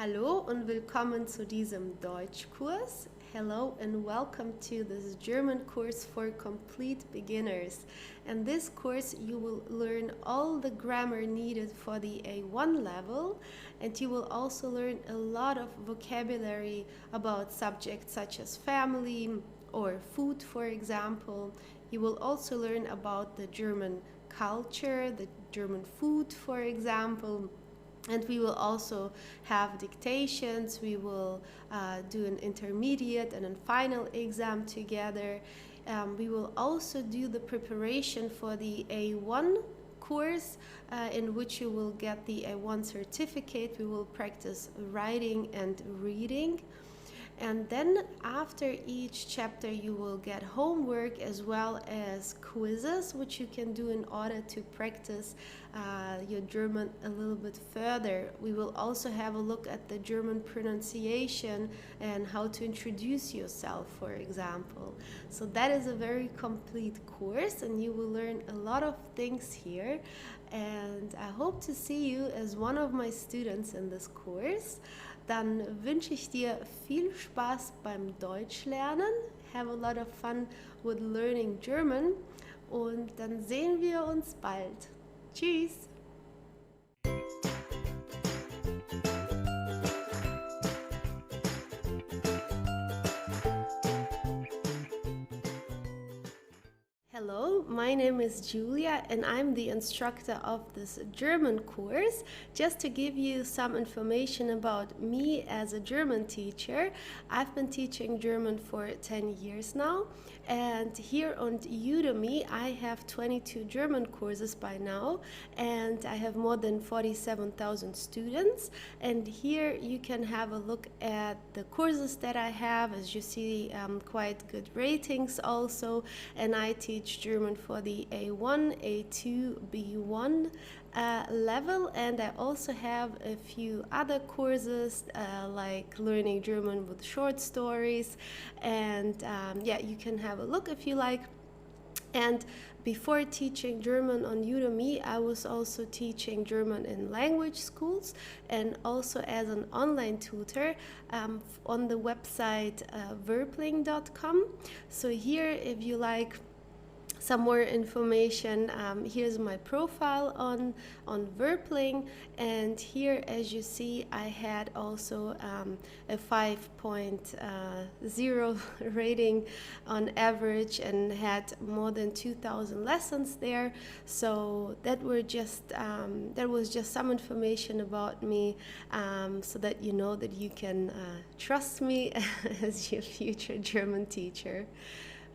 Hallo und willkommen zu diesem Deutschkurs. Hello and welcome to this German course for complete beginners. In this course you will learn all the grammar needed for the A1 level, and you will also learn a lot of vocabulary about subjects such as family or food, for example. You will also learn about the German culture, the German food, for example. And we will also have dictations. We will do an intermediate and a final exam together. We will also do the preparation for the A1 course in which you will get the A1 certificate. We will practice writing and reading. And then after each chapter you will get homework as well as quizzes, which you can do in order to practice your German a little bit further. We will also have a look at the German pronunciation and how to introduce yourself, for example. So that is a very complete course and you will learn a lot of things here. And I hope to see you as one of my students in this course. Dann wünsche ich dir viel Spaß beim Deutschlernen. Have a lot of fun with learning German. Und dann sehen wir uns bald. Tschüss! Hello, my name is Julia and I'm the instructor of this German course. Just to give you some information about me as a German teacher, I've been teaching German for 10 years now, and here on Udemy I have 22 German courses by now, and I have more than 47,000 students. And here you can have a look at the courses that I have. As you see, quite good ratings also, and I teach German for the A1, A2, B1 level, and I also have a few other courses like learning German with short stories, and yeah, you can have a look if you like. And before teaching German on Udemy, I was also teaching German in language schools and also as an online tutor on the website verbling.com. So here, if you like some more information, here's my profile on Verbling, and here, as you see, I had also a 5.0 rating on average and had more than 2,000 lessons there. So that was just some information about me, so that you know that you can trust me as your future German teacher.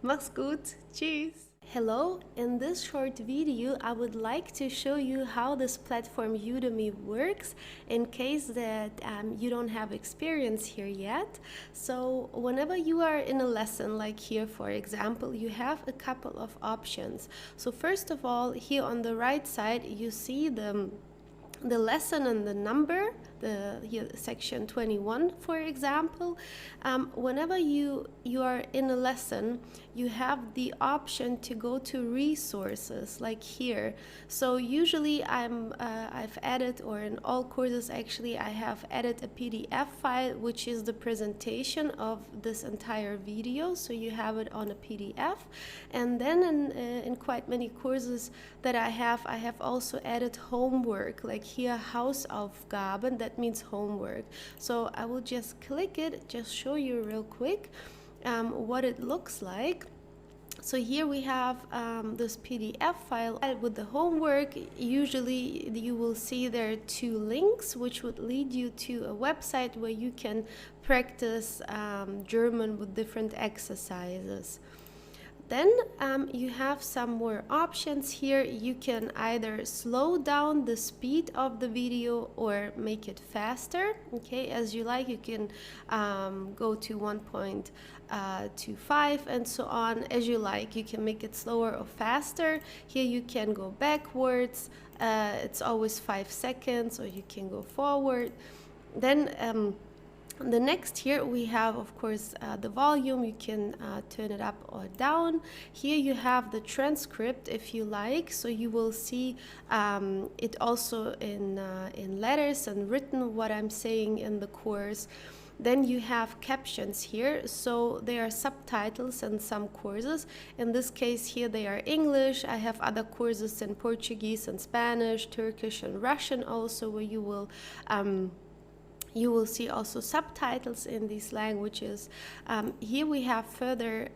Mach's gut, tschüss! Hello, in this short video I would like to show you how this platform Udemy works in case that you don't have experience here yet. So whenever you are in a lesson like here, for example, you have a couple of options. So first of all, here on the right side you see the lesson and the number, here section 21, for example. Whenever you are in a lesson, you have the option to go to resources, like here. So usually I've added, or in all courses actually, I have added a PDF file, which is the presentation of this entire video. So you have it on a PDF. And then in quite many courses that I have also added homework, like here Hausaufgaben, that means homework. So I will just click it, just show you real quick what it looks like. So here we have this PDF file with the homework. Usually you will see there are two links which would lead you to a website where you can practice German with different exercises. Then you have some more options here. You can either slow down the speed of the video or make it faster, okay, as you like. You can go to 1.25 and so on, as you like. You can make it slower or faster. Here you can go backwards, it's always 5 seconds, or you can go forward. Then The next here we have, of course, the volume. You can turn it up or down. Here you have the transcript if you like, so you will see it also in letters and written what I'm saying in the course. Then you have captions here, so there are subtitles in some courses. In this case here they are English. I have other courses in Portuguese and Spanish, Turkish and Russian also, where you will see also subtitles in these languages. Here we have further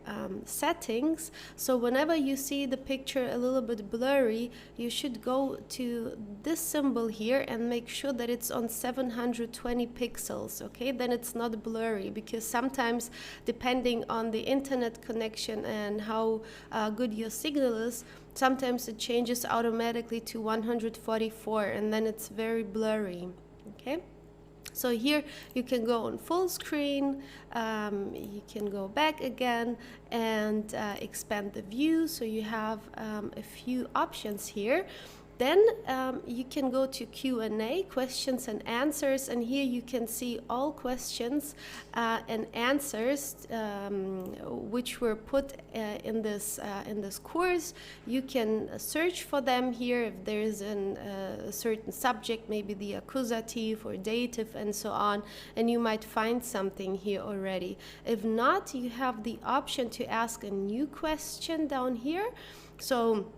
settings. So whenever you see the picture a little bit blurry, you should go to this symbol here and make sure that it's on 720 pixels, okay? Then it's not blurry, because sometimes depending on the internet connection and how good your signal is, sometimes it changes automatically to 144 and then it's very blurry, okay? So here you can go on full screen, you can go back again and expand the view, so you have a few options here. Then you can go to Q&A, questions and answers, and here you can see all questions and answers which were put in this course. You can search for them here if there is a certain subject, maybe the accusative or dative and so on, and you might find something here already. If not, you have the option to ask a new question down here. So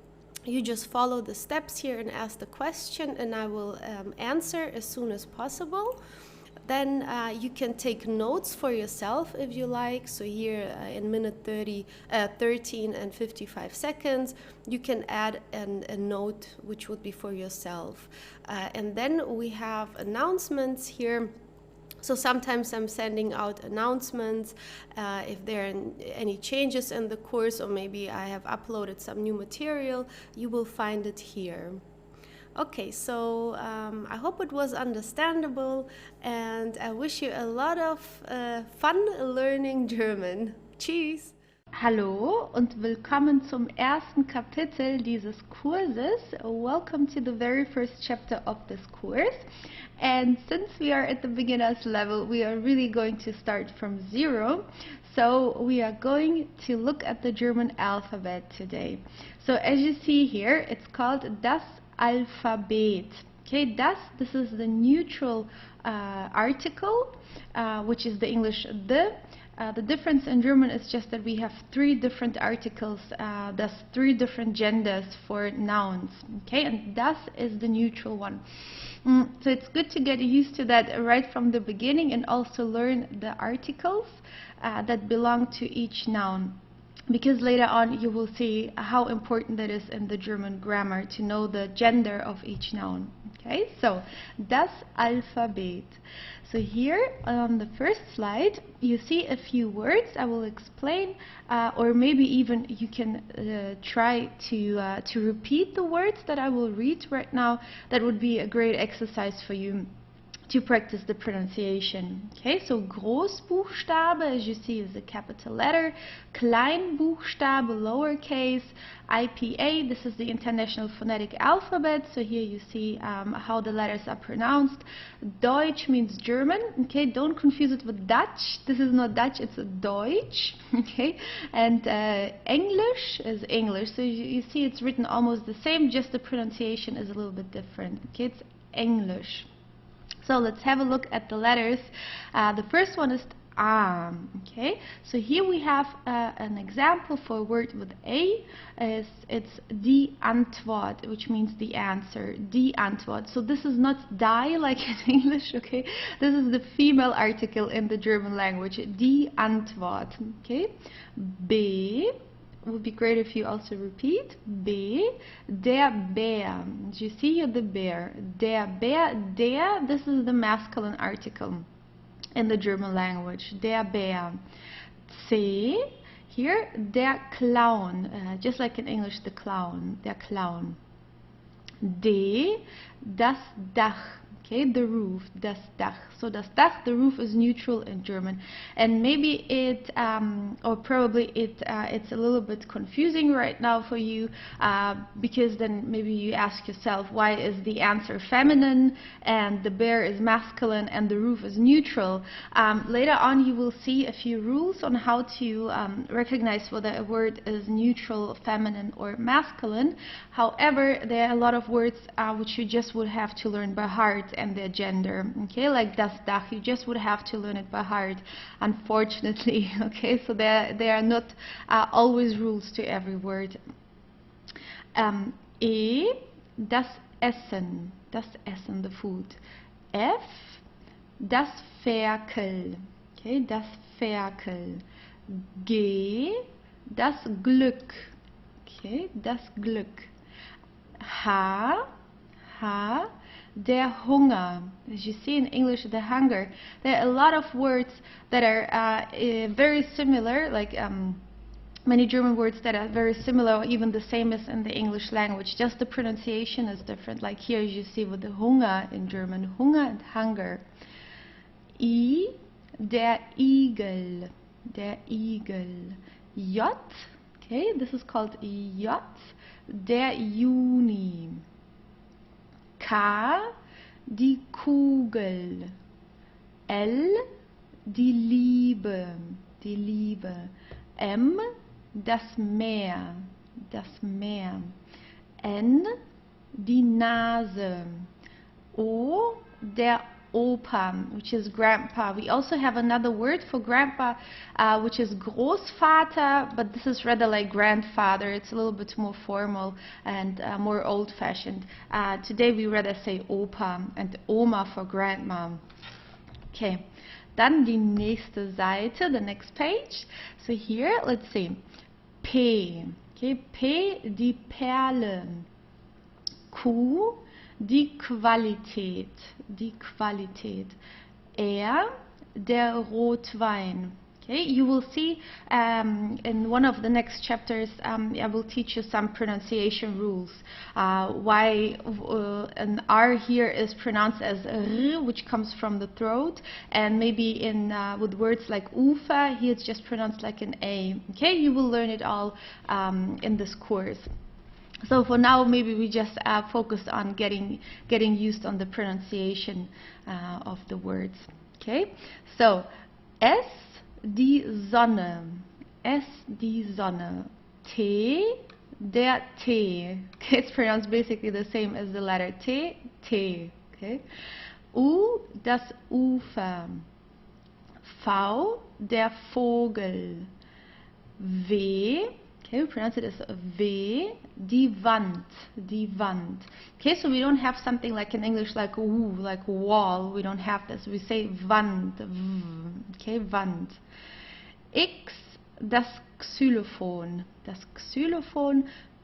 you just follow the steps here and ask the question, and I will answer as soon as possible. Then you can take notes for yourself if you like. So here in minute 13 and 55 seconds, you can add a note which would be for yourself. And then we have announcements here. So sometimes I'm sending out announcements if there are any changes in the course, or maybe I have uploaded some new material, you will find it here. Okay, so I hope it was understandable, and I wish you a lot of fun learning German. Tschüss! Hallo und willkommen zum ersten Kapitel dieses Kurses. Welcome to the very first chapter of this course. And since we are at the beginner's level, we are really going to start from zero. So we are going to look at the German alphabet today. So as you see here, it's called das Alphabet. Okay, this is the neutral article, which is the English the. The difference in German is just that we have three different articles, thus three different genders for nouns, okay, and das is the neutral one. So it's good to get used to that right from the beginning, and also learn the articles that belong to each noun, because later on you will see how important that is in the German grammar to know the gender of each noun. Okay, so das Alphabet. So here on the first slide you see a few words. I will explain, or maybe even you can try to repeat the words that I will read right now. That would be a great exercise for you to practice the pronunciation. Okay, so Großbuchstabe, as you see, is a capital letter. Kleinbuchstabe, lowercase. IPA, this is the International Phonetic Alphabet. So here you see how the letters are pronounced. Deutsch means German. Okay, don't confuse it with Dutch. This is not Dutch, it's Deutsch. Okay, and English is English. So you see it's written almost the same, just the pronunciation is a little bit different. Okay, it's English. So let's have a look at the letters. The first one is A. Okay, so here we have an example for a word with A. It's die Antwort, which means the answer. Die Antwort. So this is not die like in English. Okay, this is the female article in the German language. Die Antwort. Okay, B. Would be great if you also repeat. B. Der Bär. You see here the bear. Der Bär. Der. This is the masculine article in the German language. Der Bär. C. Here, der Clown. Just like in English, the clown. Der Clown. D. Das Dach. Okay, the roof, das Dach. So das Dach, the roof, is neutral in German, and maybe it, or probably it's a little bit confusing right now for you, because then maybe you ask yourself, why is the answer feminine and the bear is masculine and the roof is neutral? Later on, you will see a few rules on how to recognize whether a word is neutral, feminine, or masculine. However, there are a lot of words which you just would have to learn by heart and their gender. Okay, like das Dach, you just would have to learn it by heart, unfortunately. Okay, so there are not always rules to every word. E, das Essen, the food. F, das Ferkel, okay, das Ferkel. G, das Glück, okay, das Glück. H, der Hunger. As you see in English, the hunger. There are a lot of words that are very similar, like many German words that are very similar, or even the same as in the English language. Just the pronunciation is different. Like here, as you see with the Hunger in German, Hunger and hunger. I, der Igel, der Igel. J, okay, this is called J, der Juni. K, die Kugel. L, die Liebe, die Liebe. M, das Meer, das Meer. N, die Nase. O, der Opa, which is grandpa. We also have another word for grandpa, which is Großvater, but this is rather like grandfather. It's a little bit more formal and more old-fashioned. Today we rather say Opa, and Oma for grandma. Okay, dann die nächste Seite, the next page. So here, let's see. P, okay, P, die Perle. Q, die Qualität, die Qualität. R, der Rotwein. Okay, you will see in one of the next chapters, I will teach you some pronunciation rules. Why an R here is pronounced as R, which comes from the throat, and maybe in with words like Ufer, here it's just pronounced like an A. Okay, you will learn it all in this course. So for now, maybe we just focus on getting used on the pronunciation of the words. Okay, so S, die Sonne, S, die Sonne. T, der Tee. Okay, it's pronounced basically the same as the letter T, T. Okay. U, das Ufer. V, der Vogel. W, okay, we pronounce it as V, die Wand, die Wand. Okay, so we don't have something like in English like w, like wall. We don't have this. We say Wand, v, okay, Wand. X, das Xylophon, das Xylophon.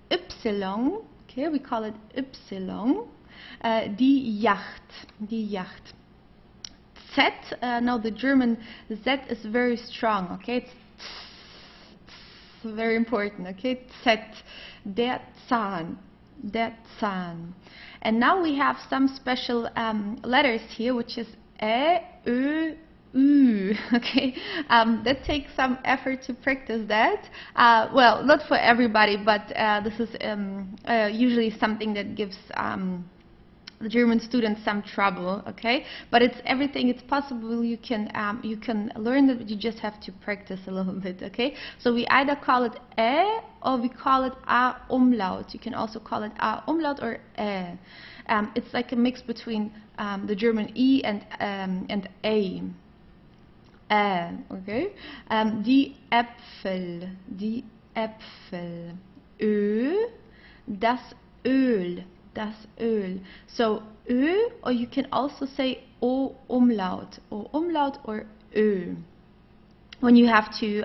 Y, okay, we call it Y, die Yacht, die Yacht. Z, now the German Z is very strong, okay, it's very important, okay, Z, der Zahn, der Zahn. And now we have some special letters here, which is E, Ö, Ü, okay, that takes some effort to practice that. Well, not for everybody, but this is usually something that gives the German students some trouble, okay? But it's everything. It's possible you can learn it, but you just have to practice a little bit, okay? So we either call it E or we call it A umlaut. You can also call it A umlaut or E. It's like a mix between the German E and A. Okay? Die Äpfel, die Äpfel. Ö, das Öl, das Öl. So Ö, or you can also say O umlaut or Ö. When you have to,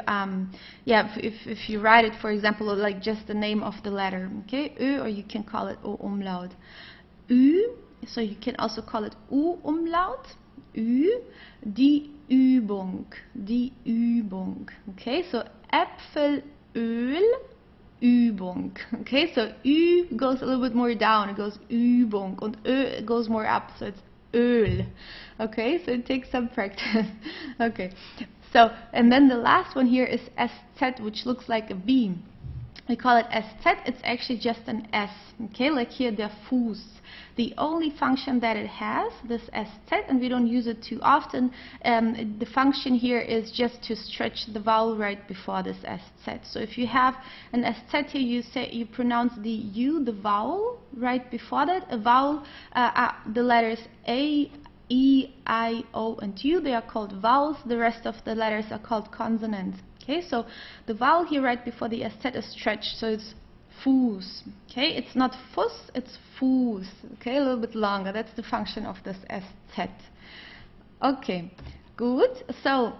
if you write it, for example, like just the name of the letter, okay, Ö, or you can call it O umlaut. Ü, so you can also call it U umlaut. Ü, die Übung, die Übung. Okay, so Äpfel, Öl, Übung. Okay, so Ü goes a little bit more down, it goes Übung, and Ö goes more up, so it's Öl. Okay, so it takes some practice. Okay, so, and then the last one here is SZ, which looks like a B. We call it SZ, it's actually just an S. Okay, like here, der Fuß. The only function that it has, this SZ, and we don't use it too often, the function here is just to stretch the vowel right before this SZ. So if you have an SZ here, you pronounce the U, the vowel, right before that. A vowel, the letters A, E, I, O, and U, they are called vowels. The rest of the letters are called consonants. Okay, so the vowel here right before the SZ is stretched, so it's Fuß. Okay, it's not Fuss, it's Fuß. Okay, a little bit longer. That's the function of this SZ. Okay, good. So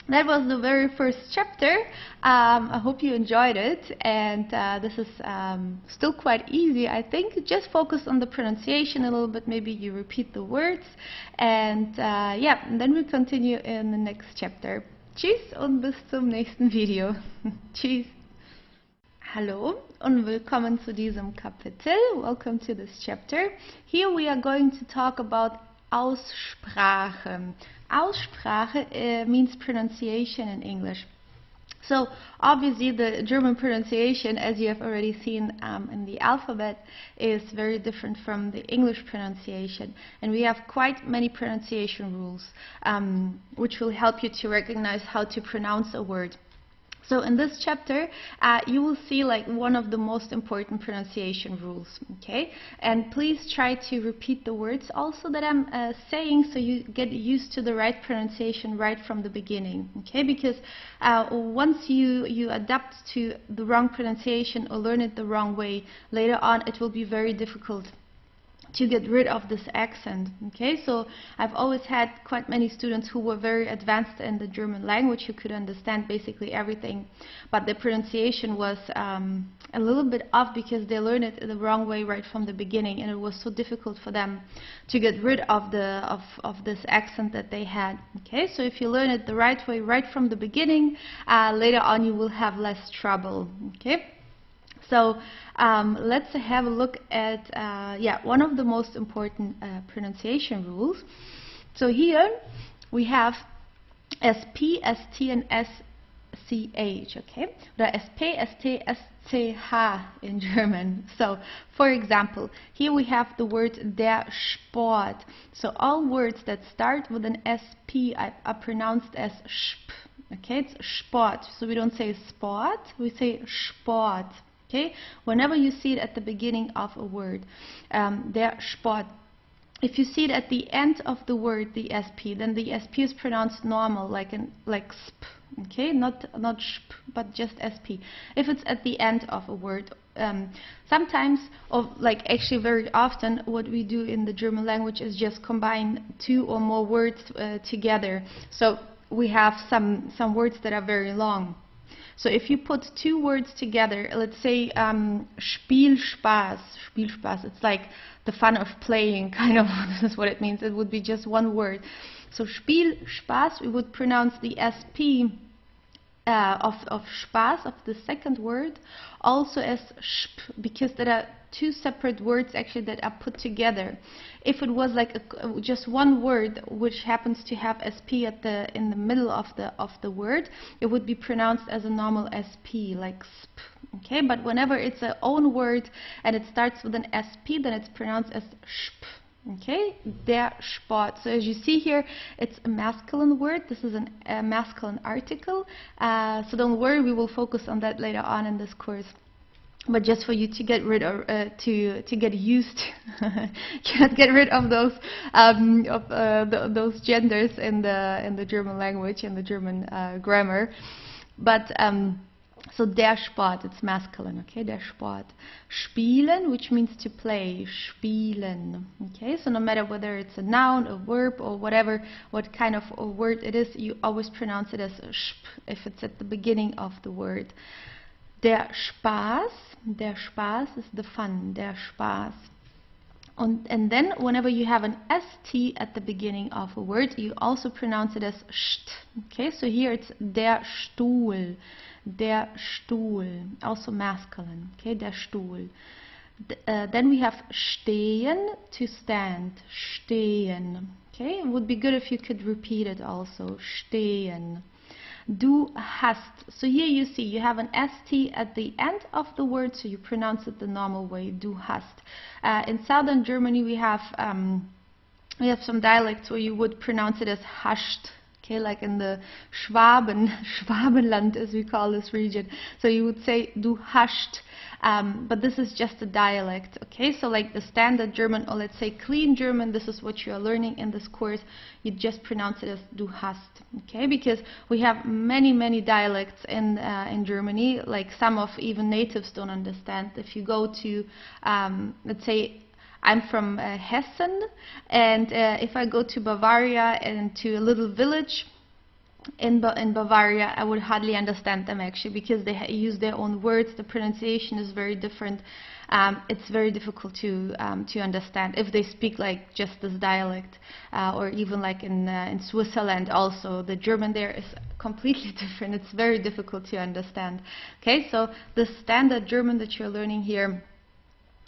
that was the very first chapter. I hope you enjoyed it, and this is still quite easy, I think. Just focus on the pronunciation a little bit. Maybe you repeat the words, and yeah, and then we continue in the next chapter. Tschüss und bis zum nächsten Video. Tschüss. Hallo und willkommen zu diesem Kapitel. Welcome to this chapter. Here we are going to talk about Aussprache. Aussprache means pronunciation in English. So obviously the German pronunciation, as you have already seen in the alphabet, is very different from the English pronunciation, and we have quite many pronunciation rules which will help you to recognize how to pronounce a word. So in this chapter, you will see like one of the most important pronunciation rules, okay? And please try to repeat the words also that I'm saying, so you get used to the right pronunciation right from the beginning, okay? Because once you adapt to the wrong pronunciation or learn it the wrong way, later on it will be very difficult to get rid of this accent. Okay, so I've always had quite many students who were very advanced in the German language, who could understand basically everything, but the pronunciation was a little bit off because they learned it the wrong way right from the beginning, and it was so difficult for them to get rid of this accent that they had. Okay, so if you learn it the right way right from the beginning, later on you will have less trouble. Okay. So let's have a look at yeah, one of the most important pronunciation rules. So here we have SP, ST, and SCH, okay? Or SP, ST, SCH in German. So, for example, here we have the word der Sport. So all words that start with an SP are pronounced as sp. Okay, it's Sport. So we don't say sport, we say Sport. Okay, whenever you see it at the beginning of a word, der Sport. If you see it at the end of the word, the SP, then the SP is pronounced normal, like sp. Okay, not sp, but just SP. If it's at the end of a word, sometimes, or like actually very often, what we do in the German language is just combine two or more words together. So we have some words that are very long. So if you put two words together, let's say Spielspaß, Spielspaß, it's like the fun of playing, kind of. This is what it means. It would be just one word. So Spielspaß, we would pronounce the SP of Spaß, of the second word, also as Sp, because there are two separate words actually that are put together. If it was like just one word which happens to have SP in the middle of the word, it would be pronounced as a normal SP, like sp. Okay, but whenever it's a own word and it starts with an SP, then it's pronounced as sp. Okay, der Sport. So as you see here, it's a masculine word. This is a masculine article. So don't worry, we will focus on that later on in this course. But just for you to get rid of, to get used, can't get rid of those those genders in the German language, in the German grammar. But so der Sport, it's masculine, okay, der Sport. Spielen, which means to play, spielen, okay, so no matter whether it's a noun, a verb, or whatever, what kind of a word it is, you always pronounce it as sp if it's at the beginning of the word. Der Spaß is the fun, der Spaß. And then whenever you have an ST at the beginning of a word, you also pronounce it as st. Okay, so here it's der Stuhl, also masculine. Okay, der Stuhl. Then we have stehen, to stand. Stehen. Okay, it would be good if you could repeat it also. Stehen. Du hast. So here you see you have an st at the end of the word, so you pronounce it the normal way. Du hast. In southern Germany we have some dialects where you would pronounce it as hast. Okay, like in the Schwabenland, as we call this region. So you would say du hast, but this is just a dialect. Okay, so like the standard German, or let's say clean German, this is what you are learning in this course. You just pronounce it as du hast. Okay, because we have many dialects in Germany. Like some of even natives don't understand. If you go to, let's say, I'm from Hessen, and if I go to Bavaria and to a little village in Bavaria, I would hardly understand them actually, because they use their own words. The pronunciation is very different. It's very difficult to understand if they speak like just this dialect, or even like in Switzerland also. The German there is completely different. It's very difficult to understand. Okay, so the standard German that you're learning here,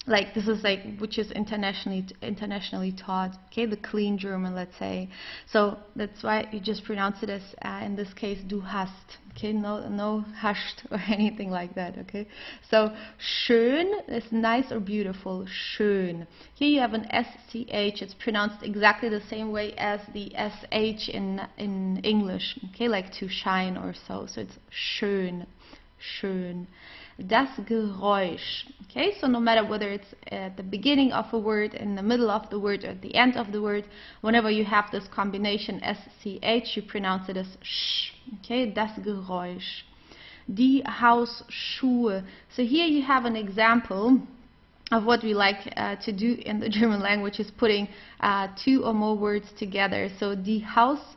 like this is like which is internationally taught. Okay, the clean German, let's say. So that's why you just pronounce it as in this case du hast. Okay, no hast or anything like that. Okay, so schön is nice or beautiful. Schön. Here you have an sch. It's pronounced exactly the same way as the sh in English. Okay, like to shine or so. So it's schön. Schön. Das Geräusch. Okay, so no matter whether it's at the beginning of a word, in the middle of the word, or at the end of the word, whenever you have this combination sch, you pronounce it as sh. Okay, das Geräusch. Die Hausschuhe. So here you have an example of what we like to do in the German language, is putting two or more words together. So die Hausschuhe.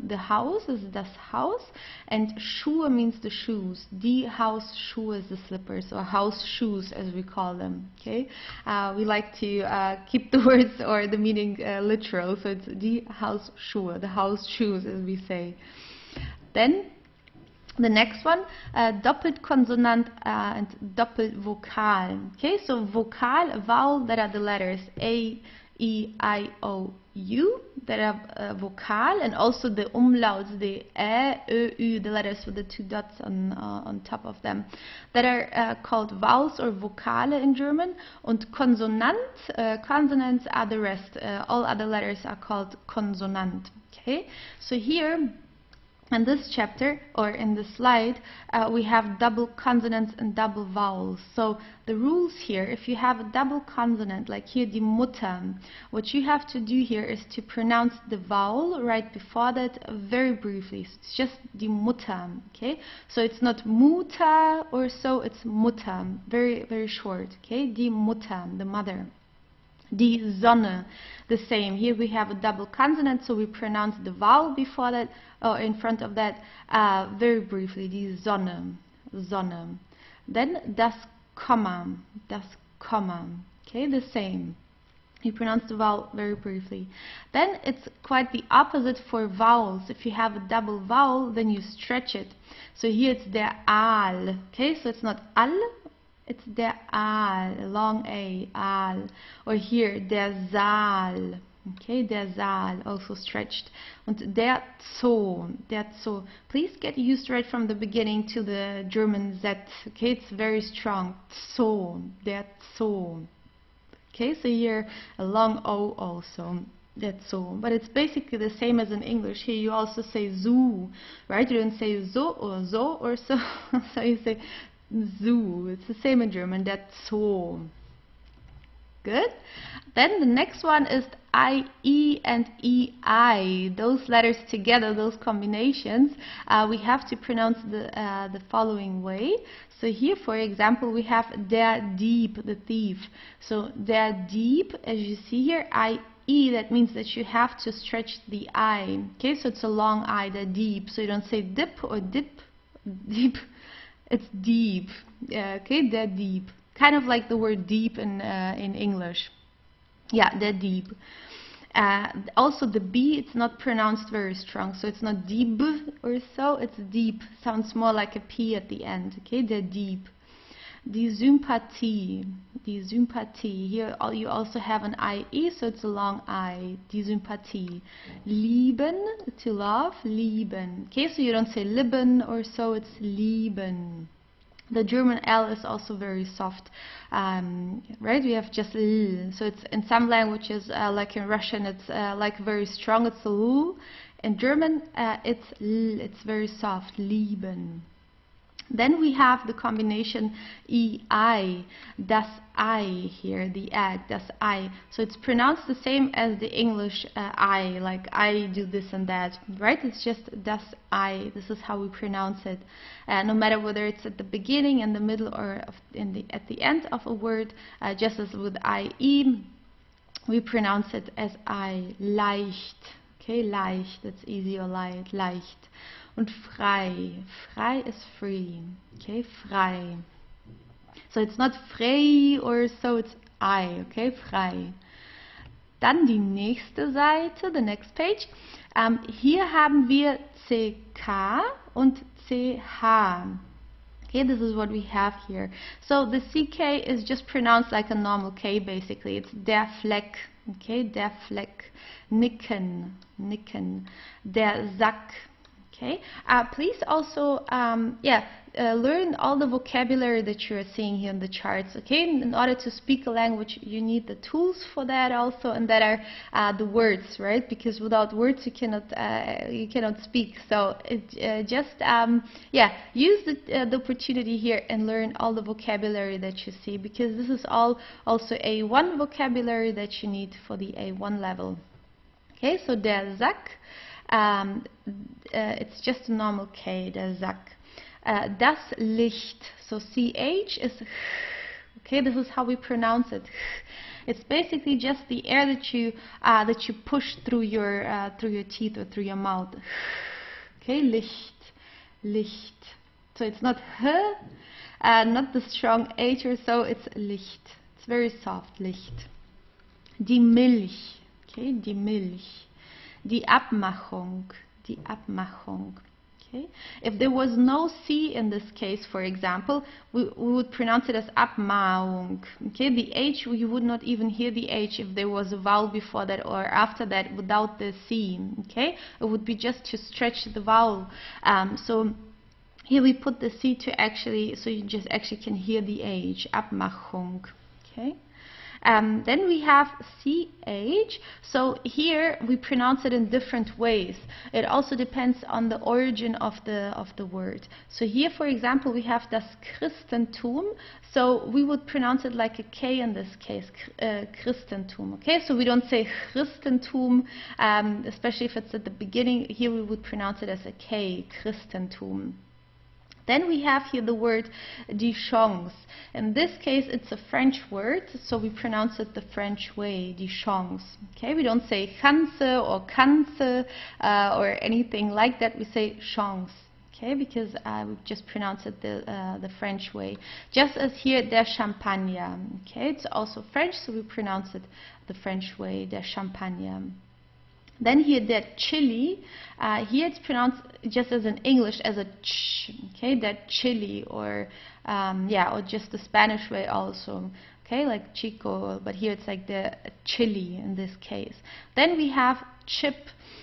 The house is das Haus, and Schuhe means the shoes. Die Hausschuhe is the slippers, or house shoes as we call them. Okay, we like to keep the words or the meaning literal, so it's die Hausschuhe, the house shoes as we say. Then the next one, doppelt Konsonant and doppelt Vokal. Okay, so vokal, vowel, that are the letters A, E, I, O, U, that are vokal, and also the umlauts, the Ö, Ü, the letters with the two dots on top of them, that are called vowels or Vokale in German. Und Konsonant, consonants are the rest. All other letters are called Konsonant. Okay, so here in this chapter, or in this slide, we have double consonants and double vowels. So the rules here, if you have a double consonant, like here die Mutter, what you have to do here is to pronounce the vowel right before that very briefly. So it's just die Mutter. Okay, so it's not Mutter or so, it's Mutter, very short. Okay, die Mutter, the mother. Die Sonne, the same. Here we have a double consonant, so we pronounce the vowel before that, or in front of that, very briefly. Die Sonne, Sonne. Then das Komma, das Komma. Okay, the same. You pronounce the vowel very briefly. Then it's quite the opposite for vowels. If you have a double vowel, then you stretch it. So here it's der Aal. Okay, so it's not al, it's der Aal, long A, Aal. Or here, der Saal. Okay, der Saal, also stretched. Und der Zoo, der Zoo. Please get used right from the beginning to the German Z. Okay, it's very strong. Zoo, der Zoo. Okay, so here a long O also. That's so, but it's basically the same as in English. Here you also say zoo, right? You don't say so or so, so you say zoo. It's the same in German. That's so. Good. Then the next one is I, E, and EI. Those letters together, those combinations, we have to pronounce the following way. So here, for example, we have der Dieb, the thief. So der Dieb, as you see here, I-E, that means that you have to stretch the I. Okay, so it's a long I, der Dieb. So you don't say dip or dip, deep. It's deep. Okay, der Dieb. Kind of like the word deep in English. Yeah, der Dieb. Also the B, it's not pronounced very strong, so it's not Dieb or so, it's deep. Sounds more like a P at the end. Okay, der Dieb. Die Sympathie. Die Sympathie. Here you also have an IE, so it's a long I. Die Sympathie. Lieben, to love, lieben. Okay, so you don't say lieben or so, it's lieben. The German L is also very soft, right? We have just L. So it's in some languages, like in Russian, it's like very strong, it's a L. In German, it's L, it's very soft, lieben. Then we have the combination EI, das I here, the egg, das I. So it's pronounced the same as the English I, like I do this and that, right? It's just das I. This is how we pronounce it. No matter whether it's at the beginning, in the middle, or at the end of a word, just as with IE, we pronounce it as I, leicht. Okay, leicht, that's easy or light, leicht. Und frei. Frei is free. Okay, frei. So it's not frei or so, it's I. Okay, frei. Dann die nächste Seite, the next page. Hier haben wir CK und CH. Okay, this is what we have here. So the CK is just pronounced like a normal K basically. It's der Fleck. Okay, der Fleck. Nicken. Nicken. Der Sack. Okay. Please also, learn all the vocabulary that you're seeing here in the charts. Okay. In order to speak a language, you need the tools for that also, and that are the words, right? Because without words, you cannot speak. So use the opportunity here and learn all the vocabulary that you see, because this is all also A1 vocabulary that you need for the A1 level. Okay. So der Sack. It's just a normal K, der Sack. Das Licht, so CH is okay, this is how we pronounce it. It's basically just the air that you push through your teeth or through your mouth. Okay, Licht, Licht. So it's not H, not the strong H or so, it's Licht. It's very soft, Licht. Die Milch, okay, die Milch. Die Abmachung, die Abmachung. Okay. If there was no C in this case, for example, we would pronounce it as Abmachung. Okay. The H, you would not even hear the H if there was a vowel before that or after that without the C. Okay. It would be just to stretch the vowel. So here we put the C to actually, so you just actually can hear the H. Abmachung. Okay. Then we have CH, so here we pronounce it in different ways. It also depends on the origin of the word. So here, for example, we have das Christentum, so we would pronounce it like a K in this case, Christentum. Okay, so we don't say Christentum, especially if it's at the beginning. Here we would pronounce it as a K, Christentum. Then we have here the word die Chance. In this case, it's a French word, so we pronounce it the French way, die Chance. Okay, we don't say Chance or Kanze or anything like that. We say Chance. Okay, because we just pronounce it the French way. Just as here, der Champagner. Okay, it's also French, so we pronounce it the French way, der Champagner. Then here, that chili, here it's pronounced just as in English as a ch, okay, that chili, or or just the Spanish way also, okay, like chico, but here it's like the chili in this case. Then we have chip.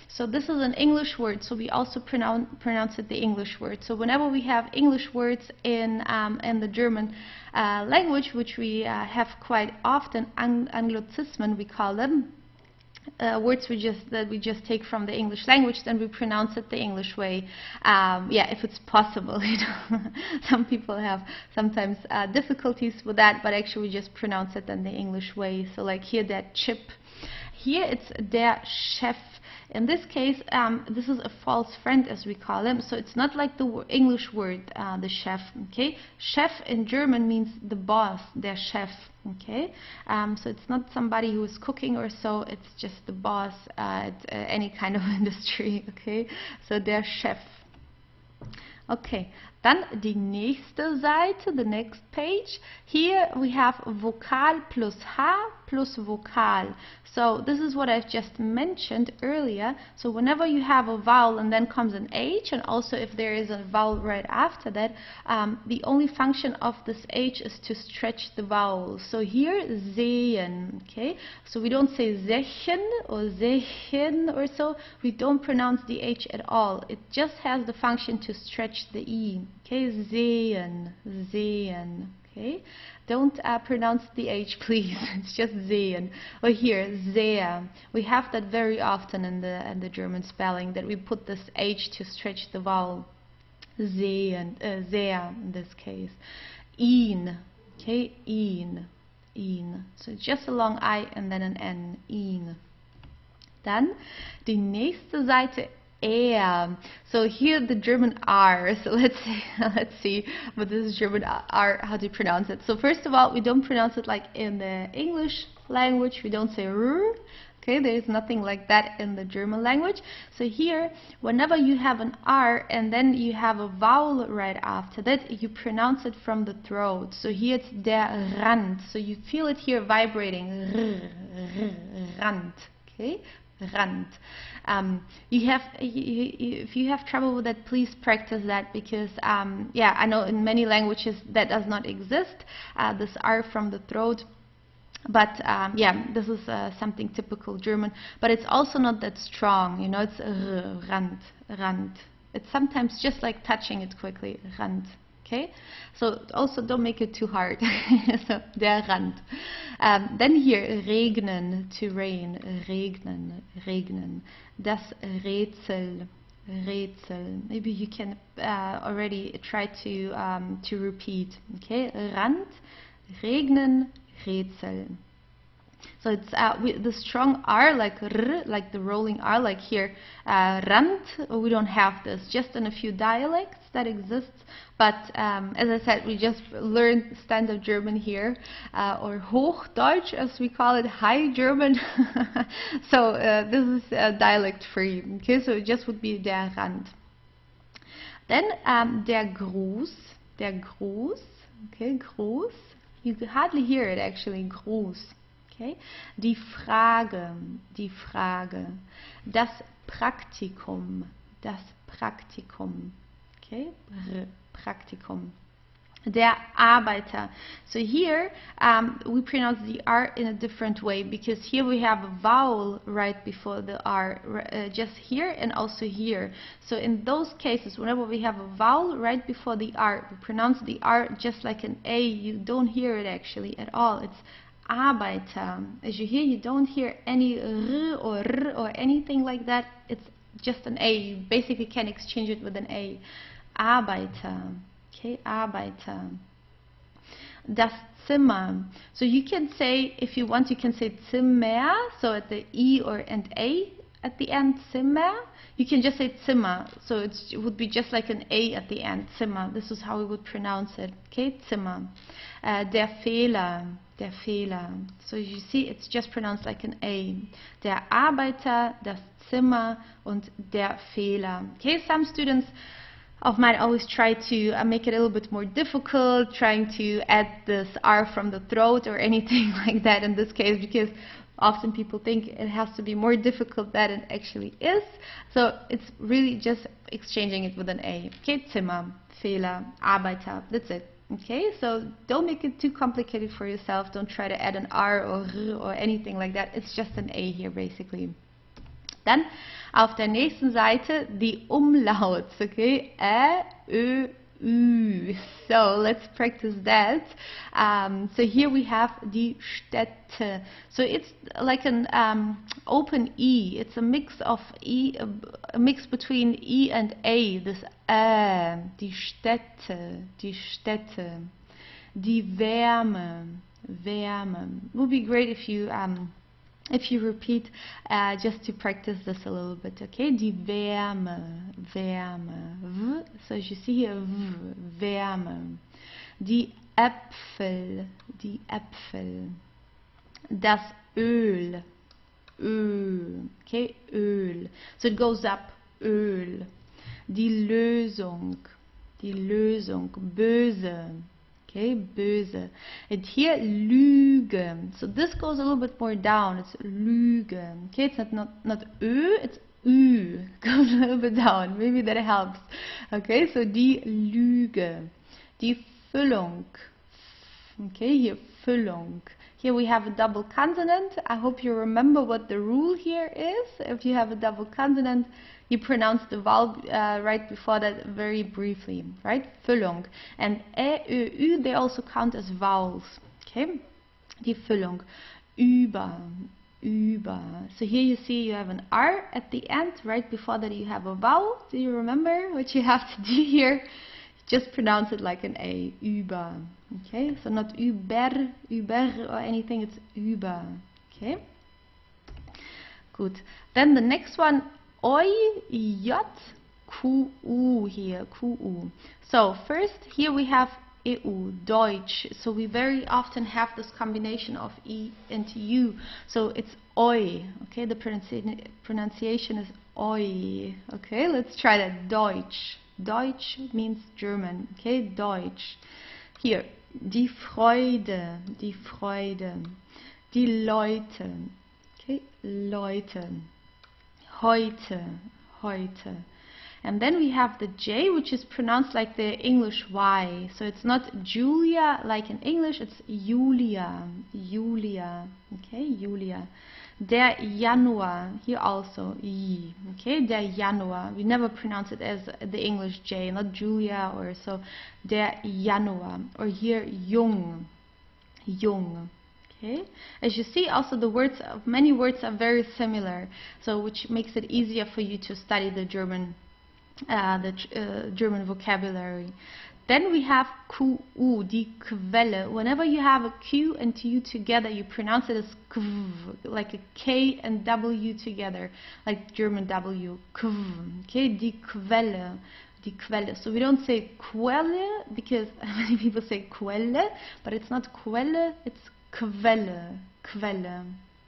So this is an English word, so we also pronounce it the English word. So whenever we have English words in the German language, which we have quite often, Anglizismen we call them, words that we just take from the English language, then we pronounce it the English way. If it's possible, you know. Some people have sometimes difficulties with that, but actually we just pronounce it in the English way. So like here, that chip. Here it's der Chef. In this case, this is a false friend, as we call him. So it's not like the English word, the chef. Okay, chef in German means the boss, der Chef. Okay, so it's not somebody who is cooking or so. It's just the boss at any kind of industry. Okay, so der Chef. Okay, dann die nächste Seite, the next page. Here we have Vokal plus H plus Vokal. So this is what I've just mentioned earlier. So whenever you have a vowel and then comes an H, and also if there is a vowel right after that, the only function of this H is to stretch the vowel. So here, sehen, okay? So we don't say sechen or sechen or so. We don't pronounce the H at all. It just has the function to stretch the E, okay? Sehen, sehen, okay? Don't pronounce the H, please. It's just sehen. Or here, sehr. We have that very often in the German spelling, that we put this H to stretch the vowel. Sehen, sehr in this case. Ihn, okay? Ihn, ihn. So just a long I and then an N. Ihn. Dann die nächste Seite. So here the German R. So let's see what this German R, how to pronounce it. So first of all, we don't pronounce it like in the English language. We don't say R. Okay, there is nothing like that in the German language. So here, whenever you have an R and then you have a vowel right after that, you pronounce it from the throat. So here it's der Rand. So you feel it here vibrating. Rand. Okay. Rand. If you have trouble with that, please practice that, because yeah, I know in many languages that does not exist, this R from the throat. But yeah, this is something typical German, but it's also not that strong, you know. It's Rand, Rand. It's sometimes just like touching it quickly, Rand. Okay, so also don't make it too hard. So der Rand. Then here, regnen, to rain, regnen, regnen. Das Rätsel, Rätsel. Maybe you can already try to repeat. Okay, Rand, regnen, Rätsel. So it's the strong R, like R, like the rolling R, like here, Rand. We don't have this, just in a few dialects that exists. But as I said, we just learned standard German here, or Hochdeutsch as we call it, High German. So this is dialect free. Okay, so it just would be der Rand. Then der Gruß, der Gruß. Okay, Gruß. You can hardly hear it actually, Gruß. Okay. Die Frage, die Frage. Das Praktikum, das Praktikum. Okay, Praktikum. Der Arbeiter. So here we pronounce the R in a different way, because here we have a vowel right before the R, just here and also here. So in those cases, whenever we have a vowel right before the R, we pronounce the R just like an A. You don't hear it actually at all. It's Arbeiter. As you hear, you don't hear any R or anything like that. It's just an A. You basically can exchange it with an A. Arbeiter. Okay, Arbeiter. Das Zimmer. So you can say, if you want, you can say Zimmer. So at the E or and A at the end, Zimmer. You can just say Zimmer. So it would be just like an A at the end, Zimmer. This is how we would pronounce it. Okay, Zimmer. Der Fehler. Der Fehler. So you see, it's just pronounced like an A. Der Arbeiter, das Zimmer und der Fehler. Okay, some students of mine always try to make it a little bit more difficult, trying to add this R from the throat or anything like that in this case, because often people think it has to be more difficult than it actually is. So it's really just exchanging it with an A. Okay, Zimmer, Fehler, Arbeiter, that's it. Okay, so don't make it too complicated for yourself. Don't try to add an R or R or anything like that. It's just an A here basically. Dann auf der nächsten Seite die Umlauts, okay? Ä, Ö, Ü. So let's practice that. So here we have die Städte. So it's like an open E. It's a mix of E, a mix between E and A. This die Städte, die Städte. Die Wärme, Wärme. It would be great if you repeat just to practice this a little bit, okay? Die Wärme, Wärme. V, so as you see here, V, Wärme. Die Äpfel, die Äpfel. Das Öl, Öl, okay? Öl. So it goes up, Öl. Die Lösung, böse, Okay, böse. And here, Lüge. So this goes a little bit more down. It's Lüge. Okay, it's not Ö, it's Ü. Goes a little bit down. Maybe that helps. Okay, so die Lüge. Die Füllung. Okay, here, Füllung. Here we have a double consonant. I hope you remember what the rule here is. If you have a double consonant, you pronounce the vowel right before that very briefly, right? Füllung. And ä, ö, ü, they also count as vowels. Okay? Die Füllung. Über, über. So here you see you have an R at the end. Right before that you have a vowel. Do you remember what you have to do here? Just pronounce it like an A. Über. Okay? So not über, über or anything. It's über. Okay? Good. Then the next one, Oi, J, Q, U here, Q, U. So first here we have EU, Deutsch. So we very often have this combination of E and U. So it's Oi. Okay, the pronunciation is Oi. Okay, let's try that. Deutsch. Deutsch means German. Okay, Deutsch. Here, die Freude, die Freude. Die Leute. Okay, Leute. Heute, heute. And then we have the J, which is pronounced like the English Y. So it's not Julia like in English, it's Julia. Julia. Okay, Julia. Der Januar, here also I. Okay, der Januar. We never pronounce it as the English J, not Julia or so. Der Januar. Or here, Jung. Jung. Okay. As you see, also the words, many words are very similar, so which makes it easier for you to study the German vocabulary. Then we have QU, die Quelle. Whenever you have a Q and U together, you pronounce it as Kv, like a K and W together, like German W. Kv. Okay, die Quelle. Die Quelle. So we don't say Quelle because many people say Quelle, but it's not Quelle, it's Quelle, Quelle,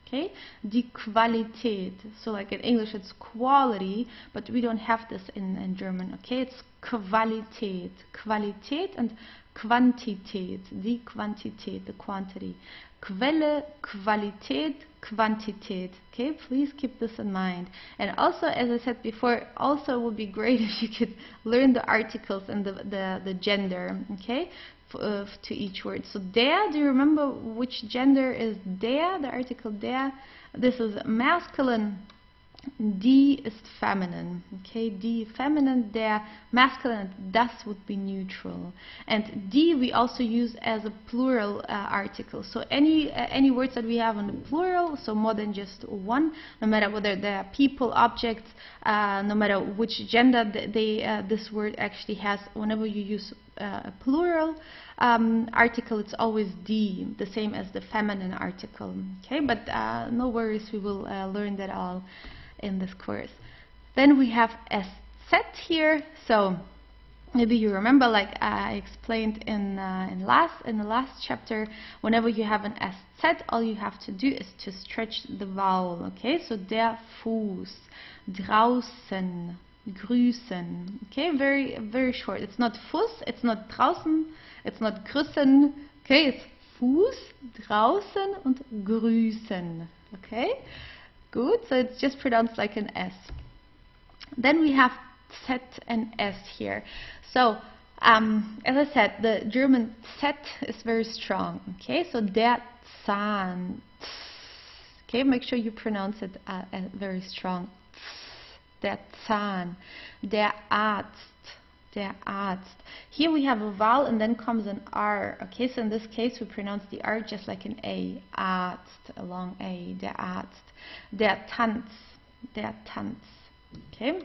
okay? Die Qualität, so like in English it's quality, but we don't have this in German, okay? It's Qualität, Qualität and Quantität, die Quantität, the quantity. Quelle, Qualität, Quantität, okay? Please keep this in mind. And also, as I said before, also it would be great if you could learn the articles and the gender, okay? To each word. So der, do you remember which gender is der? The article der. This is masculine. Die is feminine. Okay, die feminine, der masculine, das would be neutral. And die we also use as a plural article. So any words that we have in the plural, so more than just one, no matter whether they are people, objects, no matter which gender this word actually has, whenever you use a plural article, it's always die, the same as the feminine article. Okay, but no worries, we will learn that all in this course. Then we have SZ here. So maybe you remember, like I explained in the last chapter, whenever you have an SZ, all you have to do is to stretch the vowel. Okay, so der Fuß, draußen, grüßen. Okay, very very short. It's not Fuß, it's not draußen, it's not grüßen. Okay, it's Fuß, draußen und grüßen. Okay. Good, so it's just pronounced like an S. Then we have Z and S here. So, as I said, the German Z is very strong. Okay, so der Zahn. Okay, make sure you pronounce it very strong. Der Zahn. Der Arzt. Der Arzt. Here we have a vowel and then comes an R. Okay, so in this case we pronounce the R just like an A. Arzt, a long A. Der Arzt. Der Tanz. Der Tanz. Okay.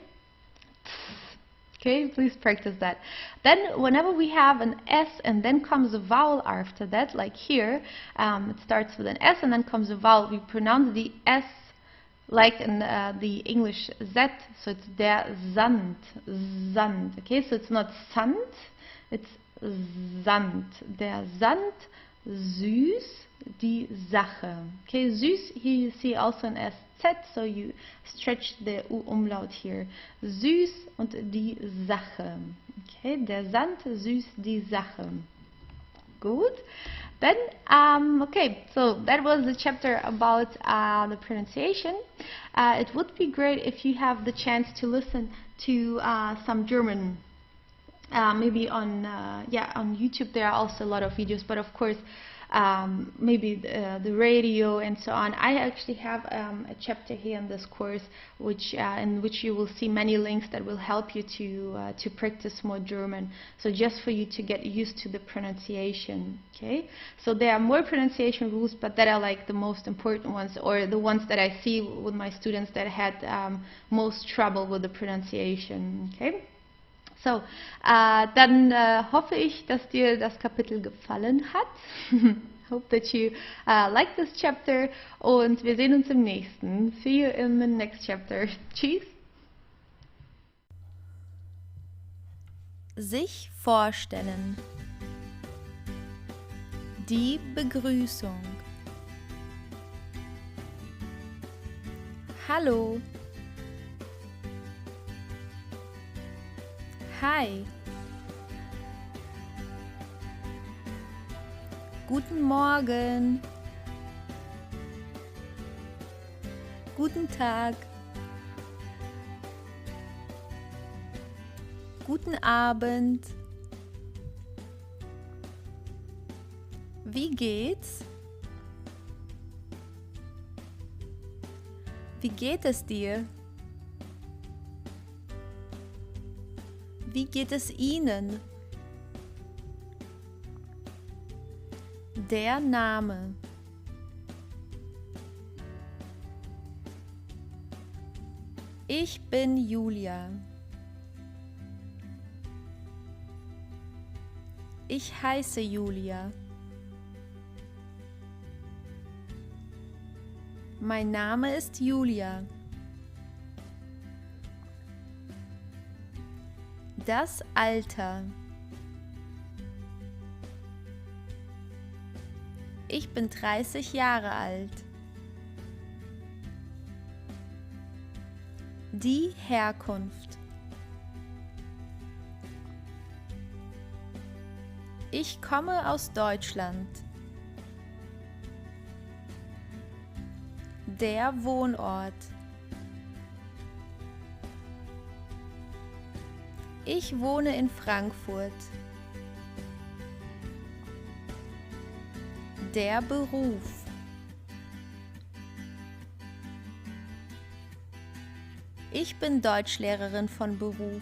Okay, please practice that. Then whenever we have an S and then comes a vowel after that, like here, it starts with an S and then comes a vowel, we pronounce the S like in the English Z, so it's der Sand, Sand. Okay, so it's not Sand, it's Sand. Der Sand, süß, die Sache. Okay, süß, here you see also an SZ, so you stretch the U-Umlaut here. Süß und die Sache. Okay, der Sand, süß, die Sache. gut. Then, okay, so that was the chapter about the pronunciation. It would be great if you have the chance to listen to some German. Maybe on on YouTube there are also a lot of videos, but of course maybe the radio and so on. I actually have a chapter here in this course in which you will see many links that will help you to practice more German, so just for you to get used to the pronunciation. Okay, so there are more pronunciation rules, but that are like the most important ones, or the ones that I see with my students that had most trouble with the pronunciation. Okay. So, dann hoffe ich, dass dir das Kapitel gefallen hat. Hope that you like this chapter, und wir sehen uns im nächsten. See you in the next chapter. Tschüss. Sich vorstellen. Die Begrüßung. Hallo. Hi. Guten Morgen. Guten Tag. Guten Abend. Wie geht's? Wie geht es dir? Wie geht es Ihnen? Der Name. Ich bin Julia. Ich heiße Julia. Mein Name ist Julia. Das Alter. Ich bin 30 Jahre alt. Die Herkunft. Ich komme aus Deutschland. Der Wohnort. Ich wohne in Frankfurt. Der Beruf. Ich bin Deutschlehrerin von Beruf.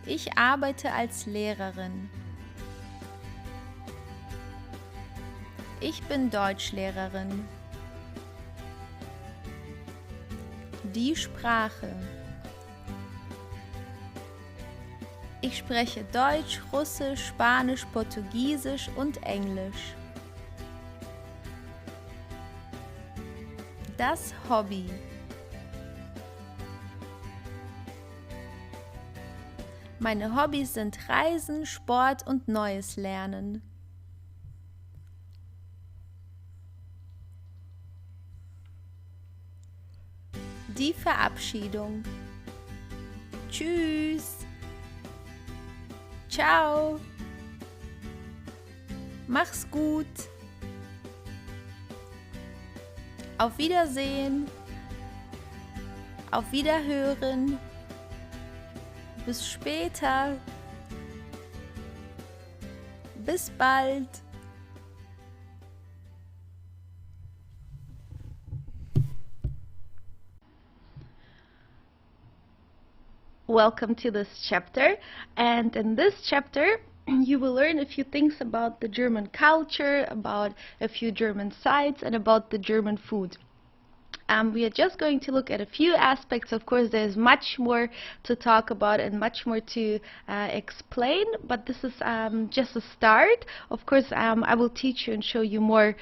Ich arbeite als Lehrerin. Ich bin Deutschlehrerin. Die Sprache. Ich spreche Deutsch, Russisch, Spanisch, Portugiesisch und Englisch. Das Hobby. Meine Hobbys sind Reisen, Sport und Neues lernen. Die Verabschiedung. Tschüss. Ciao. Mach's gut. Auf Wiedersehen. Auf Wiederhören. Bis später. Bis bald. Welcome to this chapter, and in this chapter you will learn a few things about the German culture, about a few German sites, and about the German food. We are just going to look at a few aspects. Of course, there's much more to talk about and much more to explain, but this is just a start. Of course, I will teach you and show you more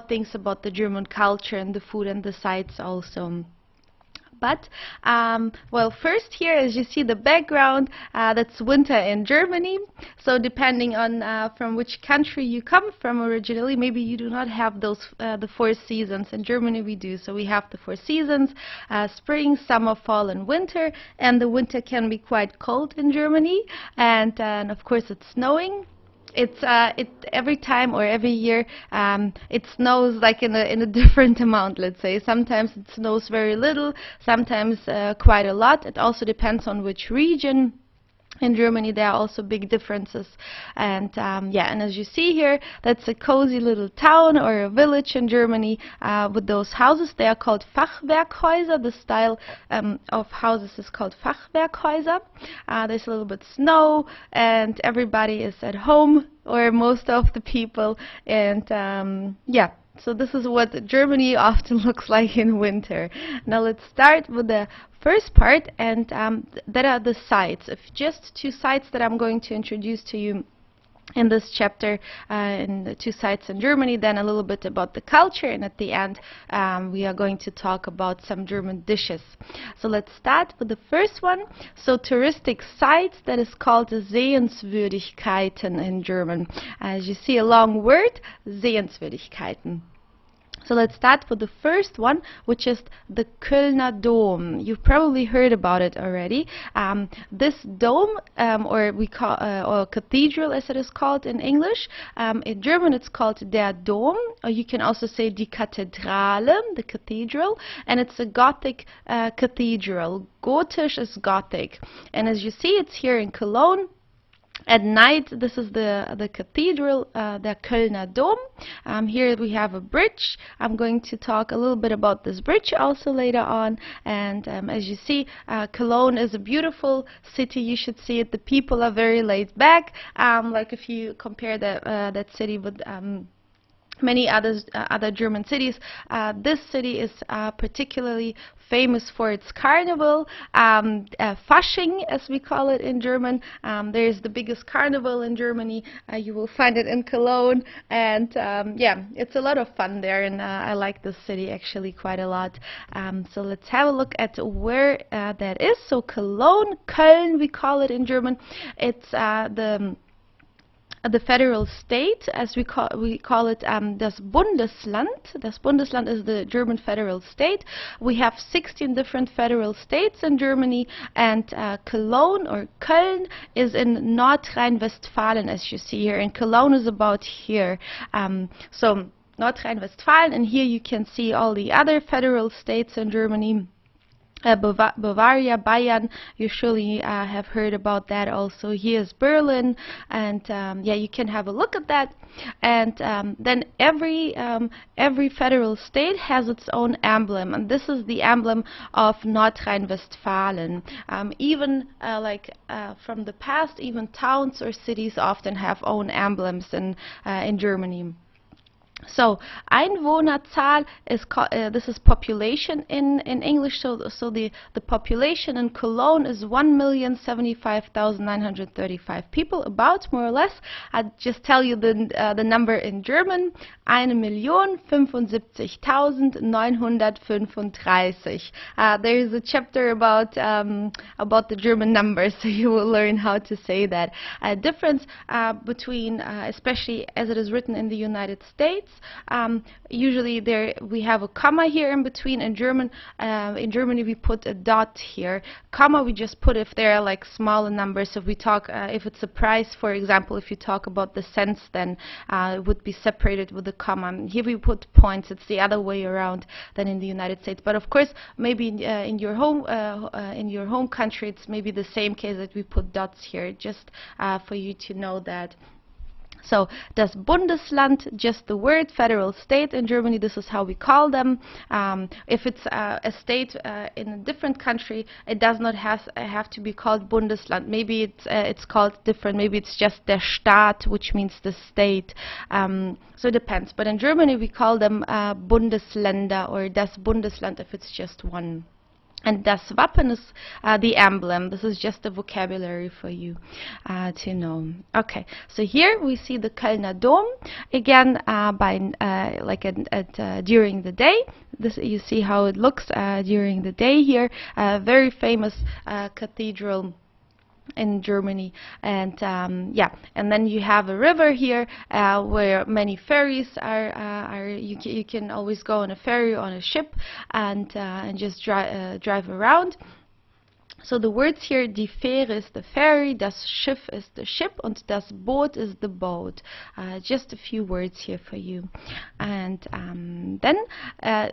things about the German culture and the food and the sites also. But, well, first here, as you see the background, that's winter in Germany. So depending on from which country you come from originally, maybe you do not have those the 4 seasons. In Germany we do. So we have the 4 seasons, spring, summer, fall, and winter. And the winter can be quite cold in Germany. And of course it's snowing. Every time or every year it snows like in a different amount, let's say. Sometimes it snows very little, sometimes quite a lot. It also depends on which region. In Germany there are also big differences, and yeah, and as you see here, that's a cozy little town or a village in Germany with those houses. They are called Fachwerkhäuser. The style of houses is called Fachwerkhäuser. There's a little bit snow and everybody is at home, or most of the people, and yeah. So this is what Germany often looks like in winter. Now let's start with the first part, and that are the sites. If just 2 sites that I'm going to introduce to you in this chapter, in the 2 sites in Germany, then a little bit about the culture, and at the end we are going to talk about some German dishes. So let's start with the first one. So touristic sites, that is called Sehenswürdigkeiten in German. As you see, a long word, Sehenswürdigkeiten. So let's start with the first one, which is the Kölner Dom. You've probably heard about it already. This dome, or we call or cathedral, as it is called in English. In German, it's called der Dom, or you can also say die Kathedrale, the cathedral, and it's a Gothic cathedral. Gotisch is Gothic, and as you see, it's here in Cologne. At night, this is the cathedral, the Kölner Dom. Here we have a bridge. I'm going to talk a little bit about this bridge also later on. And as you see, Cologne is a beautiful city. You should see it. The people are very laid back. Like if you compare that city with many other German cities, this city is particularly famous for its carnival, Fasching, as we call it in German. There is the biggest carnival in Germany. You will find it in Cologne, and yeah, it's a lot of fun there, and I like this city actually quite a lot. So let's have a look at where that is. So Cologne, Köln, we call it in German. It's the federal state, as we call it, das Bundesland. Das Bundesland is the German federal state. We have 16 different federal states in Germany, and Cologne or Köln is in Nordrhein-Westfalen, as you see here, and Cologne is about here. So Nordrhein-Westfalen, and here you can see all the other federal states in Germany. Bavaria, Bayern, you surely have heard about that also. Here's Berlin, and yeah, you can have a look at that. And then every federal state has its own emblem, and this is the emblem of Nordrhein-Westfalen. Even from the past, even towns or cities often have own emblems in Germany. So Einwohnerzahl is this is population in English. So the population in Cologne is 1,075,935 people, about, more or less. I'll just tell you the number in German: 1,075,935. There is a chapter about the German numbers, so you will learn how to say that. Difference between, especially as it is written in the United States. Usually we have a comma here in between. In Germany we put a dot here. Comma we just put if there are like smaller numbers. If we talk, if it's a price, for example, if you talk about the cents, then it would be separated with a comma. Here we put points. It's the other way around than in the United States. But of course, maybe in your home country, it's maybe the same case that we put dots here, just for you to know that. So das Bundesland, just the word, federal state in Germany, this is how we call them. If it's a state in a different country, it does not have to be called Bundesland. Maybe it's called different. Maybe it's just der Staat, which means the state. So it depends. But in Germany we call them Bundesländer or das Bundesland if it's just one. And das Wappen is the emblem. This is just a vocabulary for you to know. Okay, so here we see the Kölner Dom again during the day. This you see how it looks during the day here. Very famous cathedral in Germany, and and then you have a river here where many ferries are. You can always go on a ferry, on a ship, and just drive around. So the words here, die Fähre is the ferry, das Schiff is the ship, und das Boot is the boat. Just a few words here for you. And then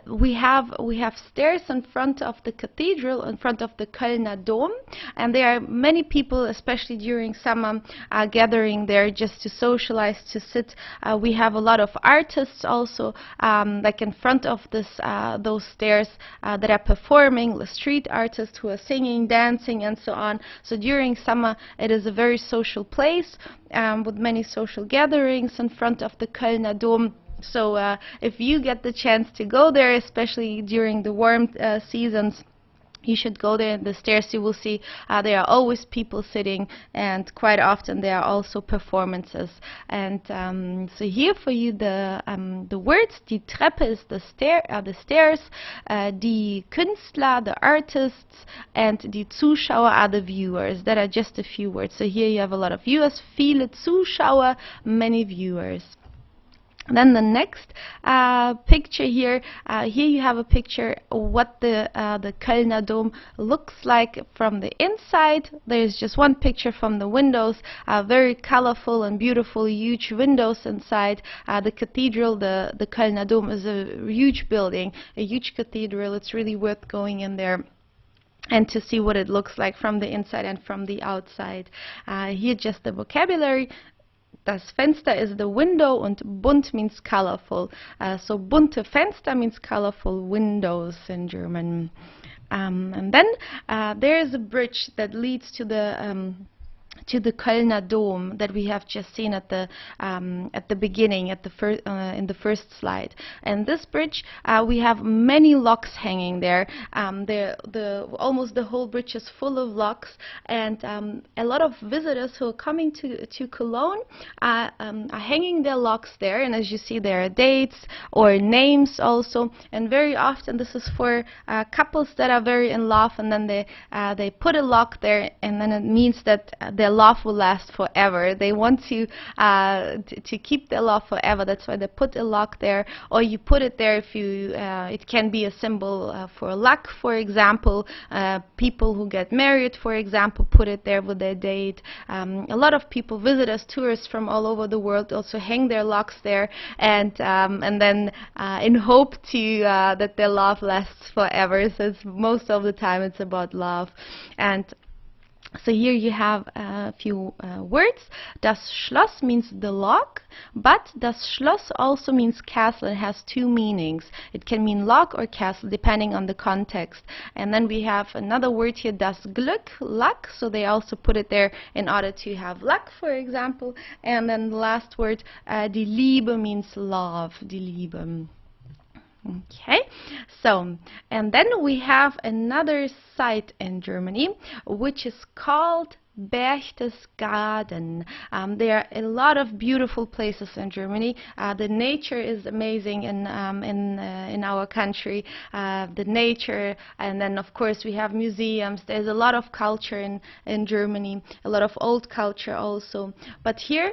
we have stairs in front of the cathedral, in front of the Kölner Dom, and there are many people, especially during summer, gathering there just to socialize, to sit. We have a lot of artists also, like in front of those stairs that are performing, the street artists who are singing, dancing, and so on. So during summer it is a very social place with many social gatherings in front of the Kölner Dom. So if you get the chance to go there, especially during the warm seasons, you should go there. In the stairs you will see there are always people sitting, and quite often there are also performances. And so here for you the words, die Treppe is the stairs, die Künstler, the artists, and die Zuschauer are the viewers. That are just a few words. So here you have a lot of viewers, viele Zuschauer, many viewers. Then the next picture here, here you have a picture of what the Kölner Dom looks like from the inside. There's just one picture from the windows, very colorful and beautiful, huge windows inside. The cathedral, the Kölner Dom, is a huge building, a huge cathedral. It's really worth going in there and to see what it looks like from the inside and from the outside. Here just the vocabulary. Das Fenster is the window, and bunt means colorful. So bunte Fenster means colorful windows in German. And then there is a bridge that leads to the Kölner Dom that we have just seen at the beginning, in the first slide. And this bridge, we have many locks hanging there. Almost the whole bridge is full of locks, and a lot of visitors who are coming to Cologne are hanging their locks there. And as you see, there are dates or names also. And very often this is for couples that are very in love, and then they put a lock there, and then it means that their love will last forever. They want to keep their love forever. That's why they put a lock there, or you put it there if you. It can be a symbol for luck, for example. People who get married, for example, put it there with their date. A lot of people, visitors, tourists from all over the world, also hang their locks there, and then in hope to that their love lasts forever. So most of the time it's about love. And so here you have a few words. Das Schloss means the lock, but das Schloss also means castle. It has two meanings. It can mean lock or castle depending on the context. And then we have another word here, das Glück, luck. So they also put it there in order to have luck, for example. And then the last word, die Liebe, means love, die Liebe. Okay, so, and then we have another site in Germany which is called Berchtesgaden. There are a lot of beautiful places in Germany. The nature is amazing in our country. The nature, and then of course we have museums. There's a lot of culture in Germany, a lot of old culture also. But here,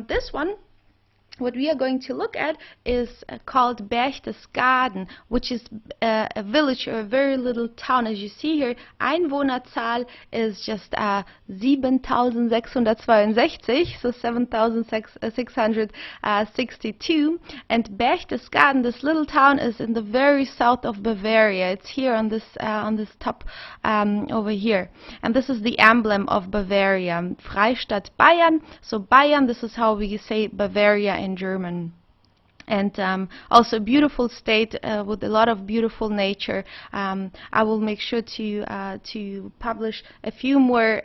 this one, what we are going to look at is called Berchtesgaden, which is a village or a very little town. As you see here, Einwohnerzahl is just 7,662, so 7,662. And Berchtesgaden, this little town, is in the very south of Bavaria. It's here on this top over here. And this is the emblem of Bavaria, Freistaat Bayern. So Bayern, this is how we say Bavaria in German. and also a beautiful state with a lot of beautiful nature. I will make sure to publish a few more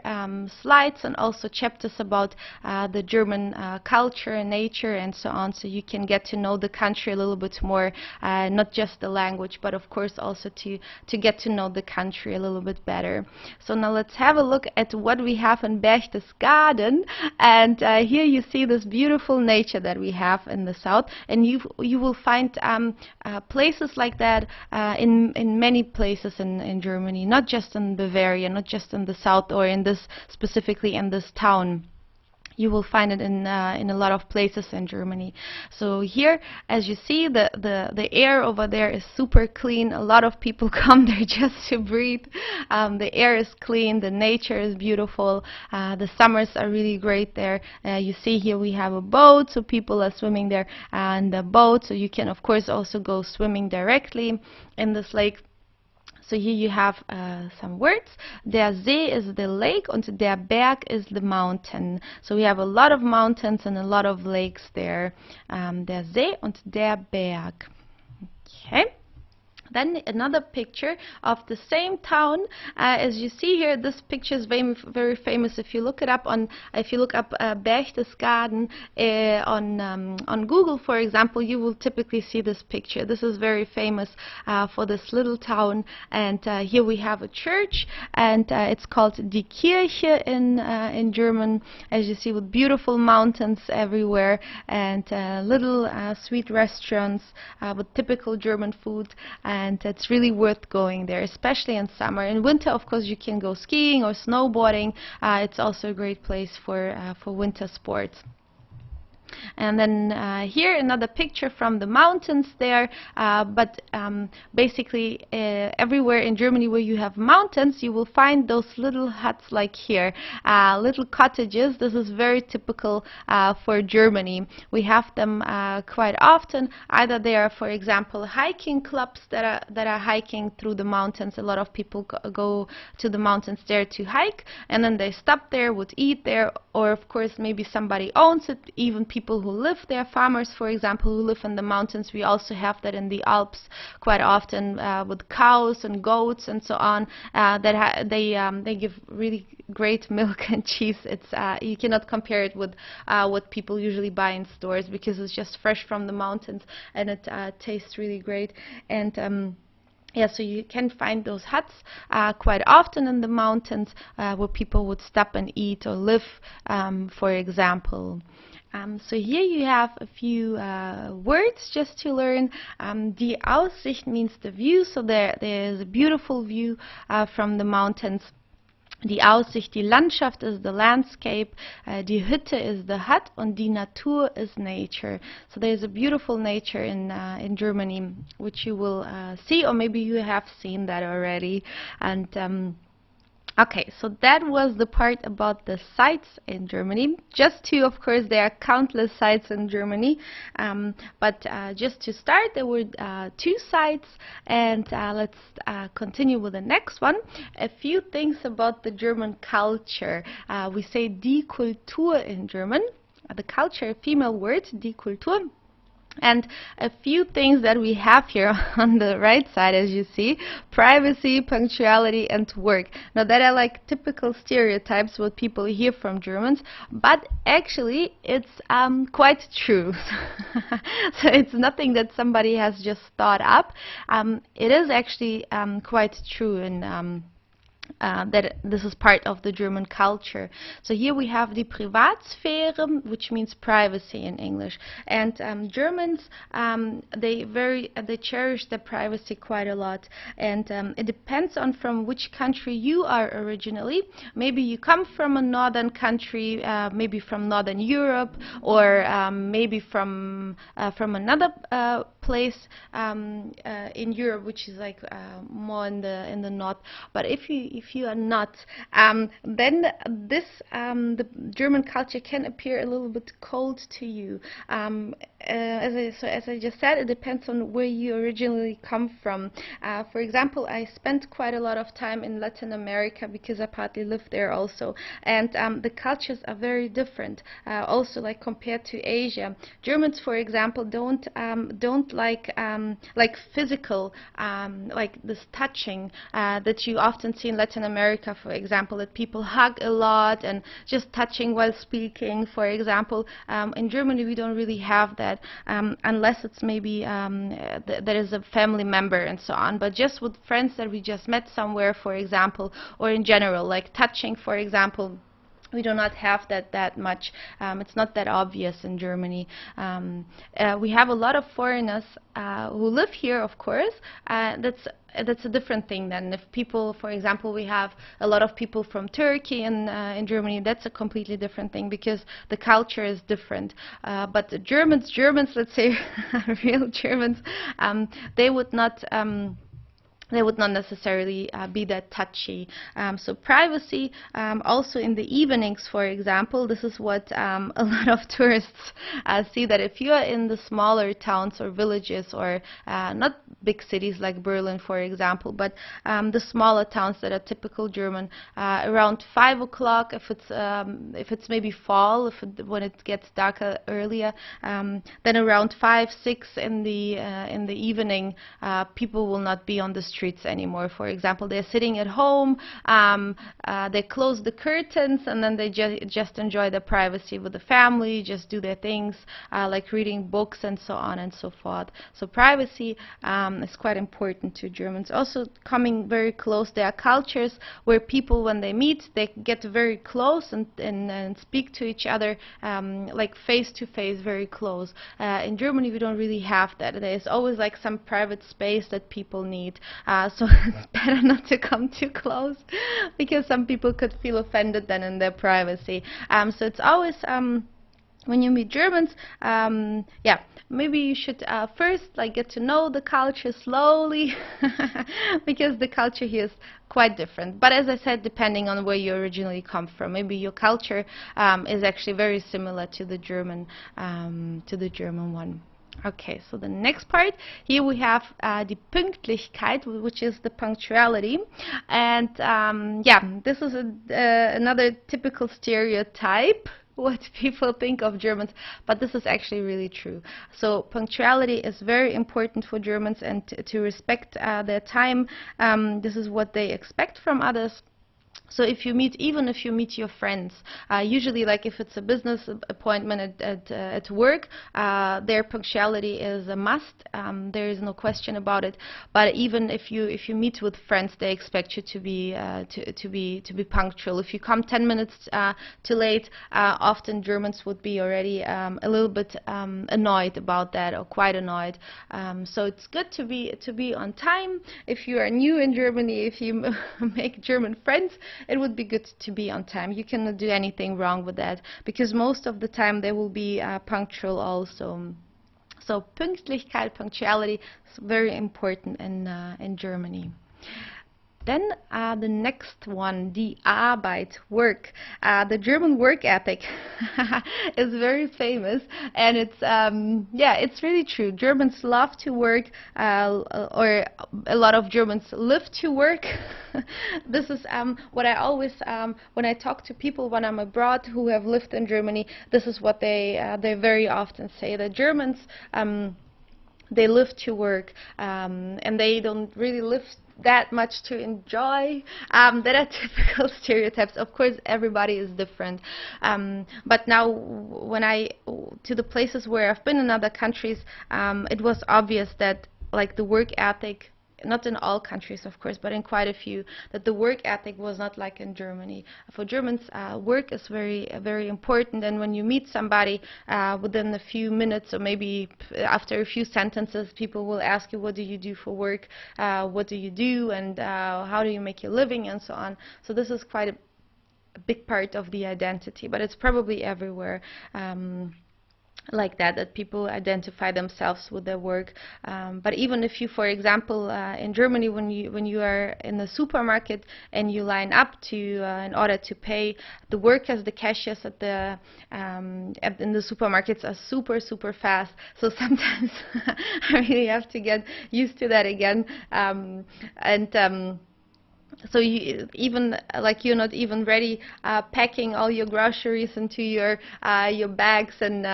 slides and also chapters about the German culture and nature and so on, so you can get to know the country a little bit more, not just the language, but of course also to get to know the country a little bit better. So now let's have a look at what we have in Berchtesgaden, and here you see this beautiful nature that we have in the south, and you will find places like that in many places in Germany, not just in Bavaria, not just in the south or in this specifically in this town. You will find it in a lot of places in Germany. So here, as you see, the air over there is super clean. A lot of people come there just to breathe. The air is clean, the nature is beautiful. The summers are really great there. You see here we have a boat, so people are swimming there in the boat. So you can of course also go swimming directly in this lake. So here you have some words. Der See is the lake and der Berg is the mountain. So we have a lot of mountains and a lot of lakes there. Der See und der Berg. Okay. Then another picture of the same town. As you see here, this picture is very famous. If you look it up Berchtesgaden on Google, for example, you will typically see this picture. This is very famous for this little town. And here we have a church, and it's called Die Kirche in German. As you see, with beautiful mountains everywhere and little sweet restaurants with typical German food. And it's really worth going there, especially in summer. In winter, of course, you can go skiing or snowboarding. It's also a great place for winter sports. And then here another picture from the mountains there, but basically everywhere in Germany where you have mountains, you will find those little huts like here, little cottages. This is very typical for Germany. We have them quite often. Either they are, for example, hiking clubs that are hiking through the mountains. A lot of people go to the mountains there to hike, and then they stop there, would eat there, or of course maybe somebody owns it, even people who live there, farmers for example, who live in the mountains. We also have that in the Alps quite often with cows and goats and so on. They give really great milk and cheese. It's you cannot compare it with what people usually buy in stores, because it's just fresh from the mountains, and it tastes really great. And yeah, so you can find those huts quite often in the mountains where people would stop and eat or live, for example. So here you have a few words just to learn. Die Aussicht means the view, so there is a beautiful view from the mountains. Die Aussicht, die Landschaft is the landscape, die Hütte is the hut, und die Natur is nature. So there's a beautiful nature in Germany, which you will see, or maybe you have seen that already. And okay, so that was the part about the sites in Germany. Just to, of course, there are countless sites in Germany, but just to start, there were 2 sites, and let's continue with the next one. A few things about the German culture. We say die Kultur in German. The culture, a female word, die Kultur. And a few things that we have here on the right side, as you see: privacy, punctuality, and work. Now that are like typical stereotypes what people hear from Germans, but actually it's quite true. So it's nothing that somebody has just thought up. It is actually quite true, and that this is part of the German culture. So here we have the Privatsphäre, which means privacy in English. And Germans, they cherish their privacy quite a lot. And it depends on from which country you are originally. Maybe you come from a northern country, maybe from Northern Europe, or maybe from another place in Europe, which is like more in the north. But if you if you are not, then this the German culture can appear a little bit cold to you. As I just said, it depends on where you originally come from. For example, I spent quite a lot of time in Latin America because I partly lived there also, and the cultures are very different. Also, like compared to Asia, Germans, for example, don't like physical, like this touching that you often see in Latin America, for example, that people hug a lot and just touching while speaking, for example. In Germany, we don't really have that, unless it's maybe there is a family member and so on. But just with friends that we just met somewhere, for example, or in general, like touching, for example, we do not have that much. It's not that obvious in Germany. We have a lot of foreigners who live here, of course. That's a different thing than if people, for example, we have a lot of people from Turkey in Germany. That's a completely different thing because the culture is different. But the Germans, let's say, real Germans, they would not. They would not necessarily be that touchy. So privacy, also in the evenings, for example, this is what a lot of tourists see, that if you are in the smaller towns or villages, or not big cities like Berlin, for example, but the smaller towns that are typical German, around 5 o'clock, if it's maybe fall, when it gets darker earlier, then around 5, 6 in the evening, people will not be on the streets anymore. For example, they're sitting at home, they close the curtains, and then they just enjoy their privacy with the family, just do their things, like reading books and so on and so forth. So privacy is quite important to Germans. Also, coming very close. There are cultures where people, when they meet, they get very close and speak to each other, like face to face, very close. In Germany, we don't really have that. There's always like some private space that people need. So it's better not to come too close, because some people could feel offended then in their privacy. So it's always, when you meet Germans, yeah, maybe you should first like get to know the culture slowly, because the culture here is quite different. But as I said, depending on where you originally come from, maybe your culture is actually very similar to the German one. Okay, so the next part, here we have the Pünktlichkeit, which is the punctuality. And yeah, this is another typical stereotype, what people think of Germans, but this is actually really true. So punctuality is very important for Germans, and to respect their time. This is what they expect from others. So even if you meet your friends, usually like if it's a business appointment at work, their punctuality is a must. There is no question about it. But even if you meet with friends, they expect you to be punctual. If you come 10 minutes too late, often Germans would be already a little bit annoyed about that, or quite annoyed. So it's good to be on time. If you are new in Germany, if you make German friends, it would be good to be on time. You cannot do anything wrong with that, because most of the time they will be punctual also. So Pünktlichkeit, punctuality, is very important in Germany. Then the next one, the Arbeit, work. The German work ethic is very famous, and it's yeah, it's really true. Germans love to work, or a lot of Germans live to work. This is what I always, when I talk to people when I'm abroad who have lived in Germany, this is what they very often say, that Germans, they live to work, and they don't really live that much to enjoy. That are typical stereotypes. Of course, everybody is different. But now, to the places where I've been in other countries, it was obvious that like the work ethic, not in all countries, of course, but in quite a few, that the work ethic was not like in Germany. For Germans, work is very important, and when you meet somebody, within a few minutes or maybe after a few sentences, people will ask you, what do you do for work, what do you do, and how do you make your living, and so on. So this is quite a big part of the identity, but it's probably everywhere. like that people identify themselves with their work. But even if you, for example, in Germany, when you are in the supermarket and you line up to in order to pay, the workers, the cashiers at the in the supermarkets are super fast. So sometimes I really have to get used to that again. So you even like you're not even ready packing all your groceries into your bags and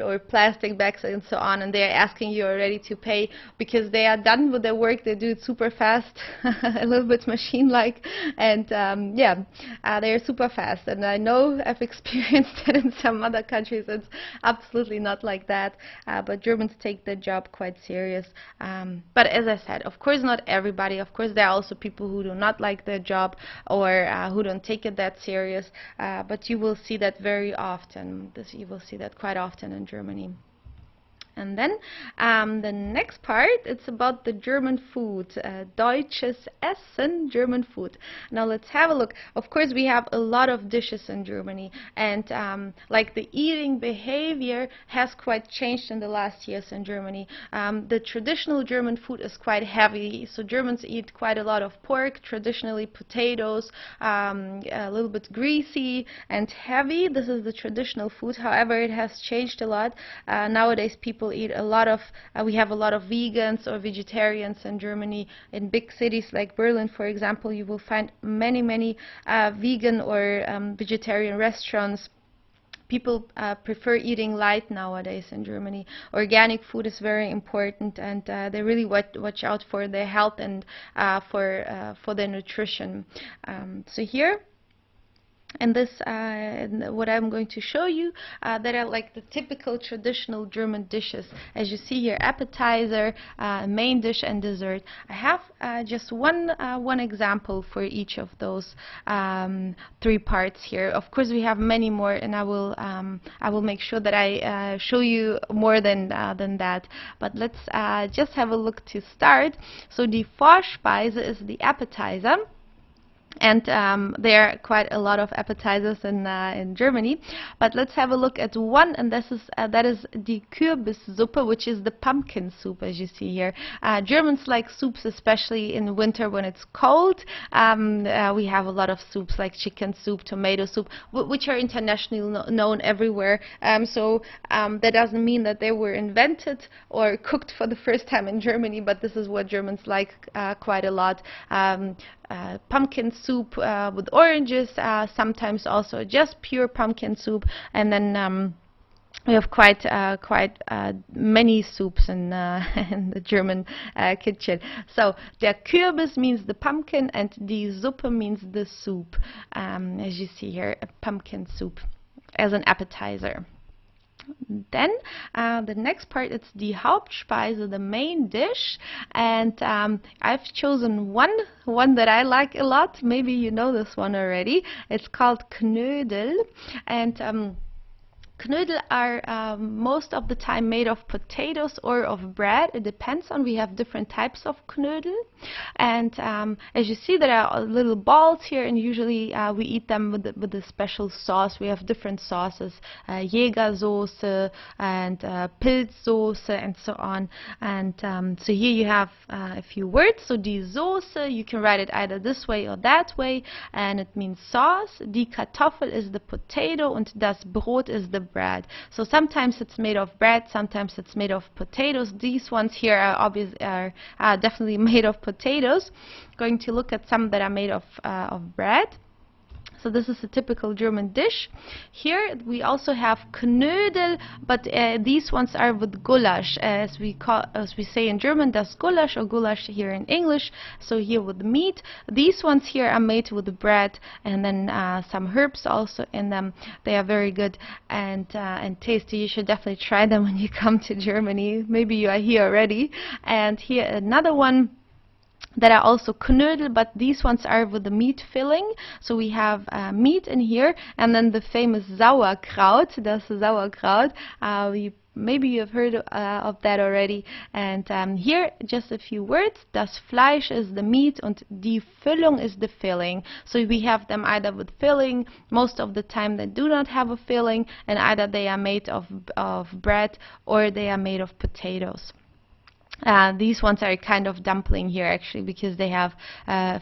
or plastic bags and so on, and they're asking you already to pay because they are done with their work. They do it super fast, a little bit machine-like, and they're super fast. And I know I've experienced it in some other countries. It's absolutely not like that, but Germans take their job quite serious. But as I said, of course, not everybody. Of course, there are also people who do not like their job or who don't take it that serious, but you will see that very often. You will see that quite often in Germany. And then the next part, it's about the German food, Deutsches Essen, German food. Now let's have a look. Of course, we have a lot of dishes in Germany, and like the eating behavior has quite changed in the last years in Germany. The traditional German food is quite heavy, so Germans eat quite a lot of pork, traditionally potatoes, a little bit greasy and heavy. This is the traditional food. However, it has changed a lot. Nowadays, people eat a lot of, we have a lot of vegans or vegetarians in Germany. In big cities like Berlin, for example, you will find many vegan or vegetarian restaurants. People prefer eating light nowadays in Germany. Organic food is very important, and they really watch out for their health and for their nutrition. So here, and this, what I'm going to show you, that are like the typical traditional German dishes. As you see here, appetizer, main dish, and dessert. I have just one example for each of those three parts here. Of course, we have many more, and I will make sure that I show you more than that. But let's just have a look to start. So the Vorspeise is the appetizer. And there are quite a lot of appetizers in Germany, but let's have a look at one, and that is the Kürbissuppe, which is the pumpkin soup, as you see here. Germans like soups, especially in winter when it's cold. We have a lot of soups like chicken soup, tomato soup, which are internationally known everywhere. So that doesn't mean that they were invented or cooked for the first time in Germany, but this is what Germans like quite a lot. Pumpkin soup with oranges, sometimes also just pure pumpkin soup, and then we have quite many soups in in the German kitchen. So der Kürbis means the pumpkin, and die Suppe means the soup. As you see here, a pumpkin soup as an appetizer. Then the next part, it's the Hauptspeise, the main dish, and I've chosen one that I like a lot. Maybe you know this one already. It's called Knödel, and Knödel are most of the time made of potatoes or of bread. It depends on, we have different types of Knödel. And as you see, there are little balls here, and usually we eat them with a special sauce. We have different sauces, Jägersoße and Pilzsoße and so on. And so here you have a few words. So die Soße, you can write it either this way or that way, and it means sauce. Die Kartoffel is the potato, and das Brot is the bread. So sometimes it's made of bread, sometimes it's made of potatoes. These ones here are definitely made of potatoes. Going to look at some that are made of bread. So this is a typical German dish. Here we also have Knödel, but these ones are with Gulasch, as we say in German, das Gulasch, or Gulasch here in English. So here with meat. These ones here are made with bread, and then some herbs also in them. They are very good and tasty. You should definitely try them when you come to Germany. Maybe you are here already. And here another one that are also Knödel, but these ones are with the meat filling. So we have meat in here, and then the famous Sauerkraut. That's Sauerkraut. maybe you have heard of that already. And here, just a few words. Das Fleisch is the meat and die Füllung is the filling. So we have them either with filling. Most of the time they do not have a filling, and either they are made of bread or they are made of potatoes. These ones are kind of dumpling here actually, because they have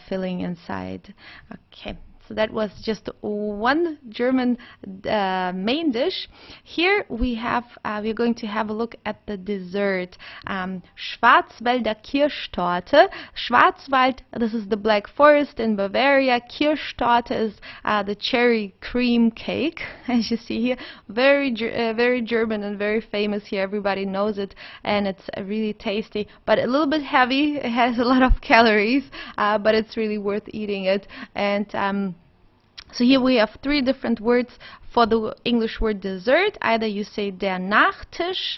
filling inside. Okay. So that was just one German main dish. Here we have, we're going to have a look at the dessert. Schwarzwälder Kirschtorte. Schwarzwald, this is the Black Forest in Bavaria. Kirschtorte is the cherry cream cake, as you see here. Very German and very famous here. Everybody knows it, and it's really tasty, but a little bit heavy. It has a lot of calories, but it's really worth eating it. And so here we have three different words for the English word dessert. Either you say der Nachtisch,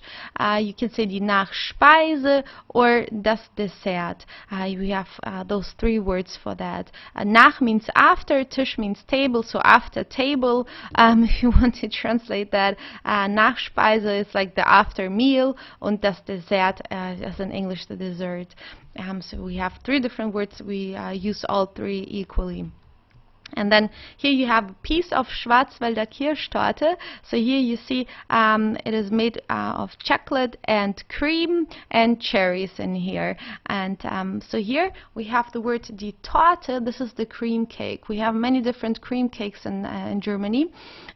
you can say die Nachspeise, or das Dessert. We have those three words for that. Nach means after, Tisch means table, so after table, if you want to translate that. Nachspeise is like the after meal, and das Dessert as in English the dessert. So we have three different words. We use all three equally. And then here you have a piece of Schwarzwälder Kirschtorte. So here you see it is made of chocolate and cream and cherries in here. And so here we have the word die Torte. This is the cream cake. We have many different cream cakes in Germany,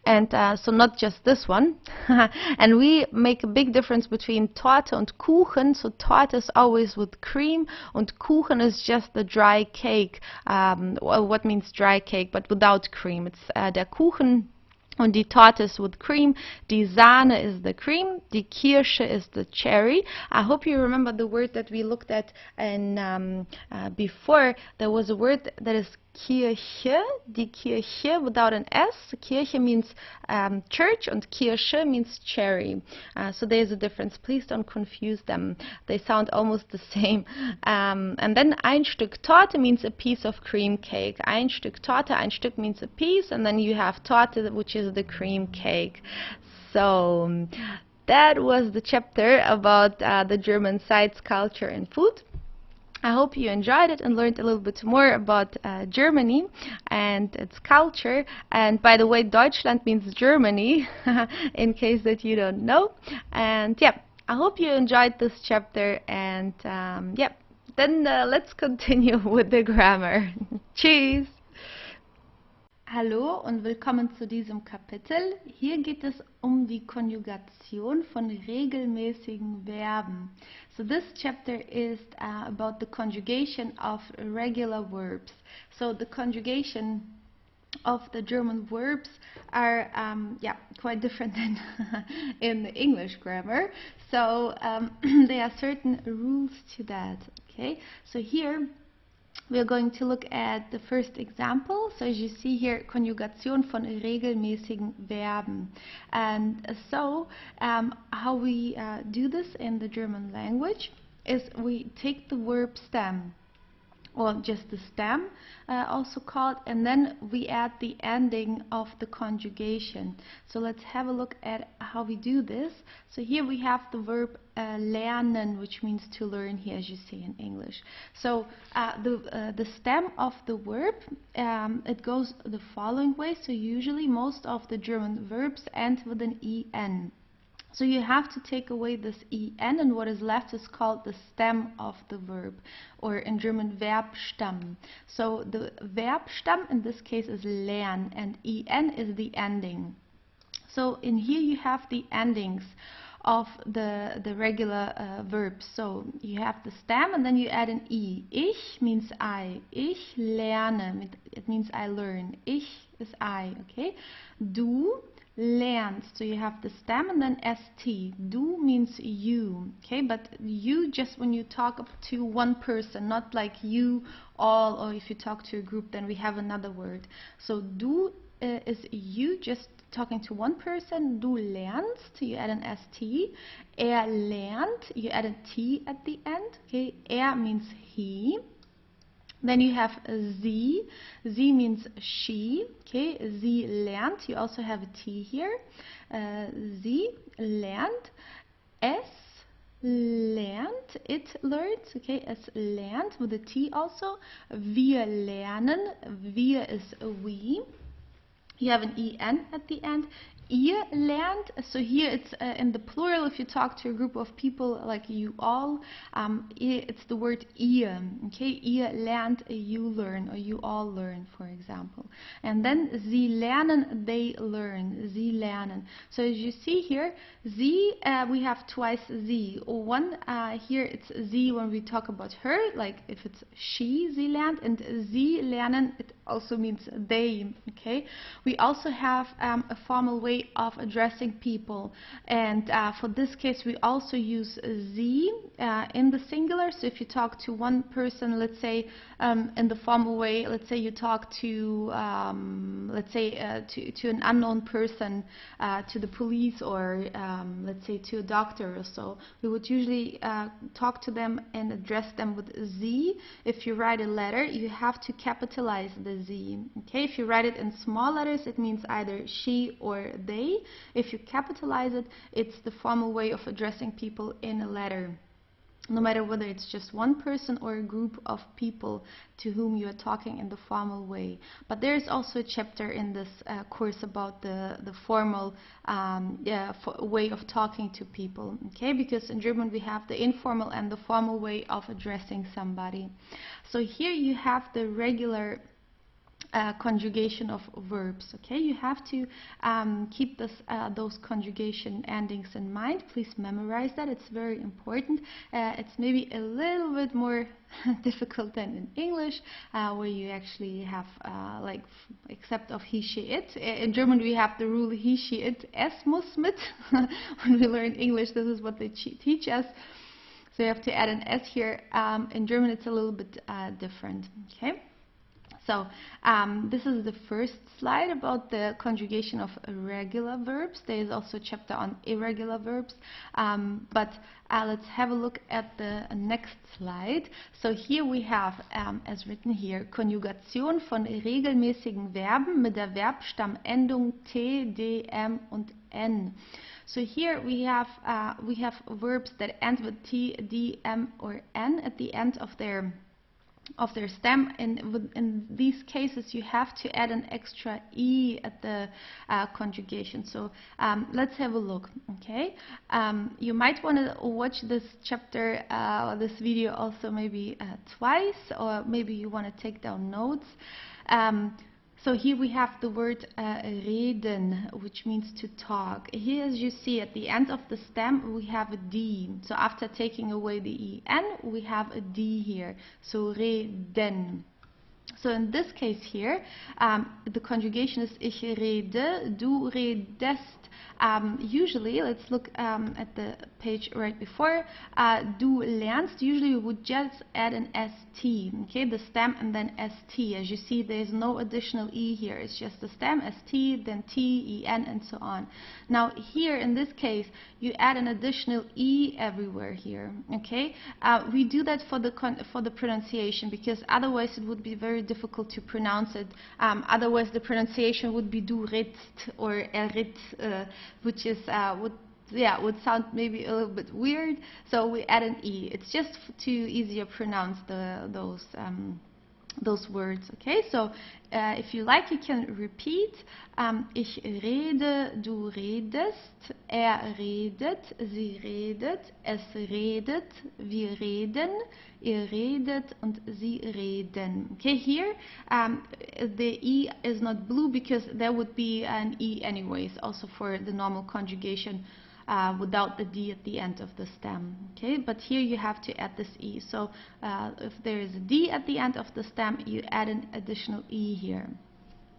and so not just this one. And we make a big difference between Torte and Kuchen. So Torte is always with cream, and Kuchen is just the dry cake. Well, what means dry cake? But without cream. It's der Kuchen und die Torte is with cream. Die Sahne is the cream. Die Kirsche is the cherry. I hope you remember the word that we looked at in before. There was a word that is Kirche, die Kirche without an S. Kirche means church, and Kirsche means cherry. So there's a difference. Please don't confuse them. They sound almost the same. And then ein Stück Torte means a piece of cream cake. Ein Stück Torte, ein Stück means a piece, and then you have Torte, which is the cream cake. So that was the chapter about the German sights, culture, and food. I hope you enjoyed it and learned a little bit more about Germany and its culture. And by the way, Deutschland means Germany, in case that you don't know. And yeah, I hope you enjoyed this chapter. And yeah, then let's continue with the grammar. Cheers! Hallo und willkommen zu diesem Kapitel. Hier geht es die Konjugation von regelmäßigen Verben. So this chapter is about the conjugation of regular verbs. So the conjugation of the German verbs are quite different than in the English grammar. So there are certain rules to that. Okay, so here we are going to look at the first example. So as you see here, Konjugation von regelmäßigen Verben. And so how we do this in the German language is we take the verb stem, or just the stem also called, and then we add the ending of the conjugation. So let's have a look at how we do this. So here we have the verb lernen, which means to learn here, as you see in English. So the stem of the verb, it goes the following way. So usually most of the German verbs end with an en. So you have to take away this en, and what is left is called the stem of the verb, or in German Verbstamm. So the Verbstamm in this case is lernen, and en is the ending. So in here you have the endings of the regular verbs. So you have the stem, and then you add an I. Ich means I. Ich lerne, it means I learn. Ich is I, okay? Du lernst, so you have the stem and then st. Du means you, okay? But you just when you talk to one person, not like you all, or if you talk to a group, then we have another word. So du is you, just talking to one person. Du lernst, you add an st. Lernt, you add a t at the end, okay? Means he. Then you have sie. Sie means she. Okay, sie lernt. You also have a T here. Sie lernt. es lernt, it learns, okay, es lernt with a T also. Wir lernen, wir is we. You have an en at the end. Ihr lernt, so here it's in the plural if you talk to a group of people like you all, it's the word ihr, okay? Ihr lernt, you learn, or you all learn, for example. And then sie lernen, they learn, sie lernen. So as you see here, sie, we have twice sie. One, here it's sie when we talk about her, like if it's she, sie lernt, and sie lernen, it also means they, okay? We also have a formal way of addressing people, and for this case we also use sie in the singular. So if you talk to one person, let's say in the formal way, let's say you talk to let's say to an unknown person, to the police, or let's say to a doctor or so, we would usually talk to them and address them with sie. If you write a letter, you have to capitalize the sie, okay? If you write it in small letters, it means either she or they. If you capitalize it, it's the formal way of addressing people in a letter, no matter whether it's just one person or a group of people to whom you are talking in the formal way. But there is also a chapter in this course about the formal way of talking to people, okay? Because in German we have the informal and the formal way of addressing somebody. So here you have the regular conjugation of verbs, okay? You have to keep this, those conjugation endings in mind. Please memorize that, it's very important. It's maybe a little bit more difficult than in English, where you actually have like except of he, she, it. In German we have the rule he, she, it, es muss mit. When we learn English, this is what they teach us. So you have to add an s here. In German it's a little bit different, okay? So this is the first slide about the conjugation of regular verbs. There is also a chapter on irregular verbs, but let's have a look at the next slide. So here we have, as written here, Konjugation von regelmäßigen Verben mit der Verbstammendung T, D, M und N. So here we have verbs that end with T, D, M, or N at the end of their stem. In these cases you have to add an extra E at the conjugation. So let's have a look, okay? You might want to watch this chapter, this video also maybe twice, or maybe you want to take down notes. So here we have the word reden, which means to talk. Here, as you see, at the end of the stem, we have a D. So after taking away the EN, we have a D here. So reden. So in this case here, the conjugation is ich rede, du redest. Usually, let's look at the page right before, du lernst, usually we would just add an ST, okay, the stem and then ST. As you see, there's no additional E here, it's just the stem, ST, then T, EN, and so on. Now here, in this case, you add an additional E everywhere here, okay? We do that for the pronunciation, because otherwise it would be very difficult to pronounce it. Otherwise the pronunciation would be du redst or ritt, which is would sound maybe a little bit weird. So we add an E. It's just to easier pronounce those words. Okay, so if you like, you can repeat. Ich rede, du redest, redet, sie redet, es redet, wir reden, ihr redet und sie reden. Okay, here the E is not blue because there would be an E anyways, also for the normal conjugation. Without the D at the end of the stem, okay? But here you have to add this E. So if there is a D at the end of the stem, you add an additional E here.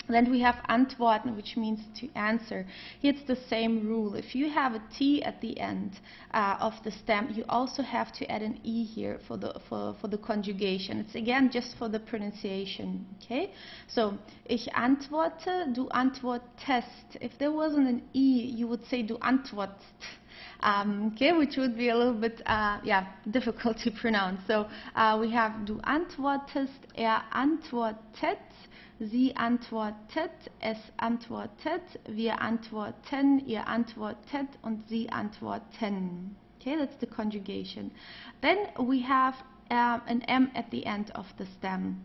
Then we have antworten, which means to answer. Here it's the same rule. If you have a T at the end of the stem, you also have to add an E here for the conjugation. It's again just for the pronunciation. Okay? So ich antworte, du antwortest. If there wasn't an E, you would say du antwortst. Okay, which would be a little bit difficult to pronounce. So we have du antwortest, antwortet. Sie antwortet, es antwortet, wir antworten, ihr antwortet und sie antworten. Okay, that's the conjugation. Then we have an M at the end of the stem.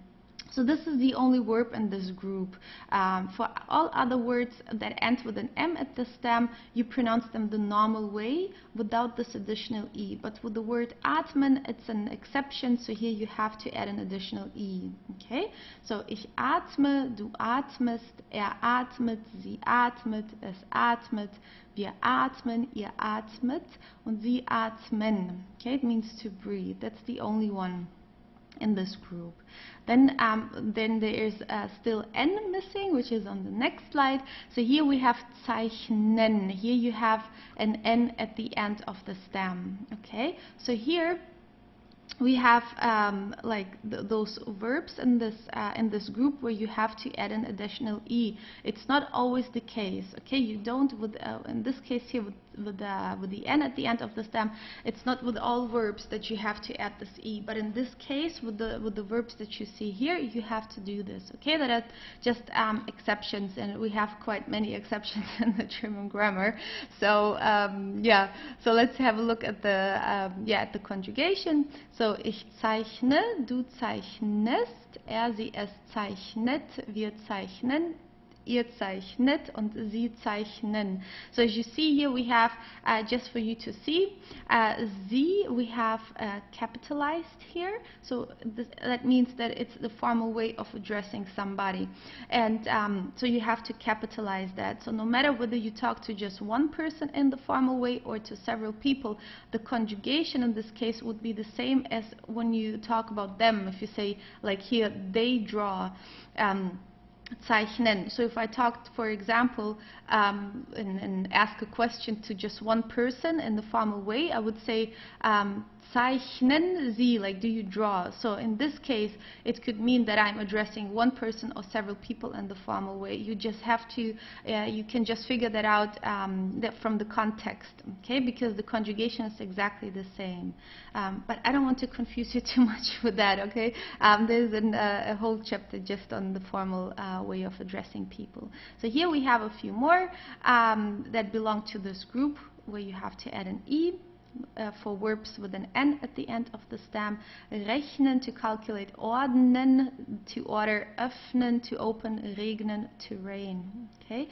So this is the only verb in this group. For all other words that end with an M at the stem, you pronounce them the normal way without this additional E. But with the word atmen, it's an exception, so here you have to add an additional E. Okay? So ich atme, du atmest, atmet, sie atmet, es atmet, wir atmen, ihr atmet, und sie atmen. Okay? It means to breathe. That's the only one in this group. Then there is still N missing, which is on the next slide. So here we have zeichnen. Here you have an N at the end of the stem. Okay, so here we have those verbs in this group where you have to add an additional E. It's not always the case. Okay, you don't with in this case here with the N at the end of the stem. It's not with all verbs that you have to add this E, but in this case with the verbs that you see here, you have to do this. Okay, that are just exceptions, and we have quite many exceptions in the German grammar. So yeah, so let's have a look at the conjugation. So ich zeichne, du zeichnest, sie, es zeichnet, wir zeichnen, ihr zeichnet, und sie zeichnen. So as you see here, we have, just for you to see, sie we have capitalized here. So that means that it's the formal way of addressing somebody. And so you have to capitalize that. So no matter whether you talk to just one person in the formal way or to several people, the conjugation in this case would be the same as when you talk about them. If you say, like here, they draw, zeichnen. So if I talked, for example, and ask a question to just one person in the formal way, I would say, zeichnen Sie, like, do you draw? So in this case, it could mean that I'm addressing one person or several people in the formal way. You just have to, you can just figure that out from the context, okay? Because the conjugation is exactly the same. But I don't want to confuse you too much with that, okay? There's a whole chapter just on the formal way of addressing people. So here we have a few more that belong to this group where you have to add an E. For verbs with an N at the end of the stem. Rechnen, to calculate. Ordnen, to order. Öffnen, to open. Regnen, to rain. Okay.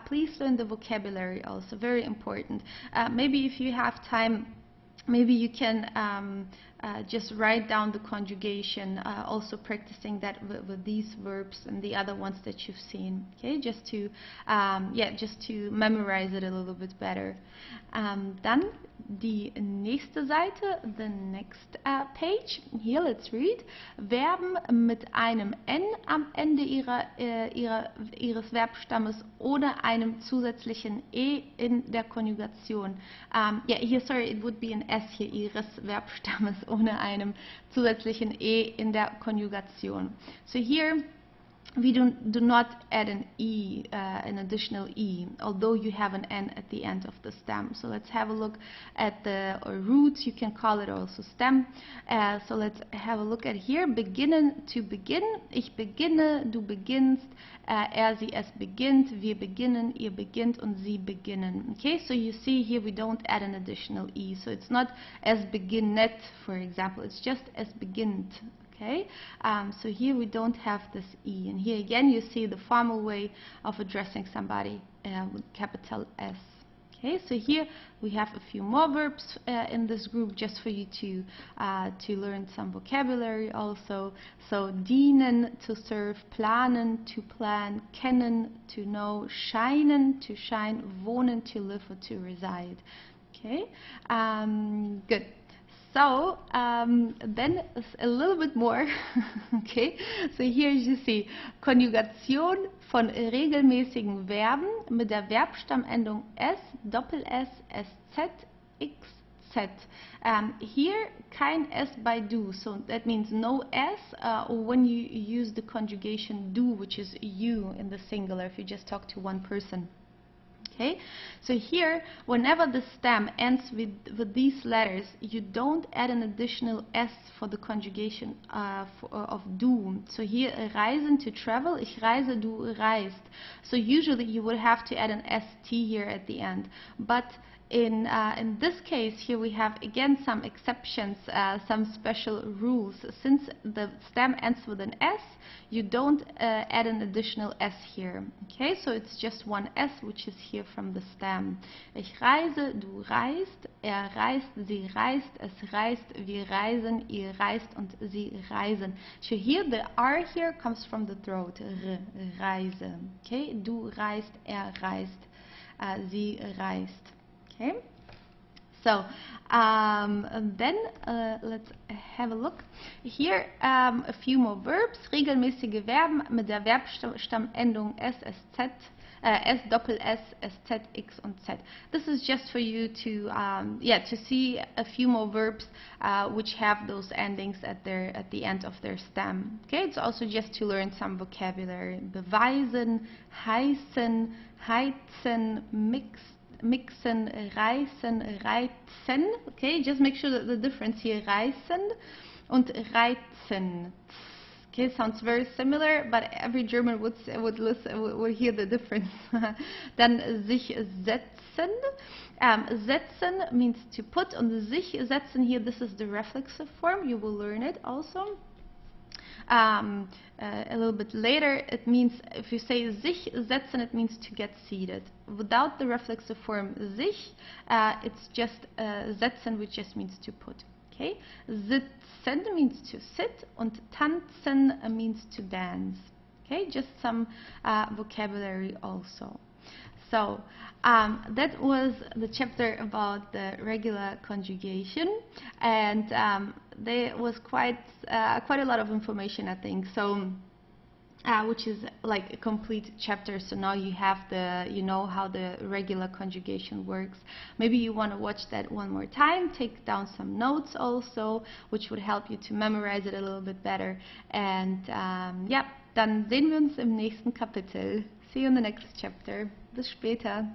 Please learn the vocabulary also, very important. Maybe if you have time, maybe you can just write down the conjugation, also practicing that with these verbs and the other ones that you've seen. Okay, just to just to memorize it a little bit better. Dann die nächste Seite, the next page. Here, let's read. Verben mit einem N am Ende ihres Verbstammes oder einem zusätzlichen E in der Konjugation. Yeah, here, sorry, it would be an S hier, ihres Verbstammes ohne einem zusätzlichen E in der Konjugation. So here, we do not add an E, an additional E, although you have an N at the end of the stem. So let's have a look at the roots, you can call it also stem. So let's have a look at here. Beginnen, to begin. Ich beginne, du beginnst, sie, es beginnt, wir beginnen, ihr beginnt, und sie beginnen. Okay, so you see here we don't add an additional E. So it's not es beginnet, for example, it's just es beginnt. Okay, so here we don't have this E, and here again you see the formal way of addressing somebody with capital S. Okay, so here we have a few more verbs in this group just for you to learn some vocabulary also. So dienen, to serve, planen, to plan, kennen, to know, scheinen, to shine, wohnen, to live or to reside. Okay, good. So then a little bit more. Okay, so here you see Konjugation von regelmäßigen Verben mit der Verbstammendung S, Doppel-S, SZ, XZ. Here kein S by do, so that means no S when you use the conjugation do, which is you in the singular if you just talk to one person. Okay, so here, whenever the stem ends with these letters, you don't add an additional S for the conjugation of du. So here, reisen, to travel, ich reise, du reist. So usually you would have to add an ST here at the end. But in this case, here we have again some exceptions, some special rules. Since the stem ends with an S, you don't add an additional S here. Okay, so it's just one S, which is here from the stem. Ich reise, du reist, reist, sie reist, es reist, wir reisen, ihr reist und sie reisen. So here the R here comes from the throat. R, reise. Okay, du reist, reist, sie reist. Okay, so then let's have a look. Here a few more verbs. Regelmäßige Verben mit der Verbstammendung S, SZ, S, Doppel S, SZ, X und Z. This is just for you to to see a few more verbs which have those endings at the end of their stem. Okay, it's also just to learn some vocabulary. Beweisen, heißen, heizen, mixen, reißen, reizen. Okay, just make sure that the difference here, reißen und reizen. Okay, sounds very similar, but every German would hear the difference. Dann sich setzen. Setzen means to put. Und sich setzen here, this is the reflexive form. You will learn it also. A little bit later, it means, if you say sich setzen, it means to get seated. Without the reflexive form sich, it's just setzen, which just means to put. Okay, sitzen means to sit, und tanzen means to dance. Okay, just some vocabulary also. So that was the chapter about the regular conjugation, and there was quite a lot of information, I think. So which is like a complete chapter. So now you know how the regular conjugation works. Maybe you want to watch that one more time, take down some notes also, which would help you to memorize it a little bit better. And ja, dann sehen wir uns im nächsten Kapitel. See you in the next chapter. Bis später.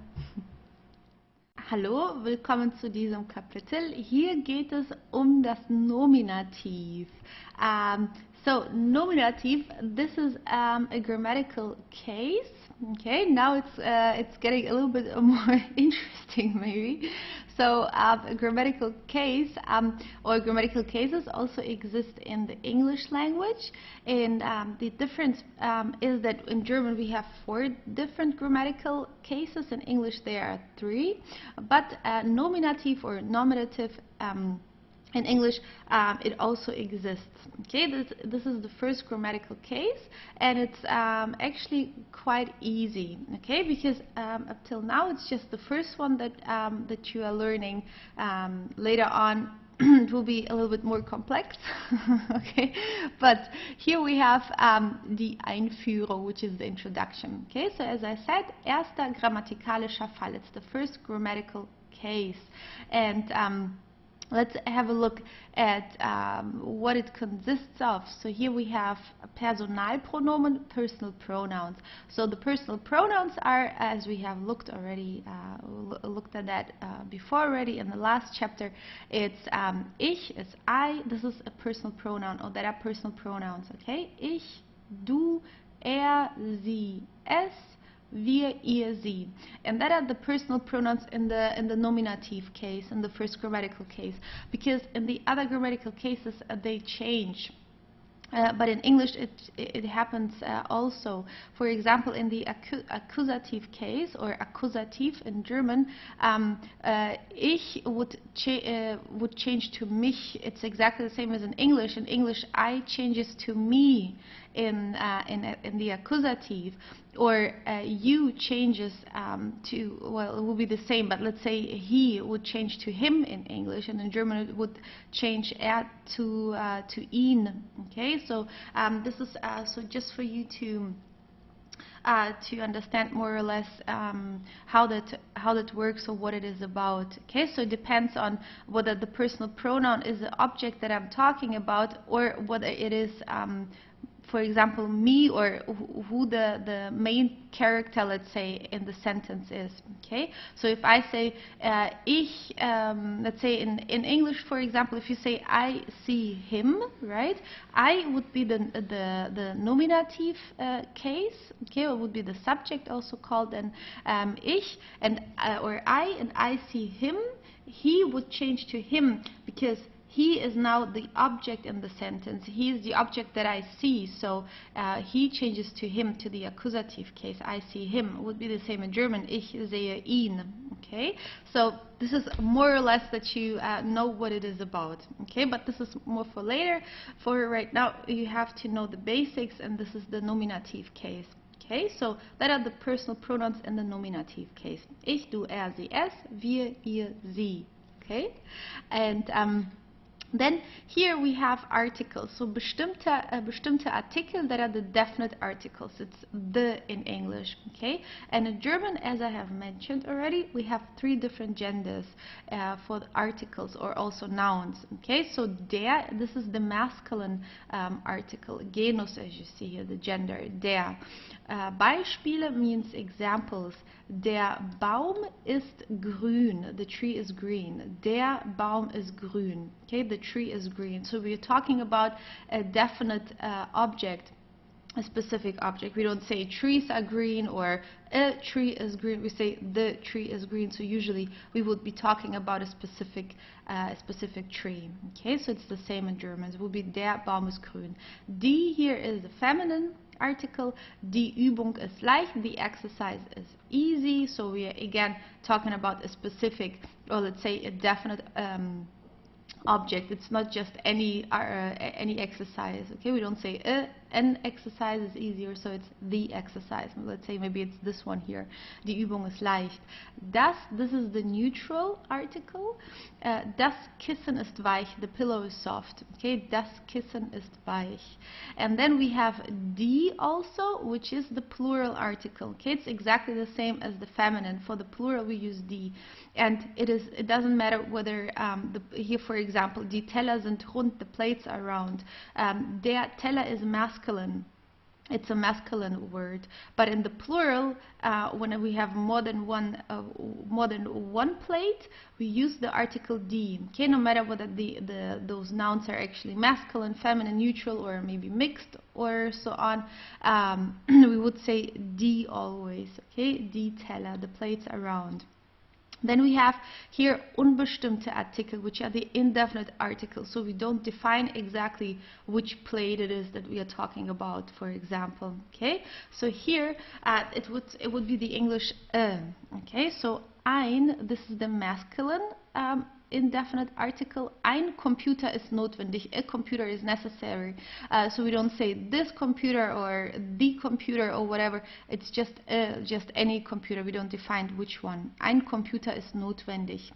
Hallo, willkommen zu diesem Kapitel. Hier geht es um das Nominativ. So nominative, this is a grammatical case. Okay, now it's getting a little bit more interesting maybe. So a grammatical case or grammatical cases also exist in the English language, and the difference is that in German we have 4 different grammatical cases. In English there are 3, but nominative or nominative in English, it also exists. Okay, this is the first grammatical case, and it's actually quite easy. Okay, because up till now it's just the first one that that you are learning. Later on, it will be a little bit more complex. Okay, but here we have die Einführung, which is the introduction. Okay, so as I said, erster grammatikalischer Fall. It's the first grammatical case, and let's have a look at what it consists of. So here we have Personalpronomen, personal pronouns. So the personal pronouns are, as we have looked at that before already in the last chapter, it's ich, it's I. This is a personal pronoun, or that are personal pronouns. Okay, ich, du, sie, es, wir, ihr, sie, and that are the personal pronouns in the nominative case, in the first grammatical case, because in the other grammatical cases they change. But in English it happens also. For example, in the accusative case, or accusative in German, ich would change to mich. It's exactly the same as in English. In English, I changes to me in the accusative, or you changes to, well, it will be the same, but let's say he would change to him in English, and in German it would change to ihn. Okay, so this is so just for you to understand more or less how that works, or what it is about. Okay, so it depends on whether the personal pronoun is the object that I'm talking about, or whether it is for example, me, or who the main character, let's say, in the sentence is. Okay, so if I say ich, let's say in English, for example, if you say I see him, right? I would be the nominative case. Okay, or would be the subject, also called then ich, and or I, and I see him. He would change to him because he is now the object in the sentence. He is the object that I see, so he changes to him, to the accusative case. I see him. It would be the same in German. Ich sehe ihn. Okay, so this is more or less that you know what it is about. Okay, but this is more for later. For right now, you have to know the basics, and this is the nominative case. Okay, so that are the personal pronouns in the nominative case. Ich, du, er, sie, es, wir, ihr, sie. Okay, and then here we have articles. So bestimmte Artikel, that are the definite articles. It's the in English. Okay, and in German, as I have mentioned already, we have 3 different genders for the articles, or also nouns. Okay, so der, this is the masculine article. Genus, as you see here, the gender, der. Beispiele means examples. Der Baum ist grün. The tree is green. Der Baum ist grün. Okay, the tree is green. So we're talking about a definite object, a specific object. We don't say trees are green or a tree is green. We say the tree is green. So usually we would be talking about a specific tree. Okay, so it's the same in German. It would be der Baum ist grün. Die here is the feminine article. Die Übung ist leicht. The exercise is easy. So we are again talking about a specific, or let's say a definite object. It's not just any exercise. Okay, we don't say an exercise is easier, so it's the exercise. Let's say maybe it's this one here. Die Übung ist leicht. This is the neutral article. Das Kissen ist weich. The pillow is soft. Okay, das Kissen ist weich. And then we have die also, which is the plural article. Okay, it's exactly the same as the feminine. For the plural we use die, and it doesn't matter whether here, for example, die Teller sind rund. The plates are round. Der Teller is masculine. It's a masculine word, but in the plural, when we have more than one plate, we use the article die. Okay, no matter whether those nouns are actually masculine, feminine, neutral, or maybe mixed, or so on, we would say die always. Okay, die Teller, the plates are round. Then we have here unbestimmte Artikel, which are the indefinite articles. So we don't define exactly which plate it is that we are talking about, for example. Okay, so here it would be the English okay, so ein, this is the masculine indefinite article. Ein Computer ist notwendig. A computer is necessary. So we don't say this computer or the computer or whatever. It's just any computer. We don't define which one. Ein Computer ist notwendig.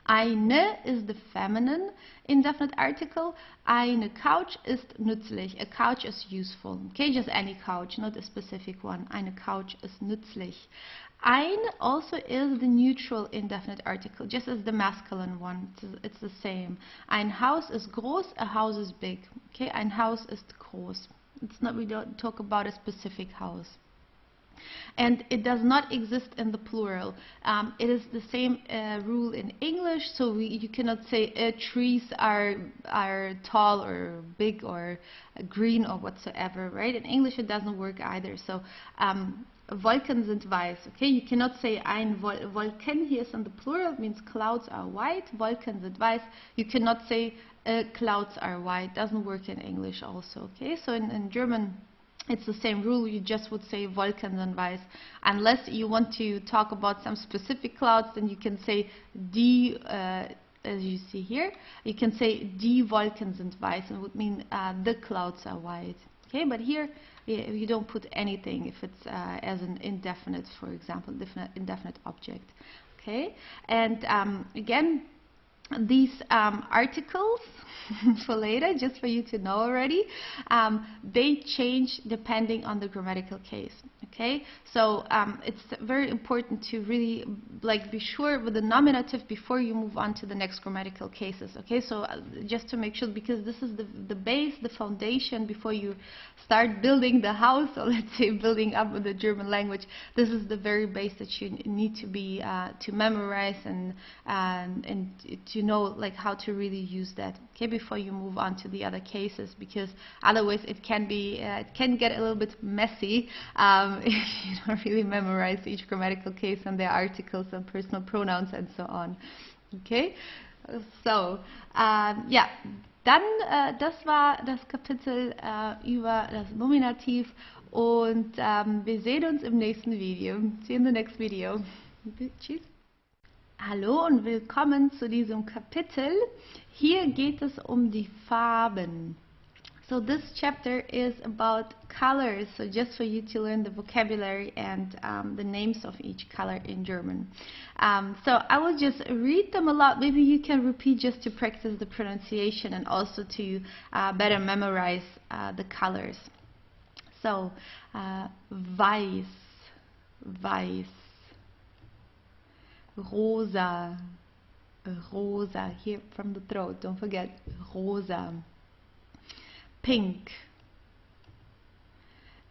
Eine is the feminine indefinite article. Eine Couch ist nützlich. A couch is useful. Okay, just any couch, not a specific one. Eine Couch ist nützlich. Ein also is the neutral indefinite article, just as the masculine one. It's the same. Ein Haus ist groß. A house is big. Okay, ein Haus ist groß. It's not. We don't talk about a specific house. And it does not exist in the plural. It is the same rule in English, so you cannot say trees are tall or big or green or whatsoever, right? In English it doesn't work either. So Wolken sind weiß. Okay, you cannot say ein Wolken. Here is in the plural, it means clouds are white. Wolken sind weiß. You cannot say clouds are white. Doesn't work in English also. Okay, so in German it's the same rule. You just would say Wolken sind weiß. Unless you want to talk about some specific clouds, then you can say die, as you see here, you can say die Wolken sind weiß, and it would mean the clouds are white. Okay, but here you don't put anything if it's as an indefinite, for example, indefinite object. Okay, and again, these articles for later, just for you to know already, they change depending on the grammatical case. Okay, so it's very important to really be sure with the nominative before you move on to the next grammatical cases. Okay, so just to make sure, because this is the base, the foundation before you start building the house, or let's say building up with the German language. This is the very base that you need to be to memorize and to know how to really use that. Okay, before you move on to the other cases, because otherwise it can get a little bit messy if you don't really memorize each grammatical case and their articles and personal pronouns and so on. Okay, so ja, dann das war das Kapitel über das Nominativ, und wir sehen uns im nächsten Video. See you in the next video. Tschüss. Hallo und willkommen zu diesem Kapitel. Hier geht es um die Farben. So this chapter is about colors, so just for you to learn the vocabulary and the names of each color in German. So I will just read them a lot. Maybe you can repeat just to practice the pronunciation and also to better memorize the colors. So weiß, weiß. Rosa, rosa, here from the throat, don't forget, rosa. Pink,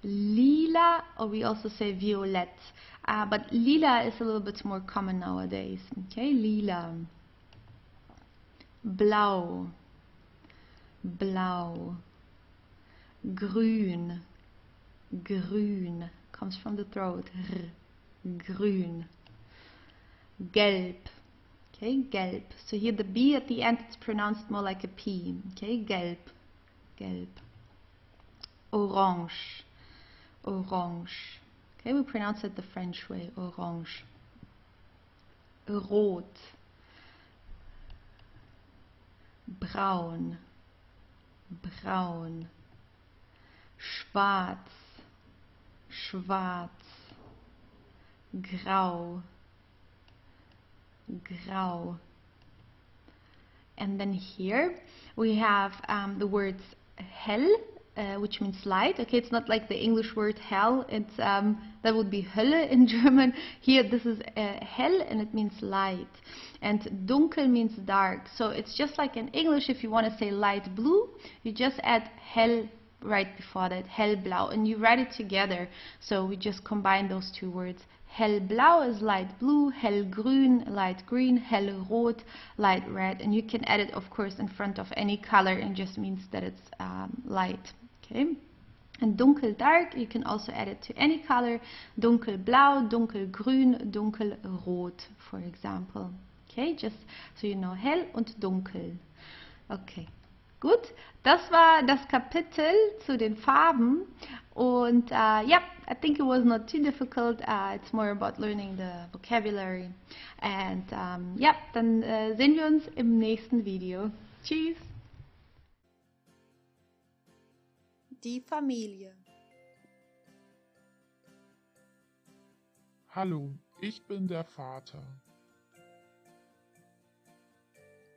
lila, or we also say violet, but lila is a little bit more common nowadays. Okay, lila. Blau, blau. Grün, grün, comes from the throat, grün. Gelb, okay, gelb. So here the B at the end, it's pronounced more like a P. Okay, gelb, gelb. Orange, orange. Okay, we pronounce it the French way, orange. Rot, braun, braun. Schwarz, schwarz. Grau, grau. And then here we have the words hell, which means light. Okay, it's not like the English word hell. It's that would be Hölle in German. Here this is hell, and it means light. And dunkel means dark. So it's just like in English, if you want to say light blue, you just add hell right before that, hellblau, and you write it together. So we just combine those two words. Hellblau is light blue, hellgrün, light green, hellrot, light red, and you can add it, of course, in front of any color, and just means that it's light. Okay, and dunkel dark, you can also add it to any color. Dunkelblau, dunkelgrün, dunkelrot, for example. Okay, just so you know, hell und dunkel. Okay. Gut, das war das Kapitel zu den Farben, und yeah, I think it was not too difficult. It's more about learning the vocabulary, and yeah, dann sehen wir uns im nächsten Video. Tschüss! Die Familie. Hallo, ich bin der Vater.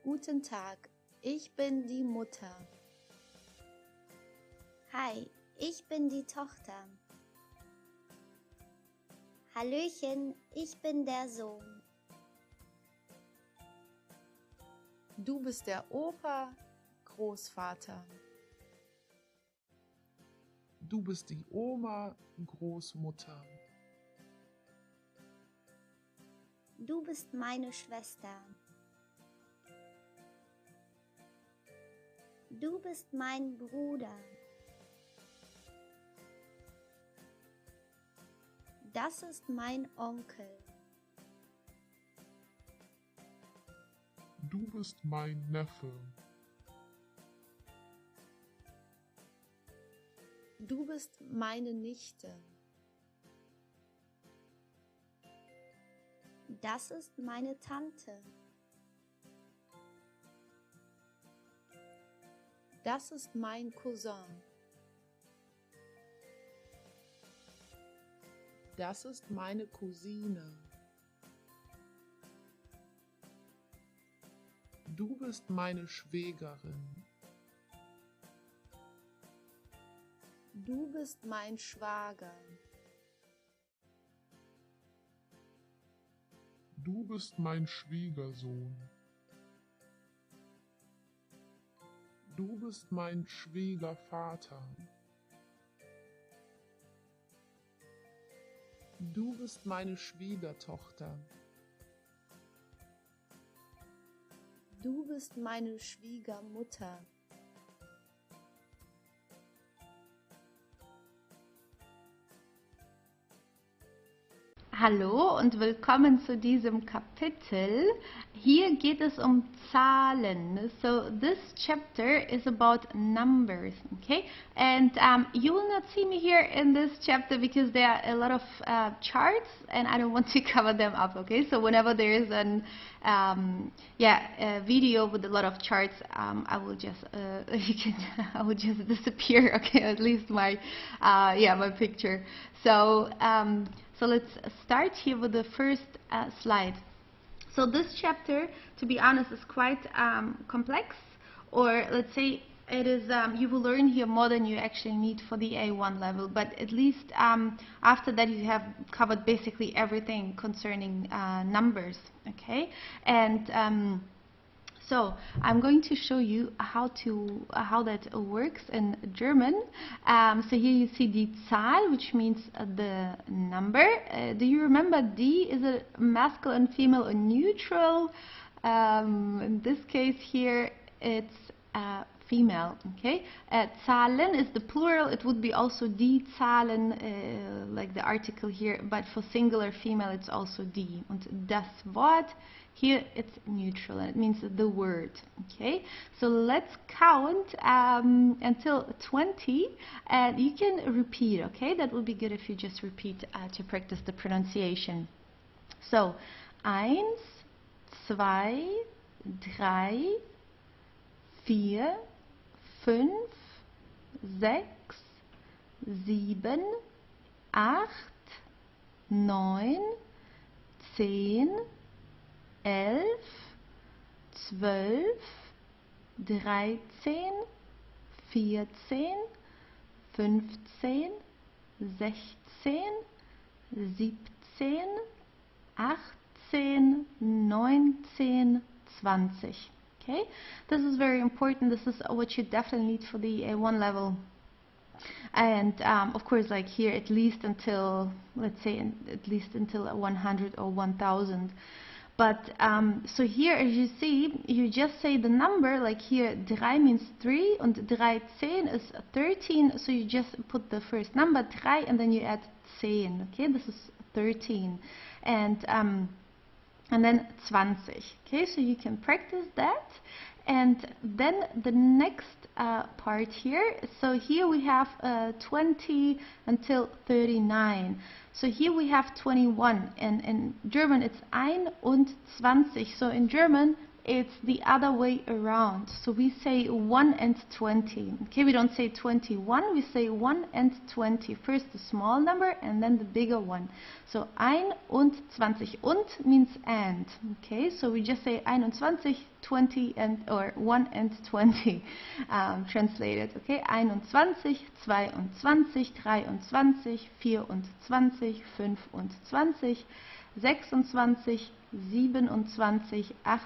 Guten Tag, ich bin die Mutter. Hi, ich bin die Tochter. Hallöchen, ich bin der Sohn. Du bist der Opa, Großvater. Du bist die Oma, Großmutter. Du bist meine Schwester. Du bist mein Bruder. Das ist mein Onkel. Du bist mein Neffe. Du bist meine Nichte. Das ist meine Tante. Das ist mein Cousin. Das ist meine Cousine. Du bist meine Schwägerin. Du bist mein Schwager. Du bist mein Schwiegersohn. Du bist mein Schwiegervater. Du bist meine Schwiegertochter. Du bist meine Schwiegermutter. Hallo und willkommen zu diesem Kapitel. Hier geht es um Zahlen. So this chapter is about numbers, okay? And you will not see me here in this chapter because there are a lot of charts and I don't want to cover them up, okay? So whenever there is an a video with a lot of charts, I will just I will just disappear, okay? At least my my picture. So let's start here with the first slide. So this chapter, to be honest, is quite complex, or let's say it is. You will learn here more than you actually need for the A1 level. But at least after that, you have covered basically everything concerning numbers. Okay, and so I'm going to show you how that works in German. So here you see die Zahl, which means the number. Do you remember die? Is it masculine, female, or neutral? In this case here, it's female. Okay. Zahlen is the plural. It would be also die Zahlen, like the article here. But for singular female, it's also die. Und das Wort. Here it's neutral and it means the word. Okay, so let's count until 20 and you can repeat. Okay, that would be good if you just repeat to practice the pronunciation. So 1, 2, 3, 4, 5, 6, 7, 8, 9, 10, 11, 12, 13, 14, 15, 16, 17, 18, 19, 20. Okay, this is very important. This is what you definitely need for the A1 level. And of course, like here, at least until, let's say, at least until 100 or 1000. But so here, as you see, you just say the number, like here, 3 means 3, and 13 is 13, so you just put the first number, 3, and then you add 10, okay, this is 13. And then 20, okay, so you can practice that. And then the next part here, so here we have 20 until 39. So here we have 21, and in German it's 21. So in German it's the other way around. So we say 1 and 20. Okay, we don't say 21, we say 1 and 20. First the small number and then the bigger one. So 21. Und means and. Okay, so we just say 21, 20, and or 1 and 20 translated. Okay, 21, 22, 23, 24, 25, 26, 27, 28,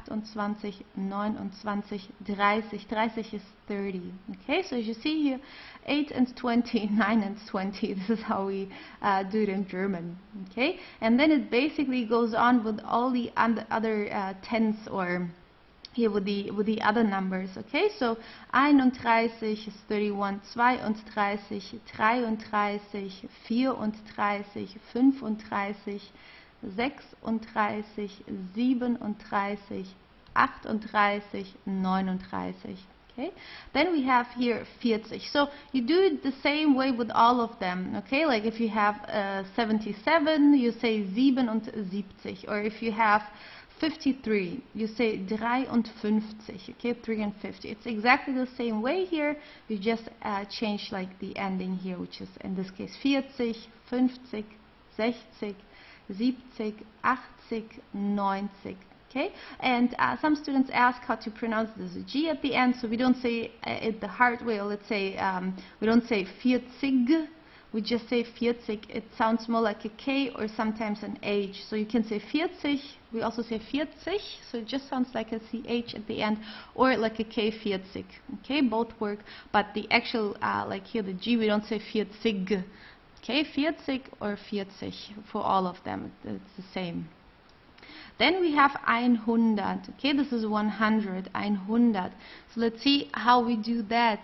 29, 30. 30 is 30. Okay, so as you see here, 8 and 20, 9 and 20. This is how we do it in German. Okay, and then it basically goes on with all the other tens, or here with the other numbers. Okay, so 31 is 31, 32, 33, 34, 35, 36, 37, 38, 39. Okay, then we have here 40. So you do it the same way with all of them. Okay, like if you have 77, you say 77, or if you have 53, you say 53. Okay, 3 and 50. It's exactly the same way here. You just change like the ending here, which is in this case 40, 50, 60, 70, 80, 90, Okay, and some students ask how to pronounce this G at the end, so we don't say it the hard way, or let's say we don't say 40, we just say 40. It sounds more like a K or sometimes an H, so you can say 40, we also say 40, so it just sounds like a CH at the end, or like a K 40. Okay, both work, but the actual, like here the G, we don't say 40. Okay, 40 or 40 for all of them, it's the same. Then we have 100. Okay, this is 100, 100. So let's see how we do that.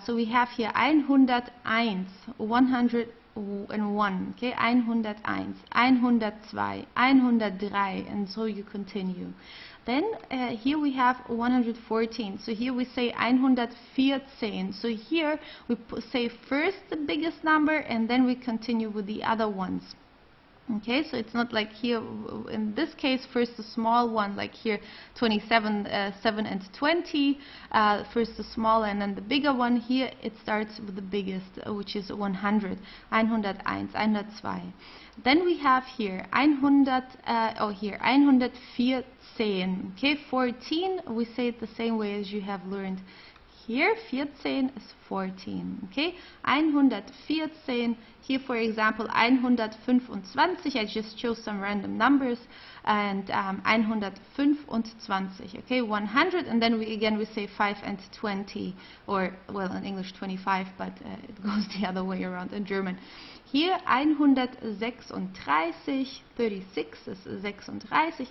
So we have here 101, 101. Okay, 101, 102, 103, and so you continue. Then here we have 114. So here we say 114. So here we say first the biggest number and then we continue with the other ones. Okay, so it's not like here, in this case, first the small one, like here 27, 7 and 20, first the small and then the bigger one. Here it starts with the biggest, which is 100, 101, 102. Then we have here 100, here 114. Okay, 14, we say it the same way as you have learned. Here 14 is 14. Okay, 114. Here, for example, 125. I just chose some random numbers, and 125. Okay, 100, and then we say 5 and 20, or well, in English 25, but it goes the other way around in German. Here 136, 36 ist 36, 136,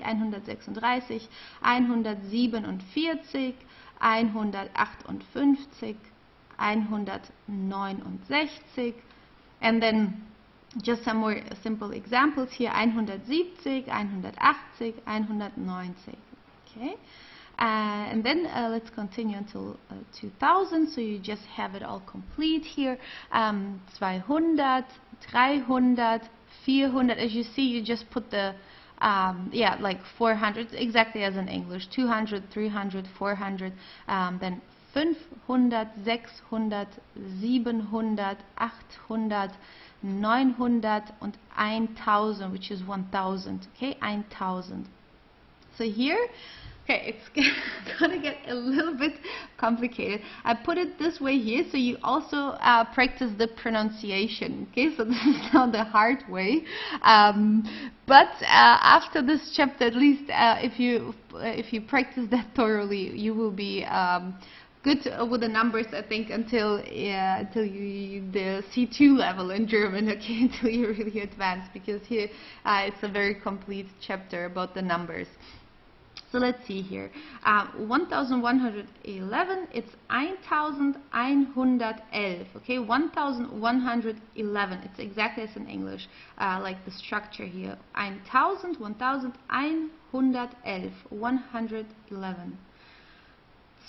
147, 158, 169, and then just some more simple examples here, 170, 180, 190. Okay, and then let's continue until 2000, so you just have it all complete here. 200, 300, 400. As you see, you just put the like 400, exactly as in English. 200, 300, 400, then 500, 600, 700, 800, 900 and 1000, which is 1000. Okay, 1000. So here, okay, it's gonna get a little bit complicated. I put it this way here so you also practice the pronunciation. Okay, so this is now the hard way. But after this chapter, at least if you practice that thoroughly, you will be good with the numbers, I think, until you the C2 level in German. Okay, until you really advance, because here it's a very complete chapter about the numbers. So let's see here. 1111, it's 1111. Okay, 1111. It's exactly as in English, like the structure here. 1000, 1111, 111.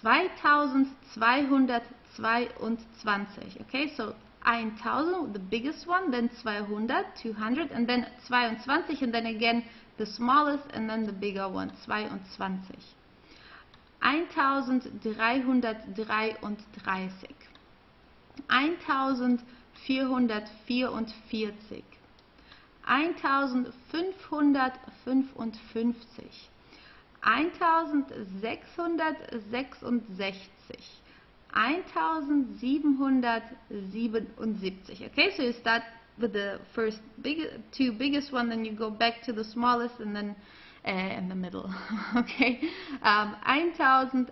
2222. Okay, so 1000, the biggest one, then 200, 200, and then 22, and then again the smallest, and then the bigger one, 22. 1333. 1444. 1555. 1666. 1777. Okay, so you start with the first two biggest one, then you go back to the smallest, and then in the middle. Okay, 1888.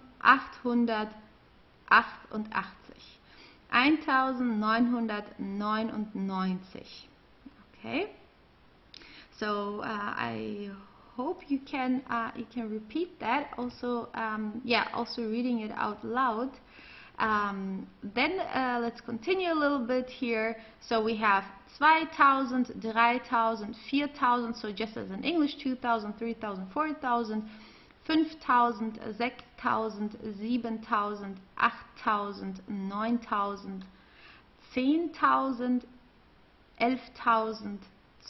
1999. Okay, so I hope you can repeat that. Also, also reading it out loud. Then let's continue a little bit here. So we have 2000, 3000, 4000. So just as in English, 2000, 3000, 4000, 5000, 6000, 7000, 8000, 9000, 10.000, 11.000,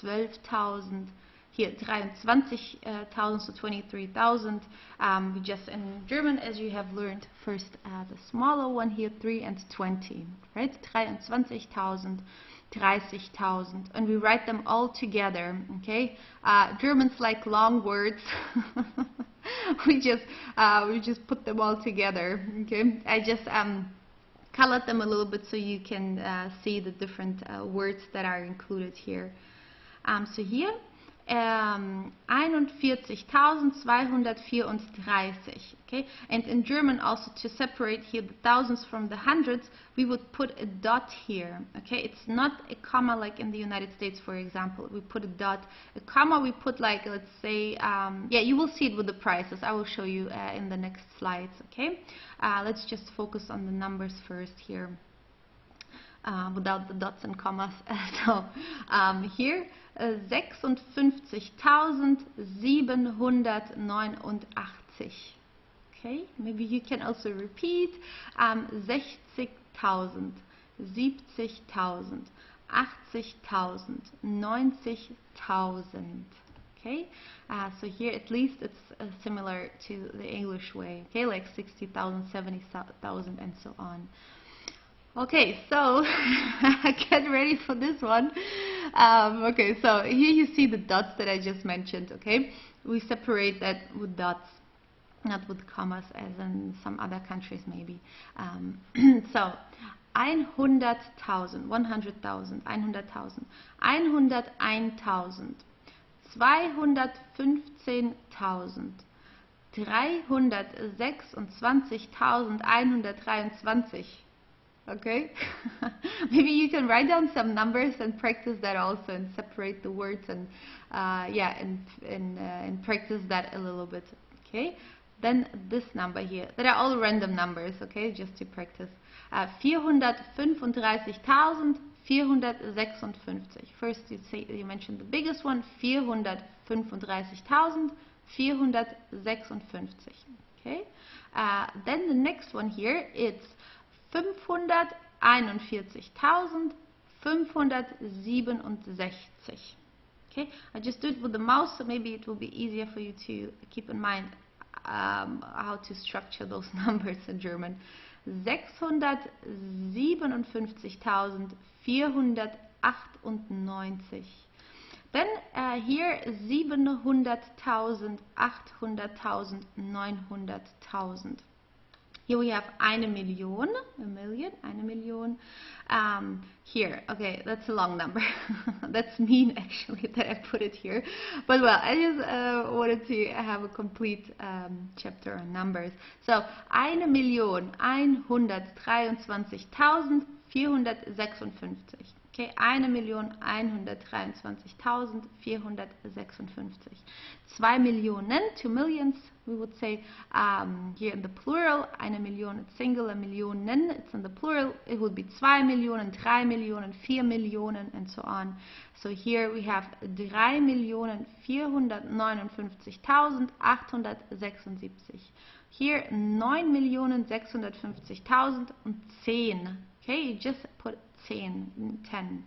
12.000. Here 23.000, so 23,000. We just in German, as you have learned, first the smaller one here, 3 and 20, right? 23.000, 30.000, and we write them all together. Okay, Germans like long words. we just put them all together. Okay, I just colored them a little bit so you can see the different words that are included here. So here 41.234. Okay, and in German also, to separate here the thousands from the hundreds, we would put a dot here. Okay, it's not a comma like in the United States, for example. We put a dot. A comma we put, like, let's say, yeah, you will see it with the prices. I will show you in the next slides. Okay, let's just focus on the numbers first here, without the dots and commas. So here 56.789. Okay, maybe you can also repeat 60.000, 70.000, 80.000, 90.000. Okay, so here at least it's similar to the English way. Okay, like 60,000, 70,000, and so on. Okay, so get ready for this one. Okay, so here you see the dots that I just mentioned. Okay, we separate that with dots, not with commas as in some other countries maybe. So 100.000, 100.000, 100.000, 101.000, 215.000, 326.123. Okay, maybe you can write down some numbers and practice that also, and separate the words, and yeah, and practice that a little bit. Okay, then this number here, that are all random numbers. Okay, just to practice. 435.456. First you mentioned the biggest one, 435.456. Okay, then the next one here, it's 541.567. Okay, I just do it with the mouse, so maybe it will be easier for you to keep in mind how to structure those numbers in German. 657.498. Then here 700.000, 800.000, 900.000. Here we have 1 million, here, okay, that's a long number. That's mean actually that I put it here. But well, I just wanted to have a complete chapter on numbers. So 1.123.456. Okay, 1.123.456. 2 Millionen, 2 millions, we would say here in the plural. 1 million, it's single, a Millionen, it's in the plural. It would be 2 Millionen, 3 Millionen, 4 Millionen, and so on. So here we have 3.459.876. Here 9.650.010. Okay, you just put 10.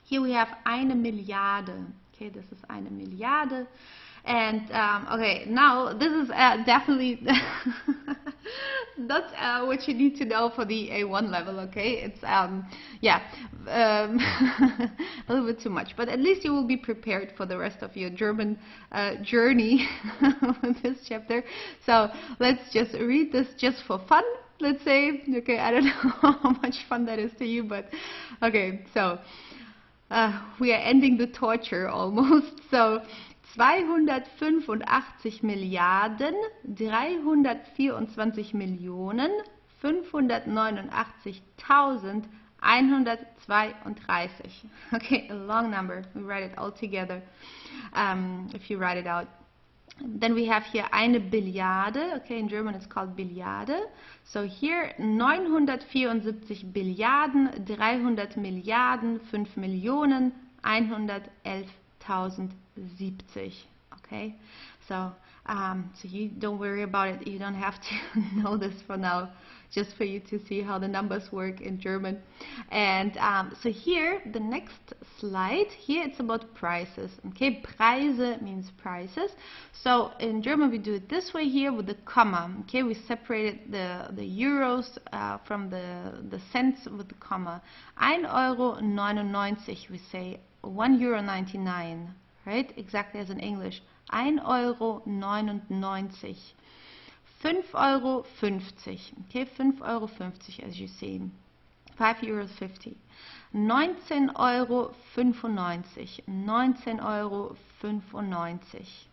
Here we have 1 Milliarde. Okay, this is 1 Milliarde. And okay, now this is definitely not what you need to know for the A1 level. Okay, it's yeah, a little bit too much, but at least you will be prepared for the rest of your German journey with this chapter. So let's just read this just for fun, let's say. Okay, I don't know how much fun that is to you, but okay, so we are ending the torture almost. So 285.384.589.132. Okay, a long number. We write it all together. If you write it out. Then we have here eine Billiarde. Okay, in German it's called Billiarde. So here 974 Billiarden, 300 Milliarden, 5 Millionen, 111.070. Okay, so So you don't worry about it. You don't have to know this for now, just for you to see how the numbers work in German. And so here, the next slide, here it's about prices. Okay, Preise means prices. So in German we do it this way here with the comma. Okay, we separated the euros from the cents with the comma. 1,99 €, we say €1.99, right? Exactly as in English. 1,99 €. 5,50 €. Okay, 5,50 €, as you see. €5.50. 19,95 €. 19,95 €.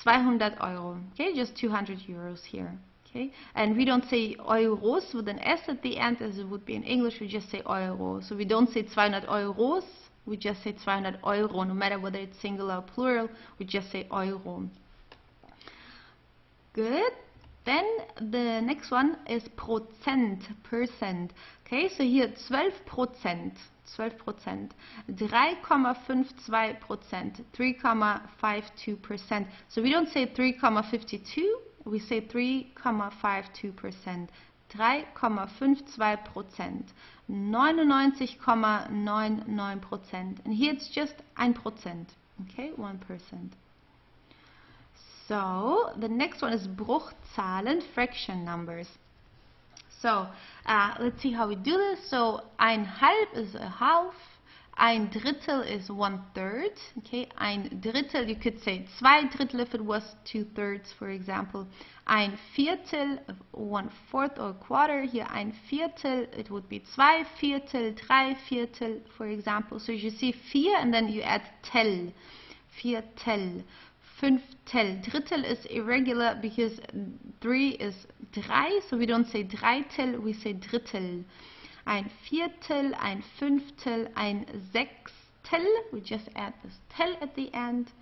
200 €. Okay, just 200 euros here. Okay, and we don't say euros with an S at the end as it would be in English. We just say euro. So we don't say 200 euros. We just say 200 euro. No matter whether it's singular or plural, we just say euro. Good. Then the next one is percent. Okay, so here 12%. 12%. 3,52%. 3,52%. So we don't say 3,52. We say 3,52%. 3,52%. 99,99%. And here it's just 1%. Okay, 1%. So the next one is Bruchzahlen, fraction numbers. So let's see how we do this. So ein halb is a half. Ein Drittel is 1/3. Okay, ein Drittel, you could say 2/3 if it was 2/3, for example. Ein Viertel, 1/4 or quarter. Here ein Viertel, it would be 2 Viertel, 3 Viertel, for example. So you see 4 and then you add tel. Viertel. 5tel. Drittel is irregular because 3 is 3, so we don't say Dreitel, we say Drittel. Ein Viertel, ein Fünftel, ein Sechstel, we just add this tel at the end.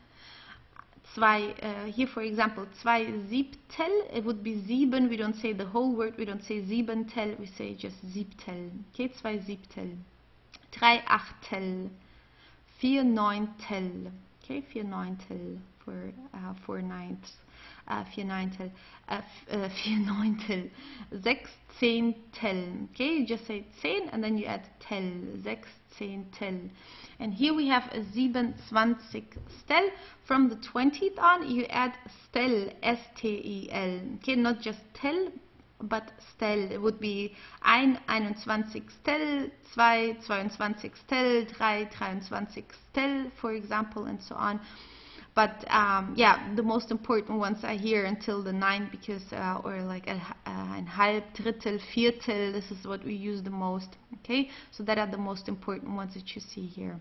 Here for example, 2 Siebtel, it would be 7, we don't say the whole word, we don't say Siebentel, we say just Siebtel. Okay, 2 Siebtel. 3 Achtel, 4 Neuntel. Okay, 4 Neuntel. 4 ninths, 4 Neuntel, 4 Neuntel, 6 Zehntel. Okay, you just say 10 and then you add tel, 6 Zehntel. And here we have a 27stel. From the 20th on, you add stel, S-T-E-L. Okay, not just tel, but stel. It would be 1 21stel, 2 22stel, 3 23stel, for example, and so on. But yeah, the most important ones are here until the 9 because, or like ein halb, Drittel, Viertel, this is what we use the most. Okay, so that are the most important ones that you see here.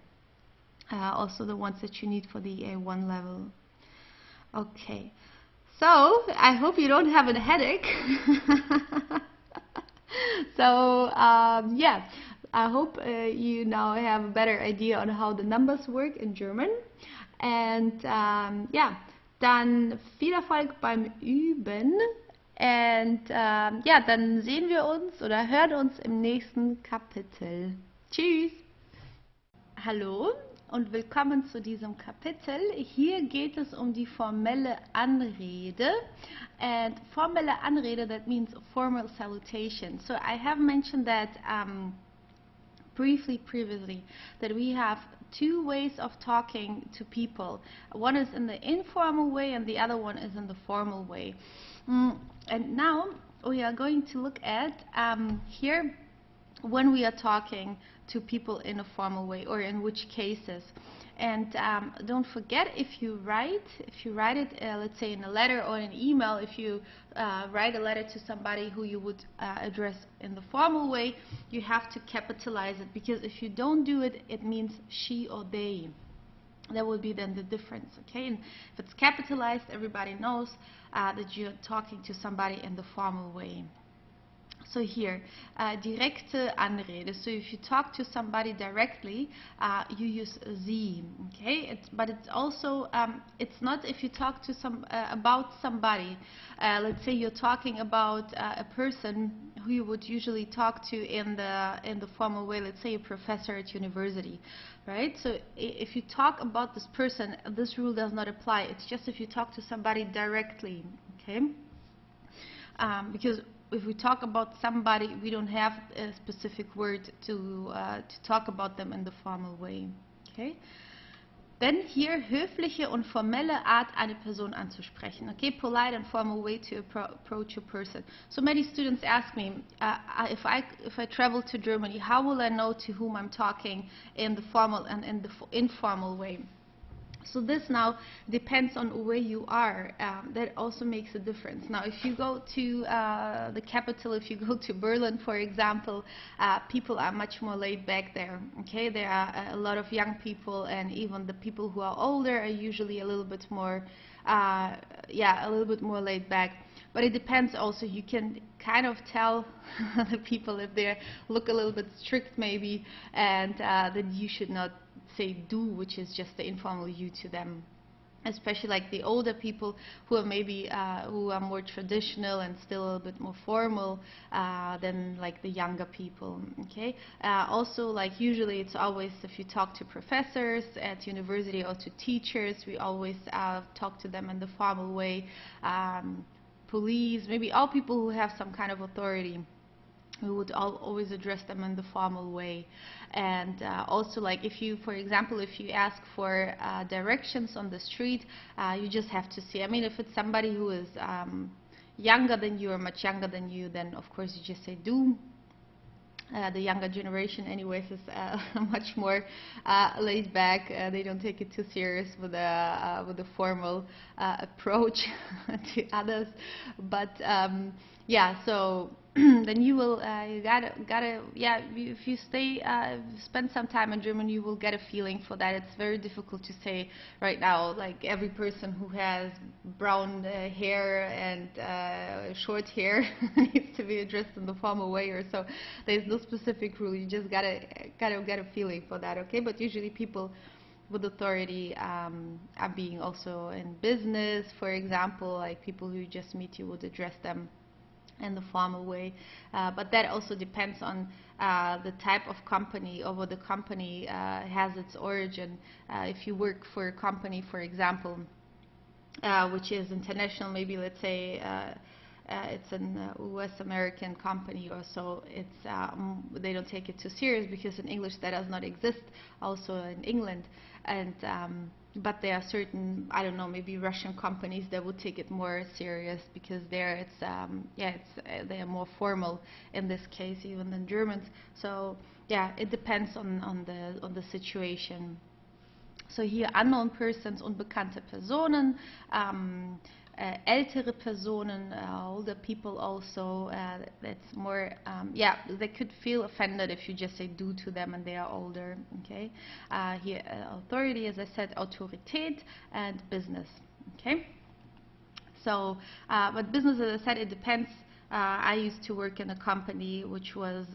Also the ones that you need for the A1 level. Okay, so I hope you don't have a headache. So yeah, I hope you now have a better idea on how the numbers work in German. Und ja, dann viel Erfolg beim Üben. Und ja, dann sehen wir uns oder hören uns im nächsten Kapitel. Tschüss! Hallo und willkommen zu diesem Kapitel. Hier geht es um die formelle Anrede. And formelle Anrede, that means formal salutation. So I have mentioned that briefly previously that we have 2 ways of talking to people. One is in the informal way and the other one is in the formal way. And now we are going to look at here when we are talking to people in a formal way or in which cases. And don't forget, if you write it, let's say in a letter or an email, if you write a letter to somebody who you would address in the formal way, you have to capitalize it, because if you don't do it, it means she or they. That would be then the difference, okay? And if it's capitalized, everybody knows that you're talking to somebody in the formal way. So here, direkte Anrede. So if you talk to somebody directly, you use sie. Okay, but it's also it's not if you talk to about somebody. Let's say you're talking about a person who you would usually talk to in the formal way. Let's say a professor at university, right? So if you talk about this person, this rule does not apply. It's just if you talk to somebody directly. Okay. Because if we talk about somebody, we don't have a specific word to talk about them in the formal way. Okay? Then hier höfliche und formelle Art, eine Person anzusprechen. Okay, polite and formal way to approach a person. So many students ask me, if I travel to Germany, how will I know to whom I'm talking in the formal and in the informal way? So this now depends on where you are. That also makes a difference. Now, if you go to the capital, if you go to Berlin, for example, people are much more laid back there. Okay, there are a lot of young people, and even the people who are older are usually a little bit more, a little bit more laid back. But it depends also. You can kind of tell the people if they look a little bit strict, maybe, and that you should not say do, which is just the informal you to them, especially like the older people who are maybe who are more traditional and still a little bit more formal than like the younger people. Okay. Also, like usually it's always if you talk to professors at university or to teachers, we always talk to them in the formal way. Police, maybe all people who have some kind of authority, we would always address them in the formal way. And also, like if you, for example, if you ask for directions on the street, you just have to see. I mean, if it's somebody who is younger than you or much younger than you, then of course you just say du. The younger generation anyways is much more laid back. They don't take it too serious with the formal approach to others. But yeah, so then you will you gotta yeah, if you spend some time in Germany, you will get a feeling for that. It's very difficult to say right now, like every person who has brown hair and short hair needs to be addressed in the formal way or so. There's no specific rule. You just gotta get a feeling for that. Okay, but usually people with authority are being also in business, for example, like people who you just meet, you would address them in the formal way, but that also depends on the type of company or where the company has its origin. If you work for a company, for example, which is international, maybe let's say it's an US American company or so, it's they don't take it too serious because in English that does not exist, also in England. And but there are certain, I don't know, maybe Russian companies that would take it more serious because there it's they are more formal in this case even than Germans. So yeah, it depends on the situation. So here unknown persons, unbekannte Personen, ältere Personen, older people also. That's more, yeah, they could feel offended if you just say du to them and they are older. Okay. Here authority, as I said, Autorität, and business. Okay. So, but business, as I said, it depends. I used to work in a company which was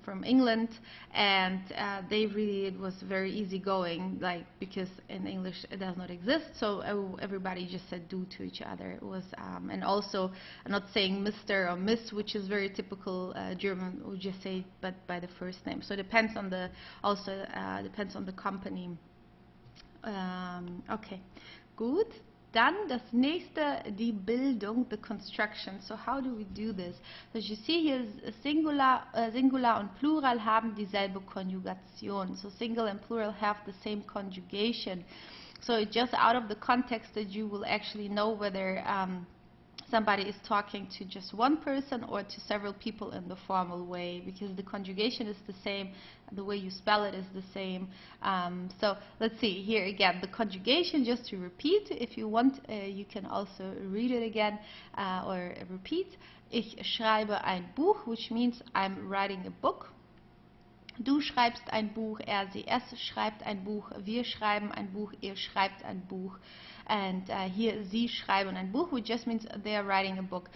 from England, and it was very easygoing, like because in English it does not exist, so everybody just said du to each other. It was, and also not saying Mr. or Miss, which is very typical German. We just say but by the first name. So it depends on the depends on the company. Okay, good. Dann das nächste, die Bildung, the construction. So how do we do this? So as you see here, Singular und Plural haben dieselbe Konjugation. So single and plural have the same conjugation. So it's just out of the context that you will actually know whether somebody is talking to just one person or to several people in the formal way, because the conjugation is the same, the way you spell it is the same. So let's see here again, the conjugation, just to repeat, if you want, you can also read it again or repeat. Ich schreibe ein Buch, which means I'm writing a book. Du schreibst ein Buch, er, sie, es schreibt ein Buch, wir schreiben ein Buch, ihr schreibt ein Buch. And here, sie schreiben ein Buch, which just means they are writing a book.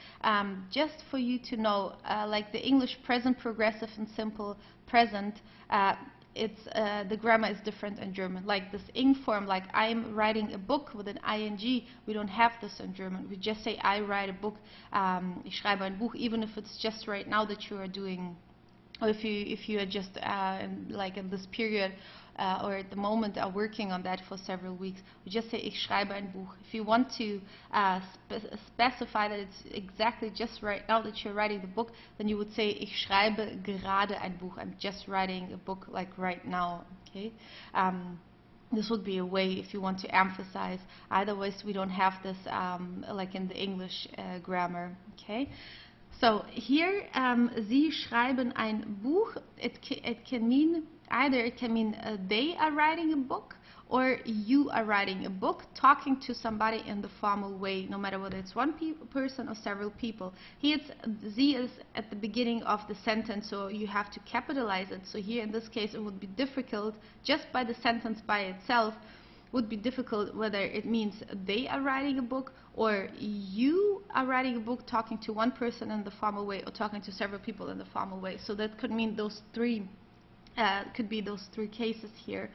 Just for you to know, like the English present progressive and simple present, the grammar is different in German. Like this ing form, like I'm writing a book with an ing, we don't have this in German. We just say I write a book, ich schreibe ein Buch, even if it's just right now that you are doing, or if you are just like in this period or at the moment are working on that for several weeks, we just say ich schreibe ein Buch. If you want to specify that it's exactly just right now that you're writing the book, then you would say ich schreibe gerade ein Buch. I'm just writing a book like right now. Okay. This would be a way if you want to emphasize. Otherwise, we don't have this like in the English grammar. Okay. So here, Sie schreiben ein Buch. It can mean either it can mean they are writing a book, or you are writing a book, talking to somebody in the formal way, no matter whether it's one person or several people. Here, Sie is at the beginning of the sentence, so you have to capitalize it. So here, in this case, it would be difficult just by the sentence by itself. Would be difficult whether it means they are writing a book or you are writing a book talking to one person in the formal way or talking to several people in the formal way. So that could mean those three. Could be those three cases here.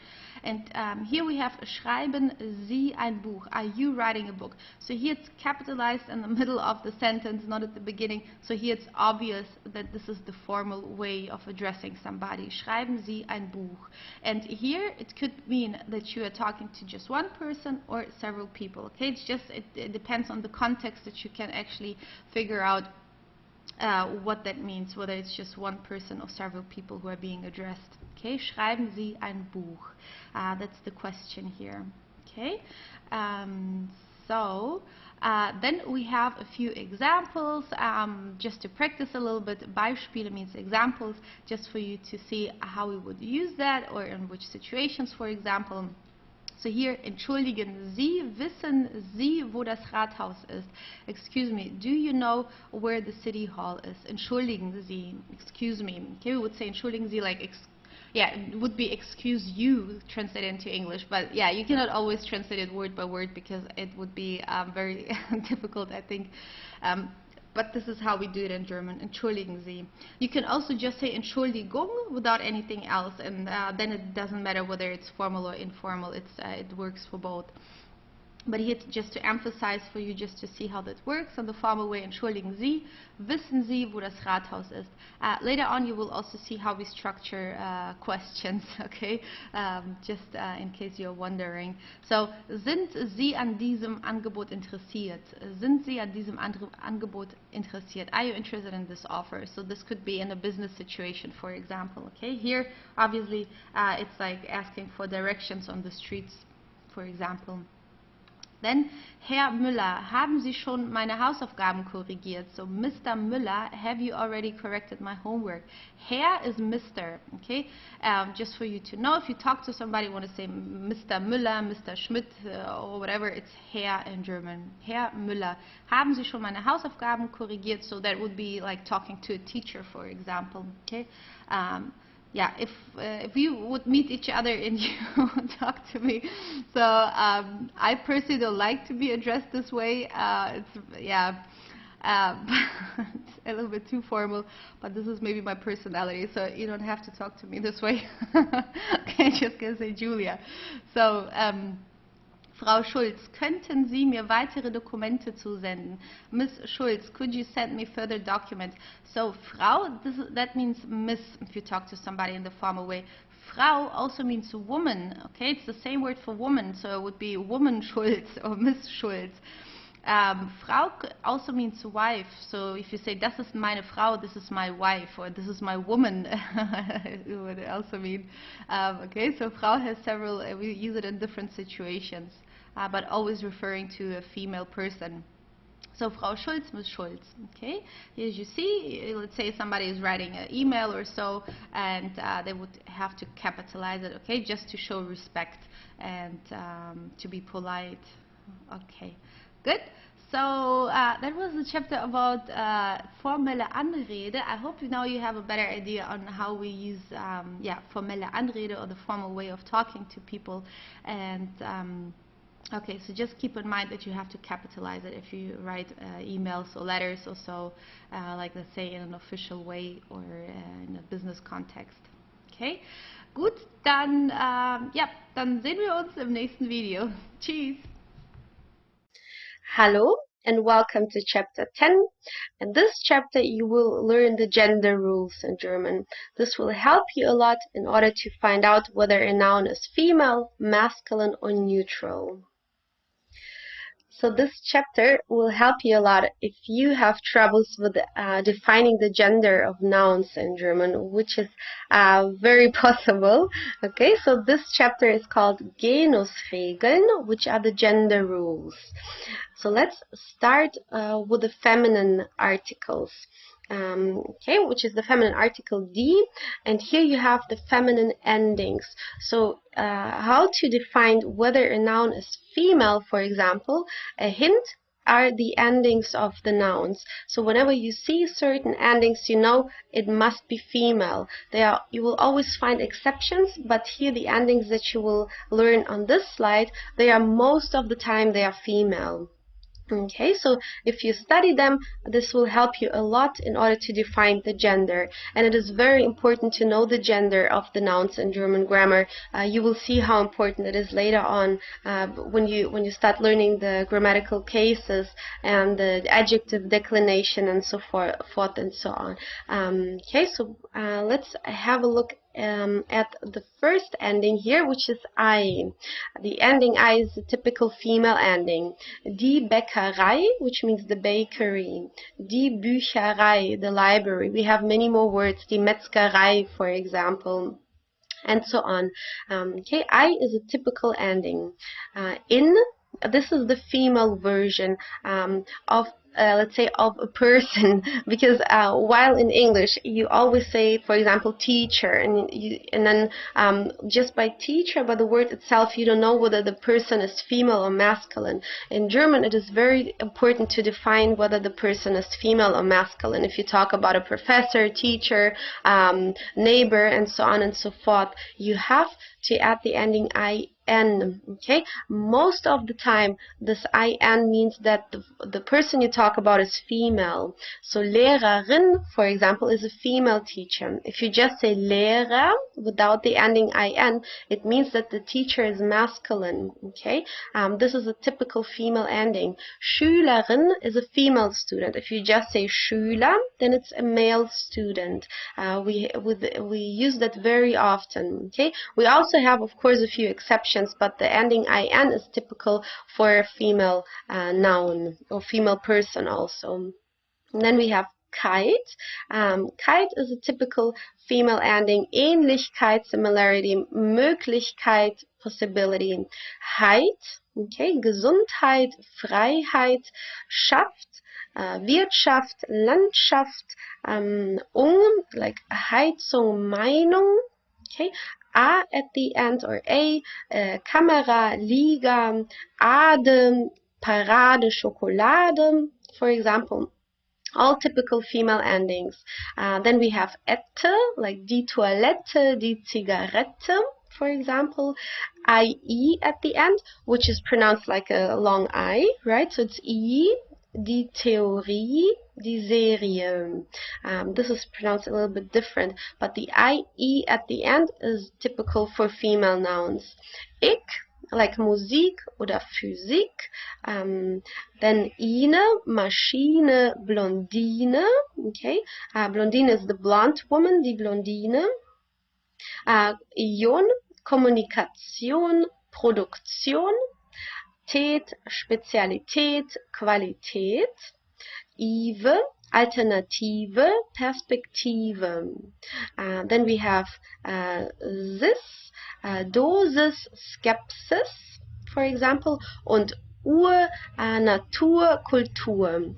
And here we have schreiben Sie ein Buch. Are you writing a book? So here it's capitalized in the middle of the sentence, not at the beginning. So here it's obvious that this is the formal way of addressing somebody. Schreiben Sie ein Buch. And here it could mean that you are talking to just one person or several people. Okay, it's just it depends on the context that you can actually figure out what that means, whether it's just one person or several people who are being addressed. Okay, schreiben Sie ein Buch. That's the question here. Okay, so then we have a few examples just to practice a little bit. Beispiele means examples, just for you to see how we would use that or in which situations, for example. So here, entschuldigen Sie, wissen Sie, wo das Rathaus ist? Excuse me, do you know where the city hall is? Entschuldigen Sie, excuse me. Okay, we would say entschuldigen Sie like, yeah, it would be excuse you translated into English, but yeah, you cannot always translate it word by word because it would be very difficult, I think. But this is how we do it in German, entschuldigen Sie. You can also just say Entschuldigung without anything else, and then it doesn't matter whether it's formal or informal, it works for both. But here, just to emphasize for you, just to see how that works, in the formal way, entschuldigen Sie, wissen Sie, wo das Rathaus ist? Later on, you will also see how we structure questions, okay? Just in case you're wondering. So, sind Sie an diesem Angebot interessiert? Sind Sie an diesem Angebot interessiert? Are you interested in this offer? So this could be in a business situation, for example, okay? Here, obviously, it's like asking for directions on the streets, for example. Then, Herr Müller, haben Sie schon meine Hausaufgaben korrigiert? So, Mr. Müller, have you already corrected my homework? Herr is Mr. Okay, just for you to know, if you talk to somebody, you want to say Mr. Müller, Mr. Schmidt, or whatever, it's Herr in German. Herr Müller, haben Sie schon meine Hausaufgaben korrigiert? So that would be like talking to a teacher, for example. Okay. Yeah, if you would meet each other and you talk to me, so I personally don't like to be addressed this way. It's a little bit too formal, but this is maybe my personality, so you don't have to talk to me this way. Okay, just gonna say Julia. So. Frau Schulz, könnten Sie mir weitere Dokumente zusenden? Miss Schulz, could you send me further documents? So, Frau, that means Miss, if you talk to somebody in the formal way. Frau also means woman, okay? It's the same word for woman, so it would be woman Schulz or Miss Schulz. Frau also means wife, so if you say, das ist meine Frau, this is my wife, or this is my woman, it would also mean, okay, so Frau has several, we use it in different situations, but always referring to a female person. So, Frau Schulz, Miss Schulz, okay? As you see, let's say somebody is writing an email or so, and they would have to capitalize it, okay, just to show respect and to be polite, okay. Good. So that was the chapter about formelle Anrede. I hope now you have a better idea on how we use formelle Anrede, or the formal way of talking to people. And Okay, so just keep in mind that you have to capitalize it if you write emails or letters or so, like let's say in an official way or in a business context. Okay, gut, dann, ja, dann sehen wir uns im nächsten Video. Tschüss! Hello and welcome to chapter 10. In this chapter you will learn the gender rules in German. This will help you a lot in order to find out whether a noun is female, masculine or neutral. So this chapter will help you a lot if you have troubles with defining the gender of nouns in German, which is very possible. Okay, so this chapter is called Genusregeln, which are the gender rules. So let's start with the feminine articles. Okay, which is the feminine article die, and here you have the feminine endings. So how to define whether a noun is female, for example, a hint are the endings of the nouns. So whenever you see certain endings, you know it must be female. You will always find exceptions, but here the endings that you will learn on this slide, they are most of the time they are female. Okay, so if you study them, this will help you a lot in order to define the gender. And it is very important to know the gender of the nouns in German grammar. You will see how important it is later on when you start learning the grammatical cases and the adjective declination and so forth and so on. Okay, so let's have a look at the first ending here, which is I. The ending I is the typical female ending. Die Bäckerei, which means the bakery. Die Bücherei, the library. We have many more words. Die Metzgerei, for example, and so on. Okay, I is a typical ending. This is the female version of let's say of a person, because while in English you always say, for example, teacher, and then just by teacher, by the word itself, you don't know whether the person is female or masculine. In German, it is very important to define whether the person is female or masculine. If you talk about a professor, teacher, neighbor, and so on and so forth, you have to add the ending IN. Okay, most of the time this IN means that the person you talk about is female. So Lehrerin, for example, is a female teacher. If you just say Lehrer without the ending IN, it means that the teacher is masculine. Okay, this is a typical female ending. Schülerin is a female student. If you just say Schüler, then it's a male student. We use that very often. Okay, we also have, of course, a few exceptions, but the ending IN is typical for a female noun or female person also. And then we have Kite. Kite is a typical female ending. Ähnlichkeit, similarity. Möglichkeit, possibility. Heit, okay. Gesundheit, Freiheit. Schaft, Wirtschaft, Landschaft. Like Heizung, Meinung. Okay. A at the end, or A, Kamera, Liga, Ade, Parade, Schokolade, for example. All typical female endings. Then we have ette, like die Toilette, die Zigarette, for example. IE at the end, which is pronounced like a long I, right? So it's I, die Theorie, die Serie. This is pronounced a little bit different, but the IE at the end is typical for female nouns. Ich, like Musik oder Physik. Then Ine, Maschine, Blondine. Okay, Blondine is the blonde woman, die Blondine. Ion, Kommunikation, Produktion. Tät, Spezialität, Qualität. Ive, Alternative, Perspektive. Then we have this, Dosis, Skepsis, for example, und Ur, Natur, Kultur.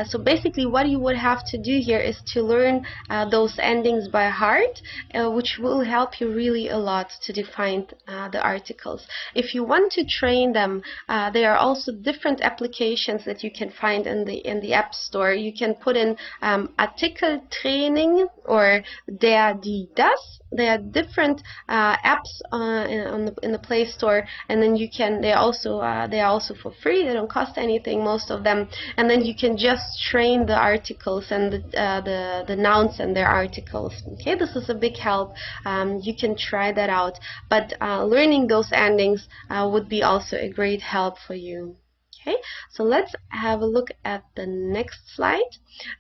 So basically what you would have to do here is to learn those endings by heart, which will help you really a lot to define the articles. If you want to train them, there are also different applications that you can find in the App Store. You can put in Artikeltraining or der, die, das. There are different apps in the Play Store, and then you can. They are also for free. They don't cost anything, most of them. And then you can just train the articles and the nouns and their articles. Okay, this is a big help. You can try that out. But learning those endings would be also a great help for you. Okay, so let's have a look at the next slide.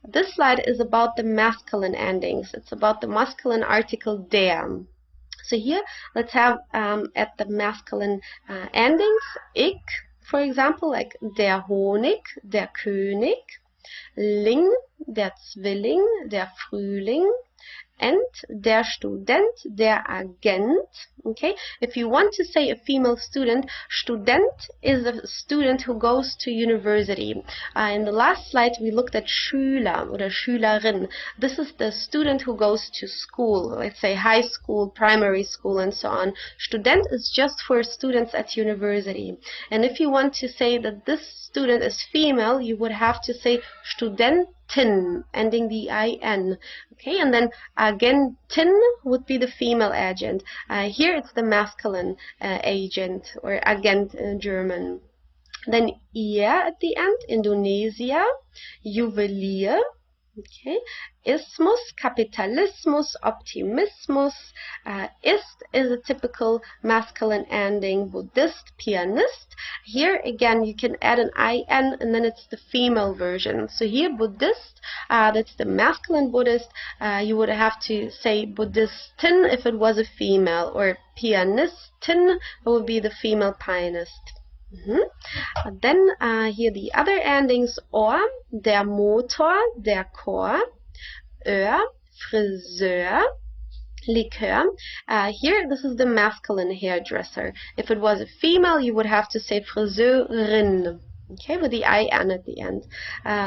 This slide is about the masculine endings. It's about the masculine article der. So here, let's have at the masculine endings, ich, for example, like der Honig, der König, Ling, der Zwilling, der Frühling, and der Student, der Agent. Okay, if you want to say a female student, Student is a student who goes to university. In the last slide we looked at Schüler oder Schülerin. This is the student who goes to school, let's say high school, primary school, and so on. Student is just for students at university. And if you want to say that this student is female, you would have to say Studentin, ending the IN. Okay, and then Agentin would be the female agent. Here it's the masculine agent, or Agent in German. Then ihr at the end, Indonesia, Juwelier. Okay, Ismus, Kapitalismus, Optimismus. Ist is a typical masculine ending. Buddhist, pianist. Here again you can add an IN and then it's the female version. So here Buddhist, that's the masculine Buddhist. You would have to say Buddhistin if it was a female, or pianistin would be the female pianist. Then here the other endings, or, der Motor, der Chor, Friseur, Likör. Here this is the masculine hairdresser. If it was a female, you would have to say Friseurin. Okay, with the IN at the end.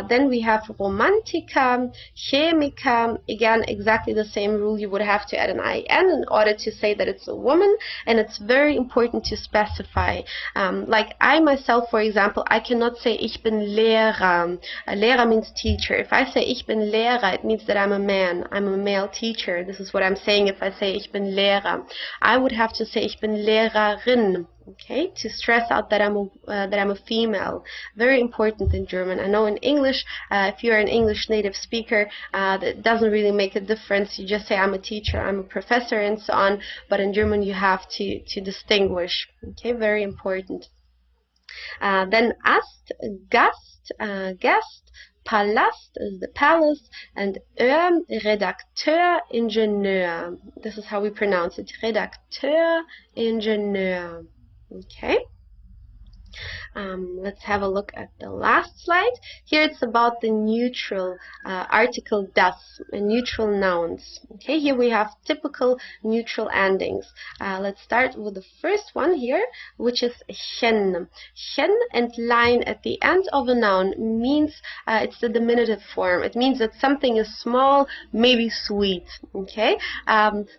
Then we have Romantiker, Chemiker. Again, exactly the same rule. You would have to add an IN in order to say that it's a woman, and it's very important to specify. Like I myself, for example, I cannot say ich bin Lehrer. Lehrer means teacher. If I say ich bin Lehrer, it means that I'm a man. I'm a male teacher. This is what I'm saying if I say ich bin Lehrer. I would have to say ich bin Lehrerin. Okay, to stress out that I'm a female. Very important in German. I know in English, if you're an English native speaker, that doesn't really make a difference. You just say I'm a teacher, I'm a professor, and so on. But in German, you have to distinguish. Okay, very important. Then Ast, Gast, guest. Palast is the palace, and Redakteur, Ingenieur. This is how we pronounce it. Redakteur, Ingenieur. Okay. Let's have a look at the last slide. Here it's about the neutral article das, and neutral nouns. Okay, here we have typical neutral endings. Let's start with the first one here, which is chen. Chen and line at the end of a noun means it's the diminutive form. It means that something is small, maybe sweet. Okay,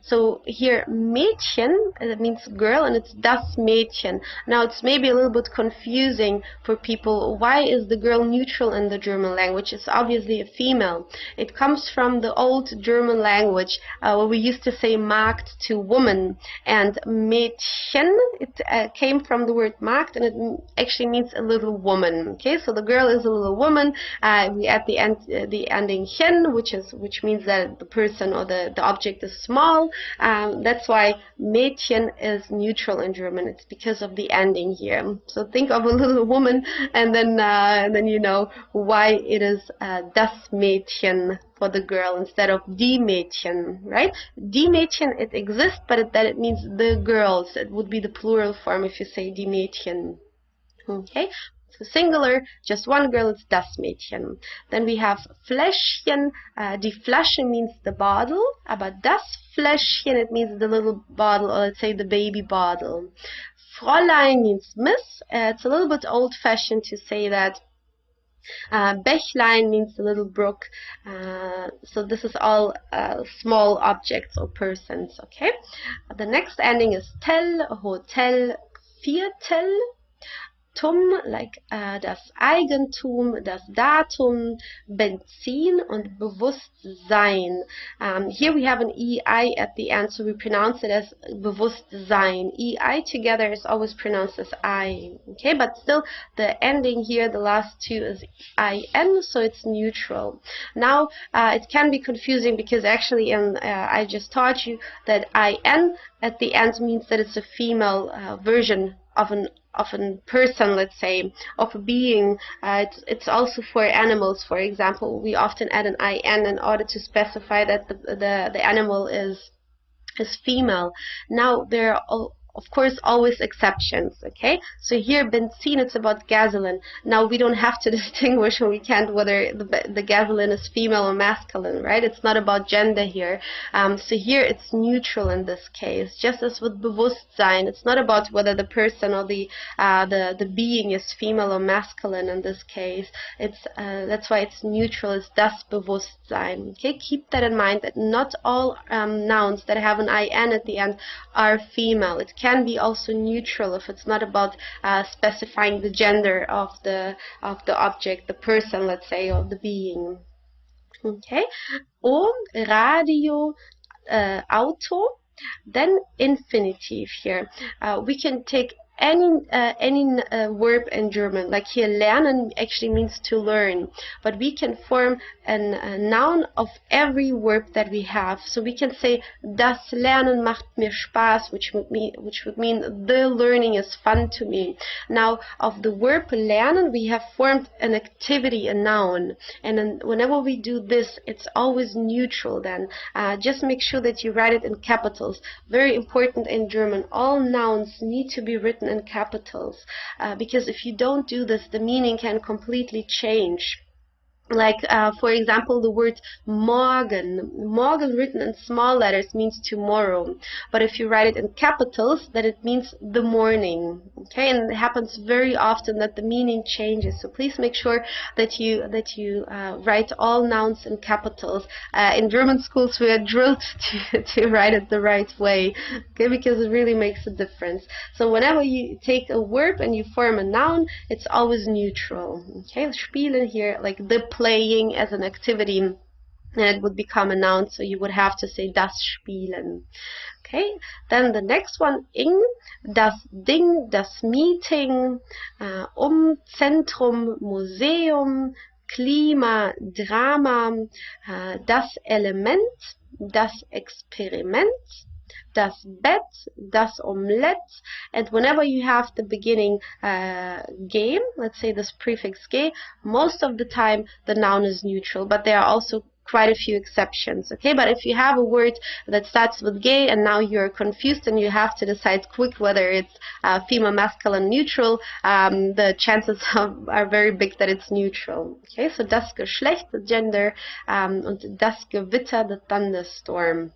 so here Mädchen, it means girl, and it's das Mädchen. Now it's maybe a little bit confusing for people. Why is the girl neutral in the German language? It's obviously a female. It comes from the old German language where we used to say Magd to woman, and Mädchen, it came from the word Magd, and it actually means a little woman. Okay, so the girl is a little woman. We add the ending chen, which means that the person or the object is small. That's why Mädchen is neutral in German. It's because of the ending here. So think of a little woman, and then you know why it is das Mädchen for the girl instead of die Mädchen, right? Die Mädchen, it exists, but it means the girls. It would be the plural form if you say die Mädchen. Okay, so singular, just one girl, it's das Mädchen. Then we have Fläschchen. Die Flasche means the bottle, aber das Fläschchen, it means the little bottle, or let's say the baby bottle. Fräulein means miss. It's a little bit old-fashioned to say that. Bächlein means a little brook. So this is all small objects or persons, okay? The next ending is tel, hotel, Viertel. Tum, like das Eigentum, das Datum, Benzin und Bewusstsein. Here we have an EI at the end, so we pronounce it as Bewusstsein. EI together is always pronounced as I. Okay, but still the ending here, the last two, is IN, so it's neutral. Now, it can be confusing because actually I just taught you that IN at the end means that it's a female version of a person, let's say, of a being. It's also for animals. For example, we often add an IN in order to specify that the animal is female. Now there are of course always exceptions, okay? So here benzene, it's about gasoline. Now we don't have to distinguish, or we can't, whether the gasoline is female or masculine, right? It's not about gender here. So here it's neutral in this case, just as with Bewusstsein. It's not about whether the person or the being is female or masculine in this case. It's that's why it's neutral. It's das Bewusstsein. Okay, keep that in mind, that not all nouns that have an IN at the end are female. It can be also neutral if it's not about specifying the gender of the object, the person, let's say, or the being. Okay, or radio, auto, then infinitive here. We can take any verb in German, like here lernen actually means to learn, but we can form a noun of every verb that we have. So we can say das Lernen macht mir Spaß, which would mean the learning is fun to me. Now of the verb lernen, we have formed an activity, a noun, and then whenever we do this, it's always neutral. Then just make sure that you write it in capitals. Very important in German, all nouns need to be written in capitals, because if you don't do this, the meaning can completely change. Like, for example, the word morgen. Morgen written in small letters means tomorrow. But if you write it in capitals, then it means the morning. Okay, and it happens very often that the meaning changes. So please make sure that you write all nouns in capitals. In German schools, we are drilled to write it the right way. Okay, because it really makes a difference. So whenever you take a verb and you form a noun, it's always neutral. Okay, spielen here, like the playing as an activity, and it would become a noun, so you would have to say das Spielen. Okay, then the next one, ing, das Ding, das Meeting, Zentrum, Museum, Klima, Drama, das Element, das Experiment, das Bett, das Omelette, and whenever you have the beginning game, let's say this prefix ge, most of the time the noun is neutral, but there are also quite a few exceptions, okay? But if you have a word that starts with ge and now you're confused and you have to decide quick whether it's female, masculine, neutral, the chances are very big that it's neutral, okay? So das Geschlecht, the gender, und das Gewitter, the thunderstorm.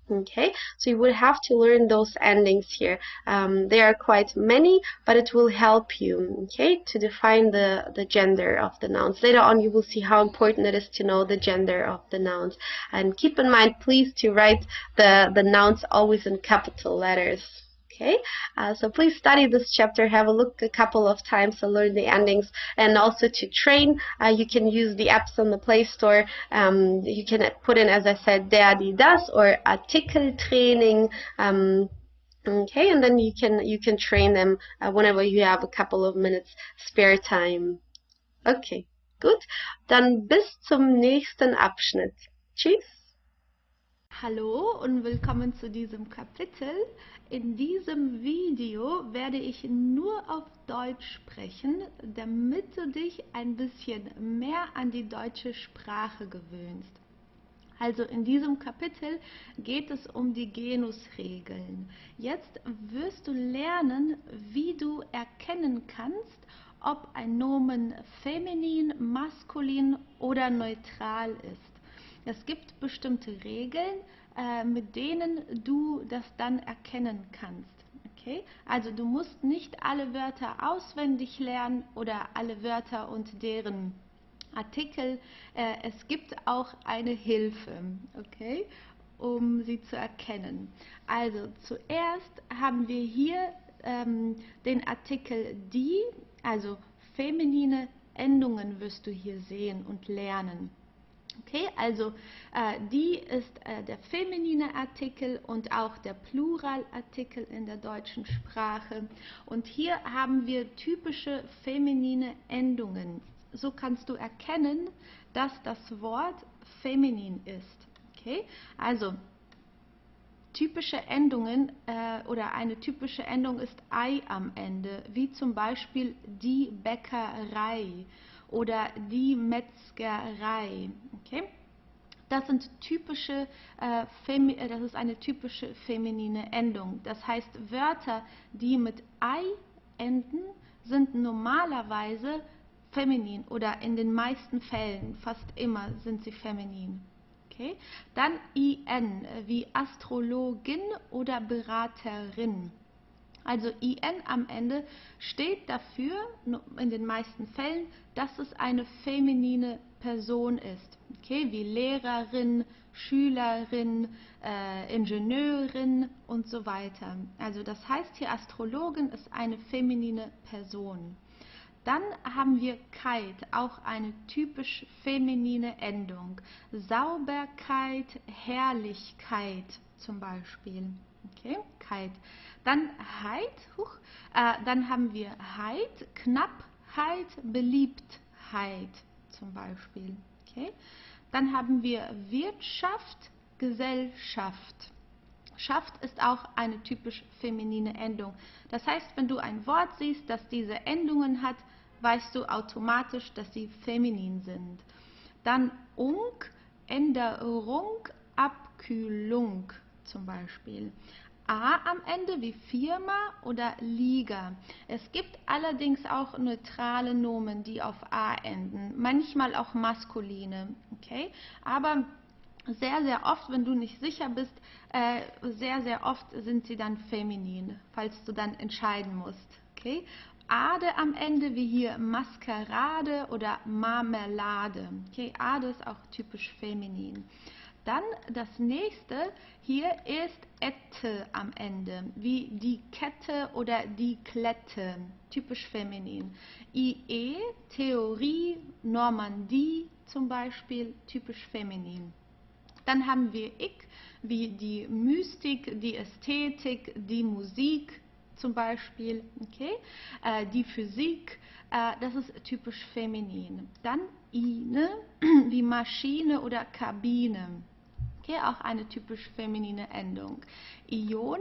Okay, so you would have to learn those endings here. There are quite many, but it will help you, okay, to define the gender of the nouns. Later on, you will see how important it is to know the gender of the nouns. And keep in mind, please, to write the nouns always in capital letters. Okay, so please study this chapter, have a look a couple of times and learn the endings. And also to train, you can use the apps on the Play Store. You can put in, as I said, der, die, das, or Artikeltraining. Okay, and then you can train them whenever you have a couple of minutes spare time. Okay, gut. Dann bis zum nächsten Abschnitt. Tschüss. Hallo und willkommen zu diesem Kapitel. In diesem Video werde ich nur auf Deutsch sprechen, damit du dich ein bisschen mehr an die deutsche Sprache gewöhnst. Also in diesem Kapitel geht es um die Genusregeln. Jetzt wirst du lernen, wie du erkennen kannst, ob ein Nomen feminin, maskulin oder neutral ist. Es gibt bestimmte Regeln, mit denen du das dann erkennen kannst. Okay? Also du musst nicht alle Wörter auswendig lernen oder alle Wörter und deren Artikel. Es gibt auch eine Hilfe, okay, um sie zu erkennen. Also zuerst haben wir hier den Artikel die, also feminine Endungen wirst du hier sehen und lernen. Okay, also die ist der feminine Artikel und auch der Pluralartikel in der deutschen Sprache. Und hier haben wir typische feminine Endungen. So kannst du erkennen, dass das Wort feminin ist. Okay, also typische Endungen oder eine typische Endung ist ei am Ende, wie zum Beispiel die Bäckerei oder die Metzgerei. Okay? Das ist eine typische feminine Endung. Das heißt, Wörter, die mit ei enden, sind normalerweise feminin oder in den meisten Fällen, fast immer, sind sie feminin. Okay? Dann in, wie Astrologin oder Beraterin. Also in am Ende steht dafür, in den meisten Fällen, dass es eine feminine Person ist. Okay? Wie Lehrerin, Schülerin, Ingenieurin und so weiter. Also das heißt hier, Astrologin ist eine feminine Person. Dann haben wir Keit, auch eine typisch feminine Endung. Sauberkeit, Herrlichkeit zum Beispiel. Okay, Keit. Dann Heit, dann haben wir Heit, Knappheit, Beliebtheit zum Beispiel. Okay. Dann haben wir Wirtschaft, Gesellschaft. Schaft ist auch eine typisch feminine Endung. Das heißt, wenn du ein Wort siehst, das diese Endungen hat, weißt du automatisch, dass sie feminin sind. Dann Änderung, Abkühlung zum Beispiel. A am Ende wie Firma oder Liga. Es gibt allerdings auch neutrale Nomen, die auf A enden, manchmal auch maskuline. Okay? Aber sehr, sehr oft, wenn du nicht sicher bist, sehr oft sind sie dann feminin, falls du dann entscheiden musst. Okay? Ade am Ende, wie hier Maskerade oder Marmelade. Okay? Ade ist auch typisch feminin. Dann das nächste, hier ist ette am Ende, wie die Kette oder die Klette, typisch feminin. IE, Theorie, Normandie zum Beispiel, typisch feminin. Dann haben wir ik, wie die Mystik, die Ästhetik, die Musik zum Beispiel, okay? Die Physik, das ist typisch feminin. Dann ine, wie Maschine oder Kabine, okay? Auch eine typisch feminine Endung. Ion,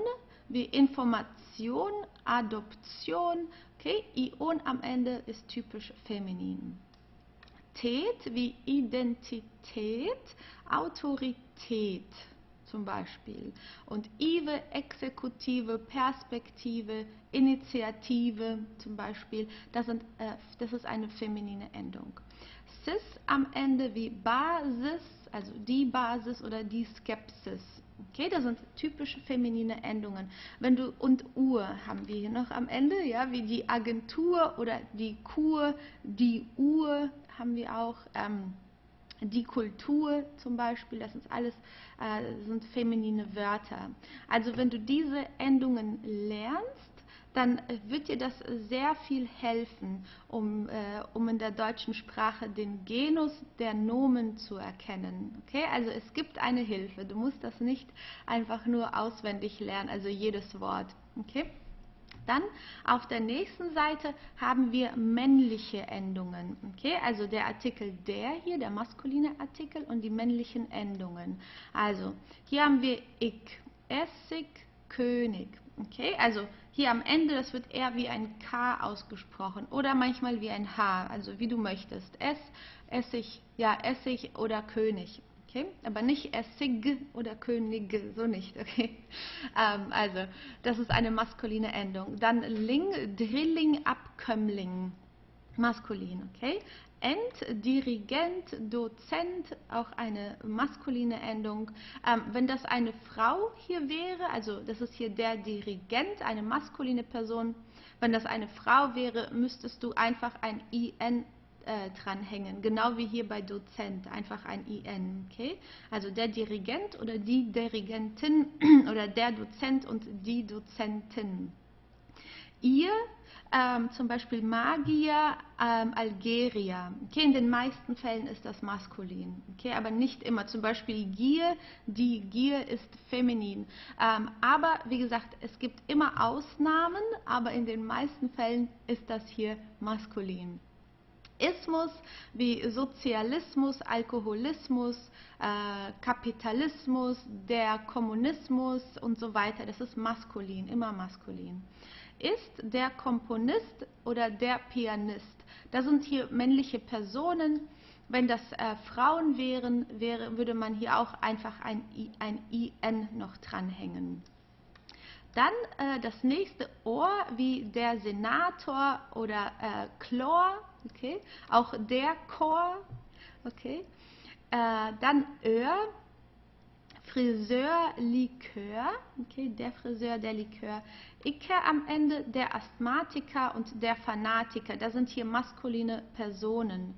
wie Information, Adoption, okay? Ion am Ende ist typisch feminin. Tät wie Identität, Autorität zum Beispiel. Und Ive, Exekutive, Perspektive, Initiative zum Beispiel, das ist eine feminine Endung. Cis am Ende wie Basis, also die Basis oder die Skepsis. Okay, das sind typische feminine Endungen. Und Uhr haben wir hier noch am Ende, ja, wie die Agentur oder die Kur, die Uhr haben wir auch, die Kultur zum Beispiel, das sind alles sind feminine Wörter. Also wenn du diese Endungen lernst, dann wird dir das sehr viel helfen, um in der deutschen Sprache den Genus der Nomen zu erkennen. Okay? Also es gibt eine Hilfe. Du musst das nicht einfach nur auswendig lernen, also jedes Wort. Okay? Dann auf der nächsten Seite haben wir männliche Endungen. Okay? Also der Artikel der hier, der maskuline Artikel und die männlichen Endungen. Also hier haben wir ik, Essig, König. Okay? Also hier am Ende, das wird eher wie ein K ausgesprochen oder manchmal wie ein H, also wie du möchtest. Essig, ja, Essig oder König. Okay? Aber nicht Essig oder König, so nicht. Okay? Also, das ist eine maskuline Endung. Dann Ling, Drilling, Abkömmling, maskulin. Okay? Dirigent, Dozent, auch eine maskuline Endung. Wenn das eine Frau hier wäre, also das ist hier der Dirigent, eine maskuline Person, wenn das eine Frau wäre, müsstest du einfach ein IN dranhängen, genau wie hier bei Dozent, einfach ein IN, okay? Also der Dirigent oder die Dirigentin oder der Dozent und die Dozentin. Ihr, zum Beispiel Magier, Algerier. Okay, in den meisten Fällen ist das maskulin, okay, aber nicht immer. Zum Beispiel Gier, die Gier ist feminin. Aber wie gesagt, es gibt immer Ausnahmen, aber in den meisten Fällen ist das hier maskulin. Ismus wie Sozialismus, Alkoholismus, Kapitalismus, der Kommunismus und so weiter, das ist maskulin, immer maskulin. Ist der Komponist oder der Pianist. Das sind hier männliche Personen. Wenn das Frauen wären, würde man hier auch einfach ein IN noch dranhängen. Dann das nächste Ohr wie der Senator oder Chlor, okay, auch der Chor, okay. Dann Öhr, Friseur, Likör, okay, der Friseur, der Likör. Iker am Ende, der Asthmatiker und der Fanatiker, das sind hier maskuline Personen.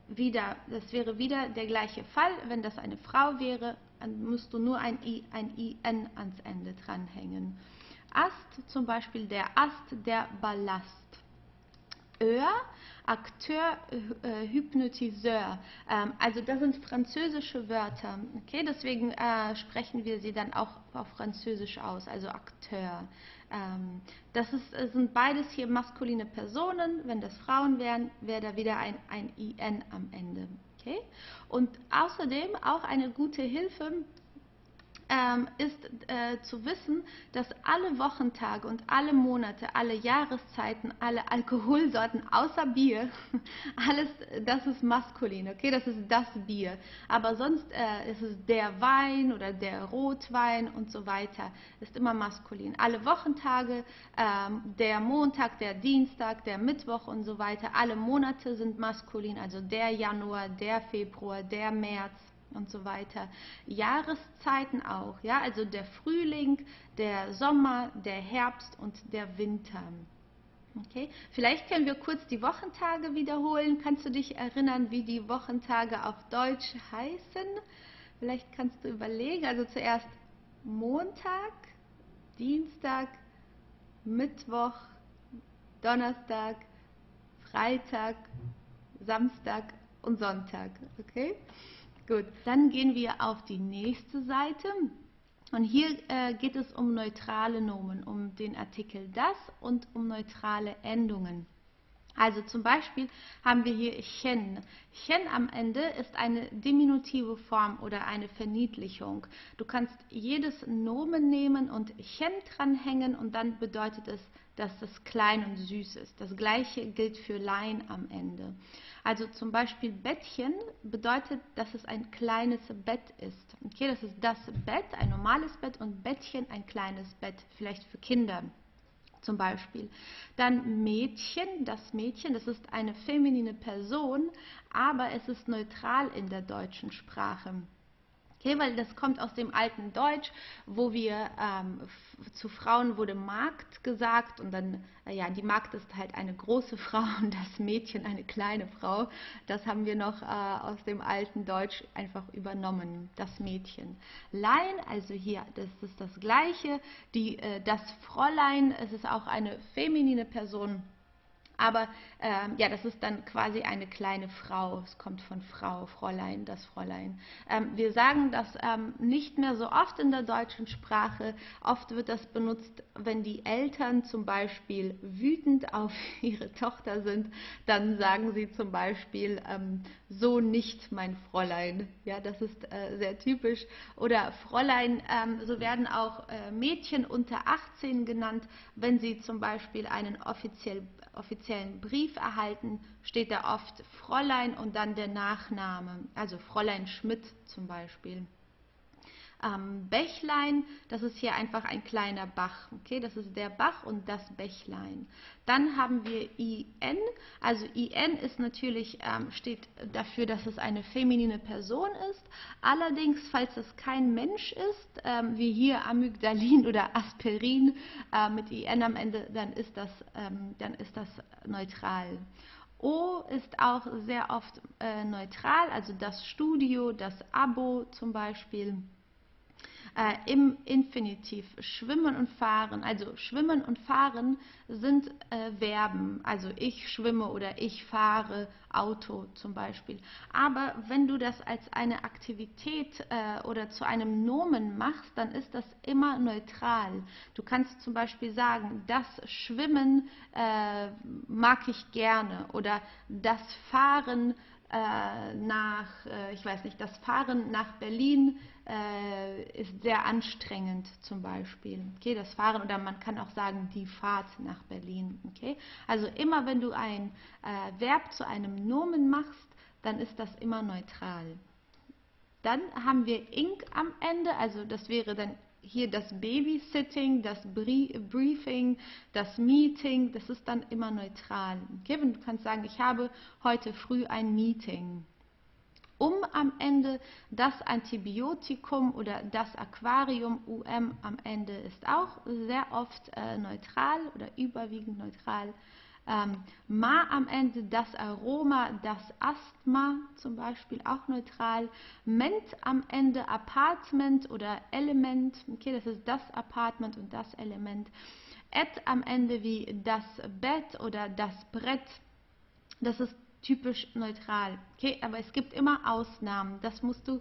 Das wäre wieder der gleiche Fall, wenn das eine Frau wäre, dann musst du nur ein IN ans Ende dranhängen. Ast, zum Beispiel der Ast, der Ballast. Öhr, Akteur, Hypnotiseur. Also das sind französische Wörter. Okay, deswegen sprechen wir sie dann auch auf Französisch aus, also Akteur. Das sind beides hier maskuline Personen. Wenn das Frauen wären, wäre da wieder ein IN am Ende. Okay? Und außerdem auch eine gute Hilfe ist zu wissen, dass alle Wochentage und alle Monate, alle Jahreszeiten, alle Alkoholsorten außer Bier, alles, das ist maskulin, okay, das ist das Bier. Aber sonst ist es der Wein oder der Rotwein und so weiter, ist immer maskulin. Alle Wochentage, der Montag, der Dienstag, der Mittwoch und so weiter, alle Monate sind maskulin, also der Januar, der Februar, der März und so weiter. Jahreszeiten auch, ja, also der Frühling, der Sommer, der Herbst und der Winter. Okay, vielleicht können wir kurz die Wochentage wiederholen. Kannst du dich erinnern, wie die Wochentage auf Deutsch heißen? Vielleicht kannst du überlegen, also zuerst Montag, Dienstag, Mittwoch, Donnerstag, Freitag, Samstag und Sonntag, okay? Gut, dann gehen wir auf die nächste Seite und hier geht es um neutrale Nomen, um den Artikel das und um neutrale Endungen. Also zum Beispiel haben wir hier chen. Chen am Ende ist eine diminutive Form oder eine Verniedlichung. Du kannst jedes Nomen nehmen und chen dranhängen und dann bedeutet es, dass es klein und süß ist. Das gleiche gilt für Lein am Ende. Also zum Beispiel Bettchen bedeutet, dass es ein kleines Bett ist. Okay, das ist das Bett, ein normales Bett und Bettchen ein kleines Bett, vielleicht für Kinder. Zum Beispiel. Dann Mädchen, das Mädchen, das ist eine feminine Person, aber es ist neutral in der deutschen Sprache. Okay, weil das kommt aus dem alten Deutsch, wo wir zu Frauen wurde Magd gesagt und dann, ja, die Magd ist halt eine große Frau und das Mädchen eine kleine Frau. Das haben wir noch aus dem alten Deutsch einfach übernommen, das Mädchen. Lein, also hier, das ist das Gleiche, das Fräulein, es ist auch eine feminine Person. Aber ja, das ist dann quasi eine kleine Frau. Es kommt von Frau, Fräulein, das Fräulein. Wir sagen das nicht mehr so oft in der deutschen Sprache. Oft wird das benutzt, wenn die Eltern zum Beispiel wütend auf ihre Tochter sind. Dann sagen sie zum Beispiel, so nicht mein Fräulein. Ja, das ist sehr typisch. Oder Fräulein, so werden auch Mädchen unter 18 genannt, wenn sie zum Beispiel einen offiziellen Brief erhalten, steht da oft Fräulein und dann der Nachname, also Fräulein Schmidt zum Beispiel. Bächlein, das ist hier einfach ein kleiner Bach. Okay, das ist der Bach und das Bächlein. Dann haben wir IN. Also IN ist natürlich, steht dafür, dass es eine feminine Person ist. Allerdings, falls es kein Mensch ist, wie hier Amygdalin oder Aspirin mit IN am Ende, dann ist das neutral. O ist auch sehr oft neutral, also das Studio, das Abo zum Beispiel. Im Infinitiv schwimmen und fahren. Also schwimmen und fahren sind Verben. Also ich schwimme oder ich fahre Auto zum Beispiel. Aber wenn du das als eine Aktivität oder zu einem Nomen machst, dann ist das immer neutral. Du kannst zum Beispiel sagen, das Schwimmen mag ich gerne oder das Fahren ich weiß nicht, das Fahren nach Berlin ist sehr anstrengend zum Beispiel. Okay, das Fahren oder man kann auch sagen die Fahrt nach Berlin. Okay, also immer wenn du ein Verb zu einem Nomen machst, dann ist das immer neutral. Dann haben wir ing am Ende, also das wäre dann hier das Babysitting, das Briefing, das Meeting, das ist dann immer neutral. Okay? Du kannst sagen, ich habe heute früh ein Meeting. Am Ende das Antibiotikum oder das Aquarium, am Ende ist auch sehr oft neutral oder überwiegend neutral. Ma am Ende, das Aroma, das Asthma zum Beispiel auch neutral. Ment am Ende, Apartment oder Element, okay, das ist das Apartment und das Element. Et am Ende wie das Bett oder das Brett, das ist typisch neutral, okay, aber es gibt immer Ausnahmen, das musst du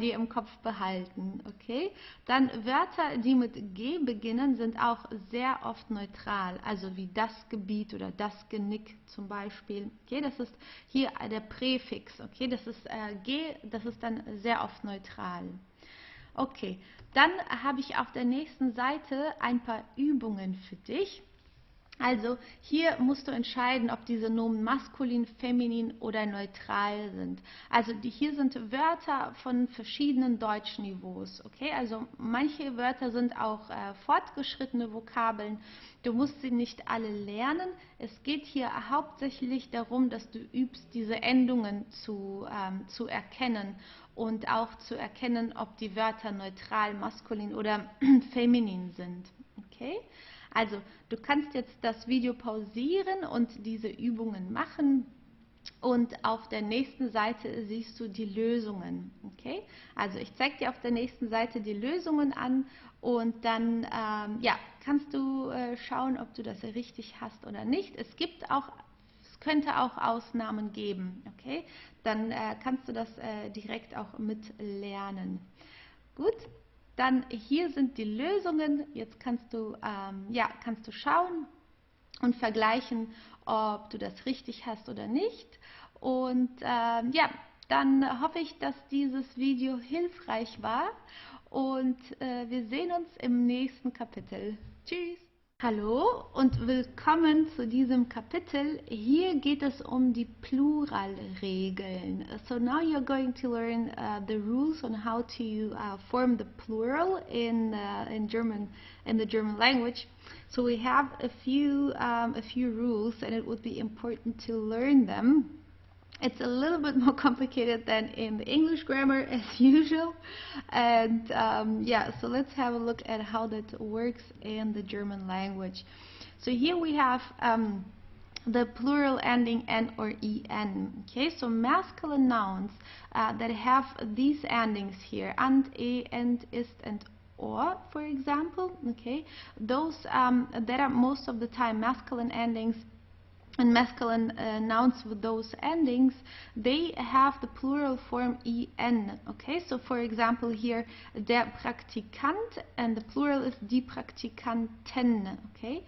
dir im Kopf behalten, okay. Dann Wörter, die mit G beginnen, sind auch sehr oft neutral, also wie das Gebiet oder das Genick zum Beispiel, okay, das ist hier der Präfix, okay, das ist G, das ist dann sehr oft neutral. Okay, dann habe ich auf der nächsten Seite ein paar Übungen für dich. Also hier musst du entscheiden, ob diese Nomen maskulin, feminin oder neutral sind. Also hier sind Wörter von verschiedenen Deutschniveaus. Okay? Also manche Wörter sind auch fortgeschrittene Vokabeln. Du musst sie nicht alle lernen. Es geht hier hauptsächlich darum, dass du übst, diese Endungen zu erkennen und auch zu erkennen, ob die Wörter neutral, maskulin oder feminin sind. Okay? Also, du kannst jetzt das Video pausieren und diese Übungen machen und auf der nächsten Seite siehst du die Lösungen. Okay? Also, ich zeige dir auf der nächsten Seite die Lösungen an und dann kannst du schauen, ob du das richtig hast oder nicht. Es könnte auch Ausnahmen geben. Okay? Dann kannst du das direkt auch mitlernen. Gut? Dann hier sind die Lösungen. Jetzt kannst du schauen und vergleichen, ob du das richtig hast oder nicht. Und dann hoffe ich, dass dieses Video hilfreich war. Und wir sehen uns im nächsten Kapitel. Tschüss! Hallo und willkommen zu diesem Kapitel. Hier geht es um die Pluralregeln. So now you're going to learn the rules on how to form the plural in German, in the German language. So we have a few rules, and it would be important to learn them. It's a little bit more complicated than in the English grammar as usual. And so let's have a look at how that works in the German language. So here we have the plural ending n or en. Okay, so masculine nouns that have these endings here, and, ist, and or, for example, okay, those that are most of the time masculine endings and masculine nouns with those endings, they have the plural form en. Okay, so for example here, der Praktikant, and the plural is die Praktikanten. Okay,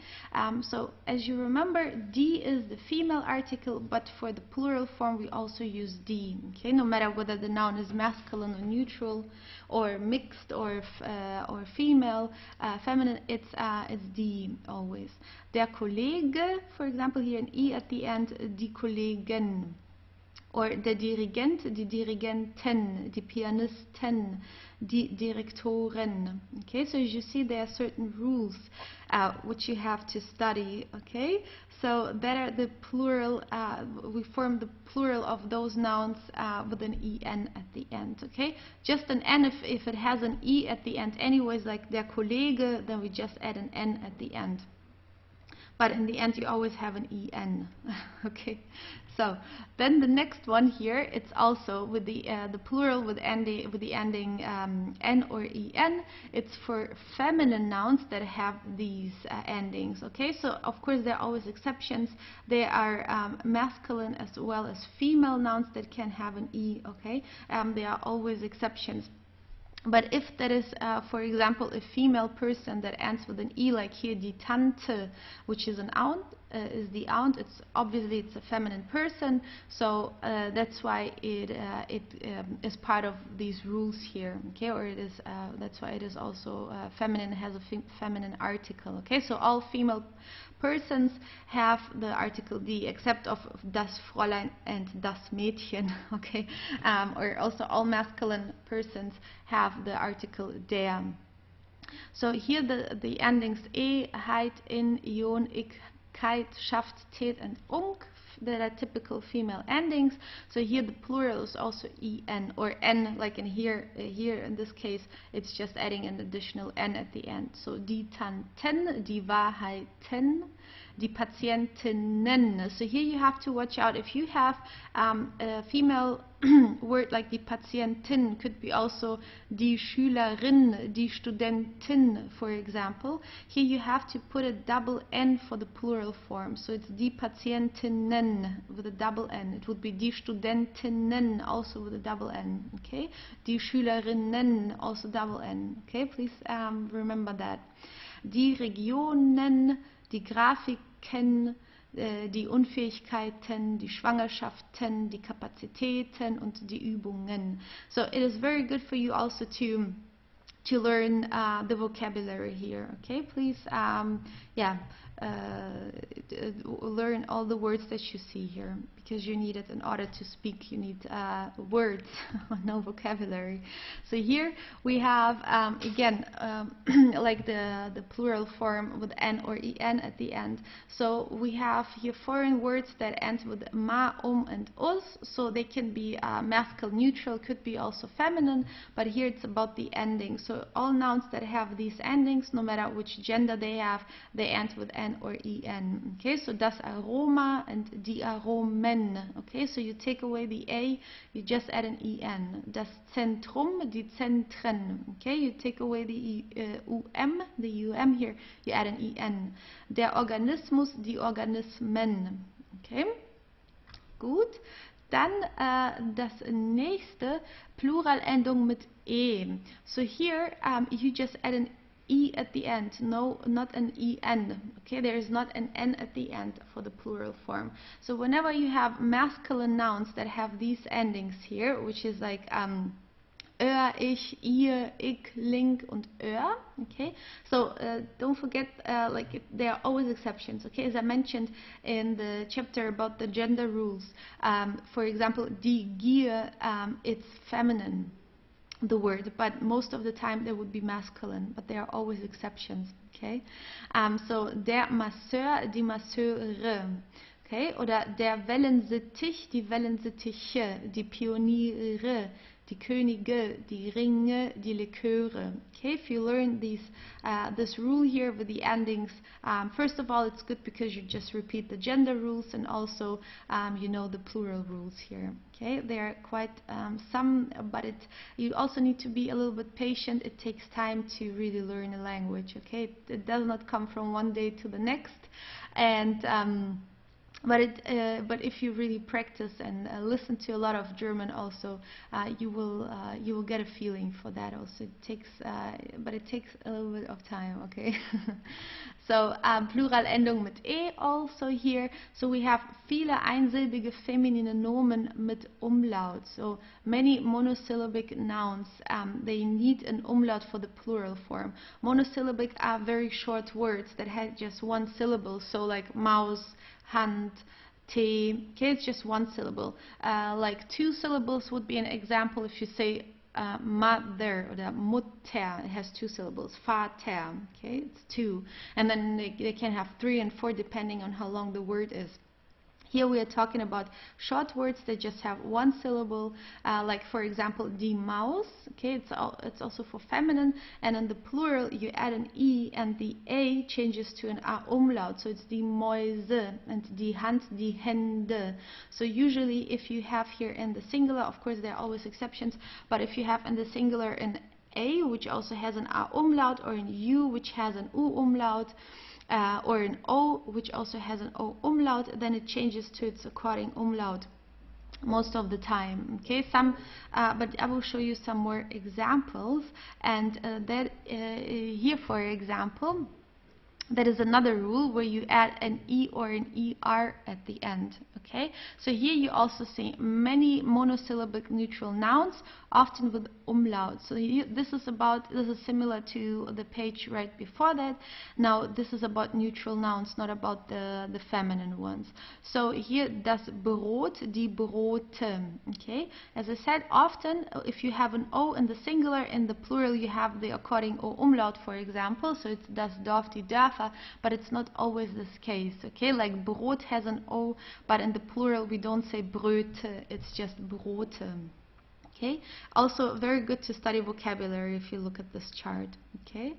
so as you remember, die is the female article, but for the plural form we also use die. Okay, no matter whether the noun is masculine or neutral, or mixed, or female, feminine, it's die always. Der Kollege, for example, here an E at the end, die Kollegen. Or der Dirigent, die Dirigentin, die Pianistin, die Direktorin. Okay, so as you see, there are certain rules which you have to study. Okay, so that are the plural. We form the plural of those nouns with an en at the end. Okay, just an n if it has an e at the end. Anyways, like der Kollege, then we just add an n at the end. But in the end, you always have an en. Okay. So then the next one here, it's also with the plural with the ending n or en. It's for feminine nouns that have these endings. Okay. So of course there are always exceptions. There are masculine as well as female nouns that can have an e. Okay. There are always exceptions. But if that is, for example, a female person that ends with an e, like here, die Tante, which is an aunt, is the aunt. It's obviously it's a feminine person, so that's why it is part of these rules here. Okay, or it is that's why it is also feminine, has a feminine article. Okay, so all female persons have the article die, except of das Fräulein and das Mädchen. Okay, or also all masculine persons have the article der. So here the endings e, heit, in, ion, ik, keit, schaft, tät, and unk that are typical female endings. So here the plural is also en or n, like in here in this case it's just adding an additional n at the end. So die Tanten, die Wahrheiten, die Patientinnen. So here you have to watch out. If you have a female word like die Patientin, could be also die Schülerin, die Studentin, for example. Here you have to put a double n for the plural form. So it's die Patientinnen with a double n. It would be die Studentinnen also with a double n. Okay, die Schülerinnen also double n. Okay, please remember that. Die Regionen, die Grafiken, die Unfähigkeiten, die Schwangerschaften, die Kapazitäten und die Übungen. So it is very good for you also to learn the vocabulary here. Okay, please, learn all the words that you see here, because you need it in order to speak. You need words, no vocabulary. So here we have again like the plural form with n or en at the end. So we have here foreign words that end with ma, and us. So they can be masculine, neutral, could be also feminine, but here it's about the ending. So all nouns that have these endings, no matter which gender they have, they end with n or en. Okay, so das Aroma and die Aromen. Okay, so you take away the a, you just add an en. Das Zentrum, die Zentren. Okay, you take away the um here, you add an en. Der Organismus, die Organismen. Okay, gut. Dann das nächste, Pluralendung mit e. So here you just add an e at the end, no, not an en. Okay, there is not an n at the end for the plural form. So whenever you have masculine nouns that have these endings here, which is like ich, ihr, ich, link, und okay, so don't forget, there are always exceptions. Okay, as I mentioned in the chapter about the gender rules, for example, die Gier, it's feminine, the word, but most of the time there would be masculine, but there are always exceptions. Okay, so der Masseur, die Masseure. Okay, oder der Wellensittich, die Wellensittiche, die Pioniere, die Könige, die Ringe, die Liköre. Okay, if you learn these, this rule here with the endings, first of all, it's good because you just repeat the gender rules, and also you know the plural rules here. Okay, there are quite some, but you also need to be a little bit patient. It takes time to really learn a language. Okay, it does not come from one day to the next, and but if you really practice and listen to a lot of German, also you will get a feeling for that. Also, it takes, but it takes a little bit of time. Okay, so Pluralendung mit e also here. So we have viele einsilbige feminine Nomen mit Umlaut. So many monosyllabic nouns, they need an umlaut for the plural form. Monosyllabic are very short words that have just one syllable. So like mouse, Hand, Tee. Okay, it's just one syllable. Like two syllables would be an example if you say mother, or the Mutter, it has two syllables. Vater, okay, it's two. And then they can have 3 and 4 depending on how long the word is. Here we are talking about short words that just have one syllable, like for example, die Maus. Okay, it's also for feminine, and in the plural you add an e, and the a changes to an a umlaut, so it's die Mäuse, and die Hand, die Hände. So usually, if you have here in the singular, of course there are always exceptions, but if you have in the singular an a which also has an a umlaut, or an u which has an u umlaut, or an O which also has an O umlaut, then it changes to its according umlaut most of the time. Okay, but I will show you some more examples, and here, for example, that is another rule where you add an E or an ER at the end. Okay, so here you also see many monosyllabic neutral nouns, often with umlaut. So this is similar to the page right before that. Now this is about neutral nouns, not about the feminine ones. So here, das Brot, die Brote. Okay, as I said, often if you have an O in the singular, in the plural you have the according O umlaut, for example. So it's das Dorf, die Dörfer, but it's not always this case. Okay, like Brot has an O, but in the plural we don't say Bröte, it's just Brote. Okay, also very good to study vocabulary if you look at this chart. Okay,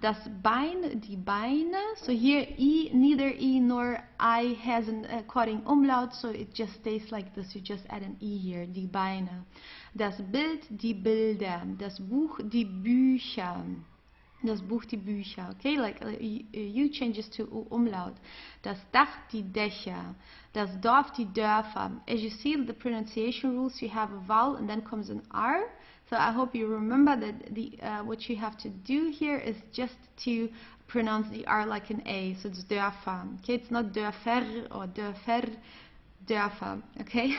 das Bein, die Beine. So here neither E nor I has an according umlaut, so it just stays like this. You just add an E here, die Beine. Das Bild, die Bilder. Das Buch, die Bücher. Das Buch, die Bücher. Okay, like U changes to U umlaut. Das Dach, die Dächer. Das Dorf, die Dörfer. As you see, the pronunciation rules, you have a vowel and then comes an R. So I hope you remember that what you have to do here is just to pronounce the R like an A. So it's Dörfer. Okay, it's not Dörfer or Dörfer. Dörfer. Okay.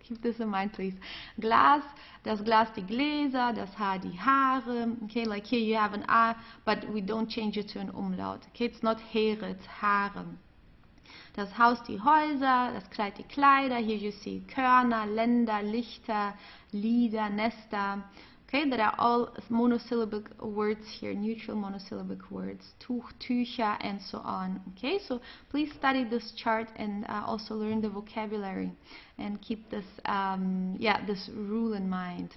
Keep this in mind, please. Glas, das Glas, die Gläser, das Haar, die Haare. Okay, like here you have an A, but we don't change it to an umlaut. Okay, it's not Haare, it's Haare. Das Haus, die Häuser, das Kleid, die Kleider. Here you see Körner, Länder, Lichter, Lieder, Nester. Okay, that are all monosyllabic words here, neutral monosyllabic words. Tuch, Tücher, and so on. Okay, so please study this chart and also learn the vocabulary and keep this, this rule in mind.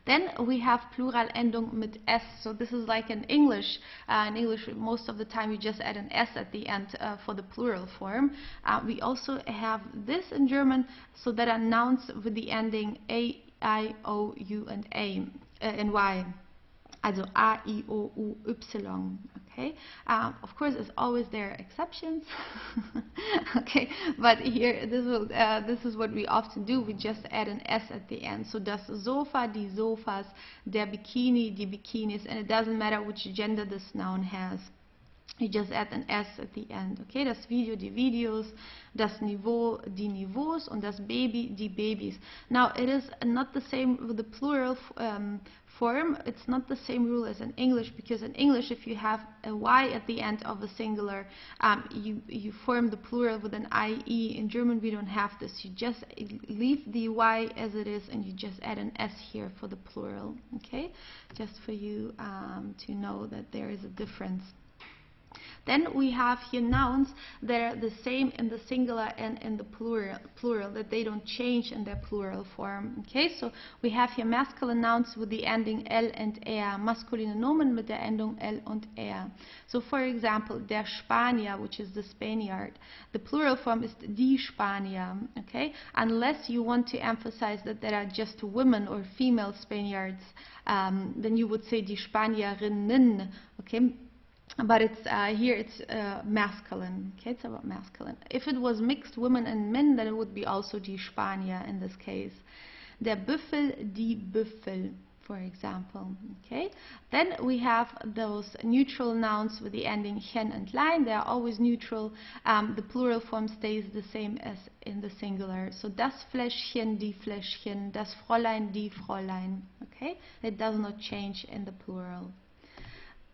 Then we have plural endung mit S. So this is like in English. In English, most of the time you just add an S at the end for the plural form. We also have this in German, so that are nouns with the ending A, I, O, U, and A, and Y. Also A, I, O, U, Y. Okay. Of course, as always, there are exceptions. Okay, but here this is what we often do. We just add an S at the end. So das Sofa, die Sofas, der Bikini, die Bikinis, and it doesn't matter which gender this noun has. You just add an S at the end. Okay, das Video, die Videos, das Niveau, die Niveaus, und das Baby, die Babys. Now, it is not the same with the plural form. It's not the same rule as in English, because in English, if you have a Y at the end of a singular, you form the plural with an IE. In German, we don't have this. You just leave the Y as it is, and you just add an S here for the plural. Okay, just for you to know that there is a difference. Then we have here nouns that are the same in the singular and in the plural, that they don't change in their plural form. Okay, so we have here masculine nouns with the ending L and er, maskuline Nomen mit der Endung L und er. So for example, der Spanier, which is the Spaniard, the plural form is die Spanier. Okay, unless you want to emphasize that there are just women or female Spaniards, then you would say die Spanierinnen. Okay. But it's here it's masculine. Okay, it's about masculine. If it was mixed women and men, then it would be also die Spanier in this case. Der Büffel, die Büffel, for example. Okay. Then we have those neutral nouns with the ending chen and lein. They are always neutral. The plural form stays the same as in the singular. So das Fläschchen, die Fläschchen, das Fräulein, die Fräulein. Okay. It does not change in the plural.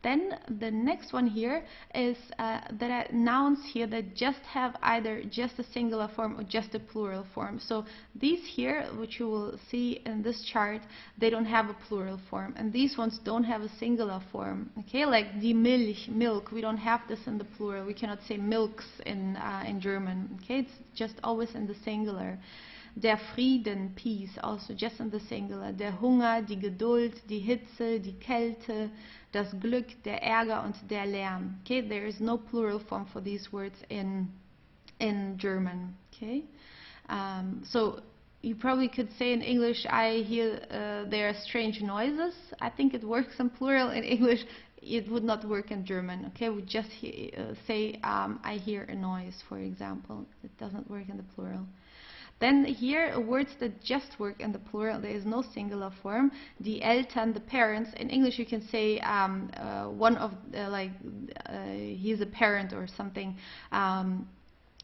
Then the next one here is there are nouns here that just have either just a singular form or just a plural form. So these here, which you will see in this chart, they don't have a plural form, and these ones don't have a singular form. Okay, like die Milch, milk, we don't have this in the plural. We cannot say milks in German. Okay, it's just always in the singular. Der Frieden, peace, also just in the singular. Der Hunger, die Geduld, die Hitze, die Kälte, das Glück, der Ärger und der Lärm. Okay, there is no plural form for these words in German. Okay, so you probably could say in English, I hear there are strange noises. I think it works in plural. In English, it would not work in German. Okay, we just say I hear a noise, for example. It doesn't work in the plural. Then here, words that just work in the plural, there is no singular form. Die Eltern, the parents. In English, you can say one of, he's a parent or something.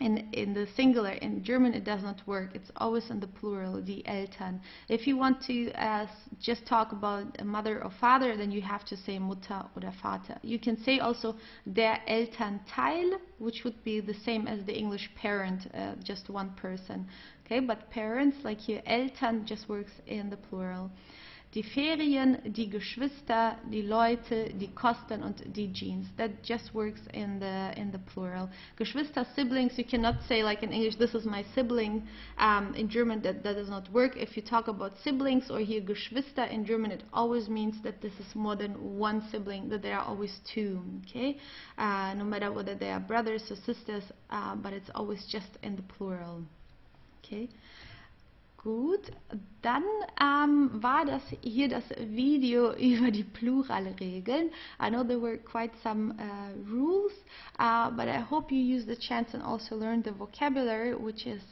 In the singular, in German it does not work. It's always in the plural, die Eltern. If you want to just talk about a mother or father, then you have to say Mutter oder Vater. You can say also der Elternteil, which would be the same as the English parent, just one person. Okay, but parents, like here, Eltern, just works in the plural. Die Ferien, die Geschwister, die Leute, die Kosten und die Jeans. That just works in the plural. Geschwister, siblings, you cannot say like in English, this is my sibling. In German, that does not work. If you talk about siblings or here Geschwister, in German it always means that this is more than one sibling, that there are always two. Okay, no matter whether they are brothers or sisters, but it's always just in the plural. Okay. Gut, dann war das hier das Video über die Pluralregeln. I know there were quite some rules, but I hope you use the chance and also learn the vocabulary, which is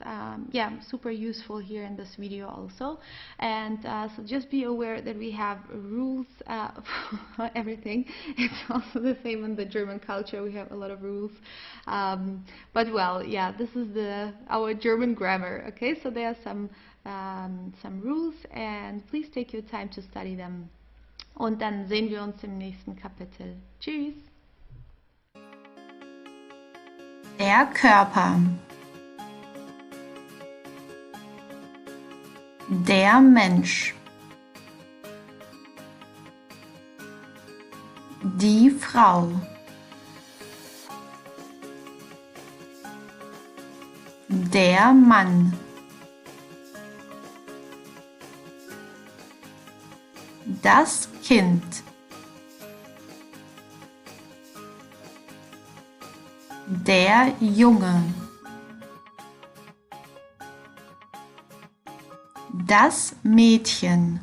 super useful here in this video also. And so just be aware that we have rules for everything. It's also the same in the German culture. We have a lot of rules. But well, yeah, this is our German grammar. Okay, so there are some rules, and please take your time to study them. Und dann sehen wir uns im nächsten Kapitel. Tschüss! Der Körper. Der Mensch. Die Frau. Der Mann. Das Kind. Der Junge. Das Mädchen.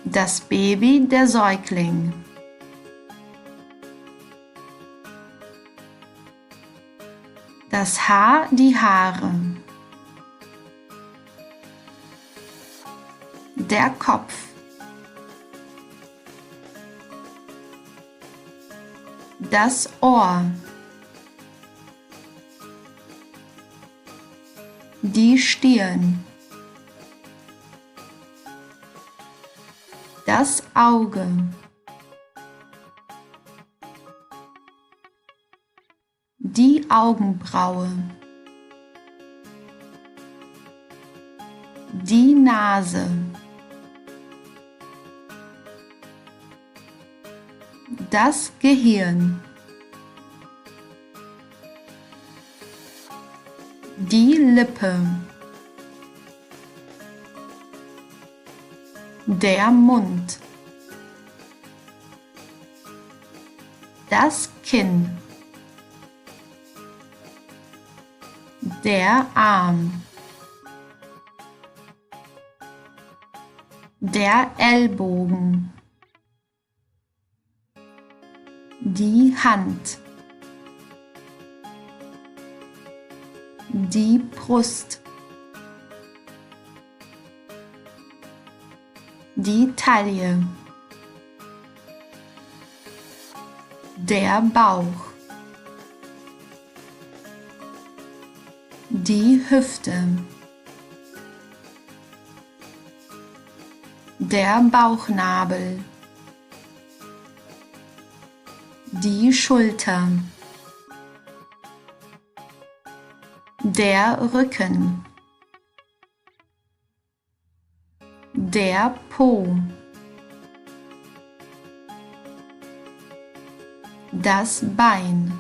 Das Baby, der Säugling. Das Haar, die Haare. Der Kopf. Das Ohr. Die Stirn. Das Auge. Die Augenbraue. Die Nase. Das Gehirn. Die Lippe. Der Mund. Das Kinn. Der Arm. Der Ellbogen. Die Hand. Die Brust. Die Taille. Der Bauch. Die Hüfte. Der Bauchnabel. Die Schulter. Der Rücken. Der Po. Das Bein.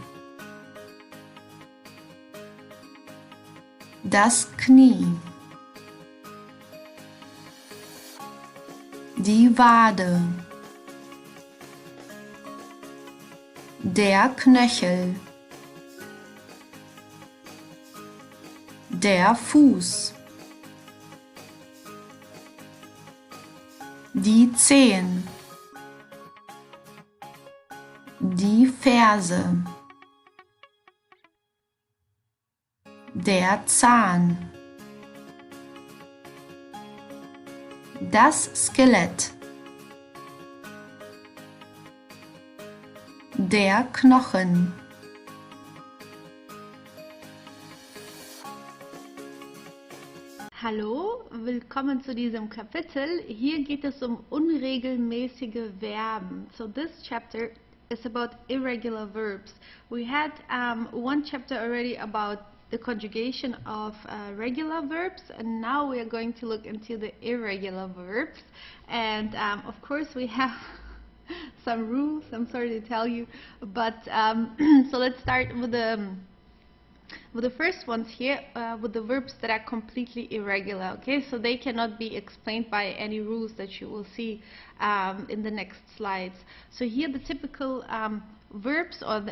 Das Knie. Die Wade. Der Knöchel. Der Fuß. Die Zehen. Die Ferse. Der Zahn. Das Skelett. Der Knochen. Hallo, willkommen zu diesem Kapitel. Hier geht es um unregelmäßige Verben. So this chapter is about irregular verbs. We had one chapter already about the conjugation of regular verbs, and now we are going to look into the irregular verbs. And of course we have some rules, I'm sorry to tell you, but so let's start with the first ones here, with the verbs that are completely irregular. Okay, so they cannot be explained by any rules that you will see in the next slides. So here the typical verbs, or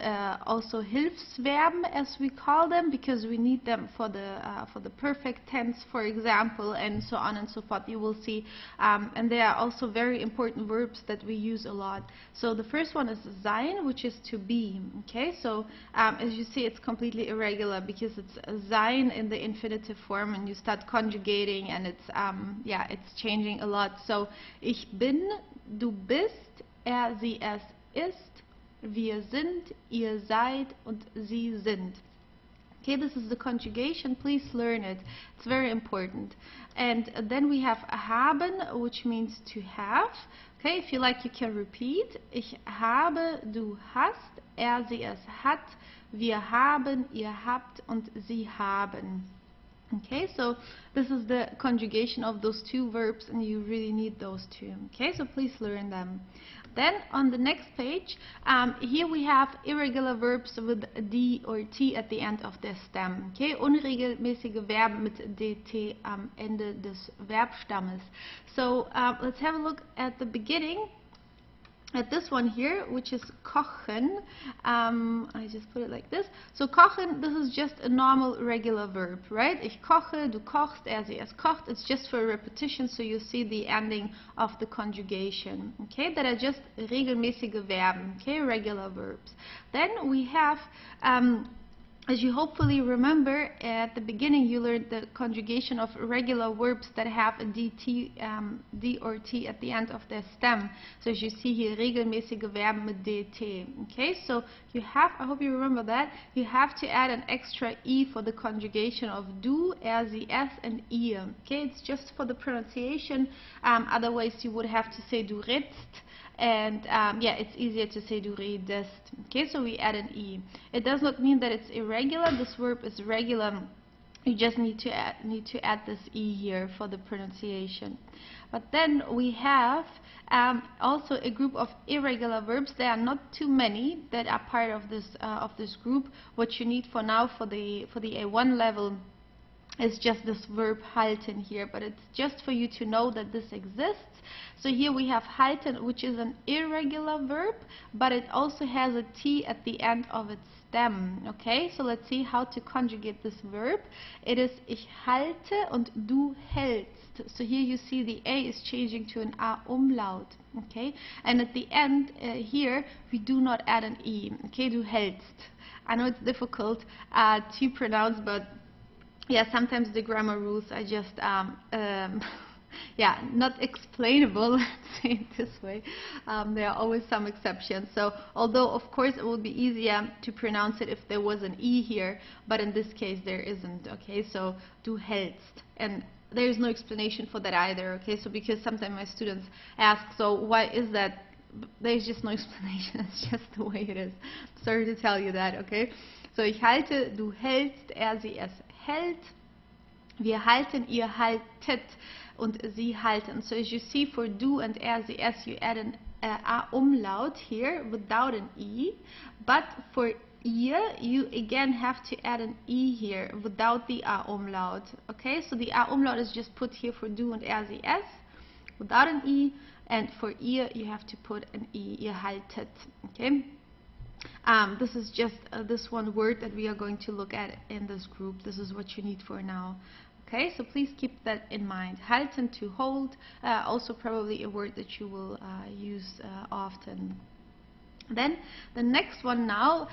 also Hilfsverben as we call them, because we need them for the perfect tense, for example, and so on and so forth. You will see, and they are also very important verbs that we use a lot. So the first one is sein, which is to be. Okay, so as you see, it's completely irregular because it's sein in the infinitive form, and you start conjugating, and it's yeah, it's changing a lot. So ich bin, du bist, sie, es ist, wir sind, ihr seid und sie sind. Okay, this is the conjugation. Please learn it. It's very important. And then we have haben, which means to have. Okay, if you like, you can repeat. Ich habe, du hast, sie, es hat, wir haben, ihr habt und sie haben. Okay, so this is the conjugation of those two verbs, and you really need those two. Okay, so please learn them. Then on the next page, here we have irregular verbs with d or t at the end of the stem. Okay, unregelmäßige Verben mit dt am Ende des Verbstammes. So let's have a look at the beginning. At this one here, which is kochen, I just put it like this. So kochen, this is just a normal regular verb, right? Ich koche, du kochst, sie, es kocht. It's just for repetition, so you see the ending of the conjugation. Okay, that are just regelmäßige Verben, okay, regular verbs. Then we have, as you hopefully remember, at the beginning you learned the conjugation of regular verbs that have a dt, d or t at the end of their stem. So as you see here, regelmäßige Verben mit dt. Okay, so you have, I hope you remember that, you have to add an extra e for the conjugation of du, sie, es, and ihr. Okay, it's just for the pronunciation, otherwise you would have to say du redst. And yeah, it's easier to say du redest. Okay, so we add an e. It does not mean that it's irregular. This verb is regular. You just need to add this e here for the pronunciation. But then we have also a group of irregular verbs. There are not too many that are part of this group. What you need for now for the A1 level is just this verb halten here, but it's just for you to know that this exists. So here we have halten, which is an irregular verb, but it also has a t at the end of its stem. Okay, so let's see how to conjugate this verb. It is ich halte und du hältst. So here you see the a is changing to an a umlaut. Okay, and at the end here we do not add an e. Okay, du hältst. I know it's difficult to pronounce, but yeah, sometimes the grammar rules are just yeah, not explainable, let's say it this way. There are always some exceptions. So although of course it would be easier to pronounce it if there was an e here, but in this case there isn't. Okay, so du hältst, and there is no explanation for that either. Okay, so because sometimes my students ask, so why is that? There's just no explanation. It's just the way it is. Sorry to tell you that. Okay, so ich halte, du hältst, sie, es hält. Wir halten, ihr haltet und sie halten. So as you see, for do and sie, es, you add an a umlaut here without an e, but for ihr, you again have to add an e here without the a umlaut. Okay, so the a umlaut is just put here for do and sie, es without an e, and for ihr, you have to put an e, ihr haltet. Okay. This is just this one word that we are going to look at in this group. This is what you need for now. Okay, so please keep that in mind. Halten, to hold, also probably a word that you will use often. Then the next one now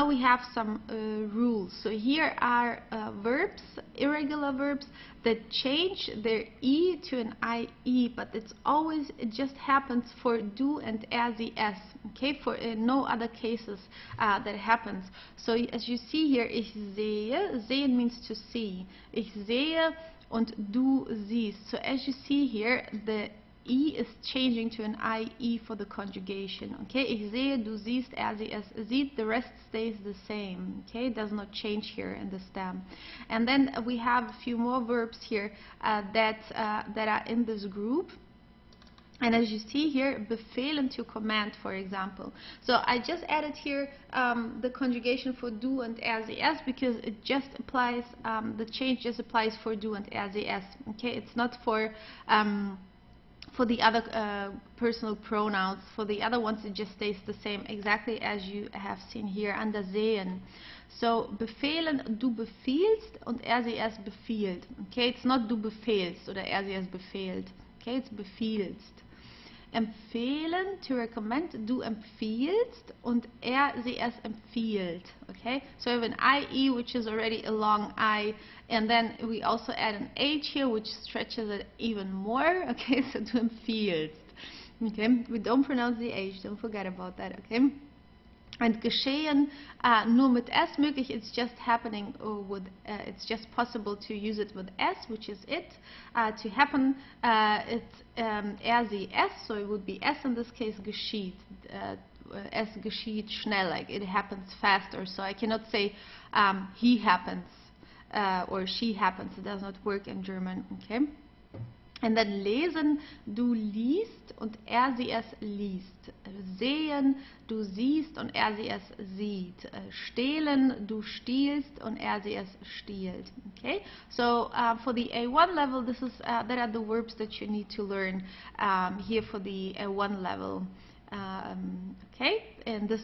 we have some rules. So here are verbs, irregular verbs that change their e to an ie, but it just happens for do and sie, es. Okay, for no other cases that happens. So as you see here, ich sehe, sehen means to see. Ich sehe und du siehst. So as you see here, the E is changing to an IE for the conjugation. Okay, ich sehe, du siehst, sie, es sieht, the rest stays the same. Okay, it does not change here in the stem. And then we have a few more verbs here that are in this group. And as you see here, befehlen, to command, for example. So I just added here the conjugation for do and sie, es because it just applies, the change just applies for do and sie, es. Okay, it's not for the other personal pronouns. For the other ones, it just stays the same, exactly as you have seen here under sehen. So befehlen, du befiehlst und sie, es befiehlt. Okay, it's not du befehlst oder sie, es befehlt. Okay, it's befiehlst. Empfehlen, to recommend, du empfiehlst und sie, es empfiehlt. Okay, so we have an IE, which is already a long I, and then we also add an H here, which stretches it even more. Okay, so du empfiehlst. Okay, we don't pronounce the H, don't forget about that. Okay. And geschehen, nur mit s möglich. It's just happening with. It's just possible to use it with s, which is it. To happen, it's sie, es. So it would be s in this case. Geschieht. Es geschieht schnell, like it happens faster. So I cannot say he happens or she happens. It does not work in German. Okay. And then lesen, du liest und sie, es liest. Sehen, du siehst und sie, es sieht. Stehlen, du stiehlst und sie, es stiehlt. Okay, so for the A1 level, this is that are the verbs that you need to learn here for the A1 level. Okay, and this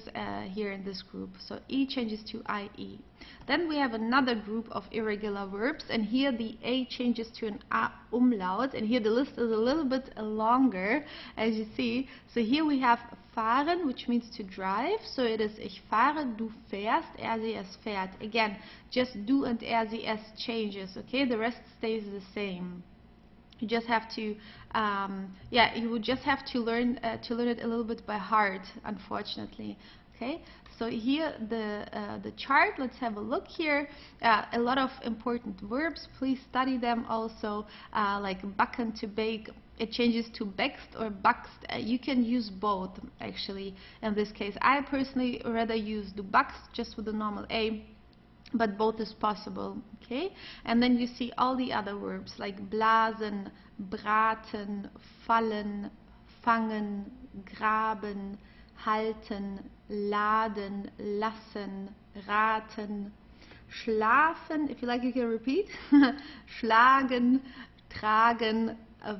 here in this group. So E changes to IE. Then we have another group of irregular verbs, and here the A changes to an A umlaut, and here the list is a little bit longer, as you see. So here we have fahren, which means to drive. So it is ich fahre, du fährst, sie, es fährt. Again, just do and sie, es changes. Okay, the rest stays the same. You just have to, you would just have to learn it a little bit by heart, unfortunately. Okay, so here the chart. Let's have a look here. A lot of important verbs. Please study them also. Like backen, to bake. It changes to bakst or bakst. You can use both actually. In this case, I personally rather use du bakst just with the normal A. But both is possible, okay? And then you see all the other verbs like blasen, braten, fallen, fangen, graben, halten, laden, lassen, raten, schlafen, if you like you can repeat, schlagen, tragen,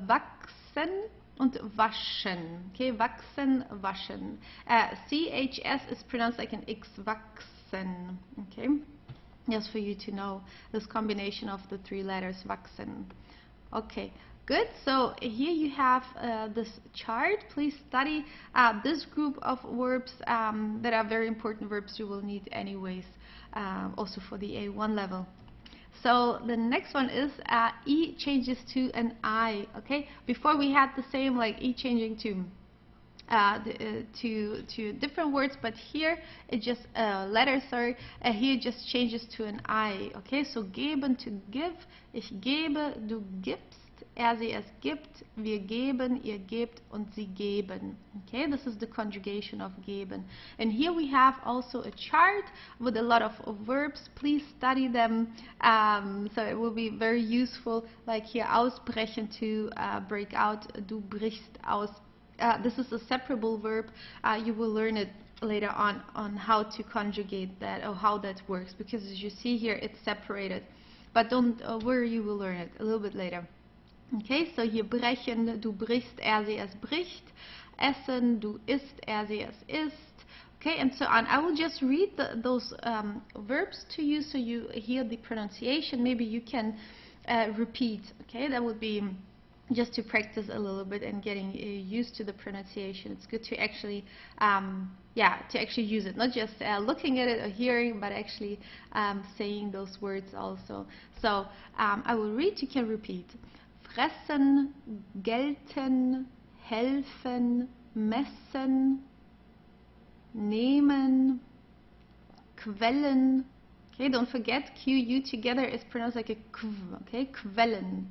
wachsen und waschen, okay? Wachsen, waschen. CHS is pronounced like an X, wachsen, okay? Just for you to know this combination of the three letters, wachsen. Okay, good. So here you have this chart. Please study this group of verbs that are very important verbs you will need anyways, also for the A1 level. So the next one is E changes to an I. Okay, before we had the same like E changing to to different words, but here it just letters. Sorry, here it just changes to an I. Okay, so geben to give. Ich gebe, du gibst. Sie es gibt, wir geben, ihr gebt und sie geben. Okay, this is the conjugation of geben. And here we have also a chart with a lot of verbs. Please study them. So it will be very useful. Like here, ausbrechen, to break out. Du brichst aus. This is a separable verb. You will learn it later on how to conjugate that or how that works, because as you see here, it's separated. But don't worry, you will learn it a little bit later. Okay, so hier brechen, du brichst, sie es bricht. Essen, du isst, sie es isst. Okay, and so on. I will just read those verbs to you so you hear the pronunciation. Maybe you can repeat. Okay, that would be just to practice a little bit and getting used to the pronunciation. It's good to actually, to actually use it, not just looking at it or hearing, but actually saying those words also. So I will read, you can repeat. Fressen, gelten, helfen, messen, nehmen, quellen. Okay, don't forget, Q-U together is pronounced like a Q, okay, quellen.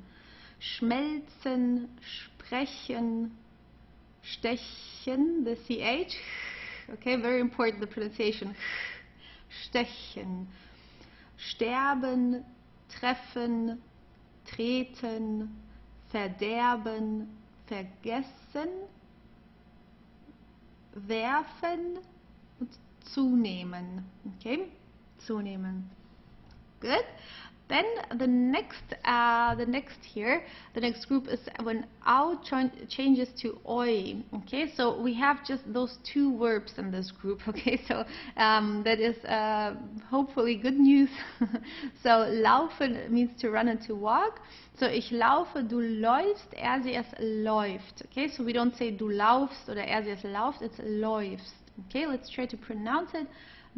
Schmelzen, sprechen, stechen, the CH, okay, very important, the pronunciation, stechen. Sterben, treffen, treten, verderben, vergessen, werfen und zunehmen. Okay, zunehmen. Good. Then the next group is when au changes to oi. Okay, so we have just those two verbs in this group. Okay, so that is hopefully good news. So laufen means to run and to walk. So ich laufe, du läufst, sie es läuft. Okay, so we don't say du laufst oder sie es lauft, it's läufst. Okay, let's try to pronounce it.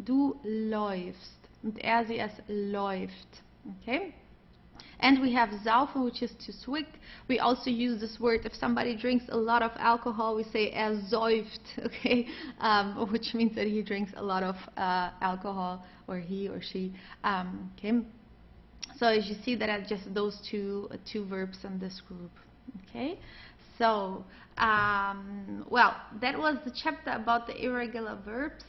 Du läufst und sie es läuft. Okay, and we have saufen, which is to swig. We also use this word if somebody drinks a lot of alcohol. We say säuft, okay, which means that he drinks a lot of alcohol, or he or she. Okay, so as you see, that are just those two verbs in this group. Okay, so well, that was the chapter about the irregular verbs.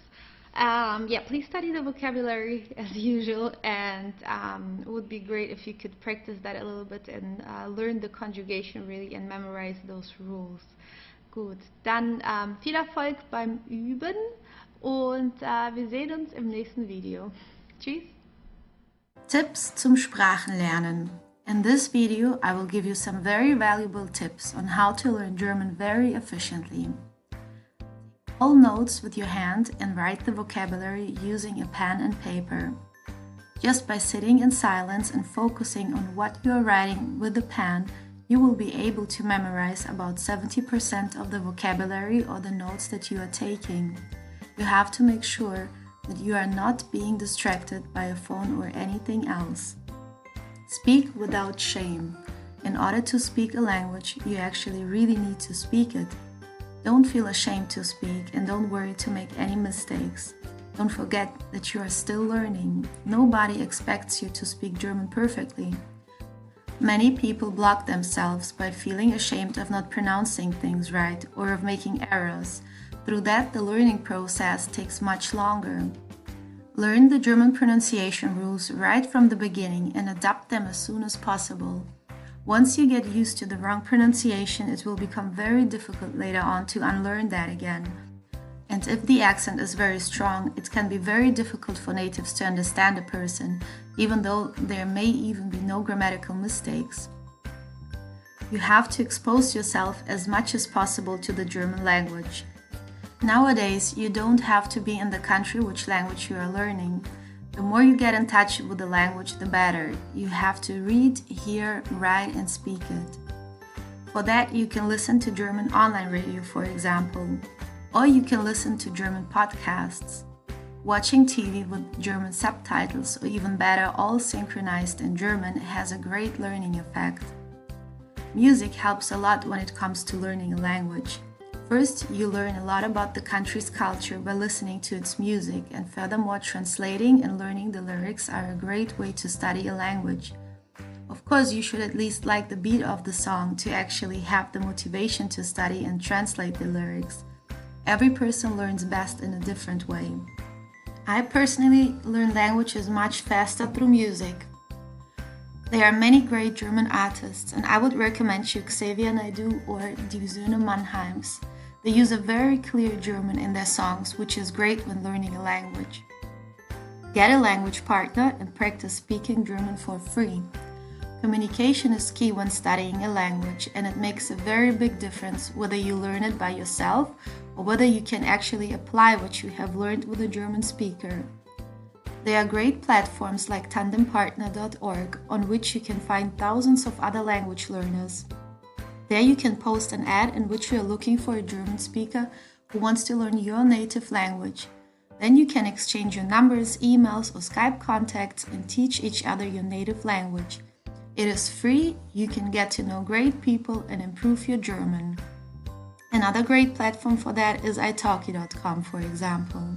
Please study the vocabulary as usual, and it would be great if you could practice that a little bit and learn the conjugation really and memorize those rules. Gut, dann viel Erfolg beim Üben und wir sehen uns im nächsten Video. Tschüss! Tipps zum Sprachenlernen. In this video, I will give you some very valuable tips on how to learn German very efficiently. All notes with your hand and write the vocabulary using a pen and paper. Just by sitting in silence and focusing on what you are writing with the pen, you will be able to memorize about 70% of the vocabulary or the notes that you are taking. You have to make sure that you are not being distracted by a phone or anything else. Speak without shame. In order to speak a language, you actually really need to speak it. Don't feel ashamed to speak and don't worry to make any mistakes. Don't forget that you are still learning. Nobody expects you to speak German perfectly. Many people block themselves by feeling ashamed of not pronouncing things right or of making errors. Through that, the learning process takes much longer. Learn the German pronunciation rules right from the beginning and adapt them as soon as possible. Once you get used to the wrong pronunciation, it will become very difficult later on to unlearn that again. And if the accent is very strong, it can be very difficult for natives to understand a person, even though there may even be no grammatical mistakes. You have to expose yourself as much as possible to the German language. Nowadays, you don't have to be in the country which language you are learning. The more you get in touch with the language, the better. You have to read, hear, write, and speak it. For that, you can listen to German online radio, for example, or you can listen to German podcasts. Watching TV with German subtitles, or even better, all synchronized in German, has a great learning effect. Music helps a lot when it comes to learning a language. First, you learn a lot about the country's culture by listening to its music, and furthermore, translating and learning the lyrics are a great way to study a language. Of course, you should at least like the beat of the song to actually have the motivation to study and translate the lyrics. Every person learns best in a different way. I personally learn languages much faster through music. There are many great German artists, and I would recommend you Xavier Naidoo or Die Söhne Mannheims. They use a very clear German in their songs, which is great when learning a language. Get a language partner and practice speaking German for free. Communication is key when studying a language, and it makes a very big difference whether you learn it by yourself or whether you can actually apply what you have learned with a German speaker. There are great platforms like tandempartner.org on which you can find thousands of other language learners. There you can post an ad in which you are looking for a German speaker who wants to learn your native language. Then you can exchange your numbers, emails, or Skype contacts and teach each other your native language. It is free, you can get to know great people and improve your German. Another great platform for that is italki.com, for example.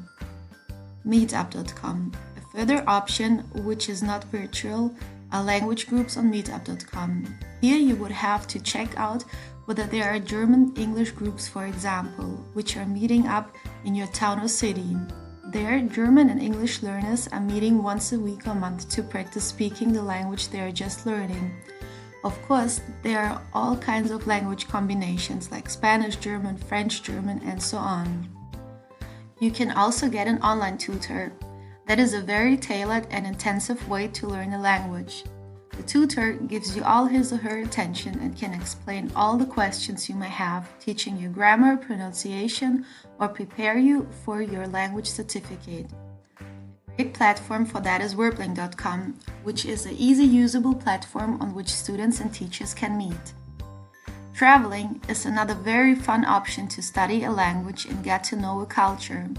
Meetup.com. A further option, which is not virtual, are language groups on meetup.com. Here you would have to check out whether there are German-English groups, for example, which are meeting up in your town or city. There, German and English learners are meeting once a week or month to practice speaking the language they are just learning. Of course, there are all kinds of language combinations like Spanish, German, French, German, and so on. You can also get an online tutor. That is a very tailored and intensive way to learn a language. The tutor gives you all his or her attention and can explain all the questions you may have, teaching you grammar, pronunciation, or prepare you for your language certificate. A great platform for that is Workbook.com, which is an easy usable platform on which students and teachers can meet. Traveling is another very fun option to study a language and get to know a culture.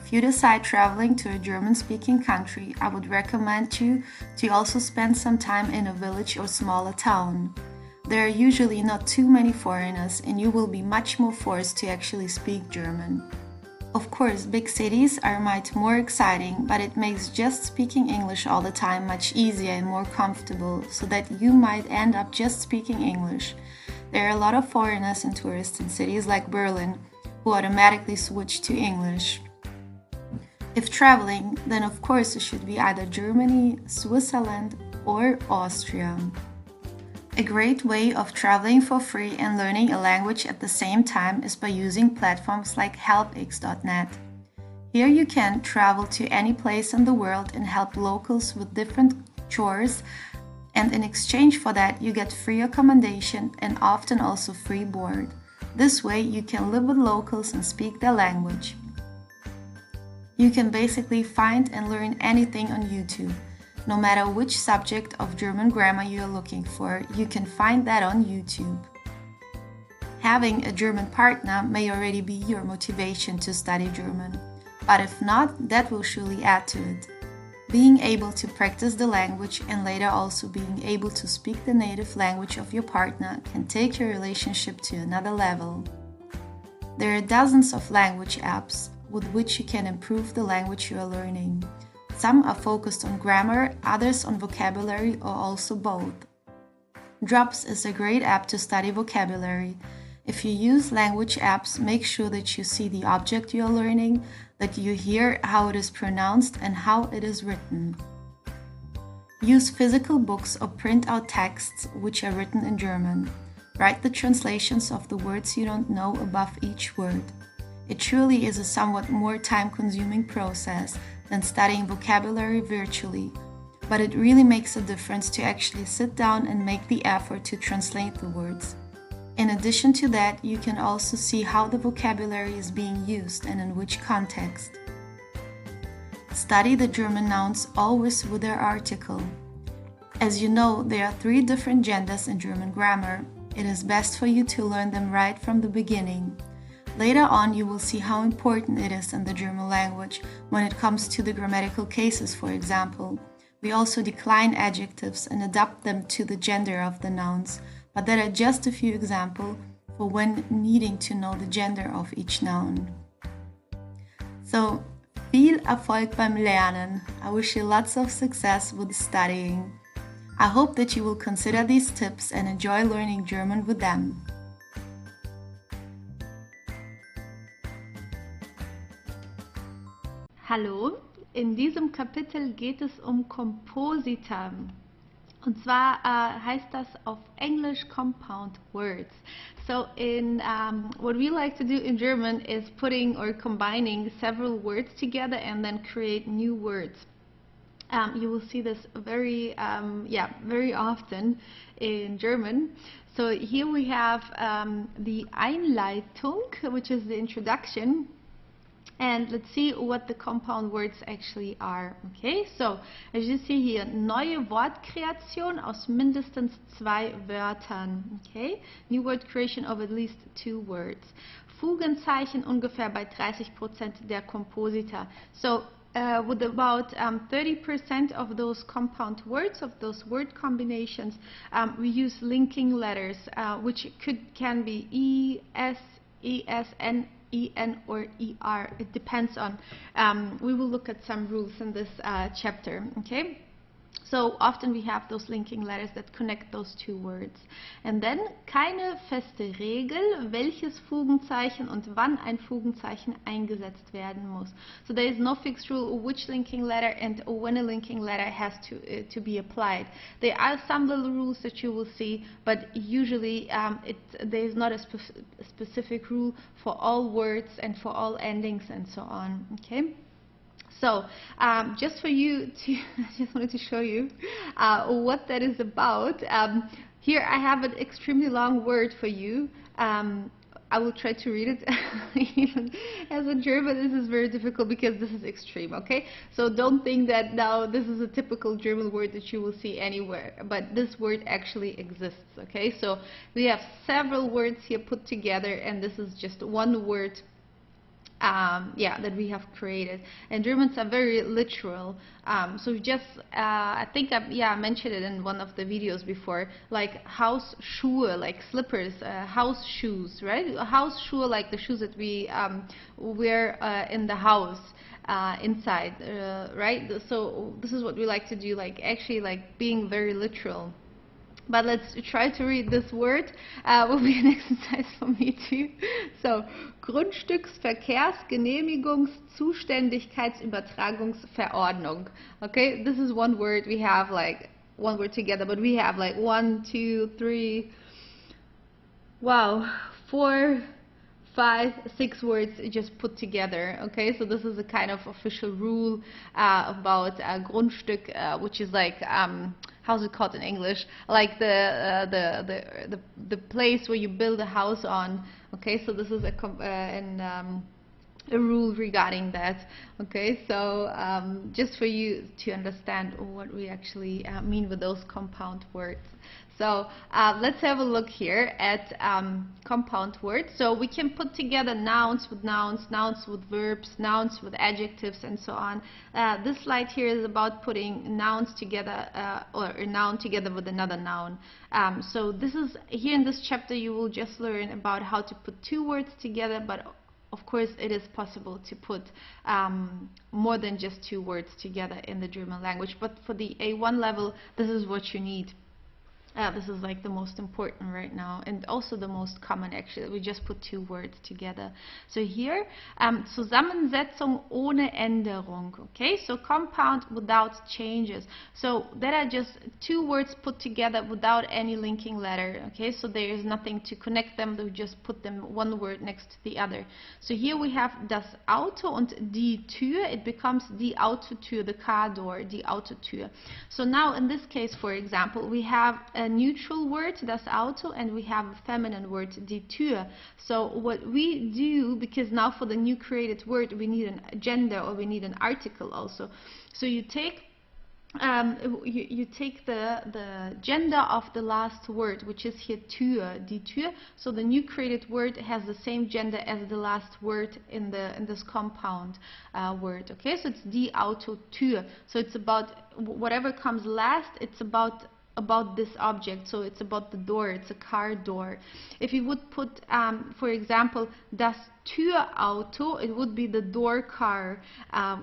If you decide traveling to a German-speaking country, I would recommend you to also spend some time in a village or smaller town. There are usually not too many foreigners, and you will be much more forced to actually speak German. Of course, big cities are much more exciting, but it makes just speaking English all the time much easier and more comfortable, so that you might end up just speaking English. There are a lot of foreigners and tourists in cities like Berlin who automatically switch to English. If traveling, then of course it should be either Germany, Switzerland, or Austria. A great way of traveling for free and learning a language at the same time is by using platforms like helpx.net. Here you can travel to any place in the world and help locals with different chores, and in exchange for that you get free accommodation and often also free board. This way you can live with locals and speak their language. You can basically find and learn anything on YouTube. No matter which subject of German grammar you are looking for, you can find that on YouTube. Having a German partner may already be your motivation to study German, but if not, that will surely add to it. Being able to practice the language and later also being able to speak the native language of your partner can take your relationship to another level. There are dozens of language apps with which you can improve the language you are learning. Some are focused on grammar, others on vocabulary, or also both. Drops is a great app to study vocabulary. If you use language apps, make sure that you see the object you are learning, that you hear how it is pronounced and how it is written. Use physical books or print out texts which are written in German. Write the translations of the words you don't know above each word. It truly is a somewhat more time-consuming process than studying vocabulary virtually, but it really makes a difference to actually sit down and make the effort to translate the words. In addition to that, you can also see how the vocabulary is being used and in which context. Study the German nouns always with their article. As you know, there are 3 different genders in German grammar. It is best for you to learn them right from the beginning. Later on, you will see how important it is in the German language when it comes to the grammatical cases, for example. We also decline adjectives and adapt them to the gender of the nouns, but that are just a few examples for when needing to know the gender of each noun. So, viel Erfolg beim Lernen. I wish you lots of success with studying. I hope that you will consider these tips and enjoy learning German with them. Hallo, in diesem Kapitel geht es um Komposita. Und zwar heißt das auf Englisch Compound Words. So what we like to do in German is putting or combining several words together and then create new words. You will see this very often in German. So here we have the Einleitung, which is the introduction. And let's see what the compound words actually are. Okay, so as you see here, neue Wortkreation aus mindestens 2 Wörtern. Okay, new word creation of at least 2 words. Fugenzeichen ungefähr bei 30% der Komposita. So with about 30% of those compound words, of those word combinations, we use linking letters, which can be E, S, E, S, N, E-N or E-R. It depends on, we will look at some rules in this chapter, okay? So often we have those linking letters that connect those 2 words. And then keine feste Regel, welches Fugenzeichen und wann ein Fugenzeichen eingesetzt werden muss. So there is no fixed rule which linking letter and when a linking letter has to be applied. There are some little rules that you will see, but usually there is not a specific rule for all words and for all endings and so on, okay? So, just for you to, I just wanted to show you what that is about. Here I have an extremely long word for you. I will try to read it. Even as a German, this is very difficult because this is extreme, okay? So don't think that now this is a typical German word that you will see anywhere, but this word actually exists, okay? So we have several words here put together, and this is just one word that we have created. And Germans are very literal. So just, I think I mentioned it in one of the videos before, like Hausschuhe, like slippers, house shoes, right? Hausschuhe, like the shoes that we wear in the house. Inside, right? So this is what we like to do, like actually like being very literal. But let's try to read this word. Will be an exercise for me too. So, Grundstücksverkehrsgenehmigungszuständigkeitsübertragungsverordnung. Okay, this is one word. We have like one word together, but we have like 1, 2, 3, wow, 4, 5, 6 words just put together. Okay, so this is a kind of official rule about Grundstück, which is like how's it called in English? Like the place where you build a house on. Okay, so this is a rule regarding that. Okay, so just for you to understand what we actually mean with those compound words. So let's have a look here at compound words. So we can put together nouns with nouns, nouns with verbs, nouns with adjectives, and so on. This slide here is about putting nouns together, or a noun together with another noun. So this is, here in this chapter you will just learn about how to put 2 words together, but of course it is possible to put more than just 2 words together in the German language. But for the A1 level, this is what you need. This is like the most important right now, and also the most common actually. We just put 2 words together. So here, Zusammensetzung ohne Änderung. Okay, so compound without changes. So there are just 2 words put together without any linking letter. Okay, so there is nothing to connect them. We just put them one word next to the other. So here we have das Auto und die Tür. It becomes die Autotür, the car door, die Autotür. So now in this case, for example, we have a neutral word, das Auto, and we have a feminine word, die Tür. So what we do, because now for the new created word we need a gender, or we need an article also. So you take you take the gender of the last word, which is here Tür, die Tür. So the new created word has the same gender as the last word in this compound word. Okay, so it's die Autotür. So it's about whatever comes last. It's about about this object, so it's about the door, it's a car door. If you would put, for example, das Türauto, it would be the door car.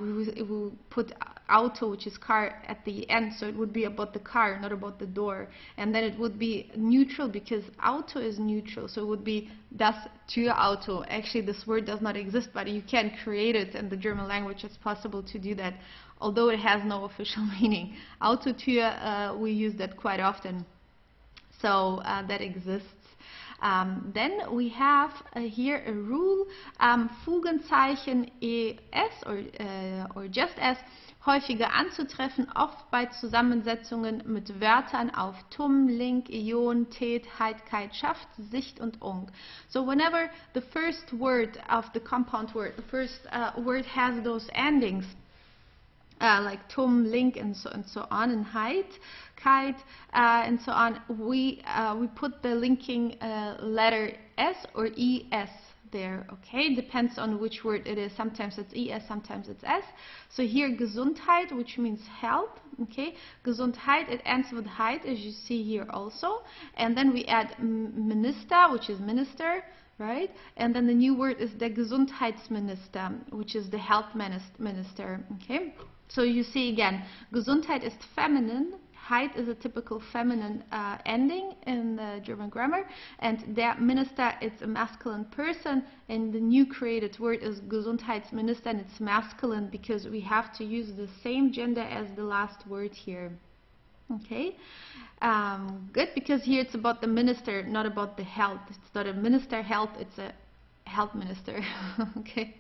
We will put auto, which is car, at the end, so it would be about the car, not about the door. And then it would be neutral, because auto is neutral, so it would be das Türauto. Actually, this word does not exist, but you can create it in the German language. It's possible to do that, although it has no official meaning. Autotür, we use that quite often, so that exists. Then we have here a rule, Fugenzeichen es or just as häufiger anzutreffen, oft bei Zusammensetzungen mit Wörtern auf tum, link, ion, tät, heit, keit, schaft, sicht und ung. So whenever the first word of the compound word, the first word has those endings, like tum, link, and so on, and height, kite, and so on, we put the linking letter s or es there. Okay, depends on which word it is. Sometimes it's es, sometimes it's s. So here Gesundheit, which means health. Okay, Gesundheit, it ends with heit, as you see here also, and then we add minister, which is minister, right? And then the new word is der Gesundheitsminister, which is the health minister. Okay. So you see again, Gesundheit is feminine, heit is a typical feminine ending in the German grammar, and der Minister, it's a masculine person, and the new created word is Gesundheitsminister, and it's masculine because we have to use the same gender as the last word here. Okay, good, because here it's about the minister, not about the health. It's not a minister health, it's a health minister. Okay,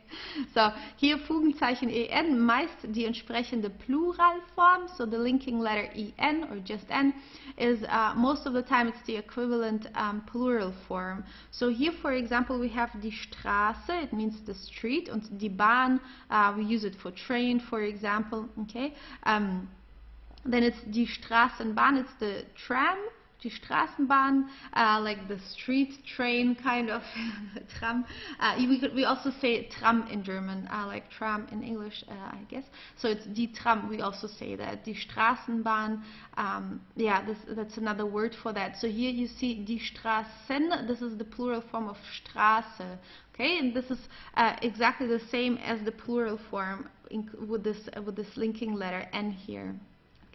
so hier Fugenzeichen en, meist die entsprechende Pluralform, so the linking letter en or just n is most of the time it's the equivalent plural form. So here, for example, we have die Straße, it means the street, und die Bahn, we use it for train, for example. Okay, then it's die Straßenbahn, it's the tram. Die Straßenbahn, like the street train kind of tram. We also say tram in German, like tram in English, I guess. So it's die Tram, we also say that. Die Straßenbahn, yeah, that's another word for that. So here you see die Straßen, this is the plural form of Straße. Okay, and this is exactly the same as the plural form with this linking letter n here.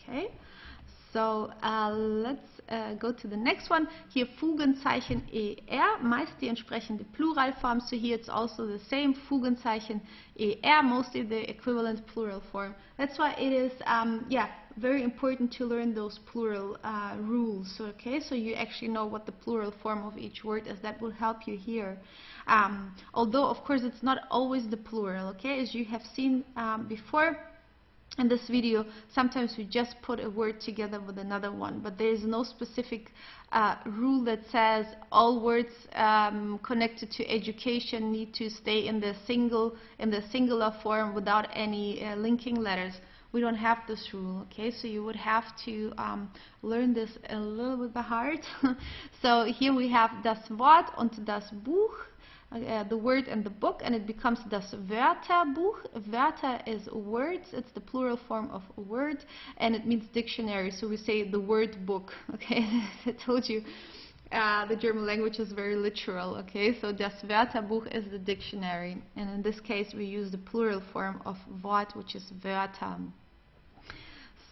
Okay. So let's go to the next one. Hier Fugenzeichen er, meist die entsprechende Pluralform. So here it's also the same, Fugenzeichen er, mostly the equivalent plural form. That's why it is yeah, very important to learn those plural rules. Okay, so you actually know what the plural form of each word is. That will help you here. Although of course it's not always the plural. Okay, as you have seen before in this video, sometimes we just put a word together with another one, but there is no specific rule that says all words connected to education need to stay in the singular form without any linking letters. We don't have this rule. Okay, so you would have to learn this a little bit by heart. So here we have das Wort und das Buch. The word and the book, and it becomes das Wörterbuch. Wörter is words, it's the plural form of word, and it means dictionary, so we say the word book. Okay, I told you the German language is very literal. Okay, so das Wörterbuch is the dictionary, and in this case we use the plural form of Wort, which is Wörter.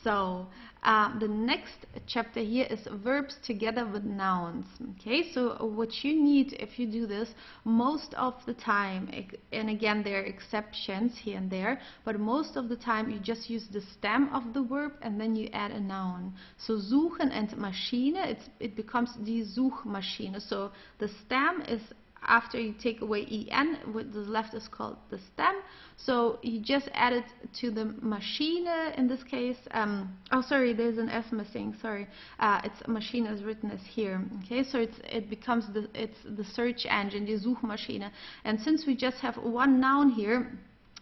So the next chapter here is verbs together with nouns. Okay, so what you need if you do this, most of the time, and again there are exceptions here and there, but most of the time you just use the stem of the verb and then you add a noun. So suchen and Maschine, it becomes die Suchmaschine. So the stem is after you take away en, what is left is called the stem. So you just add it to the Maschine in this case. Oh, sorry, there's an S missing. Sorry, it's Maschine is written as here. Okay, so it becomes it's the search engine, die Suchmaschine. And since we just have one noun here,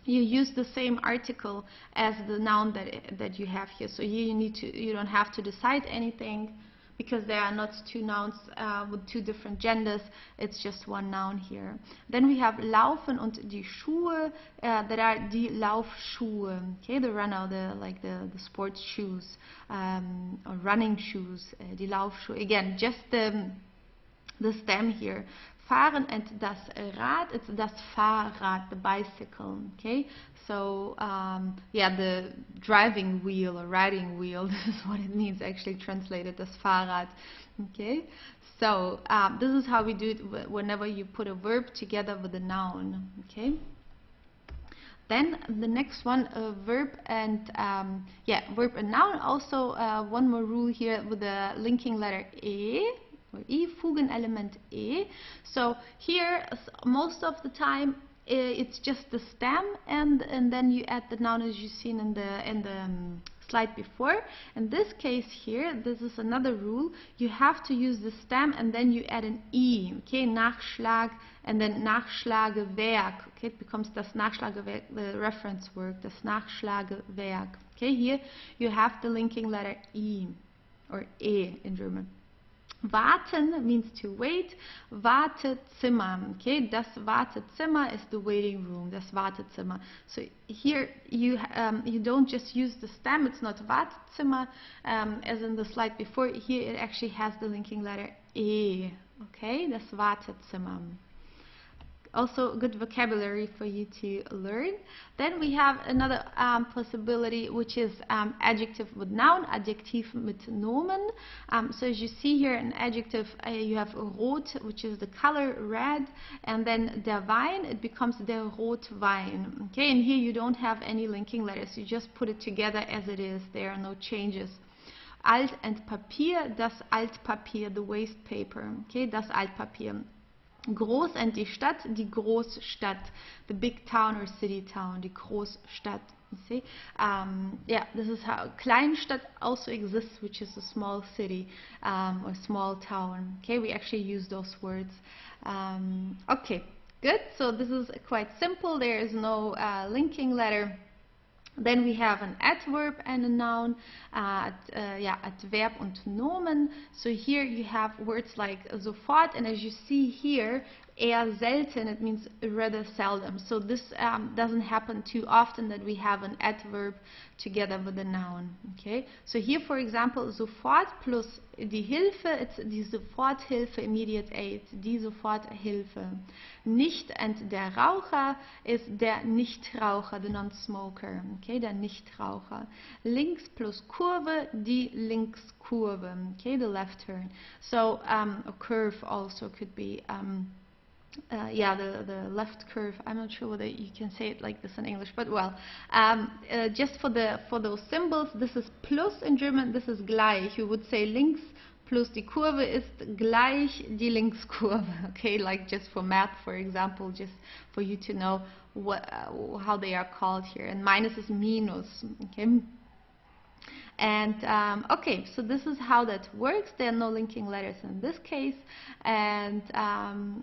you use the same article as the noun that you have here. So here you don't have to decide anything, because there are not two nouns with two different genders, it's just one noun here. Then we have laufen und die Schuhe, that are die Laufschuhe, okay, the runner, the sports shoes, or running shoes, die Laufschuhe. Again, just the stem here. Fahren and das Rad, it's das Fahrrad, the bicycle, okay? So, yeah, the driving wheel or riding wheel, this is what it means actually translated, das Fahrrad, okay? So, this is how we do it whenever you put a verb together with a noun, okay? Then the next one, verb and verb and noun. Also, one more rule here with the linking letter E. Or E, Fugenelement E. So here, most of the time, it's just the stem, and then you add the noun as you've seen in the slide before. In this case here, this is another rule. You have to use the stem, and then you add an E. Okay, Nachschlag, and then Nachschlagewerk. Okay, it becomes das Nachschlagewerk, the reference work, das Nachschlagewerk. Okay, here you have the linking letter E, or E in German. Warten means to wait. Wartezimmer. Okay, das Wartezimmer is the waiting room. Das Wartezimmer. So here you don't just use the stem. It's not Wartezimmer as in the slide before. Here it actually has the linking letter E. Okay, das Wartezimmer. Also good vocabulary for you to learn. Then we have another possibility, which is adjective with noun, Adjektiv mit Nomen. So as you see here, an adjective, you have rot, which is the color red, and then der Wein, it becomes der Rotwein. Okay, and here you don't have any linking letters. You just put it together as it is. There are no changes. Alt and Papier, das Altpapier, the waste paper. Okay, das Altpapier. Groß and die Stadt, die Großstadt, the big town or city town, die Großstadt. You see, yeah, this is how Kleinstadt also exists, which is a small city or small town. Okay, we actually use those words. Okay, good. So this is quite simple. There is no linking letter. Then we have an adverb and a noun, Adverb und Nomen. So here you have words like sofort, and as you see here, eher selten, it means rather seldom. So this doesn't happen too often that we have an adverb together with a noun. Okay, so here for example, sofort plus die Hilfe, it's die Soforthilfe, immediate aid, die Soforthilfe. Nicht and der Raucher is der Nichtraucher, the non-smoker. Okay, der Nichtraucher. Links plus Kurve, die Linkskurve. Okay, the left turn. So a curve also could be the left curve. I'm not sure whether you can say it like this in English, but well, just for those symbols, this is plus in German, this is gleich. You would say links plus die Kurve ist gleich die Linkskurve. Okay, like just for math, for example, just for you to know how they are called here. And minus is minus. Okay. And okay, so this is how that works. There are no linking letters in this case. And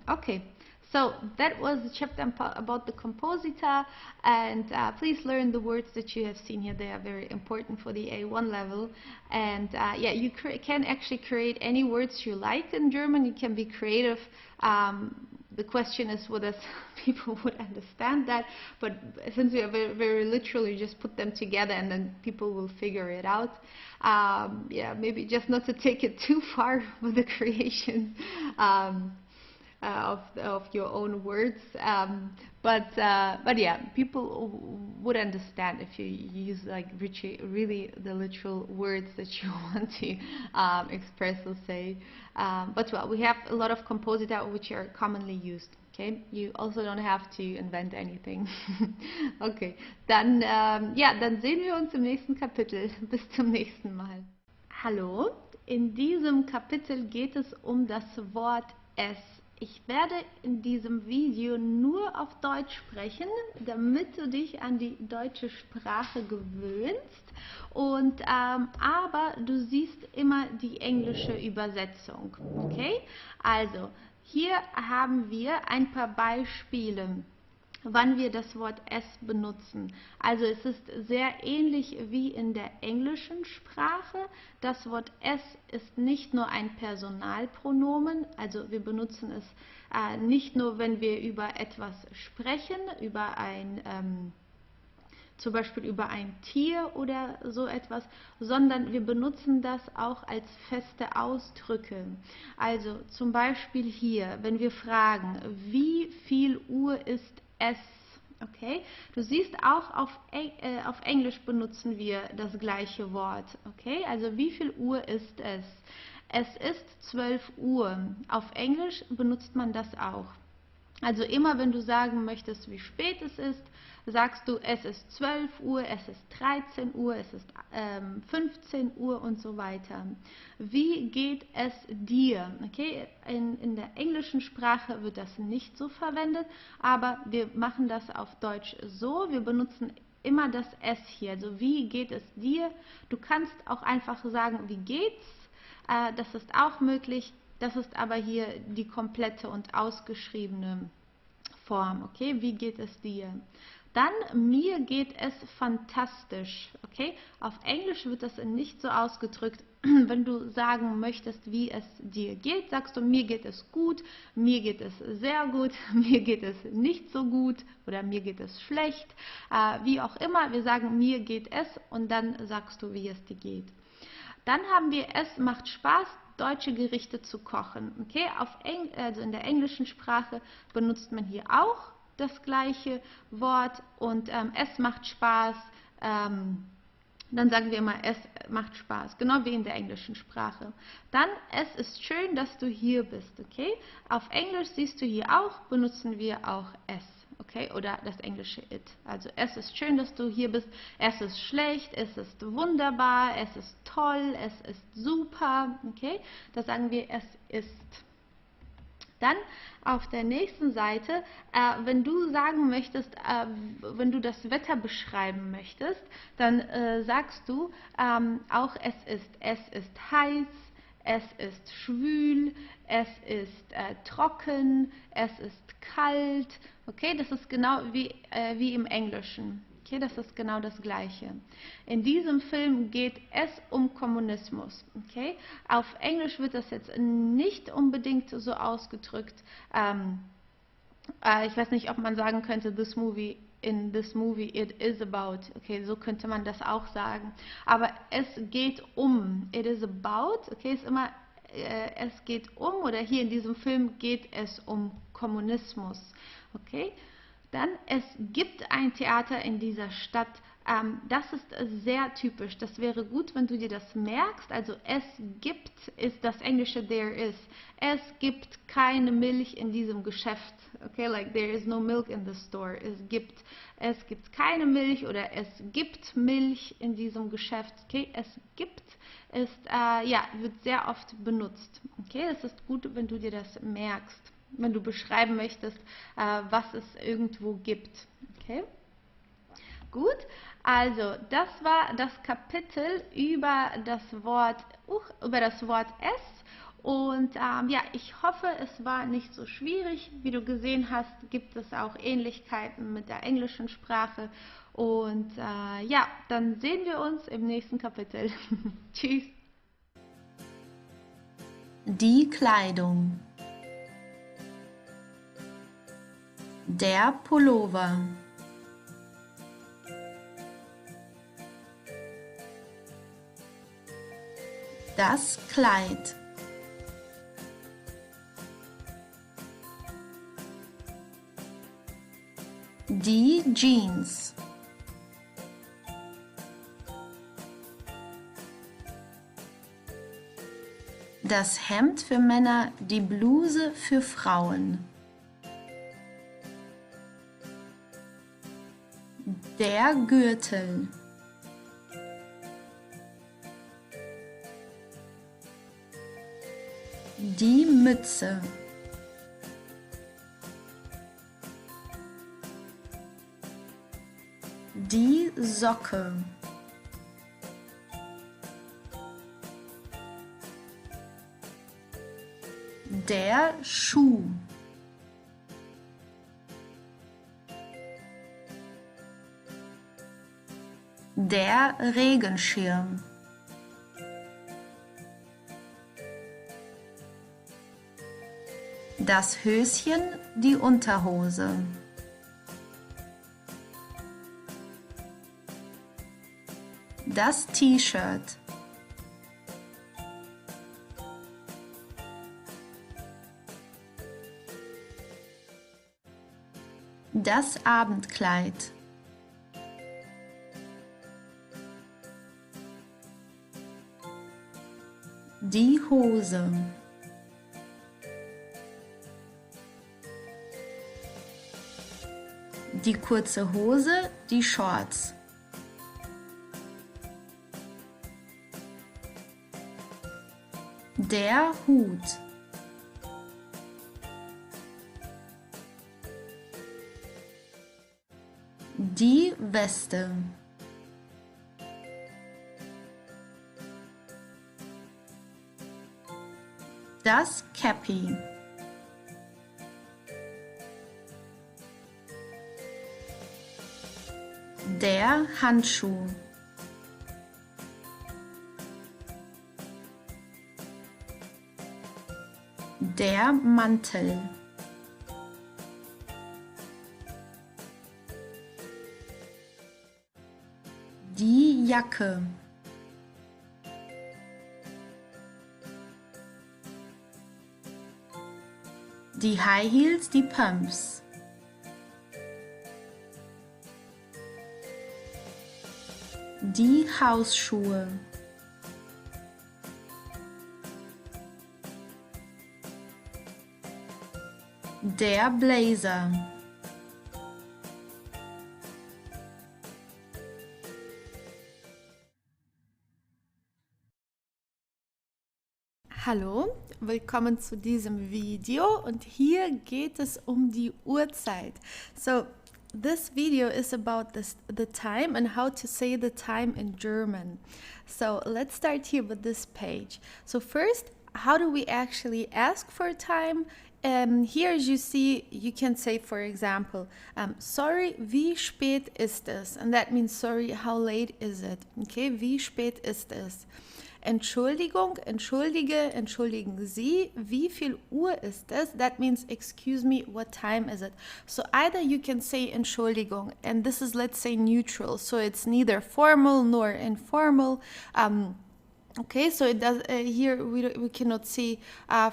okay, so that was the chapter about the compositor. And please learn the words that you have seen here. They are very important for the A1 level. And yeah, you can actually create any words you like in German. You can be creative. The question is whether people would understand that, but since we are very, very literal, you just put them together and then people will figure it out. Yeah, maybe just not to take it too far with the creation of your own words, but yeah, people would understand if you use like really the literal words that you want to express or say. But well, we have a lot of compositor which are commonly used. Okay, you also don't have to invent anything. Okay, dann dann sehen wir uns im nächsten Kapitel. Bis zum nächsten Mal. Hallo, in diesem Kapitel geht es um das Wort es. Ich werde in diesem Video nur auf Deutsch sprechen, damit du dich an die deutsche Sprache gewöhnst. Und aber du siehst immer die englische Übersetzung. Okay? Also hier haben wir ein paar Beispiele. wann wir das Wort es benutzen. Also es ist sehr ähnlich wie in der englischen Sprache. Das Wort es ist nicht nur ein Personalpronomen, also wir benutzen es nicht nur, wenn wir über etwas sprechen, über zum Beispiel über ein Tier oder so etwas, sondern wir benutzen das auch als feste Ausdrücke. Also zum Beispiel hier, wenn wir fragen, wie viel Uhr ist es? Okay, du siehst auch auf Englisch benutzen wir das gleiche Wort. Okay, also wie viel Uhr ist es? Es ist 12 Uhr. Auf Englisch benutzt man das auch. Also immer wenn du sagen möchtest, wie spät es ist, sagst du, es ist 12 Uhr, es ist 13 Uhr, es ist 15 Uhr und so weiter. Wie geht es dir? Okay? In der englischen Sprache wird das nicht so verwendet, aber wir machen das auf Deutsch so. Wir benutzen immer das Es hier. Also wie geht es dir? Du kannst auch einfach sagen, wie geht's? Das ist auch möglich. Das ist aber hier die komplette und ausgeschriebene Form. Okay, wie geht es dir? Dann, mir geht es fantastisch. Okay, auf Englisch wird das nicht so ausgedrückt. Wenn du sagen möchtest, wie es dir geht, sagst du, mir geht es gut, mir geht es sehr gut, mir geht es nicht so gut oder mir geht es schlecht. Wie auch immer, wir sagen, mir geht es und dann sagst du, wie es dir geht. Dann haben wir, es macht Spaß, deutsche Gerichte zu kochen. Okay? Also in der englischen Sprache benutzt man hier auch das gleiche Wort und es macht Spaß. Dann sagen wir immer, es macht Spaß, genau wie in der englischen Sprache. Dann, es ist schön, dass du hier bist. Okay? Auf Englisch siehst du hier auch, benutzen wir auch es. Okay, oder das englische it. Also es ist schön, dass du hier bist, es ist schlecht, es ist wunderbar, es ist toll, es ist super. Okay, da sagen wir es ist. Dann auf der nächsten Seite, wenn du sagen möchtest, wenn du das Wetter beschreiben möchtest, dann sagst du auch es ist heiß, es ist schwül, es ist trocken, es ist kalt. Okay, das ist genau wie im Englischen. Okay, das ist genau das Gleiche. In diesem Film geht es um Kommunismus. Okay, auf Englisch wird das jetzt nicht unbedingt so ausgedrückt. Ich weiß nicht, ob man sagen könnte, in this movie it is about. Okay, so könnte man das auch sagen. Aber es geht um. It is about. Okay, ist immer es geht um oder hier in diesem Film geht es um Kommunismus. Okay. Dann, es gibt ein Theater in dieser Stadt. Das ist sehr typisch. Das wäre gut, wenn du dir das merkst. Also es gibt ist das englische there is. Es gibt keine Milch in diesem Geschäft. Okay, like there is no milk in the store. Es gibt keine Milch oder es gibt Milch in diesem Geschäft. Okay, es gibt ist wird sehr oft benutzt. Okay, es ist gut, wenn du dir das merkst, wenn du beschreiben möchtest, was es irgendwo gibt. Okay? Gut, also das war das Kapitel über das Wort es. Und ich hoffe, es war nicht so schwierig. Wie du gesehen hast, gibt es auch Ähnlichkeiten mit der englischen Sprache. Und dann sehen wir uns im nächsten Kapitel. Tschüss. Die Kleidung. Der Pullover. Das Kleid. Die Jeans. Das Hemd für Männer, die Bluse für Frauen. Der Gürtel. Die Mütze. Die Socke. Der Schuh. Der Regenschirm. Das Höschen, die Unterhose. Das T-Shirt. Das Abendkleid. Die Hose. Die kurze Hose, die Shorts. Der Hut. Die Weste. Das Cappy. Der Handschuh. Der Mantel. Die Jacke. Die High Heels, die Pumps. Die Hausschuhe. Der Blazer. Hallo, willkommen zu diesem Video und hier geht es um die Uhrzeit. So, this video is about the time and how to say the time in German. So, let's start here with this page. So first, how do we actually ask for time? Here, as you see, you can say, for example, sorry, wie spät ist es? And that means, sorry, how late is it? Okay, wie spät ist es? Entschuldigung, entschuldige, entschuldigen Sie, wie viel Uhr ist es? That means, excuse me, what time is it? So either you can say Entschuldigung, and this is, let's say, neutral, so it's neither formal nor informal. Okay, so it does here we cannot see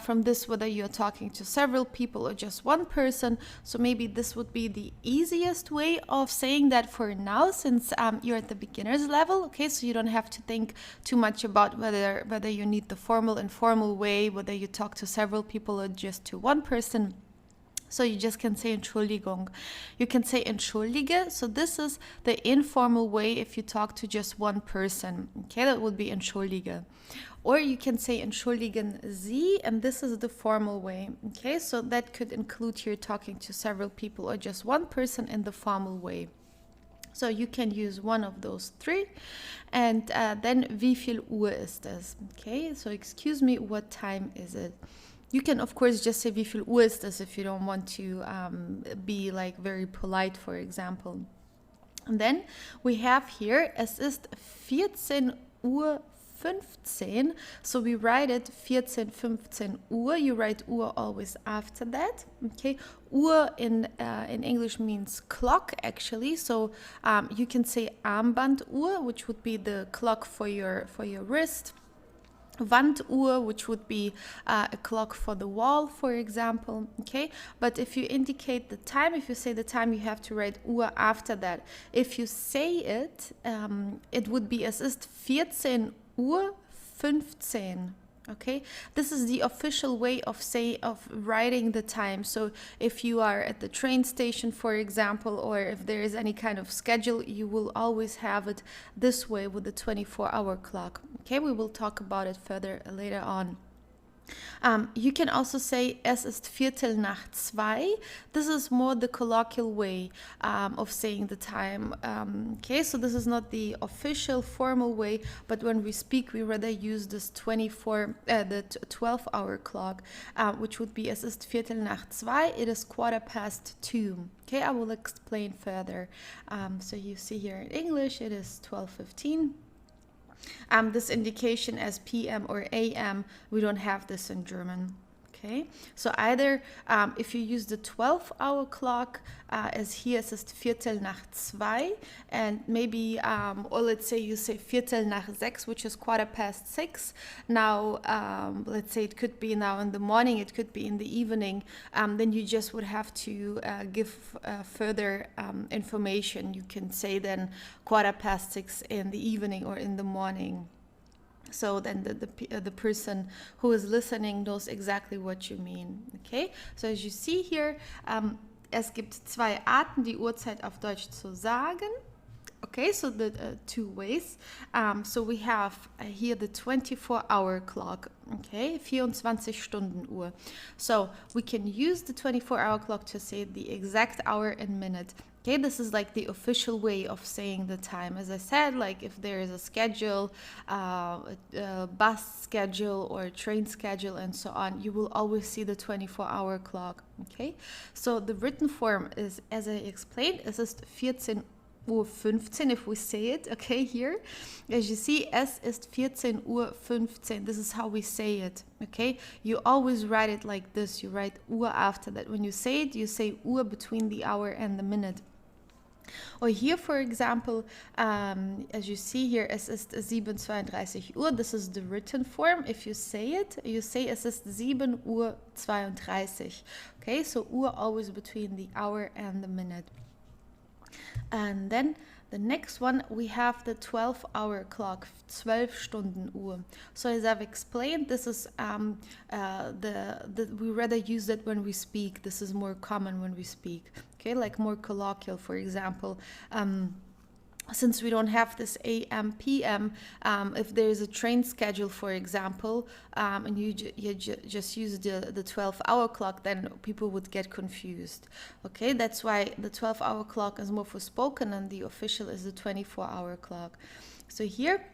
from this whether you're talking to several people or just one person. So maybe this would be the easiest way of saying that for now, since you're at the beginner's level. Okay, so you don't have to think too much about whether you need the formal, informal way, whether you talk to several people or just to one person. So you just can say Entschuldigung. You can say Entschuldige. So this is the informal way if you talk to just one person. Okay, that would be Entschuldige. Or you can say Entschuldigen Sie, and this is the formal way. Okay, so that could include here talking to several people or just one person in the formal way. So you can use one of those three. And then wie viel Uhr ist es? Okay, so excuse me, what time is it? You can, of course, just say wie viel Uhr ist es if you don't want to be like very polite, for example. And then we have here, es ist 14:15 Uhr. So we write it 14:15 Uhr. You write Uhr always after that. Okay, Uhr in English means clock actually. So you can say Armbanduhr, which would be the clock for your wrist. Wanduhr, which would be a clock for the wall, for example. Okay, but if you indicate the time, if you say the time, you have to write Uhr after that. If you say it, it would be es ist 14:15 Uhr. Okay, this is the official way of writing the time. So if you are at the train station, for example, or if there is any kind of schedule, you will always have it this way with the 24-hour clock. Okay, we will talk about it further later on. You can also say es ist Viertel nach zwei. This is more the colloquial way of saying the time. Okay, so this is not the official formal way, but when we speak, we rather use this 12-hour clock, which would be es ist Viertel nach zwei. It is 2:15. Okay, I will explain further. So you see here in English, it is 12:15. This indication as PM or AM, we don't have this in German. Okay, so either if you use the 12-hour clock, as hier es ist Viertel nach zwei, and maybe, or let's say you say Viertel nach sechs, which is 6:15. Now, let's say it could be now in the morning, it could be in the evening, then you just would have to give further information. You can say then 6:15 in the evening or in the morning. So then the person who is listening knows exactly what you mean. Okay, so as you see here, es gibt zwei Arten, die Uhrzeit auf Deutsch zu sagen. Okay, so the two ways. So we have here the 24-hour clock. Okay, 24-Stunden-Uhr. So we can use the 24-hour clock to say the exact hour and minute. Okay, this is like the official way of saying the time. As I said, like if there is a schedule, a bus schedule or a train schedule and so on, you will always see the 24-hour clock. Okay, so the written form is, as I explained, es ist 14:15 if we say it, okay, here. As you see, es ist 14:15. This is how we say it, okay? You always write it like this. You write Uhr after that. When you say it, you say Uhr between the hour and the minute. Or here, for example, as you see here, es ist 7:32 Uhr. This is the written form. If you say it, you say es ist 7:32. Okay, so Uhr always between the hour and the minute. And then the next one, we have the 12-hour clock, 12-Stunden-Uhr. So as I've explained, this is we rather use that when we speak. This is more common when we speak. Okay, like more colloquial, for example. Since we don't have this AM, PM, if there is a train schedule, for example, and you just use the 12-hour clock, then people would get confused. Okay, that's why the 12-hour clock is more for spoken and the official is the 24-hour clock. So here,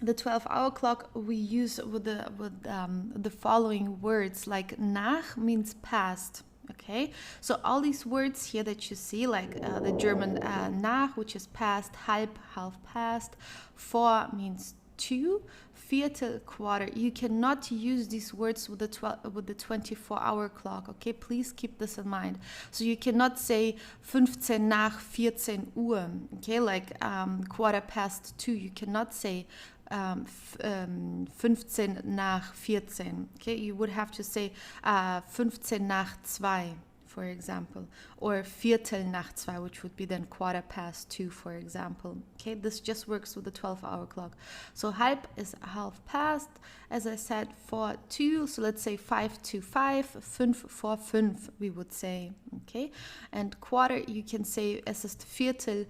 the 12-hour clock we use with the following words, like nach means past. Okay, so all these words here that you see, like the German nach, which is past, halb, half past, vor means two, Viertel, quarter. You cannot use these words with the 24-hour clock. Okay, please keep this in mind. So you cannot say 15 nach 14 Uhr. Okay, like 2:15. You cannot say 15 nach 14. Okay, you would have to say 15 nach 2, for example, or Viertel nach 2, which would be then 2:15, for example. Okay, this just works with the 12-hour clock. So halb is half past, as I said, 4:02, so let's say 5:05, 5:45, we would say. Okay, and quarter, you can say es ist Viertel,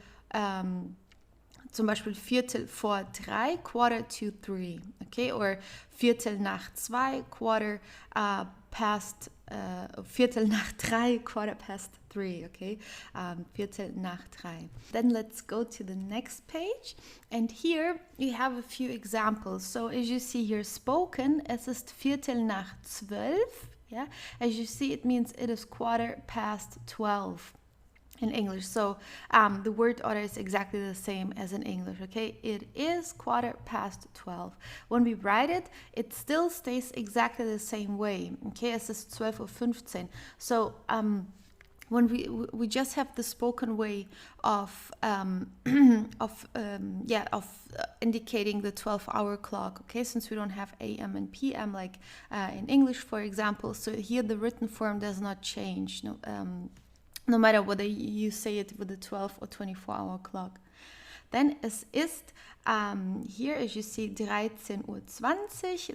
zum Beispiel Viertel vor 3, 2:45, okay, or Viertel nach 2, Viertel nach 3, 3:15, okay, Viertel nach 3. Then let's go to the next page, and here you have a few examples. So as you see here, spoken, es ist Viertel nach 12, yeah, as you see, it means it is 12:15. In English, so the word order is exactly the same as in English. Okay, it is 12:15. When we write it, it still stays exactly the same way. Okay, es ist 12:15. So when we just have the spoken way of indicating the 12-hour clock. Okay, since we don't have AM and PM like in English, for example. So here the written form does not change. No matter whether you say it with a 12 or 24-hour clock. Then es ist, here as you see, 13:20 Uhr.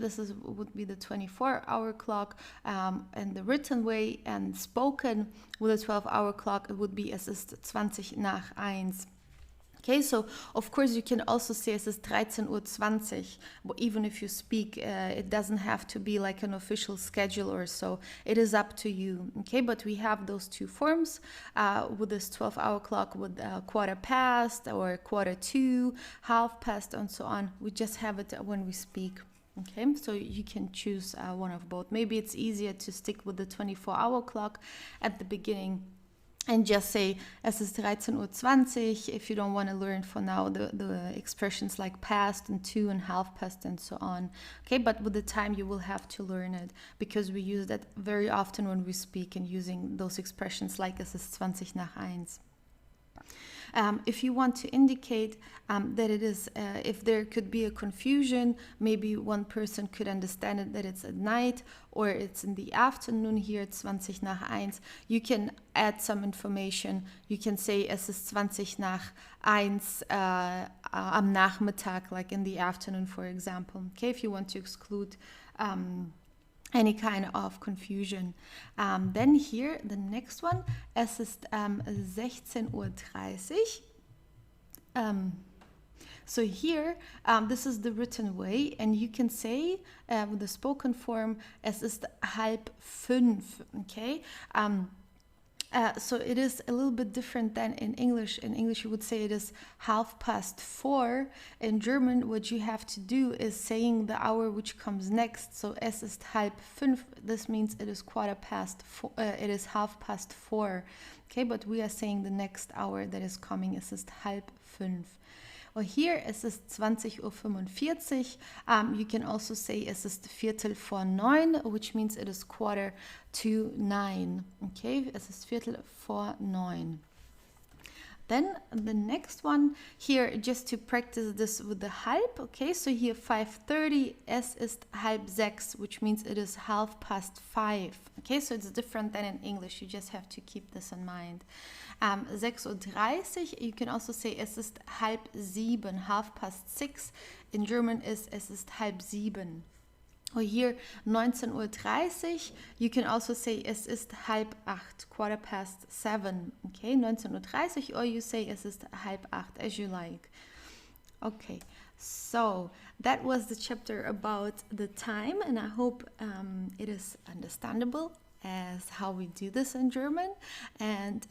This would be the 24-hour clock. And the written way and spoken with a 12-hour clock, it would be es ist 20 nach 1. Okay, so of course you can also say es ist 13:20 Uhr, even if you speak, it doesn't have to be like an official schedule or so. It is up to you, okay? But we have those two forms with this 12-hour clock with quarter past or quarter to, half past, and so on. We just have it when we speak. Okay, so you can choose one of both. Maybe it's easier to stick with the 24-hour clock at the beginning and just say es ist 13:20 Uhr if you don't want to learn for now the expressions like past and to and half past and so on. Okay, but with the time you will have to learn it because we use that very often when we speak and using those expressions like es ist 1:20. If you want to indicate that it is, if there could be a confusion, maybe one person could understand it that it's at night or it's in the afternoon here, 1:20, you can add some information. You can say es ist 1:20 am Nachmittag, like in the afternoon, for example. Okay, if you want to exclude any kind of confusion. Then here, the next one, es ist 16:30 Uhr. So here, this is the written way, and you can say with the spoken form, es ist 4:30, okay? So it is a little bit different than in English. In English, you would say it is 4:30. In German, what you have to do is saying the hour which comes next. So es ist 4:30. This means it is 4:15. It is 4:30. Okay, but we are saying the next hour that is coming. Es ist 4:30. Or here es ist 20:45. You can also say es ist 9:15, which means it is 8:45. Okay, es ist 8:45. Then the next one here, just to practice this with the halb. Okay, so here 5:30, es ist 5:30, which means it is 5:30. Okay, so it's different than in English. You just have to keep this in mind. 6:30, you can also say es ist 6:30, 6:30. In German is es ist 6:30. Or here 19:30, you can also say es ist 7:30, 7:15. Okay, 19:30, or you say es ist 7:30, as you like. Okay, so that was the chapter about the time, and I hope it is understandable as how we do this in German. And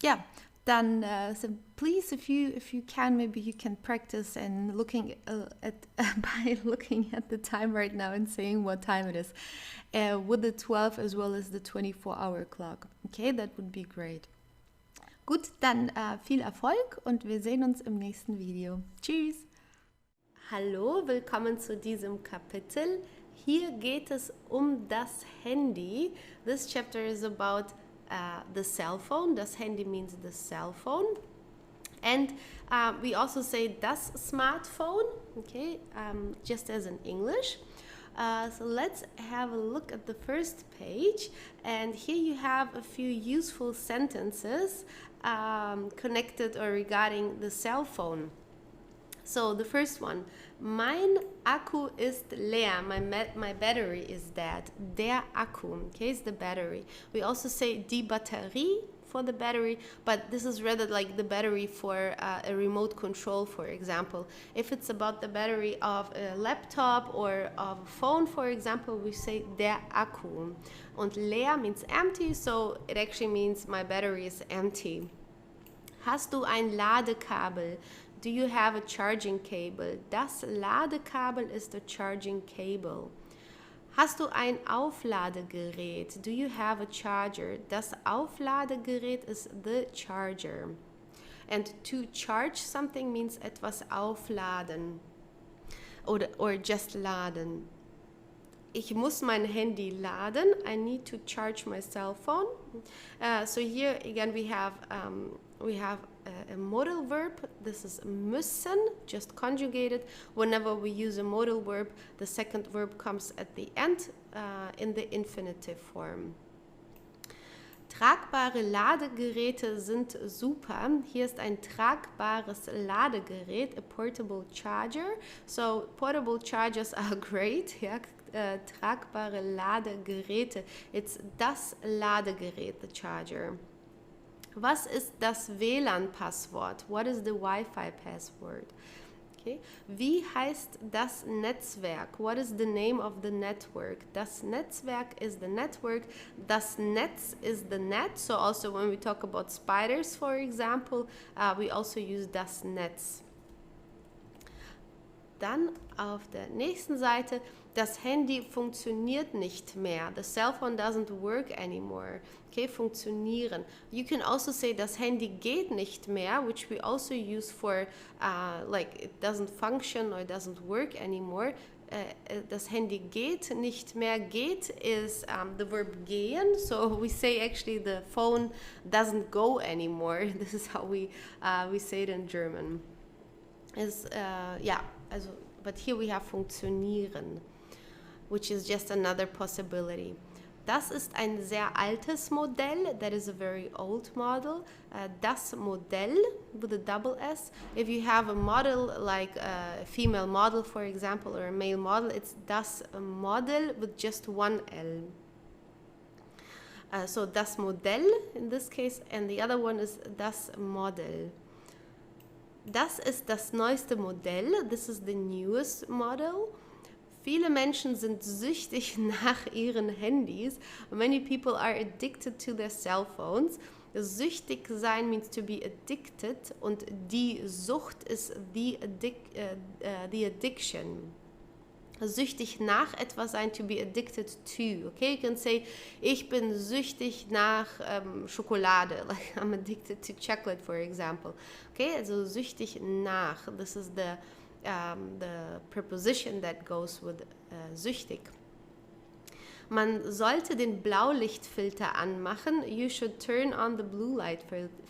yeah, then so please, if you can, maybe you can practice and looking at by looking at the time right now and saying what time it is with the 12 as well as the 24-hour clock. Okay, that would be great. Gut, dann viel Erfolg und wir sehen uns im nächsten Video. Tschüss! Hallo, willkommen zu diesem Kapitel. Hier geht es das Handy. This chapter is about the cell phone. Das Handy means the cell phone. And we also say das Smartphone, okay, just as in English. So let's have a look at the first page. And here you have a few useful sentences connected or regarding the cell phone. So the first one, mein Akku ist leer, my battery is dead. Der Akku, okay, is the battery. We also say die Batterie for the battery, but this is rather like the battery for a remote control, for example. If it's about the battery of a laptop or of a phone, for example, we say der Akku. Und leer means empty, so it actually means my battery is empty. Hast du ein Ladekabel? Do you have a charging cable? Das Ladekabel ist the charging cable. Hast du ein Aufladegerät? Do you have a charger? Das Aufladegerät ist the charger. And to charge something means etwas aufladen or just laden. Ich muss mein Handy laden. I need to charge my cell phone. So here again we have a modal verb. This is müssen, just conjugated. Whenever we use a modal verb, the second verb comes at the end in the infinitive form. Tragbare Ladegeräte sind super. Hier ist ein tragbares Ladegerät, a portable charger. So portable chargers are great. Ja? Tragbare Ladegeräte. It's das Ladegerät, the charger. Was ist das WLAN-Passwort? What is the Wi-Fi password? Okay. Wie heißt das Netzwerk? What is the name of the network? Das Netzwerk is the network. Das Netz is the net. So also when we talk about spiders, for example, we also use das Netz. Dann auf der nächsten Seite, das Handy funktioniert nicht mehr. The cell phone doesn't work anymore. Okay, funktionieren. You can also say, das Handy geht nicht mehr, which we also use for like it doesn't function or it doesn't work anymore. Das Handy geht nicht mehr. Geht is the verb gehen. So we say actually the phone doesn't go anymore. This is how we say it in German. Also, but here we have funktionieren, which is just another possibility. Das ist ein sehr altes Modell. That is a very old model. Das Modell with a double S. If you have a model like a female model, for example, or a male model, it's das Model with just one L. So das Modell in this case, and the other one is das Model. Das ist das neueste Modell. This is the newest model. Viele Menschen sind süchtig nach ihren Handys. Many people are addicted to their cell phones. Süchtig sein means to be addicted und die Sucht ist the addiction. Süchtig nach etwas sein, to be addicted to. Okay, you can say, ich bin süchtig nach Schokolade. Like I'm addicted to chocolate, for example. Okay, also süchtig nach. This is the preposition that goes with süchtig. Man sollte den Blaulichtfilter anmachen. You should turn on the blue light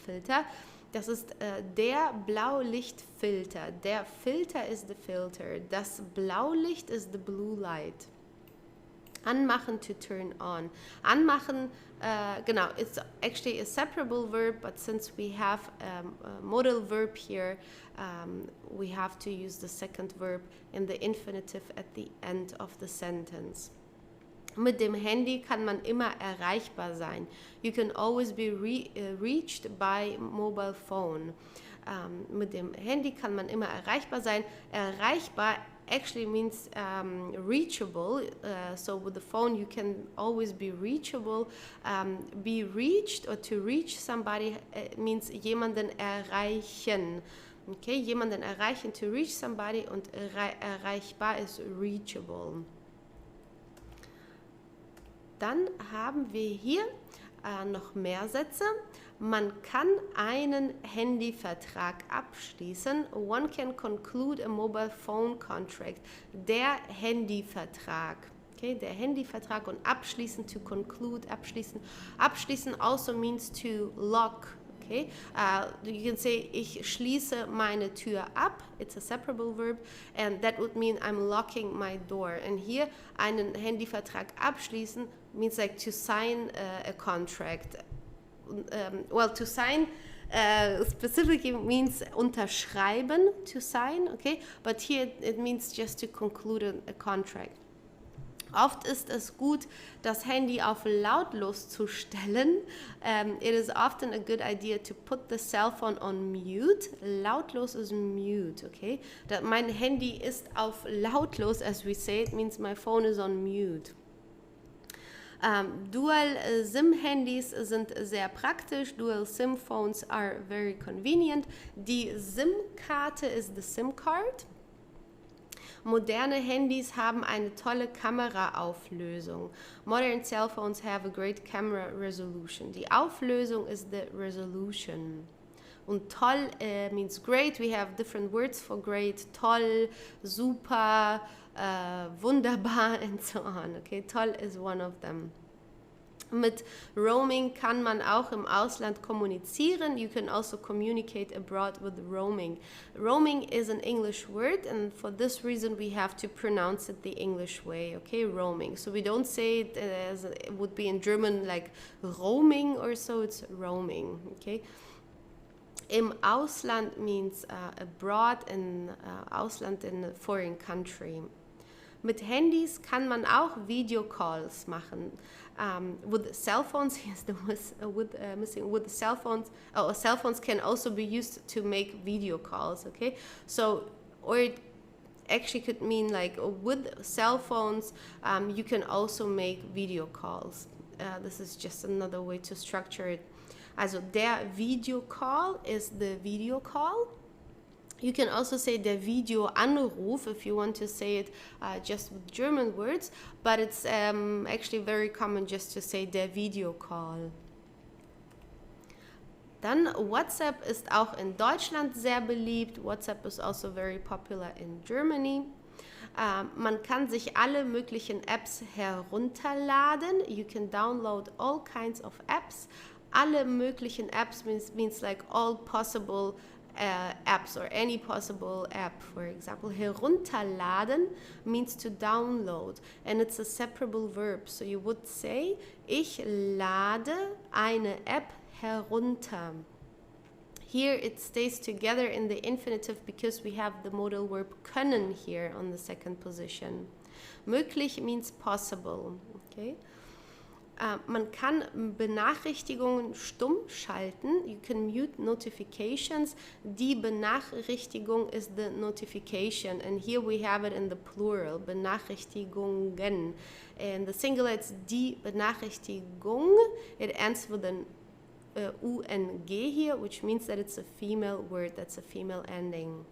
filter. Das ist der Blaulichtfilter. Der Filter is the filter. Das Blaulicht is the blue light. Anmachen, to turn on. Anmachen, genau, it's actually a separable verb, but since we have a modal verb here, we have to use the second verb in the infinitive at the end of the sentence. Mit dem Handy kann man immer erreichbar sein. You can always be reached by mobile phone. Mit dem Handy kann man immer erreichbar sein. Erreichbar actually means reachable. So with the phone you can always be reachable. Be reached or to reach somebody means jemanden erreichen. Okay, jemanden erreichen, to reach somebody, und erreichbar ist reachable. Dann haben wir hier noch mehr Sätze. Man kann einen Handyvertrag abschließen. One can conclude a mobile phone contract. Der Handyvertrag. Okay, der Handyvertrag, und abschließen, to conclude, abschließen. Abschließen also means to lock. Okay, you can say, ich schließe meine Tür ab. It's a separable verb, and that would mean I'm locking my door. And here, einen Handyvertrag abschließen means like to sign a contract. Well, to sign specifically means unterschreiben, to sign, okay? But here it means just to conclude a contract. Oft ist es gut, das Handy auf lautlos zu stellen. It is often a good idea to put the cell phone on mute. Lautlos is mute, okay? Mein Handy ist auf lautlos, as we say. It means my phone is on mute. Dual-SIM-Handys sind sehr praktisch. Dual-SIM-Phones are very convenient. Die SIM-Karte ist the SIM-Card. Moderne Handys haben eine tolle Kameraauflösung. Modern cell phones have a great camera resolution. Die Auflösung is the resolution. Und toll means great. We have different words for great. Toll, super, wunderbar, and so on. Okay, toll is one of them. Mit Roaming kann man auch im Ausland kommunizieren. You can also communicate abroad with roaming. Roaming is an English word, and for this reason we have to pronounce it the English way, okay, roaming. So we don't say it as it would be in German like roaming or so, it's roaming, okay. Im Ausland means abroad, in Ausland, in a foreign country. Mit Handys kann man auch Videocalls machen. with cell phones, yes, there was missing with cell phones. Oh, cell phones can also be used to make video calls. Okay, so or it actually could mean like with cell phones, you can also make video calls. This is just another way to structure it. Also der Videocall is the video call. You can also say der Videoanruf if you want to say it just with German words, but it's actually very common just to say der Videocall. Dann WhatsApp ist auch in Deutschland sehr beliebt. WhatsApp is also very popular in Germany. Man kann sich alle möglichen Apps herunterladen. You can download all kinds of apps. Alle möglichen apps means like all possible apps or any possible app. For example, herunterladen means to download, and it's a separable verb. So you would say, ich lade eine App herunter. Here it stays together in the infinitive because we have the modal verb können here on the second position. Möglich means possible. Okay? Man kann Benachrichtigungen stumm schalten. You can mute notifications. Die Benachrichtigung is the notification. And here we have it in the plural, Benachrichtigungen. And the singular, it's die Benachrichtigung. It ends with an UNG here, which means that it's a female word, that's a female ending.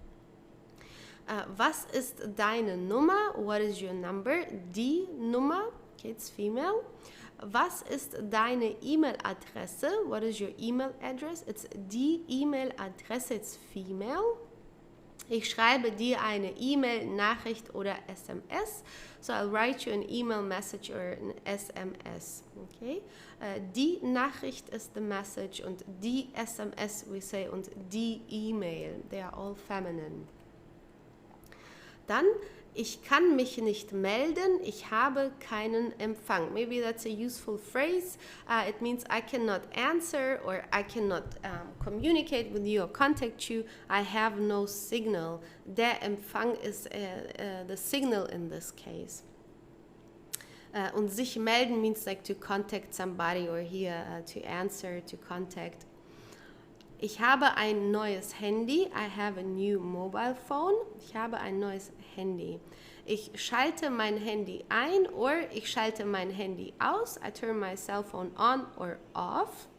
Was ist deine Nummer? What is your number? Die Nummer, okay, it's female. Was ist deine E-Mail-Adresse? What is your email address? It's die E-Mail-Adresse, it's female. Ich schreibe dir eine E-Mail, Nachricht oder SMS. So I'll write you an email message or an SMS. Okay? Die Nachricht ist the message und die SMS we say und die E-Mail. They are all feminine. Dann, ich kann mich nicht melden, ich habe keinen Empfang. Maybe that's a useful phrase. It means I cannot answer or I cannot communicate with you or contact you. I have no signal. Der Empfang is the signal in this case. Und sich melden means like to contact somebody or here to answer, to contact. Ich habe ein neues Handy. I have a new mobile phone. Ich habe ein neues Handy. Ich schalte mein Handy ein or ich schalte mein Handy aus. I turn my cell phone on or off.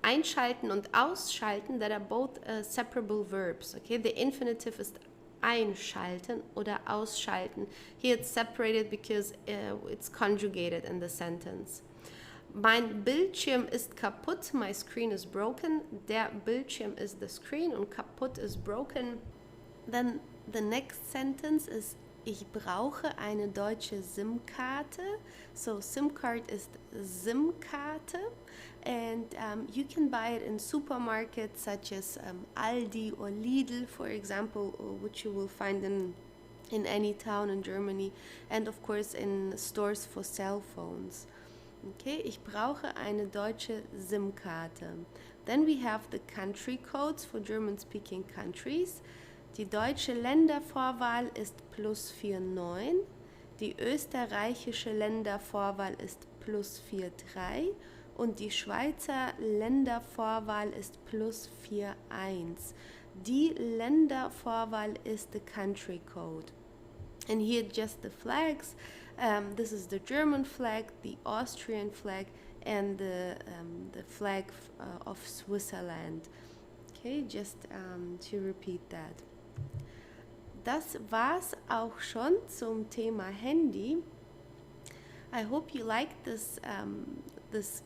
Einschalten und ausschalten, that are both separable verbs. Okay, the infinitive ist einschalten oder ausschalten. Here it's separated because it's conjugated in the sentence. Mein Bildschirm ist kaputt. My screen is broken. Der Bildschirm is the screen und kaputt is broken. Then the next sentence is ich brauche eine deutsche SIM-Karte. So SIM card is SIM-Karte. And you can buy it in supermarkets such as Aldi or Lidl, for example, which you will find in any town in Germany. And of course in stores for cell phones. Okay, ich brauche eine deutsche SIM-Karte. Then we have the country codes for German-speaking countries. Die deutsche Ländervorwahl ist +49. Die österreichische Ländervorwahl ist +43. Und die Schweizer Ländervorwahl ist +41. Die Ländervorwahl ist the country code. And here just the flags. This is the German flag, the Austrian flag, and the flag of Switzerland. Okay, just to repeat that. Das war's auch schon zum Thema Handy. I hope you liked this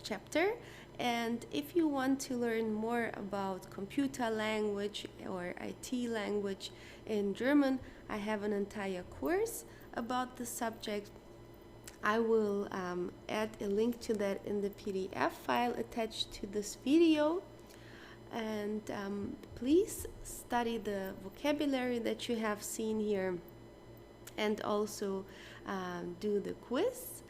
chapter, and if you want to learn more about computer language or IT language in German, I have an entire course about the subject. I will add a link to that in the PDF file attached to this video. And please study the vocabulary that you have seen here and also do the quiz.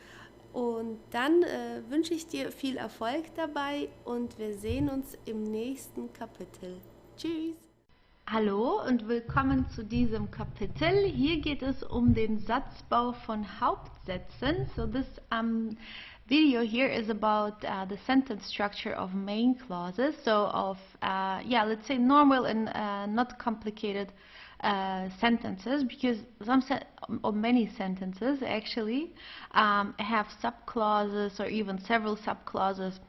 Und dann wünsche ich dir viel Erfolg dabei und wir sehen uns im nächsten Kapitel. Tschüss! Hallo und willkommen zu diesem Kapitel. Hier geht es um den Satzbau von Hauptsätzen. So video here is about the sentence structure of main clauses. So of, yeah, let's say normal and not complicated sentences, because some or many sentences actually have subclauses or even several subclauses.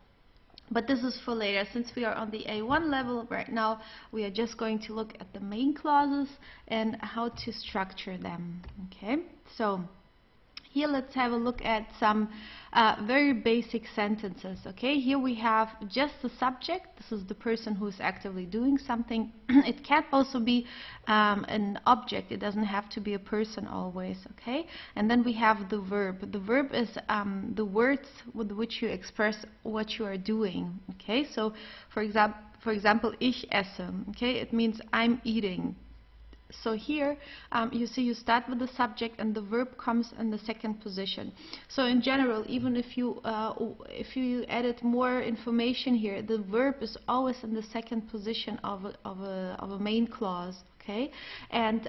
But this is for later. Since we are on the A1 level right now, we are just going to look at the main clauses and how to structure them. Okay, so here let's have a look at some very basic sentences. Okay, here we have just the subject. This is the person who is actively doing something. It can also be an object. It doesn't have to be a person always. Okay, and then we have the verb. The verb is the words with which you express what you are doing. Okay, so for example, ich esse. Okay, it means I'm eating. So here you see you start with the subject and the verb comes in the second position. So in general, even if you added more information here, the verb is always in the second position of a main clause. Okay, and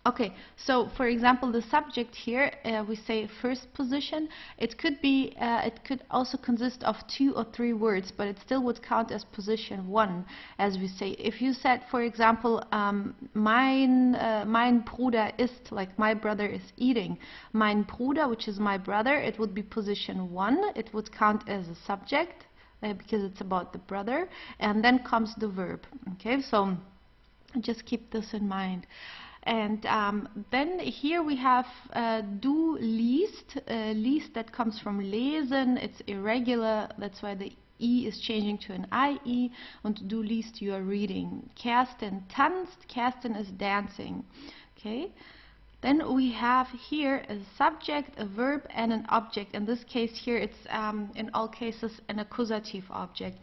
okay, so for example, the subject here, we say first position. It could be, it could also consist of 2 or 3 words, but it still would count as position 1, as we say. If you said, for example, mein Bruder isst, like my brother is eating. Mein Bruder, which is my brother, it would be position 1. It would count as a subject because it's about the brother, and then comes the verb. Okay, so just keep this in mind. And then here we have du liest. Liest, that comes from lesen. It's irregular. That's why the E is changing to an IE. Und du liest, you are reading. Kerstin tanzt. Kerstin is dancing. Okay. Then we have here a subject, a verb, and an object. In this case here, it's in all cases an accusative object.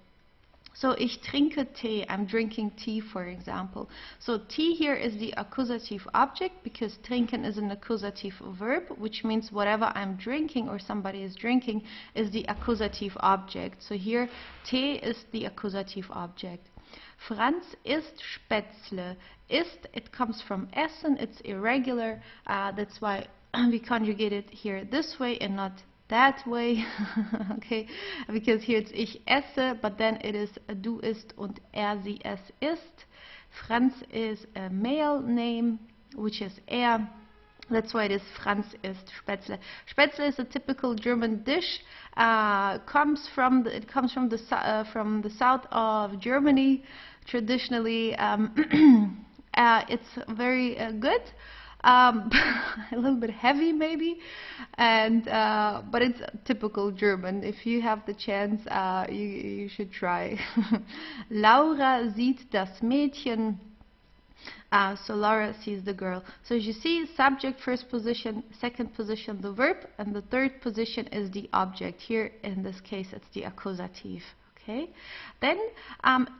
So ich trinke Tee, I'm drinking tea, for example. So tea here is the accusative object because trinken is an accusative verb, which means whatever I'm drinking or somebody is drinking is the accusative object. So here Tee is the accusative object. Franz isst Spätzle. Isst, it comes from essen, it's irregular. That's why we conjugate it here this way and not that way. Okay, because here it's ich esse, but then it is du isst und sie es isst. Franz is a male name, which is er. That's why it is Franz isst Spätzle. Spätzle is a typical German dish. It comes from the south of Germany. Traditionally, it's very good. A little bit heavy maybe, and but it's typical German. If you have the chance, you should try. Laura sieht das Mädchen. So Laura sees the girl. So as you see, subject first position, second position the verb, and the third position is the object. Here in this case it's the accusative. Okay, then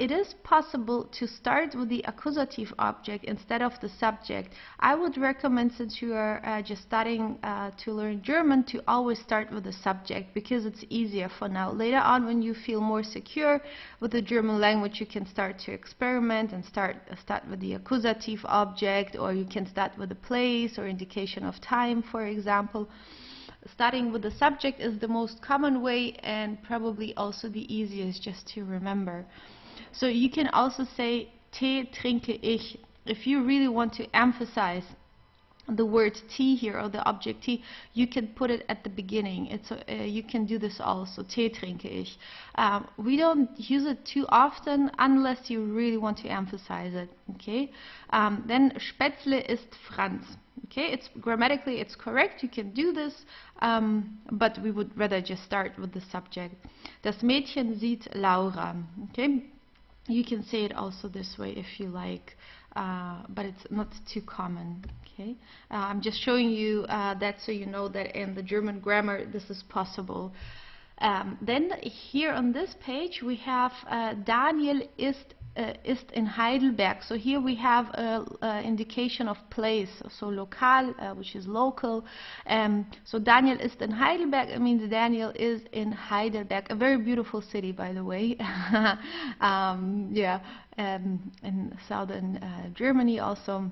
it is possible to start with the accusative object instead of the subject. I would recommend, since you are just starting to learn German, to always start with the subject because it's easier for now. Later on, when you feel more secure with the German language, you can start to experiment and start with the accusative object, or you can start with a place or indication of time, for example. Starting with the subject is the most common way and probably also the easiest just to remember. So you can also say Tee trinke ich. If you really want to emphasize the word tea here or the object tea, you can put it at the beginning. It's you can do this also. Tee trinke ich. We don't use it too often unless you really want to emphasize it. Okay. Then Spätzle ist Franz. Okay, it's grammatically it's correct. You can do this, but we would rather just start with the subject. Das Mädchen sieht Laura. Okay, you can say it also this way if you like, but it's not too common. Okay, I'm just showing you that so you know that in the German grammar this is possible. Then here on this page we have Daniel ist in Heidelberg. So here we have an indication of place, so lokal, which is local. So Daniel ist in Heidelberg, it means Daniel is in Heidelberg, a very beautiful city, by the way. Yeah, in southern Germany also.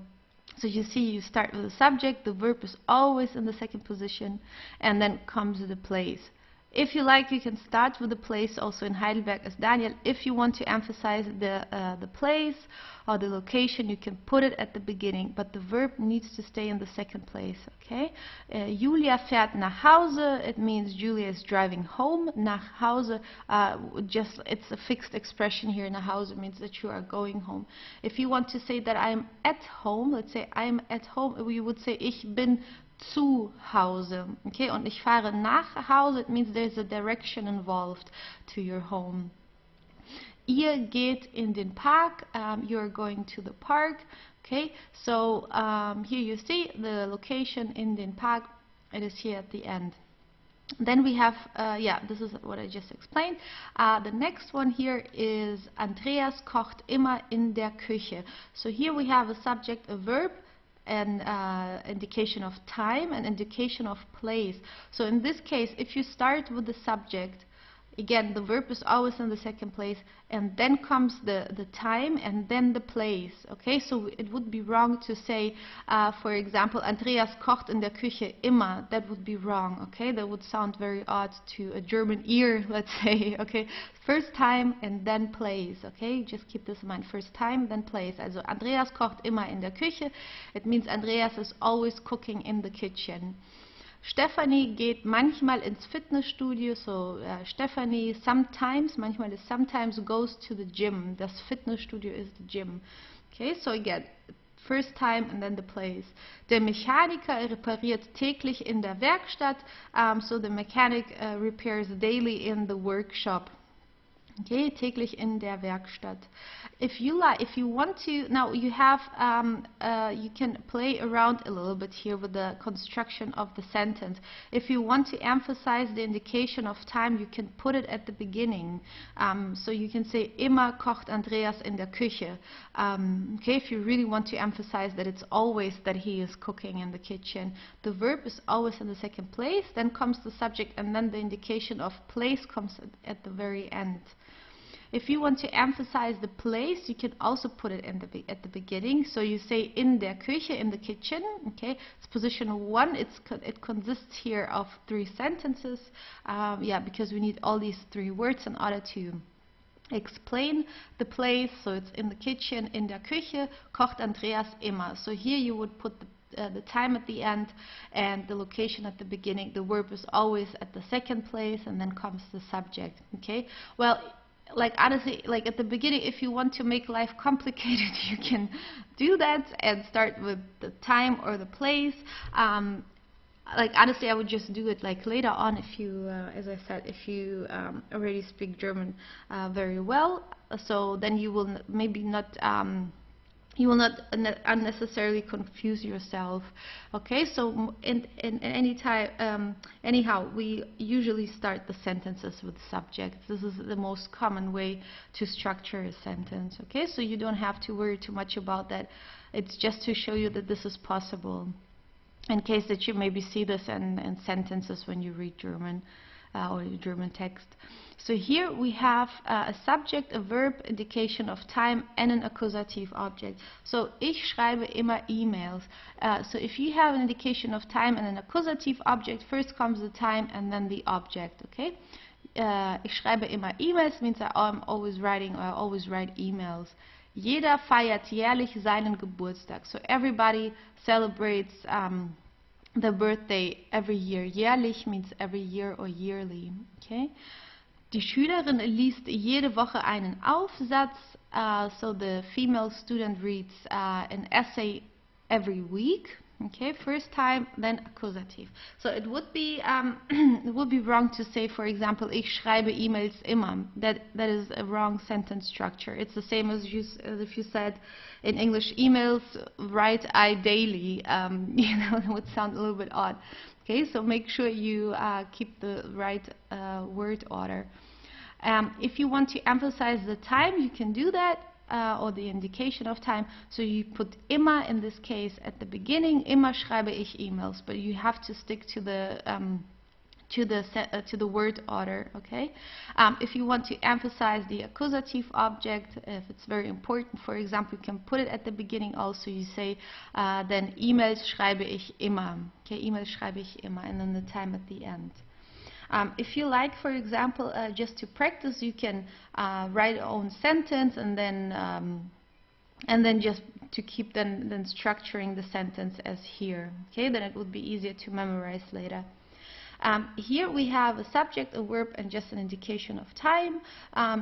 So you see, you start with the subject, the verb is always in the second position, and then comes the place. If you like, you can start with the place also in Heidelberg as Daniel. If you want to emphasize the place or the location, you can put it at the beginning, but the verb needs to stay in the second place, okay? Julia fährt nach Hause, it means Julia is driving home. Nach Hause, it's a fixed expression here. Nach Hause means that you are going home. If you want to say that I'm at home, let's say I'm at home, we would say ich bin zu Hause, okay? Und ich fahre nach Hause, it means there's a direction involved to your home. Ihr geht in den Park, you're going to the park, okay? So here you see the location in den Park, it is here at the end. Then we have, this is what I just explained. The next one here is Andreas kocht immer in der Küche. So here we have a subject, a verb, an indication of time, an indication of place. So in this case, if you start with the subject, again, the verb is always in the second place, and then comes the time and then the place. Okay, so it would be wrong to say, for example, Andreas kocht in der Küche immer. That would be wrong. Okay, that would sound very odd to a German ear, let's say. Okay, first time and then place. Okay, just keep this in mind. First time, then place. Also Andreas kocht immer in der Küche. It means Andreas is always cooking in the kitchen. Stephanie geht manchmal ins Fitnessstudio, so Stephanie sometimes, manchmal is sometimes, goes to the gym. Das Fitnessstudio is the gym. Okay, so again, first time and then the place. Der Mechaniker repariert täglich in der Werkstatt, so the mechanic repairs daily in the workshop. Okay, täglich in der Werkstatt. If you like, if you want to, now you have, you can play around a little bit here with the construction of the sentence. If you want to emphasize the indication of time, you can put it at the beginning. So you can say, immer kocht Andreas in der Küche. Okay, if you really want to emphasize that it's always that he is cooking in the kitchen. The verb is always in the second place, then comes the subject, and then the indication of place comes at the very end. If you want to emphasize the place, you can also put it in at the beginning. So you say in der Küche, in the kitchen. Okay, it's position 1. It consists here of 3 sentences. Because we need all these 3 words in order to explain the place. So it's in the kitchen, in der Küche, kocht Andreas immer. So here you would put the time at the end and the location at the beginning. The verb is always at the second place, and then comes the subject. Okay, well, like honestly, like at the beginning, if you want to make life complicated, you can do that and start with the time or the place. Like honestly, I would just do it like later on if you, as I said, if you already speak German very well. So then you will maybe not. You will not unnecessarily confuse yourself. Okay, so in any time, anyhow, we usually start the sentences with subjects. This is the most common way to structure a sentence. Okay, so you don't have to worry too much about that. It's just to show you that this is possible, in case that you maybe see this in sentences when you read German or German text. So here we have a subject, a verb, indication of time, and an accusative object. So ich schreibe immer emails. So if you have an indication of time and an accusative object, first comes the time and then the object. Okay. Ich schreibe immer emails means I'm always writing, or I always write emails. Jeder feiert jährlich seinen Geburtstag. So everybody celebrates the birthday every year. Jährlich means every year or yearly. Okay. Die Schülerin liest jede Woche einen Aufsatz. So the female student reads an essay every week. Okay, first time, then accusative. So it would be wrong to say, for example, ich schreibe E-Mails immer. That is a wrong sentence structure. It's the same as if you said in English, emails write I daily. It would sound a little bit odd. Okay, so make sure you keep the right word order. If you want to emphasize the time, you can do that, or the indication of time. So you put immer in this case at the beginning. Immer schreibe ich E-Mails, but you have to stick to the to the word order. Okay, if you want to emphasize the accusative object, if it's very important, for example, you can put it at the beginning. Also, you say then E-Mails schreibe ich immer. Okay, E-Mails schreibe ich immer, and then the time at the end. If you like, for example, just to practice, you can write your own sentence and then just to keep then structuring the sentence as here. Okay, then it would be easier to memorize later. Here we have a subject, a verb, and just an indication of time.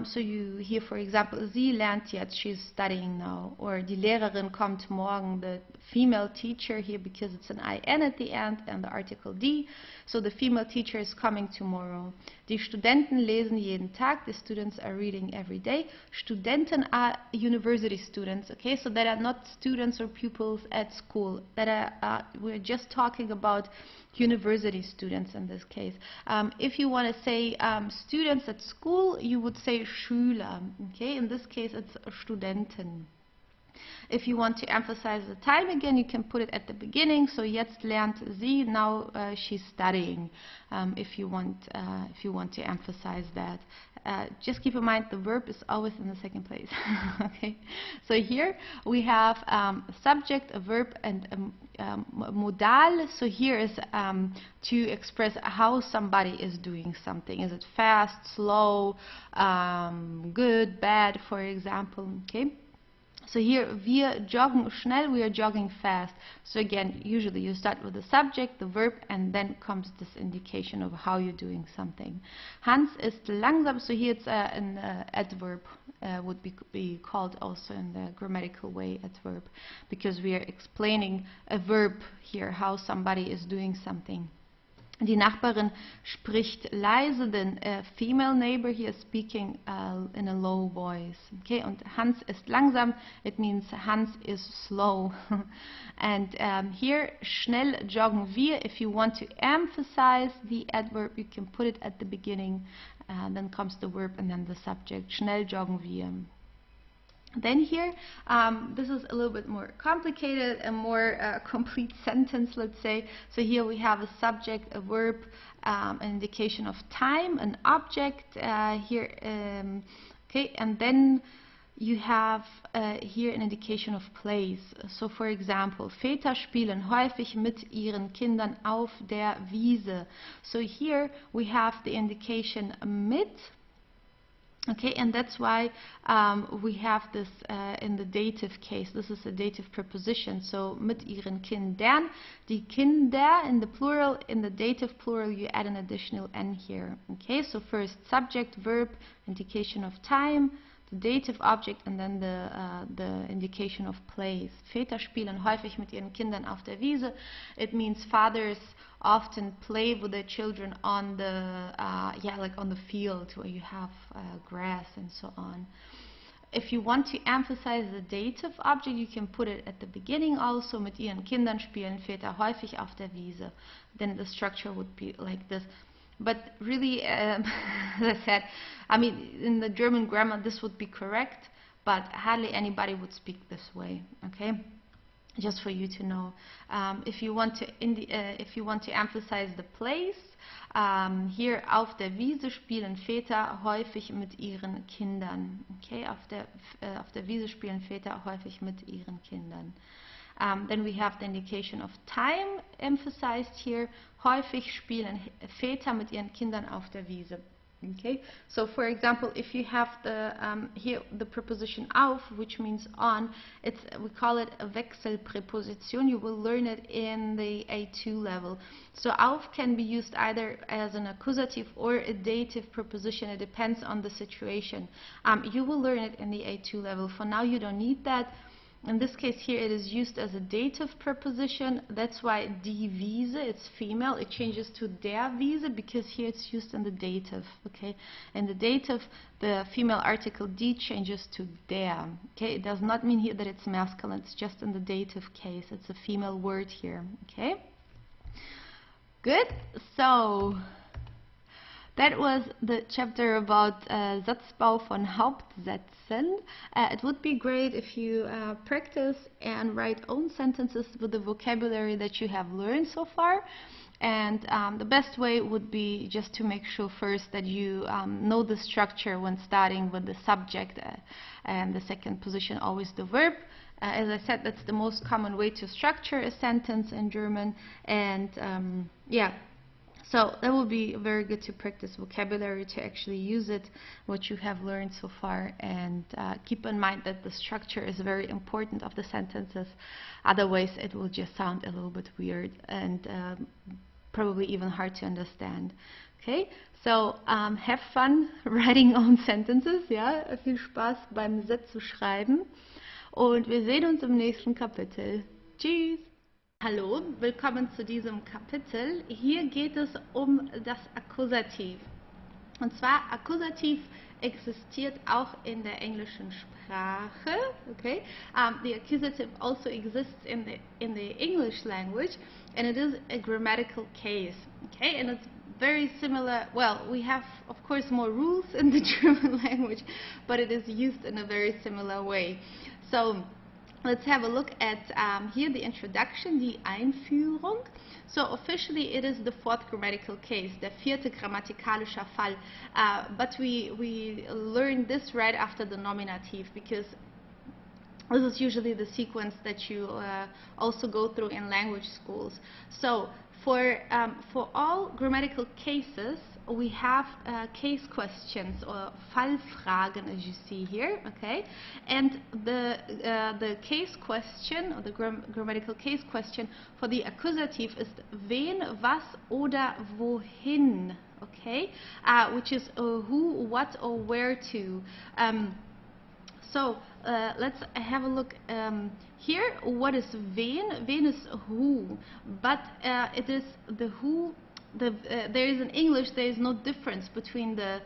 So you here, for example, sie lernt jetzt, she's studying now, or die Lehrerin kommt morgen, the female teacher here, because it's an IN at the end and the article die. So the female teacher is coming tomorrow. Die Studenten lesen jeden Tag. The students are reading every day. Studenten are university students. Okay, so that are not students or pupils at school. That are we're just talking about university students in this case. If you want to say students at school, you would say Schüler. Okay, in this case it's Studenten. If you want to emphasize the time again, you can put it at the beginning. So jetzt lernt sie, now she's studying. If you want to emphasize that, just keep in mind the verb is always in the second place. Okay. So here we have a subject, a verb, and a modal. So here is to express how somebody is doing something. Is it fast, slow, good, bad, for example? Okay. So here, wir joggen schnell, we are jogging fast. So again, usually you start with the subject, the verb, and then comes this indication of how you're doing something. Hans ist langsam, so here it's an adverb, would be called also in the grammatical way adverb, because we are explaining a verb here, how somebody is doing something. Die Nachbarin spricht leise, the female neighbor here is speaking in a low voice. Okay, und Hans ist langsam, it means Hans is slow. And here, schnell joggen wir, if you want to emphasize the adverb, you can put it at the beginning, then comes the verb and then the subject. Schnell joggen wir. Then here, this is a little bit more complicated, a more complete sentence, let's say. So here we have a subject, a verb, an indication of time, an object here, okay, and then you have here an indication of place. So for example, Väter spielen häufig mit ihren Kindern auf der Wiese. So here we have the indication mit. Okay, and that's why we have this in the dative case. This is a dative preposition. So mit ihren Kindern, die Kinder in the plural, in the dative plural you add an additional n here. Okay, so first subject, verb, indication of time, the dative object, and then the indication of place. Väter spielen häufig mit ihren Kindern auf der Wiese. It means fathers often play with their children on the like on the field where you have grass and so on. If you want to emphasize the dative object, you can put it at the beginning also. Mit ihren Kindern spielen Väter häufig auf der Wiese. Then the structure would be like this. But really, as I said, I mean, in the German grammar this would be correct, but hardly anybody would speak this way. Okay. Just for you to know, if you want to emphasize the place, here auf der Wiese spielen Väter häufig mit ihren Kindern. Okay, auf der Wiese spielen Väter häufig mit ihren Kindern. Then we have the indication of time emphasized here. Häufig spielen Väter mit ihren Kindern auf der Wiese. Okay, so for example, if you have the here the preposition auf, which means on, we call it a Wechselpräposition. You will learn it in the A2 level. So auf can be used either as an accusative or a dative preposition. It depends on the situation. You will learn it in the A2 level. For now, you don't need that. In this case here, it is used as a dative preposition. That's why die Wiese, it's female. It changes to der Wiese because here it's used in the dative. Okay, in the dative, the female article die changes to der. Okay, it does not mean here that it's masculine. It's just in the dative case. It's a female word here. Okay, good. So that was the chapter about Satzbau von Hauptsätzen. It would be great if you practice and write own sentences with the vocabulary that you have learned so far. And the best way would be just to make sure first that you know the structure when starting with the subject, and the second position always the verb. As I said, that's the most common way to structure a sentence in German, and yeah, so that will be very good to practice vocabulary, to actually use it, what you have learned so far, and keep in mind that the structure is very important of the sentences. Otherwise it will just sound a little bit weird and probably even hard to understand. Okay, so have fun writing own sentences, ja, viel Spaß beim Sätze schreiben, und wir sehen uns im nächsten Kapitel. Tschüss! Hallo, willkommen zu diesem Kapitel. Hier geht es um das Akkusativ. Und zwar, Akkusativ existiert auch in der englischen Sprache. Okay, the accusative also exists in the English language, and it is a grammatical case. Okay, and it's very similar. Well, we have, of course, more rules in the German language, but it is used in a very similar way. So let's have a look at here the introduction, die Einführung. So officially it is the fourth grammatical case, der vierte grammatikalischer Fall. But we learn this right after the nominative, because this is usually the sequence that you also go through in language schools. So for all grammatical cases, we have case questions, or Fallfragen, as you see here, okay? And the case question, or the grammatical case question for the accusative is wen, was oder wohin, okay? Which is who, what, or where to. So let's have a look here. What is wen? Wen is who, but it is the who. There is in English, there is no difference between the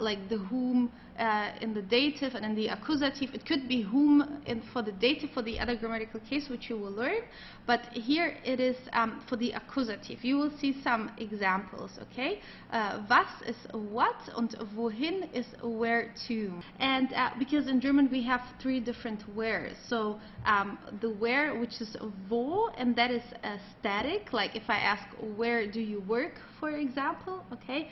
like the whom in the dative and in the accusative. It could be whom for the dative for the other grammatical case, which you will learn, but here it is for the accusative. You will see some examples, okay? Was is what, and wohin is where to. And because in German we have three different wheres. So the where, which is wo, and that is static. Like if I ask where do you work, for example, okay,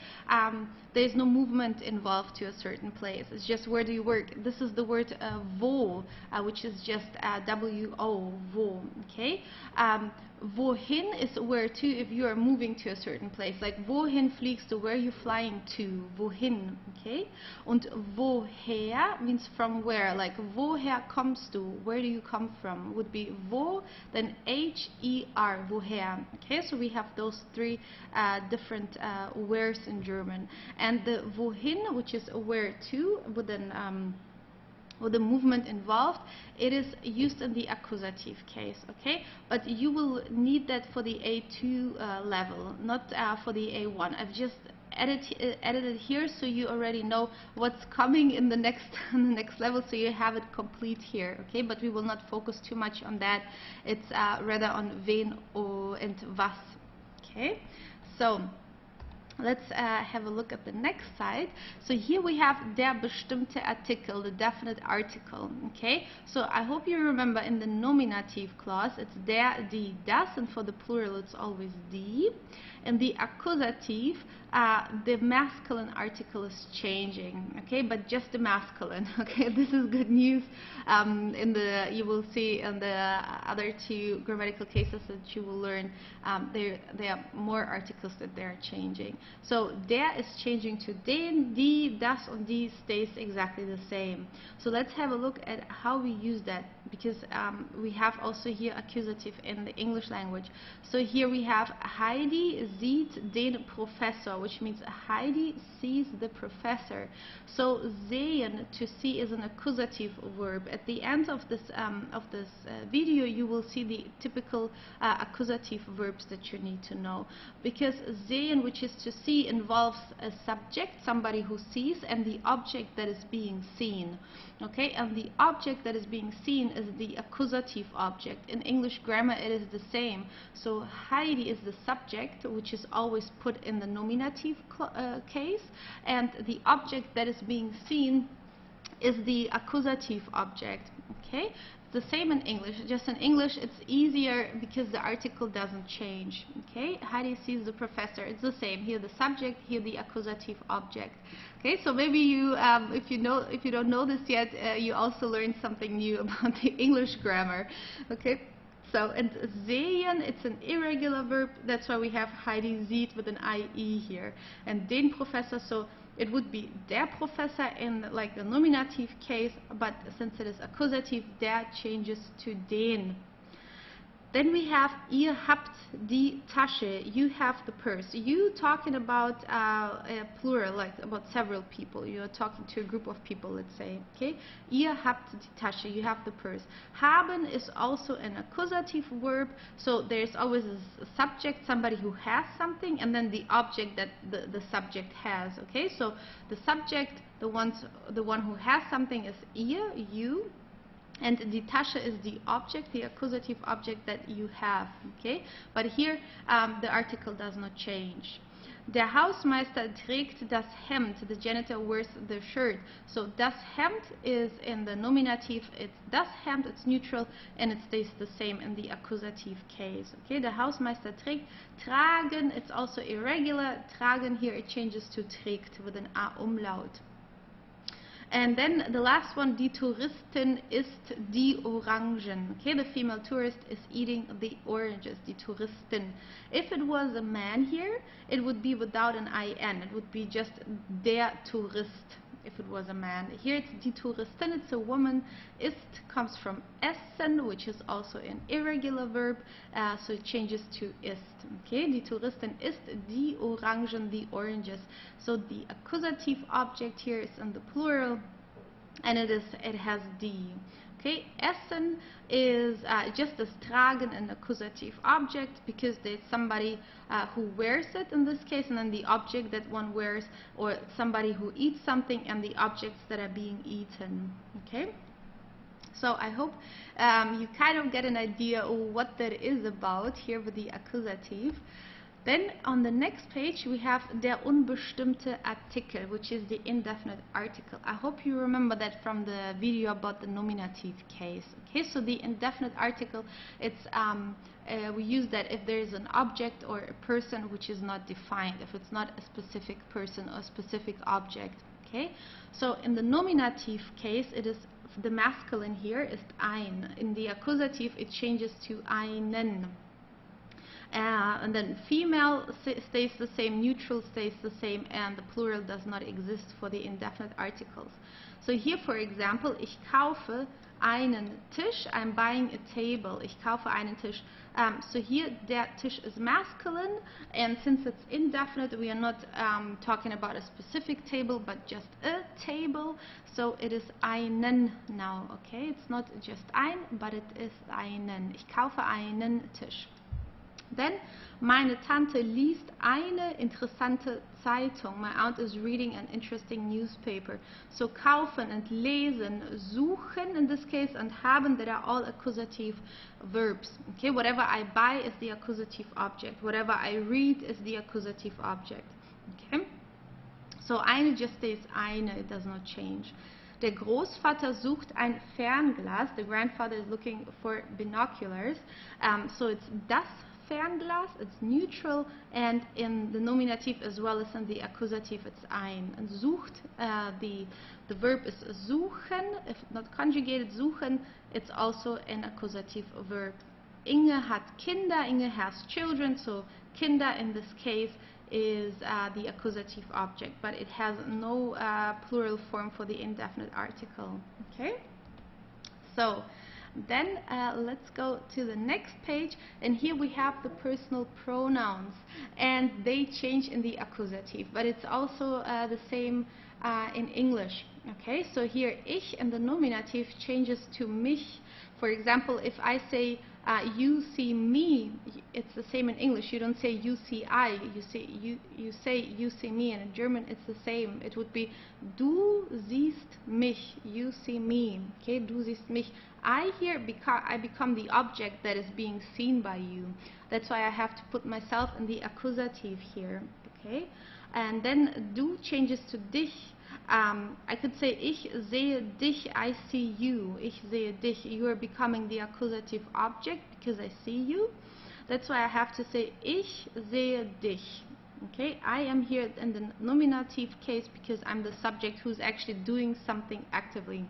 there is no movement involved to a certain place. It's just where do you work. This is the word wo, which is just W-O, wo, okay. Wohin is where to, if you are moving to a certain place. Like wohin fliegst du, where are you flying to, wohin, okay. Und woher means from where, like woher kommst du, where do you come from, would be wo, then H-E-R, woher, okay. So we have those three different wheres in German. And the wohin, which is where to, with the movement involved, it is used in the accusative case, okay? But you will need that for the A2 level, not for the A1. I've just edited here so you already know what's coming in the next level, so you have it complete here, okay? But we will not focus too much on that. It's rather on wen and was, okay? So let's have a look at the next side. So here we have der bestimmte Artikel, the definite article, okay? So I hope you remember in the nominative clause it's der, die, das, and for the plural it's always die. In the accusative, the masculine article is changing, okay, but just the masculine, okay. This is good news. You will see in the other two grammatical cases that you will learn, there are more articles that they are changing. So der is changing to den, die, das, and die stays exactly the same. So let's have a look at how we use that, because we have also here accusative in the English language. So here we have Heidi sieht den Professor, which means Heidi sees the professor. So sehen, to see, is an accusative verb. At the end of this video, you will see the typical accusative verbs that you need to know, because sehen, which is to see, involves a subject, somebody who sees, and the object that is being seen, okay. And the object that is being seen is the accusative object. In English grammar it is the same. So Heidi is the subject, which is always put in the nominative case, and the object that is being seen is the accusative object. Okay, it's the same in English, just in English it's easier because the article doesn't change. Okay, Heidi sees the professor, it's the same, here the subject, here the accusative object. Okay, so maybe you if you don't know this yet, you also learned something new about the English grammar. Okay, so, and sehen, it's an irregular verb, that's why we have Heidi sieht with an IE here. And den Professor, so it would be der Professor in like the nominative case, but since it is accusative, der changes to den. Then we have ihr habt die Tasche, you have the purse. You talking about a plural, like about several people. You're talking to a group of people, let's say. Okay, ihr habt die Tasche, you have the purse. Haben is also an accusative verb, so there's always a subject, somebody who has something, and then the object that the subject has. Okay, so the subject, the one who has something is ihr, you. And die Tasche is the object, the accusative object that you have, okay? But here the article does not change. Der Hausmeister trägt das Hemd. The janitor wears the shirt. So das Hemd is in the nominative. It's das Hemd. It's neutral, and it stays the same in the accusative case. Okay. Der Hausmeister trägt. Tragen. It's also irregular. Tragen here it changes to trägt with an A umlaut. And then the last one, die Touristin isst die Orangen. Okay, the female tourist is eating the oranges, die Touristin. If it was a man here, it would be without an IN. It would be just der Tourist if it was a man. Here it's die Touristin, it's a woman. Ist comes from essen, which is also an irregular verb, so it changes to ist. Okay, die Touristin isst die Orangen, the oranges. So the accusative object here is in the plural, and it has die. Okay, essen is just as tragen, an accusative object, because there's somebody who wears it in this case, and then the object that one wears, or somebody who eats something and the objects that are being eaten. Okay, so I hope you kind of get an idea of what that is about here with the accusative. Then on the next page we have der unbestimmte Artikel, which is the indefinite article. I hope you remember that from the video about the nominative case. Okay, so the indefinite article, it's we use that if there is an object or a person which is not defined, if it's not a specific person or a specific object. Okay, so in the nominative case, it is the masculine here is ein. In the accusative, it changes to einen. And then female stays the same, neutral stays the same, and the plural does not exist for the indefinite articles. So here, for example, ich kaufe einen Tisch, I'm buying a table, ich kaufe einen Tisch. So here, der Tisch is masculine, and since it's indefinite, we are not talking about a specific table, but just a table, so it is einen now, okay? It's not just ein, but it is einen. Ich kaufe einen Tisch. Then, meine Tante liest eine interessante Zeitung. My aunt is reading an interesting newspaper. So kaufen and lesen, suchen in this case, and haben, that are all accusative verbs. Okay, whatever I buy is the accusative object. Whatever I read is the accusative object. Okay, so eine just stays eine, it does not change. Der Großvater sucht ein Fernglas. The grandfather is looking for binoculars. So it's das Fernglas, it's neutral, and in the nominative as well as in the accusative it's ein. And sucht, the verb is suchen, if not conjugated, suchen, it's also an accusative verb. Inge hat Kinder, Inge has children, so Kinder in this case is the accusative object, but it has no plural form for the indefinite article. Okay, so then let's go to the next page, and here we have the personal pronouns, and they change in the accusative, but it's also the same in English. Okay, so here ich in the nominative changes to mich. For example, if I say you see me, it's the same in English. You don't say you see I, you say you see me, and in German it's the same. It would be du siehst mich, you see me. Okay, du siehst mich. I here I become the object that is being seen by you. That's why I have to put myself in the accusative here. Okay, and then du changes to dich. I could say ich sehe dich, I see you. Ich sehe dich, you are becoming the accusative object because I see you. That's why I have to say ich sehe dich. Okay, I am here in the nominative case because I'm the subject who's actually doing something actively.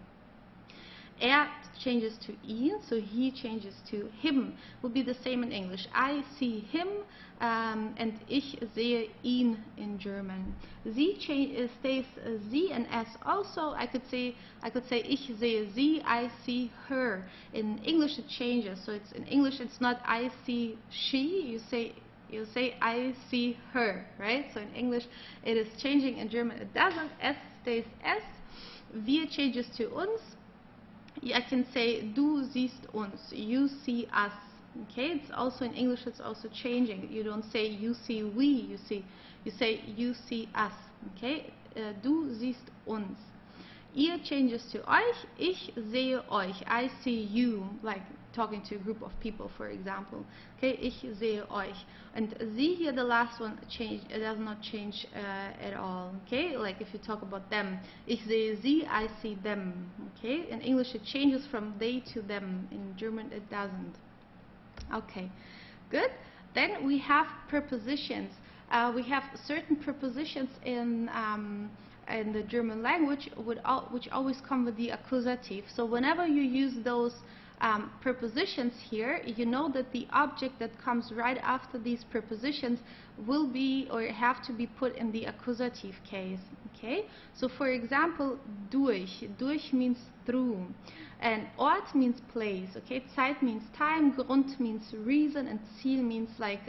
Er changes to ihn, so he changes to him. Will be the same in English. I see him, and ich sehe ihn in German. Sie stays sie and s also. I could say ich sehe sie, I see her. In English it changes. So it's in English it's not I see she. You say I see her, right? So in English it is changing. In German it doesn't. S stays s. Wir changes to uns. I can say du siehst uns, you see us. Okay, it's also in English it's also changing. You don't say you see we, you say you see us. Okay, du siehst uns. Ihr changes to euch, ich sehe euch, I see you, like talking to a group of people, for example. Okay, ich sehe euch. And sie here, the last one, it does not change at all. Okay, like if you talk about them, ich sehe sie, I see them. Okay, in English it changes from they to them. In German it doesn't. Okay, good. Then we have prepositions. We have certain prepositions in the German language which always come with the accusative. So whenever you use those prepositions here, you know that the object that comes right after these prepositions will be or have to be put in the accusative case. Okay, so for example, durch. Durch means through, and Ort means place. Okay, Zeit means time, Grund means reason, and Ziel means like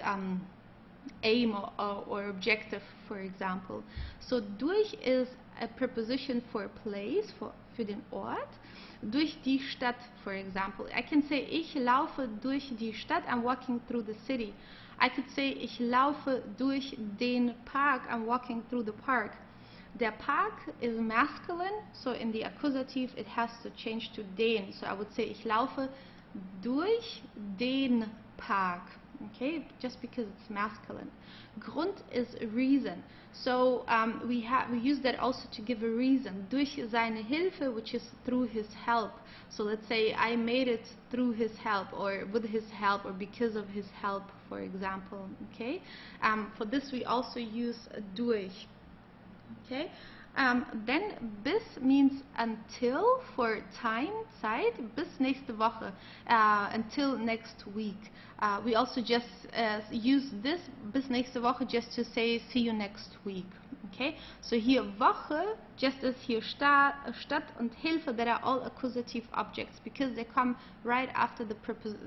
aim or objective, for example. So durch is a preposition for place, für den Ort. Durch die Stadt, for example. I can say ich laufe durch die Stadt, I'm walking through the city. I could say ich laufe durch den Park, I'm walking through the park. Der Park is masculine, so in the accusative it has to change to den. So I would say ich laufe durch den Park. Okay, just because it's masculine. Grund is a reason. So we use that also to give a reason. Durch seine Hilfe, which is through his help. So let's say I made it through his help, or with his help, or because of his help, for example. Okay. For this we also use durch. Okay. Then bis means until, for time, Zeit, bis nächste Woche, until next week. We also just use this bis nächste Woche just to say see you next week. Okay, so here Woche, just as here Stadt und Hilfe, that are all accusative objects because they come right after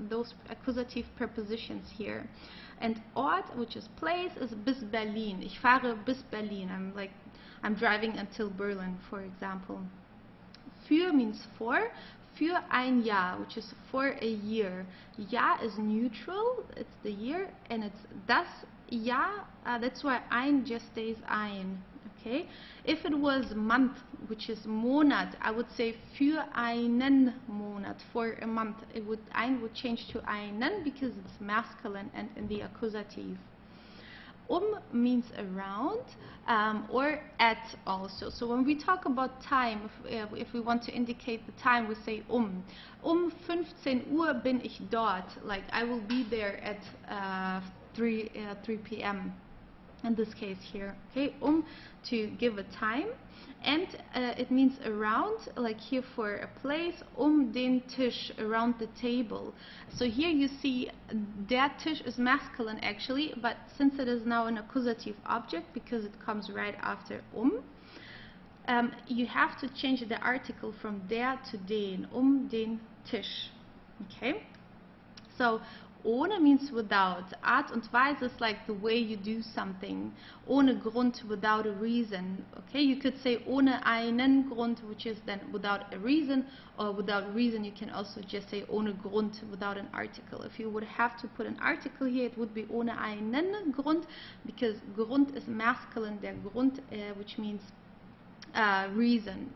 those accusative prepositions here. And Ort, which is place, is bis Berlin. Ich fahre bis Berlin. I'm driving until Berlin, for example. Für means for. Für ein Jahr, which is for a year. Jahr is neutral, it's the year, and it's das Jahr, that's why ein just stays ein. Okay? If it was month, which is Monat, I would say für einen Monat, for a month. Ein would change to einen because it's masculine and in the accusative. Means around, or at also. So when we talk about time, if we want to indicate the time, we say 15 Uhr bin ich dort. Like I will be there at 3 p.m. in this case here. Okay, to give a time. And it means around, like here for a place, den Tisch, around the table. So here you see der Tisch is masculine actually, but since it is now an accusative object because it comes right after you have to change the article from der to den, den Tisch. Okay? So ohne means without. Art und Weise is like the way you do something. Ohne Grund, without a reason. Okay, you could say ohne einen Grund, which is then without a reason, or without reason you can also just say ohne Grund, without an article. If you would have to put an article here, it would be ohne einen Grund, because Grund is masculine, der Grund, which means reason.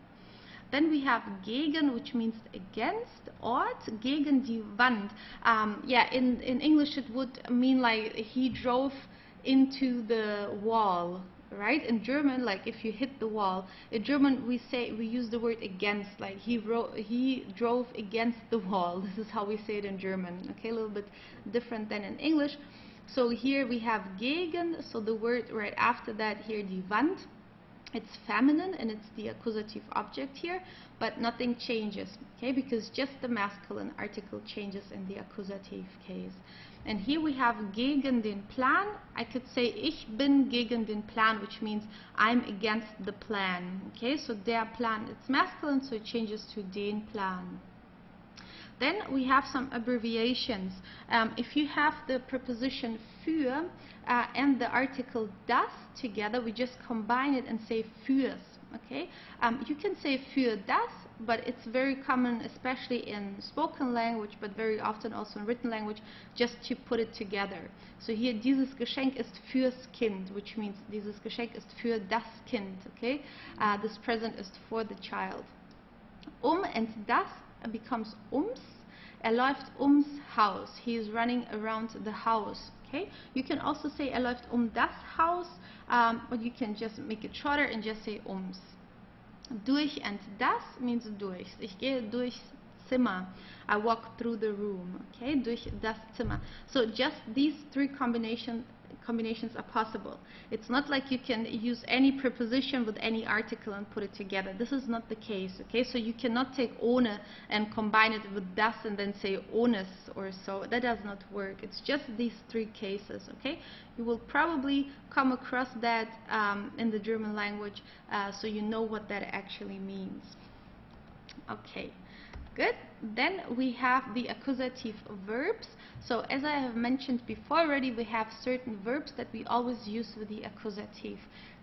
Then we have gegen, which means against. Ort, gegen die Wand. Yeah, in English it would mean like he drove into the wall. right? In German, like if you hit the wall, in German we use the word against, like he drove against the wall. This is how we say it in German, okay? A little bit different than in English. So here we have gegen, so the word right after that here, die Wand. It's feminine and it's the accusative object here, but nothing changes, okay? Because just the masculine article changes in the accusative case. And here we have gegen den Plan. I could say ich bin gegen den Plan, which means I'm against the plan, okay? So der Plan, it's masculine, so it changes to den Plan. Then we have some abbreviations. If you have the preposition für and the article das together, we just combine it and say fürs. Okay? You can say für das, but it's very common, especially in spoken language, but very often also in written language, just to put it together. So here, dieses Geschenk ist fürs Kind, which means dieses Geschenk ist für das Kind. Okay? This present is for the child. And das becomes ums. Läuft ums Haus. He is running around the house. Okay. You can also say läuft das Haus, but you can just make it shorter and just say ums. Durch and das means durch. Ich gehe durchs Zimmer. I walk through the room. Okay. Durch das Zimmer. So just these three combinations are possible. It's not like you can use any preposition with any article and put it together. This is not the case, okay? So you cannot take ohne and combine it with das and then say ohnes or so. That does not work. It's just these three cases, okay? You will probably come across that in the German language, so you know what that actually means. Okay. Good. Then we have the accusative verbs. So as I have mentioned before already, we have certain verbs that we always use with the accusative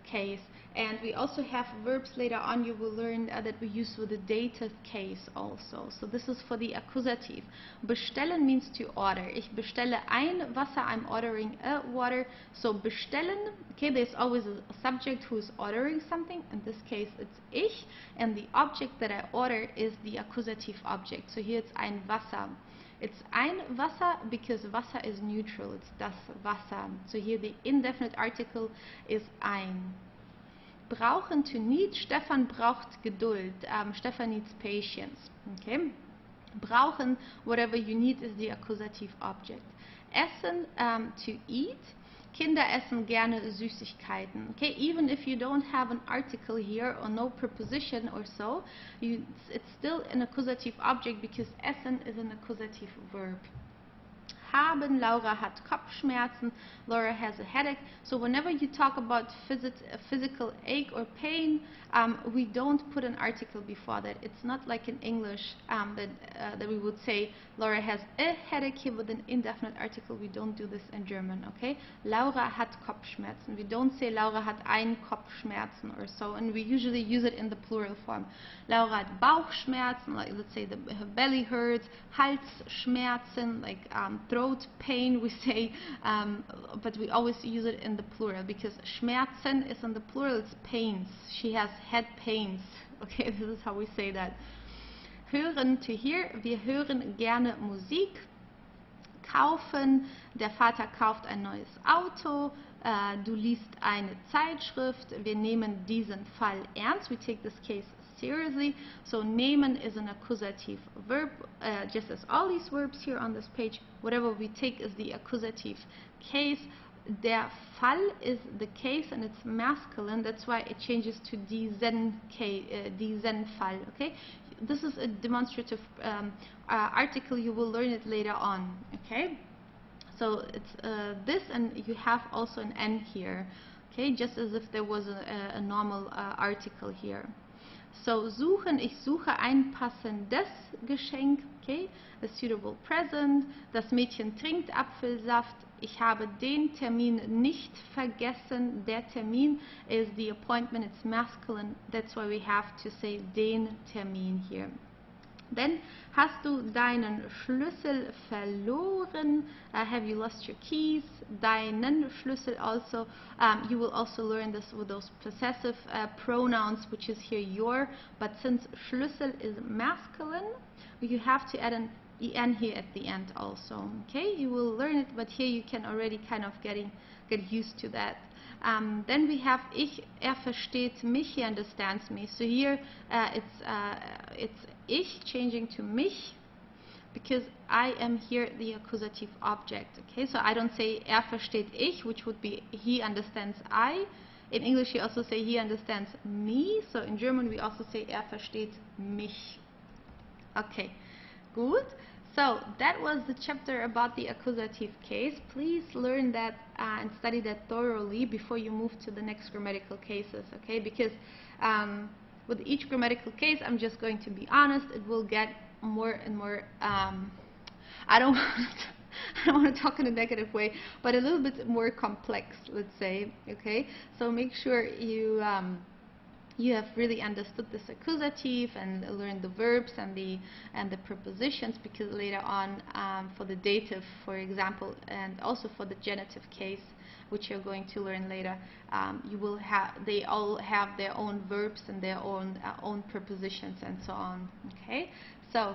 case. And we also have verbs later on you will learn that we use with the dative case also. So this is for the accusative. Bestellen means to order. Ich bestelle ein Wasser, I'm ordering a water. So bestellen, okay, there's always a subject who is ordering something. In this case it's ich, and the object that I order is the accusative object. So here it's ein Wasser. It's ein Wasser because Wasser is neutral, it's das Wasser. So here the indefinite article is ein. Brauchen, to need, Stefan braucht Geduld. Stefan needs patience. Okay? Brauchen, whatever you need is the accusative object. Essen, to eat. Kinder essen gerne Süßigkeiten. Okay, even if you don't have an article here or no preposition or so, it's still an accusative object because essen is an accusative verb. Haben, Laura hat Kopfschmerzen, Laura has a headache. So whenever you talk about physical ache or pain, we don't put an article before that. It's not like in English that we would say Laura has a headache here with an indefinite article. We don't do this in German, okay? Laura hat Kopfschmerzen. We don't say Laura hat ein Kopfschmerzen or so, and we usually use it in the plural form. Laura hat Bauchschmerzen, like let's say her belly hurts, Halsschmerzen, like throat pain, we say, but we always use it in the plural because Schmerzen is in the plural, it's pains. She has head pains. Okay, this is how we say that. Hören, to hear. Wir hören gerne Musik. Kaufen. Der Vater kauft ein neues Auto. Du liest eine Zeitschrift. Wir nehmen diesen Fall ernst. We take this case seriously. So nehmen is an accusative verb, just as all these verbs here on this page. Whatever we take is the accusative case. Der Fall is the case and it's masculine. That's why it changes to diesen Fall. Okay, this is a demonstrative article. You will learn it later on. Okay, so it's this, and you have also an N here. Okay, just as if there was a normal article here. So suchen, ich suche ein passendes Geschenk, okay, a suitable present. Das Mädchen trinkt Apfelsaft. Ich habe den Termin nicht vergessen. Der Termin is the appointment, it's masculine. That's why we have to say den Termin here. Then, hast du deinen Schlüssel verloren? Have you lost your keys? Deinen Schlüssel also. You will also learn this with those possessive pronouns, which is here your. But since Schlüssel is masculine, you have to add an en here at the end also. Okay, you will learn it, but here you can already kind of get used to that. Then we have ich, versteht mich, he understands me. So here it's ich changing to mich, because I am here the accusative object. Okay, so I don't say versteht ich, which would be he understands I. In English you also say he understands me. So in German we also say versteht mich. Okay, good. So that was the chapter about the accusative case. Please learn that and study that thoroughly before you move to the next grammatical cases, okay? Because with each grammatical case, I'm just going to be honest, it will get more and more, I don't want to talk in a negative way, but a little bit more complex, let's say, okay? So make sure you have really understood this accusative and learned the verbs and the prepositions, because later on for the dative, for example, and also for the genitive case, which you're going to learn later, you will have, they all have their own verbs and their own prepositions and so on. Okay, so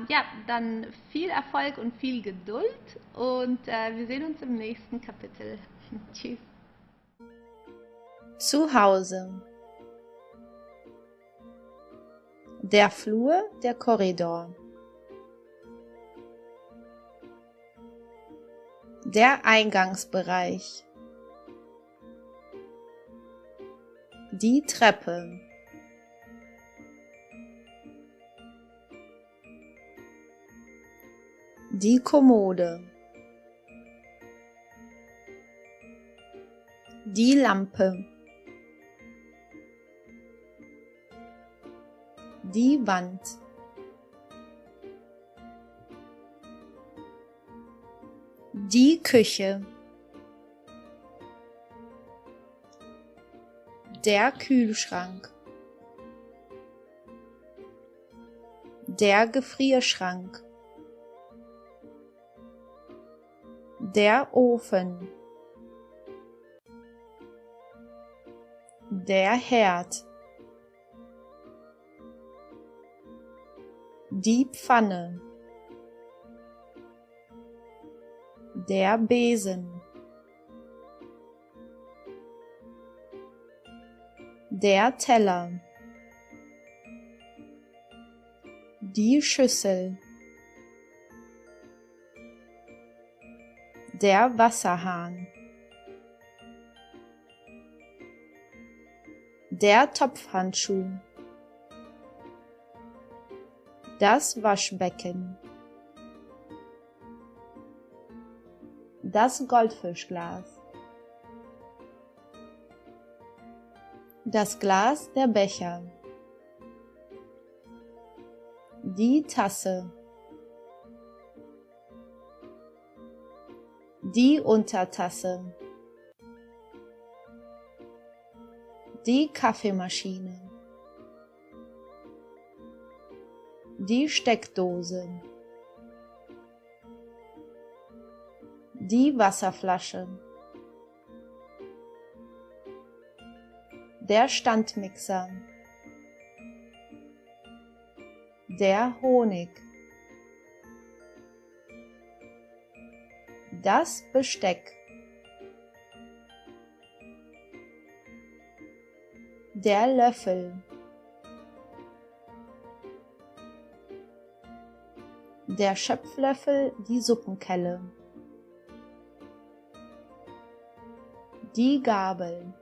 ja, dann viel Erfolg und viel Geduld und wir sehen uns im nächsten Kapitel. Tschüss. Zu Hause. Der Flur, der Korridor. Der Eingangsbereich. Die Treppe. Die Kommode. Die Lampe. Die Wand. Die Küche. Der Kühlschrank. Der Gefrierschrank. Der Ofen. Der Herd. Die Pfanne. Der Besen. Der Teller. Die Schüssel. Der Wasserhahn. Der Topfhandschuh. Das Waschbecken. Das Goldfischglas. Das Glas, der Becher. Die Tasse. Die Untertasse. Die Kaffeemaschine. Die Steckdose. Die Wasserflasche. Der Standmixer. Der Honig. Das Besteck. Der Löffel. Der Schöpflöffel, die Suppenkelle. Die Gabel.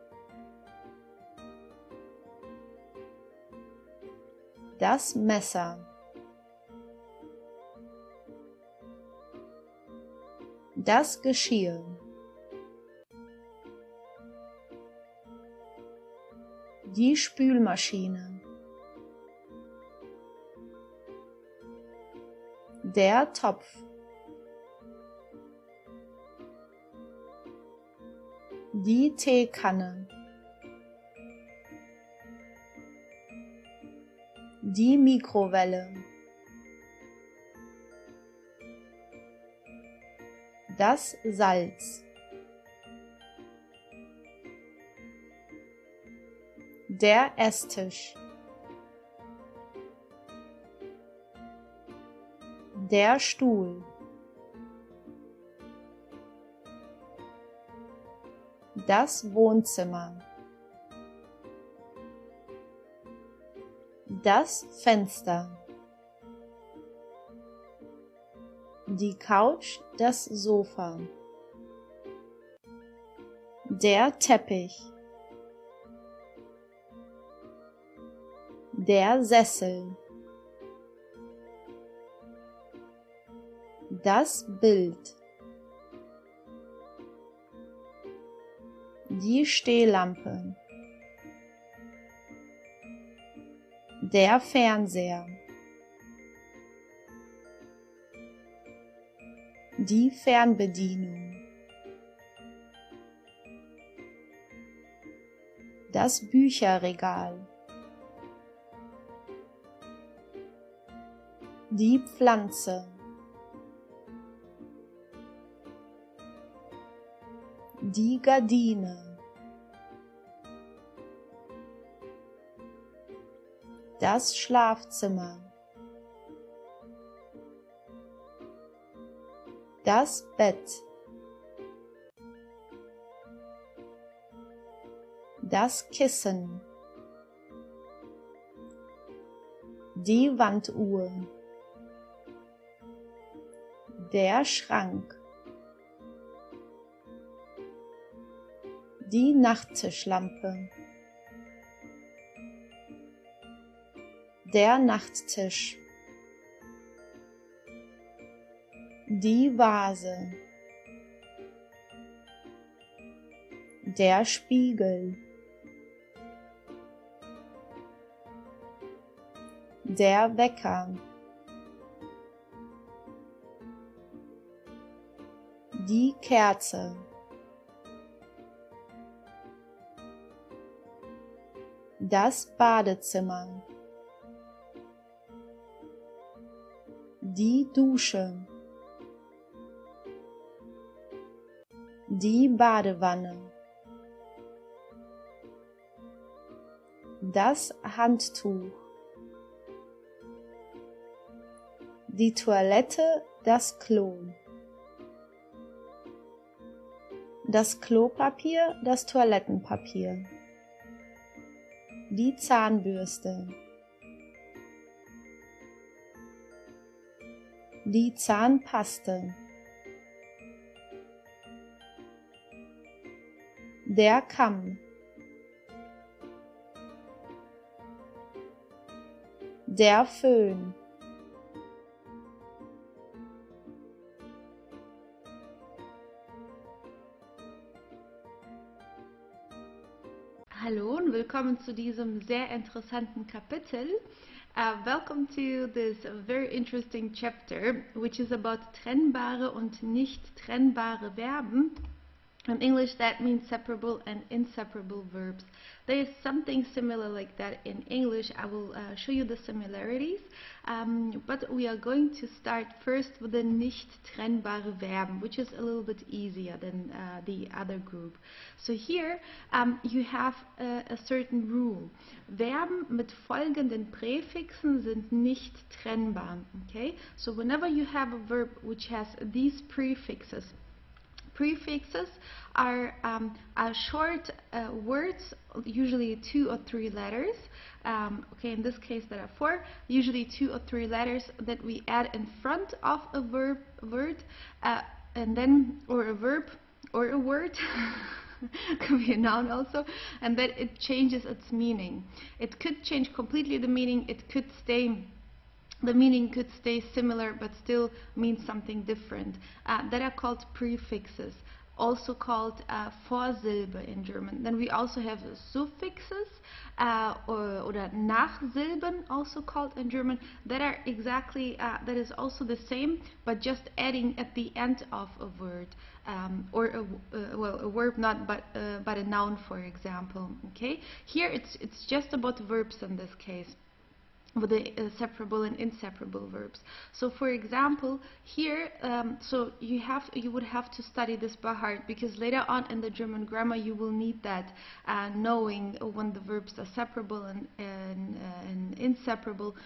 Das Messer. Das Geschirr. Die Spülmaschine. Der Topf. Die Teekanne. Die Mikrowelle. Das Salz. Der Esstisch. Der Stuhl. Das Wohnzimmer. Das Fenster. Die Couch, das Sofa. Der Teppich. Der Sessel. Das Bild. Die Stehlampe. Der Fernseher. Die Fernbedienung. Das Bücherregal. Die Pflanze. Die Gardine. Das Schlafzimmer. Das Bett. Das Kissen. Die Wanduhr. Der Schrank. Die Nachttischlampe. Der Nachttisch. Die Vase. Der Spiegel. Der Wecker. Die Kerze. Das Badezimmer. Die Dusche. Die Badewanne. Das Handtuch. Die Toilette, das Klo. Das Klopapier, das Toilettenpapier. Die Zahnbürste. Die Zahnpaste. Der Kamm. Der Föhn. Hallo und willkommen zu diesem sehr interessanten Kapitel. Welcome to this very interesting chapter, which is about trennbare und nicht trennbare Verben. In English, that means separable and inseparable verbs. There is something similar like that in English. I will show you the similarities, but we are going to start first with the nicht trennbare Verben, which is a little bit easier than the other group. So here you have a certain rule. Verben mit folgenden Präfixen sind nicht trennbar. Okay? So whenever you have a verb which has these prefixes, prefixes are short words, usually 2 or 3 letters. Okay, in this case there are 4, usually 2 or 3 letters that we add in front of a word, and then, or a verb, or a word, could be a noun also, and then it changes its meaning. It could change completely the meaning, it could stay, the meaning could stay similar but still mean something different. That are called prefixes, also called Vorsilbe in German. Then we also have suffixes oder Nachsilben, also called in German, that are exactly, that is also the same, but just adding at the end of a word, or well, a verb not, but a noun, for example. Okay, here it's just about verbs in this case, with the separable and inseparable verbs. So for example, here, so you would have to study this by heart, because later on in the German grammar you will need that, knowing when the verbs are separable and inseparable.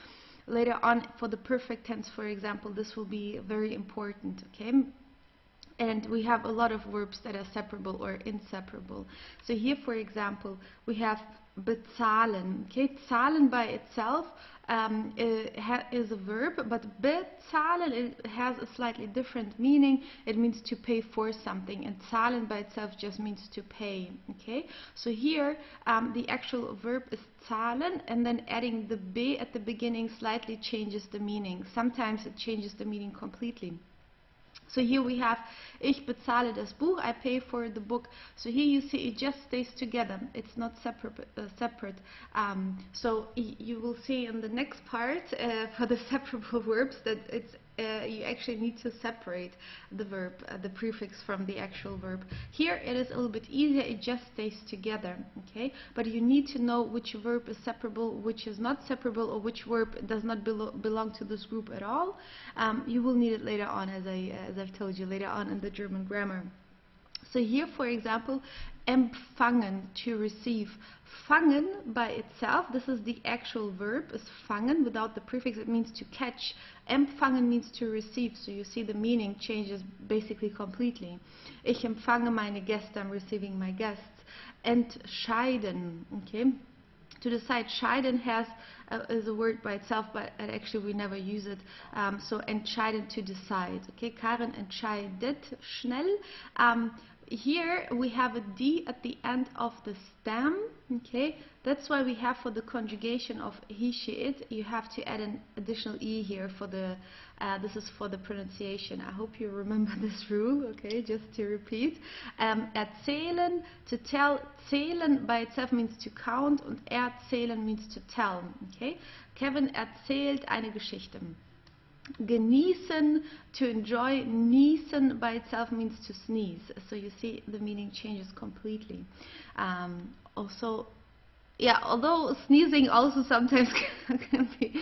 Later on, for the perfect tense, for example, this will be very important. Okay. And we have a lot of verbs that are separable or inseparable. So here, for example, we have bezahlen. Okay, zahlen by itself is a verb, but bezahlen, it has a slightly different meaning. It means to pay for something, and zahlen by itself just means to pay. Okay, so here the actual verb is zahlen, and then adding the be at the beginning slightly changes the meaning. Sometimes it changes the meaning completely. So here we have, ich bezahle das Buch, I pay for the book. So here you see it just stays together. It's not separate. So you will see in the next part for the separable verbs that it's you actually need to separate the verb, the prefix from the actual verb. Here it is a little bit easier, it just stays together, okay? But you need to know which verb is separable, which is not separable, or which verb does not belong to this group at all. You will need it later on, as I've told you, later on in the German grammar. So here, for example, empfangen, to receive. Fangen by itself, this is the actual verb, is fangen without the prefix, it means to catch. Empfangen means to receive, so you see the meaning changes basically completely. Ich empfange meine Gäste, I'm receiving my guests. Entscheiden, okay? To decide, scheiden is a word by itself, but actually we never use it. So entscheiden, to decide. Okay, Karen entscheidet schnell. Here we have a D at the end of the stem. Okay, that's why we have for the conjugation of he, she, it, you have to add an additional E here for the, this is for the pronunciation. I hope you remember this rule, okay, just to repeat. Erzählen, to tell, zählen by itself means to count, und erzählen means to tell, okay. Kevin erzählt eine Geschichte. Genießen, to enjoy. Niesen by itself means to sneeze. So you see the meaning changes completely. Also, yeah, although sneezing also sometimes can be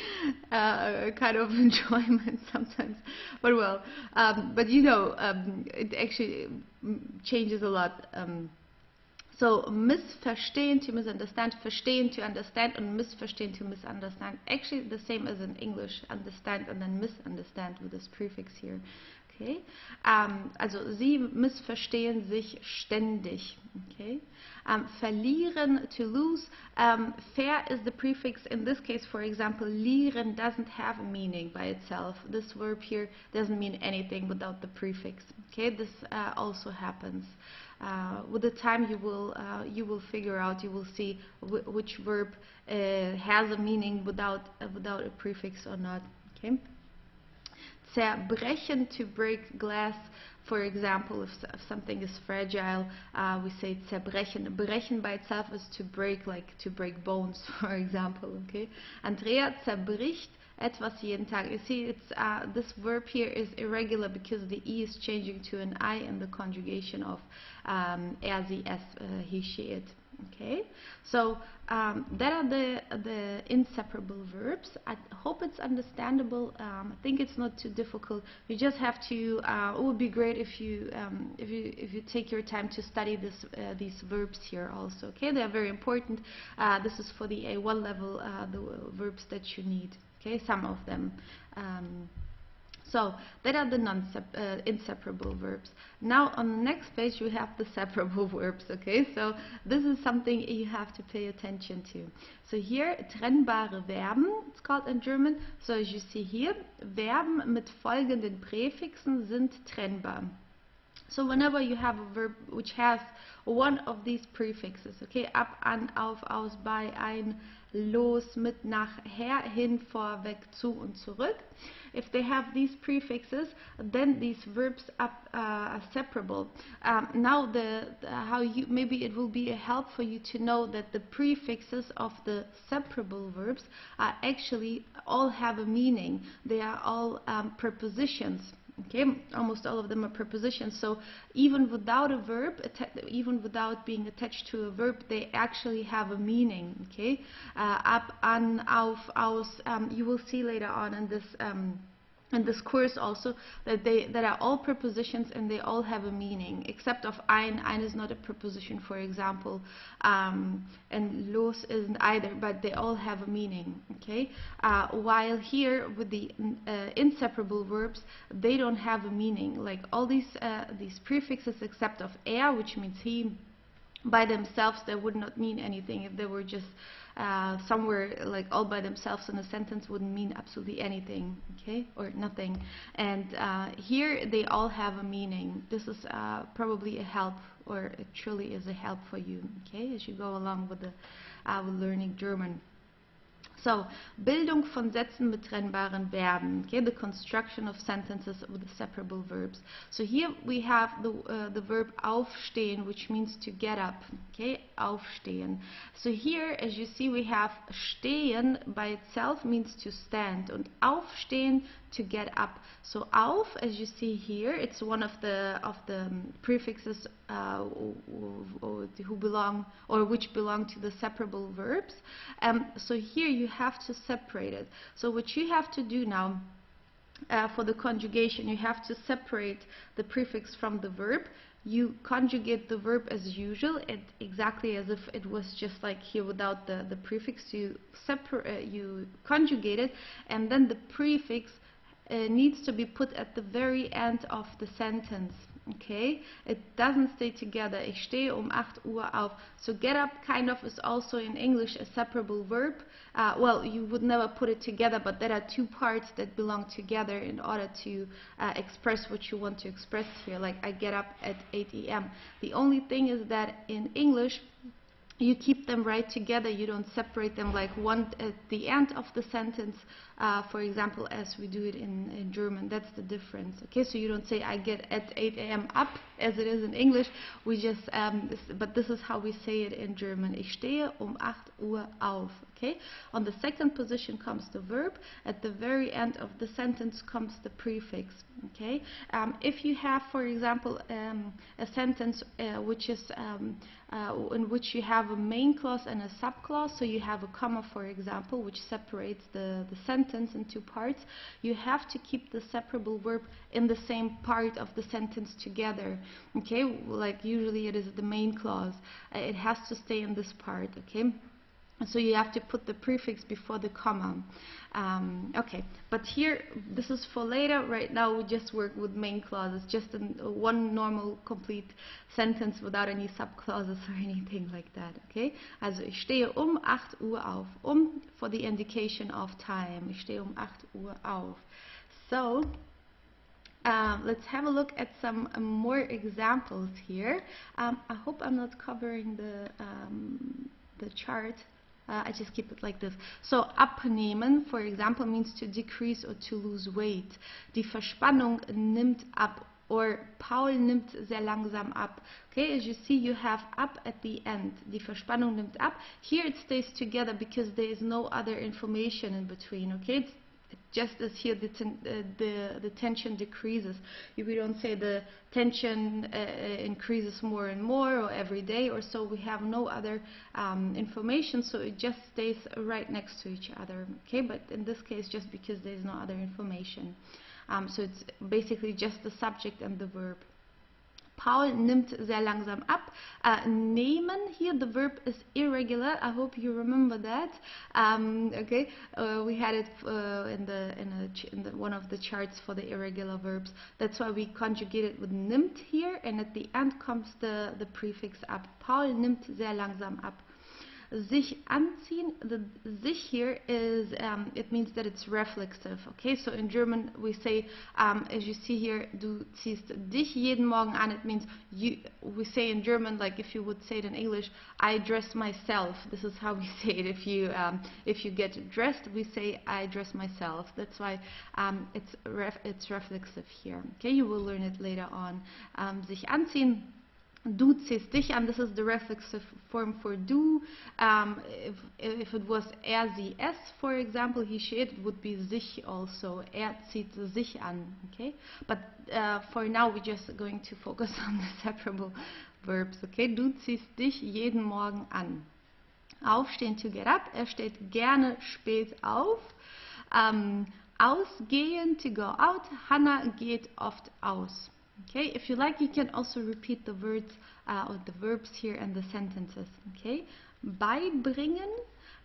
a kind of enjoyment sometimes. But well, but you know, it actually changes a lot. So missverstehen, to misunderstand, verstehen, to understand, and missverstehen, to misunderstand. Actually the same as in English, understand and then misunderstand with this prefix here. Okay? Also sie missverstehen sich ständig. Okay? Verlieren, to lose. Fair is the prefix. In this case, for example, lieren doesn't have a meaning by itself. This verb here doesn't mean anything without the prefix. Okay? This also happens. With the time you will figure out, you will see which verb has a meaning without a prefix or not. Okay? Zerbrechen, to break glass. For example, if something is fragile, we say zerbrechen. Brechen by itself is to break, like to break bones, for example. Okay? Andrea zerbricht etwas jeden Tag. You see, it's this verb here is irregular because the E is changing to an I in the conjugation of er, sie, es, he, she, it. Okay, so that are the inseparable verbs. I hope it's understandable. I think it's not too difficult. You just have to. It would be great if you take your time to study these verbs here also. Okay, they are very important. This is for the A1 level. The verbs that you need. Okay, some of them. So that are the inseparable verbs. Now on the next page we have the separable verbs. Okay, so this is something you have to pay attention to. So here, trennbare Verben, it's called in German. So as you see here, Verben mit folgenden Präfixen sind trennbar. So whenever you have a verb which has one of these prefixes, okay, ab, an, auf, aus, bei, ein, los, mit, nach, her, hin, vor, weg, zu und zurück. If they have these prefixes, then these verbs are separable. Now, how you maybe it will be a help for you to know that the prefixes of the separable verbs are actually all have a meaning. They are all prepositions. Okay, almost all of them are prepositions. So even without a verb, even without being attached to a verb, they actually have a meaning. Okay, ab, an, auf, aus. You will see later on in this in this course also, that are all prepositions and they all have a meaning, except of ein. Ein is not a preposition, for example, and los isn't either, but they all have a meaning. Okay, while here with the inseparable verbs, they don't have a meaning. Like all these prefixes, except of er, which means he, by themselves they would not mean anything. If they were just somewhere like all by themselves in a sentence, wouldn't mean absolutely anything, okay, or nothing. And here they all have a meaning. This is probably a help, or it truly is a help for you, okay, as you go along with the with learning German. So, Bildung von Sätzen mit trennbaren Verben, okay, the construction of sentences with separable verbs. So here we have the verb aufstehen, which means to get up, okay, aufstehen. So here, as you see, we have stehen by itself means to stand, and aufstehen to get up. So auf, as you see here, it's one of the prefixes who belong, or which belong to the separable verbs. So here you have to separate it. So what you have to do now for the conjugation, you have to separate the prefix from the verb. You conjugate the verb as usual, exactly as if it was just like here without the prefix. You conjugate it, and then the prefix needs to be put at the very end of the sentence. Okay, it doesn't stay together. Ich stehe 8 Uhr auf. So get up kind of is also in English a separable verb. Well, you would never put it together, but there are two parts that belong together in order to express what you want to express here. Like I get up at 8 a.m. The only thing is that in English you keep them right together. You don't separate them like one at the end of the sentence, for example, as we do it in German. That's the difference. Okay, so you don't say I get at 8 a.m. up as it is in English. We just, but this is how we say it in German. Ich stehe 8 Uhr auf. Okay, on the second position comes the verb. At the very end of the sentence comes the prefix. Okay, if you have, for example, a sentence which is in which you have a main clause and a subclause, so you have a comma, for example, which separates the sentence in two parts, you have to keep the separable verb in the same part of the sentence together. Okay, like usually it is the main clause. It has to stay in this part. Okay. So you have to put the prefix before the comma. Okay, but here, this is for later. Right now we just work with main clauses, just one normal complete sentence without any subclauses or anything like that. Okay, also ich stehe 8 Uhr auf, for the indication of time. Ich stehe 8 Uhr auf. So, let's have a look at some more examples here. I hope I'm not covering the chart. I just keep it like this. So abnehmen, for example, means to decrease or to lose weight. Die Verspannung nimmt ab, or Paul nimmt sehr langsam ab. Okay, as you see, you have ab at the end. Die Verspannung nimmt ab. Here it stays together because there is no other information in between. Okay, it's just as here the tension decreases. We don't say the tension increases more and more, or every day or so. We have no other information, so it just stays right next to each other. Okay, but in this case, just because there is no other information. So it's basically just the subject and the verb. Paul nimmt sehr langsam ab. Nehmen here, the verb is irregular. I hope you remember that. Okay, we had it in one of the charts for the irregular verbs. That's why we conjugate it with nimmt here, and at the end comes the prefix ab. Paul nimmt sehr langsam ab. Sich anziehen, the sich here is, it means that it's reflexive. Okay, so in German we say, as you see here, du ziehst dich jeden Morgen an. It means you. We say in German, like if you would say it in English, I dress myself. This is how we say it. If you get dressed, we say I dress myself. That's why it's reflexive here. Okay, you will learn it later on. Sich anziehen. Du ziehst dich an. This is the reflexive form for du. If it was sie, es, for example, he, she, it would be sich also. Zieht sich an. Okay, but for now we're just going to focus on the separable verbs. Okay, du ziehst dich jeden Morgen an. Aufstehen, to get up. Steht gerne spät auf. Ausgehen, to go out. Hannah geht oft aus. Okay, if you like, you can also repeat the words or the verbs here and the sentences. Okay, beibringen.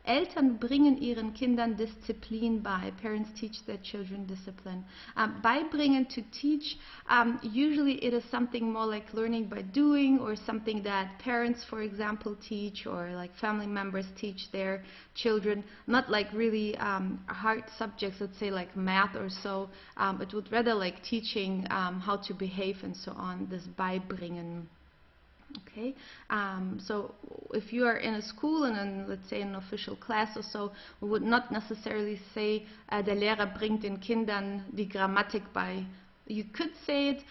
Eltern bringen ihren Kindern Disziplin bei. Parents teach their children discipline. Beibringen, to teach. Usually it is something more like learning by doing, or something that parents, for example, teach, or like family members teach their children. Not like really hard subjects, let's say like math or so. It would rather like teaching how to behave and so on. This beibringen. Okay, so if you are in a school and in, let's say, an official class or so, we would not necessarily say der Lehrer bringt den Kindern die Grammatik bei. You could say it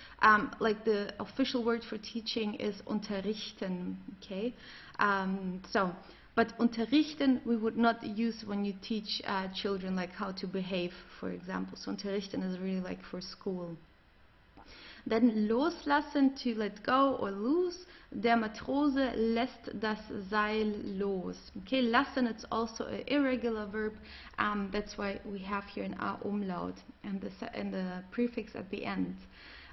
like the official word for teaching is unterrichten. Okay, but unterrichten we would not use when you teach children like how to behave, for example. So unterrichten is really like for school. Then loslassen, to let go or lose. Der Matrose lässt das Seil los. Okay, lassen, it's also an irregular verb. That's why we have here an A umlaut and the prefix at the end.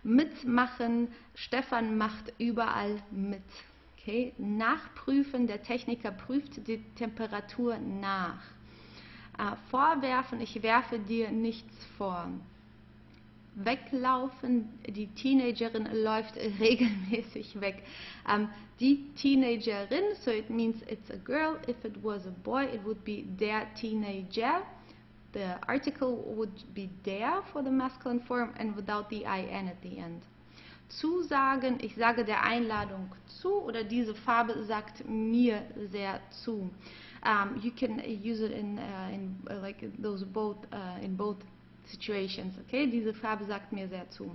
Mitmachen, Stefan macht überall mit. Okay, nachprüfen, der Techniker prüft die Temperatur nach. Vorwerfen, ich werfe dir nichts vor. Weglaufen, die Teenagerin läuft regelmäßig weg. Die Teenagerin, so it means it's a girl. If it was a boy, it would be der Teenager. The article would be der for the masculine form and without the in at the end. Zusagen, ich sage der Einladung zu, oder diese Farbe sagt mir sehr zu. You can use it in like those both in both situations. Okay, diese Farbe sagt mir sehr zu.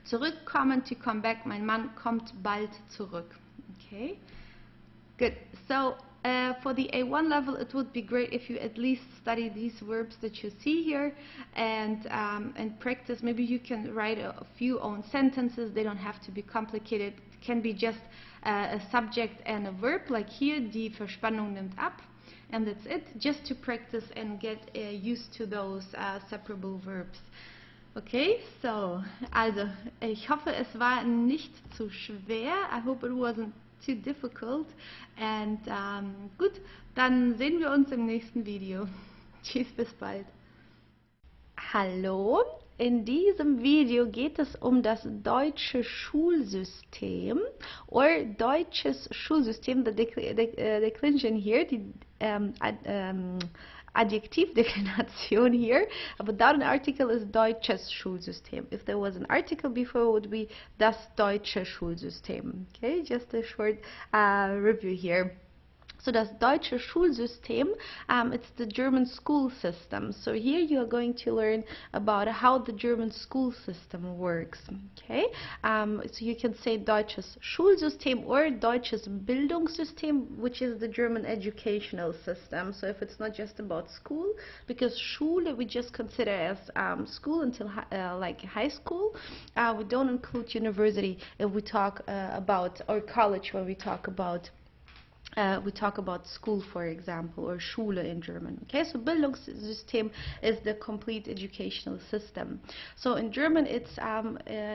Zurückkommen, to come back. Mein Mann kommt bald zurück. Okay, good. So for the A1 level, it would be great if you at least study these verbs that you see here and practice. Maybe you can write a few own sentences. They don't have to be complicated. It can be just a subject and a verb, like here, die Verspannung nimmt ab. And that's it, just to practice and get used to those separable verbs. Okay, so, also, ich hoffe, es war nicht zu schwer. I hope it wasn't too difficult. And gut, dann sehen wir uns im nächsten Video. Tschüss, bis bald. Hallo, in diesem Video geht es um das deutsche Schulsystem oder deutsches Schulsystem, the declension here, die Adjektivdeklination here, without an article is deutsches Schulsystem. If there was an article before, it would be das deutsche Schulsystem. Okay, just a short review here. So das deutsche Schulsystem, it's the German school system. So here you are going to learn about how the German school system works. Okay, so you can say deutsches Schulsystem or deutsches Bildungssystem, which is the German educational system. So if it's not just about school, because Schule we just consider as school until like high school. We don't include university if we talk about, or college when we talk about school, for example, or Schule in German. Okay, so Bildungssystem is the complete educational system. So in German, it's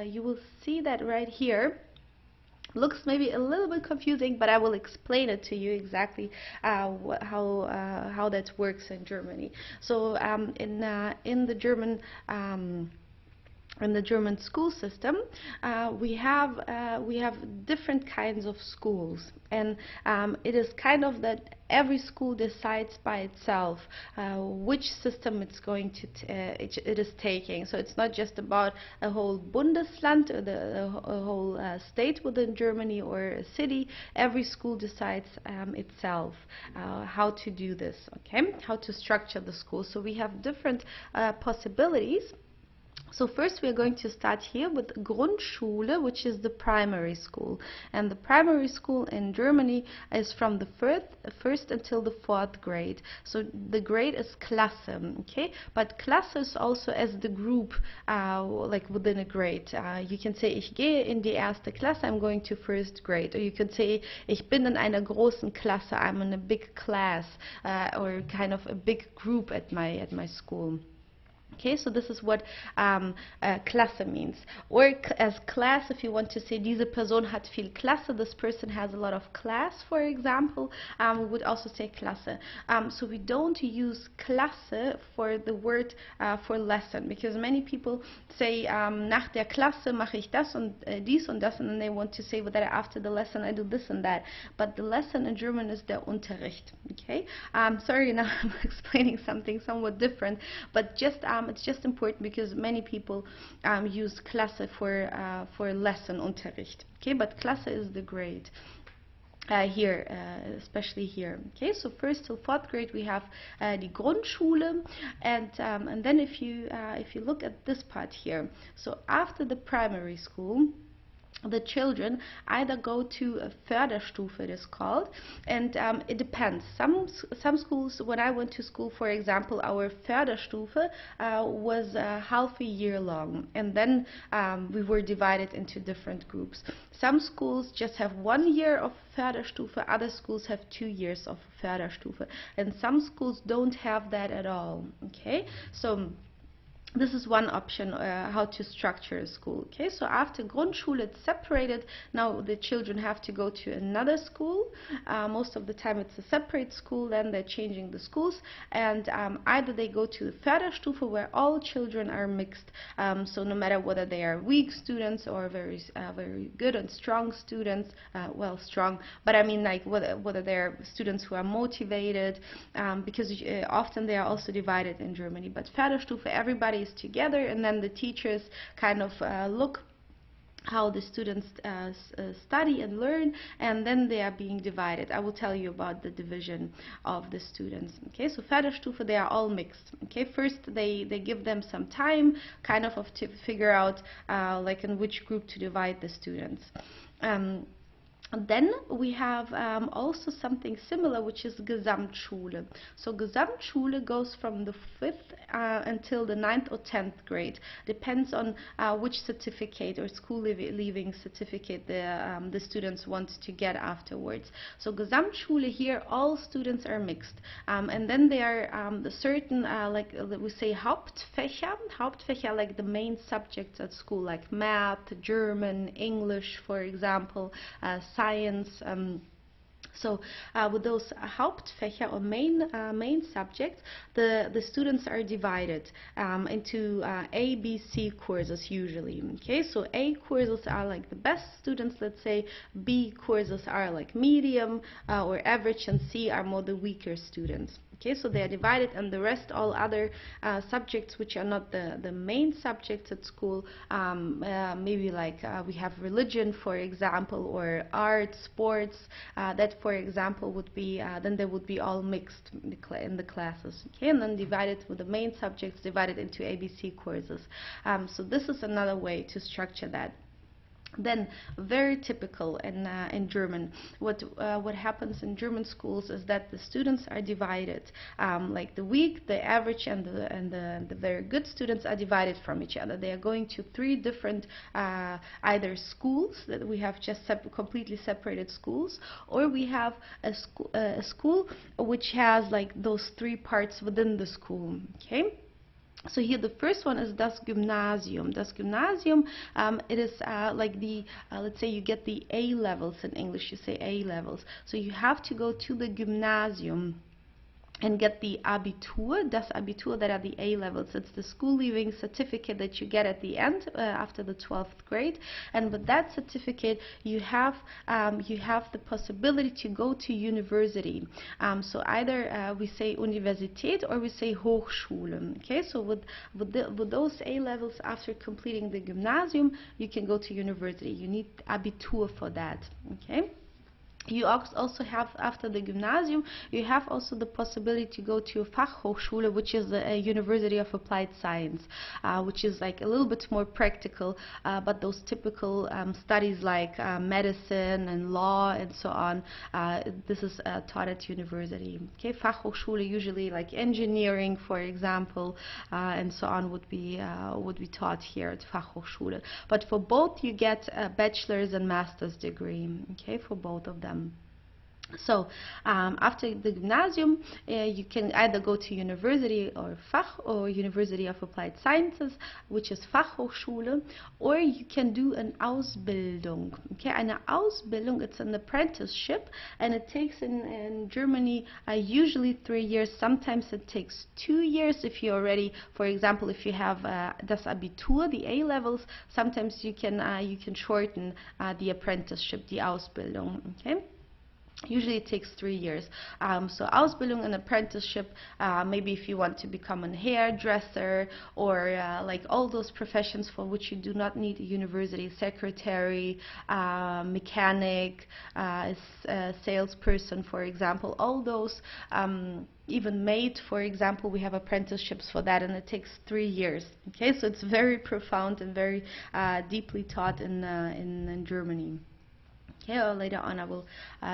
you will see that right here. Looks maybe a little bit confusing, but I will explain it to you exactly how that works in Germany. So in the German school system, we have different kinds of schools, and it is kind of that every school decides by itself which system it's going to it is taking. So it's not just about a whole Bundesland or a whole state within Germany or a city. Every school decides itself how to do this. Okay, how to structure the school. So we have different possibilities. So first we are going to start here with Grundschule, which is the primary school. And the primary school in Germany is from the first until the 4th grade. So the grade is Klasse, okay? But Klasse is also as the group, like within a grade. You can say, ich gehe in die erste Klasse, I'm going to 1st grade. Or you can say, ich bin in einer großen Klasse, I'm in a big class, or kind of a big group at my school. Okay, so this is what Klasse means. Or as class, if you want to say, diese Person hat viel Klasse, this person has a lot of class, for example, we would also say Klasse. So we don't use Klasse for the word for lesson, because many people say, nach der Klasse mache ich das und dies und das, and then they want to say that after the lesson I do this and that. But the lesson in German is der Unterricht. Okay, sorry, now I'm explaining something somewhat different, but just it's just important because many people use Klasse for lesson, Unterricht. Okay, but Klasse is the grade. Here, especially here. Okay, so first till fourth grade we have die Grundschule, and then if you look at this part here, so after the primary school, the children either go to a Förderstufe, it is called, and it depends. Some schools, when I went to school, for example, our Förderstufe was half a year long, and then we were divided into different groups. Some schools just have 1 year of Förderstufe, other schools have 2 years of Förderstufe, and some schools don't have that at all. Okay, so this is one option how to structure a school. Okay, so after Grundschule it's separated. Now the children have to go to another school. Most of the time it's a separate school, then they're changing the schools, and either they go to the Förderstufe where all children are mixed. So no matter whether they are weak students or very good and strong students, well, strong, but I mean like whether they're students who are motivated, because often they are also divided in Germany. But Förderstufe, everybody is together, and then the teachers kind of look how the students study and learn, and then they are being divided. I will tell you about the division of the students. Okay, so Förderstufe, they are all mixed. Okay, first they give them some time kind of to figure out like in which group to divide the students. Then we have also something similar, which is Gesamtschule. So Gesamtschule goes from the 5th until the 9th or 10th grade. Depends on which certificate or school leaving certificate the students want to get afterwards. So Gesamtschule, here all students are mixed. And then there are certain, like we say Hauptfächer, like the main subjects at school, like math, German, English, for example, science. So with those Hauptfächer or main subjects, the students are divided into A, B, C courses usually. Okay, so A courses are like the best students, let's say. B courses are like medium or average, and C are more the weaker students. Okay, so they are divided, and the rest, all other subjects which are not the main subjects at school, maybe like we have religion, for example, or art, sports, that, for example, would be, then they would be all mixed in the classes. Okay, and then divided with the main subjects, divided into ABC courses. So this is another way to structure that. Then, very typical in German, what happens in German schools is that the students are divided. Like the weak, the average, and the very good students are divided from each other. They are going to 3 different either schools that we have just completely separated schools, or we have a school which has like those 3 parts within the school. Okay. So here the first one is das Gymnasium. Das Gymnasium, it is like the, let's say you get the A levels in English, you say A levels. So you have to go to the Gymnasium and get the Abitur, das Abitur, that are the A levels. It's the school leaving certificate that you get at the end after the 12th grade, and with that certificate you have the possibility to go to university. So either we say Universität or we say Hochschule. Okay, so with those A levels, after completing the Gymnasium, you can go to university. You need Abitur for that. Okay. You also have, after the Gymnasium, you have also the possibility to go to a Fachhochschule, which is a University of Applied Science, which is like a little bit more practical, but those typical studies like medicine and law and so on, this is taught at university. Okay, Fachhochschule, usually like engineering, for example, and so on, would be taught here at Fachhochschule. But for both, you get a bachelor's and master's degree. Okay, for both of them. So after the gymnasium, you can either go to university or Fach or University of Applied Sciences, which is Fachhochschule, or you can do an Ausbildung. Okay, eine Ausbildung, it's an apprenticeship, and it takes in Germany usually 3 years. Sometimes it takes 2 years if you already, for example, if you have das Abitur, the A levels. Sometimes you can shorten the apprenticeship, the Ausbildung. Okay. Usually it takes 3 years. So Ausbildung and apprenticeship, maybe if you want to become a hairdresser or like all those professions for which you do not need a university, secretary, mechanic, salesperson, for example, all those, even maid, for example, we have apprenticeships for that, and it takes 3 years. Okay, so it's very profound and very deeply taught in Germany. Okay, or later on I will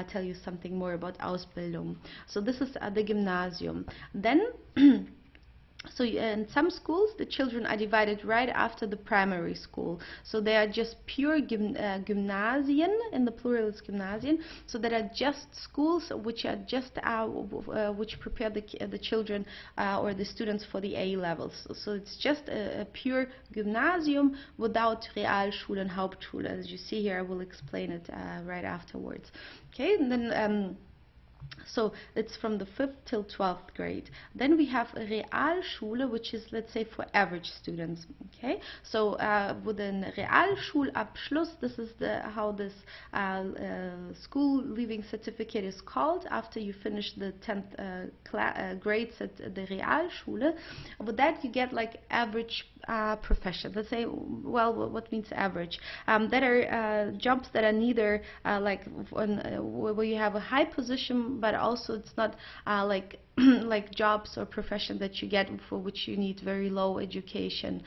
tell you something more about Ausbildung. So this is the gymnasium. Then so in some schools the children are divided right after the primary school. So they are just pure Gymnasien, in the plural is Gymnasien. So that are just schools which are just which prepare the children or the students for the A levels. So it's just a pure Gymnasium without Realschule and Hauptschule. As you see here, I will explain it right afterwards. Okay, and then so it's from the 5th till 12th grade. Then we have Realschule, which is, let's say, for average students. Okay, so with an Realschulabschluss, this is how this school leaving certificate is called after you finish the 10th grades at the Realschule. With that, you get like average profession. Let's say, well, what means average? That are jobs that are neither like where you have a high position, but also it's not like like jobs or profession that you get for which you need very low education,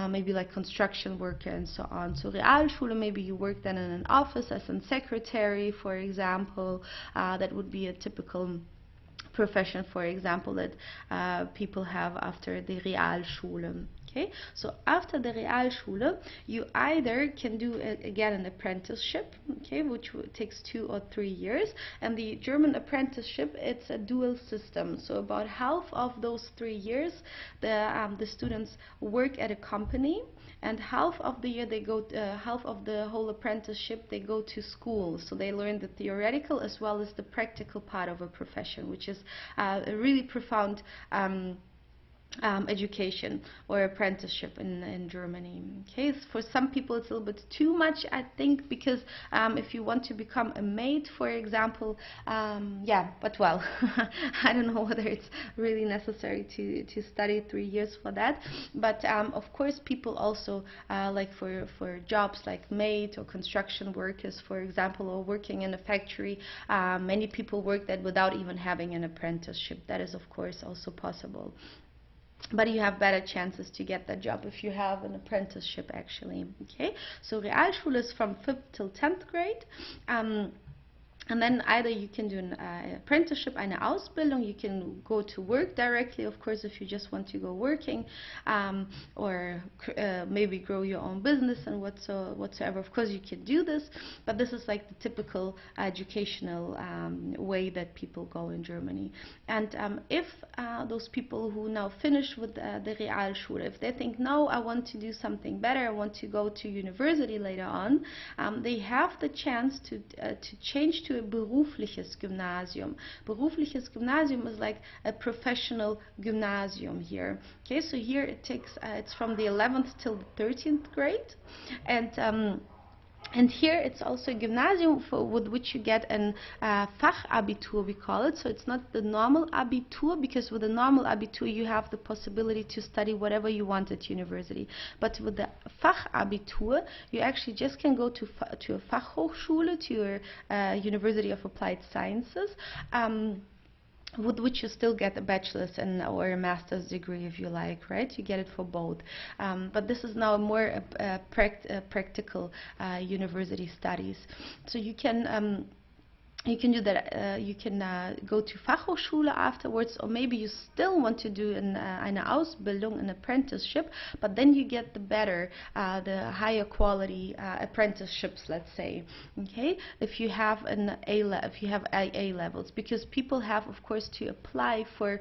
maybe like construction worker and so on. So Realschule, maybe you work then in an office as a secretary, for example. That would be a typical profession, for example, that people have after the Realschule. Okay, so after the Realschule, you either can do again an apprenticeship, okay, which takes 2 or 3 years. And the German apprenticeship, it's a dual system. So about half of those 3 years, the students work at a company, and half of the year they go, half of the whole apprenticeship they go to school. So they learn the theoretical as well as the practical part of a profession, which is a really profound education or apprenticeship in Germany. Okay, for some people it's a little bit too much, I think, because if you want to become a maid, for example, yeah, but well, I don't know whether it's really necessary to study 3 years for that. But of course, people also like for jobs like maid or construction workers, for example, or working in a factory. Many people work that without even having an apprenticeship. That is, of course, also possible. But you have better chances to get that job if you have an apprenticeship, actually. Okay, so Realschule is from 5th till 10th grade. And then either you can do an apprenticeship, eine Ausbildung, you can go to work directly, of course, if you just want to go working, or maybe grow your own business and whatsoever. Of course, you can do this, but this is like the typical educational way that people go in Germany. And if those people who now finish with the Realschule, if they think, no, I want to do something better, I want to go to university later on, they have the chance to change to a berufliches Gymnasium. Berufliches Gymnasium is like a professional gymnasium here. Okay, so here it takes, it's from the 11th till the 13th grade. And here it's also a gymnasium with which you get an Fachabitur, we call it. So it's not the normal Abitur, because with the normal Abitur you have the possibility to study whatever you want at university. But with the Fachabitur, you actually just can go to a Fachhochschule, to your University of Applied Sciences, with which you still get a bachelor's or a master's degree, if you like, right? You get it for both. But this is now more practical university studies. So you can you can do that. You can go to Fachhochschule afterwards, or maybe you still want to do eine Ausbildung, an apprenticeship, but then you get the higher quality apprenticeships, let's say. Okay, if you have AA levels, because people have, of course, to apply for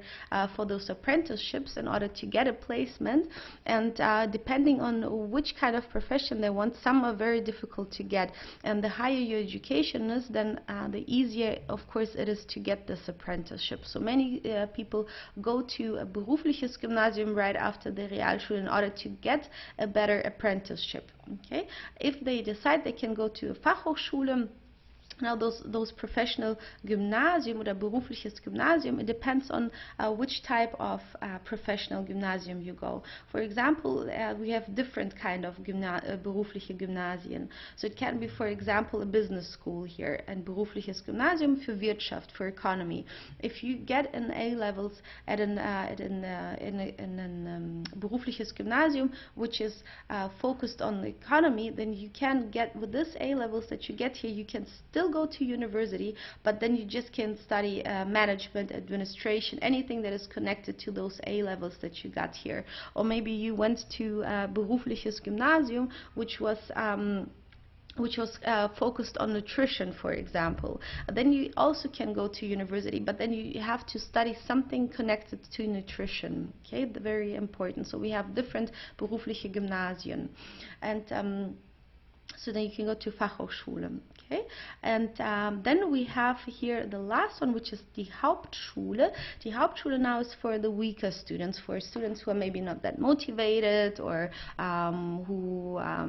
those apprenticeships in order to get a placement, and depending on which kind of profession they want, some are very difficult to get, and the higher your education is, then the easier, of course, it is to get this apprenticeship. So many people go to a berufliches Gymnasium right after the Realschule in order to get a better apprenticeship. Okay, if they decide they can go to a Fachhochschule, now those professional Gymnasium oder berufliches Gymnasium, it depends on which type of professional gymnasium you go. For example, we have different kind of berufliche Gymnasien. So it can be, for example, a business school here, and berufliches Gymnasium für Wirtschaft, for economy. If you get an A levels at an berufliches Gymnasium, which is focused on the economy, then you can get, with this A levels that you get here, you can still go to university, but then you just can study management, administration, anything that is connected to those A levels that you got here. Or maybe you went to berufliches Gymnasium, which was focused on nutrition, for example. Then you also can go to university, but then you have to study something connected to nutrition. Okay, very important. So we have different berufliche Gymnasien, and so then you can go to Fachhochschule. Okay, and then we have here the last one, which is die Hauptschule. Die Hauptschule now is for the weaker students, for students who are maybe not that motivated, or who are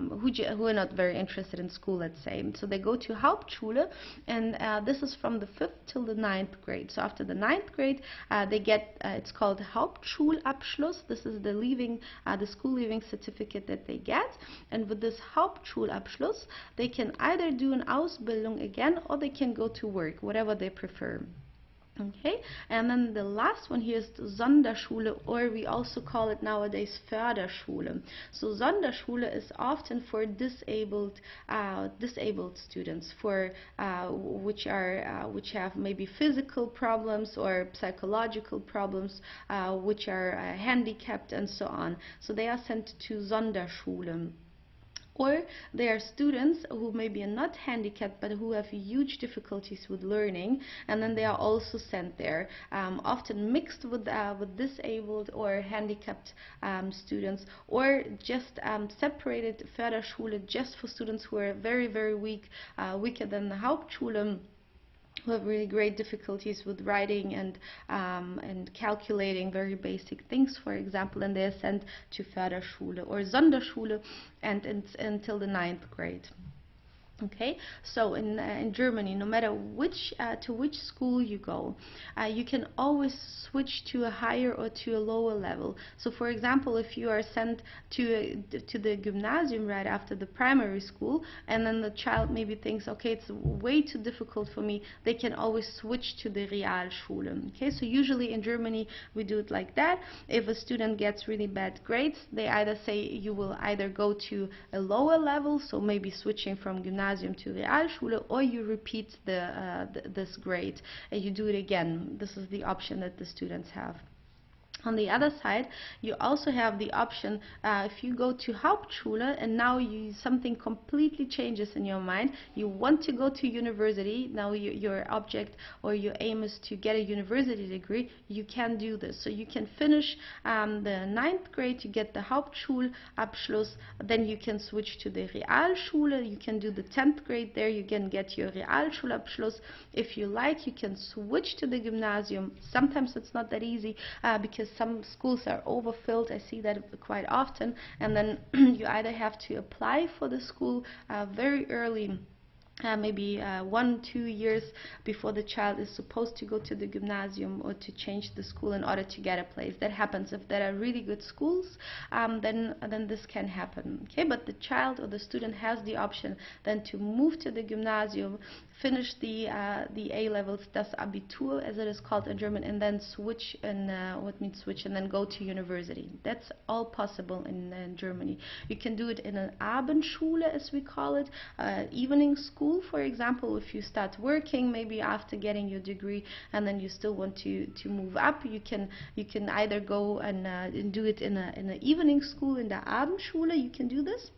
not very interested in school, let's say. So they go to Hauptschule, and this is from the 5th till the 9th grade. So after the 9th grade, they get, it's called Hauptschulabschluss. This is the school leaving certificate that they get, and with this Hauptschulabschluss, they can either do an Ausbildung again, or they can go to work, whatever they prefer. Okay, and then the last one here is Sonderschule, or we also call it nowadays Förderschule. So Sonderschule is often for disabled students, for which have maybe physical problems or psychological problems, which are handicapped and so on. So they are sent to Sonderschule. Or they are students who maybe are not handicapped, but who have huge difficulties with learning, and then they are also sent there, often mixed with disabled or handicapped students, or just separated Förderschule just for students who are very, very weak, weaker than the Hauptschule, who have really great difficulties with writing and calculating very basic things, for example, and they are sent to Förderschule or Sonderschule and until the 9th grade. Okay, so in Germany, no matter to which school you go, you can always switch to a higher or to a lower level. So for example, if you are sent to the gymnasium right after the primary school, and then the child maybe thinks, okay, it's way too difficult for me, they can always switch to the Realschule. Okay, so usually in Germany we do it like that. If a student gets really bad grades, they either say you will either go to a lower level, so maybe switching from gymnasium to Realschule, or you repeat this grade and you do it again. This is the option that the students have. On the other side, you also have the option, if you go to Hauptschule and now something completely changes in your mind, you want to go to university, now your object or your aim is to get a university degree, you can do this. So you can finish the 9th grade, you get the Hauptschulabschluss, then you can switch to the Realschule, you can do the 10th grade there, you can get your Realschulabschluss. If you like, you can switch to the gymnasium. Sometimes it's not that easy because some schools are overfilled. I see that quite often, and then you either have to apply for the school very early, maybe 1-2 years before the child is supposed to go to the gymnasium, or to change the school in order to get a place. That happens if there are really good schools, then this can happen. Okay, but the child or the student has the option then to move to the gymnasium, finish the A levels, das Abitur as it is called in German, and then switch, and what means switch, and then go to university. That's all possible in Germany. You can do it in an Abendschule, as we call it, evening school, school, for example, if you start working maybe after getting your degree and then you still want to move up, you can either go and do it in an evening school, in the Abendschule. You can do this.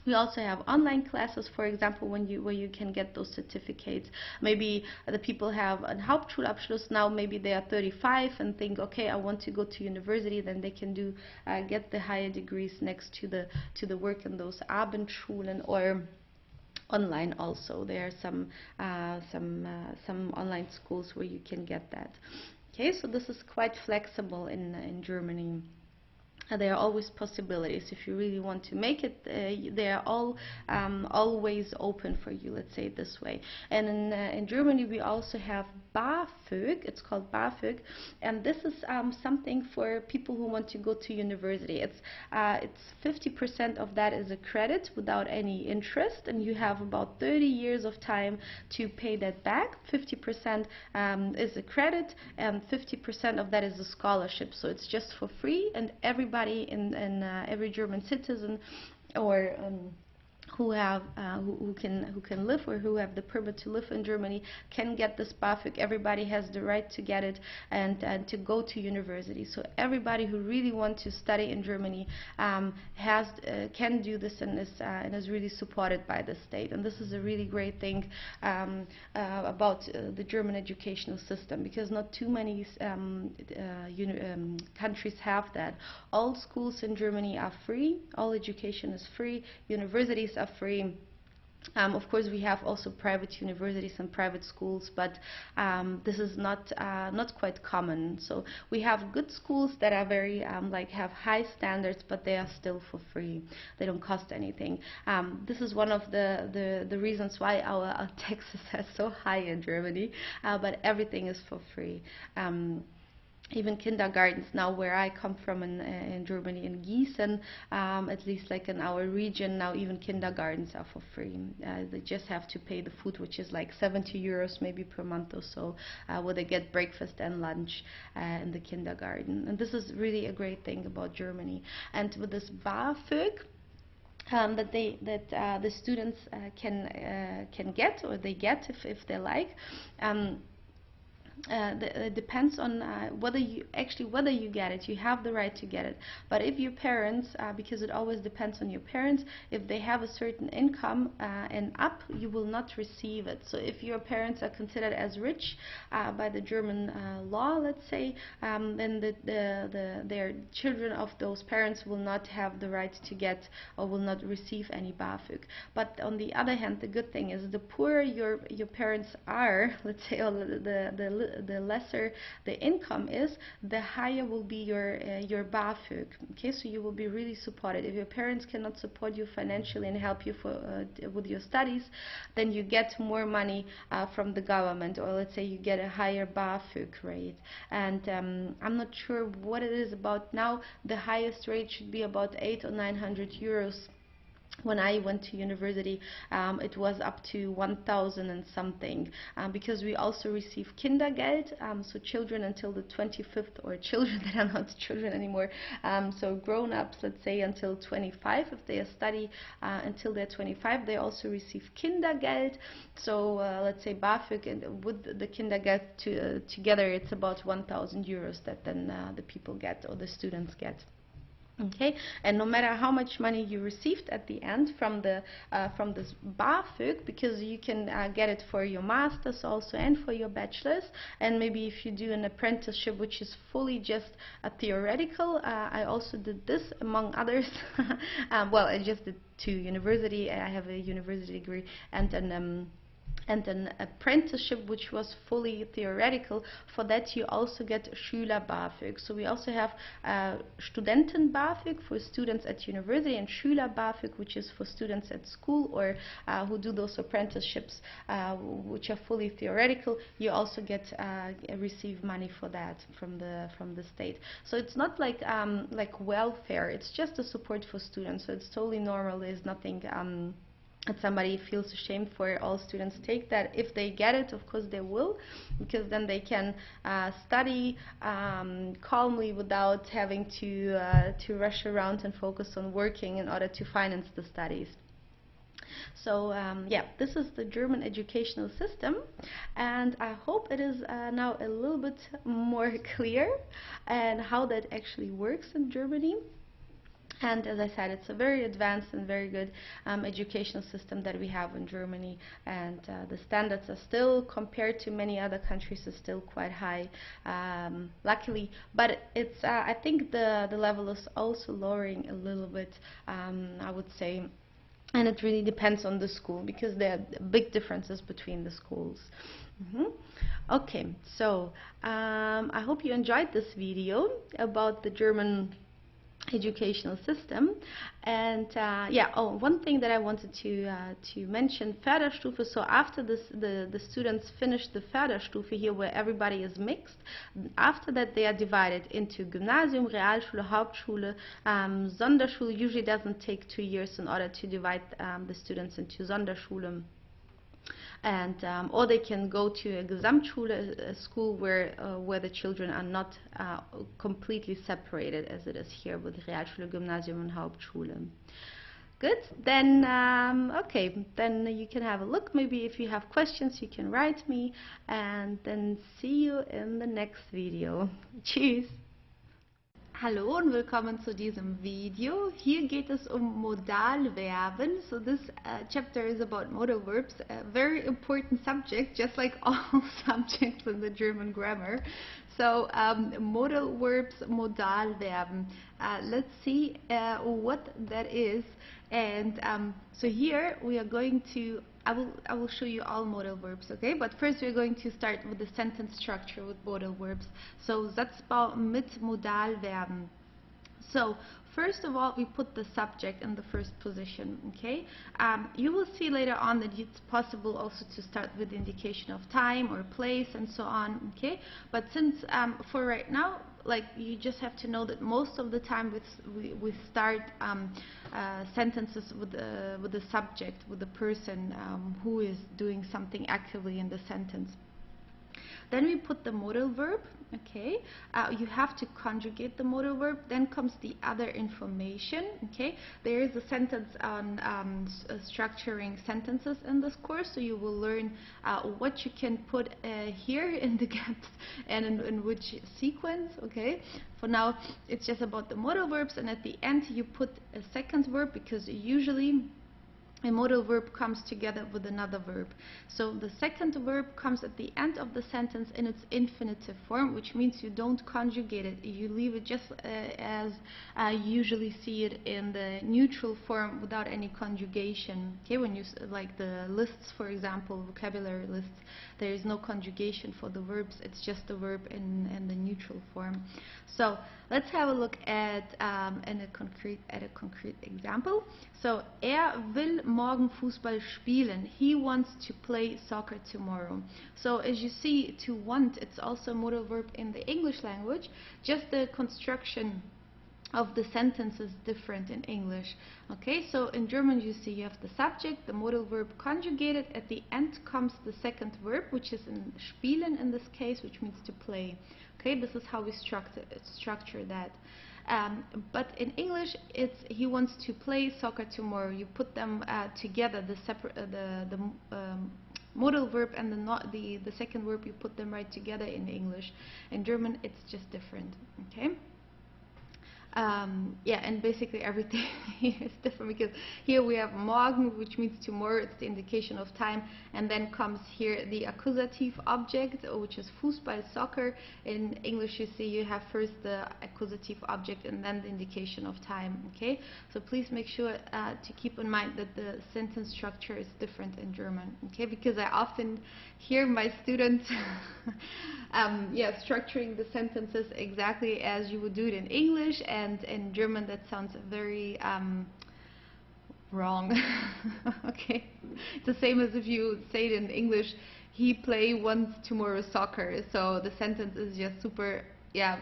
We also have online classes, for example, where you can get those certificates. Maybe the people have a Hauptschulabschluss now, maybe they are 35 and think, okay, I want to go to university, then they can get the higher degrees next to the work in those Abendschulen, or online also. There are some online schools where you can get that. Okay, so this is quite flexible in Germany. There are always possibilities. If you really want to make it, they are all always open for you, let's say it this way. And in Germany we also have BAföG. It's called BAföG, and this is something for people who want to go to university. It's 50% of that is a credit without any interest, and you have about 30 years of time to pay that back. 50% is a credit, and 50% of that is a scholarship. So it's just for free, and everybody every German citizen or who can live or who have the permit to live in Germany can get this BAföG. Everybody has the right to get it and to go to university. So everybody who really wants to study in Germany can do this and is really supported by the state. And this is a really great thing about the German educational system, because not too many countries have that. All schools in Germany are free. All education is free. Universities are free. Of course, we have also private universities and private schools, but this is not quite common. So we have good schools that are very have high standards, but they are still for free. They don't cost anything. This is one of the reasons why our taxes are so high in Germany. But everything is for free. Even kindergartens now, where I come from in Germany, in Gießen, at least like in our region now, even kindergartens are for free. They just have to pay the food, which is like 70 euros maybe per month or so, where they get breakfast and lunch in the kindergarten. And this is really a great thing about Germany. And with this BAföG, that the students can get, or they get if they like. It depends on whether you get it. You have the right to get it, but if your parents, because it always depends on your parents, if they have a certain income and up, you will not receive it. So if your parents are considered as rich by the German law, let's say, then their children of those parents will not have the right to get, or will not receive any BAföG. But on the other hand, the good thing is, the poorer your parents are, let's say, or the lesser the income is, the higher will be your BAföG. Okay, so you will be really supported. If your parents cannot support you financially and help you with your studies, then you get more money from the government, or let's say you get a higher BAföG rate. And I'm not sure what it is about now. The highest rate should be about 800 or 900 euros. When I went to university, it was up to 1,000 and something, because we also receive Kindergeld, so children until the 25th, or children that are not children anymore, so grown-ups, let's say until 25, if they study until they're 25, they also receive Kindergeld. So let's say BAföG and with the Kindergeld together, it's about 1,000 euros that then the people get, or the students get. Okay, and no matter how much money you received at the end from this BAföG, because you can get it for your masters also and for your bachelors, and maybe if you do an apprenticeship, which is fully just a theoretical. I also did this, among others. Well, I just did 2 university. I have a university degree and an apprenticeship which was fully theoretical. For that you also get Schüler BAföG. So we also have Studenten BAföG for students at university, and Schüler BAföG, which is for students at school, or who do those apprenticeships which are fully theoretical. You also receive money for that from the state. So it's not like welfare, it's just a support for students. So it's totally normal. There's nothing that somebody feels ashamed for. All students take that. If they get it, of course they will, because then they can study calmly without having to rush around and focus on working in order to finance the studies. So yeah, this is the German educational system, and I hope it is now a little bit more clear and how that actually works in Germany. And as I said, it's a very advanced and very good educational system that we have in Germany, and the standards are still, compared to many other countries, is still quite high, luckily. But it's I think the level is also lowering a little bit, I would say, and it really depends on the school, because there are big differences between the schools. Okay, so I hope you enjoyed this video about the German educational system. And yeah, oh, one thing that I wanted to mention, Förderstufe. So after this, the students finish the Förderstufe here, where everybody is mixed. After that, they are divided into Gymnasium, Realschule, Hauptschule, Sonderschule. Usually doesn't take 2 years in order to divide the students into Sonderschule. And or they can go to a Gesamtschule, a school where the children are not completely separated, as it is here with Realschule, Gymnasium, and Hauptschule. Good. Then okay. Then you can have a look. Maybe if you have questions, you can write me. And then see you in the next video. Tschüss. Hallo und willkommen zu diesem Video. Hier geht es Modalverben. So this chapter is about modal verbs, a very important subject, just like all subjects in the German grammar. So modal verbs, Modalverben. Let's see what that is. And so here we are going to, I will show you all modal verbs, okay? But first we're going to start with the sentence structure with modal verbs. So Satzbau mit Modalverben. So first of all, we put the subject in the first position, okay? You will see later on that it's possible also to start with the indication of time or place and so on, okay? But since for right now, like, you just have to know that most of the time we start sentences with the subject, with the person who is doing something actively in the sentence. Then we put the modal verb, okay? You have to conjugate the modal verb. Then comes the other information, okay? There is a sentence on structuring sentences in this course, so you will learn what you can put here in the gaps and in which sequence, okay? For now, it's just about the modal verbs, and at the end you put a second verb, because usually a modal verb comes together with another verb. So the second verb comes at the end of the sentence in its infinitive form, which means you don't conjugate it. You leave it just as you usually see it in the neutral form without any conjugation. Okay, when you like the lists, for example, vocabulary lists, there is no conjugation for the verbs. It's just the verb in the neutral form. So let's have a look at a concrete example. So will morgen Fußball spielen. He wants to play soccer tomorrow. So as you see, to want, it's also a modal verb in the English language. Just the construction of the sentence is different in English. Okay, so in German you see you have the subject, the modal verb conjugated. At the end comes the second verb, which is in spielen in this case, which means to play. Okay, this is how we structure that. But in English, it's he wants to play soccer tomorrow. You put them together, the modal verb and the second verb, you put them right together in English. In German, it's just different. Okay. Yeah, and basically everything is different, because here we have morgen, which means tomorrow. It's the indication of time, and then comes here the accusative object, which is Fußball, soccer. In English, you see you have first the accusative object and then the indication of time. Okay, so please make sure to keep in mind that the sentence structure is different in German. Okay, because I often hear my students yeah, structuring the sentences exactly as you would do it in English, and in German that sounds very wrong. Okay, it's the same as if you say it in English, he wants tomorrow soccer. So the sentence is just super, yeah,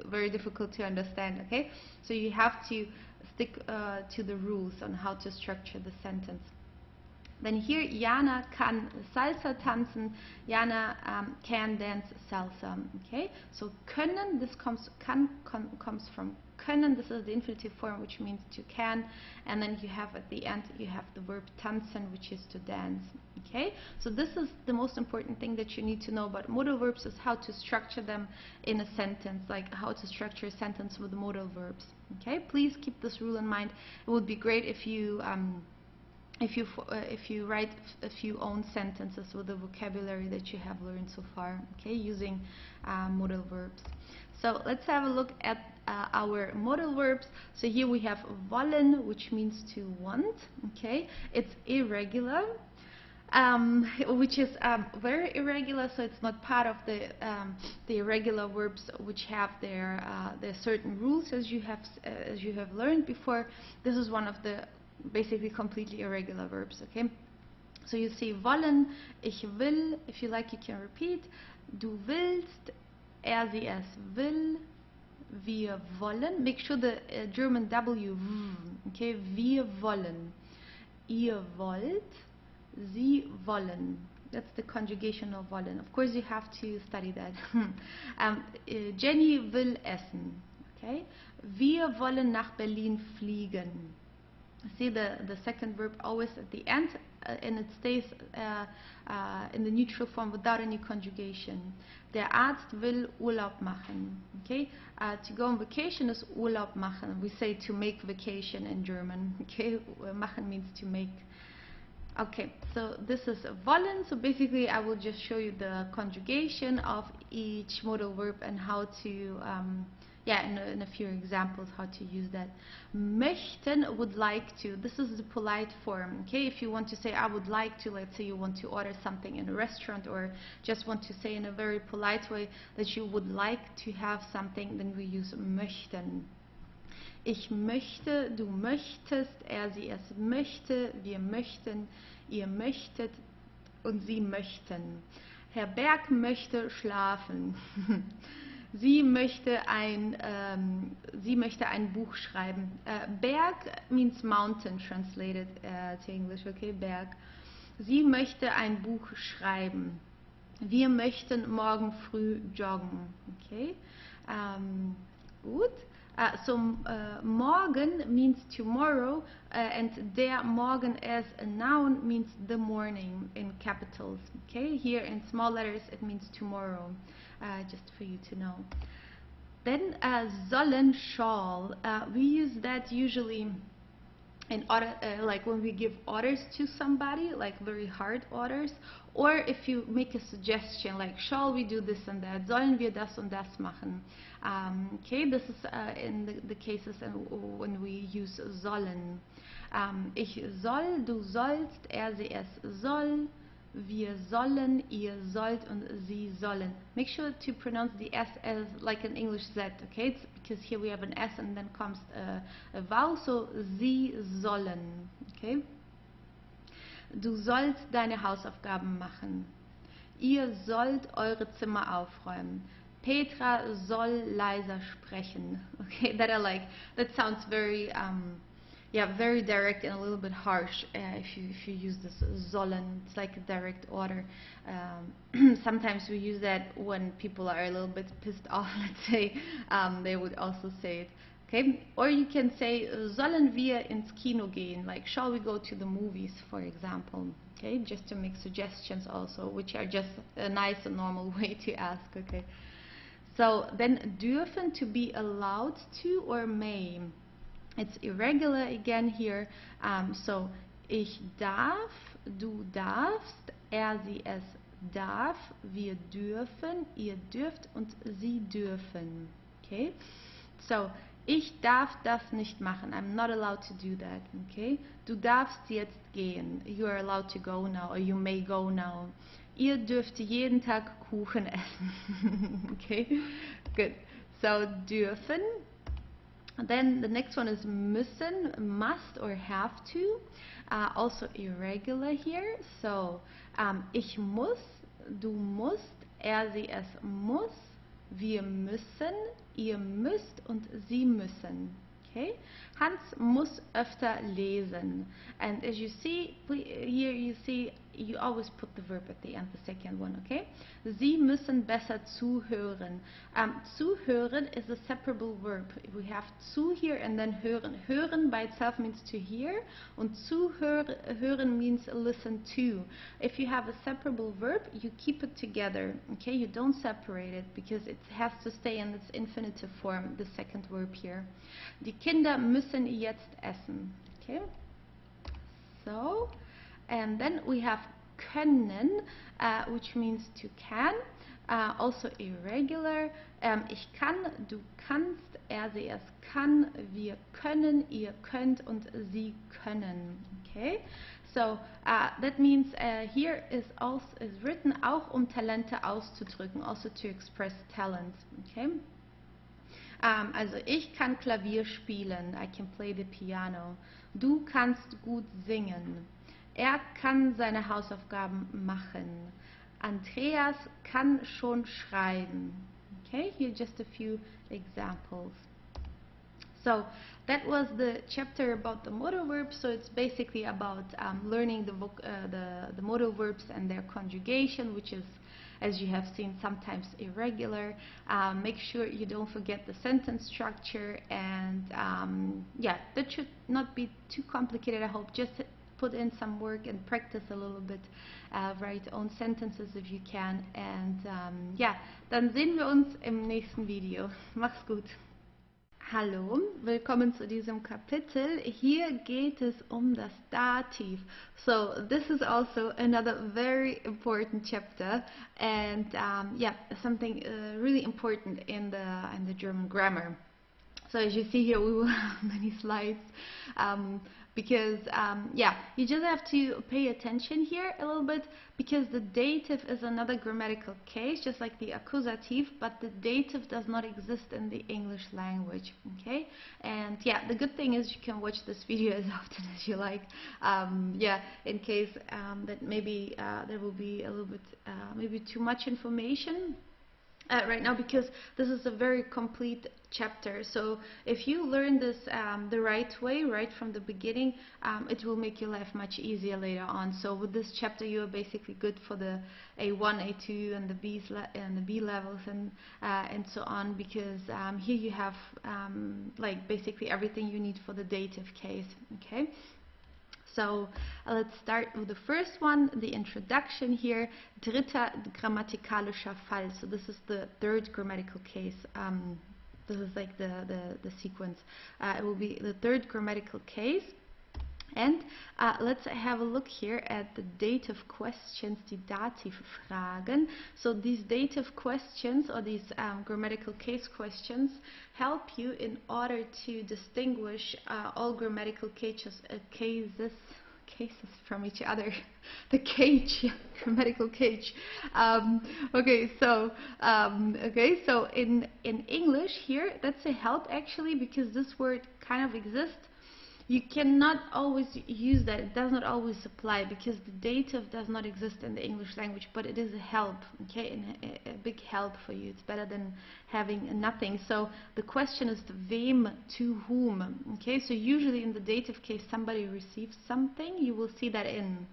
very difficult to understand. Okay, so you have to stick to the rules on how to structure the sentence. Then here, Jana kann Salsa tanzen. Jana can dance salsa. Okay, so können, this comes from können. This is the infinitive form, which means to can. And then you have at the end, you have the verb tanzen, which is to dance. Okay, so this is the most important thing that you need to know about modal verbs, is how to structure them in a sentence, like how to structure a sentence with modal verbs. Okay, please keep this rule in mind. It would be great if you write a few own sentences with the vocabulary that you have learned so far, okay, using modal verbs. So let's have a look at our modal verbs. So here we have wollen, which means to want. Okay, it's irregular, which is very irregular. So it's not part of the irregular verbs, which have their certain rules, as you have learned before. This is one of the basically completely irregular verbs. Okay, so you see wollen, ich will. If you like, you can repeat. Du willst, sie es will, wir wollen. Make sure the German W, okay, wir wollen, ihr wollt, sie wollen. That's the conjugation of wollen. Of course, you have to study that. Jenny will essen. Okay, wir wollen nach Berlin fliegen. See the second verb always at the end, and it stays in the neutral form without any conjugation. Der Arzt will Urlaub machen. Okay, to go on vacation is Urlaub machen. We say to make vacation in German. Okay, machen means to make. Okay, so this is wollen. So basically, I will just show you the conjugation of each modal verb and how to in a few examples how to use that. Möchten, would like to. This is the polite form. Okay, if you want to say I would like to, let's say you want to order something in a restaurant, or just want to say in a very polite way that you would like to have something, then we use möchten. Ich möchte, du möchtest, sie es möchte, wir möchten, ihr möchtet und sie möchten. Herr Berg möchte schlafen. Sie möchte ein Buch schreiben. Berg means mountain, translated to English, okay, Berg. Sie möchte ein Buch schreiben. Wir möchten morgen früh joggen, okay. Gut. So morgen means tomorrow, and der Morgen as a noun means the morning in capitals. Okay, here in small letters it means tomorrow. Just for you to know. Then sollen, shall. We use that usually in order, like when we give orders to somebody, like very hard orders, or if you make a suggestion, like shall we do this and that, sollen wir das und das machen. Okay, this is in the cases when we use sollen. Ich soll, du sollst, sie es soll, wir sollen, ihr sollt und sie sollen. Make sure to pronounce the S as like an English Z, okay? It's because here we have an S and then comes a vowel, so sie sollen, okay? Du sollst deine Hausaufgaben machen. Ihr sollt eure Zimmer aufräumen. Petra soll leiser sprechen. Okay, that I like. That sounds very very direct and a little bit harsh if you use this sollen. It's like a direct order. Sometimes we use that when people are a little bit pissed off, let's say. They would also say it. Okay, or you can say sollen wir ins Kino gehen, like shall we go to the movies, for example. Okay, just to make suggestions also, which are just a nice and normal way to ask. Okay, so then dürfen, to be allowed to, or may. It's irregular again here. So ich darf, du darfst, sie es darf, wir dürfen, ihr dürft und sie dürfen. Okay, so ich darf das nicht machen. I'm not allowed to do that. Okay, du darfst jetzt gehen. You are allowed to go now, or you may go now. Ihr dürft jeden Tag Kuchen essen. Okay, good. So dürfen. Then the next one is müssen, must or have to. Also irregular here. So ich muss, du musst, sie es muss, wir müssen, ihr müsst und sie müssen. Okay? Hans muss öfter lesen. And as you see, here you see you always put the verb at the end, the second one, okay? Sie müssen besser zuhören. Zuhören is a separable verb. We have zu here and then hören. Hören by itself means to hear, and zuhören means listen to. If you have a separable verb, you keep it together, okay? You don't separate it because it has to stay in its infinitive form, the second verb here. Die Kinder müssen jetzt essen, okay? So, and then we have können, which means to can, also irregular. Ich kann, du kannst, sie, es kann, wir können, ihr könnt und sie können. Okay, so that means here is written auch Talente auszudrücken, also to express talent. Okay. Also ich kann Klavier spielen, I can play the piano. Du kannst gut singen. Er kann seine Hausaufgaben machen. Andreas kann schon schreiben. Okay, here just a few examples. So that was the chapter about the modal verbs. So it's basically about learning the modal verbs and their conjugation, which is, as you have seen, sometimes irregular. Make sure you don't forget the sentence structure, and yeah, that should not be too complicated, I hope. Just put in some work and practice a little bit, write own sentences if you can, and ja, dann sehen wir uns im nächsten Video. Mach's gut. Hallo, willkommen zu diesem Kapitel. Hier geht es das Dativ. So this is also another very important chapter, and yeah, something really important in the German grammar. So as you see here, we will have many slides because yeah, you just have to pay attention here a little bit, because the dative is another grammatical case, just like the accusative, but the dative does not exist in the English language. Okay, and yeah, the good thing is you can watch this video as often as you like. Yeah, in case that maybe there will be a little bit maybe too much information right now, because this is a very complete chapter. So if you learn this the right way, right from the beginning, it will make your life much easier later on. So with this chapter, you are basically good for the A1, A2, and the B levels, and so on, because here you have like basically everything you need for the dative case. Okay. So let's start with the first one, the introduction here. Dritter grammatikalischer Fall. So this is the third grammatical case. This is like the sequence. It will be the third grammatical case. And let's have a look here at the dative questions, die Dativfragen. So these dative questions, or these grammatical case questions, help you in order to distinguish all grammatical cases from each other. The cage, grammatical cage. Okay, so in English here, that's a help actually, because this word kind of exists. You cannot always use that. It does not always apply, because the dative does not exist in the English language, but it is a help, okay, and a big help for you. It's better than having nothing. So the question is wem, to whom, okay? So usually in the dative case, somebody receives something. You will see that in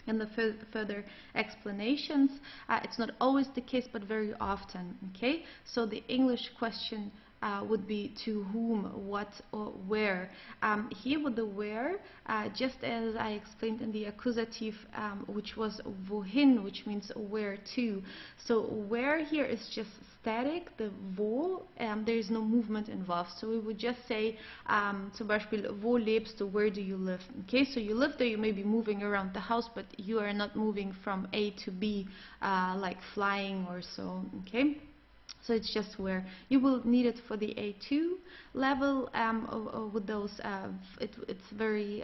the further explanations. It's not always the case, but very often, okay? So the English question would be to whom, what, or where. Here with the where, just as I explained in the accusative, which was wohin, which means where to. So where here is just static, the wo, there is no movement involved. So we would just say, zum Beispiel, wo lebst du, where do you live? Okay, so you live there, you may be moving around the house, but you are not moving from A to B, like flying or so, okay? So it's just where. You will need it for the A2 level with those. It's very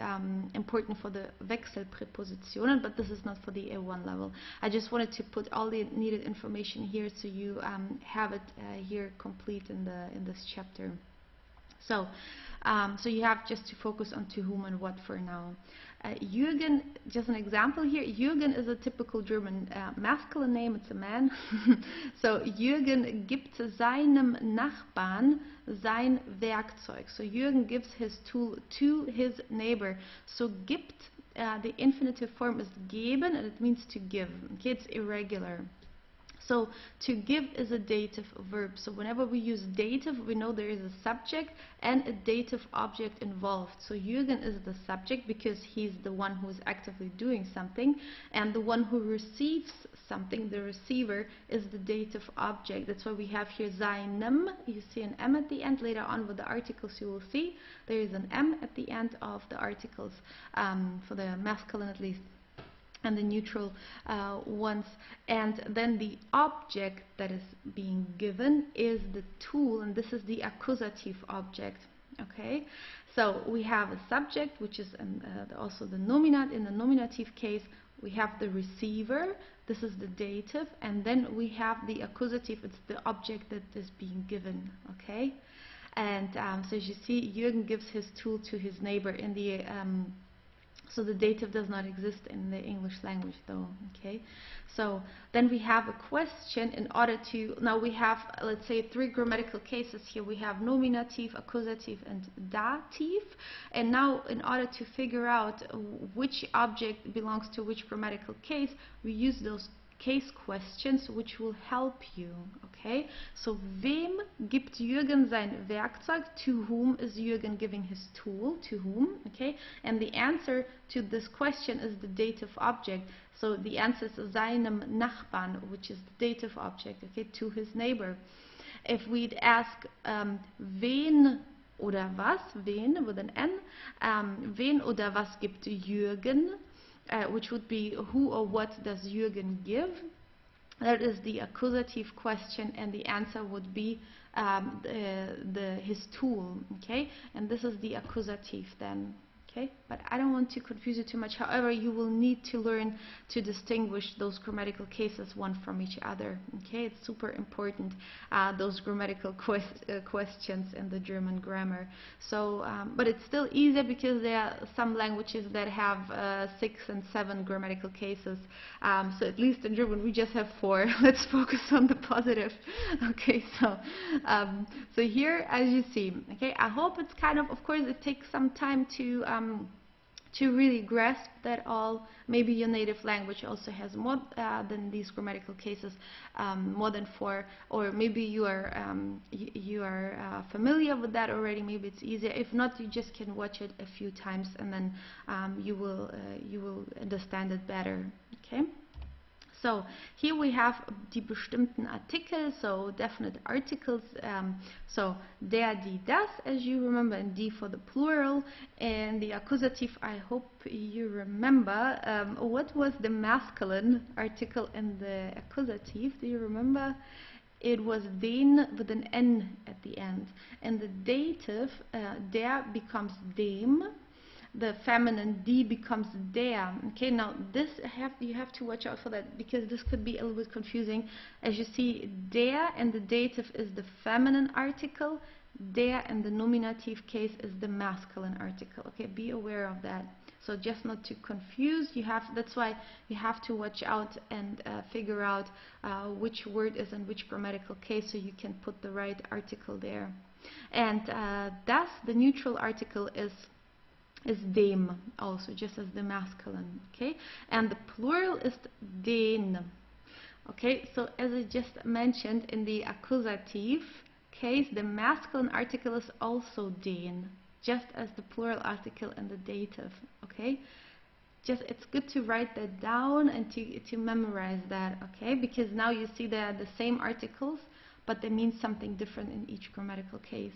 important for the Wechselpräpositionen, but this is not for the A1 level. I just wanted to put all the needed information here, so you have it here complete in this chapter. So, so you have just to focus on to whom and what for now. Jürgen, just an example here. Jürgen is a typical German masculine name. It's a man. So Jürgen gibt seinem Nachbarn sein Werkzeug. So Jürgen gives his tool to his neighbor. So gibt the infinitive form is geben, and it means to give. Okay, it's irregular. So to give is a dative verb. So whenever we use dative, we know there is a subject and a dative object involved. So Jürgen is the subject because he's the one who is actively doing something, and the one who receives something, the receiver, is the dative object. That's why we have here seinem. You see an M at the end. Later on with the articles you will see there is an M at the end of the articles, for the masculine at least, and the neutral ones. And then the object that is being given is the tool, and this is the accusative object. Okay, so we have a subject, which is also the nominat. In the nominative case, we have the receiver, this is the dative, and then we have the accusative, it's the object that is being given. Okay, and so as you see, Jürgen gives his tool to his neighbor. In the so the dative does not exist in the English language though. Okay, so then we have a question. In order to, now we have, let's say, 3 grammatical cases here. We have nominative, accusative, and dative. And now in order to figure out which object belongs to which grammatical case, we use those case questions, which will help you. Okay, so wem gibt Jürgen sein Werkzeug? To whom is Jürgen giving his tool? To whom? Okay, and the answer to this question is the dative object. So the answer is seinem Nachbarn, which is the dative object. Okay, to his neighbor. If we'd ask wen oder was, wen with an N, wen oder was gibt Jürgen, which would be who or what does Jürgen give? That is the accusative question, and the answer would be his tool. Okay, and this is the accusative then. Okay, but I don't want to confuse you too much. However, you will need to learn to distinguish those grammatical cases one from each other. Okay, it's super important, those grammatical questions in the German grammar. So, but it's still easier because there are some languages that have 6 and 7 grammatical cases. So at least in German we just have 4. Let's focus on the positive. Okay, so so here, as you see, okay, I hope it's kind of course, it takes some time to really grasp that all. Maybe your native language also has more than these grammatical cases, more than 4, or maybe you are familiar with that already. Maybe it's easier. If not, you just can watch it a few times, and then you will understand it better. Okay. So here we have die bestimmten Artikel, so definite articles. So der, die, das, as you remember, and die for the plural. And the accusative, I hope you remember. What was the masculine article in the accusative? Do you remember? It was den with an N at the end. And the dative, der becomes dem. The feminine die becomes der. Okay, now this you have to watch out for that, because this could be a little bit confusing. As you see, der and the dative is the feminine article, der and the nominative case is the masculine article. Okay, be aware of that. So just not to confuse, that's why you have to watch out and figure out which word is in which grammatical case, so you can put the right article there. And das, the neutral article, is dem, also just as the masculine. Okay, and the plural is den. Okay, so as I just mentioned, in the accusative case, the masculine article is also den, just as the plural article and the dative. Okay, just it's good to write that down and to memorize that. Okay, because now you see they are the same articles, but they mean something different in each grammatical case.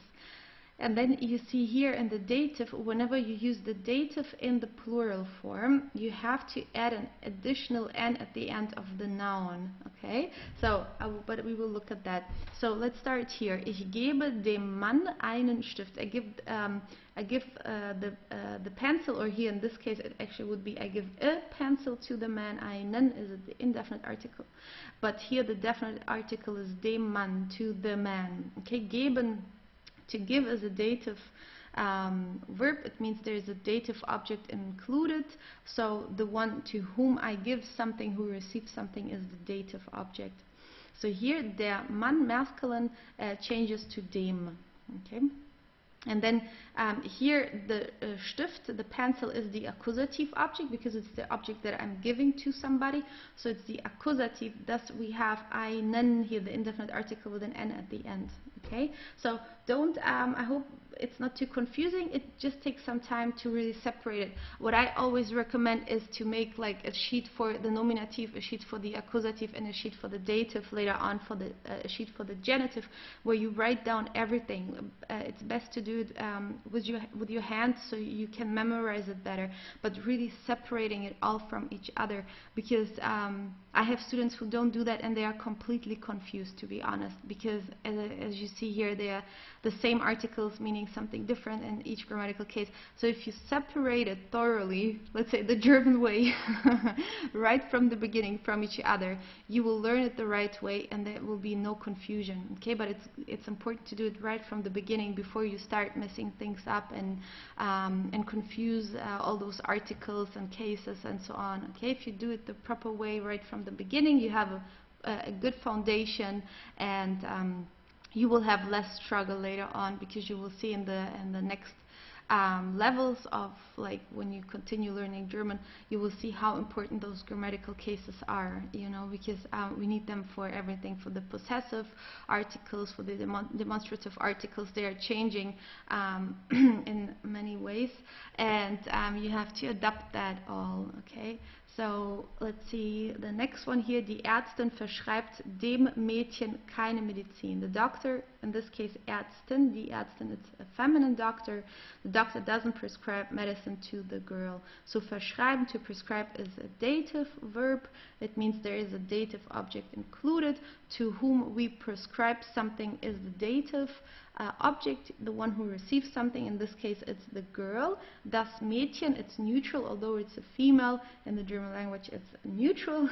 And then you see here in the dative, whenever you use the dative in the plural form, you have to add an additional N at the end of the noun. Okay, so but we will look at that. So let's start here. Ich gebe dem Mann einen Stift. I give the pencil, or here in this case it actually would be I give a pencil to the man. Einen is the indefinite article, but here the definite article is dem Mann, to the man. Okay, geben. To give is a dative verb. It means there is a dative object included. So the one to whom I give something, who receives something, is the dative object. So here der Mann, masculine, changes to dem. Okay. And then here the Stift, the pencil, is the accusative object because it's the object that I'm giving to somebody. So it's the accusative. Thus we have einen here, the indefinite article with an n at the end. Okay, so don't, I hope it's not too confusing. It just takes some time to really separate it. What I always recommend is to make like a sheet for the nominative, a sheet for the accusative, and a sheet for the dative later on for the a sheet for the genitive, where you write down everything. It's best to do it with your hands so you can memorize it better, but really separating it all from each other, because I have students who don't do that and they are completely confused, to be honest, because as you see here, they are the same articles meaning something different in each grammatical case. So if you separate it thoroughly, let's say the German way, right from the beginning from each other, you will learn it the right way and there will be no confusion. Okay, but it's important to do it right from the beginning before you start messing things up and confuse all those articles and cases and so on. Okay, if you do it the proper way right from the beginning, you have a good foundation, and you will have less struggle later on, because you will see in the next levels of, like, when you continue learning German, you will see how important those grammatical cases are, you know, because we need them for everything, for the possessive articles, for the demonstrative articles. They are changing in many ways, and you have to adapt that all. Okay, so let's see the next one here. Die Ärztin verschreibt dem Mädchen keine Medizin. The doctor, in this case Ärztin, die Ärztin, it's a feminine doctor. The doctor doesn't prescribe medicine to the girl. So verschreiben, to prescribe, is a dative verb. It means there is a dative object included. To whom we prescribe something is the dative object, the one who receives something. In this case it's the girl. Das Mädchen, it's neutral, although it's a female. In the German language it's neutral.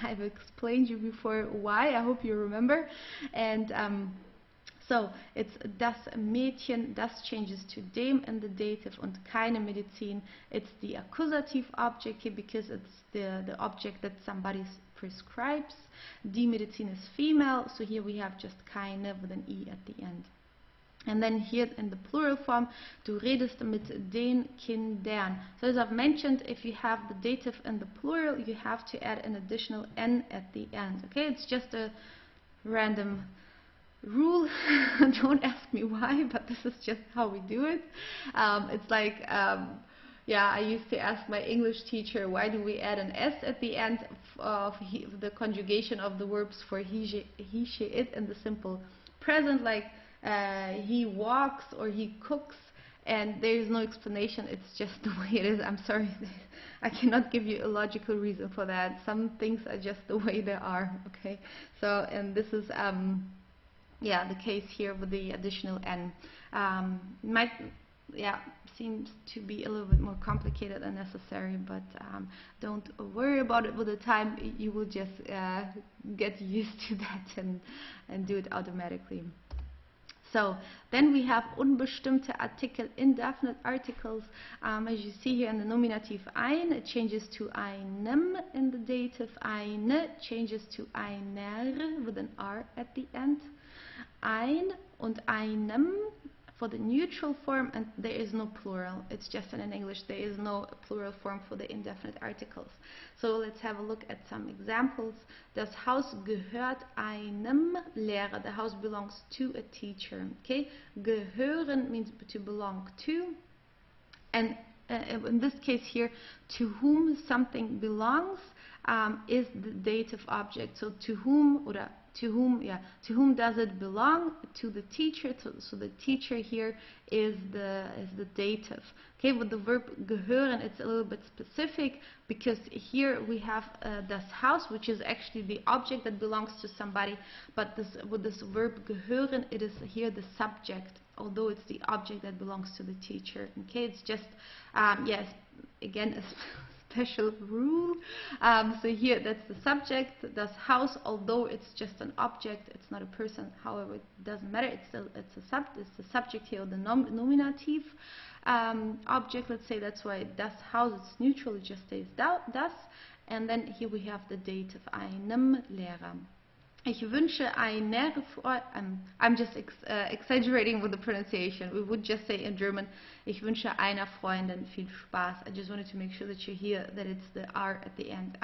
I've explained you before why, I hope you remember. And so it's das Mädchen, das changes to dem in the dative, und keine Medizin, it's the accusative object here because it's the object that somebody prescribes. Die Medizin is female, so here we have just keine with an E at the end. And then here in the plural form, du redest mit den Kindern. So as I've mentioned, if you have the dative in the plural, you have to add an additional N at the end. Okay, it's just a random rule. Don't ask me why, but this is just how we do it. It's like, yeah, I used to ask my English teacher, why do we add an S at the end of the conjugation of the verbs for he, she, it in the simple present, like he walks or he cooks, and there is no explanation, it's just the way it is. I'm sorry, I cannot give you a logical reason for that. Some things are just the way they are. Okay, so, and this is yeah, the case here with the additional N. Might, yeah, seems to be a little bit more complicated than necessary, but don't worry about it. With the time you will just get used to that and do it automatically. So then we have unbestimmte Artikel, indefinite articles. As you see here in the nominative ein, it changes to einem in the dative. Eine changes to einer with an R at the end. Ein und einem for the neutral form, and there is no plural. It's just in English, there is no plural form for the indefinite articles. So let's have a look at some examples. Das Haus gehört einem Lehrer. The house belongs to a teacher. Okay, gehören means to belong to, and in this case here, to whom something belongs is the dative object. So to whom, oder to whom does it belong? To the teacher. So the teacher here is the dative. Okay, with the verb gehören, it's a little bit specific because here we have das Haus, which is actually the object that belongs to somebody, but with this verb gehören, it is here the subject, although it's the object that belongs to the teacher. Okay, it's just yes, again, a special rule. So here that's the subject, das Haus, although it's just an object, it's not a person. However, it doesn't matter. It's the subject here, the nominative object. Let's say that's why das Haus, it's neutral. It just stays das, and then here we have the dative einem Lehrer. Ich wünsche eine Freundin. I'm just exaggerating with the pronunciation. We would just say in German, ich wünsche einer Freundin viel Spaß. I just wanted to make sure that you hear that it's the R at the end.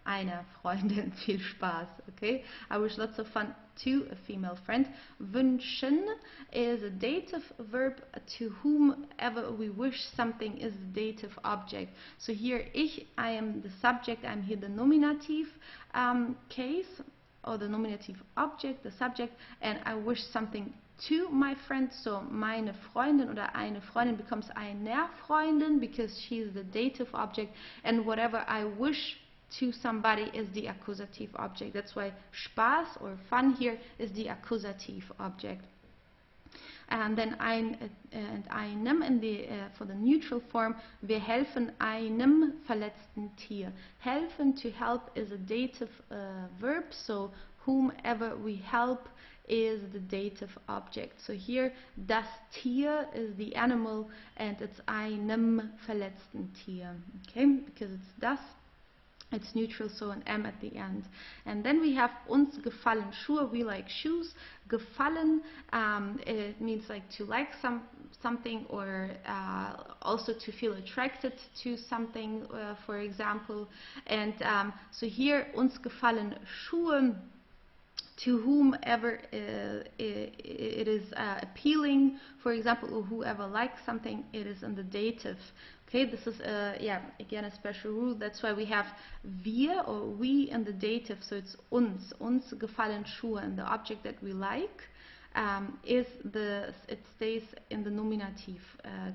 Einer Freundin viel Spaß. Okay? I wish lots of fun to a female friend. Wünschen is a dative verb. To whomever we wish something is the dative object. So here I am the subject, I'm here the nominative case, or the nominative object, the subject, and I wish something to my friend. So meine Freundin oder eine Freundin becomes einer Freundin because she's the dative object, and whatever I wish to somebody is the accusative object. That's why Spaß or fun here is the accusative object. And then einem for the neutral form, wir helfen einem verletzten Tier. Helfen, to help, is a dative verb, so whomever we help is the dative object. So here, das Tier is the animal, and it's einem verletzten Tier. Okay, because it's das. It's neutral, so an M at the end. And then we have uns gefallen Schuhe, we like shoes. Gefallen, it means like to like something, or also to feel attracted to something, for example. And so here, uns gefallen Schuhe, to whomever it is appealing, for example, or whoever likes something, it is in the dative. Okay, this is again a special rule. That's why we have wir or we in the dative. So it's uns gefallen Schuhe, and the object that we like it stays in the nominative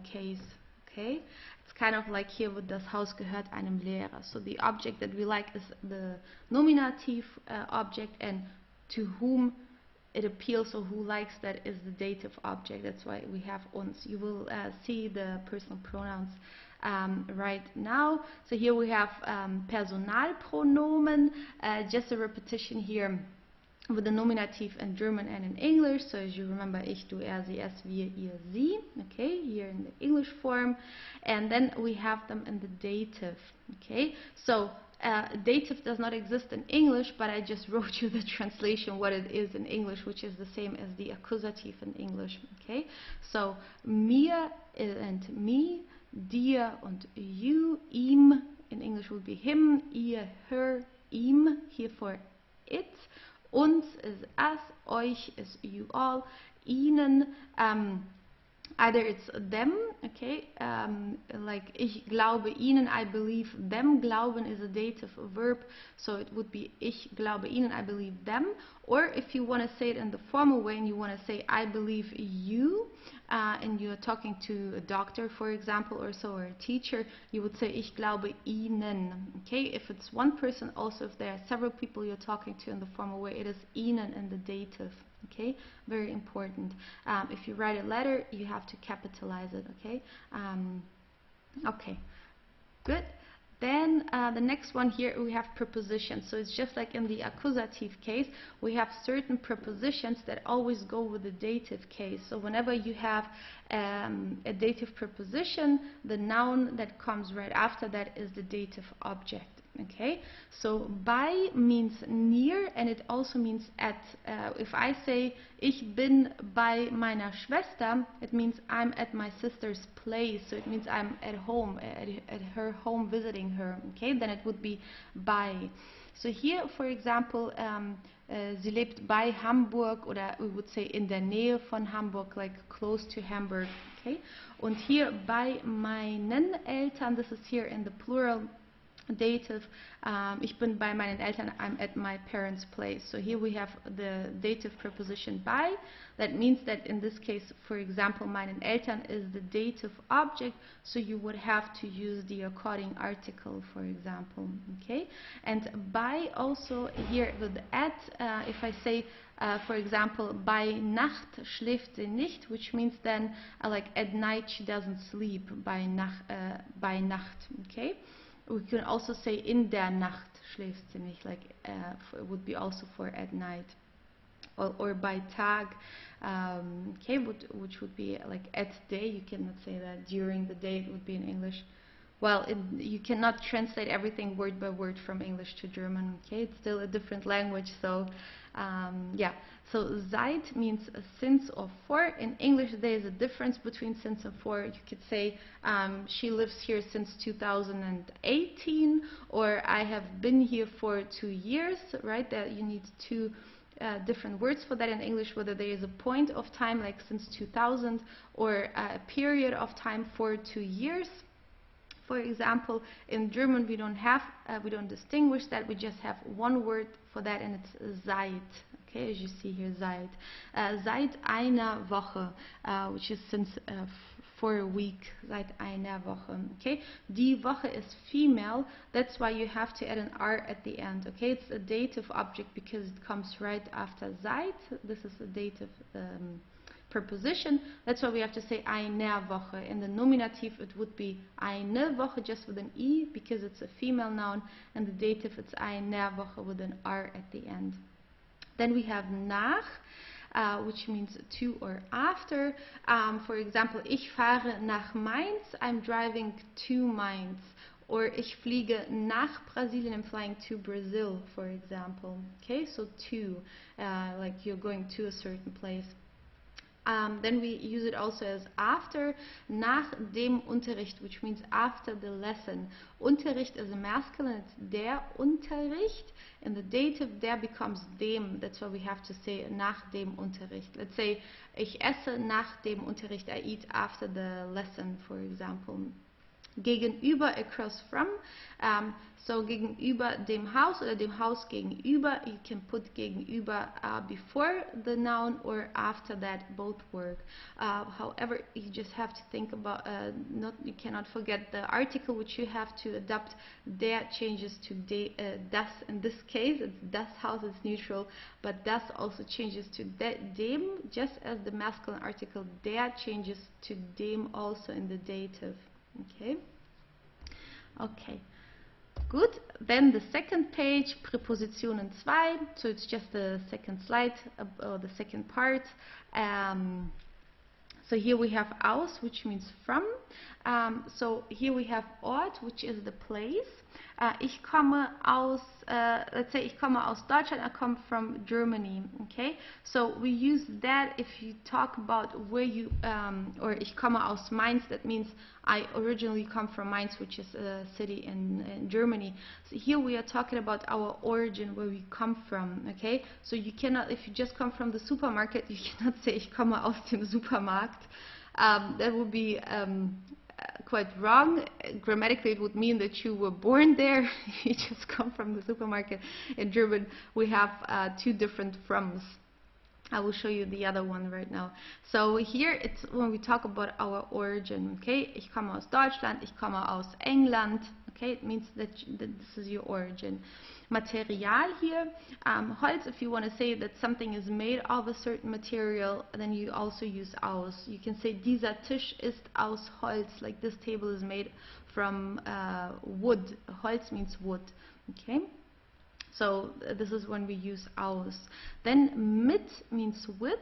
case. Okay, it's kind of like here with das Haus gehört einem Lehrer. So the object that we like is the nominative object, and to whom it appeals or who likes that is the dative object. That's why we have uns. You will see the personal pronouns right now. So here we have Personalpronomen, just a repetition here with the nominative in German and in English. So as you remember, ich, du, er, sie, es, wir, ihr, sie. Okay, here in the English form. And then we have them in the dative. Okay, so dative does not exist in English, but I just wrote you the translation, what it is in English, which is the same as the accusative in English. Okay, so mir and me, dir und you, ihm in English would be him, ihr, her, ihm, here for it, uns is us, euch is you all, ihnen, either it's them, okay, like ich glaube ihnen, I believe them. Glauben is a dative verb, so it would be ich glaube ihnen, I believe them. Or if you want to say it in the formal way and you want to say I believe you, and you're talking to a doctor, for example, or so, or a teacher, you would say ich glaube ihnen. Okay, if it's one person, also if there are several people you're talking to in the formal way, it is ihnen in the dative. Okay, very important. If you write a letter, you have to capitalize it. Okay, okay, good. Then the next one here, we have prepositions. So it's just like in the accusative case, we have certain prepositions that always go with the dative case. So whenever you have a dative preposition, the noun that comes right after that is the dative object. Okay, so bei means near, and it also means at. If I say ich bin bei meiner Schwester, it means I'm at my sister's place. So it means I'm at home, at her home, visiting her. Okay, then it would be bei. So here, for example, sie lebt bei Hamburg, oder we would say in der Nähe von Hamburg, like close to Hamburg. Okay, und hier bei meinen Eltern, this is here in the plural dative, ich bin bei meinen Eltern, I'm at my parents' place. So here we have the dative preposition bei. That means that in this case, for example, meinen Eltern is the dative object, so you would have to use the according article, for example. Okay, and bei also here with at, if I say, for example, bei Nacht schläft sie nicht, which means then like at night she doesn't sleep, bei Nacht. Okay. We can also say in der Nacht schläft sie nicht, like it would be also for at night, or by Tag, okay, which would be like at day. You cannot say that during the day, it would be in English. well, you cannot translate everything word by word from English to German. Okay, it's still a different language. So, yeah. So seit means since or for. In English, there is a difference between since and for. You could say she lives here since 2018, or I have been here for 2 years. Right? That you need two different words for that in English, whether there is a point of time like since 2000 or a period of time for 2 years. For example, in German we don't distinguish that. We just have one word for that, and it's seit. Okay, as you see here, seit. Seit einer Woche, which is since for a week. Seit einer Woche. Okay, die Woche is female. That's why you have to add an R at the end. Okay, it's a dative object because it comes right after seit. This is a dative preposition. That's why we have to say eine Woche. In the nominative it would be eine Woche just with an E because it's a female noun, and the dative it's eine Woche with an R at the end. Then we have nach, which means to or after. For example, ich fahre nach Mainz, I'm driving to Mainz. Or ich fliege nach Brasilien, I'm flying to Brazil, for example. Okay, so to, like you're going to a certain place. Then we use it also as after, nach dem Unterricht, which means after the lesson. Unterricht is a masculine, it's der Unterricht. And the dative there becomes dem. That's why we have to say nach dem Unterricht. Let's say, ich esse nach dem Unterricht, I eat after the lesson, for example. Gegenüber, across from. So gegenüber dem Haus oder dem Haus gegenüber, you can put gegenüber before the noun or after that, both work. However, you just have to think about, you cannot forget the article which you have to adapt. Der changes to das. In this case, it's das Haus, it's neutral, but das also changes to dem, just as the masculine article der changes to dem also in the dative. Okay. Okay. Good. Then the second page, Präpositionen 2. So it's just the second slide, or the second part. So here we have aus, which means from. So here we have Ort, which is the place. Ich komme aus, let's say ich komme aus Deutschland, I come from Germany. Okay, so we use that if you talk about where you, or ich komme aus Mainz, that means I originally come from Mainz, which is a city in Germany. So here we are talking about our origin, where we come from. Okay, so you cannot, if you just come from the supermarket, you cannot say ich komme aus dem Supermarkt. That would be quite wrong. Grammatically, it would mean that you were born there. You just come from the supermarket. In German, we have two different froms. I will show you the other one right now. So here, it's when we talk about our origin. Okay, ich komme aus Deutschland, ich komme aus England. Okay, it means that this is your origin. Material here, Holz, if you want to say that something is made of a certain material, then you also use aus. You can say, dieser Tisch ist aus Holz, like this table is made from wood. Holz means wood. Okay, so this is when we use aus. Then mit means with.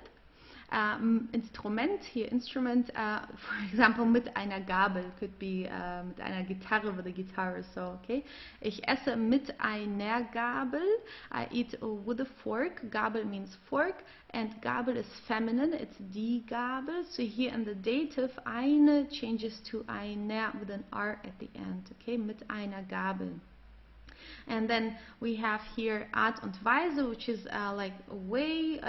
Instrument, here instrument, for example, mit einer Gabel, could be mit einer Gitarre, with a guitar. So, okay, ich esse mit einer Gabel, I eat with a fork. Gabel means fork, and Gabel is feminine, it's die Gabel. So here in the dative, eine changes to einer with an R at the end. Okay, mit einer Gabel. And then we have here Art und Weise, which is like a way,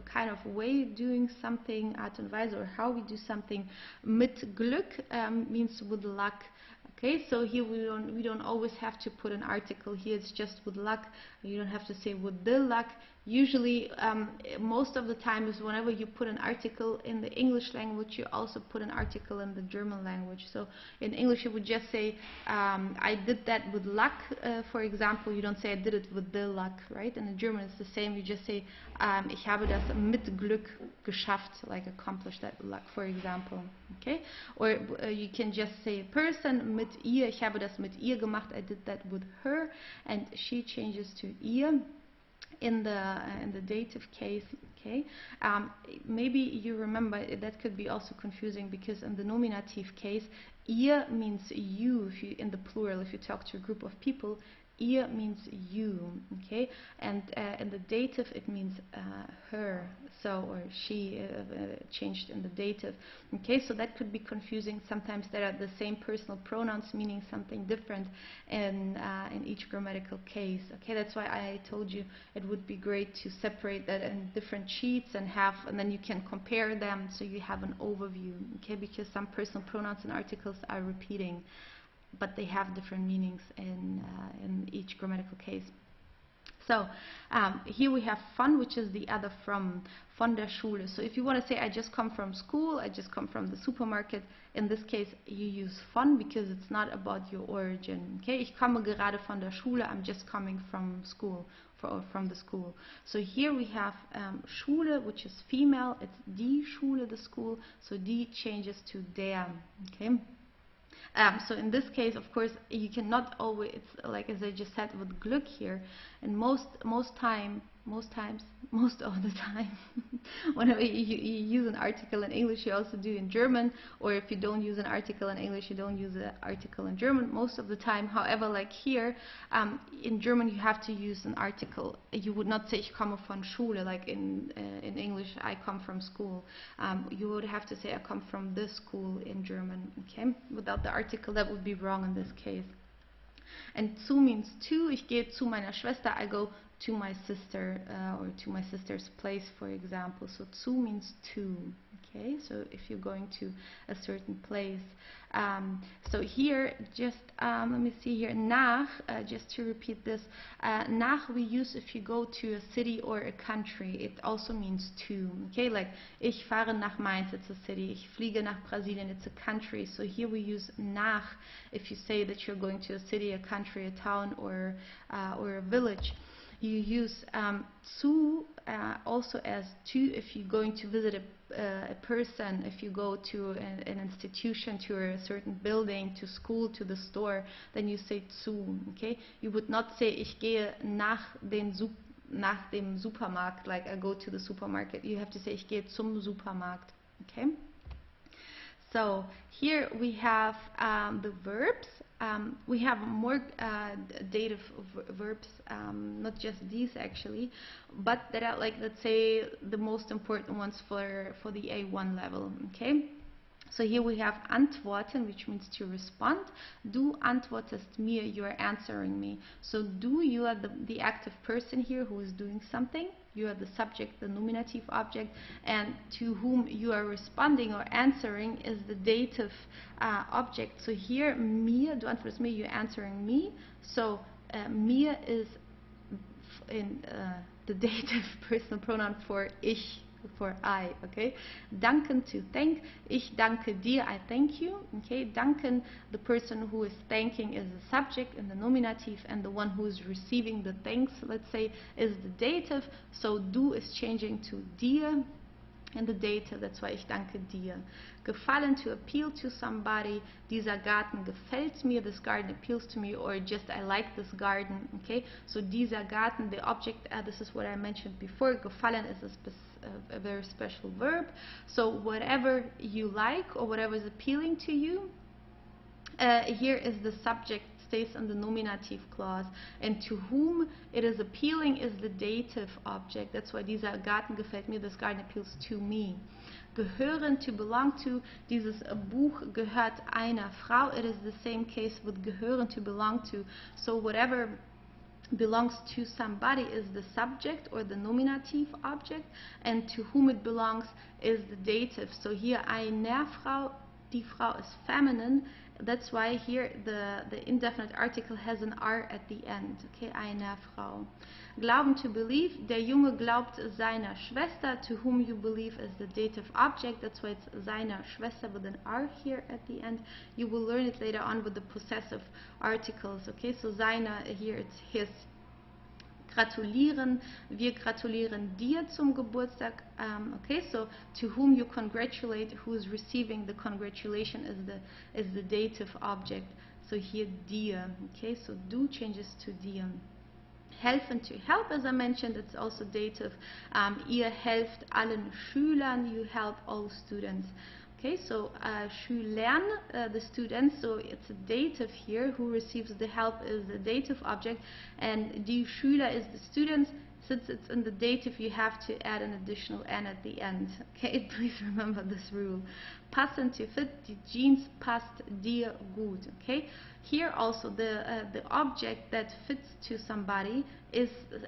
kind of way doing something, Art und Weise, or how we do something. Mit Glück means with luck. Okay, so here we don't always have to put an article here. It's just with luck. You don't have to say with the luck. Usually, most of the time is whenever you put an article in the English language, you also put an article in the German language. So in English, you would just say, I did that with luck, for example. You don't say I did it with the luck, right? And in German, it's the same. You just say, ich habe das mit Glück geschafft, like accomplished that with luck, for example. Okay? Or you can just say person, mit ihr, ich habe das mit ihr gemacht, I did that with her, and she changes to ihr. In the dative case, Okay, maybe you remember that could be also confusing because in the nominative case, ihr means you. If you in the plural, if you talk to a group of people, ihr means you. Okay, and in the dative it means her, so or she changed in the dative. Okay, so that could be confusing. Sometimes there are the same personal pronouns meaning something different in each grammatical case. Okay, that's why I told you it would be great to separate that in different sheets and then you can compare them so you have an overview. Okay, because some personal pronouns and articles are repeating, but they have different meanings in each grammatical case. So here we have von, which is the other from der Schule. So if you want to say I just come from school, I just come from the supermarket, in this case you use von because it's not about your origin. Okay, ich komme gerade von der Schule, I'm just coming from school, from the school. So here we have Schule, which is female, it's die Schule, the school, so die changes to der. Okay. So in this case, of course, you cannot always, it's like as I just said with Glück here, and most of the time, whenever you use an article in English, you also do in German, or if you don't use an article in English, you don't use an article in German most of the time. However, like here, in German you have to use an article. You would not say ich komme von Schule, like in English I come from school. You would have to say I come from this school in German. Okay, without the article that would be wrong in this case. And zu means to. Ich gehe zu meiner Schwester. I go to my sister or to my sister's place, for example. So zu means to. Okay, so if you're going to a certain place. So here, just let me see here. Nach, just to repeat this. Nach we use if you go to a city or a country. It also means to. Okay, like ich fahre nach Mainz, it's a city. Ich fliege nach Brasilien, it's a country. So here we use nach if you say that you're going to a city, a country, a town, or a village. You use zu also as to if you're going to visit a person, if you go to an institution, to a certain building, to school, to the store, then you say zu. Okay, you would not say ich gehe nach dem Supermarkt, like I go to the supermarket. You have to say ich gehe zum Supermarkt. Okay. So here we have the verbs. We have more dative verbs, not just these actually, but that are like, let's say, the most important ones for the A1 level. Okay. So here we have antworten, which means to respond. Du antwortest mir, you are answering me. So du, you are the active person here who is doing something. You are the subject, the nominative object, and to whom you are responding or answering is the dative object. So here, mir, du antwortest mir, you're answering me. So mir is in the dative personal pronoun for ich, for I. Okay, danken, to thank. Ich danke dir, I thank you. Okay, danken, the person who is thanking is the subject in the nominative, and the one who is receiving the thanks, let's say, is the dative. So du is changing to dir in the dative, that's why ich danke dir. Gefallen, to appeal to somebody. Dieser Garten gefällt mir, this garden appeals to me, or just I like this garden. Okay, so dieser Garten, the object, this is what I mentioned before. Gefallen is a very special verb. So whatever you like or whatever is appealing to you, here is the subject, stays in the nominative clause, and to whom it is appealing is the dative object. That's why dieser Garten gefällt mir, this garden appeals to me. Gehören, to belong to. Dieses Buch gehört einer Frau. It is the same case with gehören, to belong to. So whatever belongs to somebody is the subject or the nominative object, and to whom it belongs is the dative. So here einer Frau, die Frau is feminine. That's why here the indefinite article has an R at the end. Okay, einer Frau. Glauben, to believe. Der Junge glaubt seiner Schwester. To whom you believe is the dative object. That's why it's seiner Schwester with an R here at the end. You will learn it later on with the possessive articles. Okay, so seiner, here it's his. Gratulieren, wir gratulieren dir zum Geburtstag. Okay, so to whom you congratulate, who is receiving the congratulation is the dative object. So here dir. Okay, so du changes to dir. helfen, to help, as I mentioned, it's also dative. Ihr helft allen Schülern, you help all students. Okay, so Schülern, the students, so it's a dative here. Who receives the help is the dative object, and die Schüler is the students. Since it's in the dative, you have to add an additional N at the end. Okay, please remember this rule. Passend to fit, die Jeans passt dir gut. Okay, here also the object that fits to somebody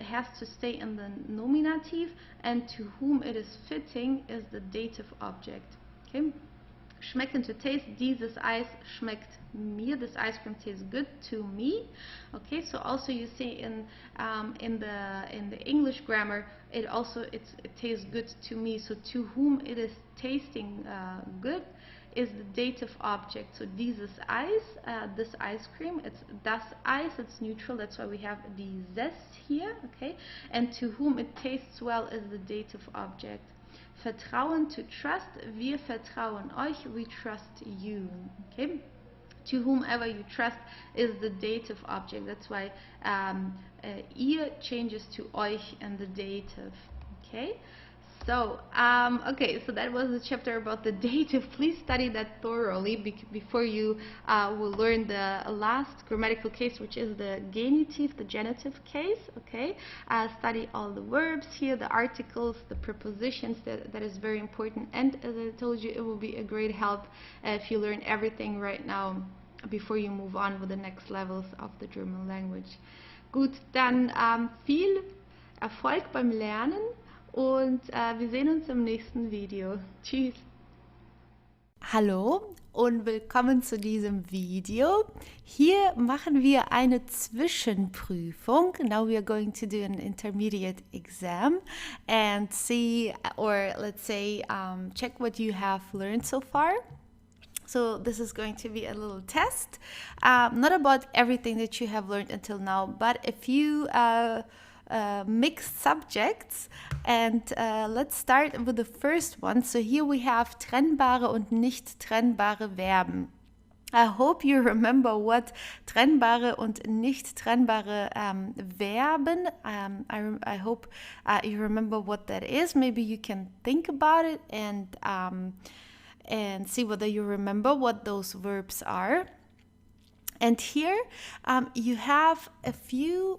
has to stay in the nominative, and to whom it is fitting is the dative object. Okay. Schmecken, to taste. Dieses Eis schmeckt mir. This ice cream tastes good to me. Okay, so also you see in the English grammar, it tastes good to me. So to whom it is tasting good is the dative object. So dieses Eis, this ice cream, it's das Eis, it's neutral, that's why we have dieses here. Okay, and to whom it tastes well is the dative object. Vertrauen, to trust. Wir vertrauen euch, we trust you. Okay, to whomever you trust is the dative object. That's why ihr changes to euch and the dative. Okay, so okay, so that was the chapter about the dative. Please study that thoroughly before you will learn the last grammatical case, which is the genitive, the genitive case. Okay, study all the verbs here, the articles, the prepositions. That is very important, and as I told you, it will be a great help if you learn everything right now before you move on with the next levels of the German language. Gut, dann viel Erfolg beim Lernen. Und wir sehen uns im nächsten Video. Tschüss. Hallo und willkommen zu diesem Video. Hier machen wir eine Zwischenprüfung. Now we are going to do an intermediate exam and see, or let's say, check what you have learned so far. So this is going to be a little test, not about everything that you have learned until now, but a few mixed subjects, and let's start with the first one. So here we have trennbare und nicht trennbare Verben. I hope you remember what trennbare und nicht trennbare Verben, I hope you remember what that is. Maybe you can think about it and see whether you remember what those verbs are. And here you have a few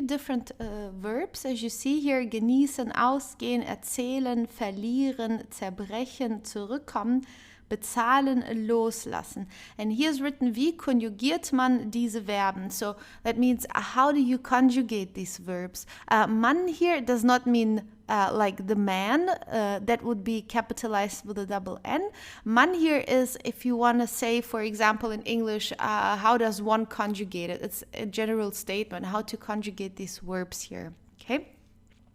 different verbs, as you see here: genießen, ausgehen, erzählen, verlieren, zerbrechen, zurückkommen, bezahlen, loslassen. And here's written, wie konjugiert man diese Verben? So that means, how do you conjugate these verbs? Man here does not mean like the man, that would be capitalized with a double N. Man here is, if you want to say, for example, in English, how does one conjugate it? It's a general statement, how to conjugate these verbs here, okay?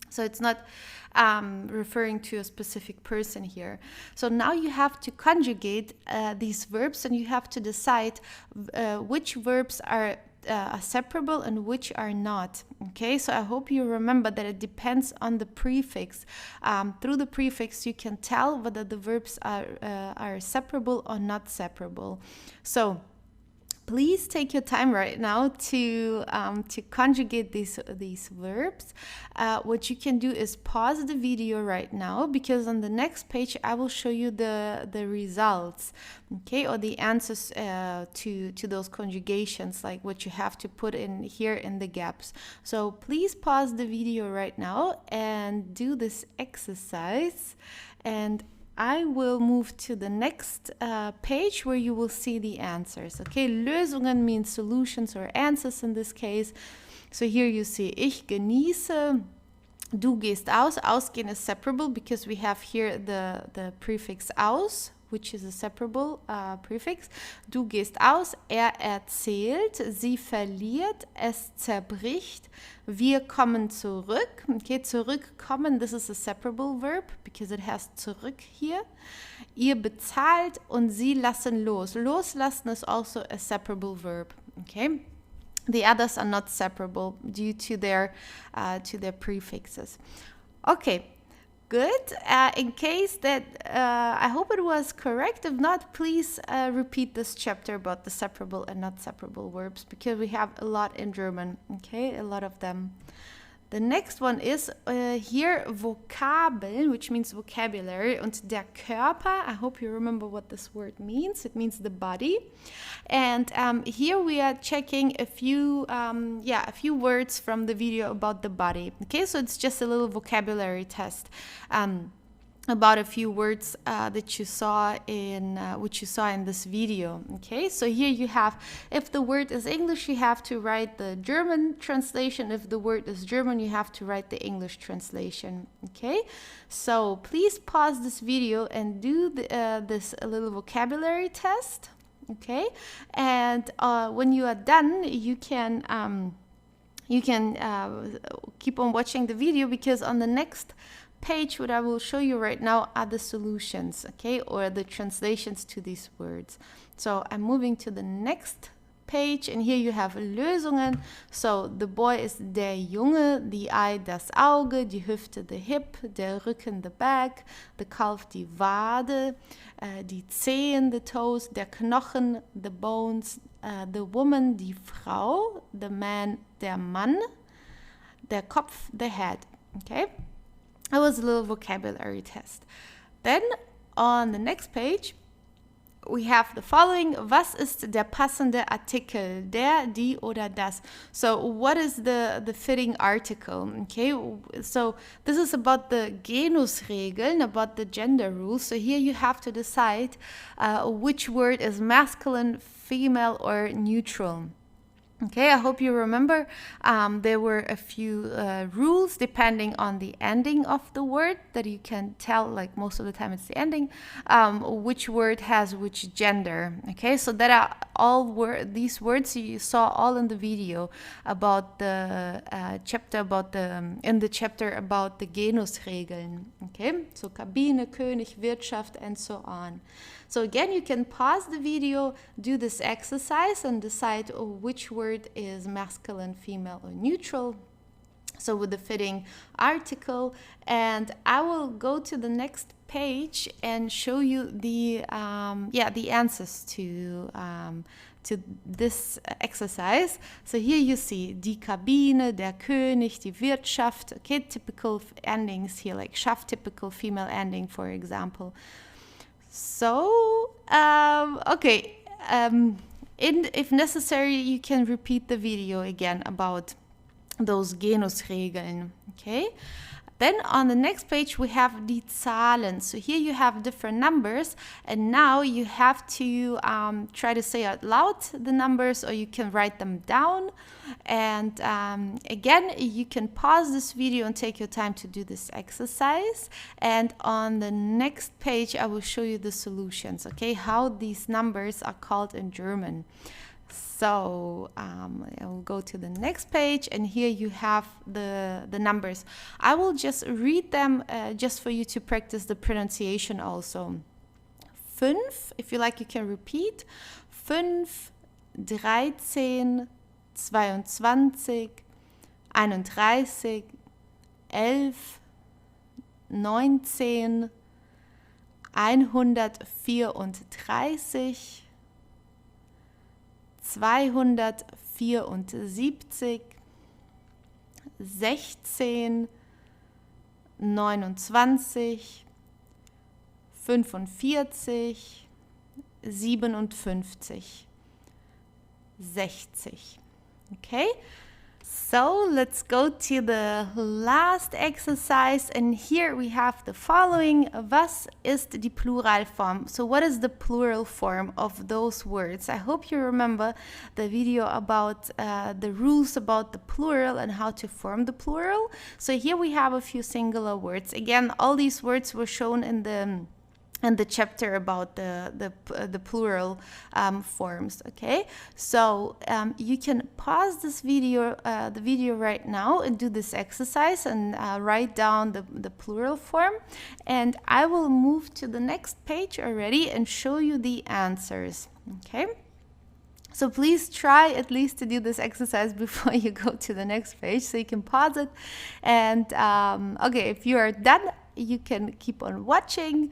So it's not referring to a specific person here. So now you have to conjugate these verbs, and you have to decide which verbs are separable and which are not. Okay, so I hope you remember that it depends on the prefix. Through the prefix, you can tell whether the verbs are separable or not separable. So please take your time right now to conjugate these verbs. What you can do is pause the video right now, because on the next page I will show you the results, okay, or the answers to those conjugations, like what you have to put in here in the gaps. So please pause the video right now and do this exercise, and I will move to the next page where you will see the answers. Okay, Lösungen means solutions or answers in this case. So here you see, ich genieße, du gehst aus. Ausgehen is separable because we have here the prefix aus, which is a separable prefix. Du gehst aus, erzählt, sie verliert, es zerbricht, wir kommen zurück. Okay, zurückkommen, this is a separable verb because it has zurück here. Ihr bezahlt und sie lassen los. Loslassen is also a separable verb. Okay, the others are not separable due to their prefixes. Okay. Good. In case that, I hope it was correct. If not, please repeat this chapter about the separable and not separable verbs, because we have a lot in German, okay? A lot of them. The next one is here Vokabeln, which means vocabulary, und der Körper. I hope you remember what this word means. It means the body. And here we are checking a few words from the video about the body. Okay, so it's just a little vocabulary test. About a few words that you saw in which you saw in this video. Okay, so here you have, if the word is English, you have to write the German translation. If the word is German, you have to write the English translation. Okay, so please pause this video and do this little vocabulary test. Okay, and when you are done, you can keep on watching the video, because on the next page, what I will show you right now are the solutions, okay, or the translations to these words. So I'm moving to the next page, and here you have Lösungen. So the boy is der Junge, the eye das Auge, die Hüfte the hip, der Rücken the back, the calf die Wade, die Zehen the toes, der Knochen the bones, the woman die Frau, the man der Mann, der Kopf the head, okay? It was a little vocabulary test. Then on the next page, we have the following. Was ist der passende Artikel? Der, die oder das. So what is the fitting article? Okay, so this is about the Genusregeln, about the gender rules. So here you have to decide which word is masculine, female, or neutral. Okay, I hope you remember there were a few rules depending on the ending of the word that you can tell, like most of the time it's the ending, which word has which gender. Okay, so that are all these words you saw all in the video about the chapter about the Genusregeln. Okay, so Kabine, König, Wirtschaft, and so on. So again, you can pause the video, do this exercise, and decide which word is masculine, female, or neutral. So with the fitting article, and I will go to the next page and show you the answers to this exercise. So here you see die Kabine, der König, die Wirtschaft. Okay, typical endings here, like Schaft, typical female ending, for example. So, if necessary, you can repeat the video again about those Genusregeln, okay? Then on the next page, we have die Zahlen. So here you have different numbers, and now you have to try to say out loud the numbers, or you can write them down. And again, you can pause this video and take your time to do this exercise. And on the next page, I will show you the solutions, okay? How these numbers are called in German. So I will go to the next page, and here you have the numbers. I will just read them just for you to practice the pronunciation also. 5, if you like, you can repeat. 5, 13, 22, 31, 11, 19, 134, 274, 16, 29, 45, 57, 60. Okay? So let's go to the last exercise, and here we have the following. Was ist die Pluralform? So what is the plural form of those words? I hope you remember the video about the rules about the plural and how to form the plural. So here we have a few singular words. Again, all these words were shown in the chapter about the plural forms. Okay, so you can pause this video, the video right now, and do this exercise and write down the plural form, and I will move to the next page already and show you the answers. Okay, so please try at least to do this exercise before you go to the next page, so you can pause it. And okay, if you are done, you can keep on watching.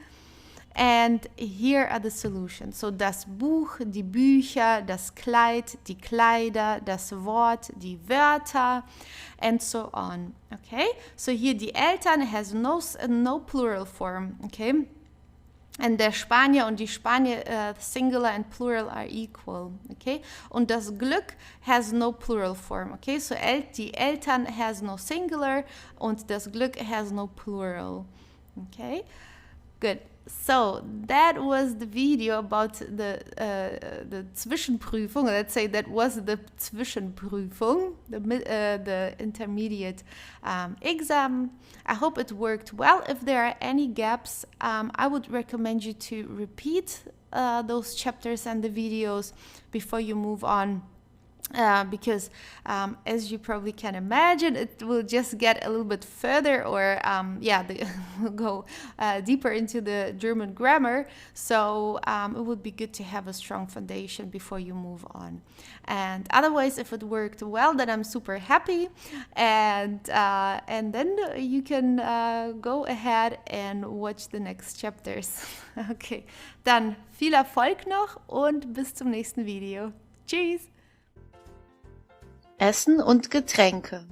And here are the solutions. So das Buch, die Bücher, das Kleid, die Kleider, das Wort, die Wörter, and so on. Okay, so here die Eltern has no plural form. Okay, and der Spanier und die Spanier, singular and plural are equal. Okay, und das Glück has no plural form. Okay, so die Eltern has no singular und das Glück has no plural. Okay, good. So that was the video about the Zwischenprüfung. Let's say that was the Zwischenprüfung, the intermediate exam. I hope it worked well. If there are any gaps, I would recommend you to repeat those chapters and the videos before you move on. Because as you probably can imagine, it will just get a little bit further or go deeper into the German grammar. So it would be good to have a strong foundation before you move on. And otherwise, if it worked well, then I'm super happy. And then you can go ahead and watch the next chapters. Okay, dann viel Erfolg noch und bis zum nächsten Video. Tschüss! Essen und Getränke.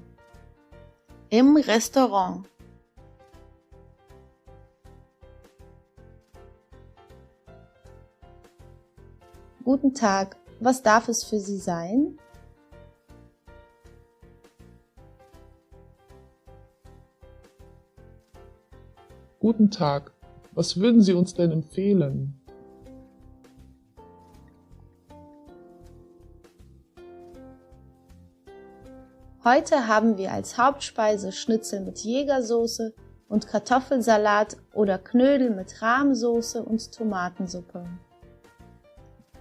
Im Restaurant. Guten Tag, was darf es für Sie sein? Guten Tag, was würden Sie uns denn empfehlen? Heute haben wir als Hauptspeise Schnitzel mit Jägersoße und Kartoffelsalat oder Knödel mit Rahmsoße und Tomatensuppe.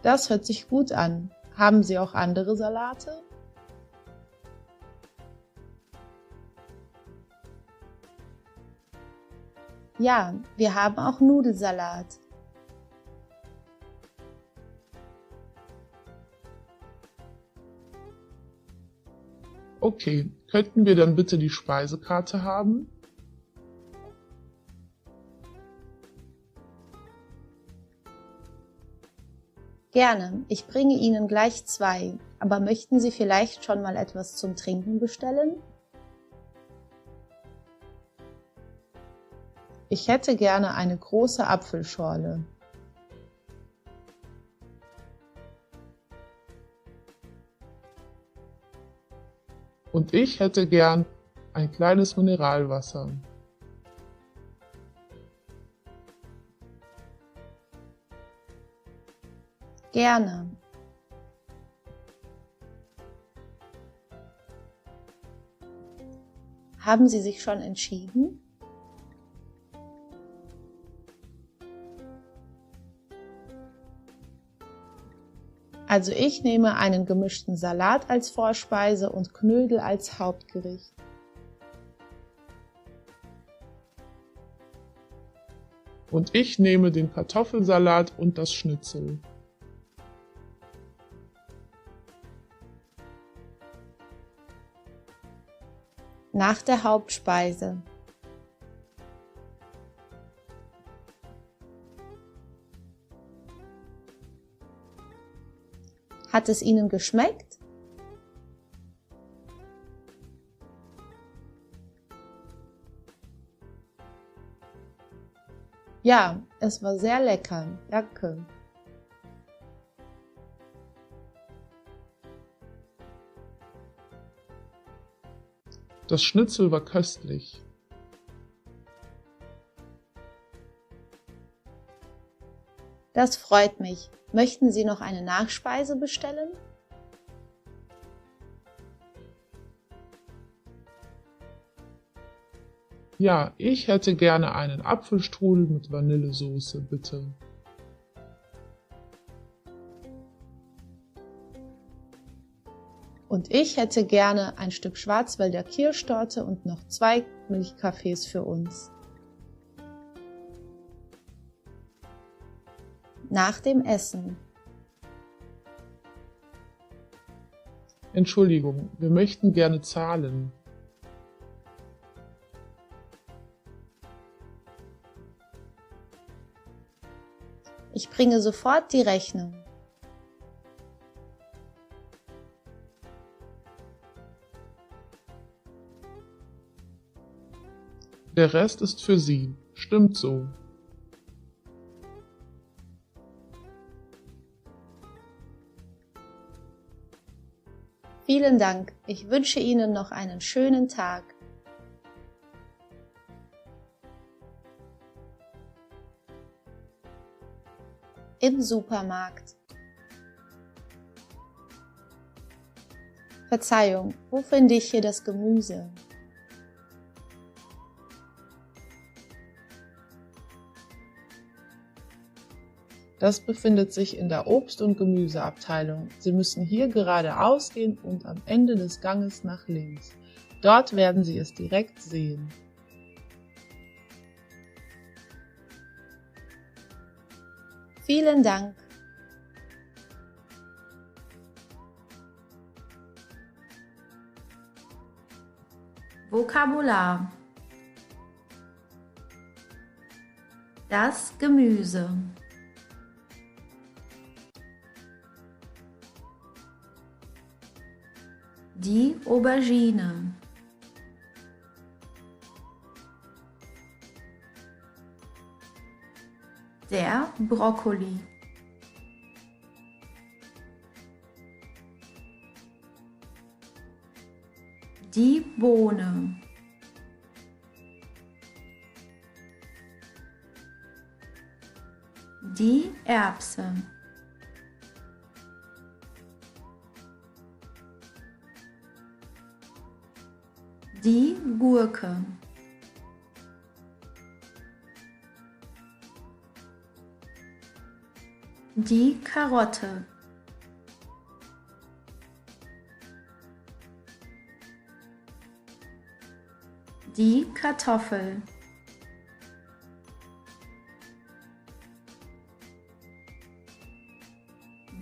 Das hört sich gut an. Haben Sie auch andere Salate? Ja, wir haben auch Nudelsalat. Okay, könnten wir dann bitte die Speisekarte haben? Gerne, ich bringe Ihnen gleich 2, aber möchten Sie vielleicht schon mal etwas zum Trinken bestellen? Ich hätte gerne eine große Apfelschorle. Und ich hätte gern ein kleines Mineralwasser. Gerne. Haben Sie sich schon entschieden? Also ich nehme einen gemischten Salat als Vorspeise und Knödel als Hauptgericht. Und ich nehme den Kartoffelsalat und das Schnitzel. Nach der Hauptspeise. Hat es Ihnen geschmeckt? Ja, es war sehr lecker. Danke. Das Schnitzel war köstlich. Das freut mich. Möchten Sie noch eine Nachspeise bestellen? Ja, ich hätte gerne einen Apfelstrudel mit Vanillesoße, bitte. Und ich hätte gerne ein Stück Schwarzwälder Kirschtorte und noch 2 Milchkaffees für uns. Nach dem Essen. Entschuldigung, wir möchten gerne zahlen. Ich bringe sofort die Rechnung. Der Rest ist für Sie. Stimmt so. Vielen Dank. Ich wünsche Ihnen noch einen schönen Tag. Im Supermarkt. Verzeihung, wo finde ich hier das Gemüse? Das befindet sich in der Obst- und Gemüseabteilung. Sie müssen hier geradeaus gehen und am Ende des Ganges nach links. Dort werden Sie es direkt sehen. Vielen Dank. Vokabular. Das Gemüse. Die Aubergine. Der Brokkoli. Die Bohne. Die Erbse. Die Gurke. Die Karotte. Die Kartoffel.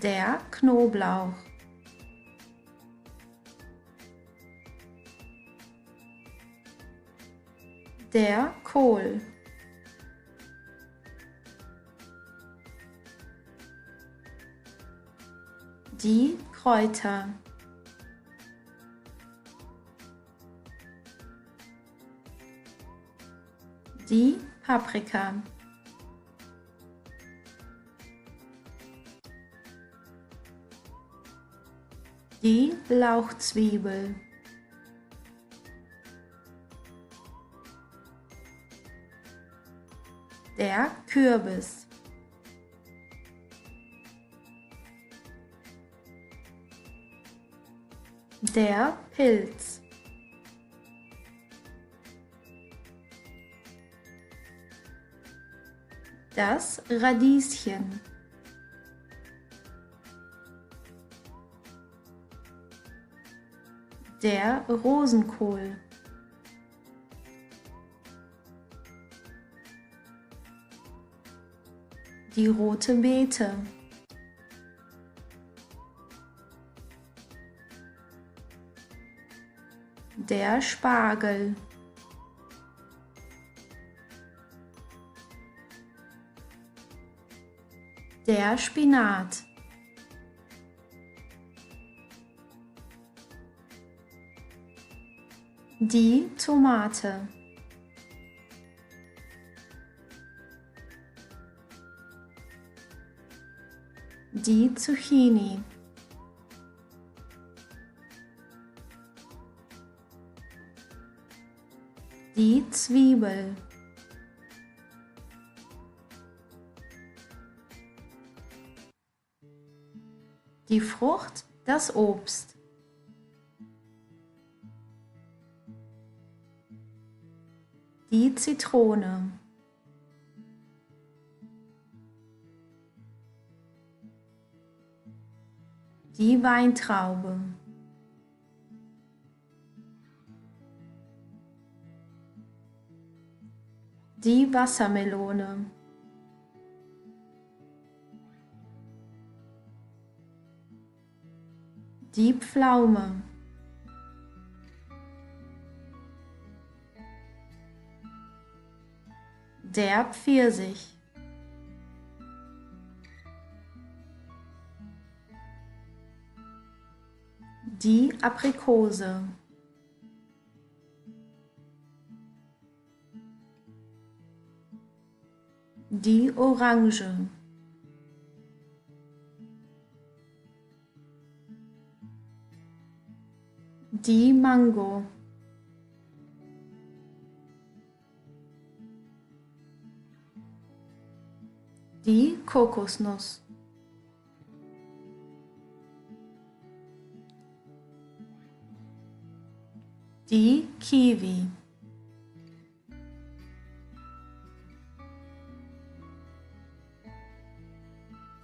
Der Knoblauch. Der Kohl. Die Kräuter. Die Paprika. Die Lauchzwiebel. Der Kürbis. Der Pilz. Das Radieschen. Der Rosenkohl. Die rote Beete. Der Spargel. Der Spinat. Die Tomate. Die Zucchini. Die Zwiebel. Die Frucht, das Obst. Die Zitrone. Die Weintraube. Die Wassermelone. Die Pflaume. Der Pfirsich. Die Aprikose. Die Orange. Die Mango. Die Kokosnuss. Die Kiwi.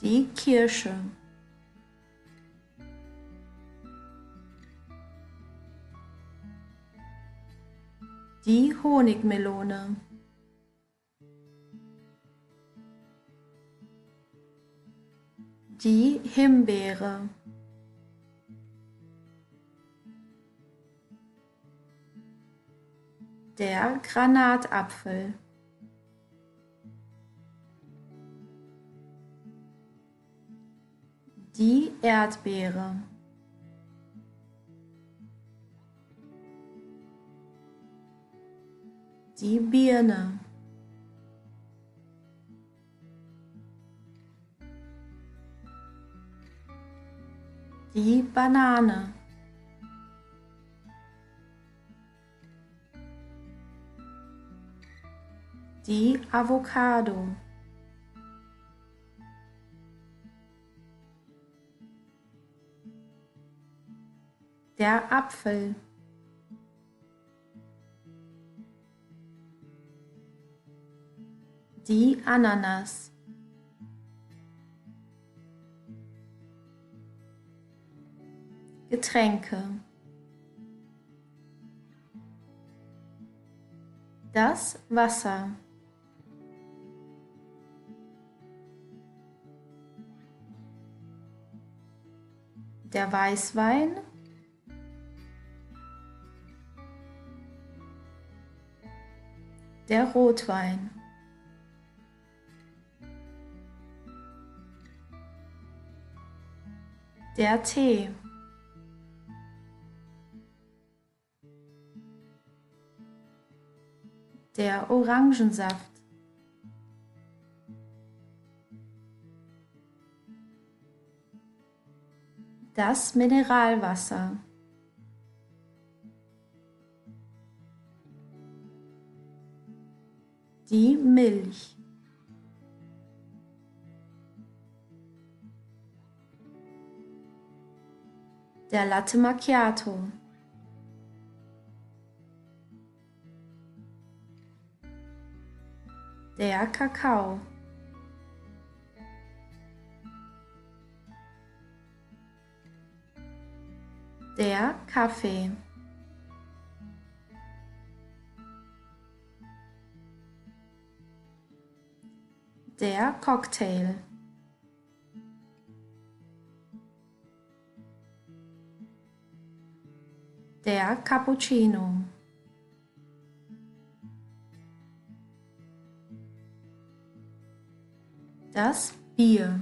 Die Kirsche. Die Honigmelone. Die Himbeere. Der Granatapfel. Die Erdbeere. Die Birne. Die Banane. Die Avocado. Der Apfel. Die Ananas. Getränke. Das Wasser. Der Weißwein. Der Rotwein. Der Tee. Der Orangensaft. Das Mineralwasser. Die Milch. Der Latte Macchiato. Der Kakao. Der Kaffee. Der Cocktail. Der Cappuccino. Das Bier.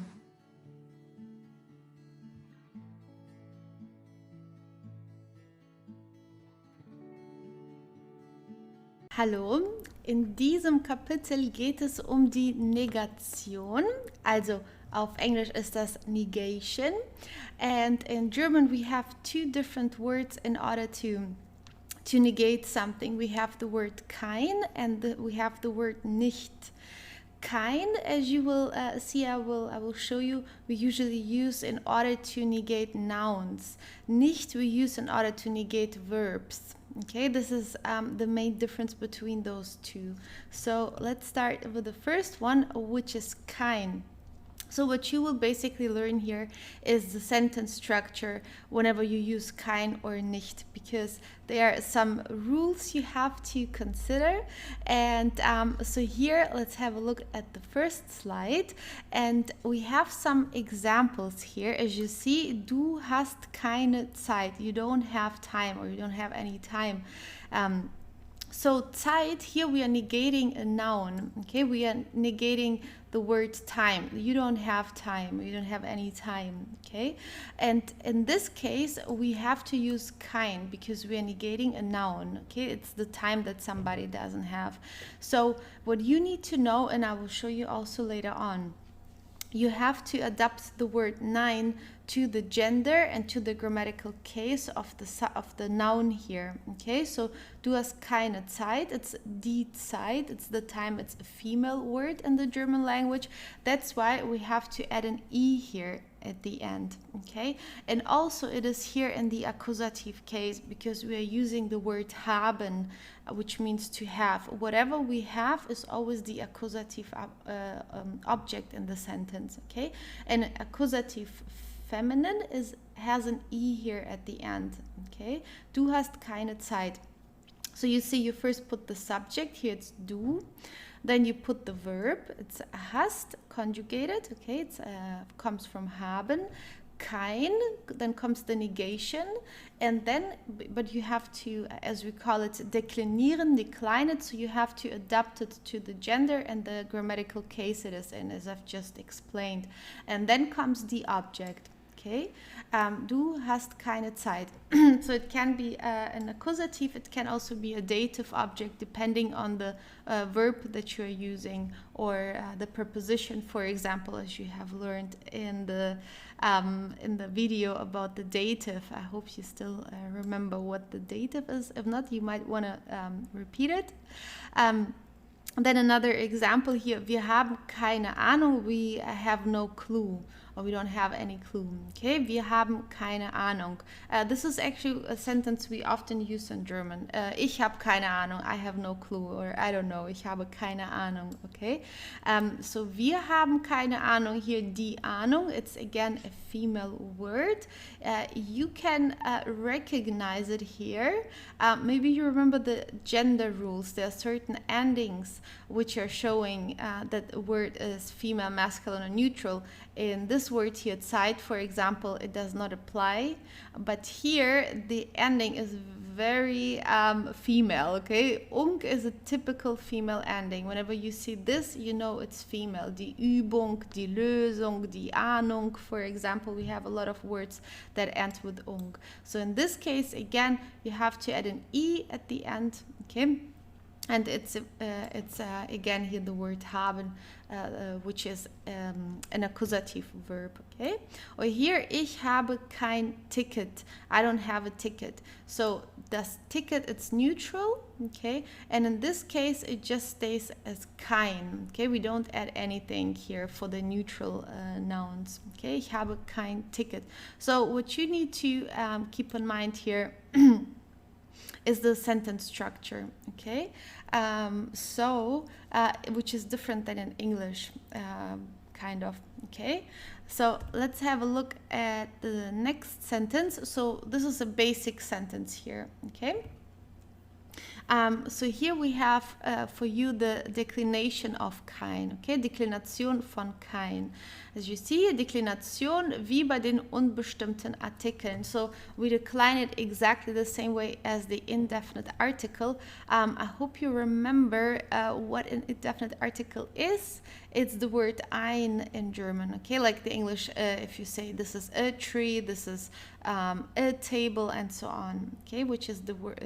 Hallo, in diesem Kapitel geht es um die Negation, also auf Englisch ist das negation, and in German we have two different words in order to negate something. We have the word kein and we have the word nicht. Kein, as you will see, I will show you, we usually use in order to negate nouns. Nicht we use in order to negate verbs. Okay, this is the main difference between those two. So let's start with the first one, which is kein. So what you will basically learn here is the sentence structure whenever you use kein or nicht, because there are some rules you have to consider. And so here, let's have a look at the first slide. And we have some examples here. As you see, du hast keine Zeit. You don't have time, or you don't have any time. So Zeit, here we are negating a noun, okay? We are negating the word time. You don't have time, you don't have any time, okay? And in this case, we have to use kein because we are negating a noun, okay? It's the time that somebody doesn't have. So what you need to know, and I will show you also later on, you have to adapt the word nein to the gender and to the grammatical case of the noun here. Okay, so du hast keine Zeit, it's die Zeit, it's the time, it's a female word in the German language. That's why we have to add an E here at the end. Okay, and also it is here in the accusative case because we are using the word haben, which means to have. Whatever we have is always the accusative object in the sentence. Okay, and accusative feminine has an E here at the end. Okay, du hast keine Zeit. So you see, you first put the subject here, it's du. Then you put the verb, it's hast, conjugated, okay, it comes from haben. Kein, then comes the negation, and then, but you have to, as we call it, deklinieren, decline it, so you have to adapt it to the gender and the grammatical case it is in, as I've just explained. And then comes the object. Okay, du hast keine Zeit. So it can be an accusative, it can also be a dative object depending on the verb that you're using, or the preposition, for example, as you have learned in the video about the dative. I hope you still remember what the dative is. If not, you might want to repeat it. Then another example here, wir haben keine Ahnung, we have no clue, or we don't have any clue. Okay, wir haben keine Ahnung. This is actually a sentence we often use in German. Ich habe keine Ahnung, I have no clue, or I don't know, ich habe keine Ahnung. Okay, so wir haben keine Ahnung, here die Ahnung, it's again a female word. You can recognize it here. Maybe you remember the gender rules. There are certain endings which are showing that a word is female, masculine, or neutral. In this word here, Zeit, for example, it does not apply, but here the ending is very female, okay? Ung is a typical female ending. Whenever you see this, you know it's female. Die Übung, die Lösung, die Ahnung, for example, we have a lot of words that end with ung. So in this case, again, you have to add an E at the end, okay? And it's again here the word haben, which is an accusative verb, okay? Or here, ich habe kein Ticket. I don't have a ticket. So das Ticket, it's neutral, okay? And in this case, it just stays as kein, okay? We don't add anything here for the neutral nouns, okay? Ich habe kein Ticket. So what you need to keep in mind here is the sentence structure, okay? Which is different than in English, kind of, okay? So let's have a look at the next sentence. So this is a basic sentence here, okay? So here we have for you the declination of kein, okay? Deklination von kein. As you see, Deklination wie bei den unbestimmten Artikeln. So we decline it exactly the same way as the indefinite article. I hope you remember what an indefinite article is. It's the word ein in German, okay? Like the English, if you say this is a tree, this is a table, and so on, okay? Which is the word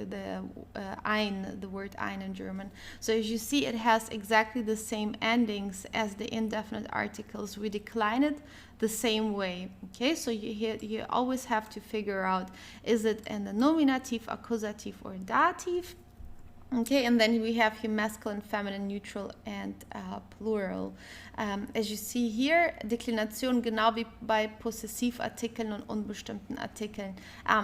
ein in German. So as you see, it has exactly the same endings as the indefinite articles. We decline it the same way, okay? So you always have to figure out, is it in the nominative, accusative, or dative? Okay, and then we have here masculine, feminine, neutral, and plural. As you see here, Deklination genau wie bei Possessivartikeln und unbestimmten Artikeln.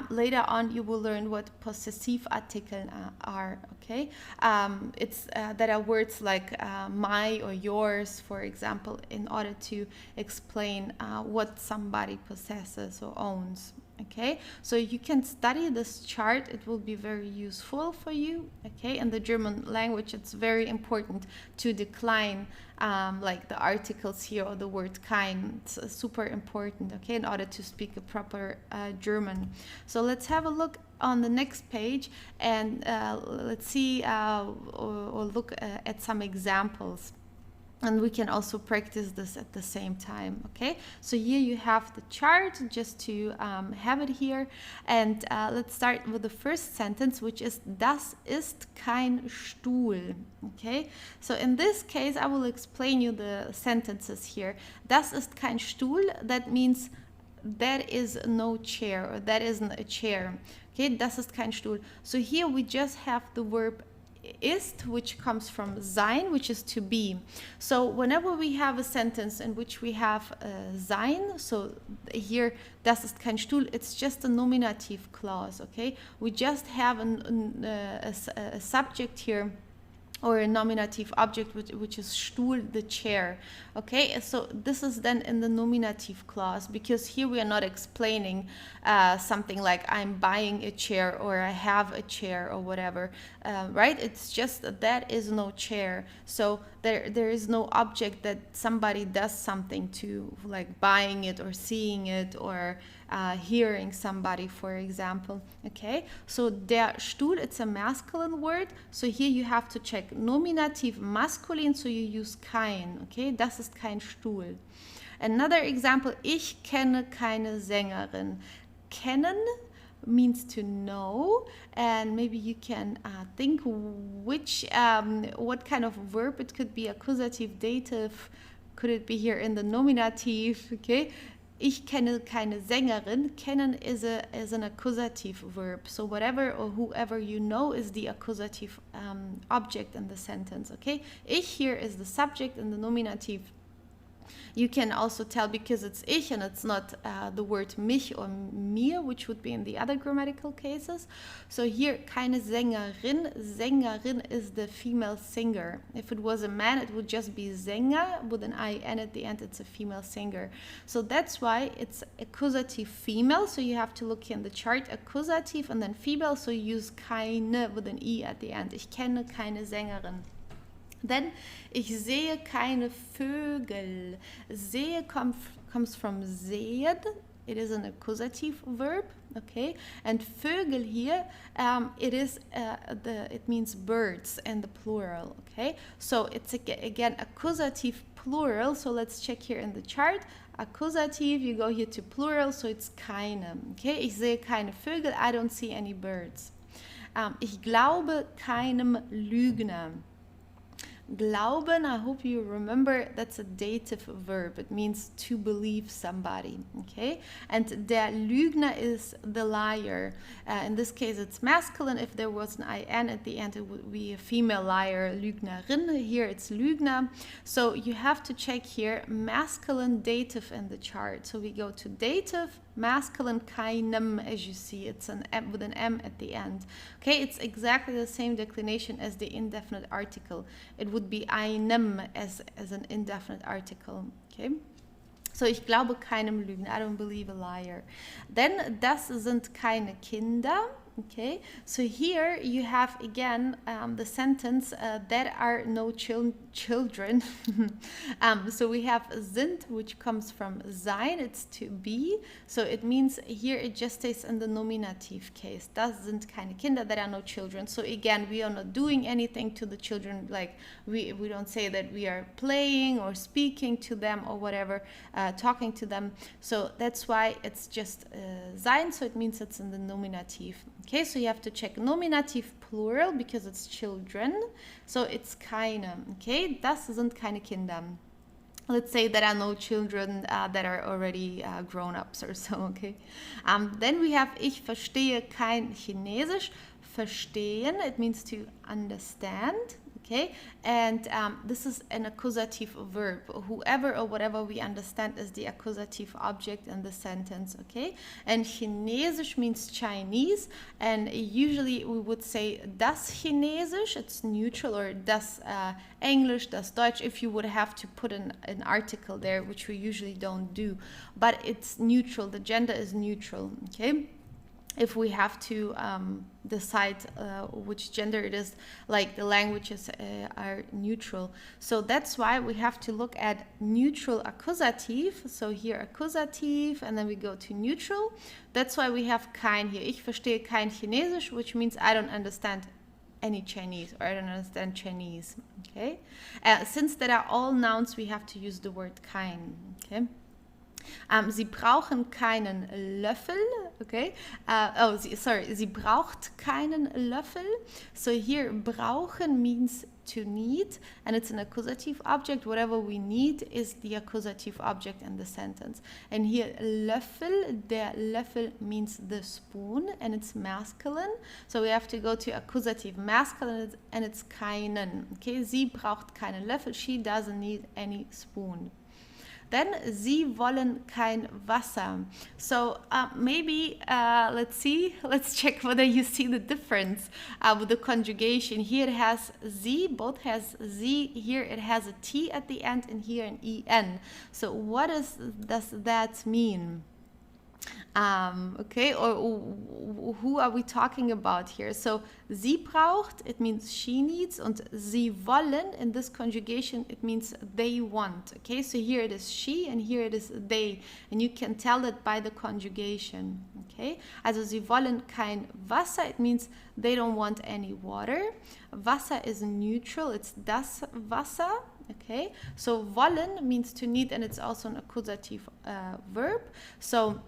Later on, you will learn what Possessivartikeln are, okay? That are words like my or yours, for example, in order to explain what somebody possesses or owns. Okay, so you can study this chart. It will be very useful for you. Okay, in the German language, it's very important to decline like the articles here or the word kein. It's super important, okay, in order to speak a proper German. So let's have a look on the next page, and let's see or look at some examples. And we can also practice this at the same time, okay? So here you have the chart, just to have it here. And let's start with the first sentence, which is, das ist kein Stuhl, okay? So in this case, I will explain you the sentences here. Das ist kein Stuhl, that means that is no chair, or that isn't a chair, okay? Das ist kein Stuhl. So here we just have the verb ist, which comes from sein, which is to be. So whenever we have a sentence in which we have sein, so here das ist kein Stuhl, it's just a nominative clause, okay? We just have a subject here, or a nominative object, which is Stuhl, the chair. Okay, so this is then in the nominative clause, because here we are not explaining something like I'm buying a chair or I have a chair or whatever, right? It's just that is no chair. So there is no object that somebody does something to, like buying it or seeing it or hearing somebody, for example. Okay, so der Stuhl, it's a masculine word, so here you have to check nominative masculine, so you use kein. Okay, das ist kein Stuhl. Another example, ich kenne keine Sängerin. Kennen means to know, and maybe you can think which what kind of verb it could be. Accusative, dative, could it be here in the nominative? Okay, ich kenne keine Sängerin. Kennen is an accusative verb, so whatever or whoever you know is the accusative object in the sentence. Okay, ich here is the subject in the nominative. You can also tell because it's ich and it's not the word mich or mir, which would be in the other grammatical cases. So here, keine Sängerin. Sängerin is the female singer. If it was a man, it would just be Sänger with an I-N at the end. It's a female singer. So that's why it's accusative female. So you have to look in the chart, accusative and then female. So you use keine with an I at the end. Ich kenne keine Sängerin. Then, ich sehe keine Vögel. Sehe comes from sehen. It is an accusative verb, okay? And Vögel here, it means birds in the plural, okay? So it's again accusative plural. So let's check here in the chart. Accusative, you go here to plural, so it's keine, okay? Ich sehe keine Vögel. I don't see any birds. Ich glaube keinem Lügner. Glauben, I hope you remember, that's a dative verb. It means to believe somebody, okay? And der Lügner is the liar. In this case, it's masculine. If there was an IN at the end, it would be a female liar, Lügnerin. Here, it's Lügner. So you have to check here masculine dative in the chart. So we go to dative, masculine keinem, as you see. It's an M with an M at the end. Okay, it's exactly the same declination as the indefinite article. It would be einem as an indefinite article. Okay, so ich glaube keinem Lügen. I don't believe a liar. Then, das sind keine Kinder. Okay, so here you have again the sentence that are no children. So we have sind, which comes from sein, it's to be. So it means here it just stays in the nominative case. Das sind keine Kinder, that are no children. So again, we are not doing anything to the children, like we don't say that we are playing or speaking to them or whatever, talking to them. So that's why it's just sein, so it means it's in the nominative. Okay, so you have to check nominative plural because it's children. So it's keine. Okay, das sind keine Kinder. Let's say there are no children that are already grown-ups or so, okay? Then we have ich verstehe kein Chinesisch. Verstehen, it means to understand. okay? And this is an accusative verb. Whoever or whatever we understand is the accusative object in the sentence, okay? And Chinesisch means Chinese, and usually we would say das Chinesisch, it's neutral, or das English, das Deutsch, if you would have to put an article there, which we usually don't do. But it's neutral, the gender is neutral, okay? If we have to decide which gender it is, like the languages are neutral. So that's why we have to look at neutral accusative. So here accusative, and then we go to neutral. That's why we have kein here. Ich verstehe kein Chinesisch, which means I don't understand any Chinese, or I don't understand Chinese, okay? Since that are all nouns, we have to use the word kein, okay? Sie brauchen keinen Löffel, okay? Sie braucht keinen Löffel. So here, brauchen means to need, and it's an accusative object. Whatever we need is the accusative object in the sentence. And here, Löffel, der Löffel means the spoon, and it's masculine. So we have to go to accusative masculine, and it's keinen, okay? Sie braucht keinen Löffel. She doesn't need any spoon. Then, Sie wollen kein Wasser. So maybe, let's check whether you see the difference with the conjugation. Here it has Sie, both has Sie. Here it has a T at the end, and here an EN. So what does that mean? Okay, or who are we talking about here? So, sie braucht, it means she needs, and sie wollen, in this conjugation, it means they want. Okay, so here it is she, and here it is they, and you can tell it by the conjugation. Okay, also sie wollen kein Wasser, it means they don't want any water. Wasser is neutral, it's das Wasser. Okay, so wollen means to need, and it's also an accusative verb. So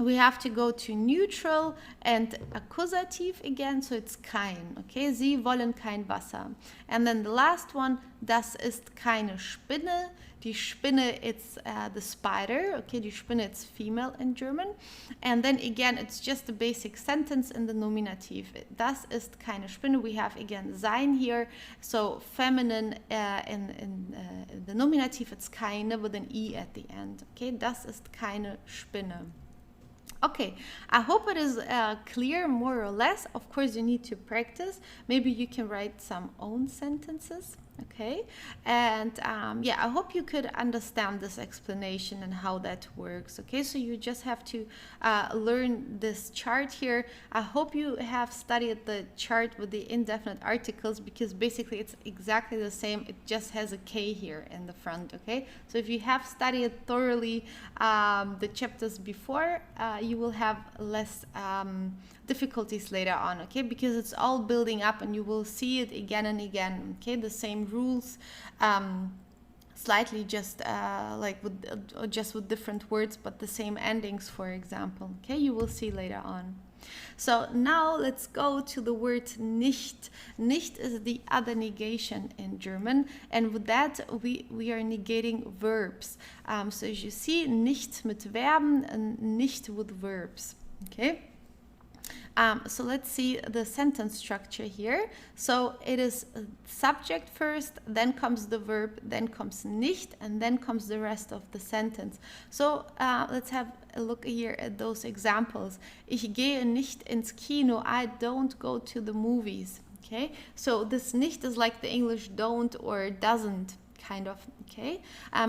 we have to go to neutral and accusative again, so it's kein, okay? Sie wollen kein Wasser. And then the last one, das ist keine Spinne. Die Spinne, it's the spider, okay? Die Spinne, it's female in German. And then again, it's just a basic sentence in the nominative. Das ist keine Spinne. We have again sein here, so feminine in the nominative, it's keine with an E at the end, okay? Das ist keine Spinne. Okay, I hope it is clear more or less. Of course, you need to practice. Maybe you can write some own sentences. Okay, and yeah, I hope you could understand this explanation and how that works. Okay, so you just have to learn this chart here. I hope you have studied the chart with the indefinite articles, because basically it's exactly the same. It just has a K here in the front. Okay, so if you have studied thoroughly the chapters before, you will have less difficulties later on, okay, because it's all building up and you will see it again and again, okay, the same rules, slightly just like with different words, but the same endings, for example, okay, you will see later on. So now let's go to the word nicht. Nicht is the other negation in German, and with that we are negating verbs. So as you see, nicht mit Verben and nicht with verbs, okay? So let's see the sentence structure here. So it is subject first, then comes the verb, then comes nicht, and then comes the rest of the sentence. So let's have a look here at those examples. Ich gehe nicht ins Kino. I don't go to the movies. Okay, so this nicht is like the English don't or doesn't, kind of, okay?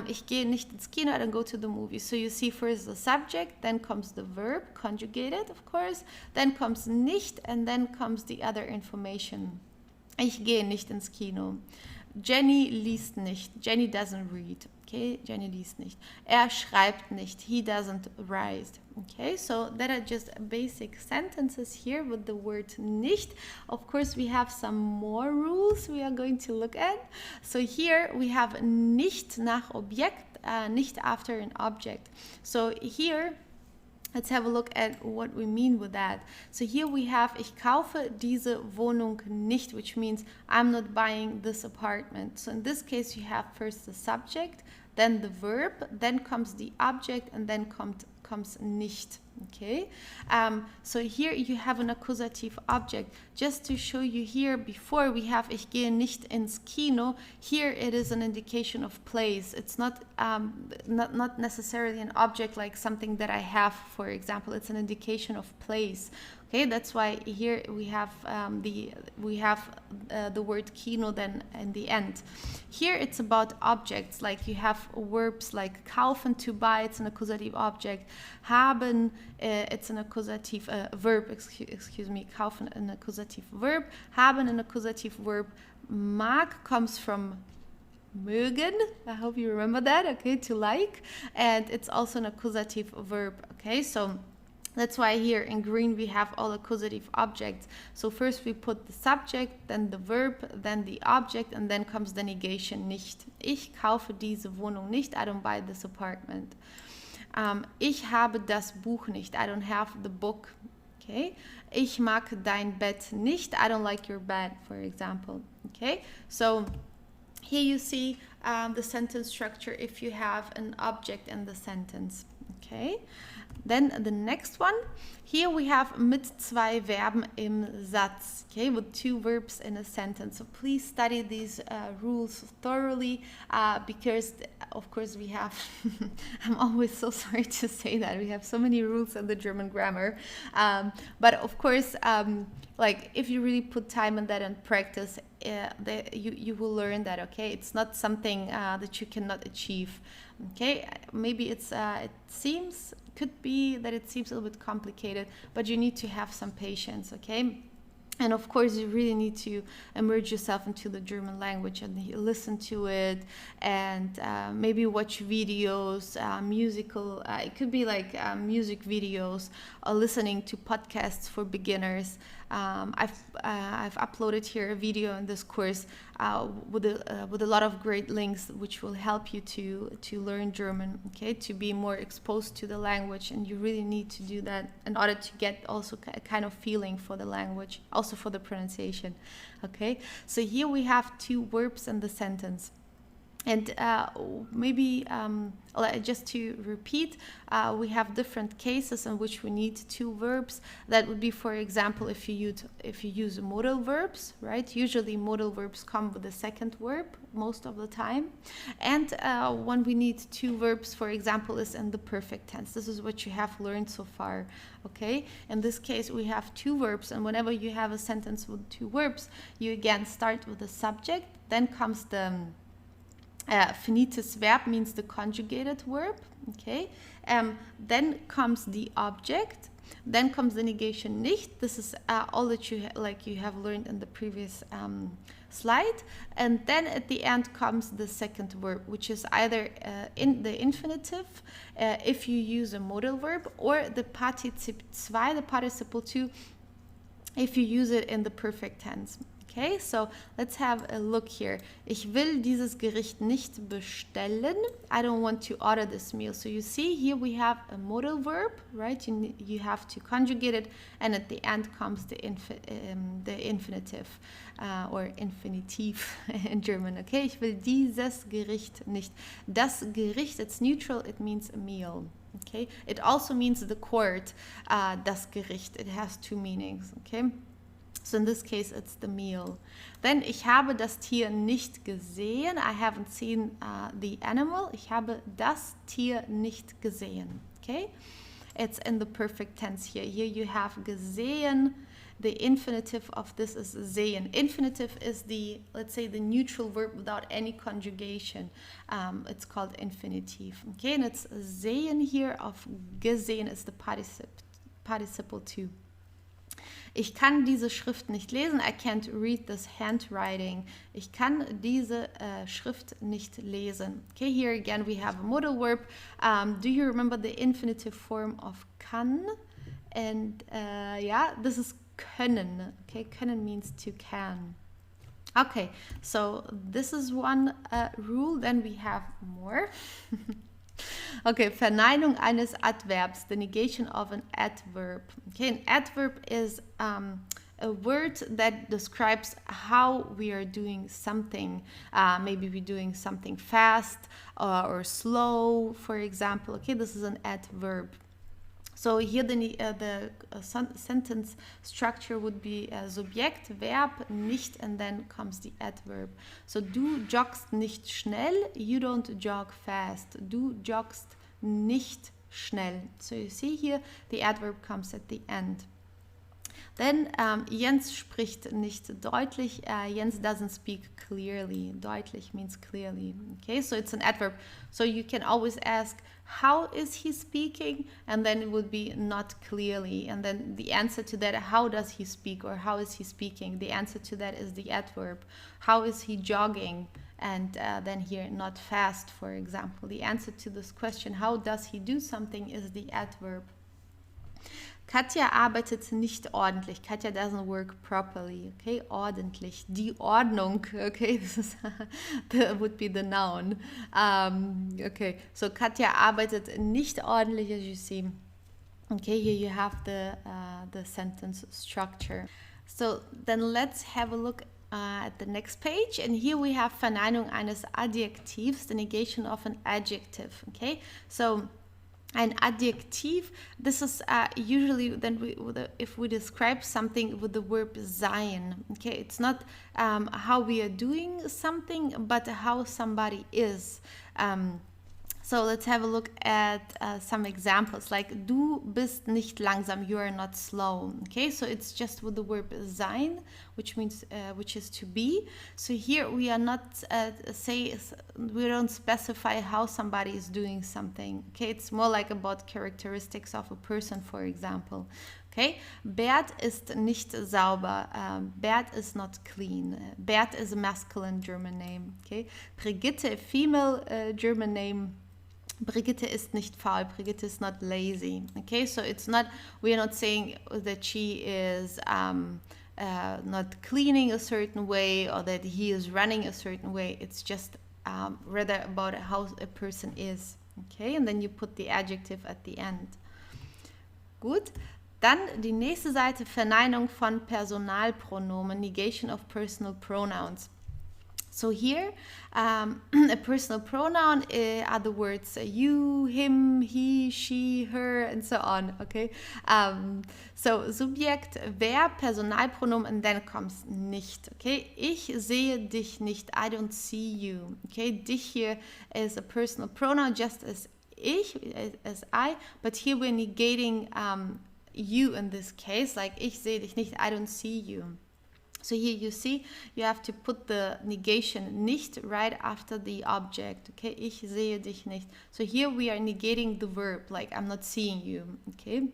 Ich gehe nicht ins Kino, I don't go to the movie. So you see first the subject, then comes the verb, conjugated, of course, then comes nicht, and then comes the other information. Ich gehe nicht ins Kino. Jenny liest nicht. Jenny doesn't read. Okay, Jenny liest nicht. Er schreibt nicht. He doesn't write. Okay, so that are just basic sentences here with the word nicht. Of course, we have some more rules we are going to look at. So here we have nicht nach Objekt, nicht after an object. So here, let's have a look at what we mean with that. So here we have, ich kaufe diese Wohnung nicht, which means I'm not buying this apartment. So in this case, you have first the subject, then the verb, then comes the object, and then comes nicht. Okay, so here you have an accusative object. Just to show you here, before we have ich gehe nicht ins Kino, here it is an indication of place. It's not necessarily an object like something that I have, for example. It's an indication of place. Okay, that's why here we have the word Kino then in the end. Here it's about objects, like you have verbs like kaufen, to buy, it's an accusative object. Haben, it's an accusative verb, excuse me, kaufen, an accusative verb. Haben, an accusative verb. Mag comes from mögen, I hope you remember that, okay, to like, and it's also an accusative verb, okay, so that's why here in green we have all accusative objects. So first we put the subject, then the verb, then the object, and then comes the negation nicht. Ich kaufe diese Wohnung nicht, I don't buy this apartment. Ich habe das Buch nicht, I don't have the book. Okay, ich mag dein Bett nicht, I don't like your bed, for example. Okay, so here you see the sentence structure if you have an object in the sentence. Okay, then the next one, here we have mit zwei Verben im Satz, okay, with two verbs in a sentence. So please study these rules thoroughly because of course we have, I'm always so sorry to say that, we have so many rules in the German grammar, but of course like if you really put time in that and practice, you will learn that, okay, it's not something that you cannot achieve. Okay, maybe it could be that it seems a little bit complicated, but you need to have some patience, okay? And of course, you really need to immerse yourself into the German language and listen to it, and maybe watch videos, musical, it could be like music videos, or listening to podcasts for beginners. I've uploaded here a video in this course with a lot of great links which will help you to learn German, okay, to be more exposed to the language, and you really need to do that in order to get also a kind of feeling for the language, also for the pronunciation. Okay, so here we have two verbs in the sentence. And maybe just to repeat, we have different cases in which we need two verbs. That would be, for example, if you use modal verbs, right? Usually modal verbs come with a second verb most of the time. And when we need two verbs, for example, is in the perfect tense. This is what you have learned so far, okay? In this case, we have two verbs, and whenever you have a sentence with two verbs, you again start with the subject, then comes the finitus verb, means the conjugated verb, okay? Then comes the object, then comes the negation nicht. This is all that you have learned in the previous slide, and then at the end comes the second verb, which is either in the infinitive if you use a modal verb, or the Partizip 2, the participle 2, if you use it in the perfect tense. Okay, so let's have a look here. Ich will dieses Gericht nicht bestellen. I don't want to order this meal. So you see here we have a modal verb, right? You have to conjugate it, and at the end comes the infinitive or infinitiv in German. Okay, ich will dieses Gericht nicht. Das Gericht, it's neutral, it means a meal. Okay, it also means the court, das Gericht. It has two meanings, okay? So in this case, it's the meal. Then, ich habe das Tier nicht gesehen. I haven't seen the animal. Ich habe das Tier nicht gesehen. Okay? It's in the perfect tense here. Here you have gesehen. The infinitive of this is sehen. Infinitive is the, let's say, the neutral verb without any conjugation. It's called infinitive. Okay? And it's sehen here of gesehen is the participle 2. Ich kann diese Schrift nicht lesen. I can't read this handwriting. Ich kann diese Schrift nicht lesen. Okay, here again we have a modal verb. Do you remember the infinitive form of kann? And yeah, this is können. Okay, können means to can. Okay, so this is one rule. Then we have more. Okay, Verneinung eines Adverbs, the negation of an adverb. Okay, an adverb is a a word that describes how we are doing something. Maybe we're doing something fast or slow, for example. Okay, this is an adverb. So here the sentence structure would be Subjekt, Verb, nicht, and then comes the adverb. So du joggst nicht schnell, you don't jog fast. Du joggst nicht schnell. So you see here the adverb comes at the end. Then Jens spricht nicht deutlich. Jens doesn't speak clearly. Deutlich means clearly. Okay, so it's an adverb. So you can always ask, how is he speaking? And then it would be not clearly. And then the answer to that, how does he speak or how is he speaking? The answer to that is the adverb. How is he jogging? And then here, not fast, for example. The answer to this question, how does he do something, is the adverb. Katja arbeitet nicht ordentlich. Katja doesn't work properly. Okay, ordentlich. Die Ordnung. Okay, this is that would be the noun. Okay, so Katja arbeitet nicht ordentlich, as you see. Okay, here you have the sentence structure. So then let's have a look at the next page, and here we have Verneinung eines Adjektivs, the negation of an adjective. Okay, so an adjective, this is usually then if we describe something with the verb sein. Okay, it's not how we are doing something, but how somebody is. So let's have a look at some examples, like du bist nicht langsam, you are not slow. Okay, so it's just with the verb sein, which means which is to be. So here we are not we don't specify how somebody is doing something. Okay, it's more like about characteristics of a person, for example. Okay, Bert ist nicht sauber. Bert is not clean. Bert is a masculine German name. Okay, Brigitte, a female German name. Brigitte ist nicht faul. Brigitte is not lazy. Okay, so it's not, we are not saying that she is not cleaning a certain way or that he is running a certain way. It's just rather about how a person is. Okay, and then you put the adjective at the end. Gut. Dann die nächste Seite, Verneinung von Personalpronomen, negation of personal pronouns. So here, a personal pronoun are the words you, him, he, she, her, and so on, okay? So Subjekt, Verb, Personalpronomen, and then comes nicht, okay? Ich sehe dich nicht, I don't see you, okay? Dich here is a personal pronoun, just as ich, as I, but here we're negating you in this case, like ich sehe dich nicht, I don't see you. So here you see, you have to put the negation nicht right after the object, okay? Ich sehe dich nicht. So here we are negating the verb, like I'm not seeing you, okay?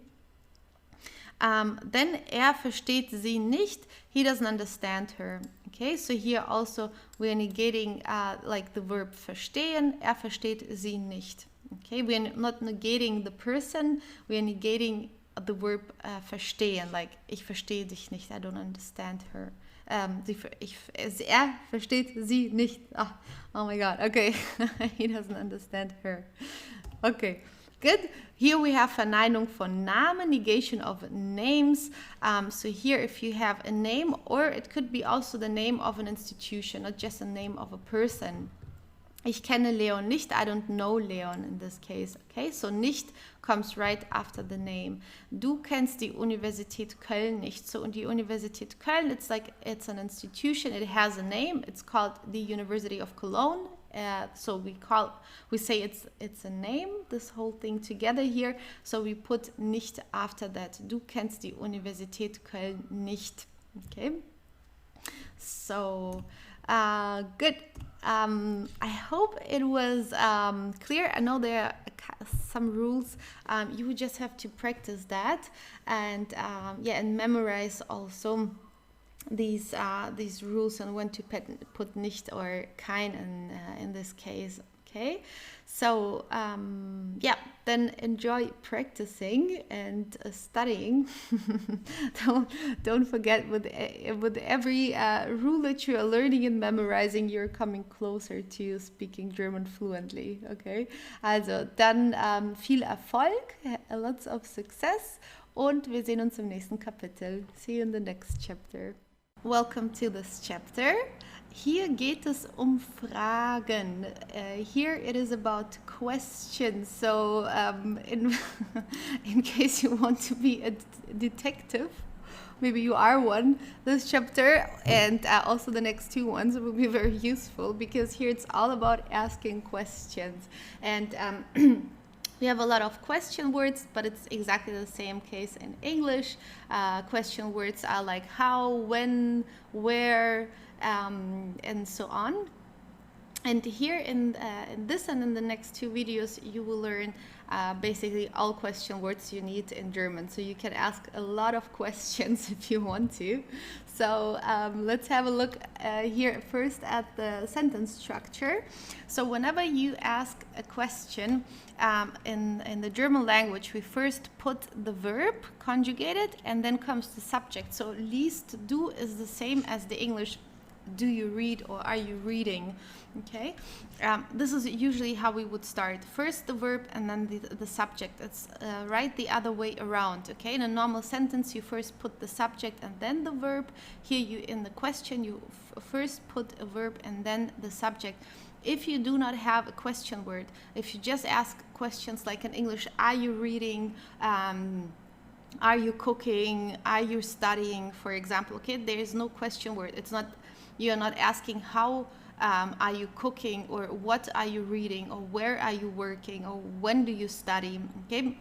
Then versteht sie nicht, he doesn't understand her, okay? So here also we are negating like the verb verstehen, versteht sie nicht, okay? We are not negating the person, we are negating the verb verstehen, like ich verstehe dich nicht, I don't understand her. Versteht sie nicht. Oh my god, okay. He doesn't understand her. Okay, good. Here we have Verneinung von Namen, negation of names. So here if you have a name, or it could be also the name of an institution, not just a name of a person. Ich kenne Leon nicht, I don't know Leon in this case, okay? So nicht comes right after the name. Du kennst die Universität Köln nicht. So die Universität Köln, it's an institution, it has a name, it's called the University of Cologne. So we say it's a name, this whole thing together here. So we put nicht after that. Du kennst die Universität Köln nicht, okay? So, good. I hope it was clear. I know there are some rules. You would just have to practice that and and memorize also these rules and when to put nicht or kein in this case. Okay, so then enjoy practicing and studying. Don't forget with every rule that you are learning and memorizing, you're coming closer to speaking German fluently. Okay, also dann viel Erfolg, lots of success. und wir sehen uns im nächsten Kapitel. See you in the next chapter. Welcome to this chapter. Hier geht es Fragen. Here it is about questions. So in case you want to be a detective, maybe you are one, this chapter and also the next 2 ones will be very useful, because here it's all about asking questions. And we have a lot of question words, but it's exactly the same case in English. Question words are like how, when, where, and so on. And here in this and in the next 2 videos, you will learn basically all question words you need in German. So you can ask a lot of questions if you want to. So let's have a look here first at the sentence structure. So whenever you ask a question in the German language, we first put the verb conjugated and then comes the subject. So liest du is the same as the English do you read or are you reading. Okay, this is usually how we would start. First the verb and then the subject. It's right the other way around. Okay, in a normal sentence you first put the subject and then the verb. Here you in the question you first put a verb and then the subject. If you do not have a question word, if you just ask questions like in English, are you reading, are you cooking, are you studying, for example, okay, there is no question word. It's not, you're not asking how are you cooking or what are you reading or where are you working or when do you study, okay?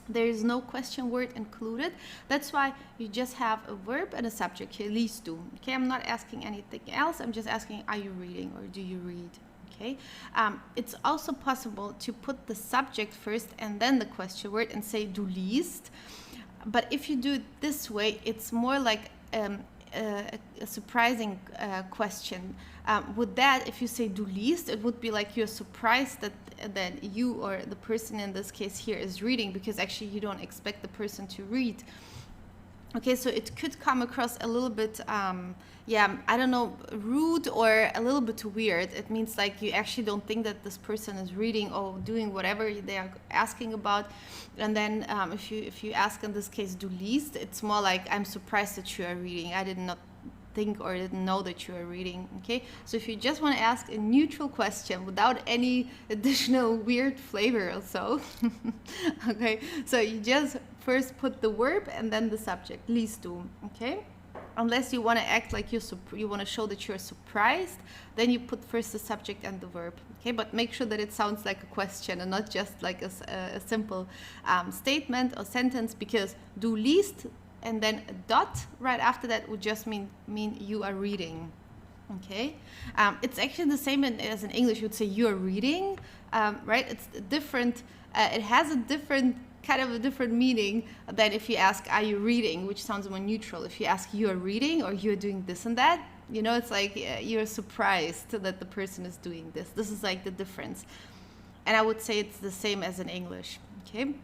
There is no question word included. That's why you just have a verb and a subject here, liest du. Okay, I'm not asking anything else. I'm just asking, are you reading or do you read? Okay. It's also possible to put the subject first and then the question word and say du liest. But if you do it this way, it's more like a surprising question. With that, if you say du liest, it would be like you're surprised that you or the person in this case here is reading, because actually you don't expect the person to read. Okay, so it could come across a little bit, yeah, I don't know, rude or a little bit weird. It means like you actually don't think that this person is reading or doing whatever they are asking about. And then if you ask in this case du liest, it's more like I'm surprised that you are reading. I did not think or didn't know that you are reading. Okay, so if you just want to ask a neutral question without any additional weird flavor or so, okay, so you just first put the verb and then the subject, liest du, okay? Unless you want to act like you want to show that you're surprised, then you put first the subject and the verb, okay? But make sure that it sounds like a question and not just like a simple statement or sentence, because du liest and then a dot right after that would just mean you are reading. Okay, it's actually the same as in English. You would say you are reading, right? It's different. It has a different kind of a different meaning than if you ask are you reading, which sounds more neutral. If you ask you are reading or you're doing this and that, you know, it's like you're surprised that the person is doing this. This is like the difference, and I would say it's the same as in English. Okay.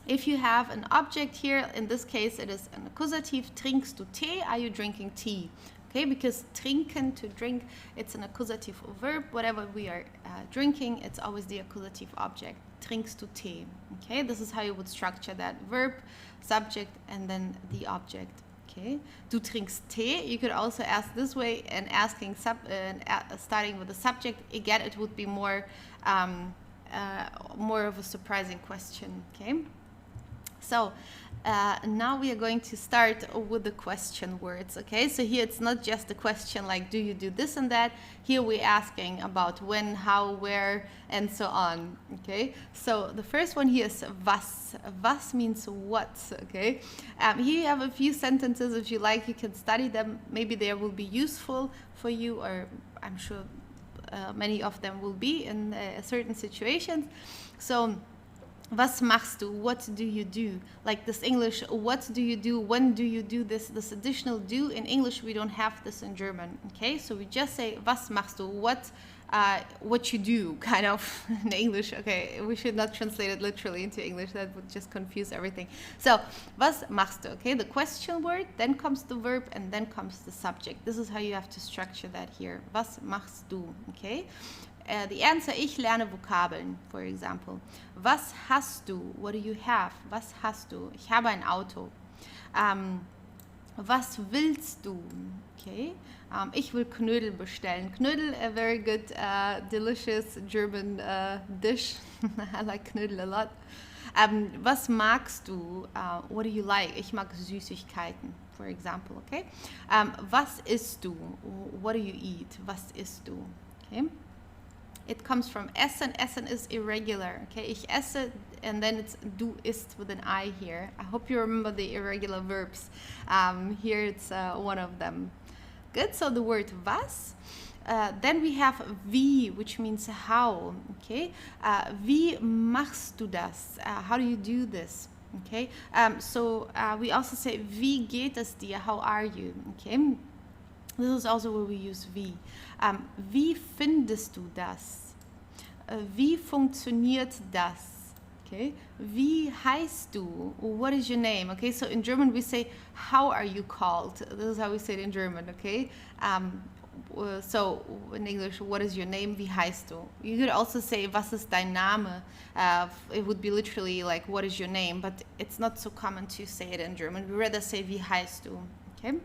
If you have an object here, in this case it is an accusative, trinkst du Tee, are you drinking tea? Okay, because trinken, to drink, it's an accusative verb. Whatever we are drinking, it's always the accusative object, trinkst du Tee. Okay, this is how you would structure that verb, subject, and then the object. Okay, du trinkst Tee, you could also ask this way and asking starting with the subject. Again, it would be more of a surprising question. Okay. So now we are going to start with the question words. Okay, so here it's not just a question like do you do this and that. Here we're asking about when, how, where, and so on. Okay, so the first one here is was. Was means what. Okay, here you have a few sentences. If you like, you can study them. Maybe they will be useful for you, or I'm sure many of them will be in certain situations. So was machst du? What do you do? Like this English, what do you do? When do you do this? This additional do in English, we don't have this in German. Okay, so we just say was machst du? What you do, kind of in English. Okay, we should not translate it literally into English. That would just confuse everything. So was machst du? Okay, the question word, then comes the verb, and then comes the subject. This is how you have to structure that here. Was machst du? Okay. the answer, ich lerne Vokabeln, for example. Was hast du? What do you have? Was hast du? Ich habe ein Auto. Was willst du? Okay. Ich will Knödel bestellen. Knödel, a very good, delicious German dish. I like Knödel a lot. Was magst du? What do you like? Ich mag Süßigkeiten, for example. Okay. Was isst du? What do you eat? Was isst du? Okay. It comes from essen. Essen is irregular. Okay, ich esse, and then it's du isst with an I here. I hope you remember the irregular verbs. Here it's one of them. Good. So the word was. Then we have wie, which means how. Okay. Wie machst du das? How do you do this? Okay. So we also say wie geht es dir? How are you? Okay. This is also where we use wie. Wie findest du das? Wie funktioniert das? Okay. Wie heißt du? What is your name? Okay. So in German we say, how are you called? This is how we say it in German. Okay. So in English, what is your name? Wie heißt du? You could also say, was ist dein Name? It would be literally like, what is your name? But it's not so common to say it in German. We rather say, wie heißt du? Okay.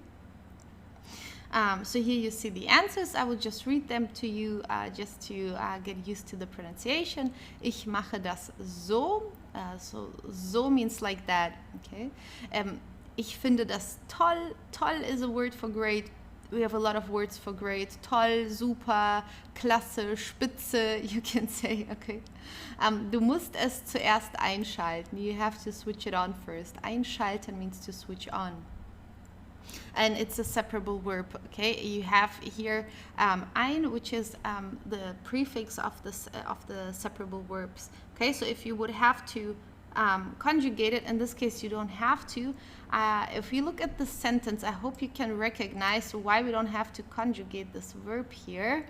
So here you see the answers. I will just read them to you just to get used to the pronunciation. Ich mache das so. So means like that. Okay. Ich finde das toll. Toll is a word for great. We have a lot of words for great. Toll, super, klasse, spitze, you can say, okay. Du musst es zuerst einschalten. You have to switch it on first. Einschalten means to switch on. And it's a separable verb, okay? You have here ein, which is the prefix of the separable verbs, okay? So if you would have to conjugate it, in this case you don't have to. If you look at the sentence, I hope you can recognize why we don't have to conjugate this verb here.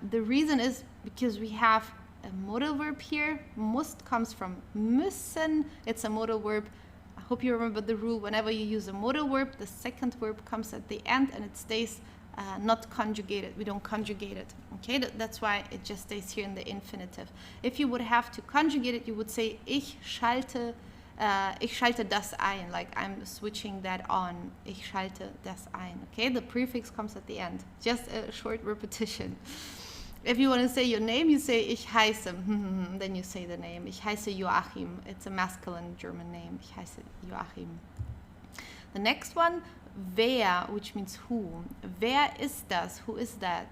The reason is because we have a modal verb here. Muss comes from müssen. It's a modal verb. I hope you remember the rule. Whenever you use a modal verb, the second verb comes at the end and it stays not conjugated. We don't conjugate it. Okay, that's why it just stays here in the infinitive. If you would have to conjugate it, you would say ich schalte das ein, like I'm switching that on. Ich schalte das ein. Okay, the prefix comes at the end. Just a short repetition. If you want to say your name, you say ich heiße, then you say the name. Ich heiße Joachim. It's a masculine German name. Ich heiße Joachim. The next one, wer, which means who. Wer ist das? Who is that?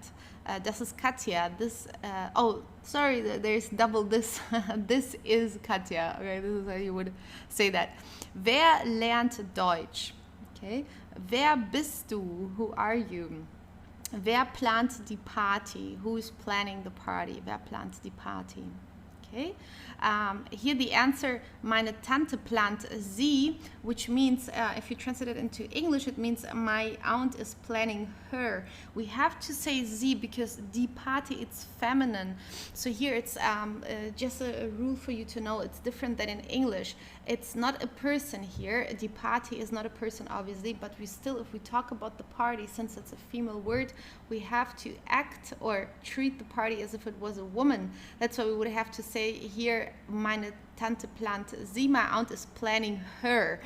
Das ist Katja. This, oh, sorry, there's double this. This is Katja. Okay, this is how you would say that. Wer lernt Deutsch? Okay. Wer bist du? Who are you? Wer plant die Party? Who is planning the party? Wer plant die Party? Okay. Here the answer, meine Tante plant sie, which means, if you translate it into English, it means my aunt is planning her. We have to say sie because die Party, it's feminine. So here it's just a rule for you to know. It's different than in English. It's not a person here. Die Party is not a person, obviously, but we still, if we talk about the party, since it's a female word, we have to act or treat the party as if it was a woman. That's why we would have to say here, meine Tante plant sie, my aunt is planning her,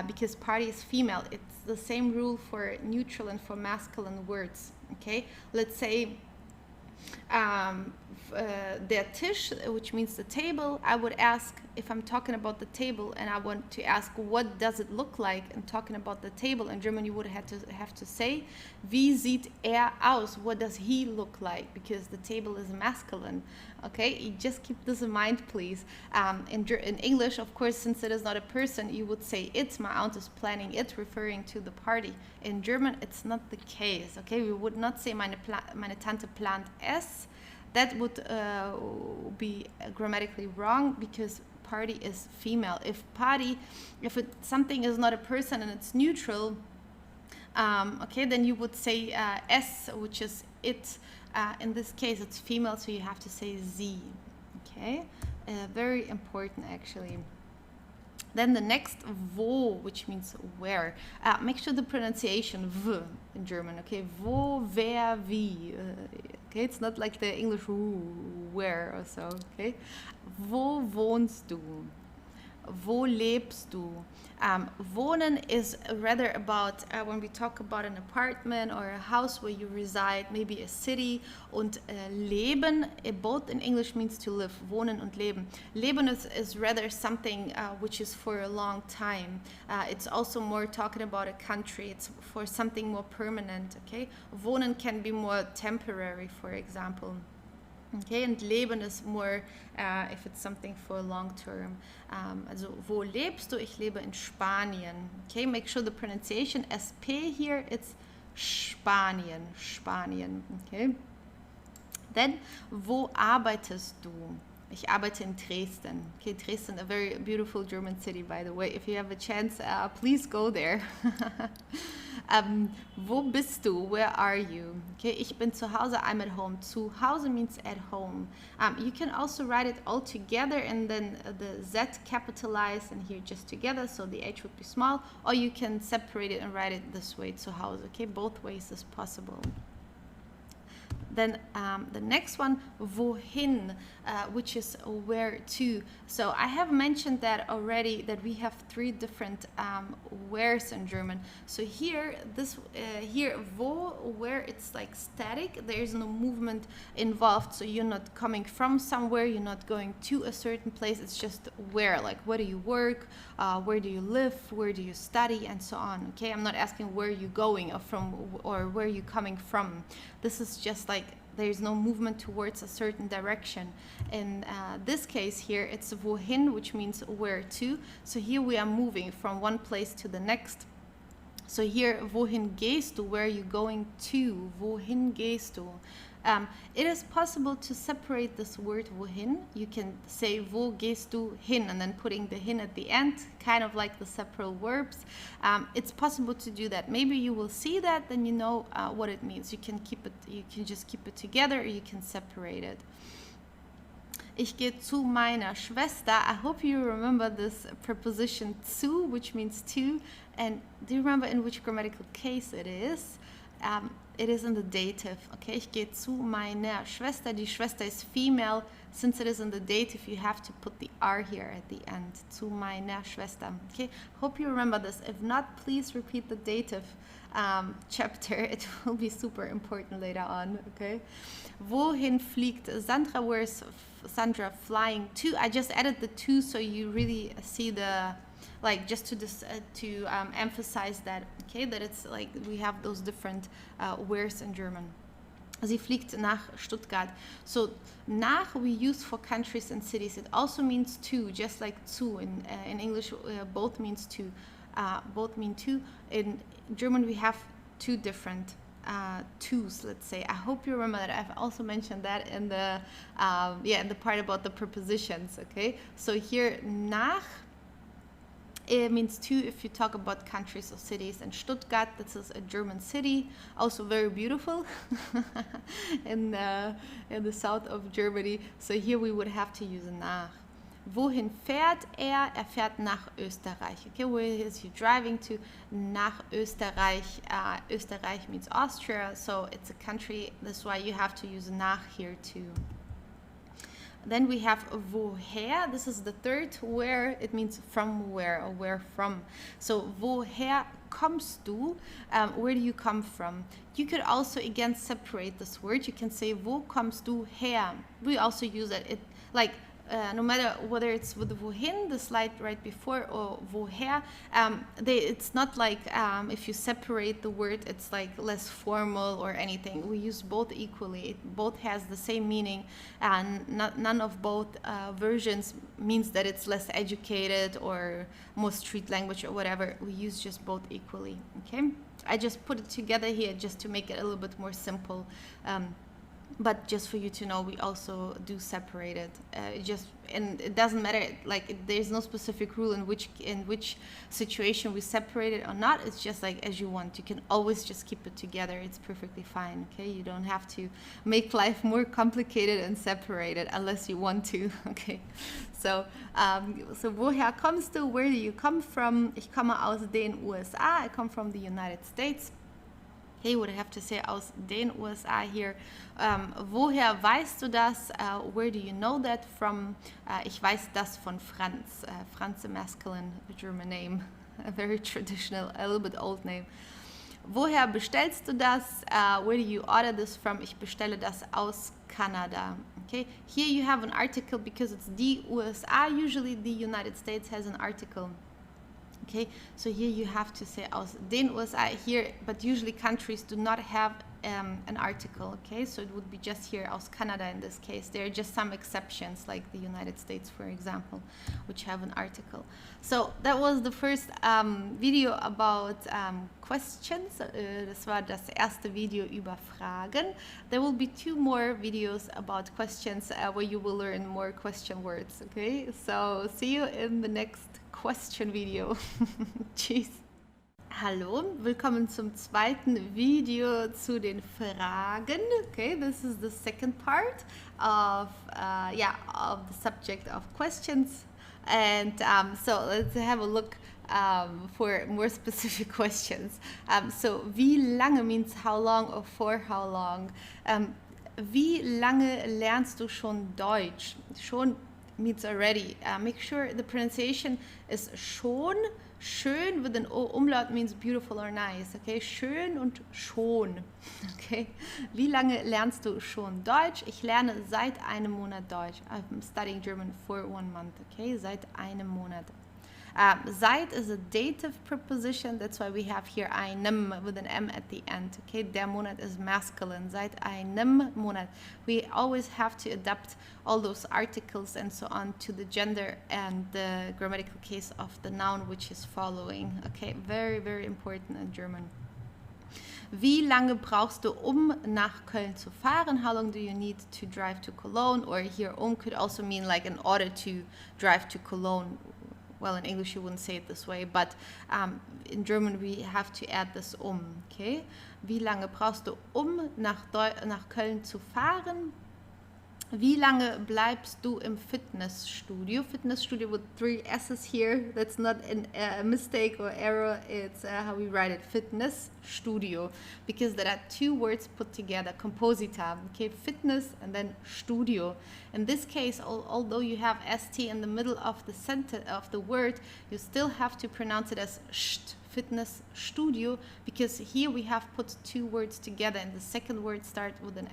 because party is female. It's the same rule for neutral and for masculine words. Okay, let's say der Tisch, which means the table. I would ask, if I'm talking about the table and I want to ask what does it look like, and talking about the table in German you would have to say wie sieht aus, what does he look like, because the table is masculine. Okay, you just keep this in mind, please. In English, of course, since it is not a person, you would say it, my aunt is planning it, referring to the party. In German it's not the case. Okay, we would not say meine Tante plant es. That would be grammatically wrong because party is female. If something is not a person and it's neutral, okay, then you would say es, which is it. In this case, it's female, so you have to say sie. Okay, very important actually. Then the next wo, which means where. Make sure the pronunciation v in German, okay? Wo, wer, wie. Okay, it's not like the English where or so, okay? Wo wohnst du? Wo lebst du? Wohnen is rather about when we talk about an apartment or a house where you reside, maybe a city. Und leben, both in English means to live. Wohnen und leben. Leben is rather something which is for a long time. It's also more talking about a country. It's for something more permanent. Okay, wohnen can be more temporary, for example. Okay, and Leben is more if it's something for long term. Also, wo lebst du? Ich lebe in Spanien. Okay, make sure the pronunciation SP here, it's Spanien, Spanien. Okay. Then, wo arbeitest du? Ich arbeite in Dresden. Okay, Dresden, a very beautiful German city, by the way. If you have a chance, please go there. Wo bist du? Where are you? Okay, ich bin zu Hause. I'm at home. Zu Hause means at home. You can also write it all together and then the Z capitalized and here just together, so the H would be small. Or you can separate it and write it this way, zu Hause. Okay, both ways is possible. Then the next one, wohin, which is where to. So I have mentioned that already, that we have 3 different wheres in German. So here, here, wo, where, it's like static. There is no movement involved. So you're not coming from somewhere. You're not going to a certain place. It's just where, like where do you work, where do you live, where do you study, and so on. Okay, I'm not asking where you're going or from or where you're coming from. This is just like there's no movement towards a certain direction. In this case here, it's wohin, which means where to. So here we are moving from one place to the next. So here, wohin gehst du? Where are you going to? Wohin gehst du? It is possible to separate this word wohin. You can say wo gehst du hin and then putting the hin at the end, kind of like the separate verbs. It's possible to do that. Maybe you will see that, then you know what it means. You can keep it. You can just keep it together, or you can separate it. Ich gehe zu meiner Schwester. I hope you remember this preposition zu, which means to. And do you remember in which grammatical case it is? It is in the dative. Okay, ich gehe zu meiner Schwester. Die Schwester is female. Since it is in the dative, you have to put the R here at the end. Zu meiner Schwester. Okay, hope you remember this. If not, please repeat the dative chapter. It will be super important later on. Okay, wohin fliegt Sandra? Where is Sandra flying to? I just added the to so you really see the, like, just to emphasize that, okay, that it's like we have those different wheres in German. Sie fliegt nach Stuttgart. So nach we use for countries and cities. It also means to, just like zu in English. Both means to. Both mean to. In German we have 2 different twos, let's say. I hope you remember that. I've also mentioned that in the in the part about the prepositions. Okay, so here nach, it means to if you talk about countries or cities. And Stuttgart, this is a German city, also very beautiful in the south of Germany. So here we would have to use nach. Wohin fährt er? Er fährt nach Österreich. Okay, where is he driving to? Nach Österreich. Österreich means Austria, so it's a country. That's why you have to use nach here too. Then we have woher. This is the third where. It means from where or where from. So woher kommst du? Where do you come from? You could also again separate this word. You can say wo kommst du her? We also use it like no matter whether it's with wohin, the slide right before, or woher, it's not like if you separate the word, it's like less formal or anything. We use both equally. It both has the same meaning, and none of both versions means that it's less educated or more street language or whatever. We use just both equally. Okay, I just put it together here just to make it a little bit more simple. but just for you to know, we also do separate it. And it doesn't matter. Like there's no specific rule in which situation we separate it or not. It's just like as you want. You can always just keep it together. It's perfectly fine. Okay, you don't have to make life more complicated and separate it unless you want to. Okay, so woher kommst du? Where do you come from? Ich komme aus den USA. I come from the United States. Okay, would I have to say aus den USA here? Woher weißt du das? Where do you know that from? Ich weiß das von Franz. Franz, a masculine German name, a very traditional, a little bit old name. Woher bestellst du das? Where do you order this from? Ich bestelle das aus Kanada. Okay, here you have an article because it's the USA. Usually the United States has an article. Okay, so here you have to say aus den USA here, but usually countries do not have an article. Okay, so it would be just here aus Canada in this case. There are just some exceptions, like the United States, for example, which have an article. So that was the first video about questions. Das war das erste Video über Fragen. There will be 2 more videos about questions where you will learn more question words. Okay, so see you in the next question video. Tschüss. Hallo, willkommen zum zweiten Video zu den Fragen. Okay, this is the second part of of the subject of questions, and so let's have a look for more specific questions. So wie lange means how long or for how long. Wie lange lernst du schon Deutsch? Schon means already. Make sure the pronunciation is schon. Schön with an O umlaut means beautiful or nice. Okay, schön und schon. Okay, wie lange lernst du schon Deutsch? Ich lerne seit einem Monat Deutsch. I'm studying German for 1 month. Okay, seit einem Monat. Seit is a dative preposition. That's why we have here einem with an M at the end. Okay, der Monat is masculine. Seit einem Monat. We always have to adapt all those articles and so on to the gender and the grammatical case of the noun which is following. Okay, very, very important in German. Wie lange brauchst du, nach Köln zu fahren? How long do you need to drive to Cologne? Or here, could also mean like in order to drive to Cologne. Well, in English you wouldn't say it this way, but in German we have to add this okay? Wie lange brauchst du, nach Köln zu fahren? Wie lange bleibst du im Fitnessstudio? Fitnessstudio with 3 S's here. That's not a mistake or error. It's how we write it, Fitnessstudio. Because there are 2 words put together, Composita. Okay, fitness and then studio. In this case, although you have ST in the middle of the sentence of the word, you still have to pronounce it as st. Fitness studio, because here we have put 2 words together and the second word starts with an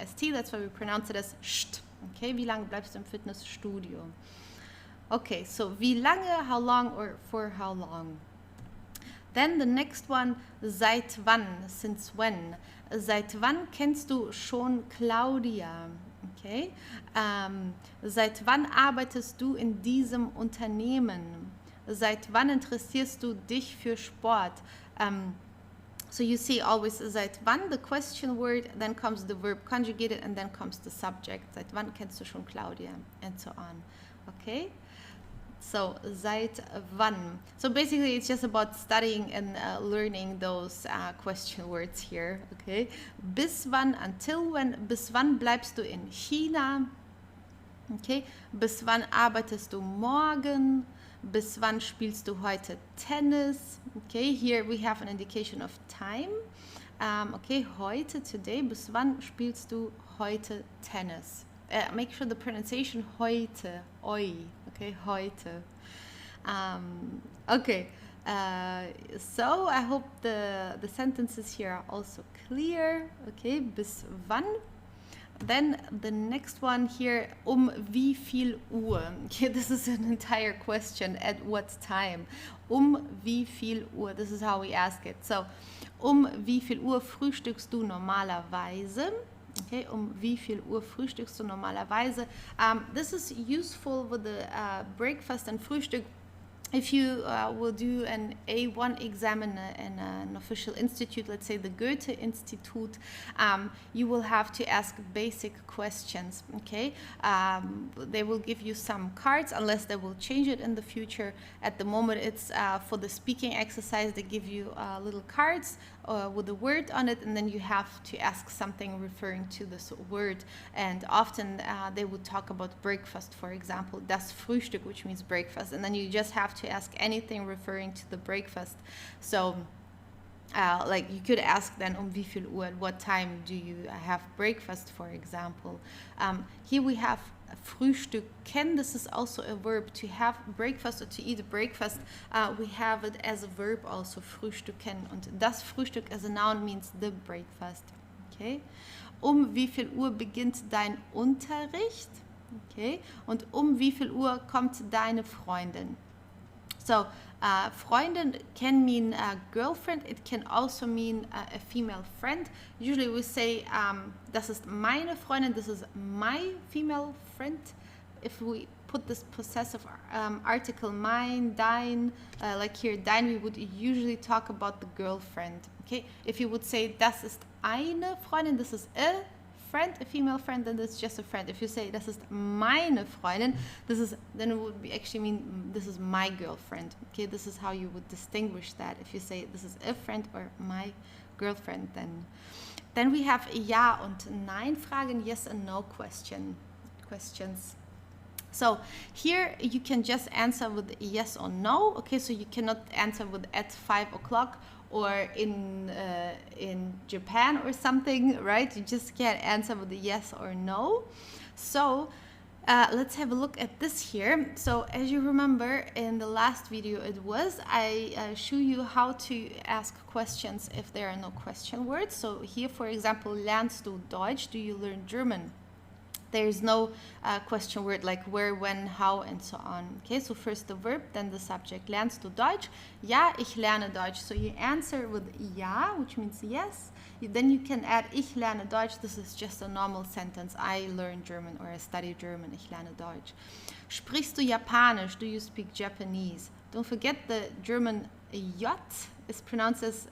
ST. That's why we pronounce it as st. Okay, wie lange bleibst du im Fitnessstudio? Okay, so wie lange, how long, or for how long. Then the next one, seit wann, since when. Seit wann kennst du schon Claudia? Okay, seit wann arbeitest du in diesem Unternehmen? Seit wann interessierst du dich für Sport? So you see always seit wann, the question word, then comes the verb conjugated, and then comes the subject. Seit wann kennst du schon Claudia? And so on. Okay? So, seit wann. So basically it's just about studying and learning those question words here. Okay? Bis wann, until when. Bis wann bleibst du in China? Okay? Bis wann arbeitest du morgen? Bis wann spielst du heute Tennis? Okay, here we have an indication of time. Okay, heute, today. Bis wann spielst du heute Tennis? Make sure the pronunciation heute, oi. Okay, heute. Okay, so I hope the sentences here are also clear. Okay, bis wann? Then the next one here, wie viel Uhr? Okay, this is an entire question. At what time? Wie viel Uhr? This is how we ask it. So, wie viel Uhr frühstückst du normalerweise? Okay, wie viel Uhr frühstückst du normalerweise? This is useful with the breakfast and Frühstück. if you will do an A1 exam in an official institute, let's say the Goethe Institute, you will have to ask basic questions, okay? They will give you some cards, unless they will change it in the future. At the moment, it's for the speaking exercise, they give you little cards with a word on it, and then you have to ask something referring to this word. And often they would talk about breakfast, for example, das Frühstück, which means breakfast, and then you just have to ask anything referring to the breakfast. So like you could ask then wie viel Uhr, at what time do you have breakfast, for example. Here we have Frühstücken. This is also a verb, to have breakfast or to eat a breakfast. We have it as a verb also, Frühstücken. Und das Frühstück as a noun means the breakfast. Okay. Wie viel Uhr beginnt dein Unterricht? Okay. Und wie viel Uhr kommt deine Freundin? So, Freundin can mean girlfriend. It can also mean a female friend. Usually we say, das ist meine Freundin, this is my female friend. If we put this possessive article, mine, dein, like here, dein, we would usually talk about the girlfriend. Okay, if you would say, das ist eine Freundin, this is a friend, a female friend, then it's just a friend. If you say, das ist meine Freundin, then it would be actually mean, this is my girlfriend. Okay, this is how you would distinguish that. If you say, this is a friend or my girlfriend, then we have Ja und Nein Fragen, yes and no questions. So here you can just answer with yes or no. Okay, so you cannot answer with at 5 o'clock or in Japan or something, right? You just can't answer with a yes or no. So let's have a look at this here. So as you remember in the last video I show you how to ask questions if there are no question words. So here, for example, lernst du Deutsch? Do you learn German? There is no question word like where, when, how, and so on. Okay, so first the verb, then the subject. Lernst du Deutsch? Ja, ich lerne Deutsch. So you answer with ja, which means yes. Then you can add ich lerne Deutsch. This is just a normal sentence. I learn German or I study German. Ich lerne Deutsch. Sprichst du Japanisch? Do you speak Japanese? Don't forget the German J is pronounced as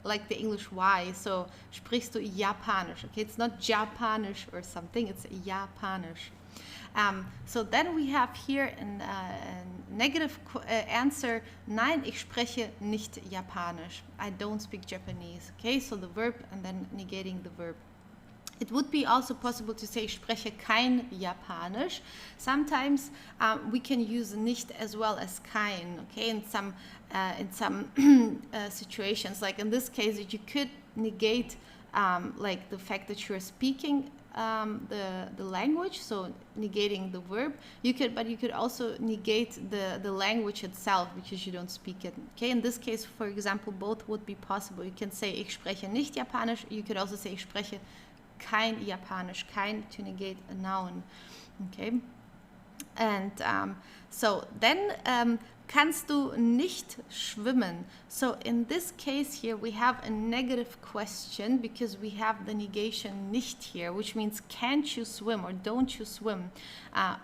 like the English Y, so sprichst du Japanisch? Okay, it's not Japanisch or something, it's Japanisch. So then we have here a negative answer, nein, ich spreche nicht Japanisch. I don't speak Japanese. Okay, so the verb and then negating the verb. It would be also possible to say, ich spreche kein Japanisch. Sometimes we can use nicht as well as kein, okay, in some situations. Like in this case, you could negate like the fact that you're speaking the language, so negating the verb. But you could also negate the language itself because you don't speak it. Okay, in this case, for example, both would be possible. You can say, ich spreche nicht Japanisch. You could also say, ich spreche kein Japanisch, kein to negate a noun. Okay, and so then kannst du nicht schwimmen? So in this case here we have a negative question because we have the negation nicht here, which means can't you swim or don't you swim?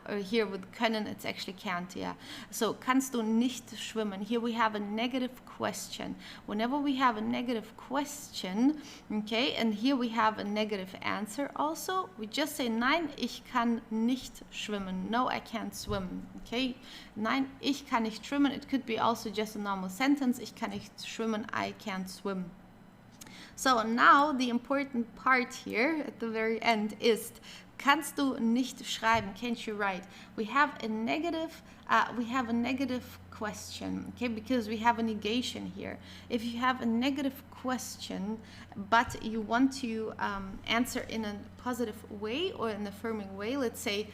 Or here with können it's actually can't, yeah. So kannst du nicht schwimmen? Here we have a negative question. Whenever we have a negative question, okay, and here we have a negative answer also, we just say nein, ich kann nicht schwimmen. No, I can't swim. Okay, nein, ich kann nicht schwimmen. It could be also just a normal sentence. Ich kann nicht schwimmen. I can't swim. So now the important part here at the very end is kannst du nicht schreiben? Can't you write? We have a negative question, okay, because we have a negation here. If you have a negative question, but you want to answer in a positive way or an affirming way, let's say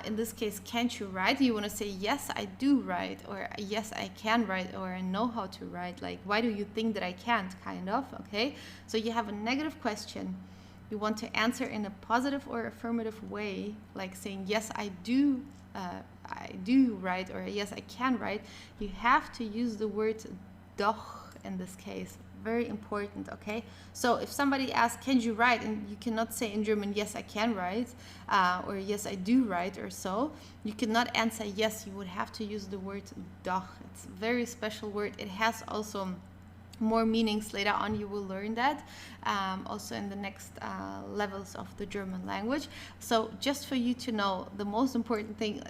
in this case, can't you write? You want to say, yes, I do write, or yes, I can write, or I know how to write. Like, why do you think that I can't, kind of, okay? So you have a negative question. You want to answer in a positive or affirmative way, like saying, yes, I do write, or yes, I can write. You have to use the word doch in this case. Very important, okay? So if somebody asks, can you write? And you cannot say in German, yes, I can write, or yes, I do write, or so. You cannot answer yes, you would have to use the word doch. It's a very special word. It has also more meanings later on. You will learn that also in the next levels of the German language. So just for you to know, the most important thing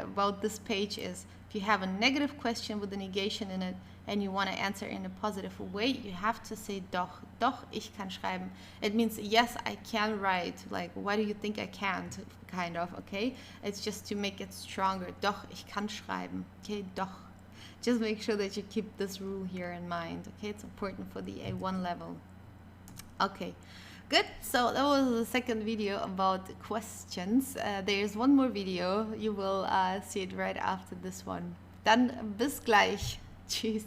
about this page is if you have a negative question with a negation in it and you want to answer in a positive way, you have to say doch. Doch, ich kann schreiben. It means yes, I can write. Like, why do you think I can't? Kind of, okay? It's just to make it stronger. Doch, ich kann schreiben. Okay, doch. Just make sure that you keep this rule here in mind, okay? It's important for the A1 level. Okay, good. So that was the second video about questions. There's one more video. You will see it right after this one. Dann bis gleich. Tschüss.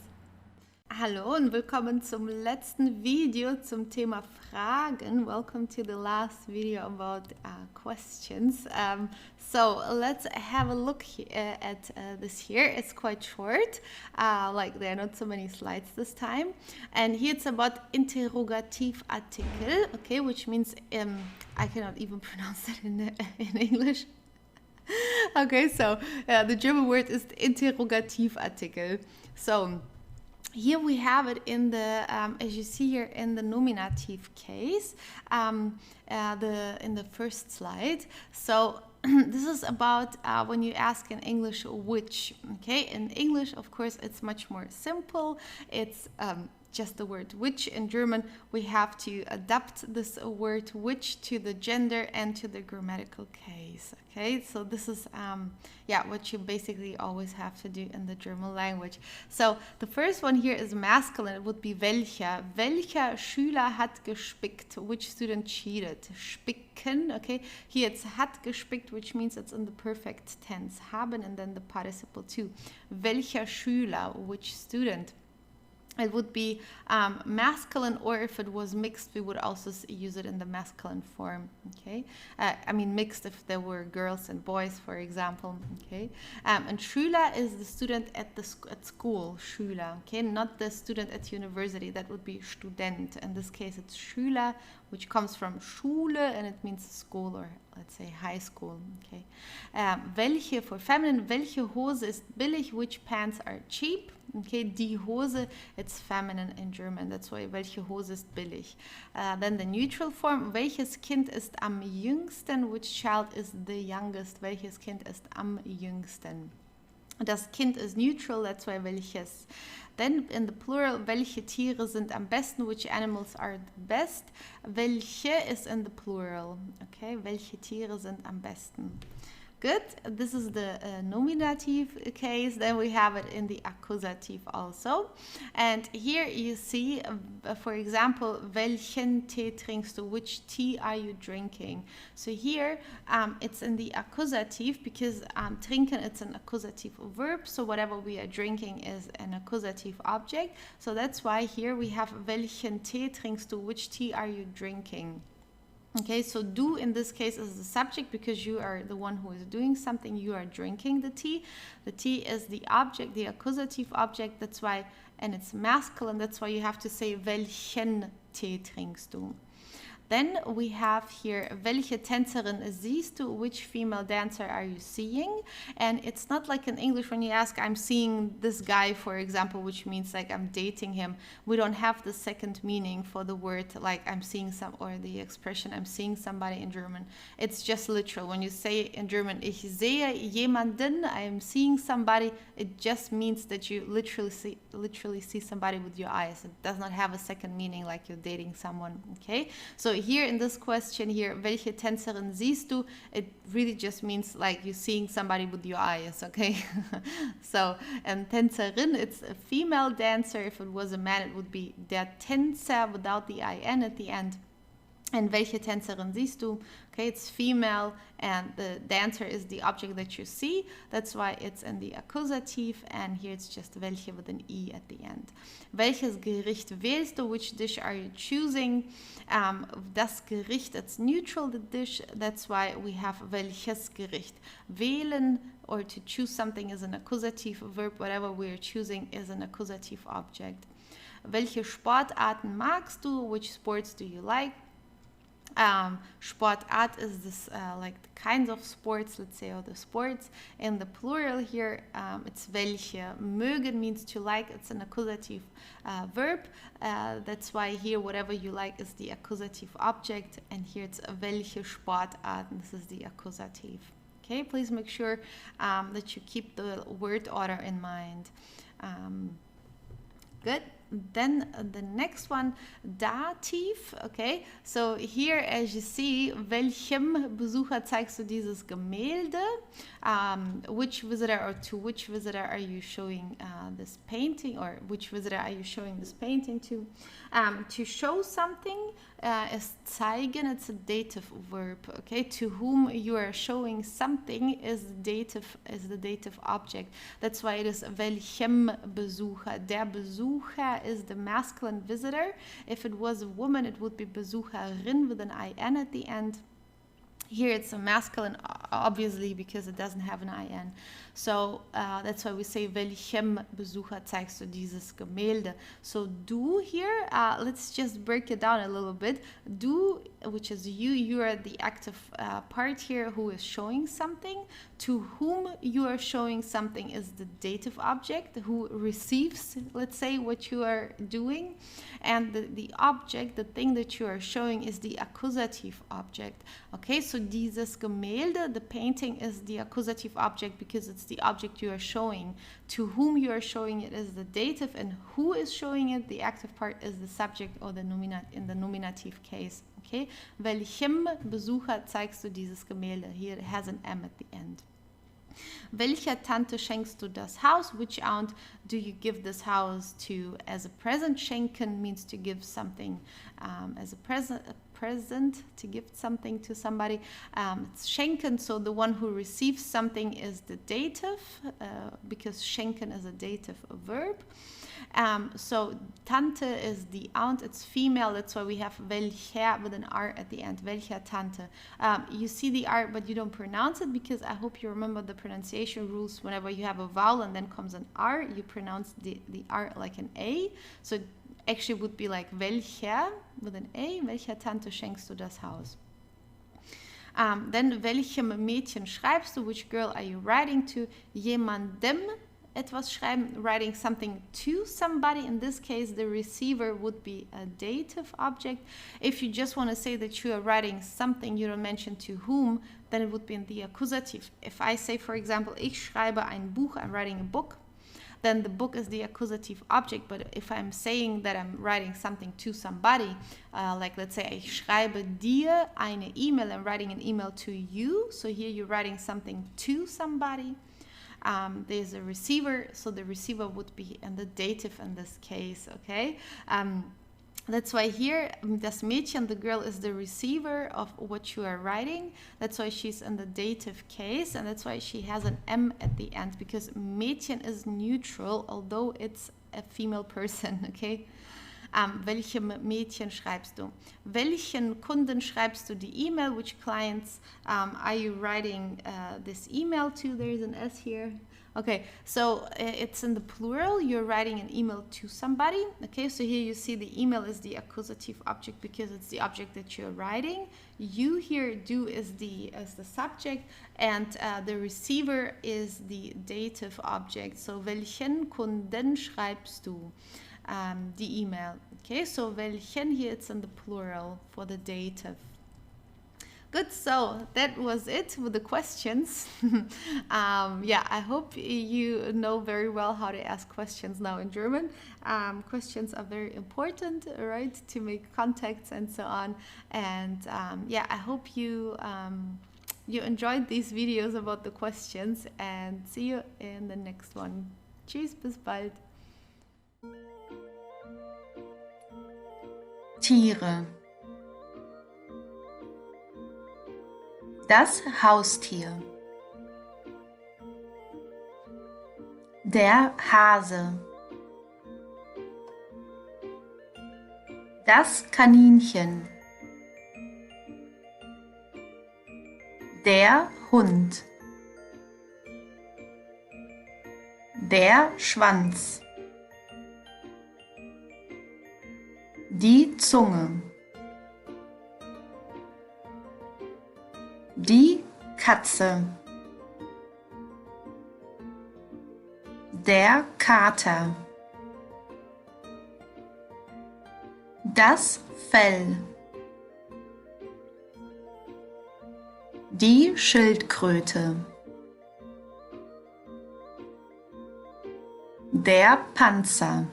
Hallo und willkommen zum letzten Video zum Thema Fragen. Welcome to the last video about questions. So let's have a look at this here. It's quite short, like there are not so many slides this time. And here it's about Interrogativ-Artikel, okay, which means I cannot even pronounce that in English. Okay, so the German word is Interrogativ-Artikel. So here we have it in the, as you see here in the nominative case, in the first slide. So this is about when you ask in English which, okay? In English, of course, it's much more simple. It's just the word which. In German, we have to adapt this word which to the gender and to the grammatical case, okay? So this is, yeah, what you basically always have to do in the German language. So the first one here is masculine. It would be welcher. Welcher Schüler hat gespickt? Which student cheated? Spicken, okay? Here it's hat gespickt, which means it's in the perfect tense. Haben and then the participle too. Welcher Schüler? Which student? It would be masculine, or if it was mixed, we would also use it in the masculine form, okay? I mean mixed if there were girls and boys, for example, okay? And Schüler is the student at school, Schüler, okay? Not the student at university, that would be Student. In this case, it's Schüler, which comes from Schule, and it means school, or let's say high school, okay? Welche for feminine, welche Hose ist billig, which pants are cheap? Okay, die Hose, it's feminine in German, that's why welche Hose ist billig. Then the neutral form, welches Kind ist am jüngsten, which child is the youngest, welches Kind ist am jüngsten. Das Kind is neutral, that's why welches. Then in the plural, welche Tiere sind am besten, which animals are the best. Welche is in the plural, okay, welche Tiere sind am besten. Good. This is the nominative case. Then we have it in the accusative also. And here you see, for example, welchen Tee trinkst du? Which tea are you drinking? So here it's in the accusative because trinken, it's an accusative verb. So whatever we are drinking is an accusative object. So that's why here we have welchen Tee trinkst du? Which tea are you drinking? Okay, so du in this case is the subject because you are the one who is doing something, you are drinking the tea. The tea is the object, the accusative object, that's why, and it's masculine, that's why you have to say welchen Tee trinkst du. Then we have here, welche Tänzerin siehst du? Which female dancer are you seeing? And it's not like in English when you ask, I'm seeing this guy, for example, which means like I'm dating him. We don't have the second meaning for the word like I'm seeing some, or the expression I'm seeing somebody in German. It's just literal. When you say in German, ich sehe jemanden, I am seeing somebody, it just means that you literally see somebody with your eyes. It does not have a second meaning like you're dating someone, okay? So here in this question here, welche Tänzerin siehst du? It really just means like you're seeing somebody with your eyes, okay? So, and Tänzerin, it's a female dancer. If it was a man, it would be der Tänzer without the IN at the end. And welche Tänzerin siehst du? Okay, it's female, and the dancer is the object that you see. That's why it's in the accusative, and here it's just welche with an E at the end. Welches Gericht wählst du? Which dish are you choosing? Das Gericht, it's neutral, the dish. That's why we have welches Gericht. Wählen, or to choose something, is an accusative verb. Whatever we are choosing is an accusative object. welche Sportarten magst du? Which sports do you like? Sportart is this like the kinds of sports, let's say, or the sports. In the plural here, it's welche. Mögen means to like. It's an accusative verb. That's why here whatever you like is the accusative object, and here it's welche Sportart, and this is the accusative. Okay, please make sure that you keep the word order in mind. Good. Then the next one, Dativ. Okay, so here as you see, welchem Besucher zeigst du dieses Gemälde? Which visitor or to which visitor are you showing this painting, or which visitor are you showing this painting to? To show something is zeigen, it's a dative verb. Okay, to whom you are showing something is the dative object. That's why it is welchem Besucher. Der Besucher is the masculine visitor. If it was a woman, it would be Besucherin with an IN at the end. Here it's a masculine, obviously, because it doesn't have an IN. So that's why we say, welchem Besucher zeigst du dieses Gemälde? So du here, let's just break it down a little bit. Du, which is you are the active part here who is showing something. To whom you are showing something is the dative object who receives, let's say, what you are doing. And the object, the thing that you are showing, is the accusative object. Okay, so dieses Gemälde, the painting, is the accusative object because it's the object you are showing. To whom you are showing it is the dative, and who is showing it, the active part, is the subject or the in the nominative case. Okay, welchem Besucher zeigst du dieses Gemälde? Here it has an M at the end. Welcher Tante schenkst du das Haus? Which aunt do you give this house to as a present? Schenken means to give something as a present, to give something to somebody. It's schenken, so the one who receives something is the dative, because schenken is a dative verb. So Tante is the aunt, it's female, that's why we have welcher with an R at the end, welcher Tante. You see the R, but you don't pronounce it, because I hope you remember the pronunciation rules. Whenever you have a vowel and then comes an R, you pronounce the R like an A. So it actually would be like welcher with an A, welcher Tante schenkst du das Haus? Then welchem Mädchen schreibst du? Which girl are you writing to? Jemandem etwas schreiben, writing something to somebody. In this case, the receiver would be a dative object. If you just want to say that you are writing something, you don't mention to whom, then it would be in the accusative. If I say, for example, ich schreibe ein Buch, I'm writing a book, then the book is the accusative object. But if I'm saying that I'm writing something to somebody, like let's say ich schreibe dir eine E-Mail, I'm writing an email to you. So here you're writing something to somebody. There's a receiver, so the receiver would be in the dative in this case, okay? That's why here, das Mädchen, the girl, is the receiver of what you are writing. That's why she's in the dative case, and that's why she has an M at the end, because Mädchen is neutral, although it's a female person, okay? Welchem Mädchen schreibst du? Welchen Kunden schreibst du die E-Mail? Which clients are you writing this email to? There is an S here. Okay, so it's in the plural. You're writing an email to somebody. Okay, so here you see the email is the accusative object because it's the object that you're writing. You here do is the subject, and the receiver is the dative object. So welchen Kunden schreibst du? Die E-Mail. Okay, so welchen here, it's in the plural for the dative. Good, so that was it with the questions. Yeah, I hope you know very well how to ask questions now in German. Questions are very important, right, to make contacts and so on. And yeah, I hope you you enjoyed these videos about the questions, and see you in the next one. Tschüss, bis bald. Tiere. Das Haustier. Der Hase. Das Kaninchen. Der Hund. Der Schwanz. Die Zunge. Die Katze. Der Kater. Das Fell. Die Schildkröte. Der Panzer.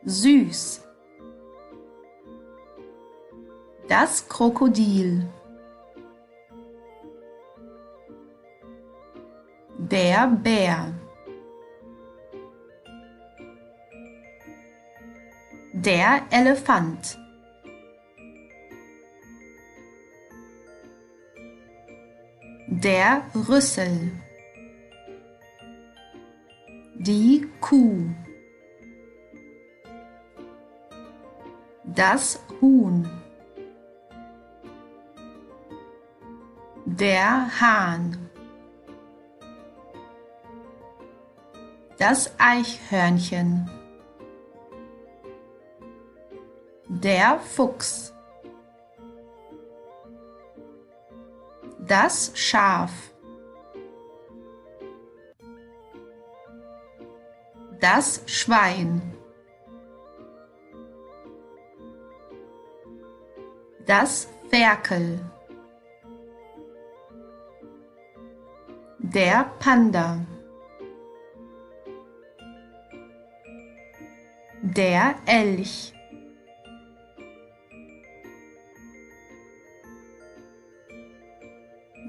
Süß. Das Krokodil. Der Bär. Der Elefant. Der Rüssel. Die Kuh. Das Huhn. Der Hahn. Das Eichhörnchen. Der Fuchs. Das Schaf. Das Schwein. Das Ferkel. Der Panda. Der Elch.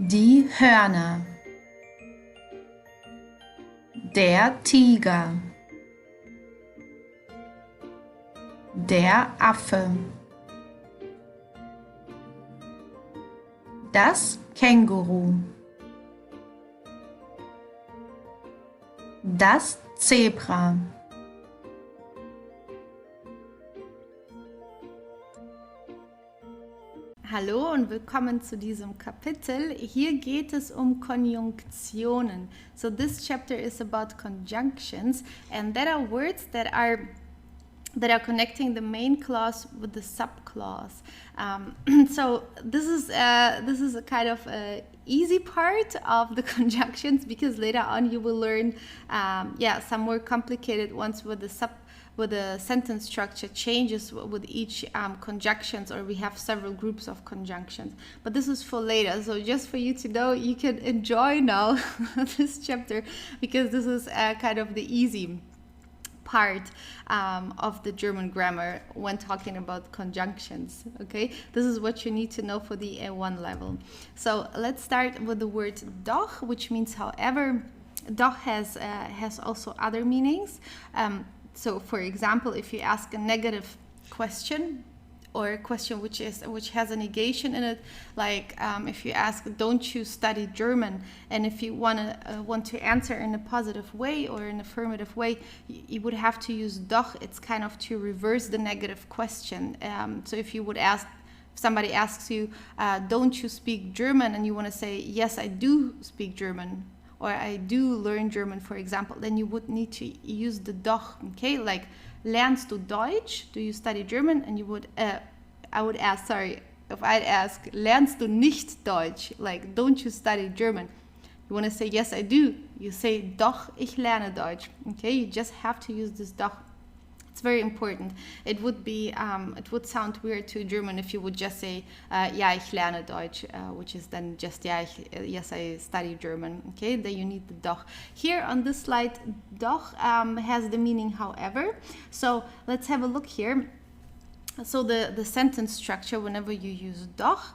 Die Hörner. Der Tiger. Der Affe. Das Känguru. Das Zebra. Hallo und willkommen zu diesem Kapitel. Hier geht es Konjunktionen. So this chapter is about conjunctions, and there are words that are connecting the main clause with the subclause. So this is a kind of easy part of the conjunctions, because later on you will learn some more complicated ones with the sentence structure changes with each conjunctions, or we have several groups of conjunctions. But this is for later, so just for you to know, you can enjoy now this chapter, because this is kind of the easy part of the German grammar when talking about conjunctions. Okay, this is what you need to know for the A1 level. So let's start with the word doch, which means however. Doch has also other meanings. So for example, if you ask a negative question, or a question which has a negation in it, like if you ask, don't you study German, and if you want to answer in a positive way or an affirmative way, you would have to use doch. It's kind of to reverse the negative question. So if you would ask, if somebody asks you, don't you speak German, and you want to say, yes, I do speak German, or I do learn German, for example, then you would need to use the doch. Okay, like, lernst du Deutsch? Do you study German? And you would, I would ask, sorry, if I'd ask, lernst du nicht Deutsch? Like, don't you study German? You want to say, yes, I do. You say, doch, ich lerne Deutsch. Okay, you just have to use this doch. It's very important. It would sound weird to a German if you would just say, ja, ich lerne Deutsch, which is then just, yes, I study German. Okay, then you need the doch. Here on this slide, doch has the meaning however. So let's have a look here. So the sentence structure, whenever you use doch,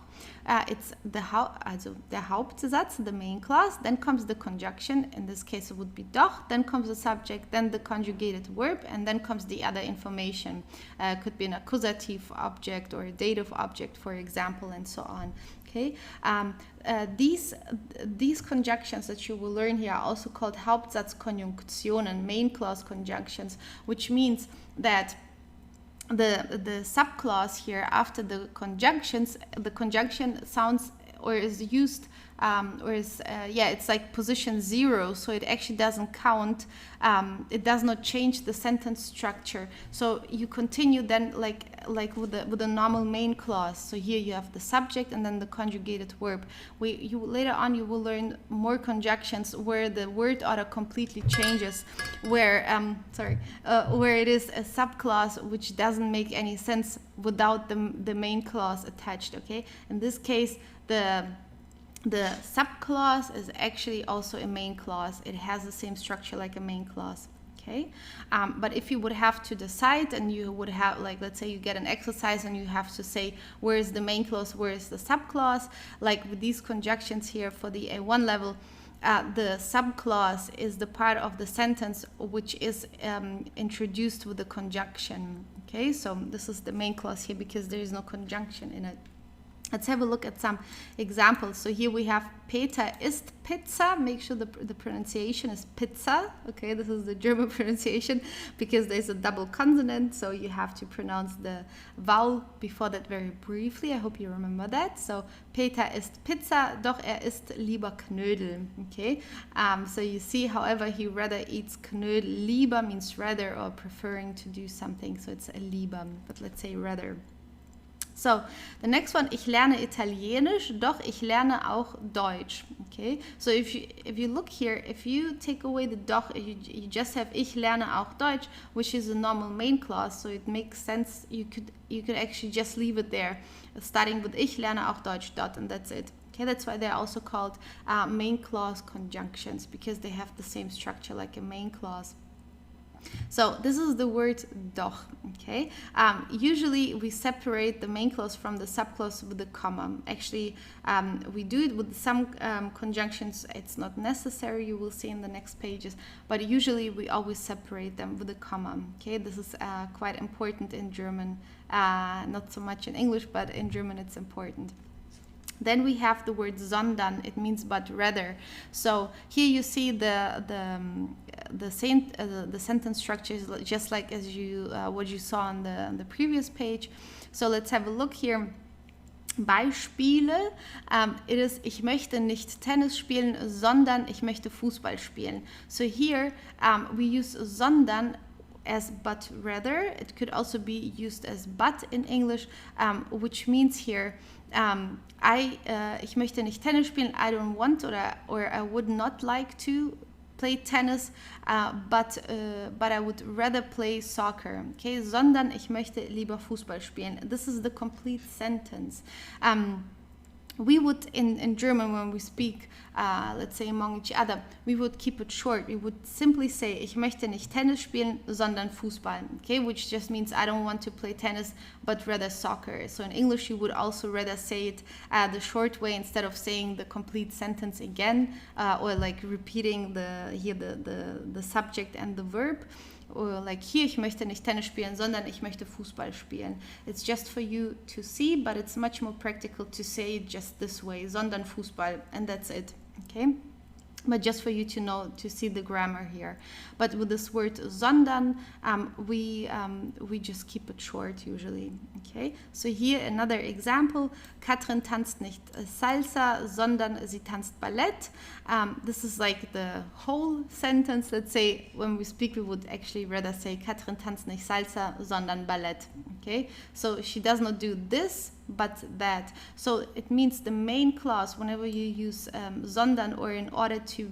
it's der Hauptsatz, the main clause, then comes the conjunction, in this case it would be doch, then comes the subject, then the conjugated verb, and then comes the other information. Could be an accusative object or a dative object, for example, and so on. Okay, these conjunctions that you will learn here are also called Hauptsatzkonjunktionen, main clause conjunctions, which means that the subclause here after the conjunction sounds or is used it's like position 0, so it actually doesn't count. It does not change the sentence structure. So you continue then like with the normal main clause. So here you have the subject and then the conjugated verb. Later on you will learn more conjunctions where the word order completely changes, where it is a subclause which doesn't make any sense without the main clause attached. Okay, in this case the subclause is actually also a main clause. It has the same structure like a main clause. Okay, but if you would have to decide, and you would have, like, let's say you get an exercise and you have to say where is the main clause, where is the subclause, like with these conjunctions here for the A1 level, the subclause is the part of the sentence which is introduced with the conjunction. Okay, so this is the main clause here because there is no conjunction in it. Let's have a look at some examples. So here we have Peter isst Pizza. Make sure the pronunciation is Pizza. Okay, this is the German pronunciation because there's a double consonant, so you have to pronounce the vowel before that very briefly. I hope you remember that. So Peter isst Pizza, doch isst lieber Knödel. Okay, so you see, however, he rather eats Knödel. Lieber means rather or preferring to do something, so it's a lieber, but let's say rather. So, the next one, ich lerne Italienisch, doch ich lerne auch Deutsch. Okay, so if you look here, if you take away the doch, you just have ich lerne auch Deutsch, which is a normal main clause, so it makes sense. You could actually just leave it there, starting with ich lerne auch Deutsch, dot, and that's it. Okay, that's why they're also called main clause conjunctions, because they have the same structure like a main clause. So this is the word doch. Okay, usually we separate the main clause from the subclause with a comma. Actually, we do it with some conjunctions. It's not necessary. You will see in the next pages. But usually we always separate them with a comma. Okay, this is quite important in German. Not so much in English, but in German it's important. Then we have the word sondern. It means but rather. So here you see the sentence structure is just like as what you saw on the previous page. So let's have a look here. Beispiele. It is, ich möchte nicht Tennis spielen, sondern ich möchte Fußball spielen. So here we use sondern as but rather. It could also be used as but in English, which means here ich möchte nicht Tennis spielen, I don't want, or I would not like to play tennis, but I would rather play soccer. Okay, sondern ich möchte lieber Fußball spielen. This is the complete sentence. We would, in German, when we speak, let's say among each other, we would keep it short. We would simply say, ich möchte nicht Tennis spielen, sondern Fußball. Okay, which just means I don't want to play tennis, but rather soccer. So in English, you would also rather say it the short way instead of saying the complete sentence again, or like repeating the subject and the verb. Or like here, ich möchte nicht Tennis spielen, sondern ich möchte Fußball spielen. It's just for you to see, but it's much more practical to say it just this way, sondern Fußball, and that's it, okay? But just for you to know, to see the grammar here. But with this word sondern, we just keep it short usually, okay? So here another example, Katrin tanzt nicht Salsa, sondern sie tanzt Ballett. This is like the whole sentence. Let's say when we speak, we would actually rather say Katrin tanzt nicht Salsa, sondern Ballett, okay? So she does not do this, but that. So it means the main clause, whenever you use sondern, or in order to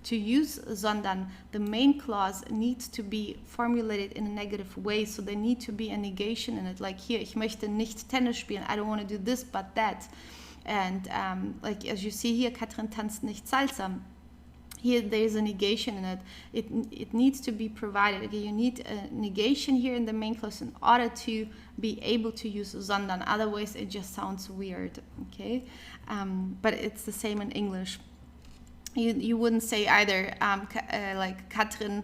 use sondern, the main clause needs to be formulated in a negative way. So there need to be a negation in it. Like here, ich möchte nicht Tennis spielen. I don't want to do this, but that. And like as you see here, Katrin tanzt nicht Salsa. Here there is a negation in it. It needs to be provided. Okay, you need a negation here in the main clause in order to be able to use sondern. Otherwise, it just sounds weird. Okay, but it's the same in English. You wouldn't say either like Katrin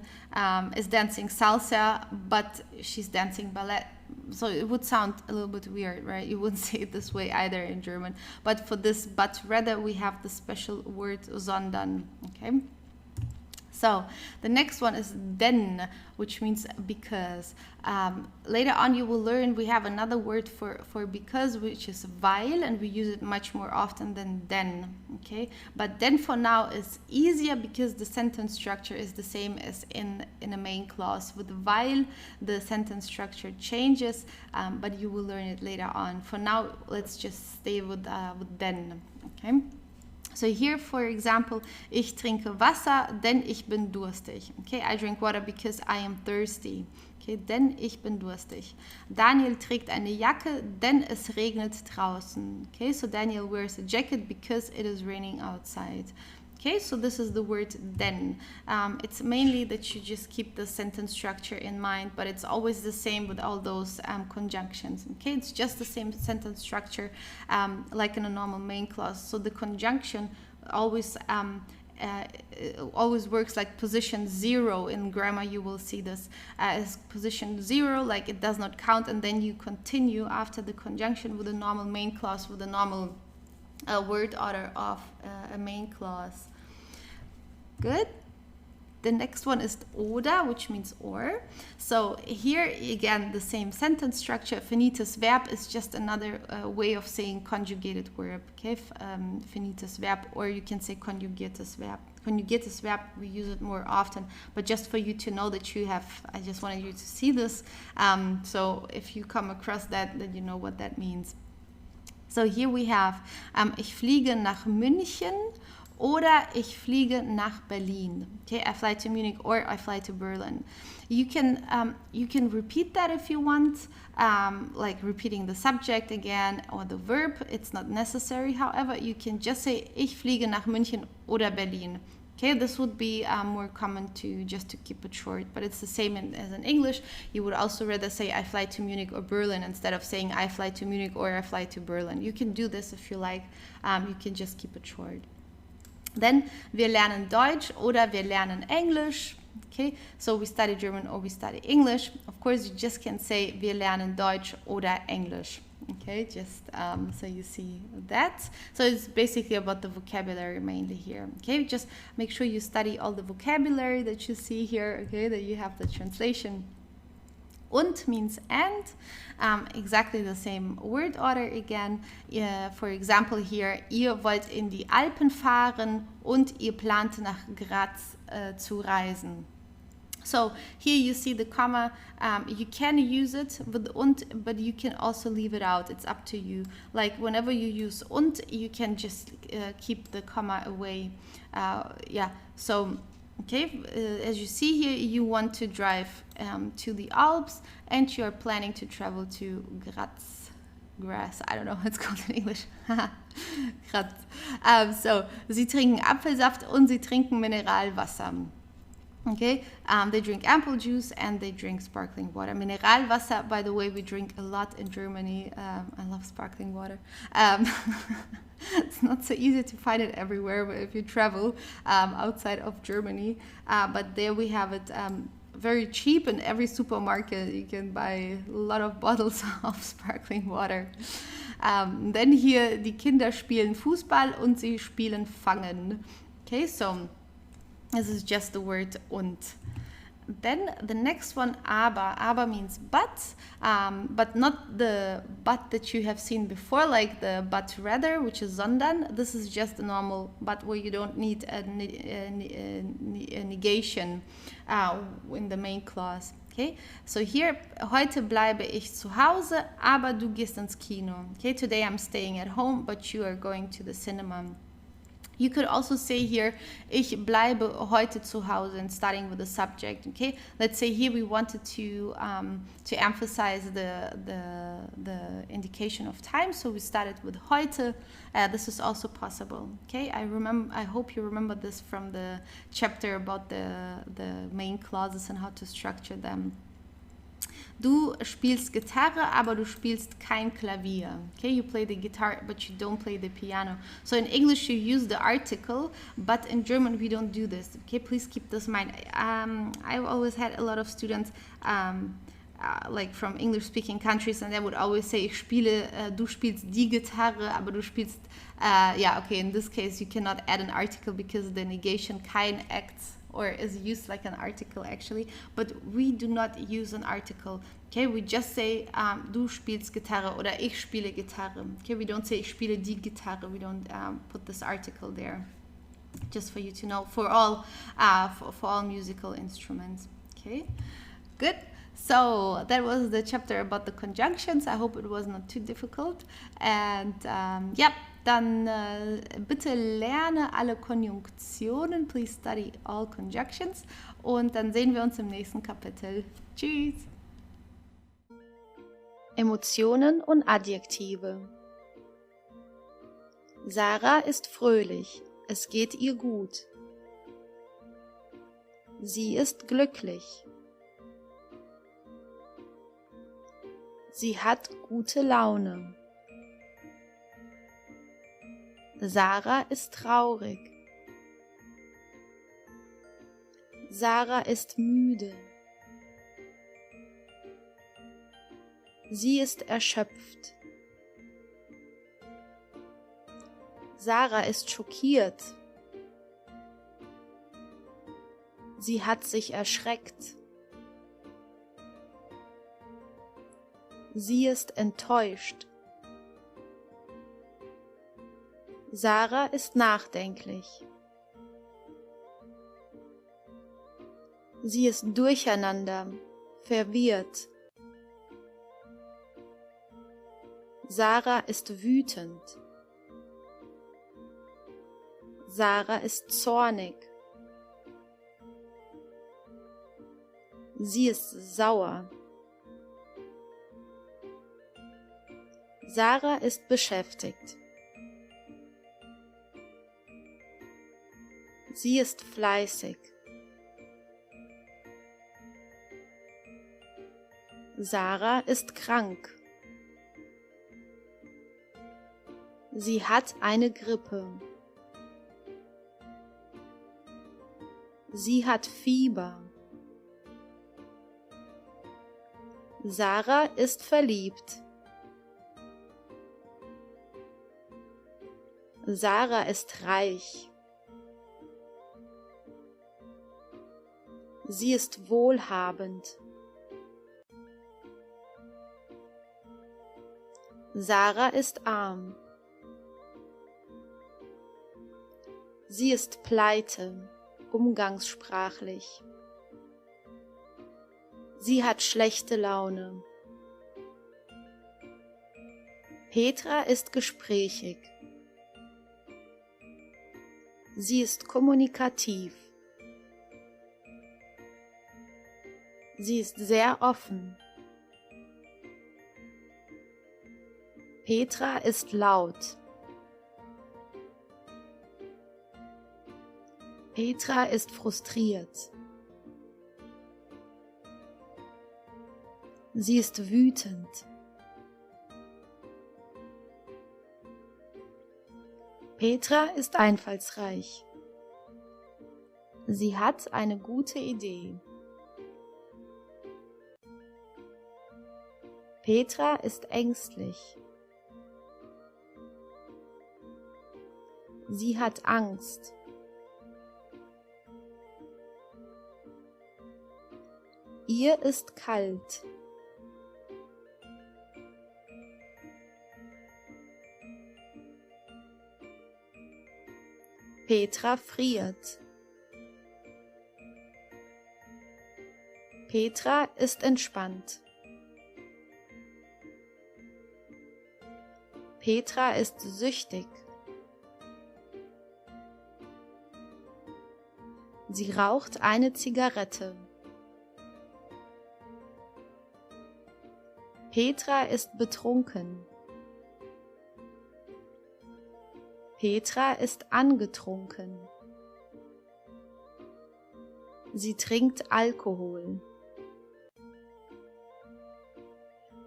is dancing salsa, but she's dancing ballet. So it would sound a little bit weird, right? You wouldn't say it this way either in German. But for this but rather, we have the special word sondern, okay? So the next one is denn, which means because. Later on you will learn we have another word for because, which is weil, and we use it much more often than denn. Okay, but then for now is easier because the sentence structure is the same as in a main clause. With weil, the sentence structure changes, but you will learn it later on. For now, let's just stay with denn. Okay. So here, for example, ich trinke Wasser, denn ich bin durstig. Okay, I drink water because I am thirsty. Okay, denn ich bin durstig. Daniel trägt eine Jacke, denn es regnet draußen. Okay, so Daniel wears a jacket because it is raining outside. Okay, so this is the word then. It's mainly that you just keep the sentence structure in mind, but it's always the same with all those conjunctions. Okay, it's just the same sentence structure like in a normal main clause. So the conjunction always always works like position 0 in grammar. You will see this as position 0, like it does not count, and then you continue after the conjunction with a normal main clause, with a normal word order of a main clause. Good. The next one is oder, which means or. So here again, the same sentence structure. Finites verb is just another way of saying conjugated verb. Okay, finites verb, or you can say conjugates verb. Conjugates verb, we use it more often, but just for you to know that you have, I just wanted you to see this. So if you come across that, then you know what that means. So here we have, ich fliege nach München oder ich fliege nach Berlin. Okay, I fly to Munich or I fly to Berlin. You can repeat that if you want, like repeating the subject again or the verb. It's not necessary. However, you can just say, ich fliege nach München oder Berlin. Okay, this would be more common to just to keep it short, but it's the same as in English. You would also rather say I fly to Munich or Berlin instead of saying I fly to Munich or I fly to Berlin. You can do this if you like. You can just keep it short. Then wir lernen Deutsch oder wir lernen Englisch. Okay, so we study German or we study English. Of course, you just can say wir lernen Deutsch oder Englisch. Okay, just so you see that. So it's basically about the vocabulary mainly here. Okay, just make sure you study all the vocabulary that you see here. Okay, that you have the translation. Und means and, exactly the same word order again. For example here, ihr wollt in die Alpen fahren und ihr plant nach Graz zu reisen. So here you see the comma. You can use it with und, but you can also leave it out. It's up to you. Like whenever you use und, you can just keep the comma away. Yeah, so okay, as you see here, you want to drive to the Alps and you are planning to travel to Graz. I don't know what it's called in English. Graz. So, sie trinken Apfelsaft und sie trinken Mineralwasser. Okay, they drink apple juice and they drink sparkling water. Mineralwasser, by the way, we drink a lot in Germany. I love sparkling water. It's not so easy to find it everywhere, but if you travel outside of Germany, but there we have it very cheap in every supermarket. You can buy a lot of bottles of sparkling water. Then hier, die Kinder spielen Fußball und sie spielen Fangen. Okay, so this is just the word und. Then the next one, aber. Aber means but not the but that you have seen before, like the but rather, which is sondern. This is just a normal but where you don't need a negation in the main clause. Okay, so here, heute bleibe ich zu Hause, aber du gehst ins Kino. Okay, today I'm staying at home, but you are going to the cinema. You could also say here, ich bleibe heute zu Hause, and starting with the subject. Okay, let's say here we wanted to emphasize the indication of time, so we started with heute. This is also possible. Okay, I hope you remember this from the chapter about the main clauses and how to structure them. Du spielst Gitarre, aber du spielst kein Klavier. Okay, you play the guitar, but you don't play the piano. So in English, you use the article, but in German, we don't do this. Okay, please keep this in mind. I've always had a lot of students, like from English-speaking countries, and they would always say, ich spiele, du spielst die Gitarre, aber du spielst, yeah, okay, in this case, you cannot add an article because the negation kein acts or is used like an article actually, but we do not use an article. Okay, we just say du spielst Gitarre oder ich spiele Gitarre. Okay, we don't say ich spiele die Gitarre. We don't put this article there. Just for you to know, for all musical instruments. Okay, good. So that was the chapter about the conjunctions. I hope it was not too difficult. And yeah, dann bitte lerne alle Konjunktionen. Please study all conjunctions. Und dann sehen wir uns im nächsten Kapitel. Tschüss. Emotionen und Adjektive. Sarah ist fröhlich. Es geht ihr gut. Sie ist glücklich. Sie hat gute Laune. Sarah ist traurig. Sarah ist müde. Sie ist erschöpft. Sarah ist schockiert. Sie hat sich erschreckt. Sie ist enttäuscht. Sarah ist nachdenklich. Sie ist durcheinander, verwirrt. Sarah ist wütend. Sarah ist zornig. Sie ist sauer. Sarah ist beschäftigt. Sie ist fleißig. Sarah ist krank. Sie hat eine Grippe. Sie hat Fieber. Sarah ist verliebt. Sarah ist reich. Sie ist wohlhabend. Sarah ist arm. Sie ist pleite, umgangssprachlich. Sie hat schlechte Laune. Petra ist gesprächig. Sie ist kommunikativ. Sie ist sehr offen. Petra ist laut. Petra ist frustriert. Sie ist wütend. Petra ist einfallsreich. Sie hat eine gute Idee. Petra ist ängstlich. Sie hat Angst. Ihr ist kalt. Petra friert. Petra ist entspannt. Petra ist süchtig. Sie raucht eine Zigarette. Petra ist betrunken. Petra ist angetrunken. Sie trinkt Alkohol.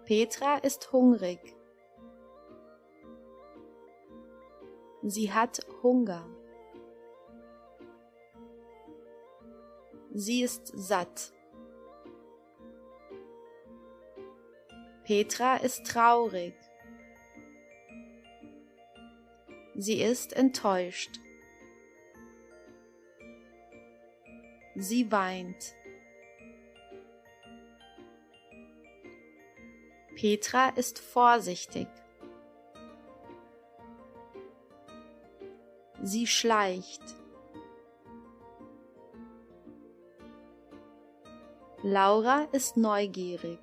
Petra ist hungrig. Sie hat Hunger. Sie ist satt. Petra ist traurig. Sie ist enttäuscht. Sie weint. Petra ist vorsichtig. Sie schleicht. Laura ist neugierig.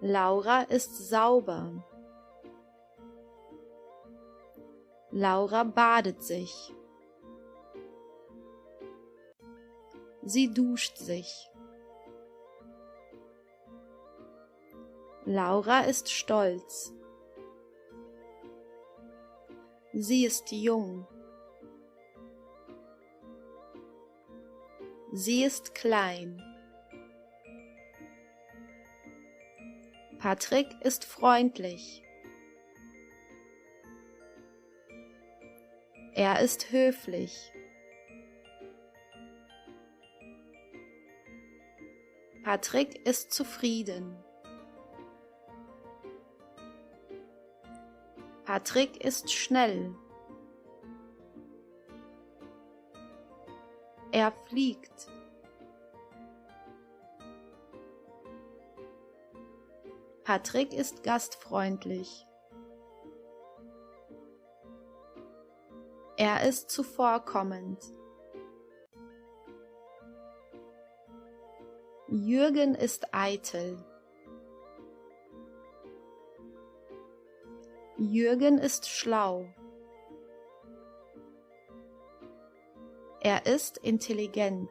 Laura ist sauber. Laura badet sich. Sie duscht sich. Laura ist stolz. Sie ist jung. Sie ist klein. Patrick ist freundlich. Er ist höflich. Patrick ist zufrieden. Patrick ist schnell. Er fliegt. Patrick ist gastfreundlich. Er ist zuvorkommend. Jürgen ist eitel. Jürgen ist schlau. Er ist intelligent.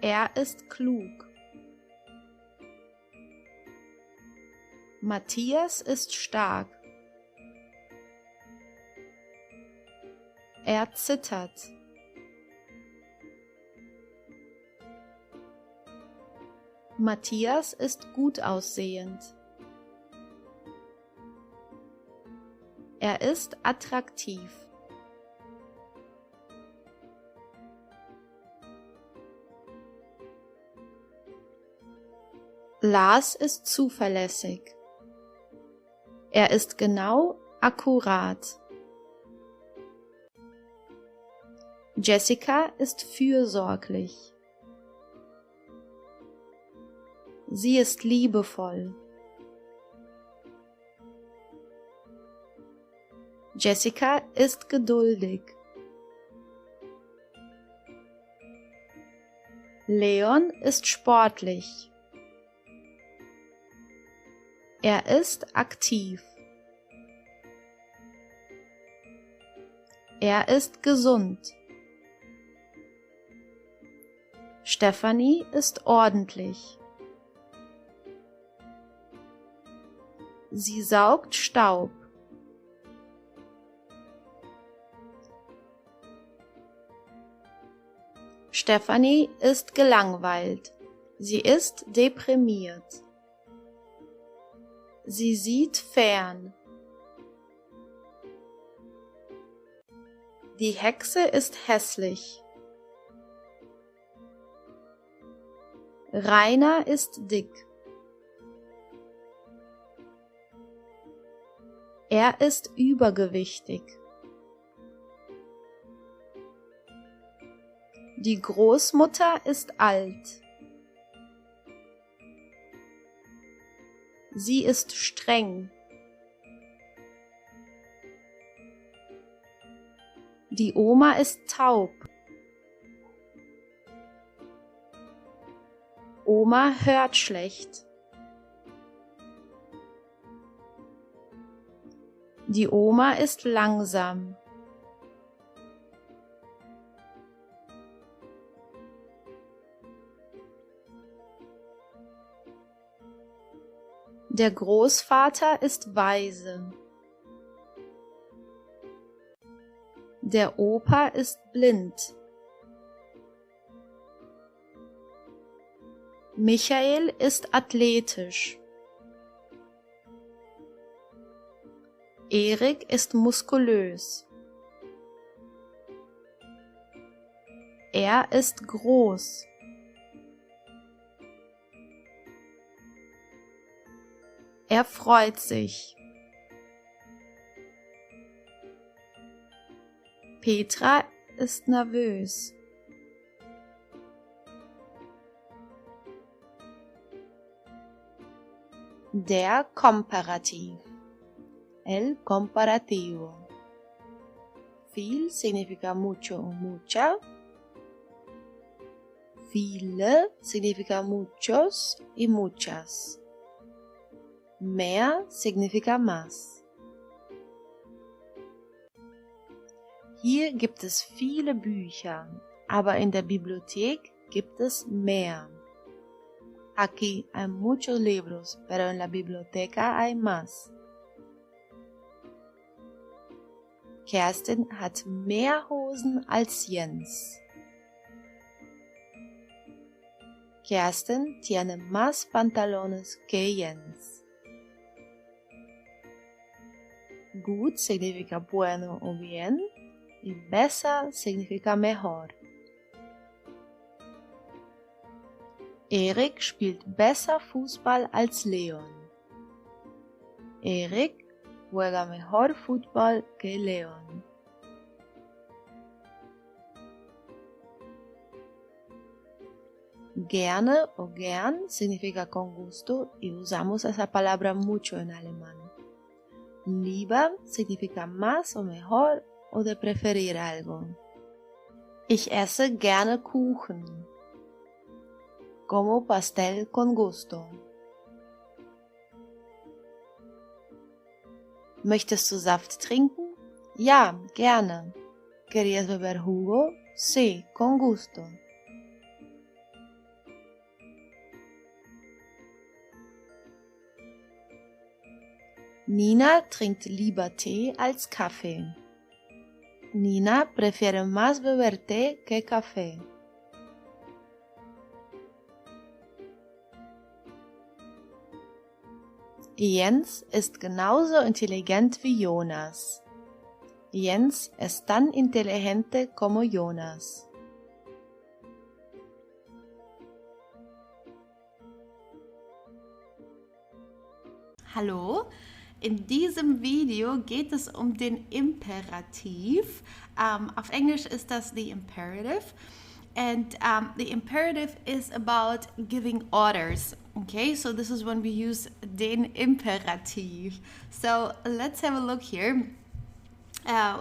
Er ist klug. Matthias ist stark. Er zittert. Matthias ist gut aussehend. Er ist attraktiv. Lars ist zuverlässig. Er ist genau, akkurat. Jessica ist fürsorglich. Sie ist liebevoll. Jessica ist geduldig. Leon ist sportlich. Er ist aktiv. Er ist gesund. Stefanie ist ordentlich. Sie saugt Staub. Stefanie ist gelangweilt. Sie ist deprimiert. Sie sieht fern. Die Hexe ist hässlich. Rainer ist dick. Er ist übergewichtig. Die Großmutter ist alt. Sie ist streng. Die Oma ist taub. Oma hört schlecht. Die Oma ist langsam. Der Großvater ist weise. Der Opa ist blind. Michael ist athletisch. Erik ist muskulös. Er ist groß. Er freut sich. Petra ist nervös. Der Komparativ. El comparativo. Viel significa mucho o mucha. Viele significa muchos y muchas. Mehr significa más. Hier gibt es viele Bücher, aber in der Bibliothek gibt es mehr. Aquí hay muchos libros, pero en la biblioteca hay más. Kerstin hat mehr Hosen als Jens. Kerstin tiene más pantalones que Jens. Gut significa bueno o bien y besser significa mejor. Erik spielt besser Fußball als Leon. Erik juega mejor fútbol que Leon. Gerne o gern significa con gusto y usamos esa palabra mucho en alemán. Lieber significa más o mejor o de preferir algo. Ich esse gerne Kuchen. Como pastel con gusto. ¿Möchtest du Saft trinken? Ja, gerne. ¿Querías beber jugo? Sí, con gusto. Nina trinkt lieber Tee als Kaffee. Nina prefiere más beber té que café. Jens ist genauso intelligent wie Jonas. Jens es tan inteligente como Jonas. Hallo, in diesem Video geht es um den Imperativ. Auf Englisch ist das the imperative. And the imperative is about giving orders. Okay, so this is when we use den Imperativ. So let's have a look here.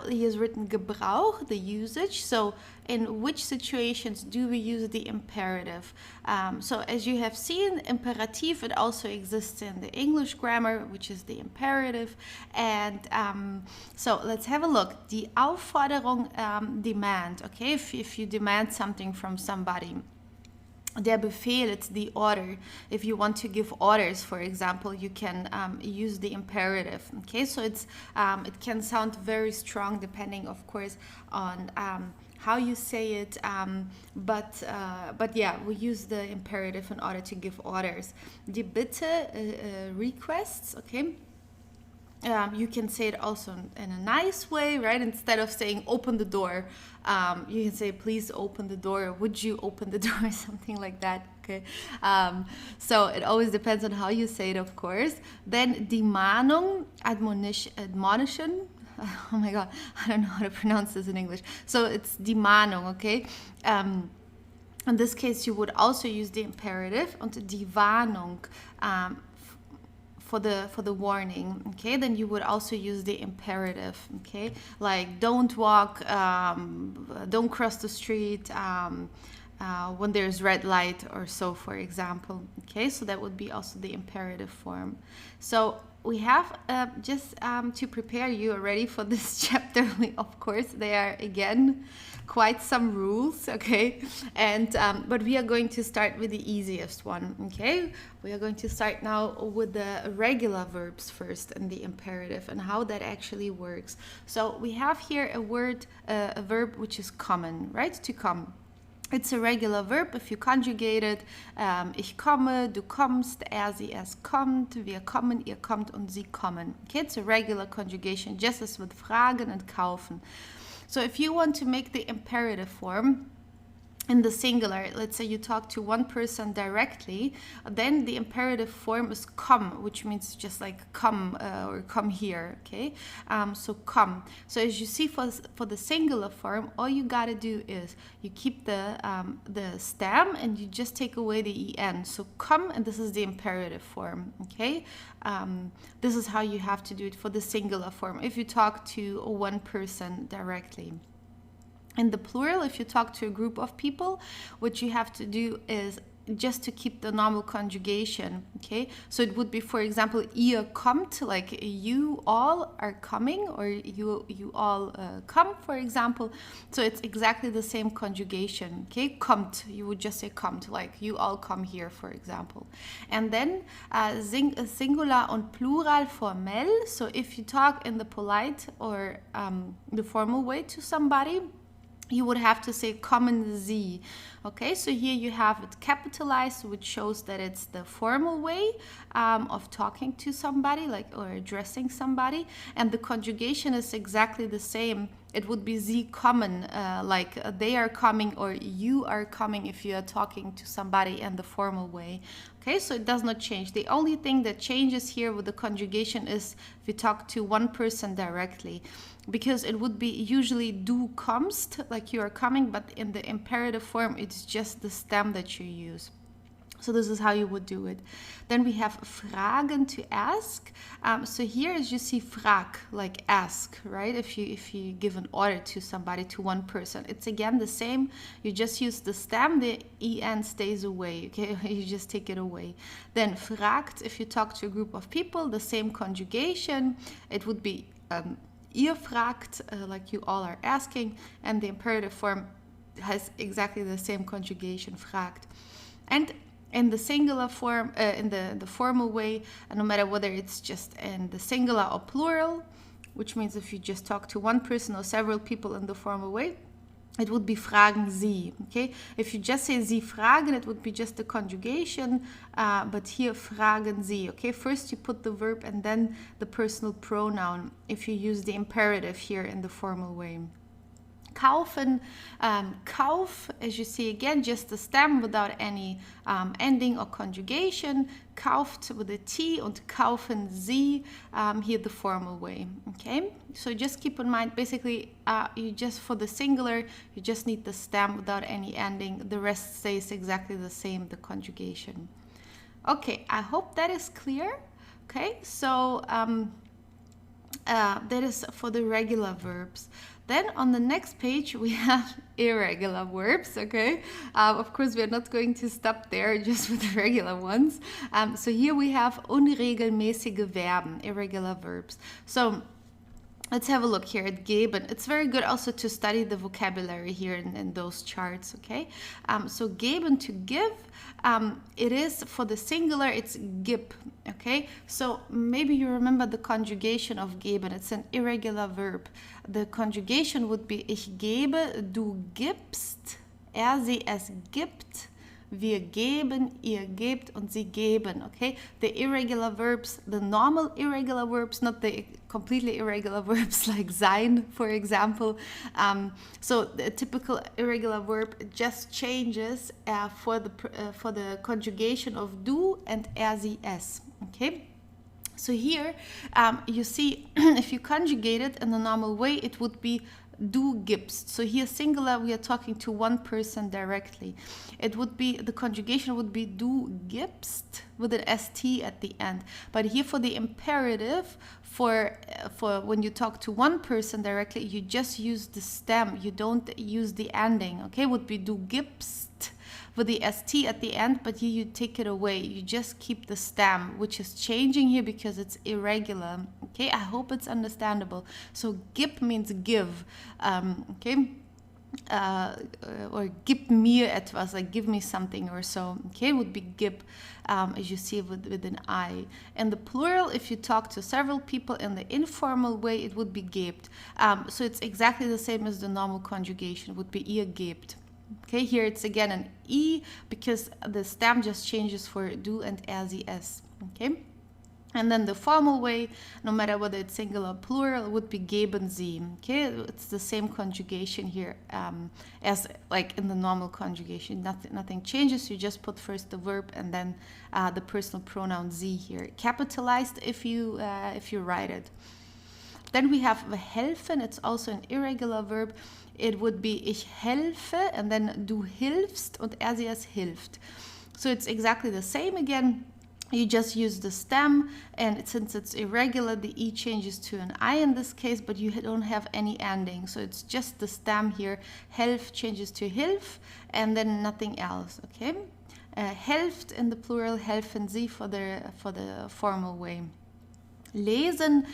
He has written Gebrauch, the usage. So in which situations do we use the imperative? So as you have seen, imperative, it also exists in the English grammar, which is the imperative. And so let's have a look. Die Aufforderung, demand, okay? If you demand something from somebody. Der Befehl, it's the order. If you want to give orders, for example, you can use the imperative. Okay, so it's it can sound very strong depending, of course, on how you say it. But yeah, we use the imperative in order to give orders. Die Bitte, requests. Okay. You can say it also in a nice way, right? Instead of saying open the door, you can say please open the door, or would you open the door, something like that, okay? So it always depends on how you say it, of course. Then die Mahnung, admonition, oh my god, I don't know how to pronounce this in English. So it's die Mahnung, okay? In this case, you would also use the imperative, und die Warnung, for the warning, okay? Then you would also use the imperative, okay? Like don't walk, don't cross the street when there's red light or so, for example, okay? So that would be also the imperative form. So we have just to prepare you already for this chapter, of course, there are again quite some rules, okay? And but we are going to start with the easiest one, okay? We are going to start now with the regular verbs first and the imperative and how that actually works. So we have here a word, a verb which is common, right? To come. It's a regular verb if you conjugate it. Ich komme, du kommst, sie, es kommt, wir kommen, ihr kommt und sie kommen. Okay, it's a regular conjugation, just as with fragen and kaufen. So if you want to make the imperative form, in the singular, let's say you talk to one person directly, then the imperative form is come, which means just like come or come here, okay? So come. So as you see for the singular form, all you gotta do is you keep the stem and you just take away the en. So come, and this is the imperative form, okay? This is how you have to do it for the singular form if you talk to one person directly. In the plural, if you talk to a group of people, what you have to do is just to keep the normal conjugation, okay? So it would be, for example, ihr kommt, like you all are coming, or you all come, for example. So it's exactly the same conjugation, okay? Kommt, you would just say kommt, like you all come here, for example. And then singular und plural formell. So if you talk in the polite or the formal way to somebody, you would have to say kommen Sie. Okay, so here you have it capitalized, which shows that it's the formal way of talking to somebody, like, or addressing somebody, and the conjugation is exactly the same. It would be Sie kommen, like they are coming or you are coming if you are talking to somebody in the formal way. Okay, so it does not change. The only thing that changes here with the conjugation is if you talk to one person directly, because it would be usually du kommst, like you are coming, but in the imperative form, it's just the stem that you use. So this is how you would do it. Then we have fragen, to ask. So here, as you see, frag, like ask, right? If you give an order to somebody, to one person, it's again the same. You just use the stem, the en stays away, okay? You just take it away. Then fragt, if you talk to a group of people, the same conjugation. It would be ihr fragt, like you all are asking, and the imperative form has exactly the same conjugation, fragt. And in the singular form, in the formal way, no matter whether it's just in the singular or plural, which means if you just talk to one person or several people in the formal way, it would be fragen Sie, okay? If you just say Sie fragen, it would be just the conjugation, but here fragen Sie, okay? First you put the verb and then the personal pronoun if you use the imperative here in the formal way. Kaufen, kauf, as you see again, just the stem without any ending or conjugation. Kauft with a T und kaufen Sie, here the formal way, okay? So just keep in mind, basically, you just, for the singular, you just need the stem without any ending. The rest stays exactly the same, the conjugation. Okay, I hope that is clear, okay? So that is for the regular verbs. Then on the next page we have irregular verbs, okay? Of course, we are not going to stop there just with the regular ones. So here we have unregelmäßige Verben, irregular verbs. So let's have a look here at geben. It's very good also to study the vocabulary here in those charts, okay? So geben, to give, it is for the singular, it's gib, okay? So maybe you remember the conjugation of geben. It's an irregular verb. The conjugation would be ich gebe, du gibst, sie, es gibt, wir geben, ihr gebt, und sie geben, okay? The irregular verbs, the normal irregular verbs, not the completely irregular verbs like sein, for example. So the typical irregular verb just changes for the conjugation of du and sie, es, okay? So here you see, if you conjugate it in the normal way, it would be du gibst. So here singular, we are talking to one person directly. It would be, the conjugation would be du gibst with an st at the end. But here for the imperative, for when you talk to one person directly, you just use the stem. You don't use the ending, okay? Would be du gibst with the st at the end, but here you take it away. You just keep the stem, which is changing here because it's irregular. Okay, I hope it's understandable. So gib means give, okay? Or gib mir etwas, like give me something or so. Okay, would be gib, as you see with an I. And the plural, if you talk to several people in the informal way, it would be gebt. So it's exactly the same as the normal conjugation. It would be ihr gebt. Okay, here it's again an E because the stem just changes for du and sie, es. Okay, And then the formal way, no matter whether it's singular or plural, would be geben Sie. Okay, it's the same conjugation here as like in the normal conjugation. Nothing changes. You just put first the verb and then the personal pronoun Sie here, capitalized if you write it. Then we have the helfen. It's also an irregular verb. It would be ich helfe and then du hilfst und sie es hilft. So it's exactly the same again. You just use the stem, and since it's irregular, the E changes to an I in this case, but you don't have any ending. So it's just the stem here. Helf changes to hilf, and then nothing else, okay? Helft in the plural, helfen Sie for the formal way. Lesen,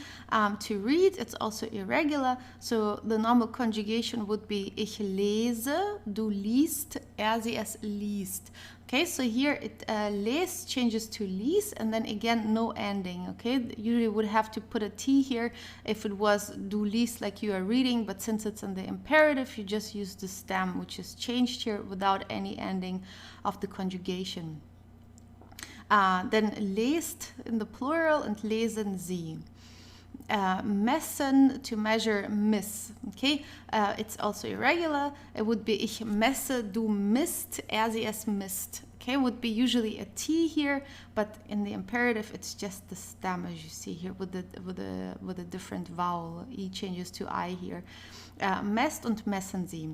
to read, it's also irregular. So the normal conjugation would be ich lese, du liest, sie es liest. Okay, so here it les changes to lies, and then again no ending. Okay, usually would have to put a T here if it was du liest, like you are reading, but since it's in the imperative, you just use the stem, which is changed here without any ending of the conjugation. Then lest in the plural and lesen Sie. Messen, to measure, miss. Okay, it's also irregular. It would be ich messe, du misst, sie es misst. Okay, would be usually a T here, but in the imperative it's just the stem, as you see here, with a different vowel. E changes to I here. Messt und messen Sie.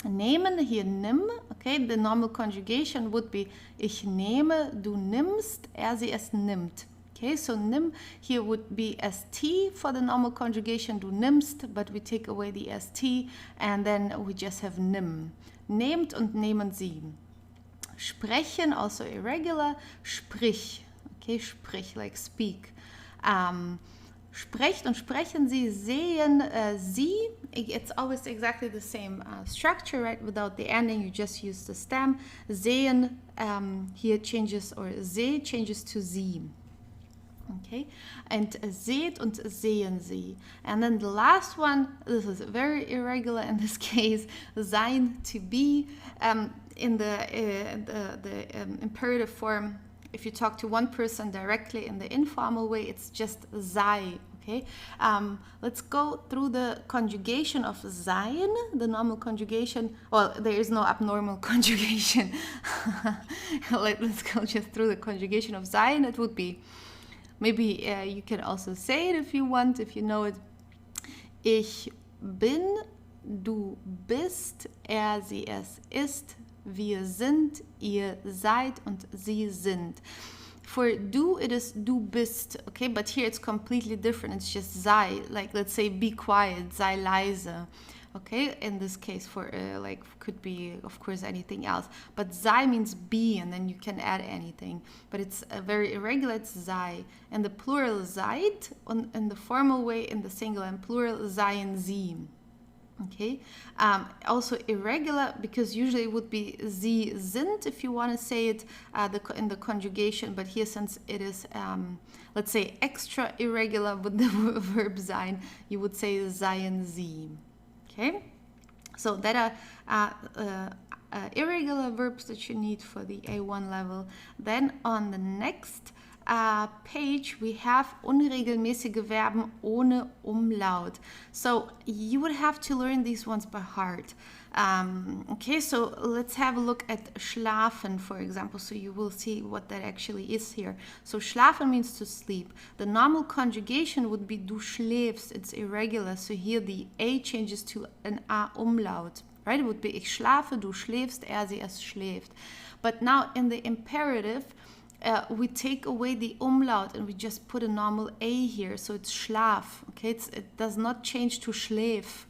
Nehmen, hier nimm. Okay, the normal conjugation would be ich nehme, du nimmst, sie es nimmt. Okay, so nimm here would be ST for the normal conjugation, du nimmst, but we take away the ST and then we just have nimm. Nehmt und nehmen Sie. Sprechen, also irregular, sprich. Okay, sprich, like speak. Sprecht und sprechen Sie, sehen Sie. It's always exactly the same structure, right? Without the ending, you just use the stem. Sehen here changes, or se changes to Sie. Okay, and seht und sehen Sie. And then the last one, this is very irregular in this case, sein, to be. In the imperative form, if you talk to one person directly in the informal way, it's just sei. Okay, let's go through the conjugation of sein, the normal conjugation. Well, there is no abnormal conjugation. Let's go just through the conjugation of sein. It would be, maybe you can also say it if you want, if you know it. Ich bin, du bist, sie es ist, wir sind, ihr seid und sie sind. For du, it is du bist, okay, but here it's completely different. It's just sei, like let's say be quiet, sei leise, okay, in this case for like could be of course anything else, but sei means be, and then you can add anything, but it's very irregular. It's sei, and the plural seid, in the formal way, in the singular and plural seien sie. Okay, also irregular because usually it would be sie sind if you want to say it in the conjugation, but here since it is let's say extra irregular with the verb sein, you would say seien sie. Okay, so that are irregular verbs that you need for the A1 level. Then on the next page we have unregelmäßige Verben ohne Umlaut. So you would have to learn these ones by heart. Okay, so let's have a look at schlafen, for example, so you will see what that actually is here. So schlafen means to sleep. The normal conjugation would be du schläfst. It's irregular, so here the A changes to an A umlaut. Right? It would be ich schlafe, du schläfst, sie es schläft. But now in the imperative, we take away the umlaut and we just put a normal A here, so it's schlaf. Okay, it does not change to schläf.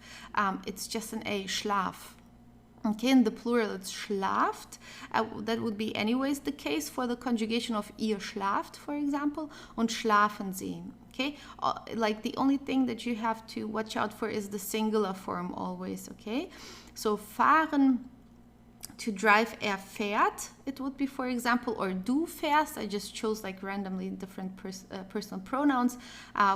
It's just an A, schlaf. Okay, in the plural it's schlaft. That would be anyways the case for the conjugation of ihr schlaft, for example, und schlafen Sie. Okay, like the only thing that you have to watch out for is the singular form always. Okay, so fahren, to drive, fährt, it would be, for example, or du fährst. I just chose like randomly different personal pronouns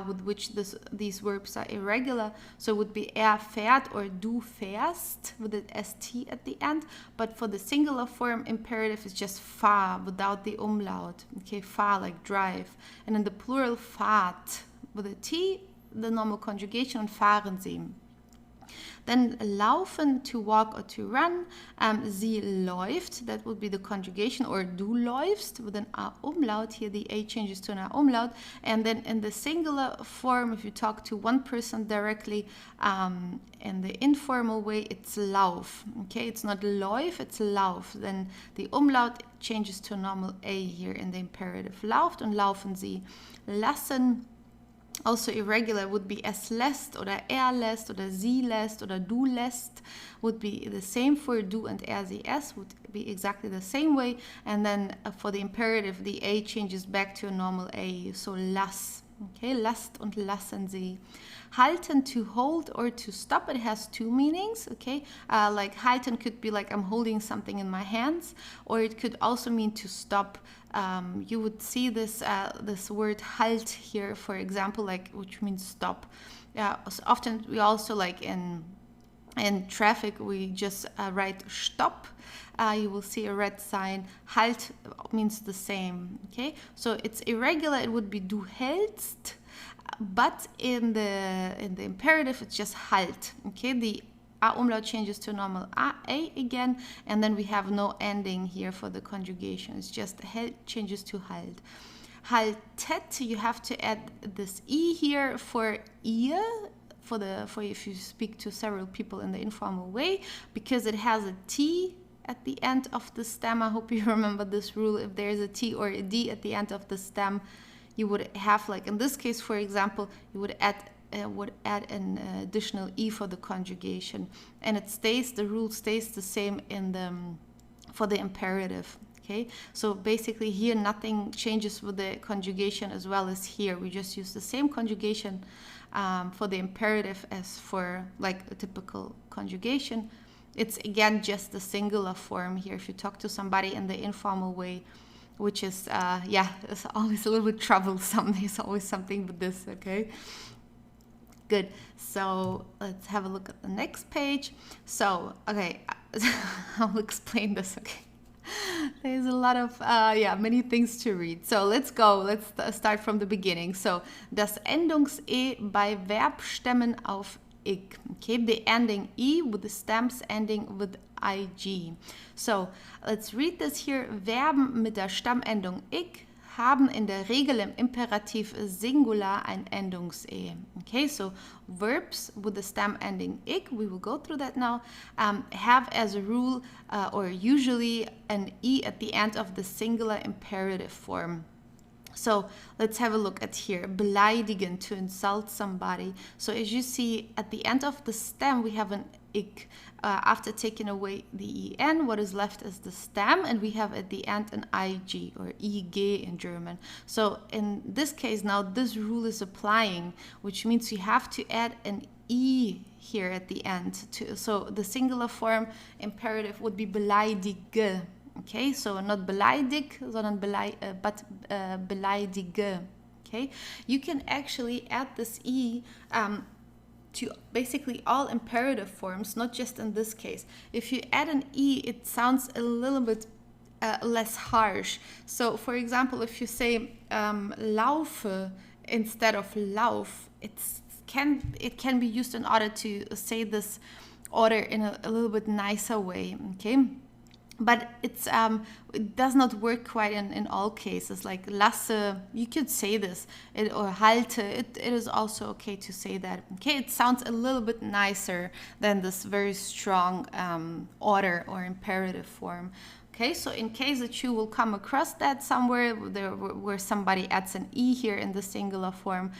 with which these verbs are irregular. So it would be fährt or du fährst with an st at the end. But for the singular form, imperative is just fahr without the umlaut. Okay, fahr like drive. And in the plural, fahrt with a t, the normal conjugation, and fahren Sie. Then laufen, to walk or to run. Sie läuft, that would be the conjugation, or du läufst with an a umlaut. Here the a changes to an a umlaut. And then in the singular form, if you talk to one person directly in the informal way, it's lauf. Okay, it's not läuf, it's lauf. Then the umlaut changes to a normal a here in the imperative. Lauft und laufen Sie. Lassen, also irregular, would be es lässt oder lässt oder sie lässt oder du lässt, would be the same for du and sie es, would be exactly the same way. And then for the imperative, the a changes back to a normal a, so lass. Okay, lasst und lassen Sie. Halten, to hold or to stop. It has two meanings. Okay, like halten could be like I'm holding something in my hands, or it could also mean to stop. You would see this this word halt here, for example, like, which means stop. So often we also, like in traffic, we just write stop. You will see a red sign. Halt means the same. Okay, so it's irregular. It would be du hältst, but in the imperative, it's just halt. Okay, the a umlaut changes to normal a again, and then we have no ending here for the conjugation. It's just halt changes to halt. Haltet, you have to add this e here for ihr, for if you speak to several people in the informal way, because it has a t at the end of the stem. I hope you remember this rule. If there is a t or a d at the end of the stem, you would have, like in this case, for example, you would add an additional e for the conjugation, and the rule stays the same for the imperative. Okay, so basically here nothing changes with the conjugation as well as here. We just use the same conjugation for the imperative as for like a typical conjugation. It's again just the singular form here. If you talk to somebody in the informal way, which is it's always a little bit troublesome. There's always something with this. Okay. Good. So let's have a look at the next page. So, okay, I'll explain this, okay. There's a lot of, many things to read. So let's go. Let's start from the beginning. So, das Endungs-E bei Verbstämmen auf ig. Okay, the ending E with the stems ending with ig. So, let's read this here. Verben mit der Stammendung ig haben in der Regel im Imperativ Singular ein Endungs-E. Okay, so verbs with the stem ending ig, we will go through that now, have as a rule or usually an E at the end of the singular imperative form. So let's have a look at here. Beleidigen, to insult somebody. So as you see, at the end of the stem, we have an ig. After taking away the en, what is left is the stem, and we have at the end an ig, or ig in German. So in this case now, this rule is applying, which means you have to add an e here at the end. So the singular form imperative would be beleidige. Okay, so not beleidig, sondern beleidige. Okay, you can actually add this e to basically all imperative forms, not just in this case. If you add an e, it sounds a little bit less harsh. So, for example, if you say laufe instead of lauf, it can be used in order to say this order in a little bit nicer way. Okay. But it does not work quite in all cases. Like lasse, you could say this, or halte, it is also okay to say that. Okay, it sounds a little bit nicer than this very strong order or imperative form. Okay, so in case that you will come across that somewhere where somebody adds an e here in the singular form,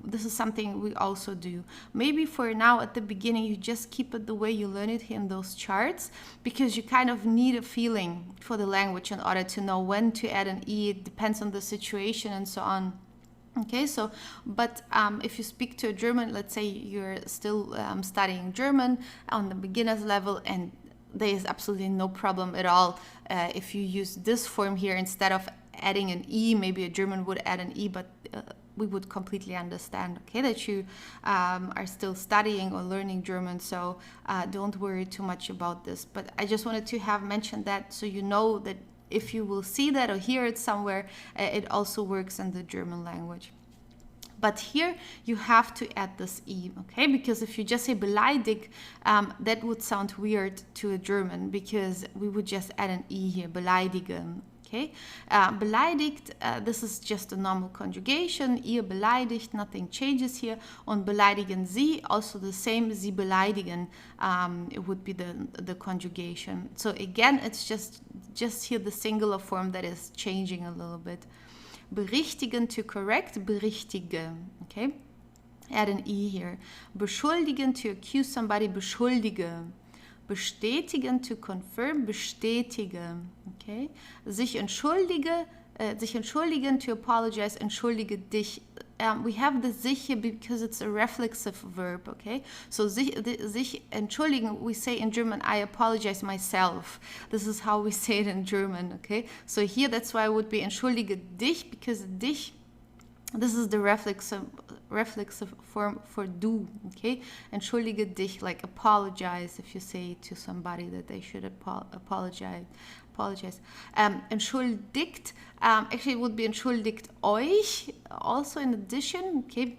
this is something we also do. Maybe for now at the beginning you just keep it the way you learn it in those charts, because you kind of need a feeling for the language in order to know when to add an e. It depends on the situation and so on. Okay, so, but if you speak to a German, let's say you're still studying German on the beginner's level, and there is absolutely no problem at all if you use this form here instead of adding an E. Maybe a German would add an E, but we would completely understand, okay, that you are still studying or learning German, so don't worry too much about this. But I just wanted to have mentioned that so you know that if you will see that or hear it somewhere, it also works in the German language. But here you have to add this E, okay? Because if you just say beleidigt, that would sound weird to a German because we would just add an E here, beleidigen, okay? Beleidigt, this is just a normal conjugation. Ihr beleidigt, nothing changes here. Und beleidigen Sie, also the same, Sie beleidigen, it would be the conjugation. So again, it's just here the singular form that is changing a little bit. Berichtigen, to correct, berichtige, okay? Add an E here. Beschuldigen, to accuse somebody, beschuldige. Bestätigen, to confirm, bestätige, okay? Sich entschuldigen, to apologize, entschuldige dich. We have the sich here because it's a reflexive verb, okay? So sich entschuldigen, we say in German, I apologize myself. This is how we say it in German, okay? So here, that's why it would be entschuldige dich, because dich, this is the reflexive form for du, okay? Entschuldige dich, like apologize if you say to somebody that they should apologize. Entschuldigt, actually it would be entschuldigt euch, also in addition, okay?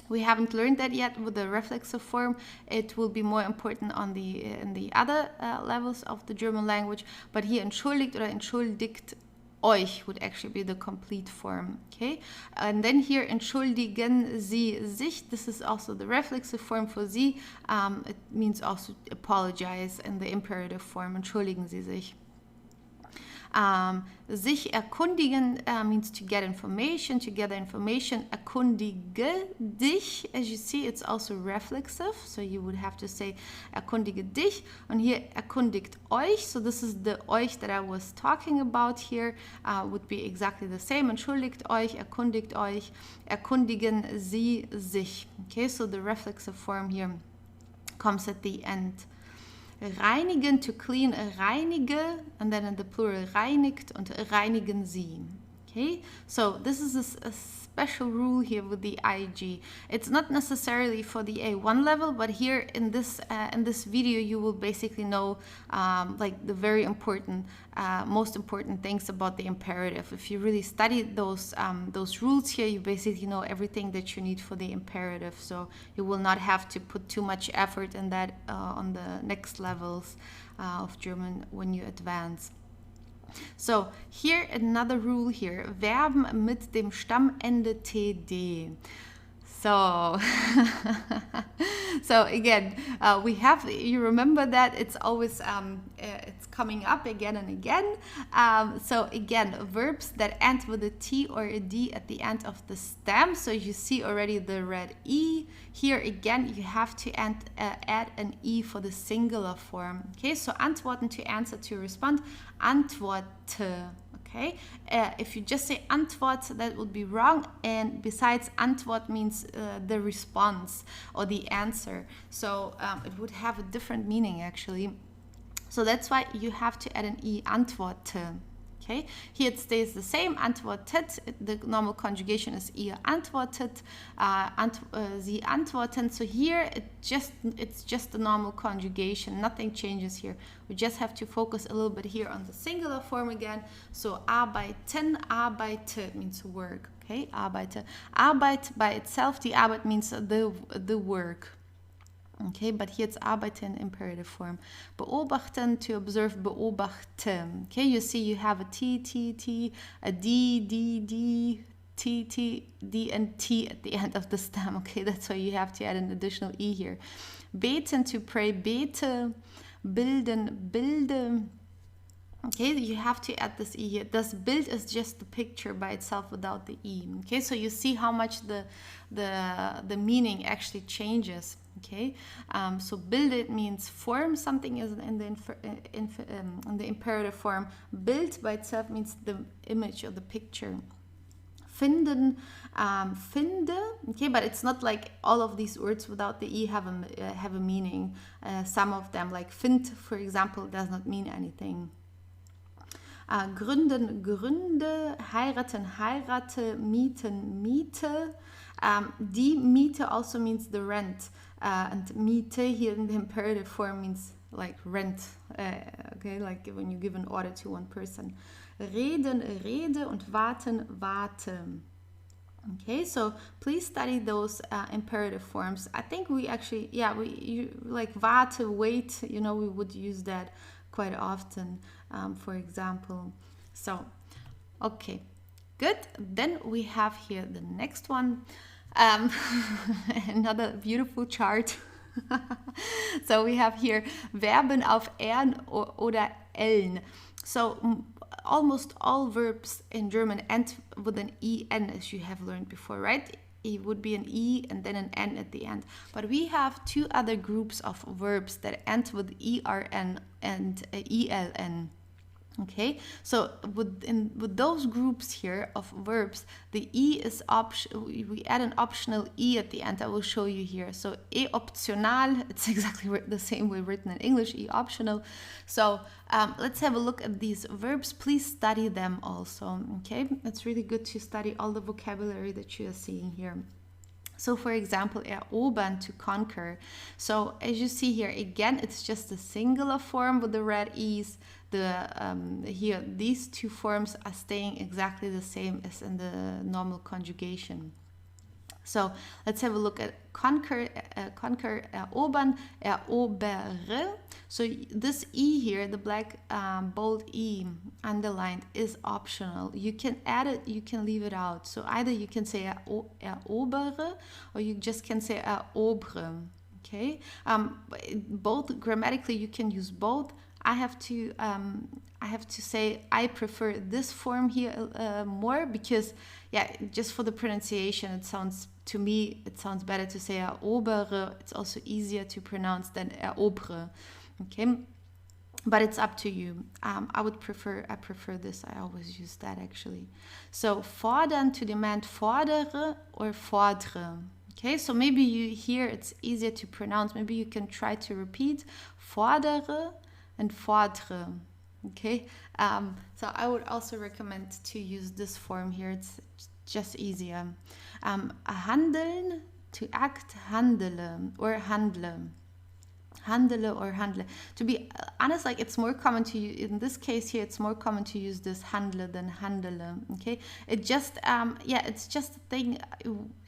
We haven't learned that yet with the reflexive form. It will be more important on in the other levels of the German language, but here entschuldigt or entschuldigt euch would actually be the complete form, okay? And then here, entschuldigen Sie sich, this is also the reflexive form for Sie. It means also apologize in the imperative form, entschuldigen Sie sich. Sich erkundigen means to get information, to gather information. Erkundige dich, as you see, it's also reflexive, so you would have to say erkundige dich. And here, erkundigt euch, so this is the euch that I was talking about here, would be exactly the same. Entschuldigt euch, erkundigt euch, erkundigen Sie sich. Okay, so the reflexive form here comes at the end. Reinigen, to clean, reinige, and then in the plural reinigt und reinigen Sie. Okay, so this is a special rule here with the IG. It's not necessarily for the A1 level, but here in this video you will basically know like the very important, most important things about the imperative. If you really study those rules here, you basically know everything that you need for the imperative. So you will not have to put too much effort in that on the next levels of German when you advance. So here another rule here, Verben mit dem Stammende td. So, so again, we have, you remember that it's always, it's coming up again and again. So again, verbs that end with a T or a D at the end of the stem. So you see already the red E. Here again, you have to add an E for the singular form. Okay, so antworten, to answer, to respond, antworte. Okay, if you just say Antwort, that would be wrong. And besides, Antwort means the response or the answer. So it would have a different meaning actually. So that's why you have to add an E, antworte. Okay, here it stays the same, antwortet, the normal conjugation is ihr antwortet, sie antworten. So here it's just the normal conjugation, nothing changes here. We just have to focus a little bit here on the singular form again. So arbeiten, arbeite means work, okay, arbeite. Arbeit by itself, the Arbeit means the work. Okay, but here it's arbeiten in imperative form. Beobachten, to observe, beobachte. Okay, you see you have a T, a D, T, and T at the end of the stem. Okay, that's why you have to add an additional E here. Beten, to pray, bete. Bilden, bilde. Okay, you have to add this E here. Das Bild is just the picture by itself without the E. Okay, so you see how much the meaning actually changes. Okay, so bildet means form something is in the imperative form. Bild by itself means the image or the picture. finden, finde, okay, but it's not like all of these words without the E have a meaning. Some of them, like find, for example, does not mean anything. Gründen, Gründe, heiraten, heirate, mieten, miete. Die Miete also means the rent. And Miete here in the imperative form means like rent. Okay, like when you give an order to one person. Reden, Rede und warten, warte. Okay, so please study those imperative forms. I think we actually, like warte, wait, you know, we would use that quite often, for example. So, okay, good. Then we have here the next one. Another beautiful chart. So we have here Verben auf ern oder ellen. So almost all verbs in German end with an en, as you have learned before, right? It would be an e and then an n at the end. But we have two other groups of verbs that end with ern and eln. Okay, so with those groups here of verbs, the E is we add an optional E at the end. I will show you here. So E optional, it's exactly the same way written in English, E optional. So let's have a look at these verbs. Please study them also, okay? It's really good to study all the vocabulary that you are seeing here. So for example, erobern, to conquer. So as you see here, again, it's just a singular form with the red E's. Here, these two forms are staying exactly the same as in the normal conjugation. So let's have a look at conquer, erobern, erobere. So this E here, the black bold E underlined, is optional. You can add it, you can leave it out. So either you can say erobere or you just can say erobre. Okay, both grammatically you can use both. I have to say I prefer this form here more because, yeah, just for the pronunciation, it sounds better to say erobere. It's also easier to pronounce than erobre. Okay, but it's up to you. I prefer this. I always use that actually. So fordern, to demand, fordere or fordre. Okay, so maybe you hear it's easier to pronounce. Maybe you can try to repeat fordere and fordre. Okay, so I would also recommend to use this form here. It's just easier. Handeln, to act, handele or handle. Handele or handle. To be honest, like it's more common to use, in this case here, it's more common to use this handle than handele. Okay, it just it's just a thing.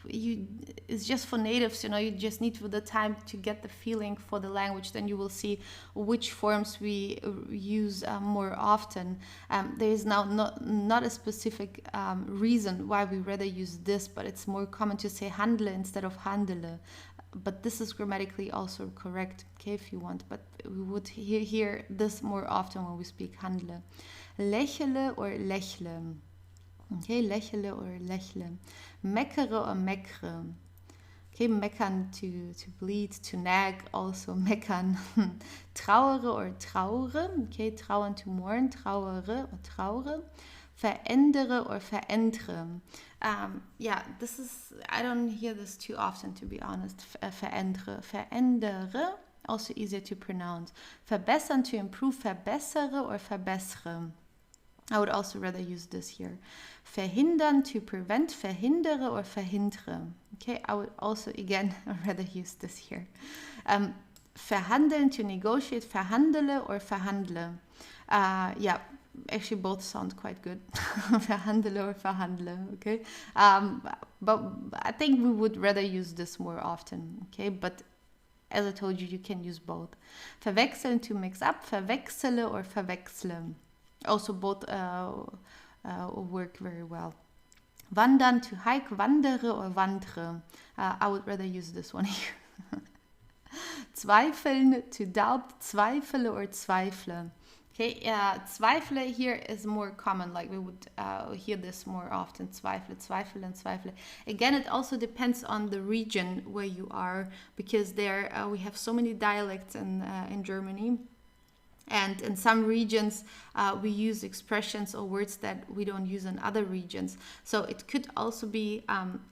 It's just for natives, you know. You just need with the time to get the feeling for the language. Then you will see which forms we use more often. There is now not a specific reason why we rather use this, but it's more common to say handle instead of handele. But this is grammatically also correct, okay, if you want. But we would hear this more often when we speak handle. Lächele or lächle. Okay, lächele or lächle. Meckere or meckre. Okay, meckern, to bleed, to nag, also meckern. Trauere or traure. Okay, trauern, to mourn, trauere or traure. Verändere or verändere. This is, I don't hear this too often, to be honest. Verändere, verändere, also easier to pronounce. Verbessern, to improve, verbessere or verbessere. I would also rather use this here. Verhindern, to prevent, verhindere or verhindere. Okay, I would also, again, rather use this here. Verhandeln, to negotiate, verhandele or verhandle. Actually, both sound quite good. Verhandele or verhandle, okay? But I think we would rather use this more often, okay? But as I told you, you can use both. Verwechseln, to mix up, verwechsele or verwechsle. Also both work very well. Wandern, to hike, wandere or wandre. I would rather use this one here. Zweifeln, to doubt, zweifele or zweifle. Okay, zweifle here is more common, like we would hear this more often, zweifle, zweifle and zweifle. Again, it also depends on the region where you are, because there we have so many dialects in Germany. And in some regions, we use expressions or words that we don't use in other regions. So it could also be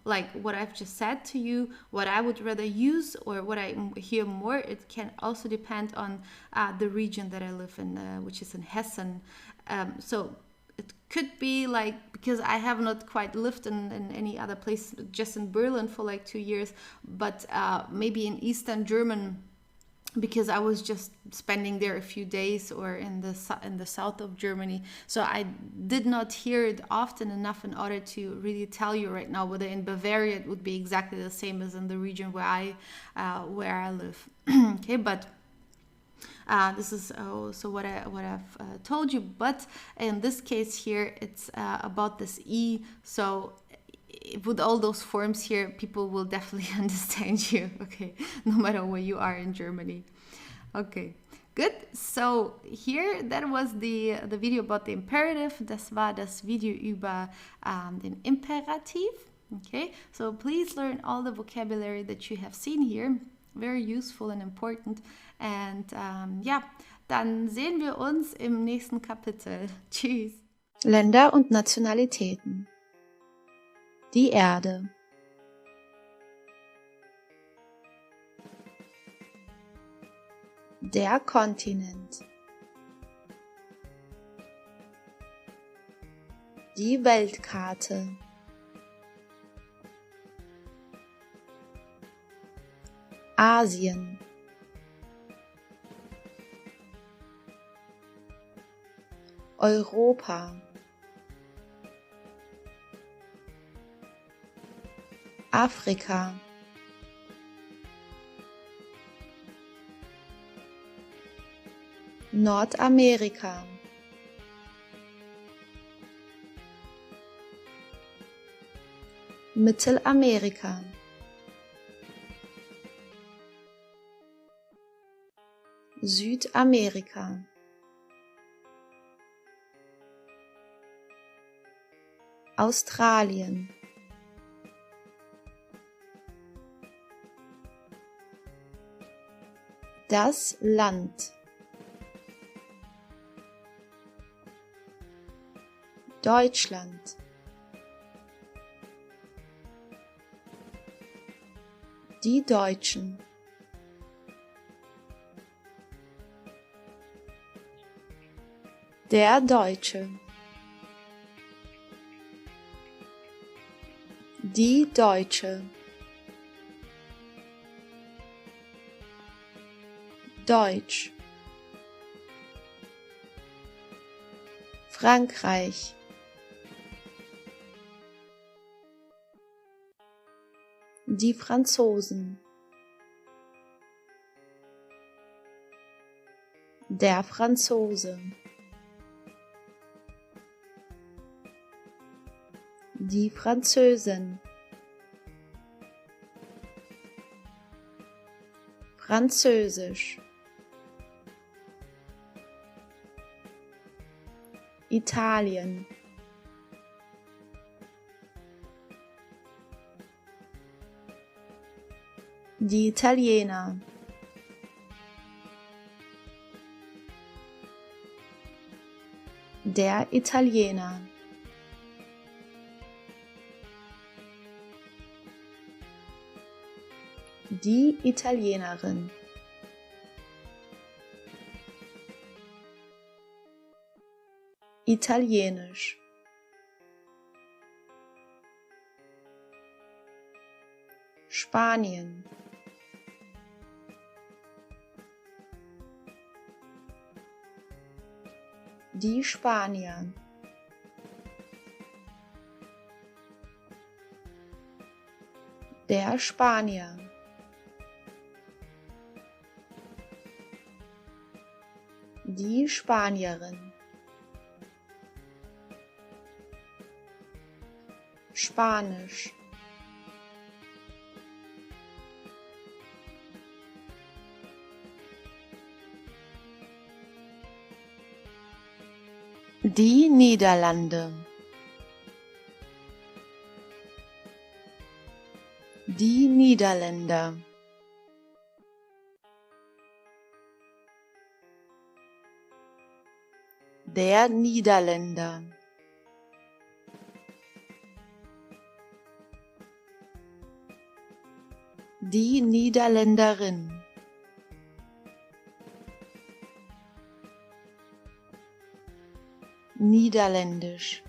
like what I've just said to you, what I would rather use or what I hear more. It can also depend on the region that I live in, which is in Hessen. So it could be like, because I have not quite lived in any other place, just in Berlin for like 2 years, but maybe in Eastern German, because I was just spending there a few days, or in the south of Germany. So I did not hear it often enough in order to really tell you right now whether in Bavaria it would be exactly the same as in the region where I live. Okay, but this is also what I've told you. But in this case here, it's about this E. So with all those forms here, people will definitely understand you, okay, no matter where you are in Germany. Okay, good. So here, that was the video about the imperative. Das war das Video über den Imperativ. Okay, so please learn all the vocabulary that you have seen here. Very useful and important. And ja, dann sehen wir uns im nächsten Kapitel. Tschüss. Länder und Nationalitäten. Die Erde. Der Kontinent. Die Weltkarte. Asien. Europa. Afrika. Nordamerika. Mittelamerika. Südamerika. Australien. Das Land. Deutschland. Die Deutschen. Der Deutsche. Die Deutsche. Deutsch. Frankreich. Die Franzosen. Der Franzose. Die Französin. Französisch. Italien. Die Italiener. Der Italiener. Die Italienerin. Italienisch. Spanien. Die Spanier. Der Spanier. Die Spanierin. Spanisch. Die Niederlande. Die Niederländer. Der Niederländer. Die Niederländerin. Niederländisch.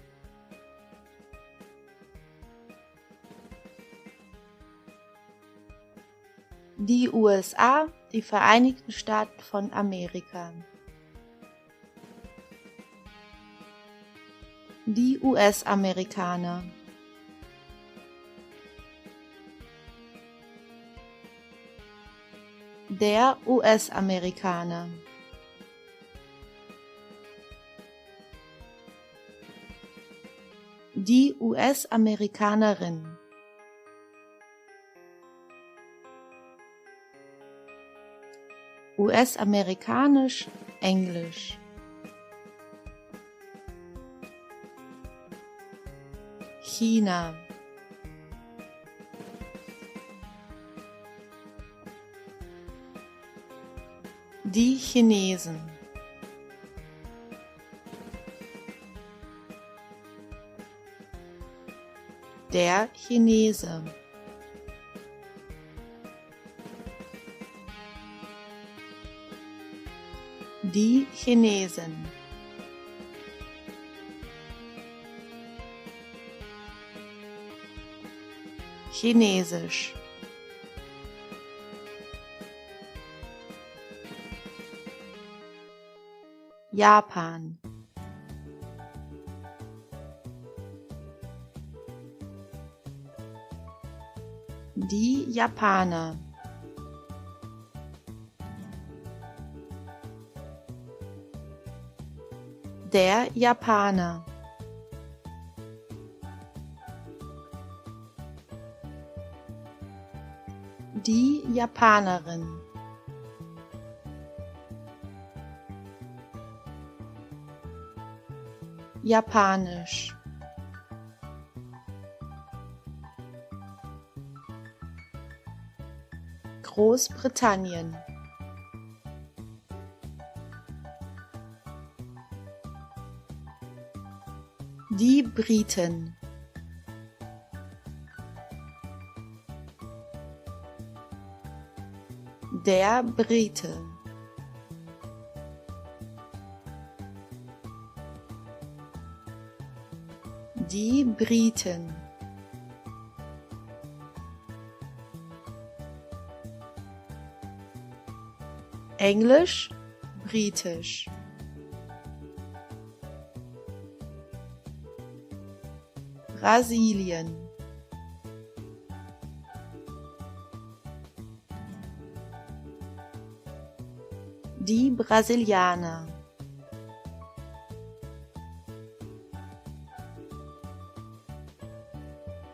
Die USA, die Vereinigten Staaten von Amerika. Die US-Amerikaner. Der US-Amerikaner. Die US-Amerikanerin. US-amerikanisch, Englisch. China. Die Chinesen. Der Chinese. Die Chinesen. Chinesisch. Japan. Die Japaner. Der Japaner. Die Japanerin. Japanisch. Großbritannien. Die Briten. Der Brite. Die Briten. Englisch, Britisch. Brasilien. Die Brasilianer.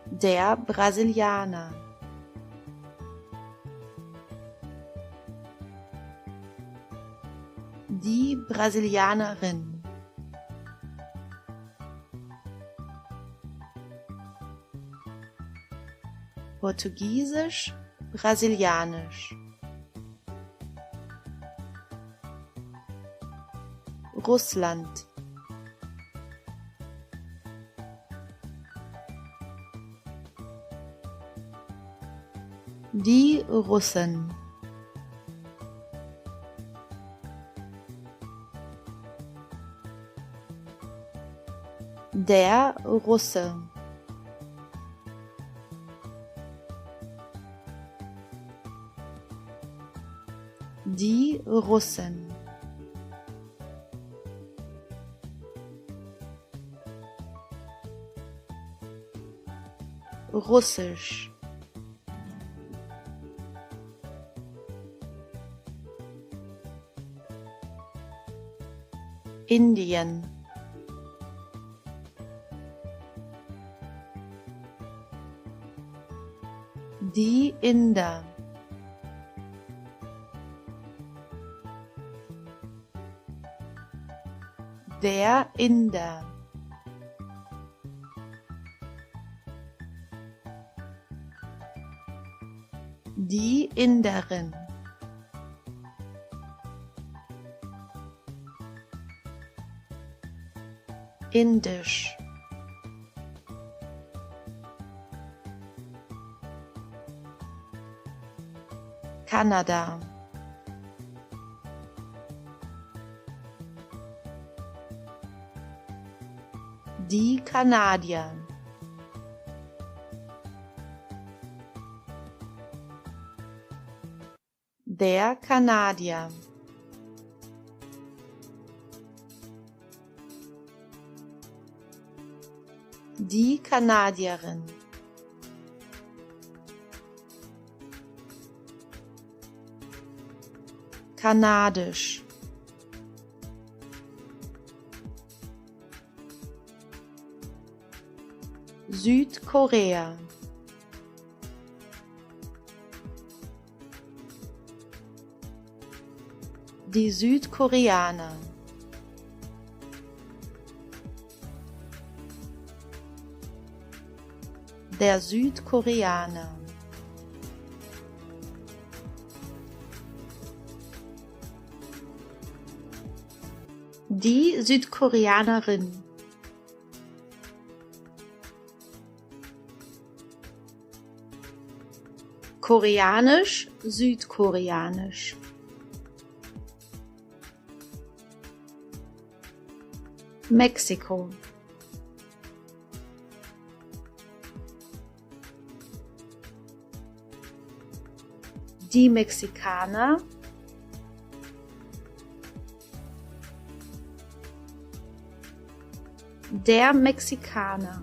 Der Brasilianer. Die Brasilianerin. Portugiesisch, Brasilianisch. Russland. Die Russen. Der Russe. Die Russen. Russisch. Indien. Die Inder. Der Inder. Die Inderin. Indisch, Kanada, die Kanadier, der Kanadier, die Kanadierin, kanadisch, Südkorea, die Südkoreaner, der Südkoreaner, die Südkoreanerin, koreanisch, südkoreanisch, Mexiko, die Mexikaner, der Mexikaner,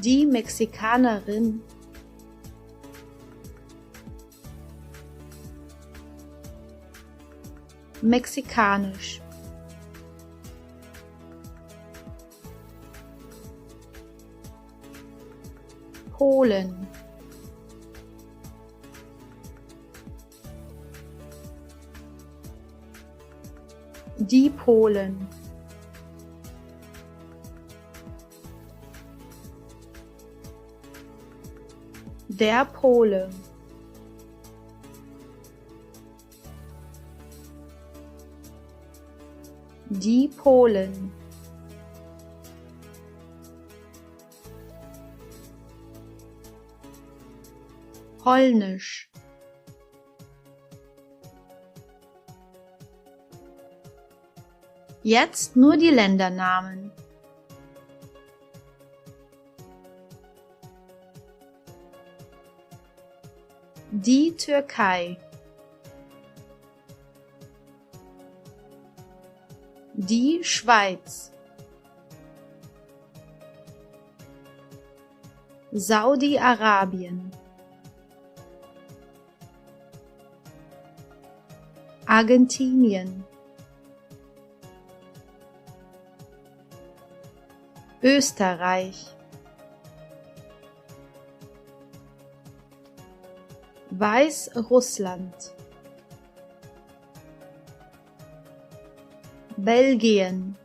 die Mexikanerin, mexikanisch, Polen, die Polen, der Pole, die Polen, Polnisch, jetzt nur die Ländernamen. Die Türkei, die Schweiz, Saudi-Arabien, Argentinien, Österreich, Weißrussland, Belgien,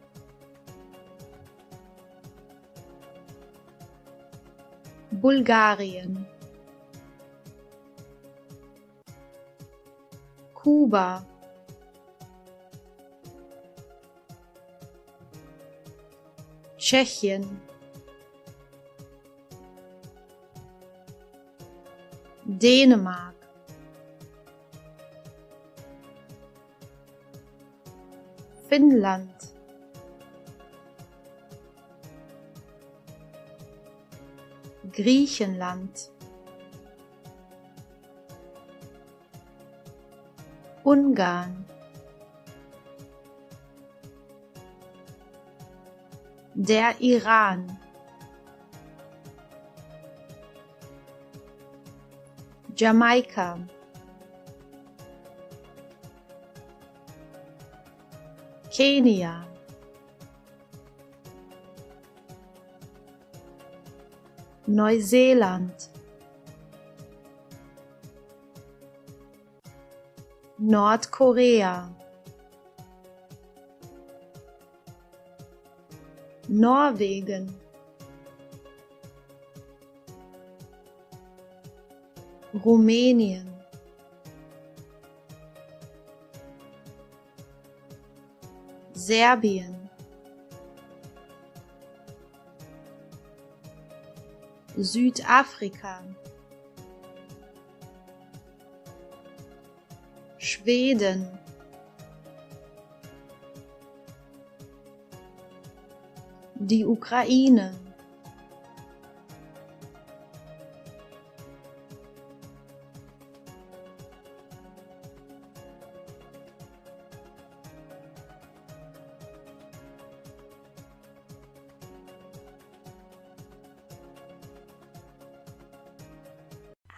Bulgarien, Kuba, Tschechien, Dänemark, Finnland, Griechenland, Ungarn, der Iran, Jamaika, Kenia, Neuseeland, Nordkorea, Norwegen, Rumänien, Serbien, Südafrika, Schweden, die Ukraine,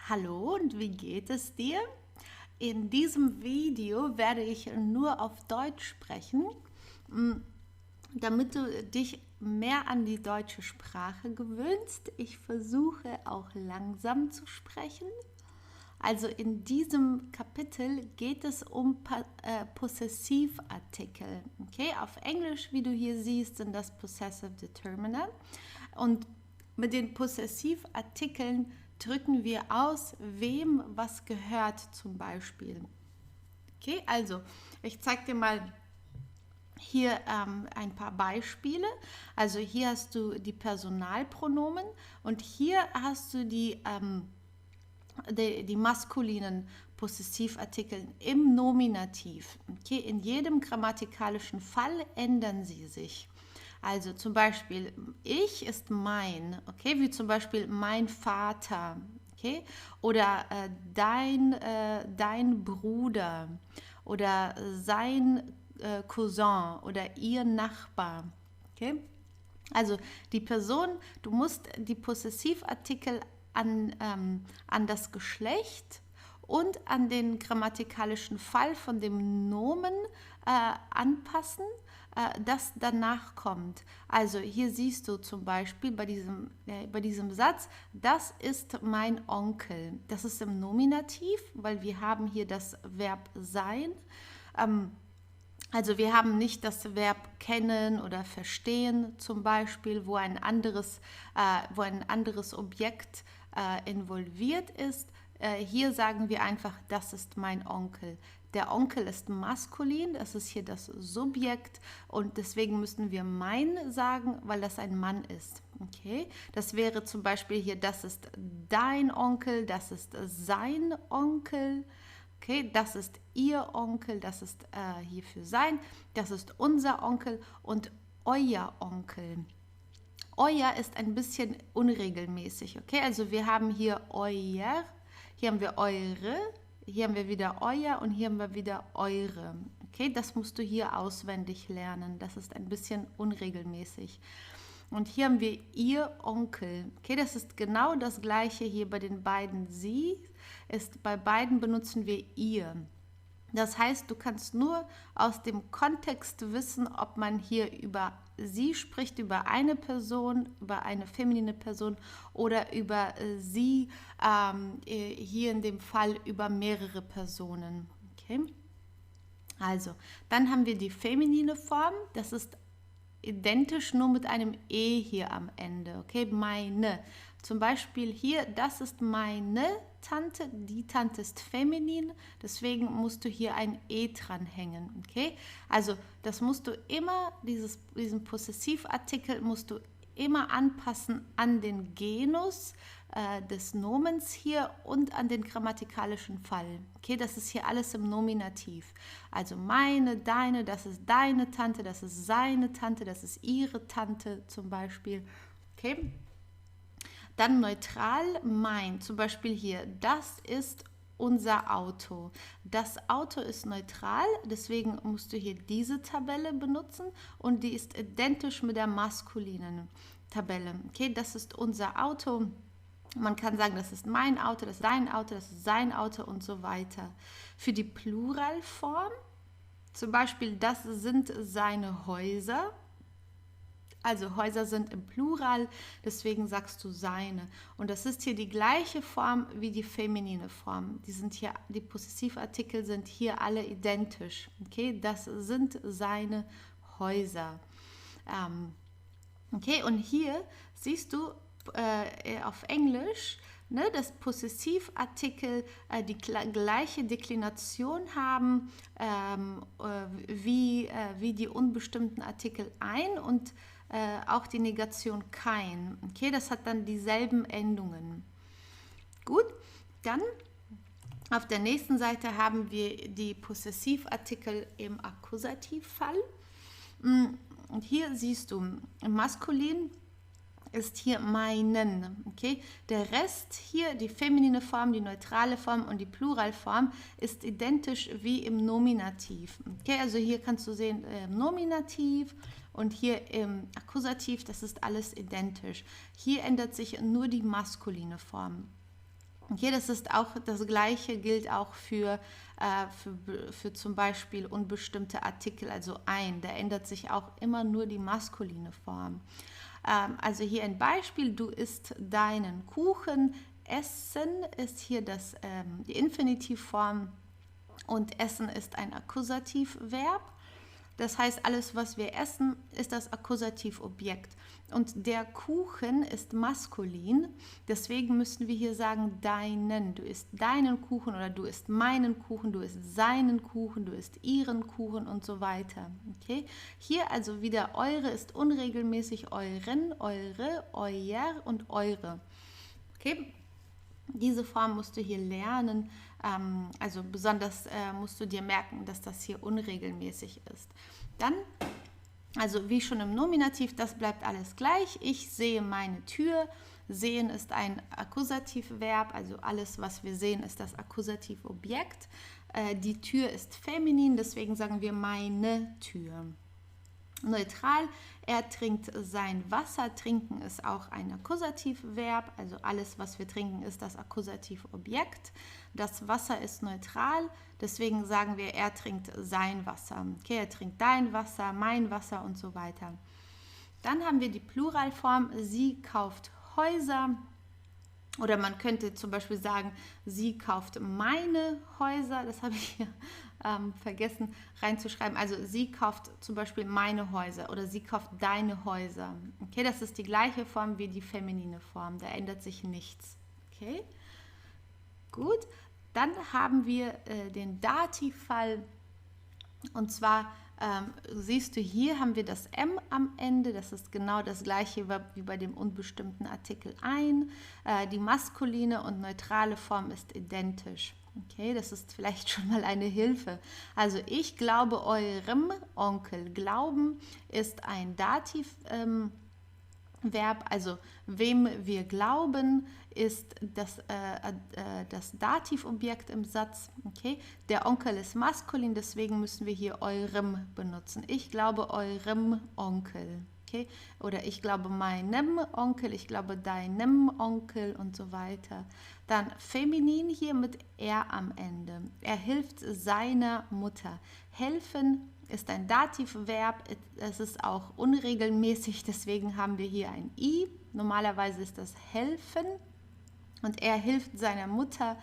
Hallo und wie geht es dir? In diesem Video werde ich nur auf Deutsch sprechen, damit du dich mehr an die deutsche Sprache gewöhnst. Ich versuche auch langsam zu sprechen. Also in diesem Kapitel geht es um Possessivartikel. Okay? Auf Englisch, wie du hier siehst, sind das Possessive Determiner. Und mit den Possessivartikeln drücken wir aus, wem was gehört zum Beispiel. Okay, also ich zeige dir mal hier ein paar Beispiele. Also hier hast du die Personalpronomen und hier hast du die maskulinen Possessivartikel im Nominativ. Okay, in jedem grammatikalischen Fall ändern sie sich. Also zum Beispiel, ich ist mein, okay, wie zum Beispiel mein Vater, okay, oder dein Bruder oder sein Cousin oder ihr Nachbar, okay. Also die Person, du musst die Possessivartikel an das Geschlecht und an den grammatikalischen Fall von dem Nomen anpassen, das danach kommt. Also hier siehst du zum Beispiel bei diesem Satz, das ist mein Onkel. Das ist im Nominativ, weil wir haben hier das Verb sein. Also wir haben nicht das Verb kennen oder verstehen zum Beispiel, wo ein anderes Objekt involviert ist. Hier sagen wir einfach, das ist mein Onkel. Der Onkel ist maskulin, das ist hier das Subjekt und deswegen müssen wir mein sagen, weil das ein Mann ist. Okay? Das wäre zum Beispiel hier, das ist dein Onkel, das ist sein Onkel. Okay? Das ist ihr Onkel, das ist hierfür sein, das ist unser Onkel und euer Onkel. Euer ist ein bisschen unregelmäßig. Okay? Also wir haben hier euer, hier haben wir eure, hier haben wir wieder euer und hier haben wir wieder eure. Okay, das musst du hier auswendig lernen. Das ist ein bisschen unregelmäßig. Und hier haben wir ihr Onkel. Okay, das ist genau das gleiche hier bei den beiden sie. Bei beiden benutzen wir ihr. Das heißt, du kannst nur aus dem Kontext wissen, ob man hier über sie spricht, über eine Person, über eine feminine Person oder über sie, hier in dem Fall über mehrere Personen. Okay? Also, dann haben wir die feminine Form, das ist identisch nur mit einem E hier am Ende. Okay, meine. Zum Beispiel hier, das ist meine Tante, die Tante ist feminin, deswegen musst du hier ein E dranhängen. Okay, also das musst du immer, diesen Possessivartikel musst du immer anpassen an den Genus des Nomens hier und an den grammatikalischen Fall. Okay, das ist hier alles im Nominativ. Also meine, deine, das ist deine Tante, das ist seine Tante, das ist ihre Tante zum Beispiel. Okay. Dann neutral mein, zum Beispiel hier, das ist unser Auto. Das Auto ist neutral, deswegen musst du hier diese Tabelle benutzen und die ist identisch mit der maskulinen Tabelle. Okay, das ist unser Auto. Man kann sagen, das ist mein Auto, das ist dein Auto, das ist sein Auto und so weiter. Für die Pluralform, zum Beispiel, das sind seine Häuser. Also Häuser sind im Plural, deswegen sagst du seine. Und das ist hier die gleiche Form wie die feminine Form. Die Possessivartikel sind hier alle identisch. Okay, das sind seine Häuser. Okay, und hier siehst du auf Englisch ne, das Possessivartikel die gleiche Deklination haben wie die unbestimmten Artikel ein und auch die Negation kein. Okay, das hat dann dieselben Endungen. Gut, dann auf der nächsten Seite haben wir die Possessivartikel im Akkusativfall. Und hier siehst du, im Maskulin ist hier meinen. Okay? Der Rest hier, die feminine Form, die neutrale Form und die Pluralform, ist identisch wie im Nominativ. Okay? Also hier kannst du sehen, Nominativ und hier im Akkusativ, das ist alles identisch. Hier ändert sich nur die maskuline Form. Okay, das ist auch das Gleiche, gilt auch für zum Beispiel unbestimmte Artikel, also ein. Da ändert sich auch immer nur die maskuline Form. Also hier ein Beispiel: Du isst deinen Kuchen. Essen ist hier die Infinitivform und Essen ist ein Akkusativverb. Das heißt, alles, was wir essen, ist das Akkusativobjekt. Und der Kuchen ist maskulin, deswegen müssen wir hier sagen deinen. Du isst deinen Kuchen oder du isst meinen Kuchen, du isst seinen Kuchen, du isst ihren Kuchen und so weiter. Okay? Hier also wieder eure ist unregelmäßig euren, eure, euer und eure. Okay? Diese Form musst du hier lernen, also besonders musst du dir merken, dass das hier unregelmäßig ist. Dann, also wie schon im Nominativ, das bleibt alles gleich. Ich sehe meine Tür. Sehen ist ein Akkusativverb, also alles, was wir sehen, ist das Akkusativobjekt. Die Tür ist feminin, deswegen sagen wir meine Tür. Neutral, er trinkt sein Wasser. Trinken ist auch ein Akkusativverb, also alles, was wir trinken, ist das Akkusativobjekt. Das Wasser ist neutral, deswegen sagen wir, er trinkt sein Wasser. Okay, er trinkt dein Wasser, mein Wasser und so weiter. Dann haben wir die Pluralform, sie kauft Häuser. Oder man könnte zum Beispiel sagen, sie kauft meine Häuser. Das habe ich hier vergessen reinzuschreiben. Also sie kauft zum Beispiel meine Häuser oder sie kauft deine Häuser. Okay, das ist die gleiche Form wie die feminine Form. Da ändert sich nichts. Okay, gut. Dann haben wir den Dativfall. Und zwar siehst du, hier haben wir das M am Ende, das ist genau das gleiche wie bei dem unbestimmten Artikel ein. Die maskuline und neutrale Form ist identisch. Okay, das ist vielleicht schon mal eine Hilfe. Also ich glaube eurem Onkel. Glauben ist ein Dativverb, also wem wir glauben, ist das Dativobjekt im Satz. Okay? Der Onkel ist maskulin, deswegen müssen wir hier eurem benutzen. Ich glaube eurem Onkel. Okay? Oder ich glaube meinem Onkel, ich glaube deinem Onkel und so weiter. Dann feminin hier mit er am Ende. Er hilft seiner Mutter. Helfen ist ein Dativverb, es ist auch unregelmäßig, deswegen haben wir hier ein I. Normalerweise ist das helfen und er hilft seiner Mutter.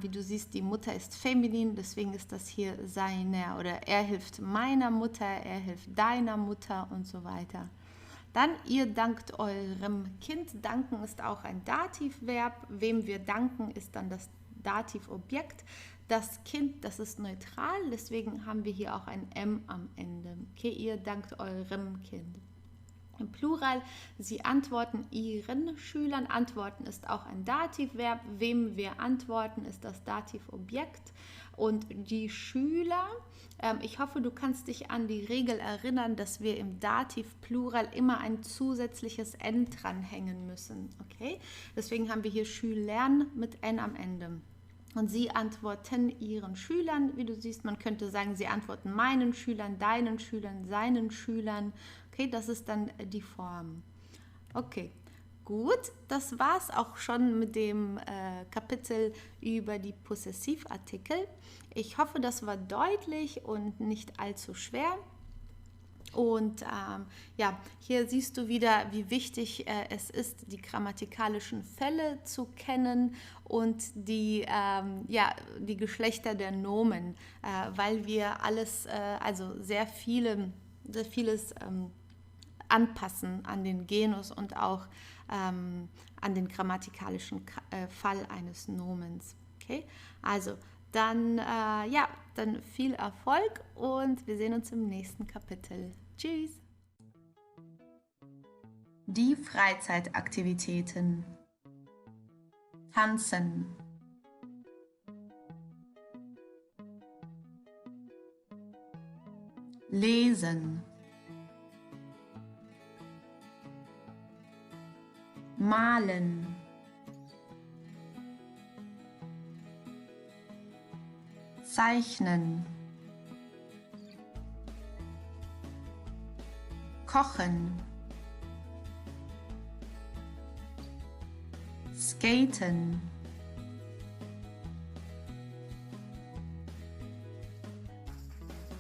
Wie du siehst, die Mutter ist feminin, deswegen ist das hier seiner. Oder er hilft meiner Mutter, er hilft deiner Mutter und so weiter. Dann, ihr dankt eurem Kind. Danken ist auch ein Dativverb. Wem wir danken, ist dann das Dativobjekt. Das Kind, das ist neutral, deswegen haben wir hier auch ein M am Ende. Okay, ihr dankt eurem Kind. Im Plural, sie antworten ihren Schülern. Antworten ist auch ein Dativverb. Wem wir antworten, ist das Dativobjekt. Und die Schüler, ich hoffe, du kannst dich an die Regel erinnern, dass wir im Dativ-Plural immer ein zusätzliches N dranhängen müssen. Okay? Deswegen haben wir hier Schülern mit N am Ende. Und sie antworten ihren Schülern, wie du siehst, man könnte sagen, sie antworten meinen Schülern, deinen Schülern, seinen Schülern. Okay, das ist dann die Form. Okay, gut, das war es auch schon mit dem Kapitel über die Possessivartikel. Ich hoffe, das war deutlich und nicht allzu schwer. Und ja, hier siehst du wieder, wie wichtig es ist, die grammatikalischen Fälle zu kennen und die Geschlechter der Nomen, weil wir alles, also sehr vieles anpassen an den Genus und auch an den grammatikalischen Fall eines Nomens. Okay, also dann, dann viel Erfolg und wir sehen uns im nächsten Kapitel. Tschüss! Die Freizeitaktivitäten. Tanzen. Lesen. Malen. Zeichnen. Kochen. Skaten.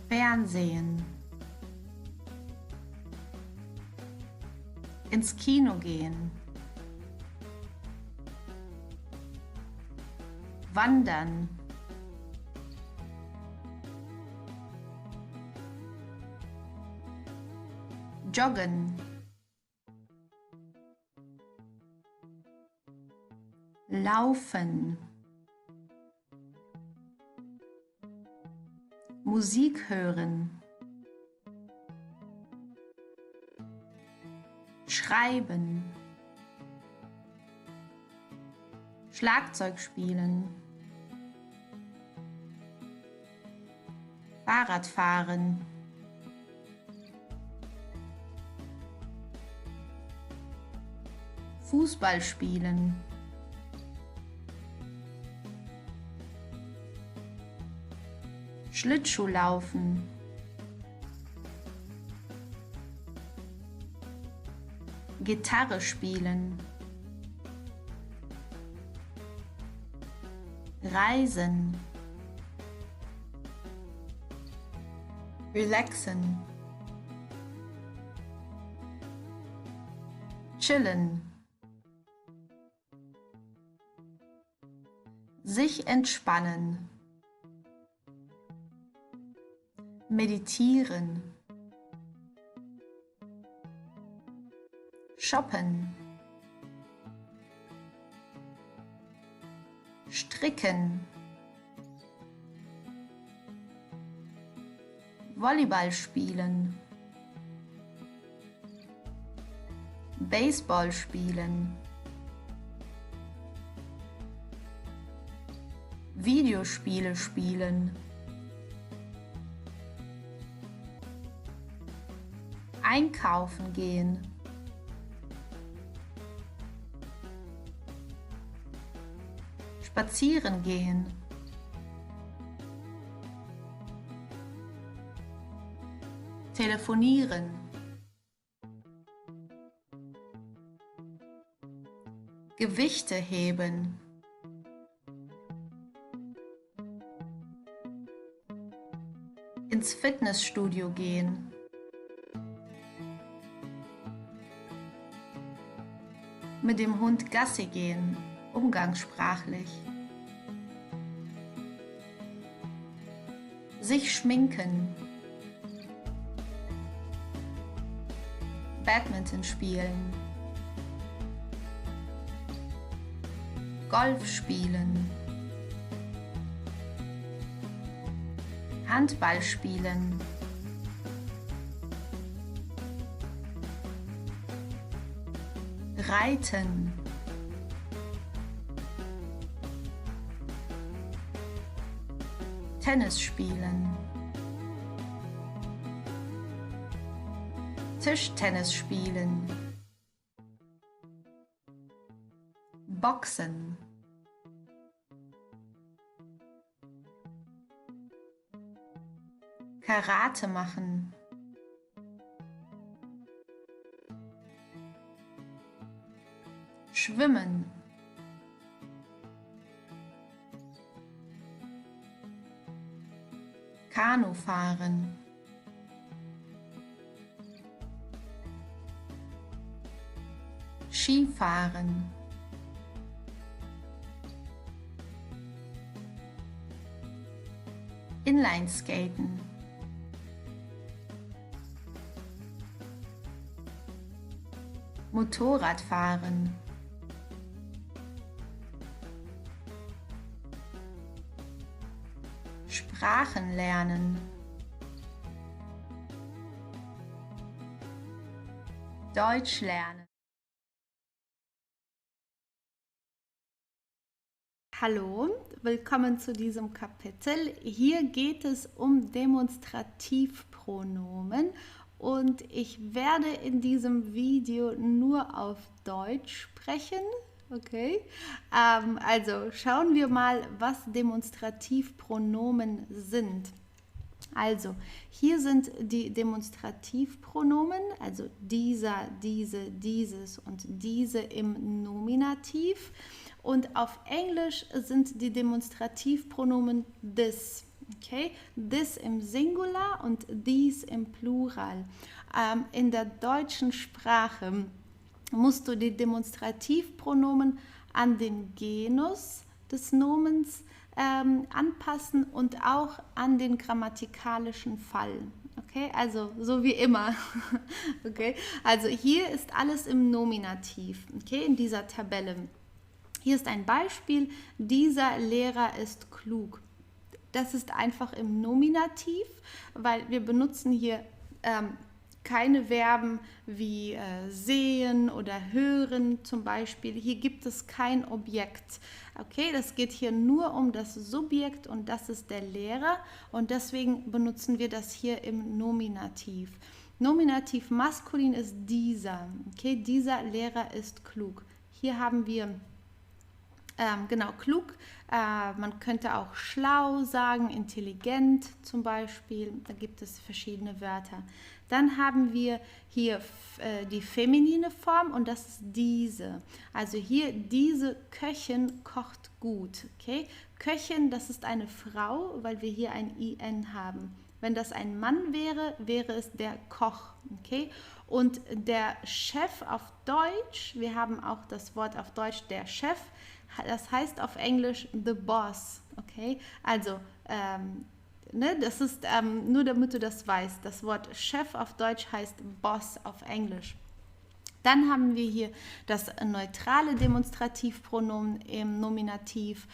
Fernsehen. Ins Kino gehen. Wandern. Joggen. Laufen. Musik hören. Schreiben. Schlagzeug spielen. Fahrrad fahren. Fußball spielen. Schlittschuh laufen. Gitarre spielen. Reisen. Relaxen. Chillen. Sich entspannen. Meditieren. Shoppen. Stricken. Volleyball spielen. Baseball spielen. Videospiele spielen. Einkaufen gehen. Spazieren gehen. Telefonieren. Gewichte heben. Ins Fitnessstudio gehen. Mit dem Hund Gassi gehen, umgangssprachlich. Sich schminken. Badminton spielen. Golf spielen. Handball spielen. Reiten. Tennis spielen. Tischtennis spielen. Boxen. Karate machen. Schwimmen. Kanu fahren. Skifahren. Inlineskaten. Motorrad fahren. Sprachen lernen. Deutsch lernen. Hallo, willkommen zu diesem Kapitel. Hier geht es um Demonstrativpronomen und ich werde in diesem Video nur auf Deutsch sprechen. Okay, also schauen wir mal, was Demonstrativpronomen sind. Also, hier sind die Demonstrativpronomen, also dieser, diese, dieses und diese im Nominativ. Und auf Englisch sind die Demonstrativpronomen this. Okay? This im Singular und these im Plural. In der deutschen Sprache musst du die Demonstrativpronomen an den Genus des Nomens anpassen und auch an den grammatikalischen Fall. Okay, also so wie immer. Okay, also hier ist alles im Nominativ. Okay, in dieser Tabelle. Hier ist ein Beispiel. Dieser Lehrer ist klug. Das ist einfach im Nominativ, weil wir benutzen hier keine Verben wie sehen oder hören zum Beispiel. Hier gibt es kein Objekt. Okay, das geht hier nur um das Subjekt und das ist der Lehrer und deswegen benutzen wir das hier im Nominativ. Nominativ maskulin ist dieser. Okay, dieser Lehrer ist klug. Hier haben wir genau, klug. Man könnte auch schlau sagen, intelligent zum Beispiel. Da gibt es verschiedene Wörter. Dann haben wir hier die feminine Form und das ist diese. Also hier, diese Köchin kocht gut. Okay? Köchin, das ist eine Frau, weil wir hier ein IN haben. Wenn das ein Mann wäre, wäre es der Koch. Okay? Und der Chef auf Deutsch, wir haben auch das Wort auf Deutsch, der Chef, das heißt auf Englisch the boss. Okay? Also, das ist nur damit du das weißt. Das Wort Chef auf Deutsch heißt Boss auf Englisch. Dann haben wir hier das neutrale Demonstrativpronomen im Nominativ.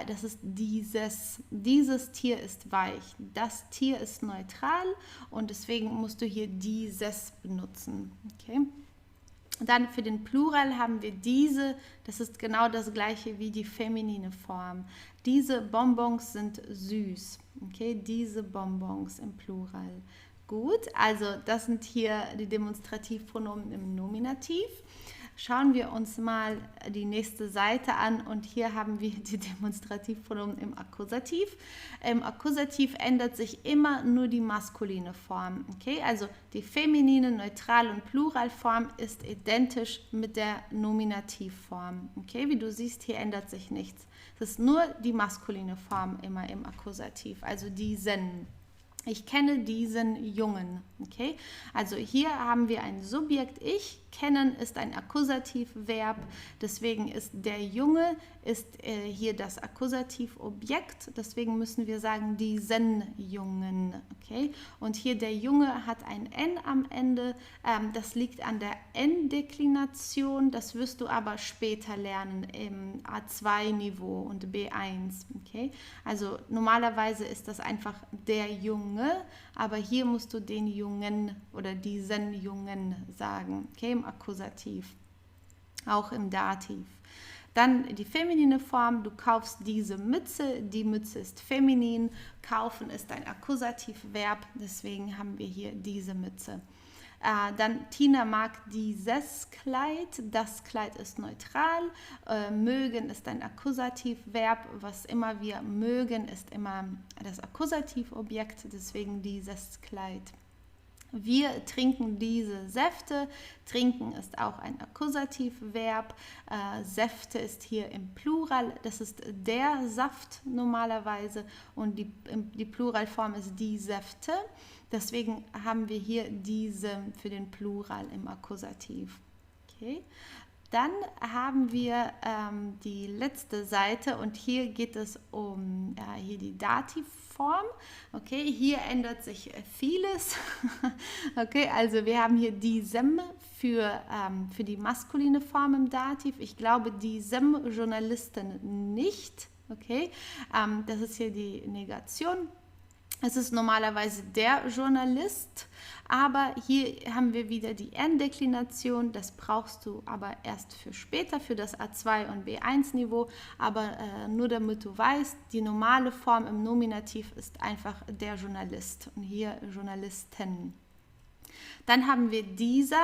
Das ist dieses. Dieses Tier ist weich. Das Tier ist neutral und deswegen musst du hier dieses benutzen. Okay? Dann für den Plural haben wir diese, das ist genau das gleiche wie die feminine Form. Diese Bonbons sind süß. Okay, diese Bonbons im Plural. Gut, also das sind hier die Demonstrativpronomen im Nominativ. Schauen wir uns mal die nächste Seite an und hier haben wir die Demonstrativpronomen im Akkusativ. Im Akkusativ ändert sich immer nur die maskuline Form. Okay? Also die feminine, Neutral- und Pluralform ist identisch mit der Nominativform. Okay? Wie du siehst, hier ändert sich nichts. Es ist nur die maskuline Form immer im Akkusativ, also diesen. Ich kenne diesen Jungen. Okay? Also hier haben wir ein Subjekt ich. Kennen ist ein Akkusativverb. Deswegen ist der Junge ist hier das Akkusativobjekt. Deswegen müssen wir sagen diesen Jungen. Okay? Und hier der Junge hat ein N am Ende. Das liegt an der N-Deklination. Das wirst du aber später lernen im A2-Niveau und B1. Okay? Also normalerweise ist das einfach der Junge, aber hier musst du den Jungen oder diesen Jungen sagen, okay, im Akkusativ, auch im Dativ. Dann die feminine Form, du kaufst diese Mütze, die Mütze ist feminin, kaufen ist ein Akkusativverb, deswegen haben wir hier diese Mütze. Dann Tina mag dieses Kleid, das Kleid ist neutral, mögen ist ein Akkusativverb, was immer wir mögen, ist immer das Akkusativobjekt, deswegen dieses Kleid. Wir trinken diese Säfte. Trinken ist auch ein Akkusativverb. Säfte ist hier im Plural. Das ist der Saft normalerweise und die Pluralform ist die Säfte. Deswegen haben wir hier diese für den Plural im Akkusativ. Okay. Dann haben wir die letzte Seite und hier geht es um hier die Dativform. Okay, hier ändert sich vieles. Okay, also wir haben hier diesem für die maskuline Form im Dativ. Ich glaube, diesem Journalisten nicht. Okay, das ist hier die Negation. Es ist normalerweise der Journalist, aber hier haben wir wieder die N-Deklination. Das brauchst du aber erst für später, für das A2 und B1-Niveau. Aber nur damit du weißt, die normale Form im Nominativ ist einfach der Journalist und hier Journalisten. Dann haben wir dieser,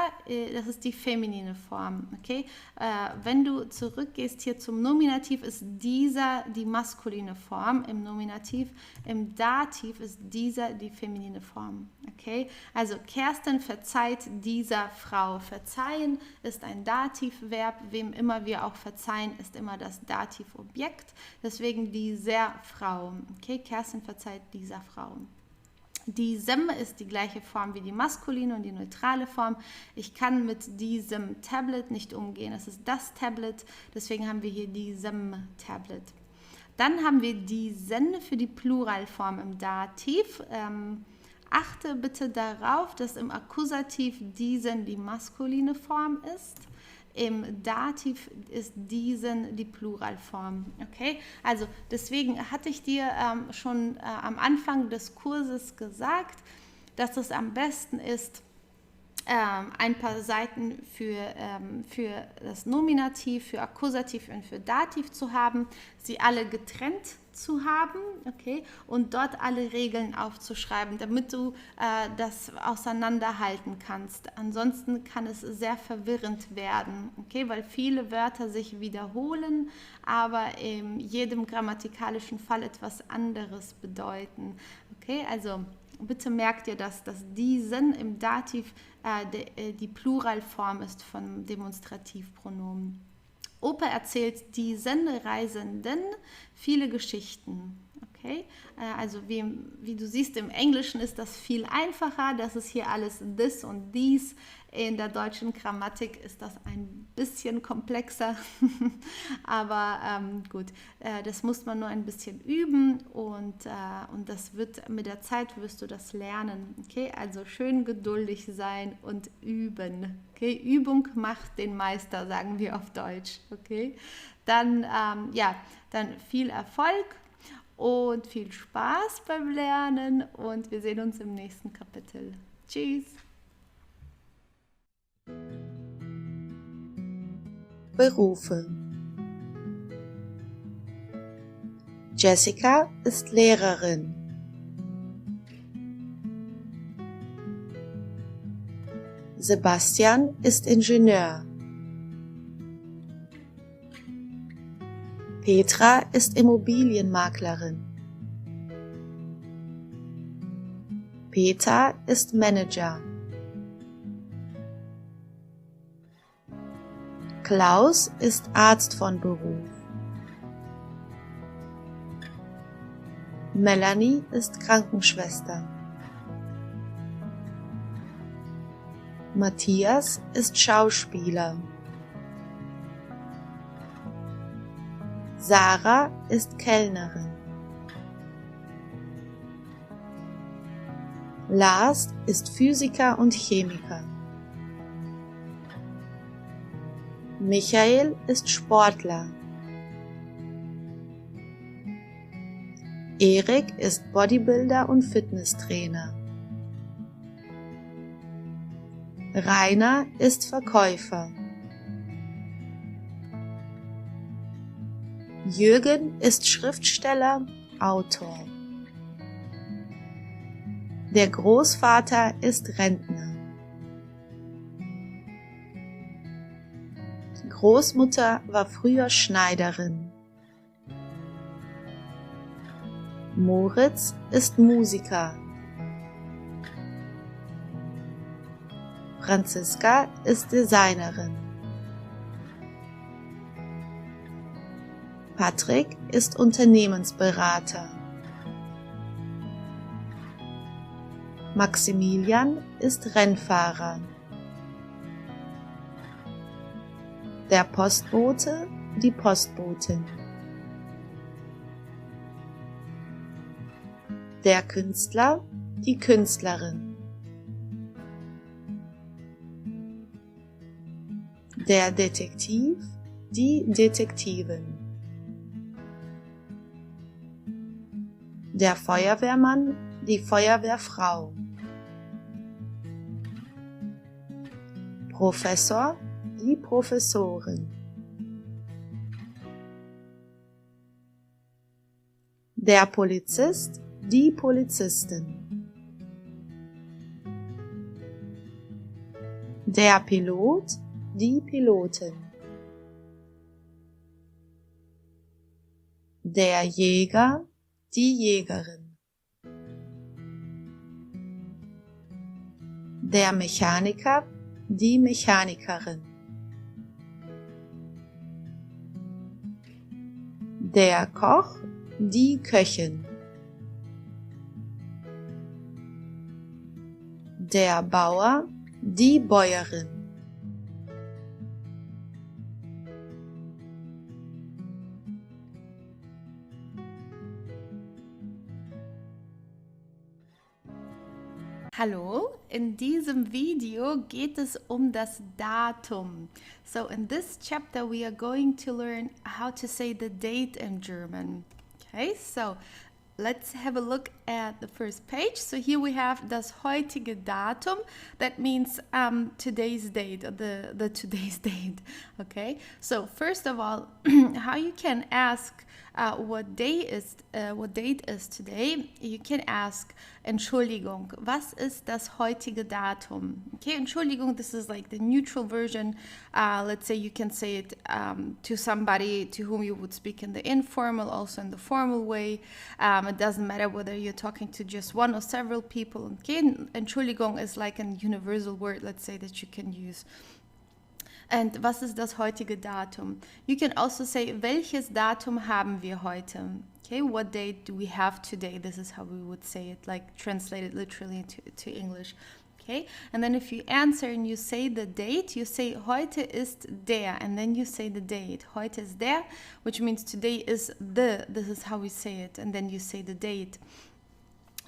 das ist die feminine Form. Okay? Wenn du zurückgehst hier zum Nominativ, ist dieser die maskuline Form im Nominativ. Im Dativ ist dieser die feminine Form. Okay? Also Kerstin verzeiht dieser Frau. Verzeihen ist ein Dativverb. Wem immer wir auch verzeihen, ist immer das Dativobjekt. Deswegen dieser Frau. Okay? Kerstin verzeiht dieser Frau. Diesem ist die gleiche Form wie die maskuline und die neutrale Form. Ich kann mit diesem Tablet nicht umgehen. Es ist das Tablet, deswegen haben wir hier diesem Tablet. Dann haben wir diesen für die Pluralform im Dativ. Achte bitte darauf, dass im Akkusativ diesen die maskuline Form ist. Im Dativ ist diesen die Pluralform. Okay? Also deswegen hatte ich dir schon am Anfang des Kurses gesagt, dass es am besten ist, ein paar Seiten für das Nominativ, für Akkusativ und für Dativ zu haben, sie alle getrennt zu haben, okay, und dort alle Regeln aufzuschreiben, damit du das auseinanderhalten kannst. Ansonsten kann es sehr verwirrend werden, okay, weil viele Wörter sich wiederholen, aber in jedem grammatikalischen Fall etwas anderes bedeuten, okay, also bitte merkt ihr, dass diesen im Dativ die Pluralform ist von Demonstrativpronomen. Opa erzählt diesen Reisenden viele Geschichten. Okay? Also wie du siehst, im Englischen ist das viel einfacher. Das ist hier alles this und dies. In der deutschen Grammatik ist das ein bisschen komplexer. Aber gut, das muss man nur ein bisschen üben und das wird mit der Zeit wirst du das lernen. Okay? Also schön geduldig sein und üben. Okay? Übung macht den Meister, sagen wir auf Deutsch. Okay? Dann viel Erfolg und viel Spaß beim Lernen und wir sehen uns im nächsten Kapitel. Tschüss! Berufe. Jessica ist Lehrerin. Sebastian ist Ingenieur. Petra ist Immobilienmaklerin. Peter ist Manager. Klaus ist Arzt von Beruf. Melanie ist Krankenschwester. Matthias ist Schauspieler. Sarah ist Kellnerin. Lars ist Physiker und Chemiker. Michael ist Sportler. Erik ist Bodybuilder und Fitnesstrainer. Rainer ist Verkäufer. Jürgen ist Schriftsteller, Autor. Der Großvater ist Rentner. Die Großmutter war früher Schneiderin. Moritz ist Musiker. Franziska ist Designerin. Patrick ist Unternehmensberater. Maximilian ist Rennfahrer. Der Postbote, die Postbotin. Der Künstler, die Künstlerin. Der Detektiv, die Detektivin. Der Feuerwehrmann, die Feuerwehrfrau. Professor, die Professorin. Der Polizist, die Polizistin. Der Pilot, die Pilotin. Der Jäger, die Jägerin. Der Mechaniker, die Mechanikerin. Der Koch, die Köchin. Der Bauer, die Bäuerin. Hallo, in diesem Video geht es um das Datum. So in this chapter we are going to learn how to say the date in German. Okay, so let's have a look at the first page. So here we have das heutige Datum. That means today's date, or the today's date. Okay, so first of all, how you can ask what date is today? You can ask Entschuldigung, was ist das heutige Datum? Okay, Entschuldigung, this is like the neutral version. Let's say you can say it to somebody to whom you would speak in the informal, also in the formal way. It doesn't matter whether you're talking to just one or several people. Okay, Entschuldigung is like a universal word, let's say, that you can use. And was ist das heutige Datum? You can also say, welches Datum haben wir heute? Okay, what date do we have today? This is how we would say it, like translated literally to English. Okay, and then if you answer and you say the date, you say heute ist der, and then you say the date. Heute ist der, which means today is this is how we say it, and then you say the date.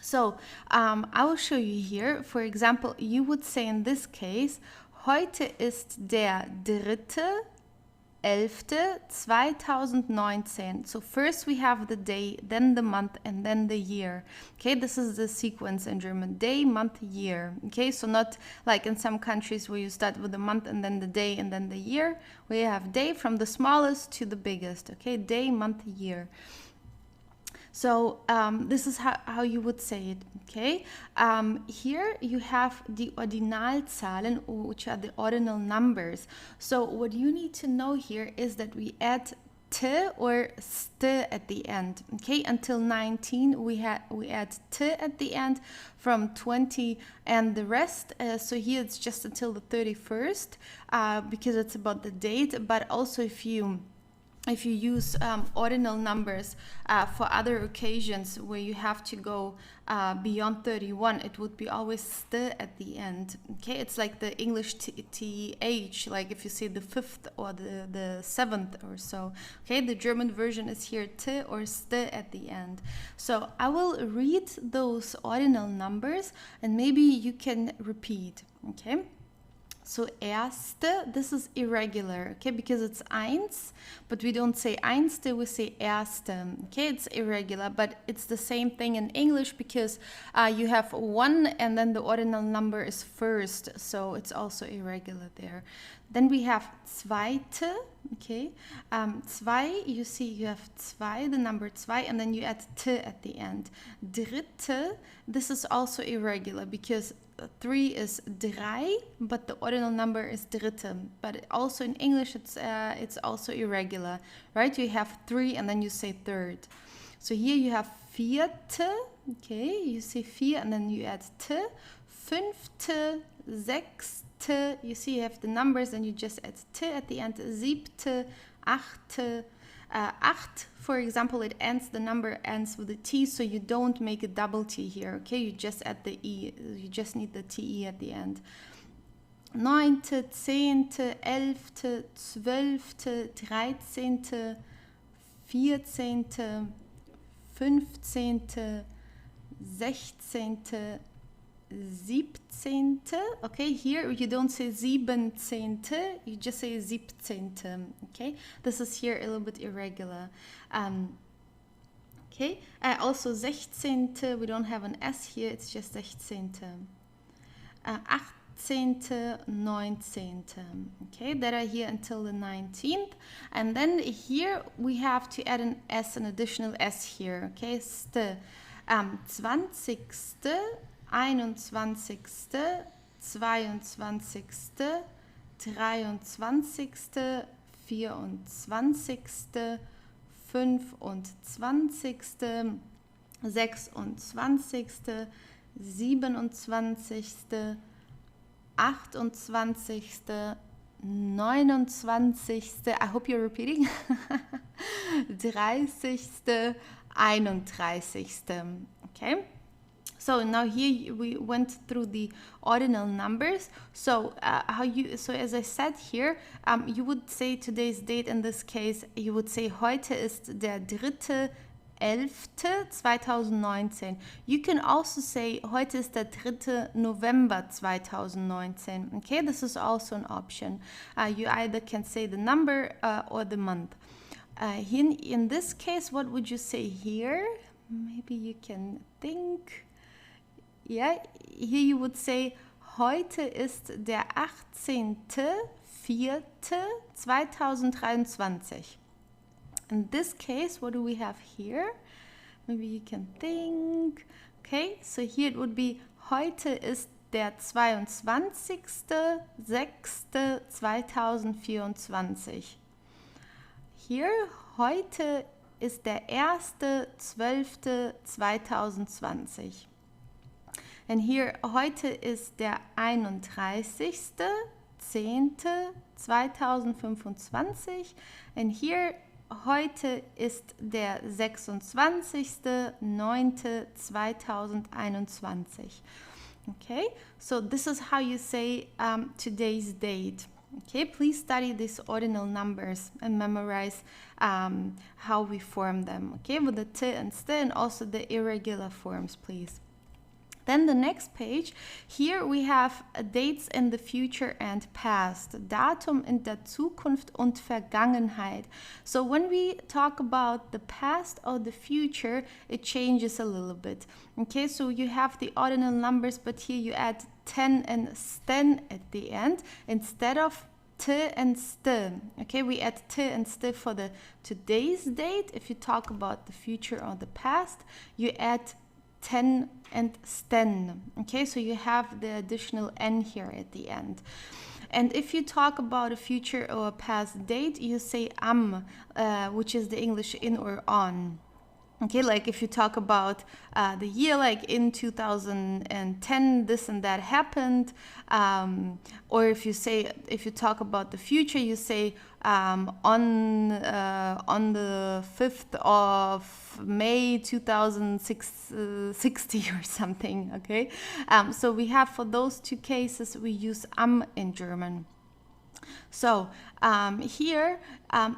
So I will show you here. For example, you would say in this case, heute ist der 3.11.2019. So first we have the day, then the month, and then the year. Okay, this is the sequence in German. Day, month, year. Okay, so not like in some countries where you start with the month and then the day and then the year. We have day from the smallest to the biggest. Okay, day, month, year. So this is how you would say it, okay? Here you have the Ordinalzahlen, which are the ordinal numbers. So what you need to know here is that we add t or st at the end, okay? Until 19 we add t at the end, from 20 and the rest. So here it's just until the 31st because it's about the date, but also if you use ordinal numbers for other occasions where you have to go beyond 31, it would be always st at the end. Okay, it's like the English th, like if you say the 5th or the 7th or so. Okay, the German version is here t or st at the end. So I will read those ordinal numbers and maybe you can repeat. Okay. So erste, this is irregular, okay, because it's eins, but we don't say einste, we say erste, okay, it's irregular, but it's the same thing in English because you have one and then the ordinal number is first, so it's also irregular there. Then we have zweite, okay, zwei, you see you have zwei, the number zwei, and then you add t at the end. Dritte, this is also irregular because 3 is drei, but the ordinal number is dritte. But also in English, it's also irregular, right? You have 3 and then you say third. So here you have vierte, okay, you say vier and then you add t. Fünfte, sechste, you see you have the numbers and you just add t at the end. Siebte, achte, acht, for example, the number ends with a T, so you don't make a double T here, okay? You just add the E, you just need the TE at the end. 9., 10., 11., 12., 13., 14., 15., 16., 17. Okay, here you don't say 17, you just say 17. Okay, this is here a little bit irregular. Okay, also 16, we don't have an S here, it's just 16. 18, 19. Okay, that are here until the 19th. And then here we have to add an S, an additional S here. Okay, 20., 21., 22., 23., 24., 25., 26., 27., 28., 29., I hope you're repeating, 30., 31. Okay, so now here we went through the ordinal numbers. So so as I said here, you would say today's date in this case, you would say heute ist der 3.11.2019. You can also say heute ist der 3. November 2019. Okay, this is also an option. You either can say the number or the month. In this case, what would you say here? Maybe you can think. Yeah, here you would say heute ist der 18.04.2023. In this case, what do we have here? Maybe you can think. Okay, so here it would be heute ist der 22.06.2024. Here, heute ist der 1.12.2020. And here, heute ist der 31.10.2025. And here, heute ist der 26.09.2021. Okay, so this is how you say today's date. Okay, please study these ordinal numbers and memorize how we form them. Okay, with the t and st and also the irregular forms, please. Then the next page, here we have dates in the future and past, Datum in der Zukunft und Vergangenheit. So when we talk about the past or the future, it changes a little bit. Okay, so you have the ordinal numbers, but here you add 10 and sten at the end instead of t and st. Okay, we add t and st for the today's date. If you talk about the future or the past, you add 10 and sten. Okay, so you have the additional n here at the end. And if you talk about a future or a past date, you say am, which is the English in or on. Okay, like if you talk about the year, like in 2010, this and that happened. Or if you talk about the future, you say on the 5th of May 2060 or something. Okay, so we have for those two cases we use am in German. So here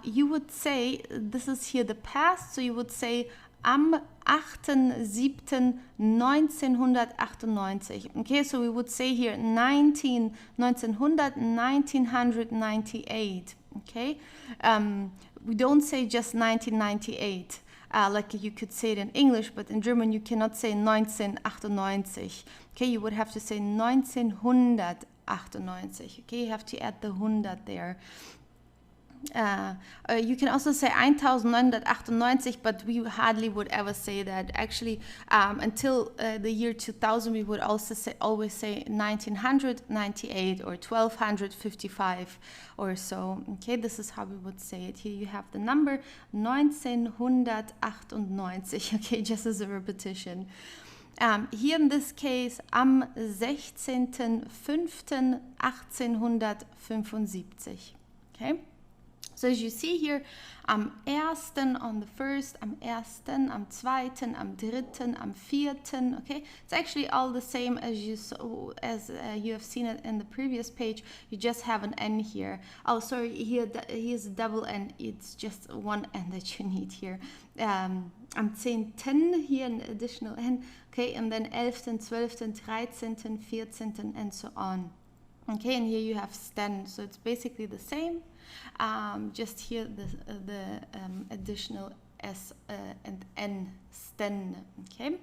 you would say, this is here the past, so you would say am 8.7.1998. Okay, so we would say here 1998. Okay, we don't say just 1998. Like you could say it in English, but in German you cannot say 1998. Okay, you would have to say 1998. Okay, you have to add the 100 there. You can also say 1998, but we hardly would ever say that. Actually, until the year 2000, we would also always say 1998 or 1255 or so. Okay, this is how we would say it. Here you have the number 1998. Okay, just as a repetition. Here in this case, am 16.05.1875. Okay. So as you see here, am 1. on the 1st, am 1. am 2. am 3. am 4. Okay, it's actually all the same as you have seen it in the previous page. You just have an N here. Oh, sorry, here's a double N. It's just one N that you need here. Am 10. here an additional N. Okay, and then 11, 12, 13, 14, and so on. Okay, and here you have sten, so it's basically the same. Just here the additional S and N, sten. Okay,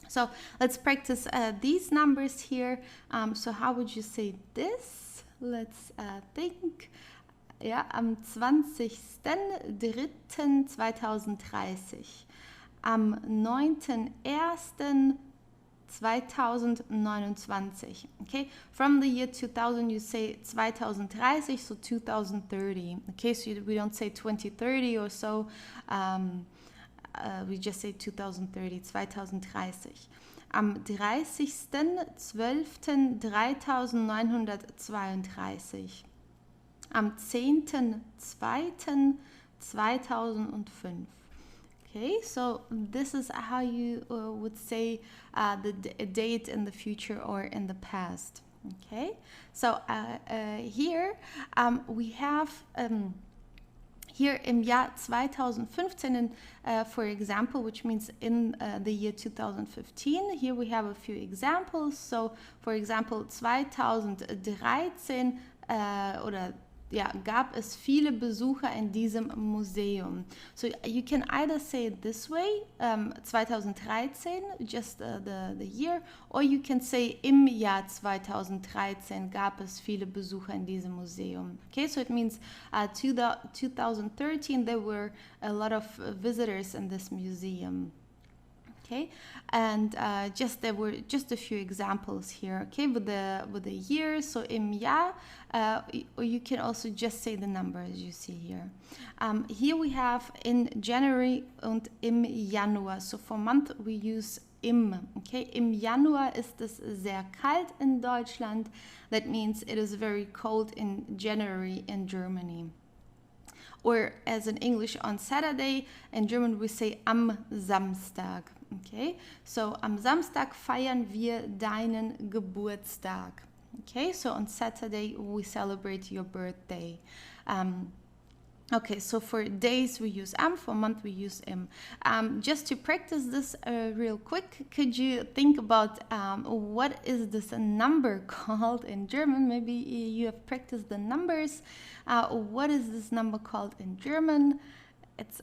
so let's practice these numbers here. So how would you say this? Let's think. Ja, am 20.03.2030, am 9.01.2029. Okay, from the year 2000 you say 2030, so 2030. Okay, so we don't say 2030 or so, we just say 2030, 2030. Am 30.12.3932. Am 10.02.2005. Okay, so this is how you would say the date in the future or in the past. Okay, so here we have here im Jahr 2015, for example, which means in the year 2015. Here we have a few examples. So, for example, 2013 oder ja, gab es viele Besucher in diesem Museum. So you can either say it this way, 2013, just the year, or you can say im Jahr 2013 gab es viele Besucher in diesem Museum. Okay, so it means 2013 there were a lot of visitors in this museum. Okay, and there were just a few examples here. Okay, with the years, so im Jahr, or you can also just say the number as you see here. Here we have in January und im Januar. So for month we use im. Okay, im Januar ist es sehr kalt in Deutschland. That means it is very cold in January in Germany. Or as in English, on Saturday, in German we say am Samstag. Okay, so am Samstag feiern wir deinen Geburtstag. Okay, so on Saturday we celebrate your birthday. Okay, so for days we use am, for month we use im. Just to practice this real quick, could you think about what is this number called in German? Maybe you have practiced the numbers. What is this number called in German? It's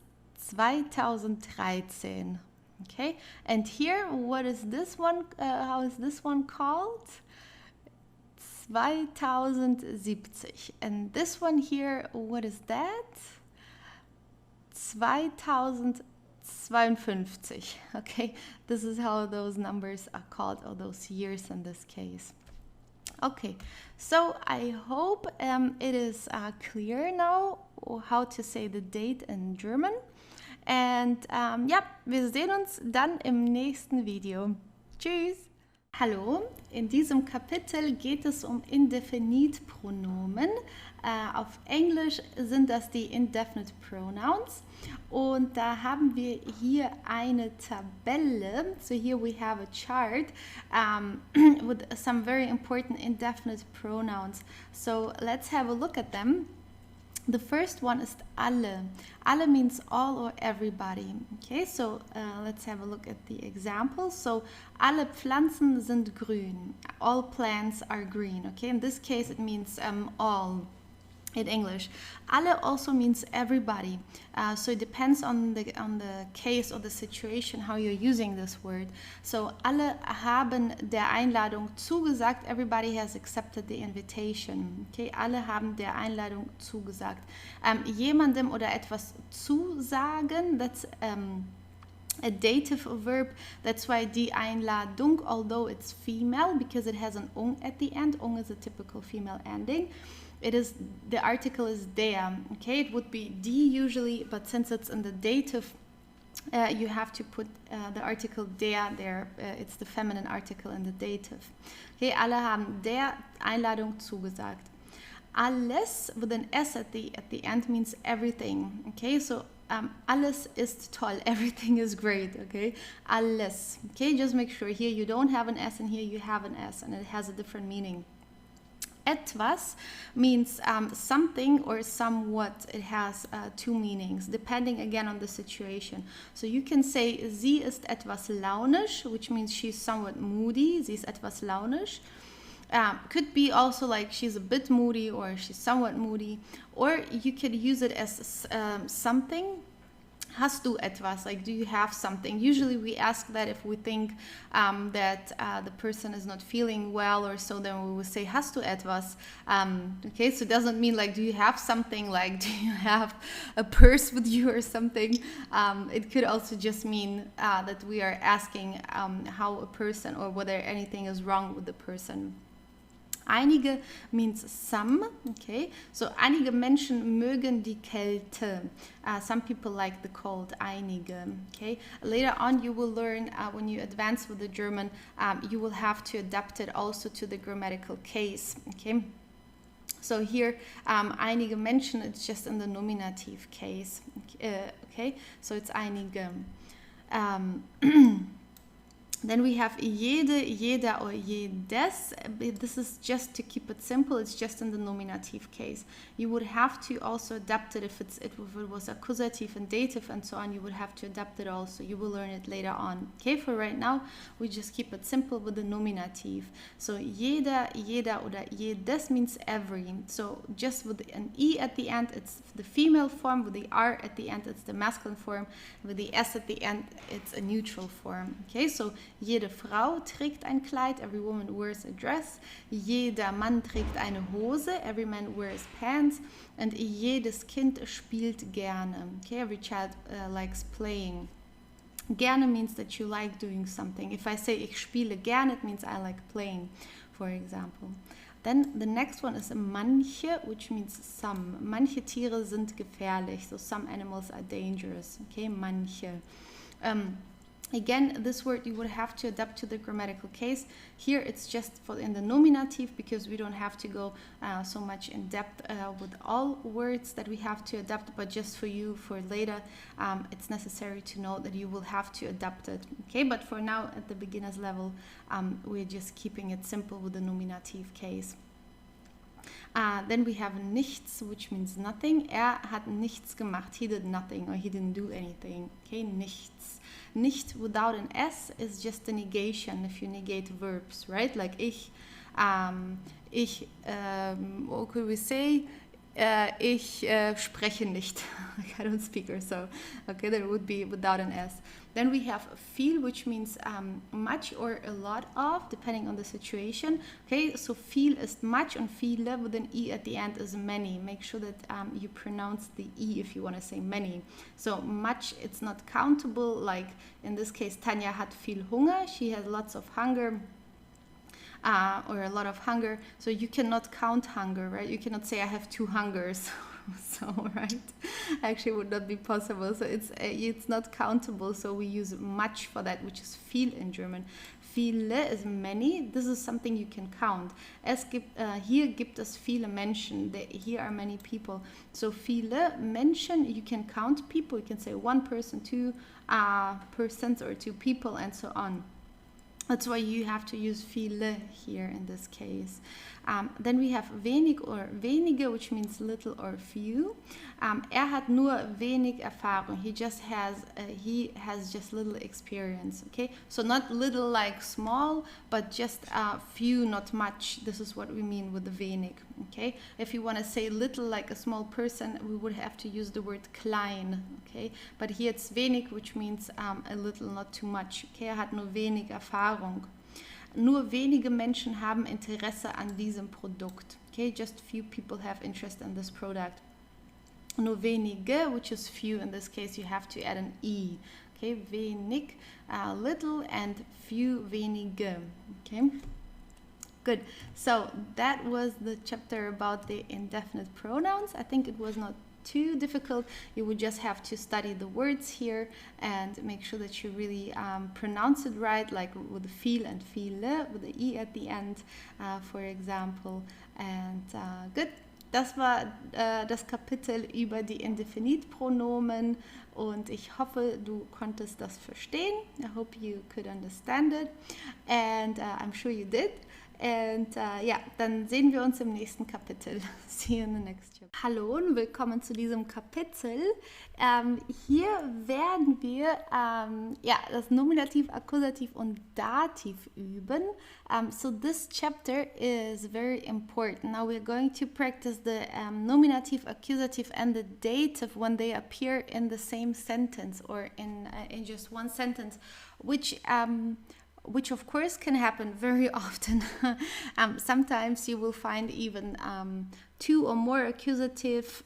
2013. Okay, and here, what is this one? How is this one called? 2070. And this one here, what is that? 2052. Okay, this is how those numbers are called, or those years in this case. Okay, so I hope it is clear now how to say the date in German. Und ja, wir sehen uns dann im nächsten Video. Tschüss! Hallo, in diesem Kapitel geht es um Indefinite-Pronomen. Auf Englisch sind das die Indefinite Pronouns. Und da haben wir hier eine Tabelle. So here we have a chart with some very important indefinite pronouns. So let's have a look at them. The first one is alle. Alle means all or everybody. Okay, so let's have a look at the examples. So alle Pflanzen sind grün. All plants are green. Okay, in this case it means all in English. Alle also means everybody. So it depends on the case or the situation how you're using this word. So alle haben der Einladung zugesagt. Everybody has accepted the invitation. Okay, alle haben der Einladung zugesagt. Jemandem oder etwas zusagen, that's a dative verb. That's why die Einladung, although it's female because it has an ung at the end. Ung is a typical female ending. The article is der. Okay, it would be die usually, but since it's in the dative, you have to put the article der there. It's the feminine article in the dative. Okay, alle haben der Einladung zugesagt. Alles with an S at the end means everything. Okay, so alles ist toll, everything is great. Okay, alles. Okay, just make sure here you don't have an S and here you have an S, and it has a different meaning. Etwas means something or somewhat. It has two meanings, depending again on the situation. So you can say, sie ist etwas launisch, which means she's somewhat moody. Sie ist etwas launisch. Could be also like she's a bit moody or she's somewhat moody. Or you could use it as something. Hast du etwas? Like, do you have something? Usually we ask that if we think that the person is not feeling well or so, then we will say, hast du etwas? Okay, so it doesn't mean like, do you have something? Like, do you have a purse with you or something? It could also just mean that we are asking how a person or whether anything is wrong with the person. Einige means some, okay? So einige Menschen mögen die Kälte. Some people like the cold, einige, okay? Later on you will learn, when you advance with the German, you will have to adapt it also to the grammatical case, okay? So here, einige Menschen, it's just in the nominative case, okay? So it's einige. Then we have jede, jeder, or jedes. This is just to keep it simple. It's just in the nominative case. You would have to also adapt it if it was accusative and dative and so on. You would have to adapt it also. You will learn it later on. Okay, for right now, we just keep it simple with the nominative. So jeder, jeder, oder jedes means every. So just with an E at the end, it's the female form. With the R at the end, it's the masculine form. With the S at the end, it's a neutral form. Okay, so jede Frau trägt ein Kleid, every woman wears a dress. Jeder Mann trägt eine Hose, every man wears pants. And jedes Kind spielt gerne. Okay, every child likes playing. Gerne means that you like doing something. If I say ich spiele gern, it means I like playing, for example. Then the next one is manche, which means some. Manche Tiere sind gefährlich, so some animals are dangerous. Okay, manche. Again, this word you would have to adapt to the grammatical case. Here it's just for in the nominative because we don't have to go so much in depth with all words that we have to adapt, but just for you, for later, it's necessary to know that you will have to adapt it. Okay, but for now at the beginner's level, we're just keeping it simple with the nominative case. Then we have nichts, which means nothing. Hat nichts gemacht. He did nothing or he didn't do anything. Okay, nichts. Nicht without an S is just a negation if you negate verbs, right? Like what could we say? Ich spreche nicht. I don't speak or so. Okay, that would be without an S. Then we have viel, which means much or a lot of, depending on the situation. Okay, so viel ist much and viele with an E at the end is many. Make sure that you pronounce the E if you want to say many. So much, it's not countable. Like in this case, Tanja hat viel Hunger. She has lots of hunger. Or a lot of hunger, so you cannot count hunger, right? You cannot say I have 2 hungers, so right? Actually, would not be possible. So it's not countable. So we use much for that, which is viel in German. Viele is many. This is something you can count. Hier gibt es viele Menschen. Here are many people. So viele Menschen, you can count people. You can say 1 person, 2 persons, or 2 people, and so on. That's why you have to use viele here in this case. Then we have wenig or wenige, which means little or few. Hat nur wenig Erfahrung. He has just little experience. Okay, so not little like small, but just few, not much. This is what we mean with the wenig. Okay, if you want to say little like a small person, we would have to use the word klein. Okay, but here it's wenig, which means a little, not too much. Okay, hat nur wenig Erfahrung. Nur wenige Menschen haben Interesse an diesem Produkt. Okay, just few people have interest in this product. Nur wenige, which is few in this case, you have to add an E. Okay, wenig, little, and few, wenige. Okay, good. So that was the chapter about the indefinite pronouns. I think it was not too difficult. You would just have to study the words here and make sure that you really pronounce it right, like with the viel and viele, with the E at the end, for example. And good. Das war das Kapitel über die Indefinitpronomen und ich hoffe, du konntest das verstehen. I hope you could understand it and I'm sure you did. Und ja, dann sehen wir uns im nächsten Kapitel. See you in the next chapter. Hallo und willkommen zu diesem Kapitel. Hier werden wir ja, das Nominativ, Akkusativ und Dativ üben. So this chapter is very important. Now we're going to practice the nominative, accusative and the dative when they appear in the same sentence or in just one sentence, which of course can happen very often. Sometimes you will find even two or more accusative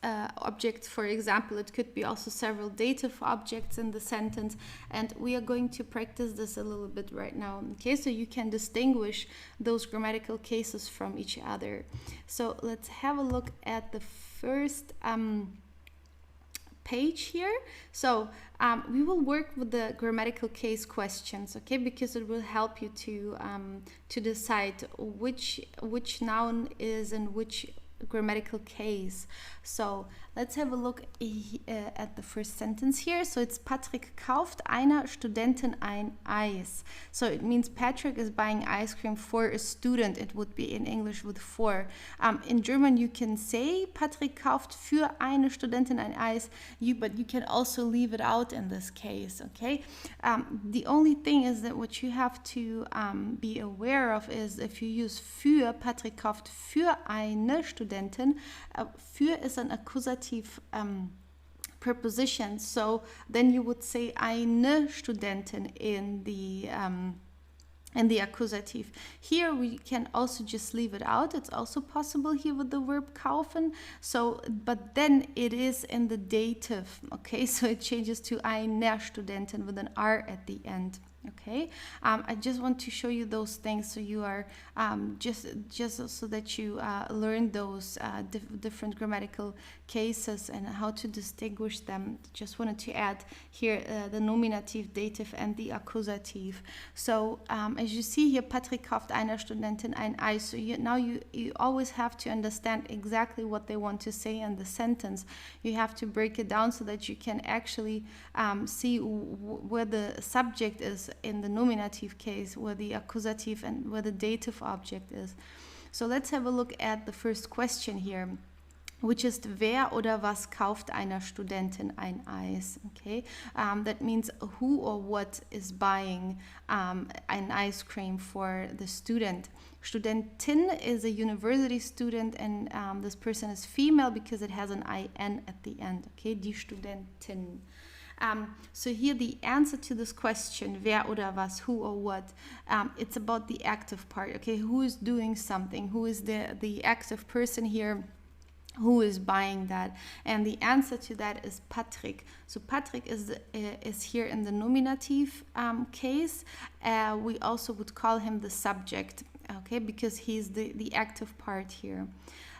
objects. For example, it could be also several dative objects in the sentence, and we are going to practice this a little bit right now, okay, so you can distinguish those grammatical cases from each other. So let's have a look at the first page here. So we will work with the grammatical case questions, okay, because it will help you to decide which noun is in which grammatical case. So let's have a look at the first sentence here. So it's Patrick kauft einer Studentin ein Eis. So it means Patrick is buying ice cream for a student. It would be in English with for. In German you can say Patrick kauft für eine Studentin ein Eis, but you can also leave it out in this case, okay? The only thing is that what you have to be aware of is if you use für, Patrick kauft für eine Studentin, für is an accusative preposition, so then you would say eine Studentin in the accusative. Here we can also just leave it out. It's also possible here with the verb kaufen. So, but then it is in the dative, okay? So it changes to eine Studentin with an R at the end. Okay, I just want to show you those things so you are just so that you learn those different grammatical cases and how to distinguish them. Just wanted to add here the nominative, dative and the accusative. So as you see here, Patrick kauft einer Studentin ein Eis. So now you always have to understand exactly what they want to say in the sentence. You have to break it down so that you can actually see where the subject is in the nominative case, where the accusative and where the dative object is. So let's have a look at the first question here, which is wer oder was kauft einer Studentin ein Eis? Okay, that means who or what is buying an ice cream for the student. Studentin is a university student, and this person is female because it has an IN at the end. Okay, die Studentin. So here the answer to this question, wer oder was, who or what, it's about the active part, okay? Who is doing something? Who is the active person here? Who is buying that? And the answer to that is Patrick. So Patrick is here in the nominative case. We also would call him the subject, okay? Because he's the active part here.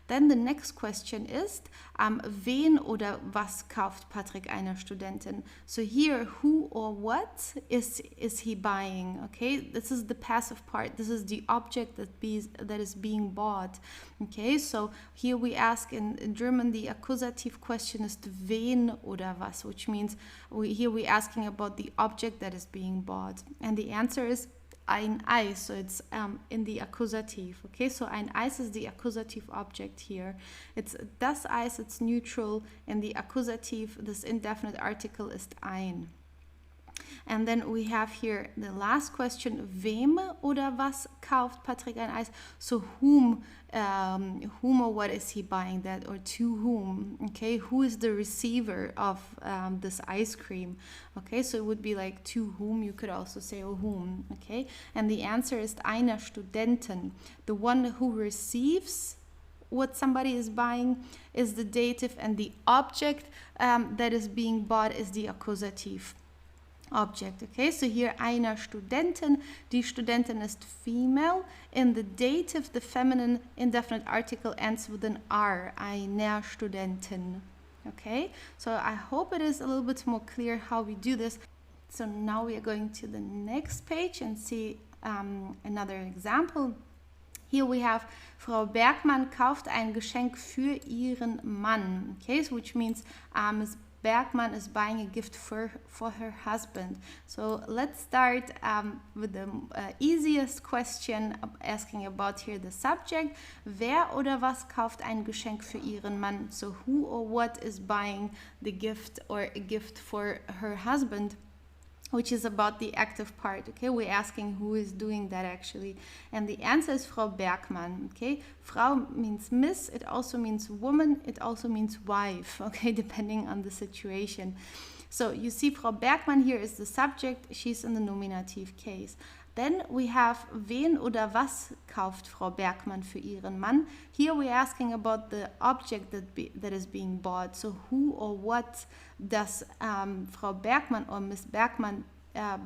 Then the next question is, wen oder was kauft Patrick einer Studentin? So here, who or what is he buying? Okay, this is the passive part. This is the object that is being bought. Okay, so here we ask in German, the accusative question is wen oder was, which means here we're asking about the object that is being bought. And the answer is ein Eis, so it's in the accusative, okay? So ein Eis is the accusative object here. It's das Eis, it's neutral, and the accusative, this indefinite article, is ein. And then we have here the last question, wem oder was kauft Patrick ein Eis? So whom or what is he buying that, or to whom? Okay, who is the receiver of this ice cream? Okay, so it would be like to whom. You could also say whom. Okay, and the answer is einer Studentin. The one who receives what somebody is buying is the dative, and the object that is being bought is the accusative object. Okay, so here einer Studentin, die Studentin ist female. In the dative, the feminine indefinite article ends with an R, einer Studentin. Okay, so I hope it is a little bit more clear how we do this. So now we are going to the next page and see another example. Here we have Frau Bergmann kauft ein Geschenk für ihren Mann. Okay, so which means Ms. Bergman is buying a gift for her husband. So let's start with the easiest question, asking about here the subject. Wer oder was kauft ein Geschenk für ihren Mann? So who or what is buying the gift or a gift for her husband? Which is about the active part, okay? We're asking who is doing that actually. And the answer is Frau Bergmann, okay? Frau means miss, it also means woman, it also means wife, okay? Depending on the situation. So you see Frau Bergmann here is the subject, she's in the nominative case. Then we have wen oder was kauft Frau Bergmann für ihren Mann. Here we're asking about the object that is being bought. So who or what does Frau Bergmann or Miss Bergmann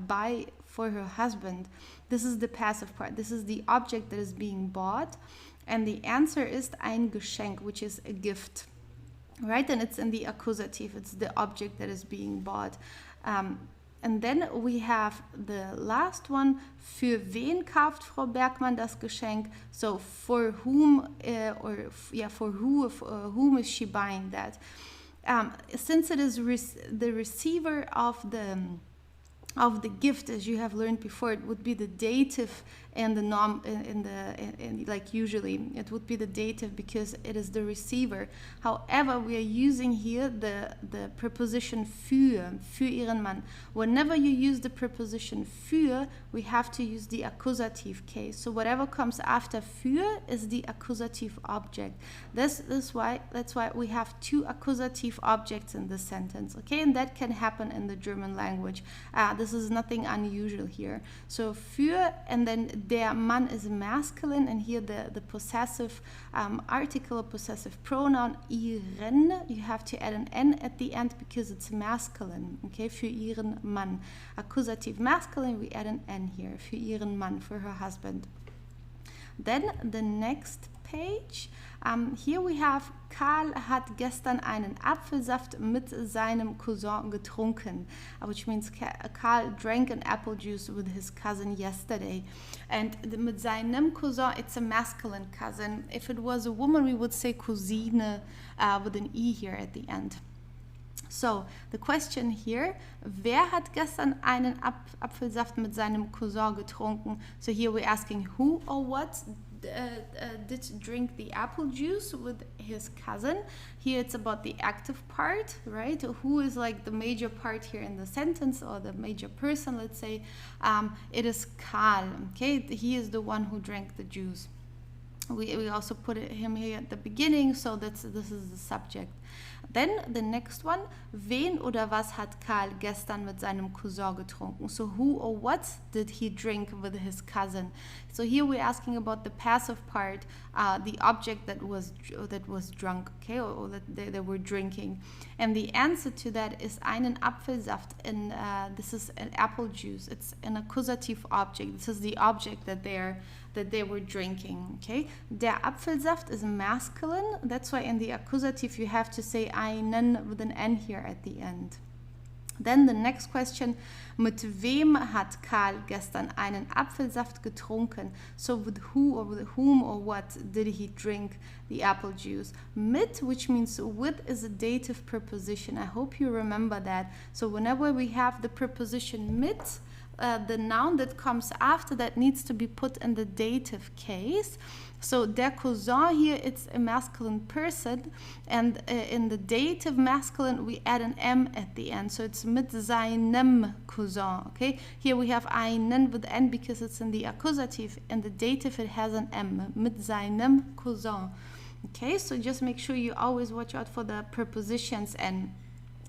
buy for her husband? This is the passive part. This is the object that is being bought. And the answer is ein Geschenk, which is a gift. Right? And it's in the accusative. It's the object that is being bought. And then we have the last one, für wen kauft Frau Bergmann das Geschenk? So for whom, for whom is she buying that? Since it is the receiver of the gift, as you have learned before, it would be the dative and the norm like usually it would be the dative because it is the receiver. However, we are using here the preposition für ihren Mann. Whenever you use the preposition für, we have to use the accusative case. So whatever comes after für is the accusative object. That's why we have two accusative objects in this sentence. Okay, and that can happen in the German language. This is nothing unusual here. So für, and then der Mann is masculine, and here the possessive article, possessive pronoun ihren, you have to add an n at the end because it's masculine. Okay, für ihren Mann. Accusative masculine, we add an n here. Für ihren Mann, for her husband. Then the next page. Here we have Karl hat gestern einen Apfelsaft mit seinem Cousin getrunken, which means Karl drank an apple juice with his cousin yesterday. And mit seinem Cousin, it's a masculine cousin. If it was a woman, we would say Cousine with an E here at the end. So, the question here, wer hat gestern einen Apfelsaft mit seinem Cousin getrunken? So here we're asking who or what did drink the apple juice with his cousin. Here it's about the active part, right? Who is like the major part here in the sentence, or the major person, let's say. It is Karl, okay? He is the one who drank the juice. We also put him here at the beginning, so this is the subject. Then the next one, wen oder was hat Karl gestern mit seinem Cousin getrunken? So who or what did he drink with his cousin? So here we're asking about the passive part, the object that was drunk, okay, or that they were drinking. And the answer to that is einen Apfelsaft, and this is an apple juice. It's an accusative object. This is the object that they were drinking, okay? Der Apfelsaft is masculine. That's why in the accusative you have to say einen with an n here at the end. Then the next question, mit wem hat Karl gestern einen Apfelsaft getrunken? So with who or with whom or what did he drink the apple juice? Mit, which means with, is a dative preposition. I hope you remember that. So whenever we have the preposition mit, the noun that comes after that needs to be put in the dative case. So der Cousin here, it's a masculine person, and in the dative masculine we add an m at the end, so it's mit seinem Cousin. Okay, here we have einen with n because it's in the accusative. In the dative it has an m, mit seinem Cousin. Okay, so just make sure you always watch out for the prepositions and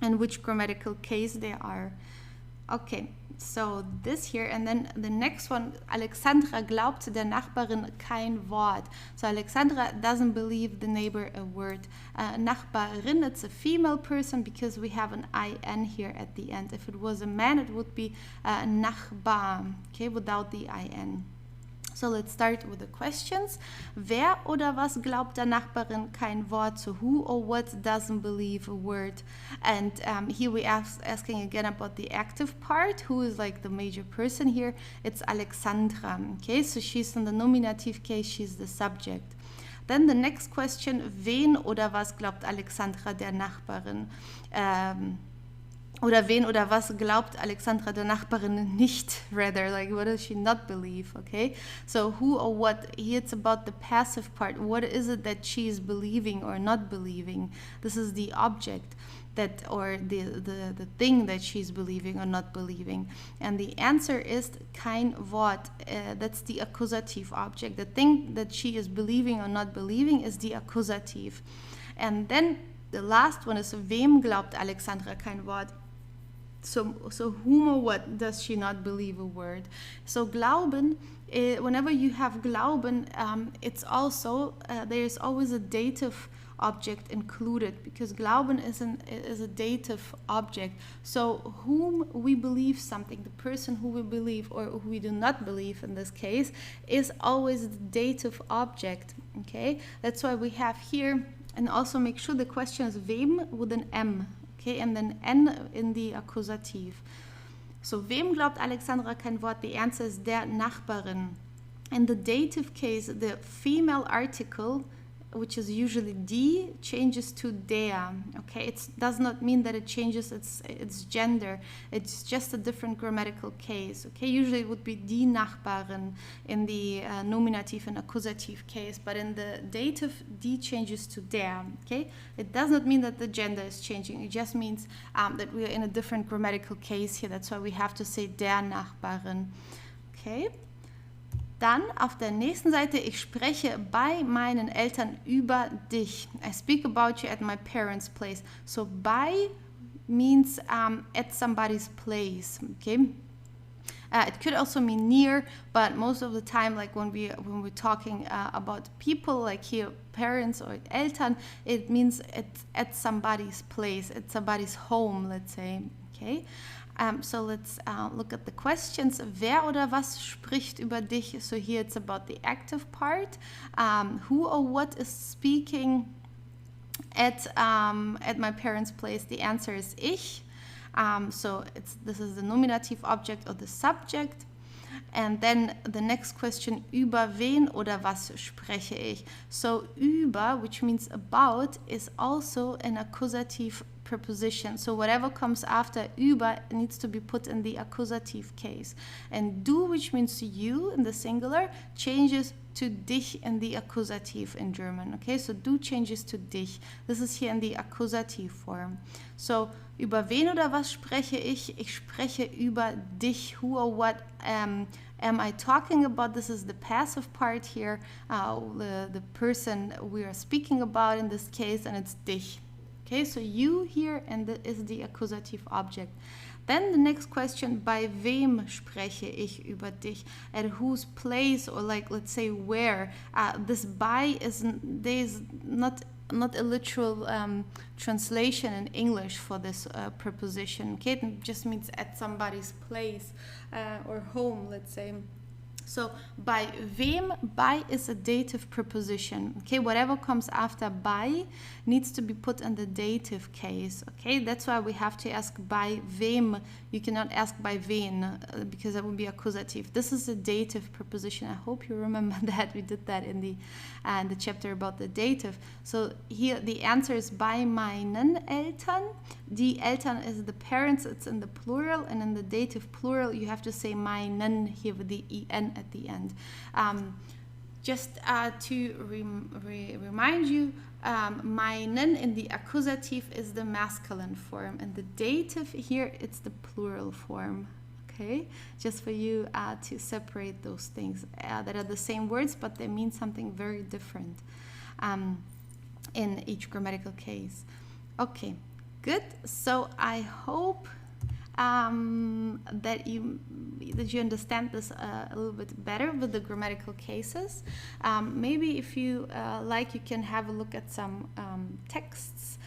which grammatical case they are. Okay, so this here, and then the next one, Alexandra glaubte der Nachbarin kein Wort. So Alexandra doesn't believe the neighbor a word. Nachbarin, it's a female person because we have an in here at the end. If it was a man, it would be Nachbar, okay, without the in. So let's start with the questions. Wer oder was glaubt der Nachbarin kein Wort? So who or what doesn't believe a word? And here we asking again about the active part. Who is like the major person here? It's Alexandra. Okay, so she's in the nominative case, she's the subject. Then the next question, wen oder was glaubt Alexandra der Nachbarin? Oder wen oder was glaubt Alexandra der Nachbarin nicht, rather, like what does she not believe, okay? So who or what, here it's about the passive part. What is it that she is believing or not believing? This is the object that, or the thing that she's believing or not believing. And the answer is kein Wort. That's the accusative object. The thing that she is believing or not believing is the accusative. And then the last one is wem glaubt Alexandra kein Wort? So whom or what does she not believe a word? So glauben, whenever you have glauben, it's also, there is always a dative object included, because glauben is a dative object. So whom we believe something, the person who we believe or who we do not believe in this case, is always the dative object, okay? That's why we have here, and also make sure the question is wem with an M. Okay, and then N in the accusative. So, wem glaubt Alexandra kein Wort? The answer is der Nachbarin. In the dative case, the female article, which is usually die, changes to der. Okay, it does not mean that it changes its gender. It's just a different grammatical case. Okay, usually it would be die Nachbarin in the nominative and accusative case, but in the dative, die changes to der. Okay, it does not mean that the gender is changing. It just means that we are in a different grammatical case here. That's why we have to say der Nachbarin. Okay. Dann auf der nächsten Seite, ich spreche bei meinen Eltern über dich. I speak about you at my parents' place. So by means at somebody's place. Okay. It could also mean near, but most of the time, like when we're talking about people, like here parents or Eltern, it means at somebody's place, at somebody's home, let's say. Okay. So let's look at the questions. Wer oder was spricht über dich? So here it's about the active part. Who or what is speaking at my parents' place? The answer is ich. So this is the nominative object or the subject. And then the next question, über wen oder was spreche ich? So über, which means about, is also an accusative preposition. So whatever comes after über needs to be put in the accusative case. And du, which means you in the singular, changes to dich in the accusative in German. Okay, so du changes to dich. This is here in the accusative form. So über wen oder was spreche ich? Ich spreche über dich. Who or what am I talking about? This is the passive part here, the person we are speaking about in this case, and it's dich. Okay, so you here is the accusative object. Then the next question, bei wem spreche ich über dich? At whose place, or like let's say where? This by there's not a literal translation in English for this preposition. Okay, it just means at somebody's place or home, let's say. So bei wem, bei is a dative preposition. Okay, whatever comes after bei needs to be put in the dative case. Okay, that's why we have to ask bei wem. You cannot ask bei wen because that would be accusative. This is a dative preposition. I hope you remember that we did that in the chapter about the dative. So here the answer is bei meinen Eltern. Die Eltern is the parents, it's in the plural, and in the dative plural you have to say meinen here with the en at the end. Just to remind you, meinen in the accusative is the masculine form, and the dative here it's the plural form. Okay, just for you to separate those things that are the same words, but they mean something very different in each grammatical case. Okay, good. So I hope that you understand this a little bit better with the grammatical cases. Maybe if you like, you can have a look at some texts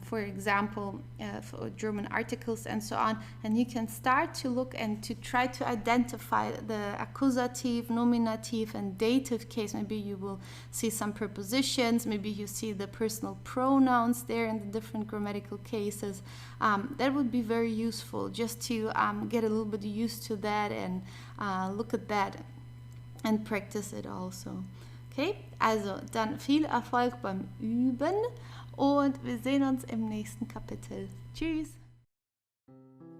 for example, for German articles and so on, and you can start to look and to try to identify the accusative, nominative, and dative case. Maybe you will see some prepositions, maybe you see the personal pronouns there in the different grammatical cases. That would be very useful just to get a little bit used to that and look at that and practice it also. Okay, also dann viel Erfolg beim Üben und wir sehen uns im nächsten Kapitel. Tschüss!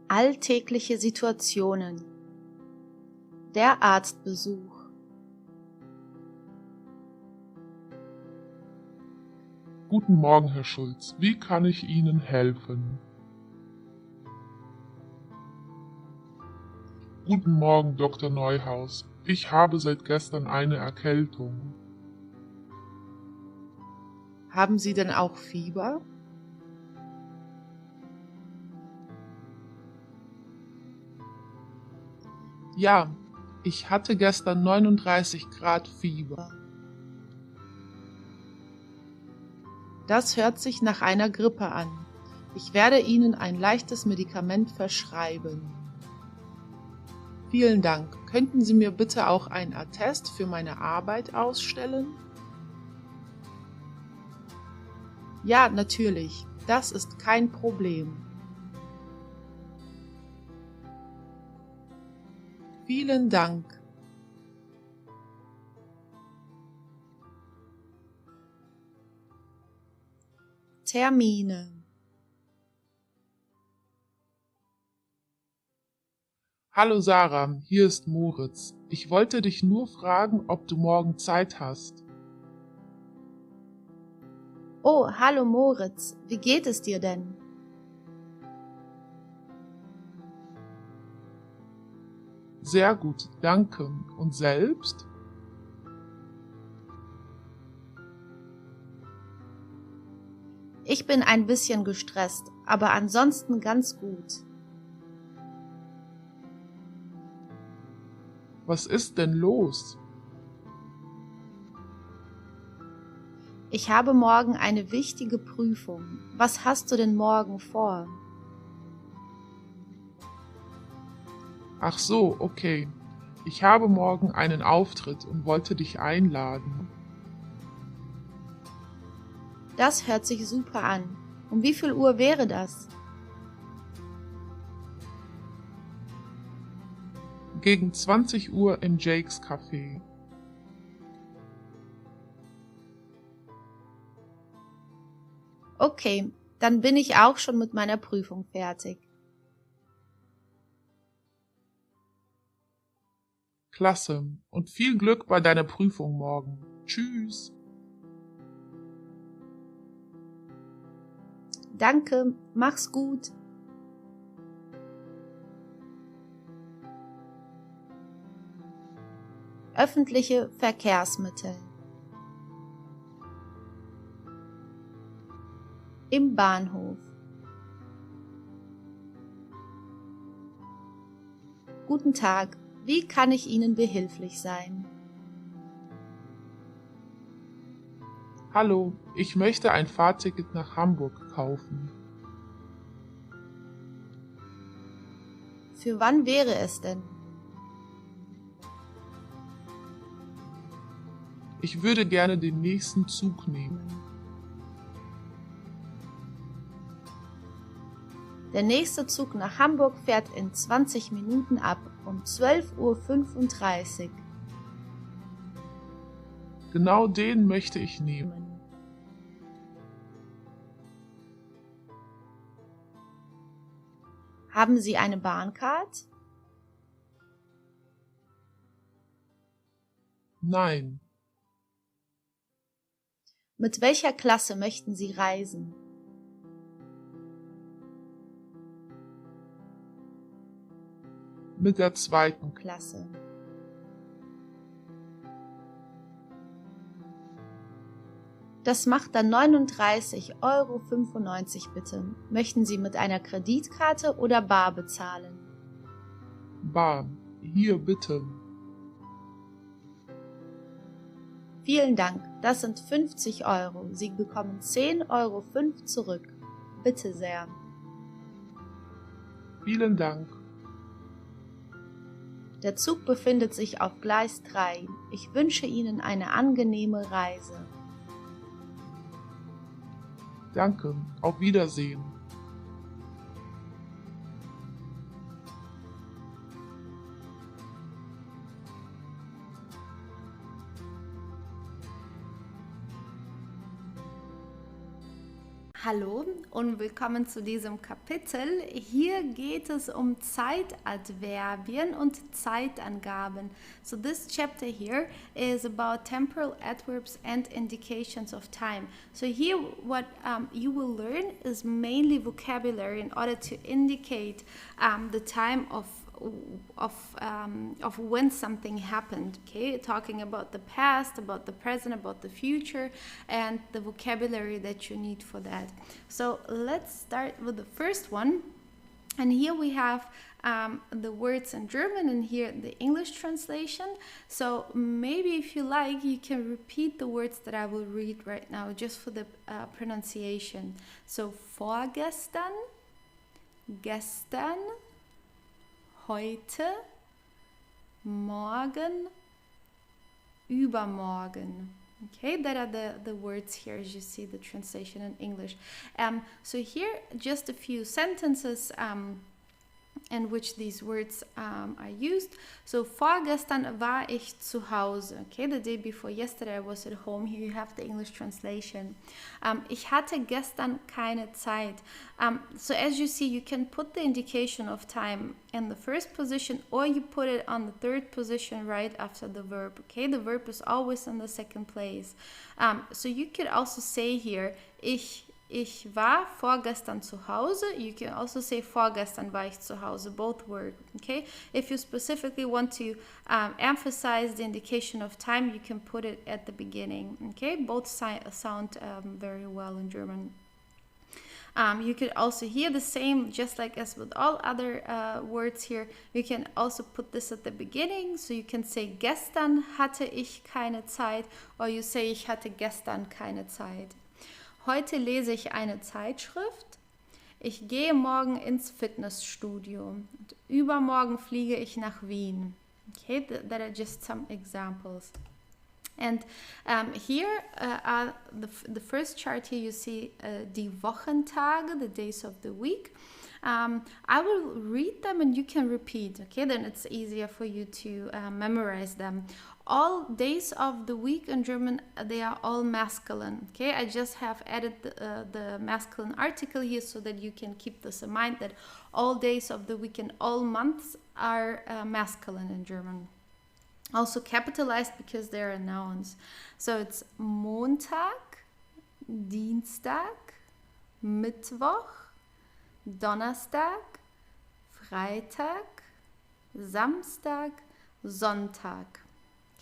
Alltägliche Situationen. Der Arztbesuch. Guten Morgen, Herr Schulz. Wie kann ich Ihnen helfen? Guten Morgen, Dr. Neuhaus. Ich habe seit gestern eine Erkältung. Haben Sie denn auch Fieber? Ja, ich hatte gestern 39 Grad Fieber. Das hört sich nach einer Grippe an. Ich werde Ihnen ein leichtes Medikament verschreiben. Vielen Dank. Könnten Sie mir bitte auch ein Attest für meine Arbeit ausstellen? Ja, natürlich. Das ist kein Problem. Vielen Dank. Termine. Hallo Sarah, hier ist Moritz. Ich wollte dich nur fragen, ob du morgen Zeit hast. Oh, hallo Moritz. Wie geht es dir denn? Sehr gut, danke. Und selbst? Ich bin ein bisschen gestresst, aber ansonsten ganz gut. Was ist denn los? Ich habe morgen eine wichtige Prüfung. Was hast du denn morgen vor? Ach so, okay. Ich habe morgen einen Auftritt und wollte dich einladen. Das hört sich super an. Um wie viel Uhr wäre das? Gegen 20 Uhr im Jakes Café. Okay, dann bin ich auch schon mit meiner Prüfung fertig. Klasse und viel Glück bei deiner Prüfung morgen. Tschüss. Danke, mach's gut. Öffentliche Verkehrsmittel. Im Bahnhof. Guten Tag, wie kann ich Ihnen behilflich sein? Hallo, ich möchte ein Fahrticket nach Hamburg kaufen. Für wann wäre es denn? Ich würde gerne den nächsten Zug nehmen. Der nächste Zug nach Hamburg fährt in 20 Minuten ab, um 12:35 Uhr. Genau den möchte ich nehmen. Haben Sie eine Bahncard? Nein, Mit welcher Klasse möchten Sie reisen? mit der zweiten. Klasse. Das macht dann 39,95 € bitte. Möchten Sie mit einer Kreditkarte oder bar bezahlen? Bar, hier bitte. Vielen Dank, das sind 50 Euro. Sie bekommen 10,05 € zurück. Bitte sehr. Vielen Dank. Der Zug befindet sich auf Gleis 3. Ich wünsche Ihnen eine angenehme Reise. Danke. Auf Wiedersehen. Hallo und willkommen zu diesem Kapitel. Hier geht es um Zeitadverbien und Zeitangaben. So this chapter here is about temporal adverbs and indications of time. So here what you will learn is mainly vocabulary in order to indicate the time of when something happened. Okay, talking about the past, about the present, about the future, and the vocabulary that you need for that. So let's start with the first one, and here we have the words in German and here the English translation. So maybe if you like, you can repeat the words that I will read right now just for the pronunciation. So vorgestern, gestern, heute, morgen, übermorgen. Okay, that are the words here as you see the translation in English. So here just a few sentences in which these words are used. So vorgestern war ich zu Hause. Okay, the day before yesterday I was at home. Here you have the English translation. Ich hatte gestern keine Zeit. So as you see, you can put the indication of time in the first position or you put it on the third position right after the verb. Okay, the verb is always in the second place. So you could also say here, Ich war vorgestern zu Hause. You can also say vorgestern war ich zu Hause. Both work. Okay. If you specifically want to emphasize the indication of time, you can put it at the beginning. Okay. Both sound very well in German. You could also hear the same, just like as with all other words here. You can also put this at the beginning. So you can say gestern hatte ich keine Zeit, or you say ich hatte gestern keine Zeit. Heute lese ich eine Zeitschrift. Ich gehe morgen ins Fitnessstudio. Und übermorgen fliege ich nach Wien. Okay, that are just some examples. And here are the first chart here you see die Wochentage, the days of the week. I will read them and you can repeat, okay? Then it's easier for you to memorize them. All days of the week in German, they are all masculine, okay? I just have added the masculine article here so that you can keep this in mind, that all days of the week and all months are masculine in German. Also capitalized because they are nouns. So it's Montag, Dienstag, Mittwoch, Donnerstag, Freitag, Samstag, Sonntag.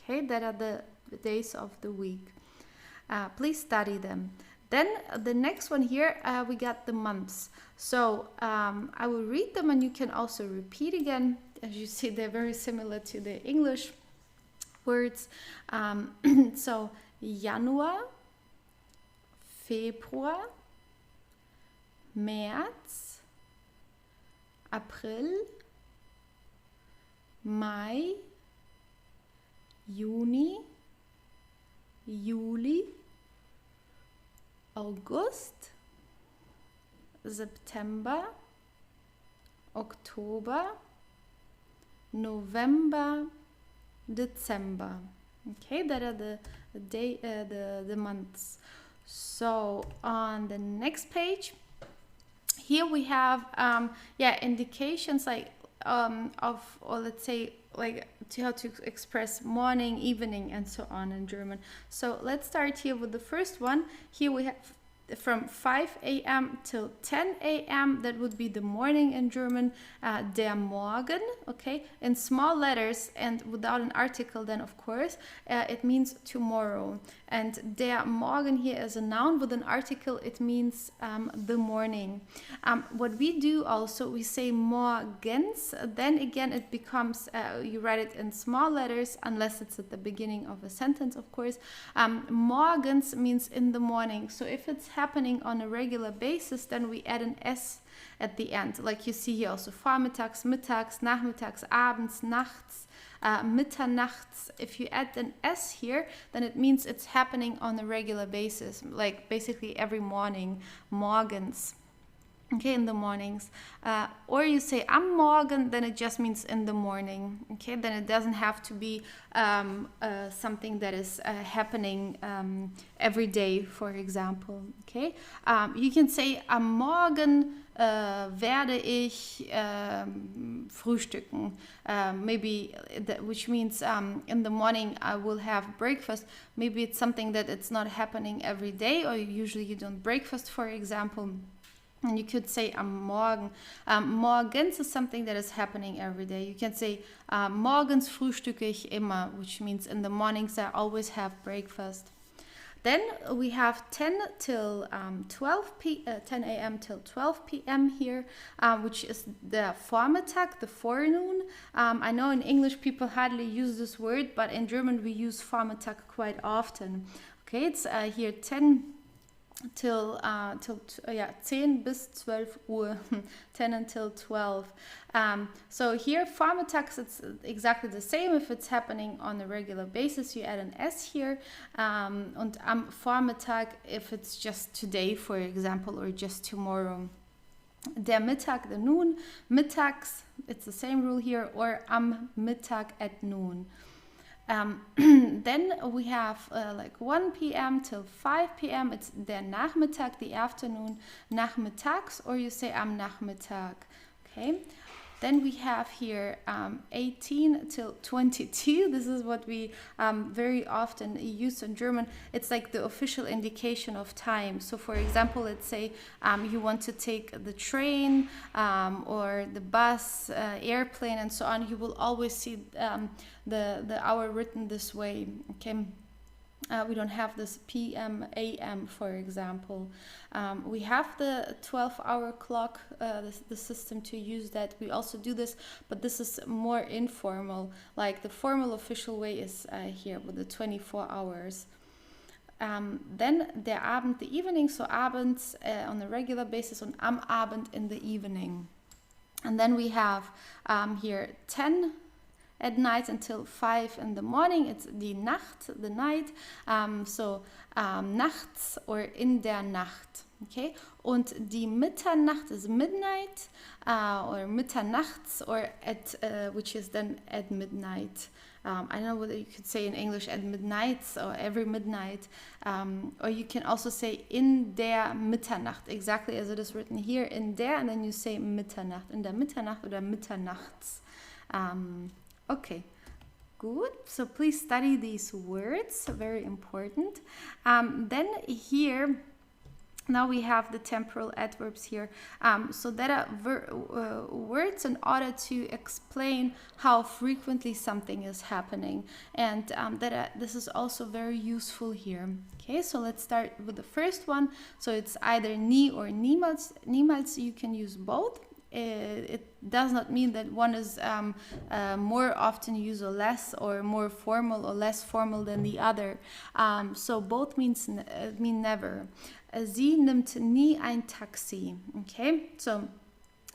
Okay, that are the days of the week. Please study them. Then the next one here, we got the months. So I will read them and you can also repeat again. As you see, they're very similar to the English words. So Januar, Februar, März, April, Mai, Juni, Juli, August, September, Oktober, November, December. Okay, that are the months. So on the next page, here we have indications like or let's say like how to express morning, evening, and so on in German. So let's start here with the first one. Here we have from 5 a.m. till 10 a.m. That would be the morning in German. Der Morgen, okay, in small letters and without an article then of course, it means tomorrow. And der Morgen here is a noun with an article, it means the morning. What we do also, we say morgens, then again it becomes, you write it in small letters unless it's at the beginning of a sentence of course. Morgens means in the morning, so if it's happening on a regular basis, then we add an S at the end, like you see here also, vormittags, mittags, nachmittags, abends, nachts, mitternachts. If you add an S here, then it means it's happening on a regular basis, like basically every morning, morgens. Okay, in the mornings. Or you say am Morgen, then it just means in the morning. Okay, then it doesn't have to be something that is happening every day, for example. Okay, you can say am Morgen werde ich frühstücken. Maybe that, which means in the morning I will have breakfast. Maybe it's something that it's not happening every day, or usually you don't breakfast, for example. And you could say am Morgen. Morgens is something that is happening every day. You can say morgens frühstücke ich immer, which means in the mornings I always have breakfast. Then we have 10 till 10 a.m. till 12 p.m. here, which is the Vormittag, the forenoon. I know in English people hardly use this word, but in German we use Vormittag quite often. Okay, it's here 10 till 10 bis 12 Uhr, 10 until 12. So here vormittags, it's exactly the same. If it's happening on a regular basis, you add an S here. Und am Vormittag, if it's just today, for example, or just tomorrow. Der Mittag, the noon, mittags, it's the same rule here, or am Mittag at noon. Then we have like 1 p.m. till 5 p.m. It's der Nachmittag, the afternoon, nachmittags, or you say am Nachmittag. Okay. Then we have here 18 till 22. This is what we very often use in German. It's like the official indication of time. So for example, let's say you want to take the train or the bus, airplane, and so on. You will always see the hour written this way. Okay. We don't have this PM, AM, for example. We have the 12-hour clock, the system to use that. We also do this, but this is more informal. Like the formal official way is here with the 24 hours. Then der Abend, the evening, so abends on a regular basis, und am Abend in the evening. And then we have here 10 at night until 5 in the morning. It's die Nacht, the night. So nachts or in der Nacht. Okay. Und die Mitternacht is midnight or mitternachts, or at which is then at midnight. I don't know whether you could say in English at midnight or every midnight, or you can also say in der Mitternacht, exactly as it is written here, in der, and then you say Mitternacht, in der Mitternacht oder mitternachts. Okay, good. So please study these words, very important. Then here, now we have the temporal adverbs here. So that are words in order to explain how frequently something is happening. And this is also very useful here. Okay, so let's start with the first one. So it's either nie or niemals. Niemals, you can use both. It does not mean that one is more often used or less, or more formal or less formal than the other. So both mean never. Sie nimmt nie ein Taxi. Okay, so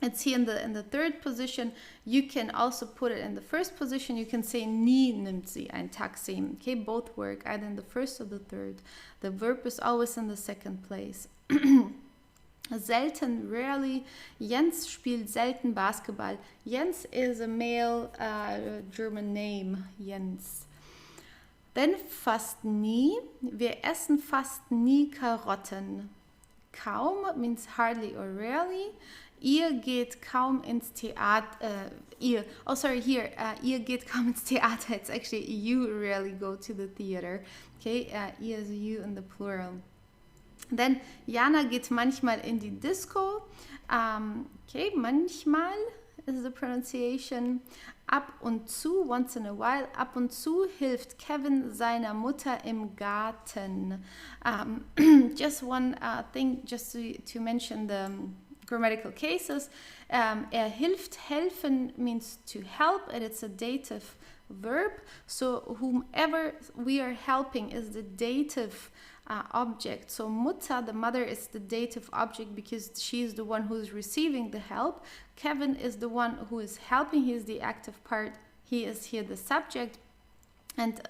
it's here in the third position. You can also put it in the first position. You can say nie nimmt sie ein Taxi. Okay, both work either in the first or the third. The verb is always in the second place. Selten, rarely. Jens spielt selten Basketball. Jens is a male German name, Jens. Then fast nie. Wir essen fast nie Karotten. Kaum means hardly or rarely. Ihr geht kaum ins Theater. Ihr geht kaum ins Theater. It's actually you rarely go to the theater. Okay, ihr is you in the plural. Denn Jana geht manchmal in die Disco. Okay, manchmal is the pronunciation. Ab und zu, once in a while, ab und zu hilft Kevin seiner Mutter im Garten. Just one thing, just to mention the grammatical cases. Hilft, helfen means to help, and it's a dative verb. So whomever we are helping is the dative object. So Mutter, the mother, is the dative object because she is the one who is receiving the help. Kevin is the one who is helping. He is the active part. He is here the subject. And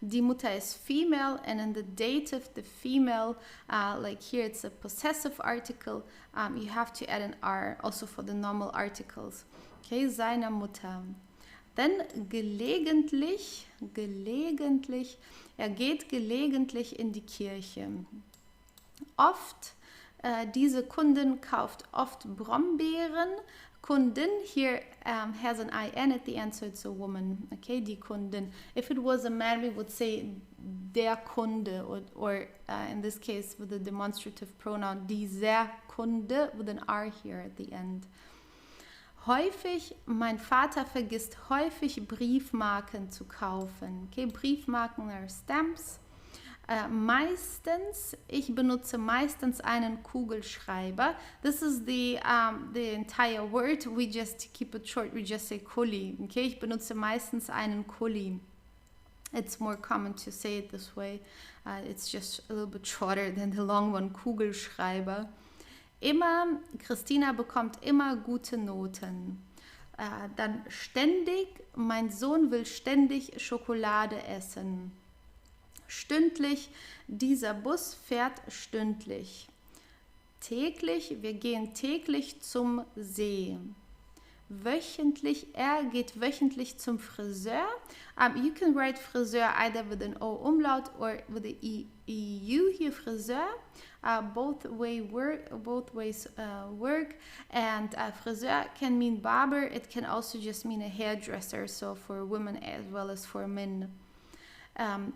die Mutter is female, and in the dative, the female, like here it's a possessive article, you have to add an R also for the normal articles. Okay, seiner Mutter. Dann gelegentlich, geht gelegentlich in die Kirche. Oft, diese Kundin kauft oft Brombeeren. Kundin here has an IN at the end, so it's a woman. Okay, die Kundin. If it was a man, we would say der Kunde, or in this case with the demonstrative pronoun dieser Kunde with an R here at the end. Häufig, mein Vater vergisst häufig Briefmarken zu kaufen. Okay, Briefmarken are stamps. Meistens, ich benutze meistens einen Kugelschreiber. This is the entire word. We just keep it short. We just say Kuli. Okay, ich benutze meistens einen Kuli. It's more common to say it this way. It's just a little bit shorter than the long one, Kugelschreiber. Christina bekommt immer gute Noten. Dann ständig, mein Sohn will ständig Schokolade essen. Stündlich, dieser Bus fährt stündlich. Täglich, wir gehen täglich zum See. Wöchentlich, er geht wöchentlich zum Friseur. You can write Friseur either with an O umlaut or with the EU here, Friseur. Both ways work, and Friseur can mean barber. It can also just mean a hairdresser, so for women as well as for men.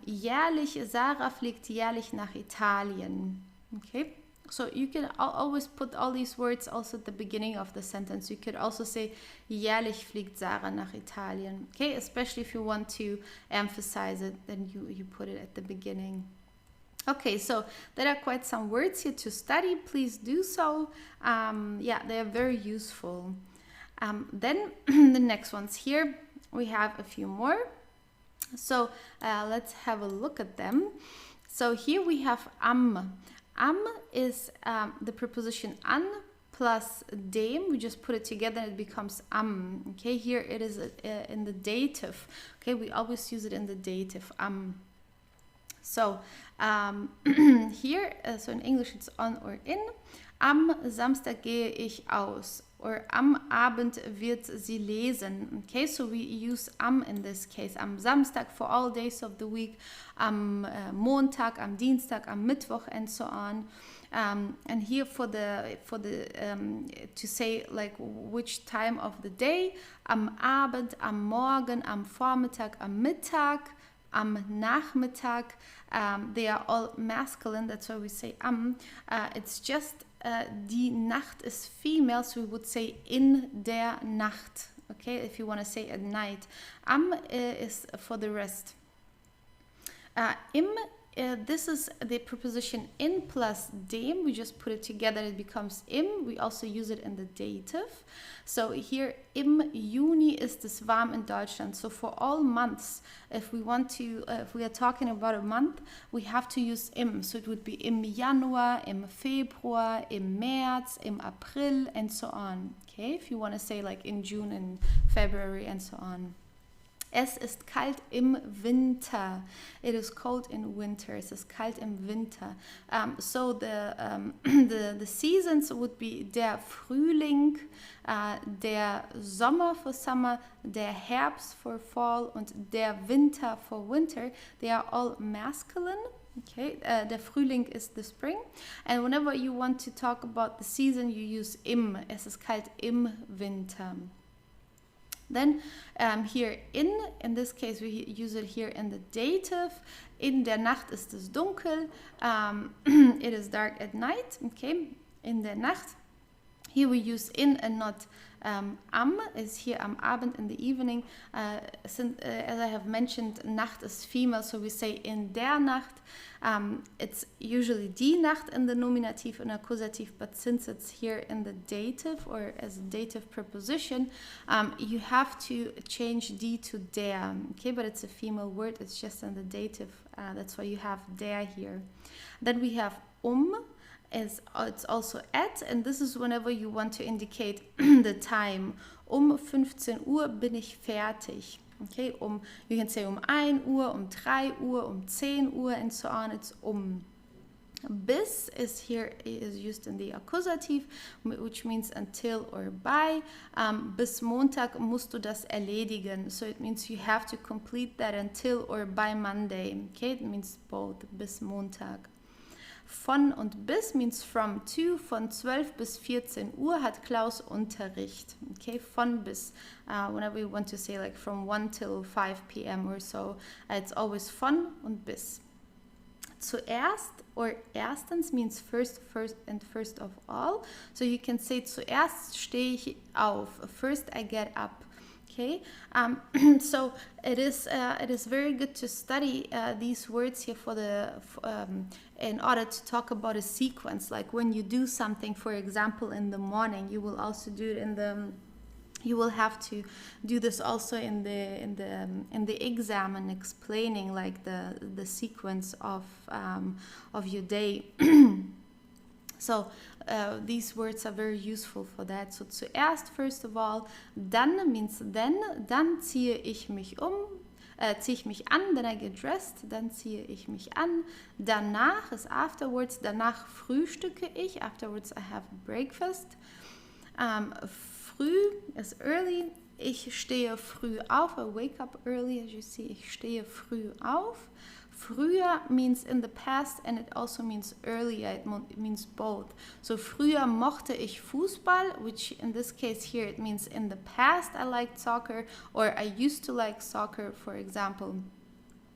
Jährlich, Sarah fliegt jährlich nach Italien. Okay, so you can always put all these words also at the beginning of the sentence. You could also say jährlich fliegt Sarah nach Italien. Okay, especially if you want to emphasize it, then you put it at the beginning. Okay, so there are quite some words here to study. Please do so. Yeah, they are very useful. Then the next ones here, we have a few more. So let's have a look at them. So here we have am. Am is the preposition an plus dem. We just put it together and it becomes am. Okay, here it is in the dative. Okay, we always use it in the dative, am. So here, so in English it's on or in. Am Samstag gehe ich aus. Or am Abend wird sie lesen. Okay, so we use am in this case. Am Samstag for all days of the week. Am Montag, am Dienstag, am Mittwoch, and so on. And here for the to say like which time of the day. Am Abend, am Morgen, am Vormittag, am Mittag, am Nachmittag. They are all masculine. That's why we say am. It's just die Nacht is female, so we would say in der Nacht. Okay, if you want to say at night. Am is for the rest. This is the preposition in plus dem. We just put it together, it becomes im. We also use it in the dative. So here, im Juni ist es warm in Deutschland. So for all months, if we are talking about a month, we have to use im. So it would be im Januar, im Februar, im März, im April, and so on. Okay, if you want to say like in June and February and so on. Es ist kalt im Winter. It is cold in winter. Es ist kalt im Winter. So the seasons would be der Frühling, der Sommer for summer, der Herbst for fall, und der Winter for winter. They are all masculine. Okay, the Frühling is the spring. And whenever you want to talk about the season, you use im. Es ist kalt im Winter. Then here in this case, we use it here in the dative. In der Nacht ist es dunkel. It is dark at night. Okay, in der Nacht. Here we use in and not am, is here am Abend, in the evening. As I have mentioned, Nacht is female, so we say in der Nacht. It's usually die Nacht in the nominative and accusative, but since it's here in the dative or as a dative preposition, you have to change die to der. Okay, but it's a female word, it's just in the dative. That's why you have der here. Then we have it's also at, and this is whenever you want to indicate the time. 15 Uhr bin ich fertig. Okay, you can say 1 Uhr, 3 Uhr, 10 Uhr, and so on. It's Bis is used in the accusative, which means until or by. Bis Montag musst du das erledigen. So it means you have to complete that until or by Monday. Okay, it means both, bis Montag. Von und bis means from to. Von 12 bis 14 Uhr hat Klaus Unterricht. Okay, von bis. Whenever you want to say like from 1 till 5 p.m. or so, it's always von und bis. Zuerst or erstens means first and first of all. So you can say zuerst stehe ich auf. First I get up. Okay, so it is very good to study these words here in order to talk about a sequence. Like when you do something, for example, in the morning, you will also do it you will have to do this also in the exam and explaining like the sequence of your day. So these words are very useful for that. So zuerst, first of all, dann means dann ziehe ich mich ziehe ich mich an, then I get dressed, dann ziehe ich mich an. Danach is afterwards, danach frühstücke ich, afterwards I have breakfast. Früh is early, ich stehe früh auf, I wake up early, as you see, ich stehe früh auf. Früher means in the past and it also means earlier, it means both. So früher mochte ich Fußball, which in this case here it means in the past I liked soccer, or I used to like soccer, for example.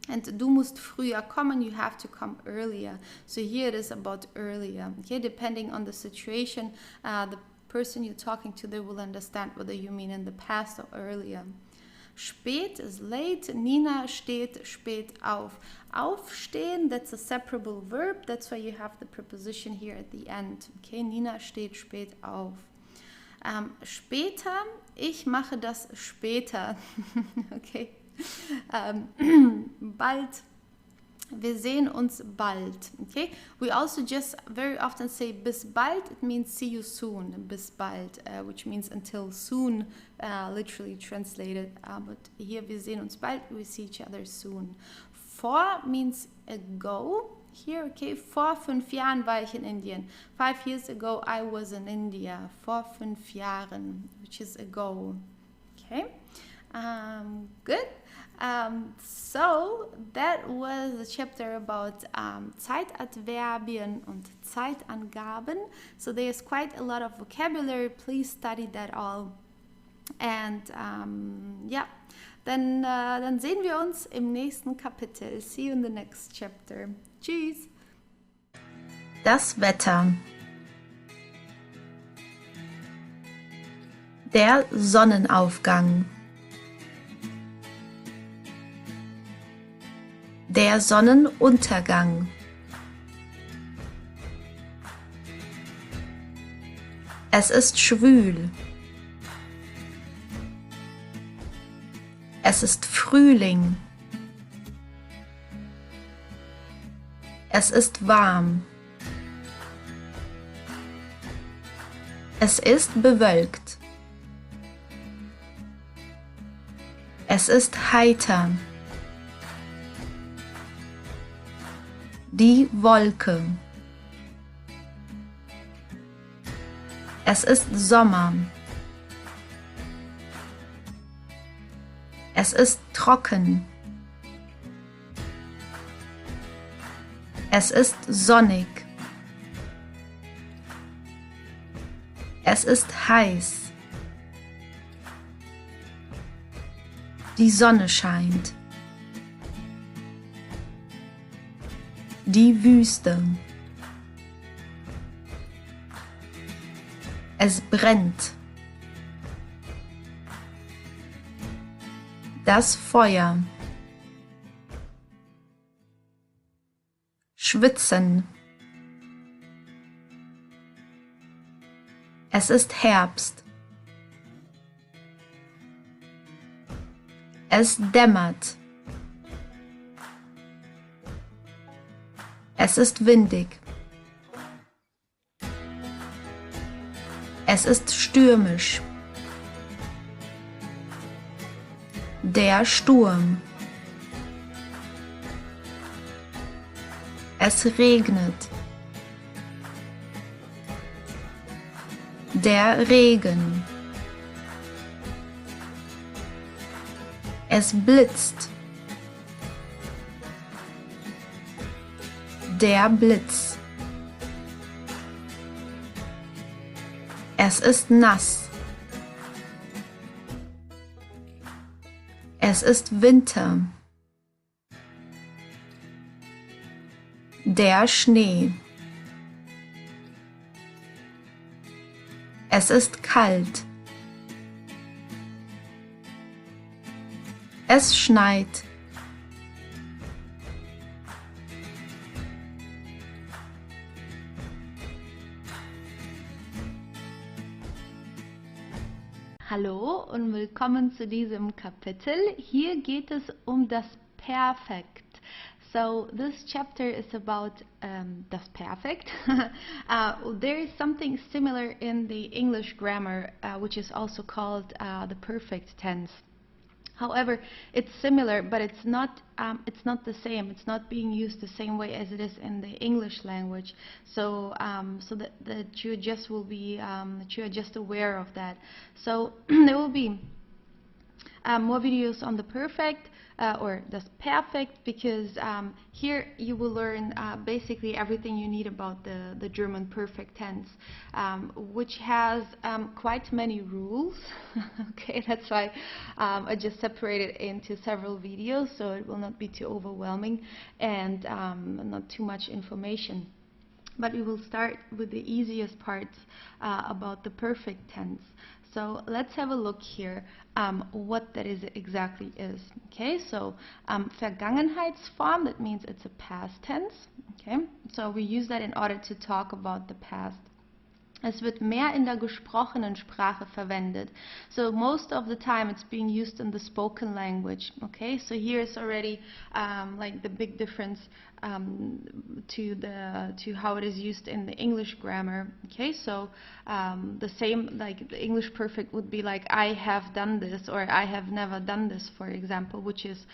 And du musst früher kommen, you have to come earlier. So here it is about earlier. Okay, depending on the situation, the person you're talking to, they will understand whether you mean in the past or earlier. Spät is late. Nina steht spät auf. Aufstehen, that's a separable verb. That's why you have the preposition here at the end. Okay, Nina steht spät auf. Später, ich mache das später. Okay. Bald. Wir sehen uns bald. Okay. We also just very often say bis bald. It means see you soon. Bis bald, which means until soon, literally translated. But here wir sehen uns bald. We see each other soon. Vor means ago. Here, okay. Vor 5 Jahren war ich in Indien. 5 years ago I was in India. Vor 5 Jahren, which is ago. Okay. Good. So that was a chapter about Zeitadverbien und Zeitangaben. So there's quite a lot of vocabulary. Please study that all. And yeah, dann sehen wir uns im nächsten Kapitel. See you in the next chapter. Tschüss. Das Wetter. Der Sonnenaufgang. Der Sonnenuntergang. Es ist schwül. Es ist Frühling. Es ist warm. Es ist bewölkt. Es ist heiter. Die Wolke. Es ist Sommer. Es ist trocken. Es ist sonnig. Es ist heiß. Die Sonne scheint. Die Wüste. Es brennt. Das Feuer. Schwitzen. Es ist Herbst. Es dämmert. Es ist windig. Es ist stürmisch. Der Sturm. Es regnet. Der Regen. Es blitzt. Der Blitz. Es ist nass. Es ist Winter. Der Schnee. Es ist kalt. Es schneit. Hallo und willkommen zu diesem Kapitel. Hier geht es um das Perfekt. So this chapter is about das Perfect. There is something similar in the English grammar, which is also called the perfect tense. However, it's similar, but it's not the same. It's not being used the same way as it is in the English language. So that you just will be that you are just aware of that. So there will be more videos on the perfect or das Perfekt, because here you will learn basically everything you need about the German perfect tense, which has quite many rules. Okay, that's why I just separated into several videos, so it will not be too overwhelming and not too much information. But we will start with the easiest parts about the perfect tense. So let's have a look here what that is exactly is. Okay, so Vergangenheitsform, that means it's a past tense. Okay, so we use that in order to talk about the past. Es wird mehr in der gesprochenen Sprache verwendet. So most of the time it's being used in the spoken language. Okay, so here's already like the big difference to how it is used in the English grammar. Okay, so the same, like the English perfect would be like I have done this or I have never done this, for example, which is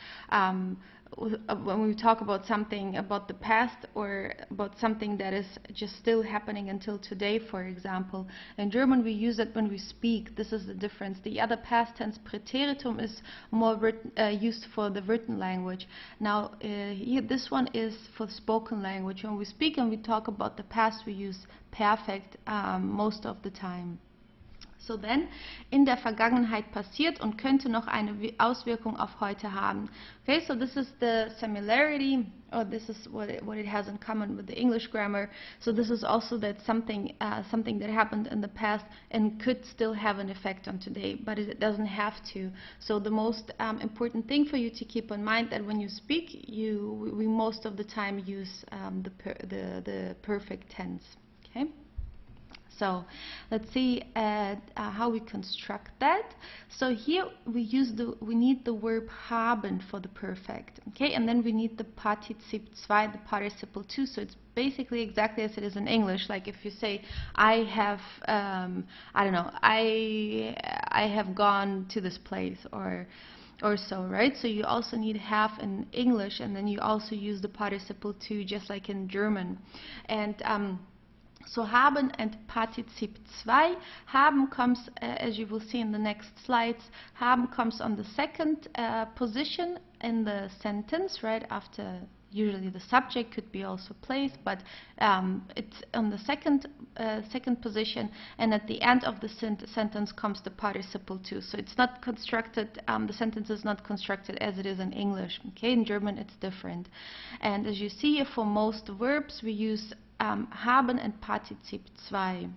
when we talk about something about the past or about something that is just still happening until today, for example. In German we use it when we speak. This is the difference. The other past tense Präteritum is more used for the written language. Now here, this one is for spoken language. When we speak and we talk about the past, we use perfect most of the time. So then, in der Vergangenheit passiert und könnte noch eine Auswirkung auf heute haben. Okay, so this is the similarity, or this is what it has in common with the English grammar. So this is also that something that happened in the past and could still have an effect on today, but it doesn't have to. So the most important thing for you to keep in mind that when you speak, we most of the time use the perfect tense. Okay. So let's see how we construct that. So here we need the verb haben for the perfect, okay, and then we need the Partizip 2, the participle 2. So it's basically exactly as it is in English. Like if you say I have, I don't know, I have gone to this place or so, right? So you also need have in English, and then you also use the participle 2 just like in German. And so haben and Partizip 2. Haben comes, as you will see in the next slides, haben comes on the second position in the sentence, right after usually the subject could be also place, but it's on the second position, and at the end of the sentence comes the participle to. So it's not constructed, the sentence is not constructed as it is in English. Okay, in German it's different. And as you see, for most verbs we use haben and Partizip 2.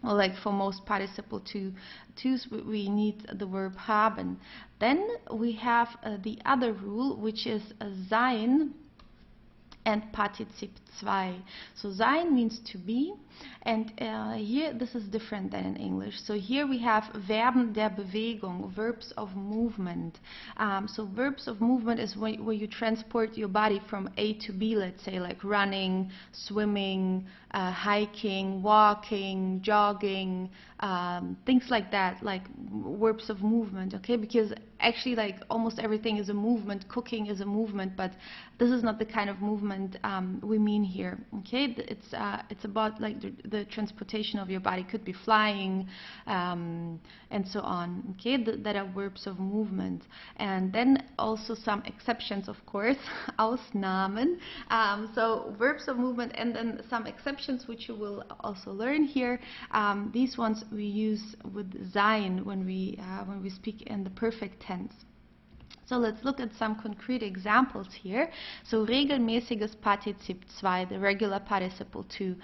Or like for most participle twos, we need the verb haben. Then we have the other rule, which is sein and Partizip 2. So sein means to be, and here this is different than in English. So here we have Verben der Bewegung, verbs of movement. So verbs of movement is where you transport your body from A to B, let's say, like running, swimming, hiking, walking, jogging, things like that, like verbs of movement, okay? Because actually, like, almost everything is a movement. Cooking is a movement, but this is not the kind of movement we mean here, okay? It's about like the transportation of your body. Could be flying, and so on, okay? That are verbs of movement. And then also some exceptions, of course, Ausnahmen. So verbs of movement, and then some exceptions which you will also learn here. These ones we use with sein when we speak in the perfect tense. So let's look at some concrete examples here. So regelmäßiges Partizip 2, the regular participle 2.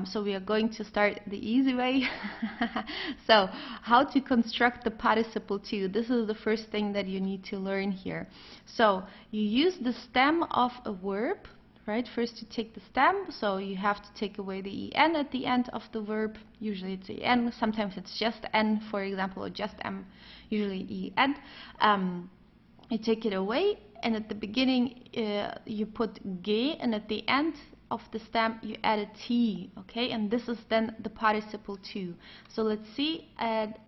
So we are going to start the easy way. So how to construct the participle 2. This is the first thing that you need to learn here. So you use the stem of a verb. Right? First you take the stem, so you have to take away the en at the end of the verb. Usually it's en, sometimes it's just n, for example, or just m, usually en. You take it away, and at the beginning you put g, and at the end of the stem you add a t, okay? And this is then the participle 2. So let's see at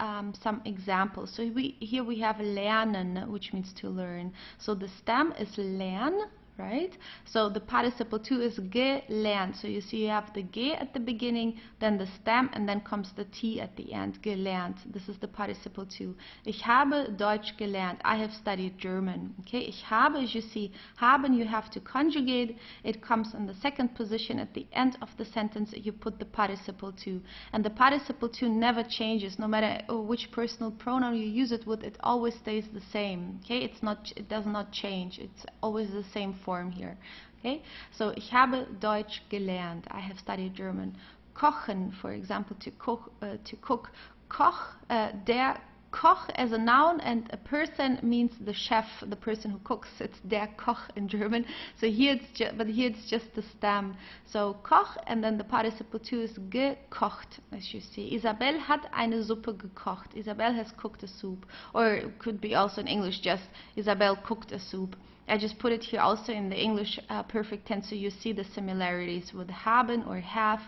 some examples. So here we have lernen, which means to learn. So the stem is lern, right? So the participle 2 is gelernt. So you see you have the ge at the beginning, then the stem, and then comes the t at the end, gelernt. This is the participle 2. Ich habe Deutsch gelernt. I have studied German. Okay, ich habe, as you see, haben you have to conjugate. It comes in the second position at the end of the sentence. You put the participle 2. And the participle 2 never changes. No matter which personal pronoun you use it with, it always stays the same. Okay, it does not change. It's always the same form here. Okay, so ich habe Deutsch gelernt. I have studied German. Kochen, for example, to cook. Koch, der Koch as a noun, and a person means the chef, the person who cooks. It's der Koch in German. So here it's just the stem. So Koch, and then the participle 2 is gekocht, as you see. Isabel hat eine Suppe gekocht. Isabel has cooked a soup. Or it could be also in English just Isabel cooked a soup. I just put it here also in the English perfect tense, so you see the similarities with haben or have,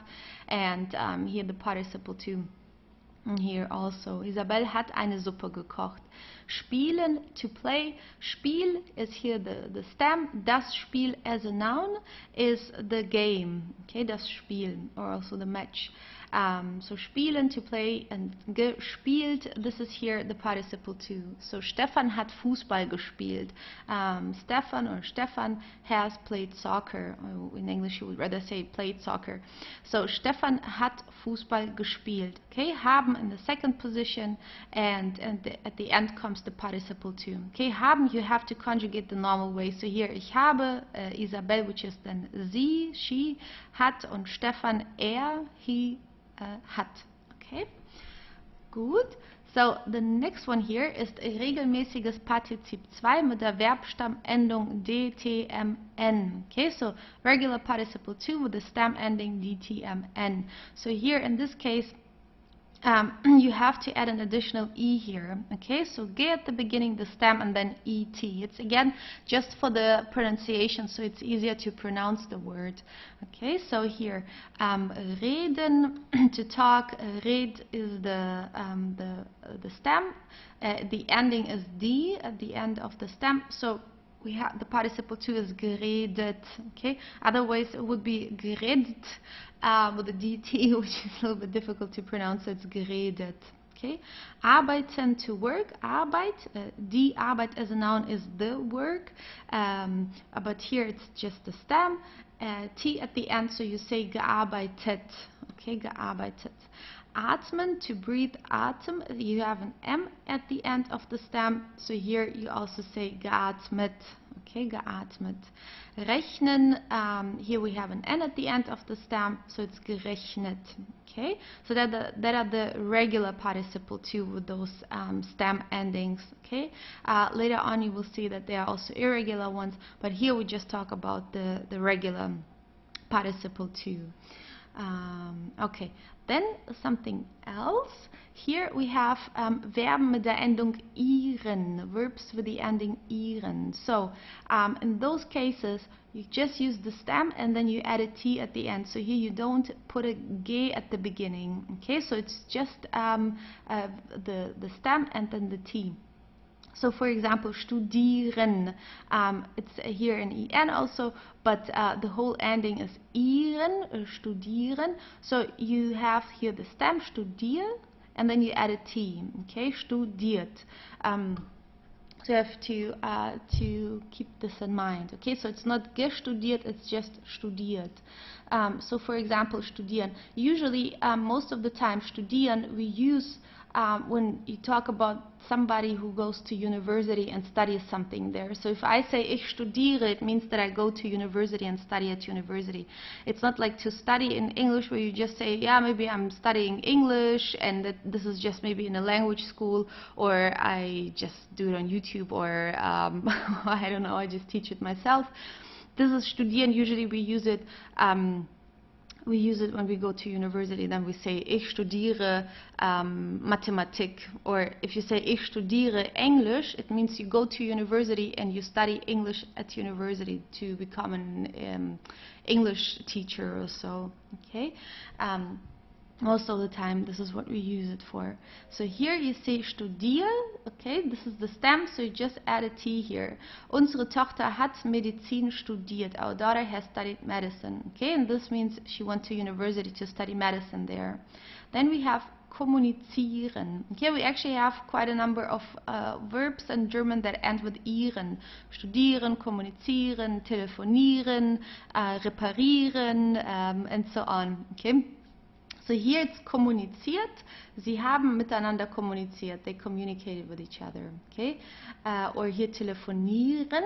and here the participle 2. And here also, Isabel hat eine Suppe gekocht. Spielen, to play. Spiel is here the stem. Das Spiel as a noun is the game. Okay, das Spiel, or also the match. So spielen, to play, and gespielt, this is here the participle 2. So Stefan hat Fußball gespielt. Stefan or Stefan has played soccer. Or in English you would rather say played soccer. So Stefan hat Fußball gespielt. Okay, haben in the second position, and at the end comes the participle 2. Okay, haben you have to conjugate the normal way. So here ich habe Isabel, which is then sie, she, hat, und Stefan, he, hat. Okay, gut. So the next one here is regelmäßiges Partizip 2 mit der Verbstammendung dtmn. Okay, so regular participle 2 with the stem ending dtmn. So here in this case you have to add an additional e here. Okay, so ge at the beginning, the stem, and then et. It's again just for the pronunciation, so it's easier to pronounce the word. Okay, so here reden, to talk. Red is the stem. The ending is d at the end of the stem. So we have the participle 2 is geredet. Okay, otherwise it would be geredet with a dt, which is a little bit difficult to pronounce. So it's geredet. Okay, arbeiten, to work, Arbeit, die Arbeit as a noun is the work, but here it's just the stem, T at the end, so you say gearbeitet, okay, gearbeitet. Atmen, to breathe, Atem, you have an M at the end of the stem, so here you also say geatmet, okay, geatmet. Rechnen, here we have an N at the end of the stem, so it's gerechnet, okay. So that are the regular participle too with those stem endings, okay. Later on you will see that there are also irregular ones, but here we just talk about the regular participle too. Okay, then something else. Here we have Verben mit der Endung ieren, verbs with the ending ieren. So in those cases, you just use the stem and then you add a T at the end. So here you don't put a G at the beginning. Okay, so it's just the stem and then the T. So for example, studieren, it's here an EN also, but the whole ending is ieren, studieren. So you have here the stem, studier, and then you add a T, okay, studiert. So you have to keep this in mind, okay? So it's not gestudiert, it's just studiert. So for example, studieren. Usually, most of the time, studieren we use when you talk about somebody who goes to university and studies something there. So if I say ich studiere, it means that I go to university and study at university. It's not like to study in English where you just say, yeah, maybe I'm studying English and that this is just maybe in a language school, or I just do it on YouTube, or I don't know, I just teach it myself. This is studieren. Usually we use it when we go to university. Then we say ich studiere Mathematik, or if you say ich studiere English, it means you go to university and you study English at university to become an English teacher or so, okay? Most of the time this is what we use it for. So here you say studier, okay, this is the stem, so you just add a T here. Unsere Tochter hat Medizin studiert. Our daughter has studied medicine, okay, and this means she went to university to study medicine there. Then we have kommunizieren. Okay, we actually have quite a number of verbs in German that end with ieren. Studieren, kommunizieren, telefonieren, reparieren, and so on, okay. So here it's kommuniziert. Sie haben miteinander kommuniziert. They communicated with each other. Okay. Or here telefonieren,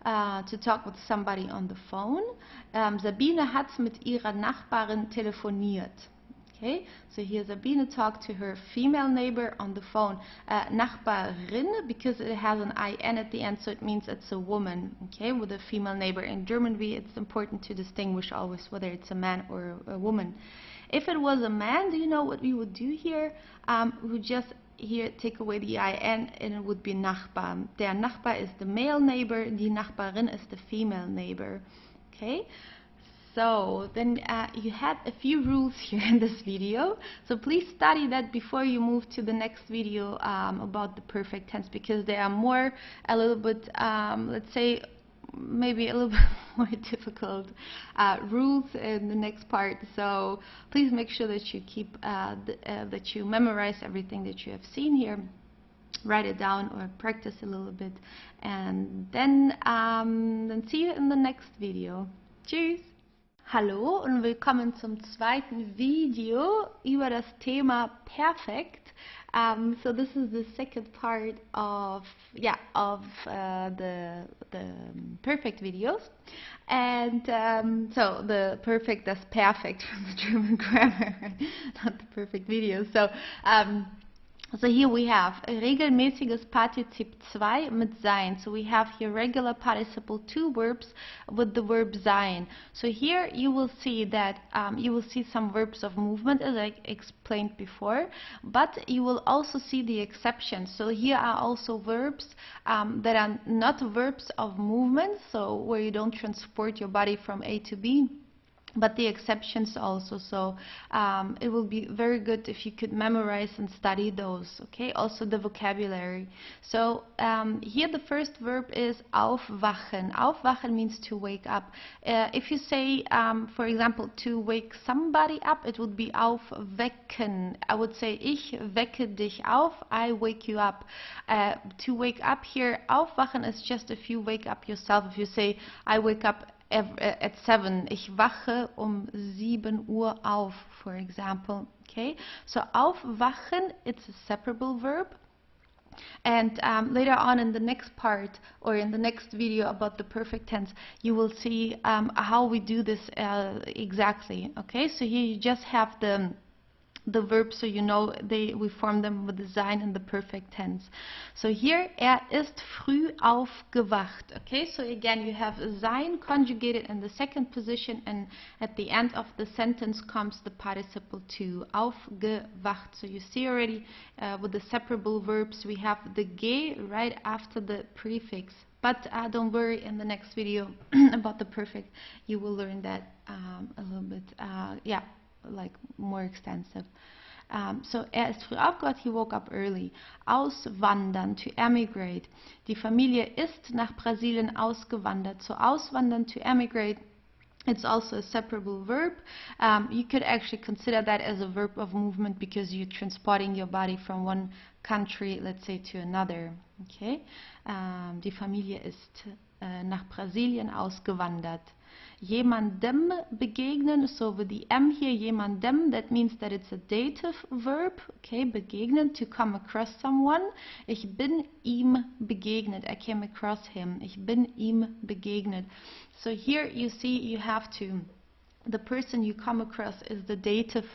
to talk with somebody on the phone. Sabine hat mit ihrer Nachbarin telefoniert. Okay. So here Sabine talked to her female neighbor on the phone. Nachbarin, because it has an IN at the end, so it means it's a woman. Okay, with a female neighbor. In German, it's important to distinguish always whether it's a man or a woman. If it was a man, do you know what we would do here? We would just here take away the IN and it would be Nachbar. Der Nachbar is the male neighbor, die Nachbarin is the female neighbor. Okay? So then you had a few rules here in this video. So please study that before you move to the next video about the perfect tense, because there are more, a little bit, let's say, maybe a little bit more difficult rules in the next part. So please make sure that you keep that you memorize everything that you have seen here, write it down or practice a little bit, and then see you in the next video. Tschüss! Hallo und willkommen zum zweiten Video über das Thema Perfekt. So this is the second part of the perfect videos, and so the perfect, that's perfect from the German grammar, not the perfect videos. So here we have regelmäßiges Partizip 2 mit sein. So we have here regular participle 2 verbs with the verb sein. So here you will see that you will see some verbs of movement, as I explained before, but you will also see the exceptions. So here are also verbs that are not verbs of movement, so where you don't transport your body from A to B. but the exceptions also. So it will be very good if you could memorize and study those. Okay, also the vocabulary. So here the first verb is aufwachen. Aufwachen means to wake up. If you say, for example, to wake somebody up, it would be aufwecken. I would say, ich wecke dich auf, I wake you up. To wake up here, aufwachen is just if you wake up yourself. If you say, I wake up at 7, ich wache 7 Uhr auf, for example. Okay, so aufwachen, it's a separable verb. And later on in the next part, or in the next video about the perfect tense, you will see how we do this exactly. Okay, so here you just have the verbs, so you know we form them with the sein in the perfect tense. So here, ist früh aufgewacht. Okay, so again you have sein conjugated in the second position, and at the end of the sentence comes the participle to, aufgewacht. So you see already with the separable verbs we have the ge right after the prefix. But don't worry, in the next video about the perfect you will learn that a little bit, yeah, like more extensive. So ist früh aufgewacht, he woke up early. Auswandern, to emigrate. Die Familie ist nach Brasilien ausgewandert. So auswandern, to emigrate, it's also a separable verb. You could actually consider that as a verb of movement because you're transporting your body from one country, let's say, to another. Okay? Die Familie ist nach Brasilien ausgewandert. Jemandem begegnen, so with the M here, jemandem, that means that it's a dative verb. Okay, begegnen, to come across someone. Ich bin ihm begegnet, I came across him. Ich bin ihm begegnet. So here you see you have to, the person you come across is the dative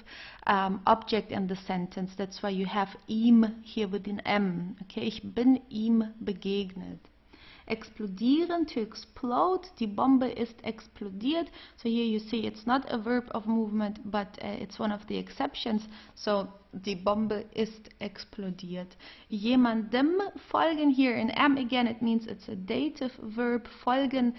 object in the sentence. That's why you have ihm here with an M. Okay, ich bin ihm begegnet. Explodieren, to explode. Die Bombe ist explodiert. So here you see it's not a verb of movement, but it's one of the exceptions. So die Bombe ist explodiert. Jemandem folgen, here in M again, it means it's a dative verb. Folgen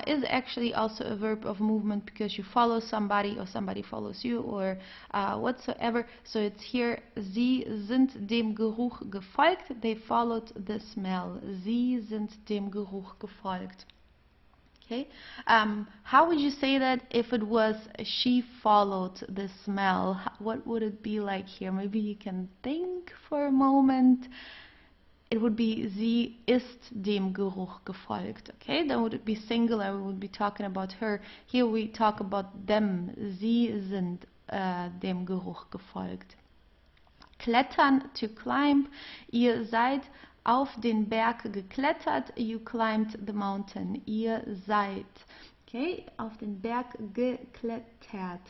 is actually also a verb of movement because you follow somebody or somebody follows you or whatsoever. So it's here, sie sind dem Geruch gefolgt. They followed the smell. Sie sind dem Geruch gefolgt. Okay, how would you say that if it was she followed the smell? What would it be like here? Maybe you can think for a moment. It would be sie ist dem Geruch gefolgt. Okay, then would it be singular? We would be talking about her. Here we talk about them. Sie sind dem Geruch gefolgt. Klettern, to climb. Ihr seid auf den Berg geklettert. You climbed the mountain. Ihr seid, okay, auf den Berg geklettert.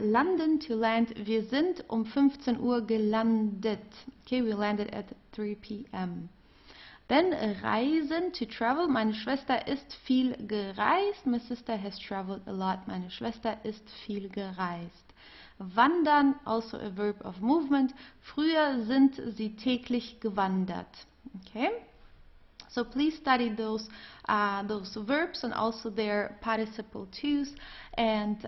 Landen, to land. Wir sind 15 Uhr gelandet. Okay, we landed at 3 p.m. Then reisen, to travel. Meine Schwester ist viel gereist. My sister has traveled a lot. Meine Schwester ist viel gereist. Wandern, also a verb of movement. Früher sind sie täglich gewandert. Okay, so please study those verbs and also their participle twos. And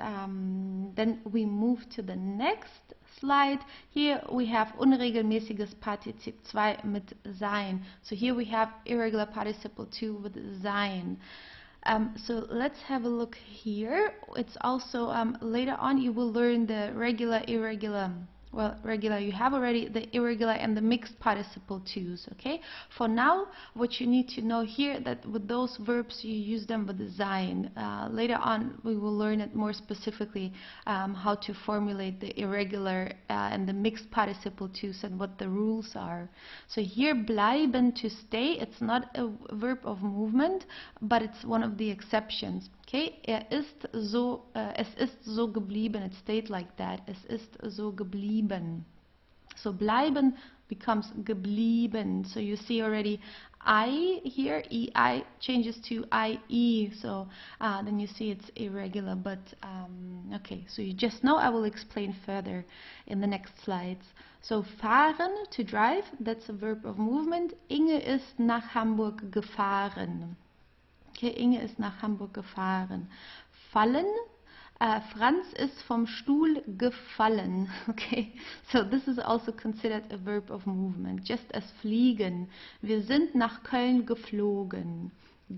then we move to the next slide. Here we have unregelmäßiges Partizip 2 mit sein. So here we have irregular participle 2 with sein. So let's have a look here. It's also later on you will learn the regular, irregular. Well, regular you have already, the irregular and the mixed participle twos. Okay. For now, what you need to know here that with those verbs you use them with the sein. Later on we will learn it more specifically how to formulate the irregular and the mixed participle twos and what the rules are. So here bleiben, to stay. It's not a verb of movement, but it's one of the exceptions. Okay, es ist so geblieben. It stayed like that. Es ist so geblieben. So bleiben becomes geblieben. So you see already I here, EI changes to IE. So then you see it's irregular. But okay, so you just know. I will explain further in the next slides. So fahren, to drive. That's a verb of movement. Inge ist nach Hamburg gefahren. Okay, Inge ist nach Hamburg gefahren. fallen. Franz ist vom Stuhl gefallen. Okay, so this is also considered a verb of movement, just as fliegen. Wir sind nach Köln geflogen.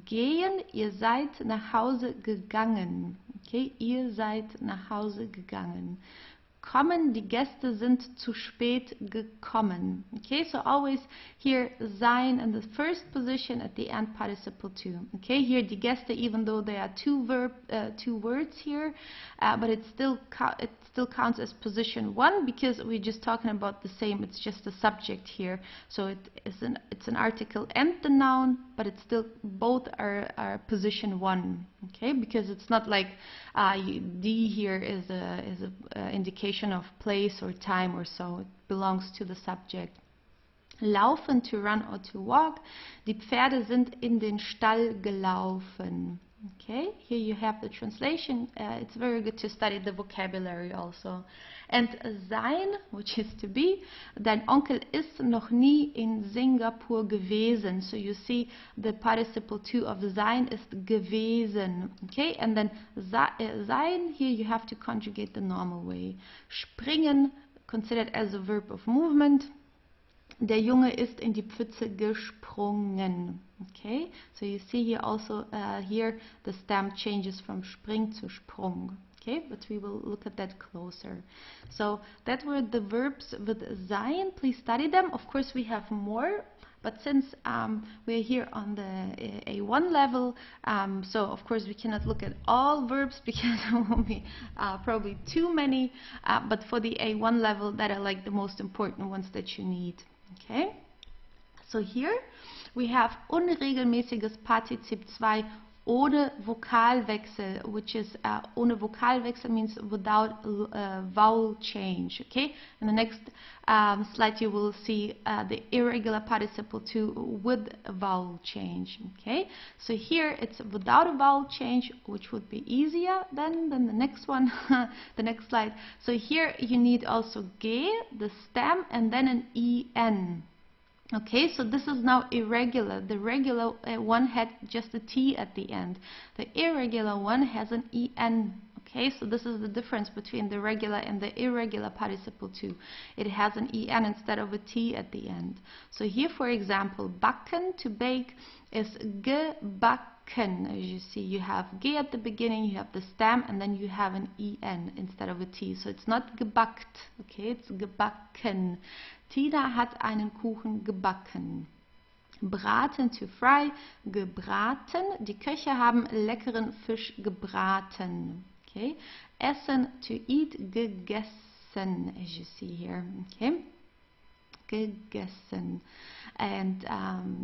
Gehen, ihr seid nach Hause gegangen. Okay, ihr seid nach Hause gegangen. Kommen, die Gäste sind zu spät gekommen. Okay, so always here sein in the first position, at the end participle to. Okay, here die Gäste, even though there are two words here, but it still counts as position one because we're just talking about the same. It's just the subject here, so it's an article and the noun, but it's still both are position one. Okay, because it's not like D here is a indication of place or time or so. It belongs to the subject. Laufen, to run or to walk. Die Pferde sind in den Stall gelaufen. Okay, here you have the translation. It's very good to study the vocabulary also. And sein, which is to be, dein Onkel ist noch nie in Singapur gewesen. So you see the participle to of sein ist gewesen. Okay, and then sein, here you have to conjugate the normal way. Springen, considered as a verb of movement. Der Junge ist in die Pfütze gesprungen. Okay, so you see here also here the stem changes from spring to sprung. Okay, but we will look at that closer. So that were the verbs with sein. Please study them. Of course, we have more, but since we're here on the A1 level, so of course we cannot look at all verbs because there will be probably too many. But for the A1 level, that are like the most important ones that you need. Okay, so here we have unregelmäßiges Partizip 2 ohne Vokalwechsel, which is ohne Vokalwechsel means without vowel change. Okay, in the next slide you will see the irregular participle 2 with a vowel change. Okay, so here it's without a vowel change, which would be easier than the next one, the next slide. So here you need also ge, the stem, and then an en. Okay, so this is now irregular. The regular one had just a T at the end. The irregular one has an en. Okay, so this is the difference between the regular and the irregular participle 2. It has an en instead of a T at the end. So here, for example, backen, to bake, is gebacken. As you see, you have ge at the beginning, you have the stem, and then you have an en instead of a T. So it's not gebackt. Okay, it's gebacken. Tina hat einen Kuchen gebacken. Braten, to fry, gebraten. Die Köche haben leckeren Fisch gebraten. Okay. Essen, to eat, gegessen, as you see here. Okay. Gegessen. And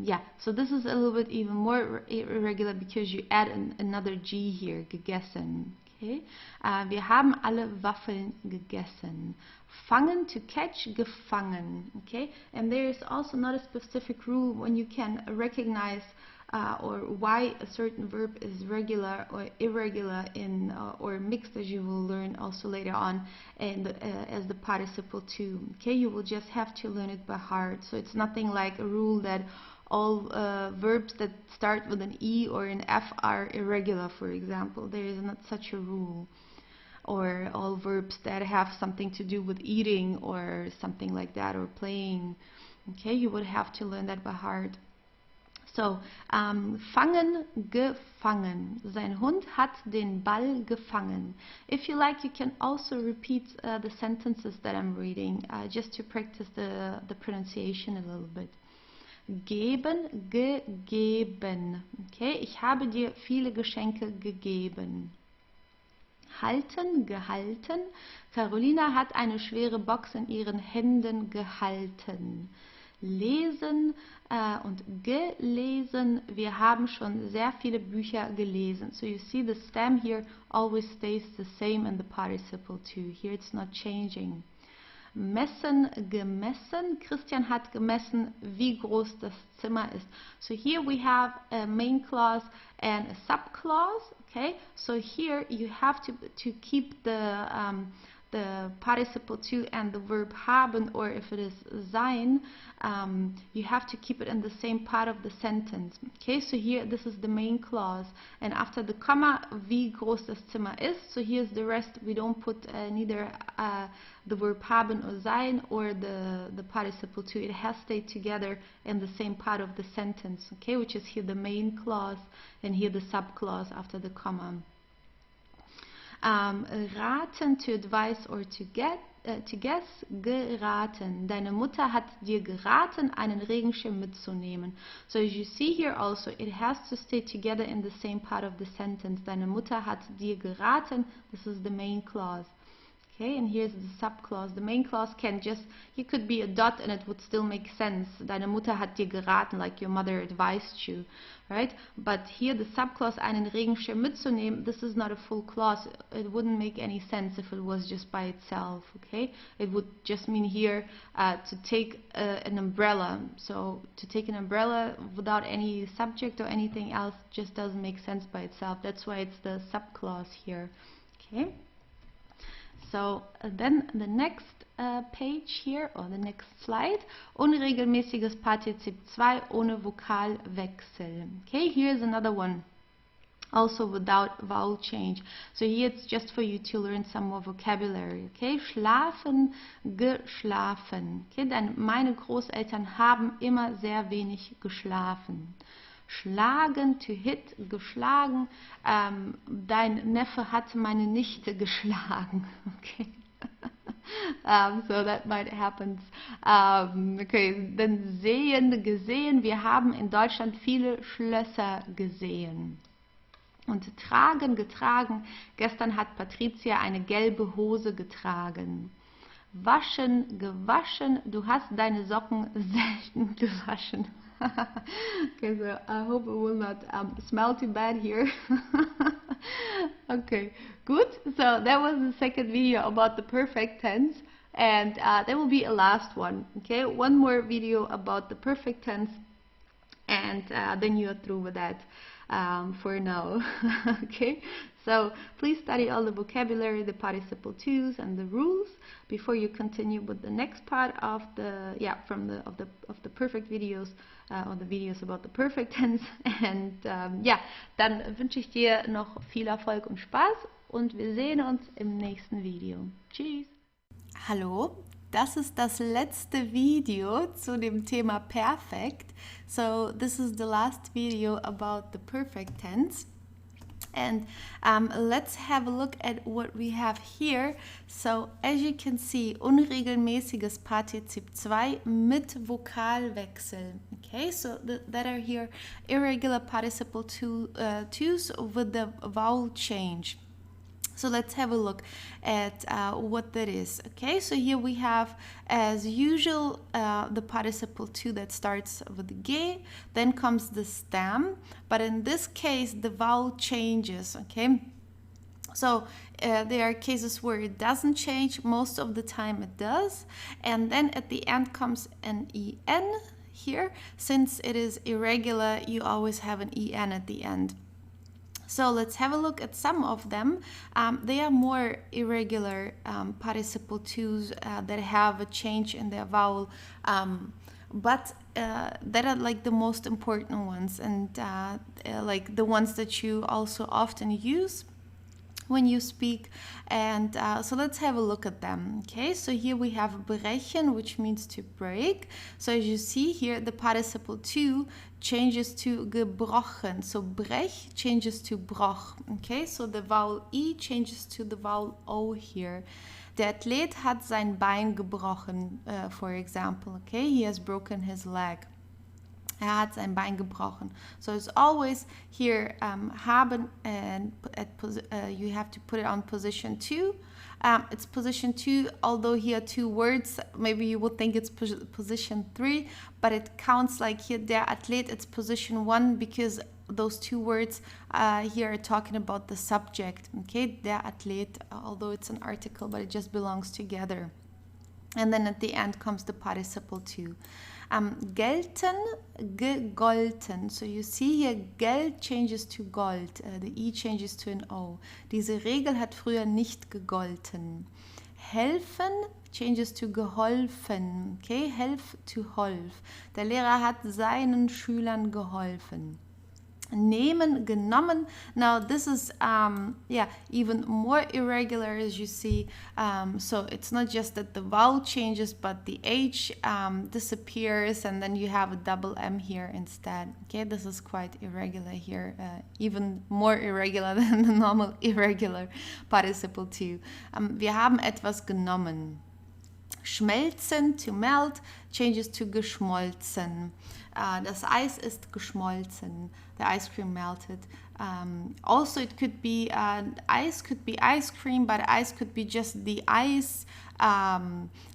yeah, so this is a little bit even more irregular because you add another G here, gegessen. Okay. Wir haben alle Waffeln gegessen. Fangen, to catch, gefangen. Okay, and there is also not a specific rule when you can recognize or why a certain verb is regular or irregular in or mixed, as you will learn also later on, and as the participle 2. Okay, you will just have to learn it by heart. So it's nothing like a rule that all verbs that start with an E or an F are irregular, for example. There is not such a rule. Or all verbs that have something to do with eating or something like that, or playing. Okay, you would have to learn that by heart. So, fangen, gefangen. Sein Hund hat den Ball gefangen. If you like, you can also repeat the sentences that I'm reading, just to practice the pronunciation a little bit. Geben, gegeben. Okay, ich habe dir viele Geschenke gegeben. Halten, gehalten. Carolina hat eine schwere Box in ihren Händen gehalten. Lesen und gelesen. Wir haben schon sehr viele Bücher gelesen. So you see the stem here always stays the same in the participle 2. Here it's not changing. Messen, gemessen. Christian hat gemessen, wie groß das Zimmer ist. So here we have a main clause and a subclause. Okay, so here you have to keep the the participle to and the verb haben, or if it is sein, you have to keep it in the same part of the sentence. Okay, so here this is the main clause, and after the comma, wie groß das Zimmer ist. So here's the rest. We don't put neither the verb haben or sein or the participle to. It has stayed together in the same part of the sentence. Okay, which is here the main clause and here the subclause after the comma. Raten, to advise or to guess, geraten. Deine Mutter hat dir geraten, einen Regenschirm mitzunehmen. So as you see here also, it has to stay together in the same part of the sentence. Deine Mutter hat dir geraten, this is the main clause. Okay, and here's the subclause. The main clause can just, here could be a dot and it would still make sense. Deine Mutter hat dir geraten, like your mother advised you, right? But here the subclause, einen Regenschirm mitzunehmen, this is not a full clause. It wouldn't make any sense if it was just by itself, okay? It would just mean here to take an umbrella. So to take an umbrella without any subject or anything else just doesn't make sense by itself. That's why it's the subclause here, okay? So then the next page here, or the next slide, unregelmäßiges Partizip 2 ohne Vokalwechsel. Okay, here's another one, also without vowel change. So here it's just for you to learn some more vocabulary. Okay, schlafen, geschlafen. Okay, denn meine Großeltern haben immer sehr wenig geschlafen. Schlagen, to hit, geschlagen. Dein Neffe hat meine Nichte geschlagen. Okay. So that might happen. Okay, dann sehen, gesehen. Wir haben in Deutschland viele Schlösser gesehen. Und tragen, getragen. Gestern hat Patricia eine gelbe Hose getragen. Waschen, gewaschen. Du hast deine Socken selten gewaschen. Okay, so I hope it will not smell too bad here. Okay, good. So that was the second video about the perfect tense, and there will be a last one. Okay, one more video about the perfect tense, and then you are through with that for now. Okay, so please study all the vocabulary, the participle twos, and the rules before you continue with the next part of the of the perfect videos, or the videos about the perfect tense. And dann wünsche ich dir noch viel Erfolg und Spaß, und wir sehen uns im nächsten Video. Tschüss. Hallo, das ist das letzte Video zu dem Thema Perfekt. So this is the last video about the perfect tense. And let's have a look at what we have here. So as you can see, unregelmäßiges Partizip 2 mit Vokalwechsel. Okay, so that are here irregular participle twos with the vowel change. So let's have a look at what that is. Okay, so here we have, as usual, the participle to that starts with the ge, then comes the stem, but in this case the vowel changes. Okay, so there are cases where it doesn't change. Most of the time it does, and then at the end comes an en here. Since it is irregular, you always have an en at the end. So let's have a look at some of them. They are more irregular participle twos that have a change in their vowel, but that are like the most important ones, and like the ones that you also often use when you speak. And so let's have a look at them. Okay, so here we have brechen, which means to break. So as you see here, the participle to changes to gebrochen. So brech changes to broch. Okay, so the vowel E changes to the vowel O here. Der Athlet hat sein Bein gebrochen, for example. Okay, he has broken his leg. Hat sein Bein gebrochen. So it's always here haben, and you have to put it on position 2. It's position 2, although here 2 words, maybe you would think it's position 3, but it counts like here der Athlet, it's position 1, because those 2 words here are talking about the subject. Okay, der Athlet, although it's an article, but it just belongs together. And then at the end comes the participle to. Gelten, gegolten. So you see here, Geld changes to Gold. The E changes to an O. Diese Regel hat früher nicht gegolten. Helfen changes to geholfen. Okay, helf to holf. Der Lehrer hat seinen Schülern geholfen. Nehmen, genommen. Now this is even more irregular, as you see. So it's not just that the vowel changes, but the H disappears, and then you have a double M here instead. Okay, this is quite irregular here, even more irregular than the normal irregular participle too. Wir haben etwas genommen. Schmelzen, to melt, changes to geschmolzen. Das Eis ist geschmolzen. The ice cream melted. Also, it could be ice could be ice cream, but ice could be just the ice.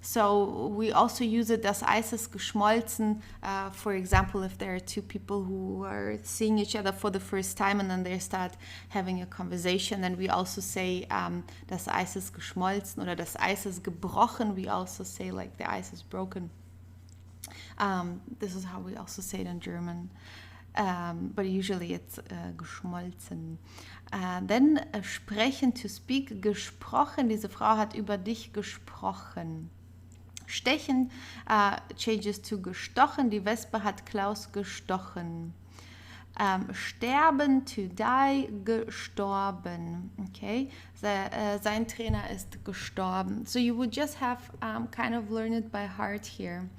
So we also use it, das Eis ist geschmolzen. For example, if there are two people who are seeing each other for the first time and then they start having a conversation, then we also say das Eis ist geschmolzen oder das Eis ist gebrochen. We also say like the ice is broken. This is how we also say it in German. But usually it's geschmolzen. Then sprechen, to speak, gesprochen. Diese Frau hat über dich gesprochen. Stechen changes to gestochen. Die Wespe hat Klaus gestochen. Sterben, to die, gestorben. Okay, sein Trainer ist gestorben. So you would just have kind of learn it by heart here.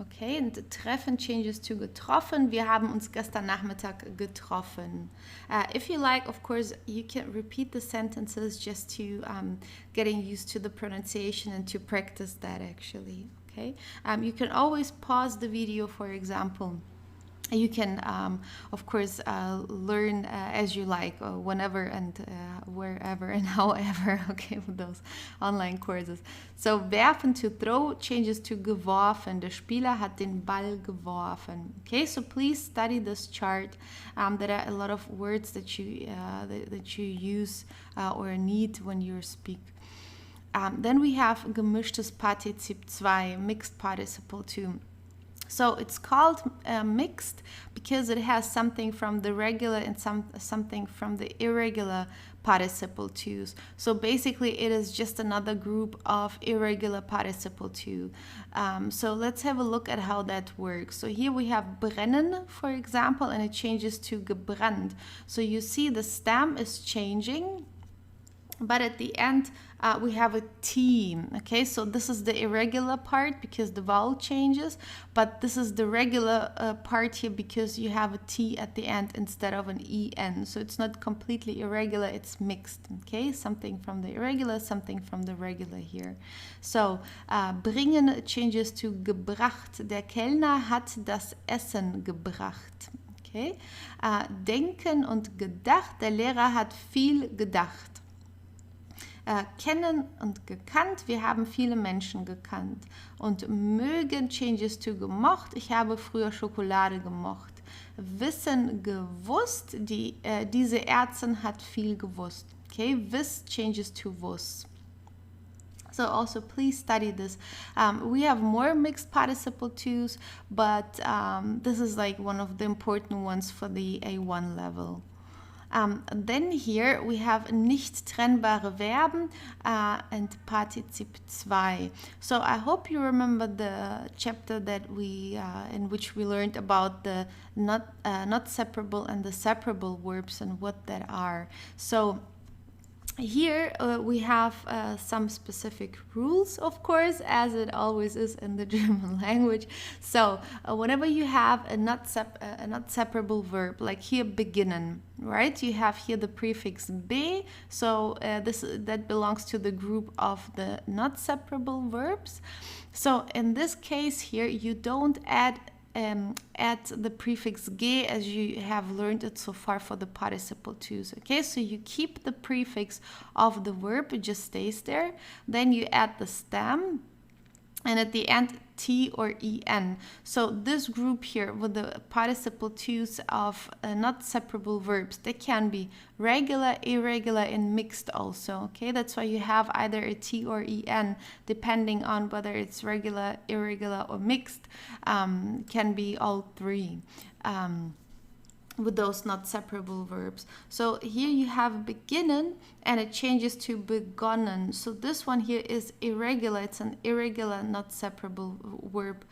Okay, and treffen changes to getroffen. Wir haben uns gestern Nachmittag getroffen. If you like, of course, you can repeat the sentences just to getting used to the pronunciation and to practice that actually. Okay, you can always pause the video, for example. You can, of course, learn as you like, whenever and wherever and however, okay, with those online courses. So, werfen, to throw, changes to geworfen. Der Spieler hat den Ball geworfen. Okay, so please study this chart. There are a lot of words that you use or need when you speak. Then we have gemischtes Partizip 2, mixed participle 2. So it's called mixed because it has something from the regular and something from the irregular participle twos. So basically it is just another group of irregular participle two. So let's have a look at how that works. So here we have brennen, for example, and it changes to gebrannt. So you see the stem is changing, but at the end we have a T. Okay, so this is the irregular part because the vowel changes, but this is the regular part here because you have a T at the end instead of an EN. So it's not completely irregular, it's mixed. Okay, something from the irregular, something from the regular here. So bringen changes to gebracht. Der Kellner hat das Essen gebracht. Okay, denken und gedacht. Der Lehrer hat viel gedacht. Kennen und gekannt, wir haben viele Menschen gekannt. Und mögen changes to gemocht, ich habe früher Schokolade gemocht. Wissen, gewusst, diese Ärztin hat viel gewusst. Okay, wiss changes to wuss. So also please study this. We have more mixed participle twos, but this is like one of the important ones for the A1 level. Then here we have nicht trennbare Verben and Partizip 2. So I hope you remember the chapter that we in which we learned about the not separable and the separable verbs and what that are. So here we have some specific rules, of course, as it always is in the German language. So whenever you have a not separable verb, like here beginnen, right? You have here the prefix be, so that belongs to the group of the not separable verbs. So in this case here, you don't add the prefix ge as you have learned it so far for the participle twos. Okay, so you keep the prefix of the verb, it just stays there. Then you add the stem, and at the end T or EN. So this group here with the participle twos of not separable verbs, they can be regular, irregular, and mixed also. Okay, that's why you have either a T or EN depending on whether it's regular, irregular, or mixed. Can be all three. with those not separable verbs. So here you have beginnen and it changes to begonnen. So this one here is irregular. It's an irregular not separable verb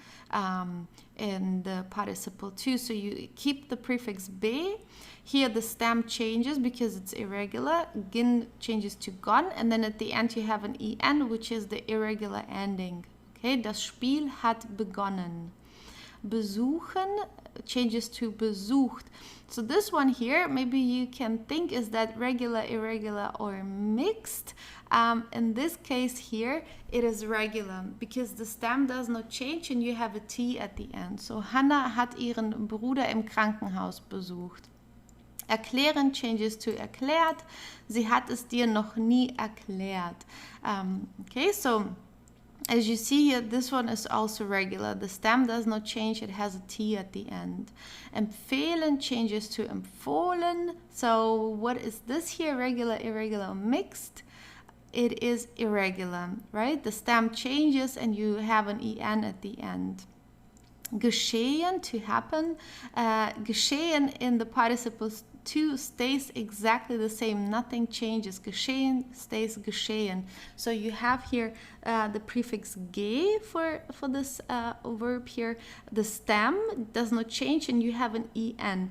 in the participle too. So you keep the prefix be. Here the stem changes because it's irregular. Gin changes to gone, and then at the end you have an en, which is the irregular ending. Okay, das Spiel hat begonnen. Besuchen changes to besucht. So this one here, maybe you can think, is that regular, irregular, or mixed? In this case here, it is regular because the stem does not change and you have a T at the end. So Hannah hat ihren Bruder im Krankenhaus besucht. Erklären changes to erklärt. Sie hat es dir noch nie erklärt. Okay, so as you see here, this one is also regular. The stem does not change, it has a T at the end. Empfehlen changes to empfohlen. So what is this here? Regular, irregular, mixed? It is irregular, right? The stem changes and you have an en at the end. Geschehen, to happen. Geschehen in the participles two stays exactly the same. Nothing changes. Geschehen stays geschehen. So you have here the prefix ge for this verb here. The stem does not change and you have an en.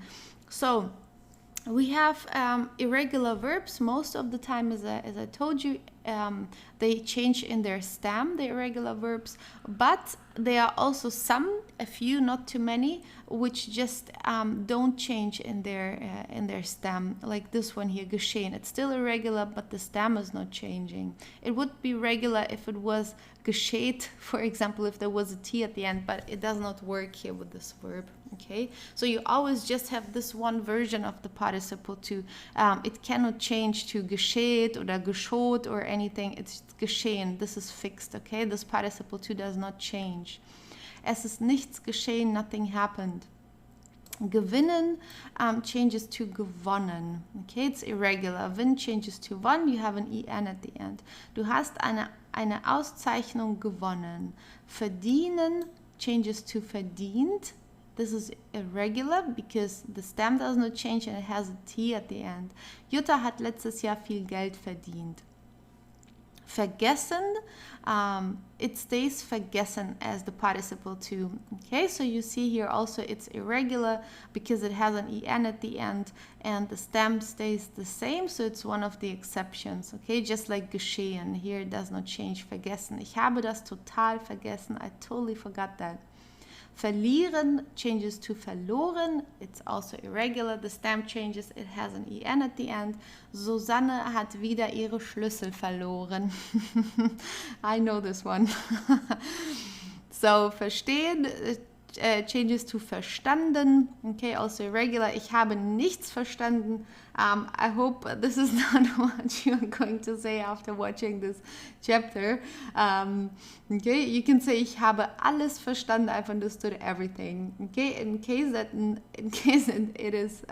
So we have irregular verbs most of the time, as I told you, they change in their stem, the irregular verbs, but there are also some, a few, not too many, which just don't change in their stem, like this one here, geschehen. It's still irregular, but the stem is not changing. It would be regular if it was geschieht, for example, if there was a T at the end, but it does not work here with this verb. Okay, so you always just have this one version of the participle too. It cannot change to geschieht or geschot or anything. It's geschehen. This is fixed. Okay, this participle too does not change. Es ist nichts geschehen. Nothing happened. Gewinnen changes to gewonnen. Okay, it's irregular. Win changes to won. You have an en at the end. Du hast eine Auszeichnung gewonnen. Verdienen changes to verdient. This is irregular because the stem does not change and it has a T at the end. Jutta hat letztes Jahr viel Geld verdient. Vergessen, it stays vergessen as the participle too. Okay, so you see here also it's irregular because it has an en at the end and the stem stays the same, so it's one of the exceptions. Okay, just like geschehen, here it does not change. Vergessen, ich habe das total vergessen. I totally forgot that. Verlieren changes to verloren. It's also irregular. The stem changes. It has an en at the end. Susanne hat wieder ihre Schlüssel verloren. I know this one. So, verstehen changes to verstanden. Okay, also irregular. Ich habe nichts verstanden. I hope this is not what you're going to say after watching this chapter. Okay, you can say ich habe alles verstanden. I've understood everything. Okay, in case it is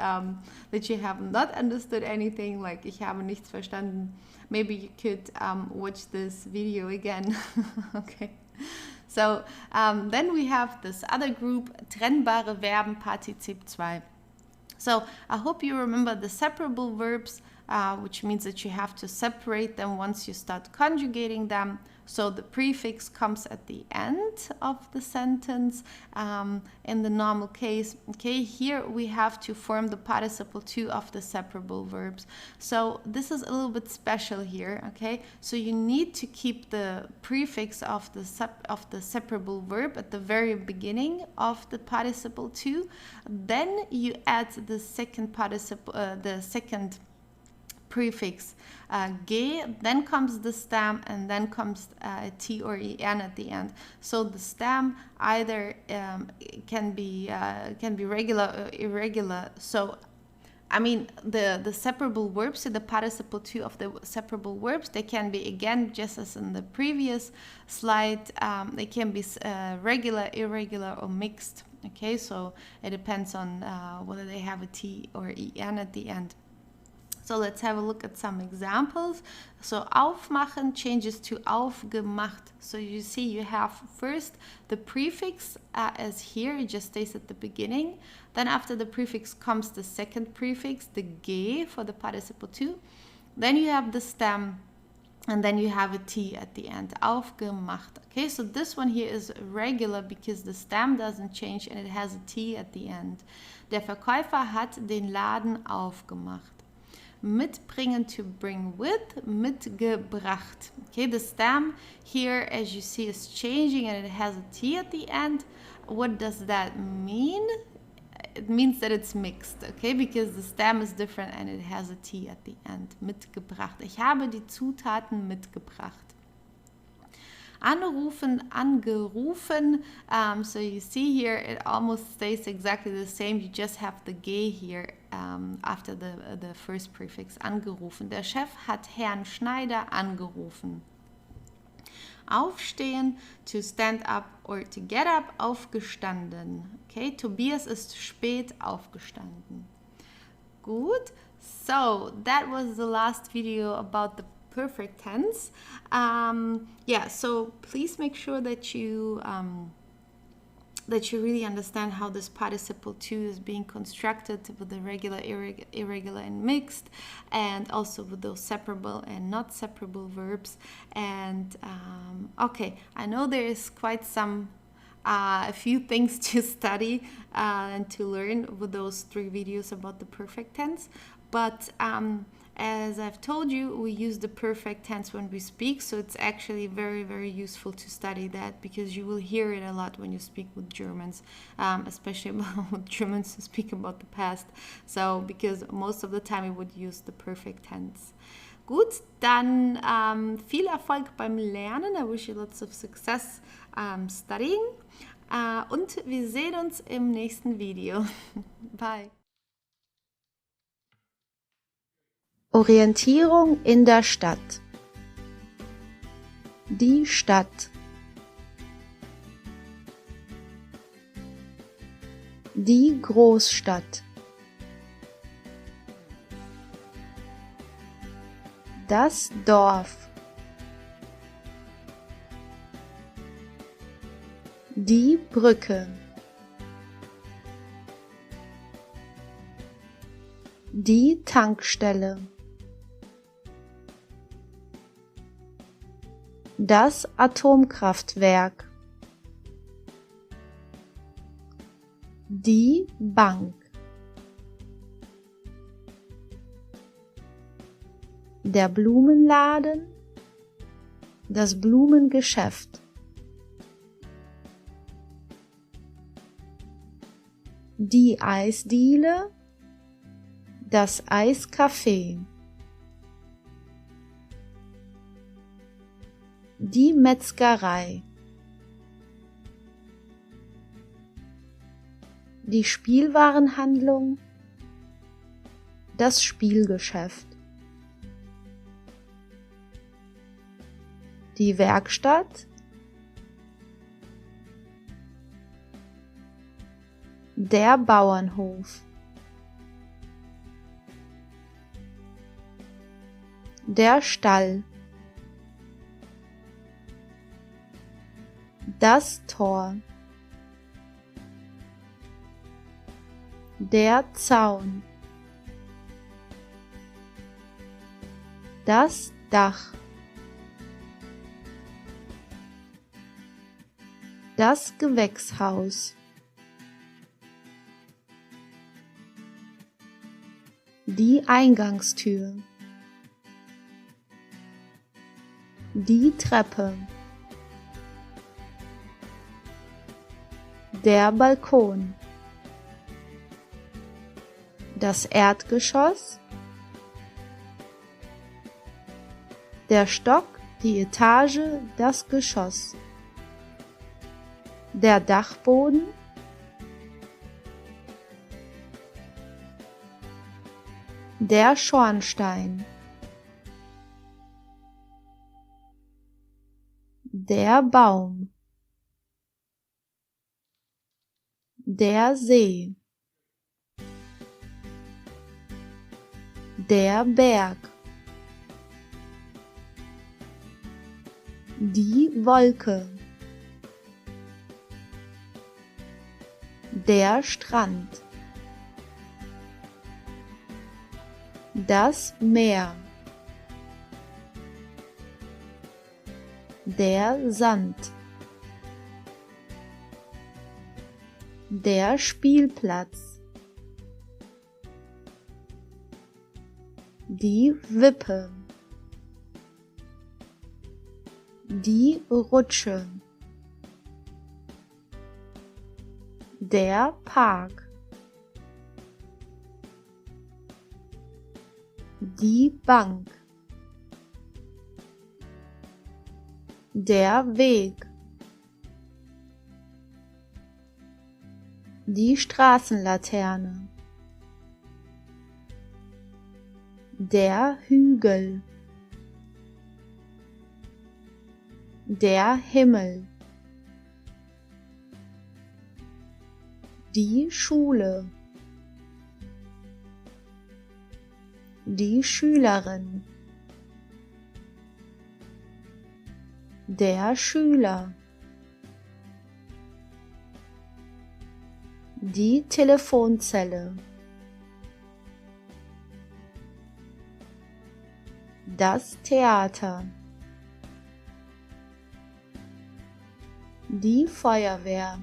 that you have not understood anything, like ich habe nichts verstanden, maybe you could watch this video again. Okay. So then we have this other group, trennbare Verben, Partizip 2. So I hope you remember the separable verbs, which means that you have to separate them once you start conjugating them. So the prefix comes at the end of the sentence in the normal case. Okay, here we have to form the participle 2 of the separable verbs. So this is a little bit special here. Okay, so you need to keep the prefix of the separable verb at the very beginning of the participle 2. Then you add the second participle, the second prefix ge, then comes the stem, and then comes a T or en at the end. So the stem either can be regular or irregular. So I mean the separable verbs, the participle 2 of the separable verbs, they can be, again, just as in the previous slide, they can be regular, irregular, or mixed. Okay, so it depends on whether they have a T or en at the end. So let's have a look at some examples. So aufmachen changes to aufgemacht. So you see you have first the prefix as here, it just stays at the beginning. Then after the prefix comes the second prefix, the ge for the participle to. Then you have the stem and then you have a T at the end, aufgemacht. Okay, so this one here is regular because the stem doesn't change and it has a T at the end. Der Verkäufer hat den Laden aufgemacht. Mitbringen, to bring with, mitgebracht. Okay, the stem here, as you see, is changing and it has a T at the end. What does that mean? It means that it's mixed, okay, because the stem is different and it has a T at the end. Mitgebracht. Ich habe die Zutaten mitgebracht. Anrufen, angerufen. So you see here, it almost stays exactly the same. You just have the G here after the first prefix. Angerufen. Der Chef hat Herrn Schneider angerufen. Aufstehen, to stand up or to get up, aufgestanden. Okay, Tobias ist spät aufgestanden. Good. So that was the last video about the perfect tense. Yeah, so please make sure that you really understand how this participle to is being constructed with the regular, irregular, and mixed, and also with those separable and not separable verbs. And okay, I know there is quite a few things to study and to learn with those 3 videos about the perfect tense, but as I've told you, we use the perfect tense when we speak, so it's actually very, very useful to study that because you will hear it a lot when you speak with Germans, especially with Germans who speak about the past. So, because most of the time we would use the perfect tense. Gut, dann viel Erfolg beim Lernen. I wish you lots of success studying. Und wir sehen uns im nächsten Video. Bye. Orientierung in der Stadt. Die Stadt. Die Großstadt. Das Dorf. Die Brücke. Die Tankstelle. Das Atomkraftwerk. Die Bank. Der Blumenladen. Das Blumengeschäft. Die Eisdiele. Das Eiscafé. Die Metzgerei. Die Spielwarenhandlung. Das Spielgeschäft. Die Werkstatt. Der Bauernhof. Der Stall. Das Tor. Der Zaun. Das Dach. Das Gewächshaus. Die Eingangstür. Die Treppe. Der Balkon. Das Erdgeschoss. Der Stock, die Etage, das Geschoss. Der Dachboden. Der Schornstein. Der Baum. Der See. Der Berg. Die Wolke. Der Strand. Das Meer. Der Sand. Der Spielplatz. Die Wippe. Die Rutsche. Der Park. Die Bank. Der Weg. Die Straßenlaterne. Der Hügel. Der Himmel. Die Schule. Die Schülerin. Der Schüler. Die Telefonzelle. Das Theater. Die Feuerwehr.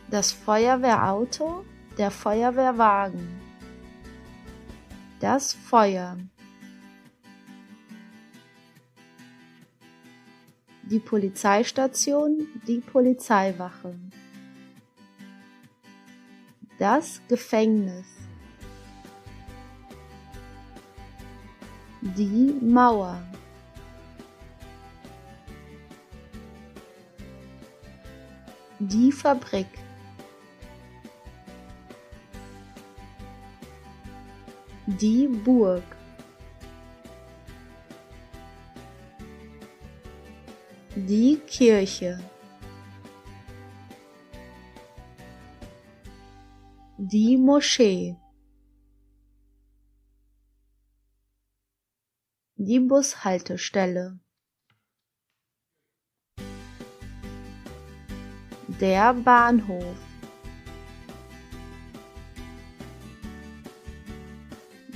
Das Feuerwehrauto, der Feuerwehrwagen. Das Feuer. Die Polizeistation, die Polizeiwache. Das Gefängnis. Die Mauer. Die Fabrik. Die Burg. Die Kirche. Die Moschee. Die Bushaltestelle. Der Bahnhof.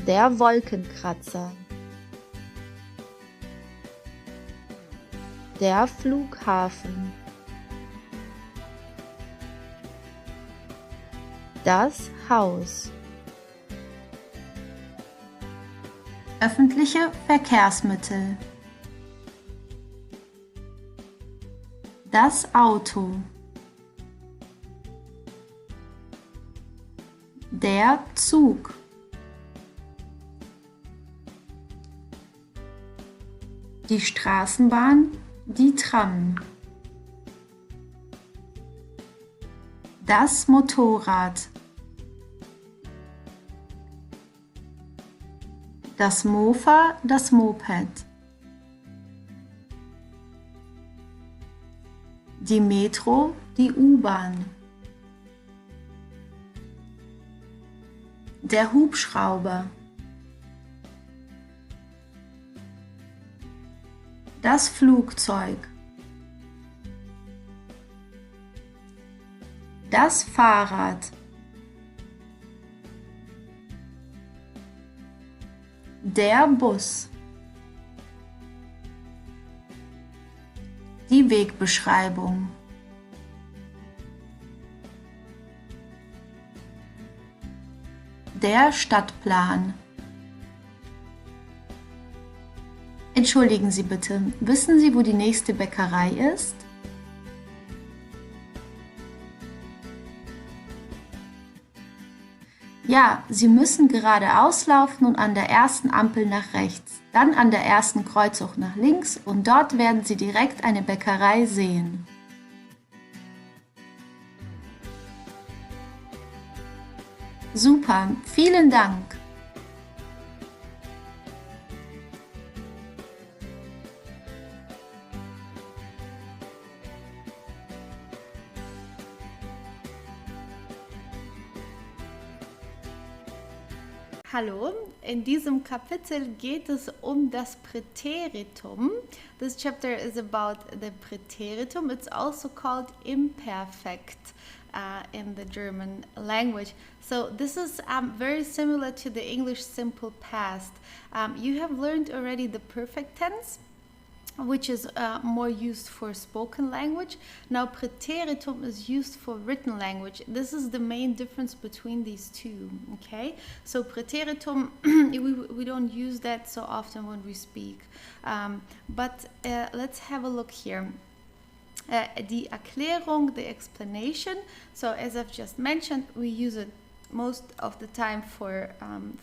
Der Wolkenkratzer. Der Flughafen. Das Haus. Öffentliche Verkehrsmittel. Das Auto. Der Zug. Die Straßenbahn, die Tram. Das Motorrad. Das Mofa, das Moped. Die Metro, die U-Bahn. Der Hubschrauber. Das Flugzeug. Das Fahrrad. Der Bus. Die Wegbeschreibung. Der Stadtplan. Entschuldigen Sie bitte, wissen Sie, wo die nächste Bäckerei ist? Ja, Sie müssen geradeaus laufen und an der ersten Ampel nach rechts, dann an der ersten Kreuzung nach links und dort werden Sie direkt eine Bäckerei sehen. Super, vielen Dank! Hallo, in diesem Kapitel geht es das Präteritum. This chapter is about the Präteritum. It's also called imperfect in the German language. So this is very similar to the English simple past. You have learned already the perfect tense, which is more used for spoken language. Now Präteritum is used for written language. This is the main difference between these two, okay? So Präteritum, we don't use that so often when we speak. But let's have a look here. Die Erklärung, the explanation. So as I've just mentioned, we use it most of the time for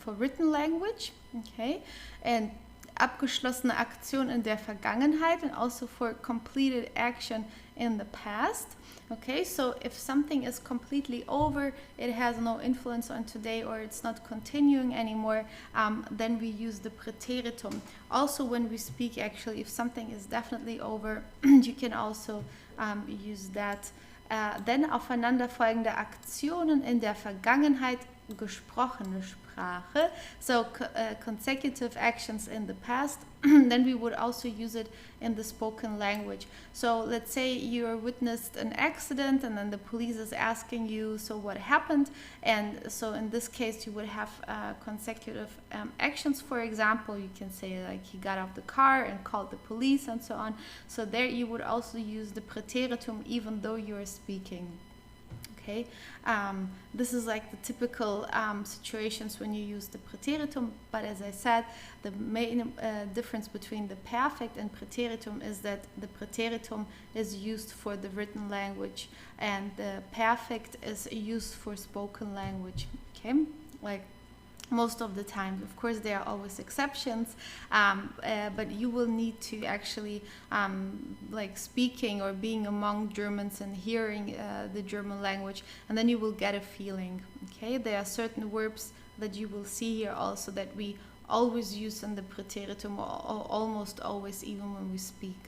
written language, okay? And abgeschlossene Aktion in der Vergangenheit and also for completed action in the past. Okay, so if something is completely over, it has no influence on today, or it's not continuing anymore, then we use the Präteritum. Also when we speak, actually, if something is definitely over, you can also use that. Then aufeinanderfolgende Aktionen in der Vergangenheit, gesprochene Sprache, so consecutive actions in the past, then we would also use it in the spoken language. So let's say you witnessed an accident and then the police is asking you, so what happened? And so in this case you would have consecutive actions. For example, you can say like he got out of the car and called the police and so on. So there you would also use the Präteritum even though you're speaking. Okay, this is like the typical situations when you use the Präteritum, but as I said, the main difference between the perfect and Präteritum is that the Präteritum is used for the written language and the perfect is used for spoken language, okay, like most of the time. Of course, there are always exceptions, but you will need to actually like speaking or being among Germans and hearing the German language, and then you will get a feeling. Okay, there are certain verbs that you will see here also that we always use in the Präteritum, or almost always, even when we speak.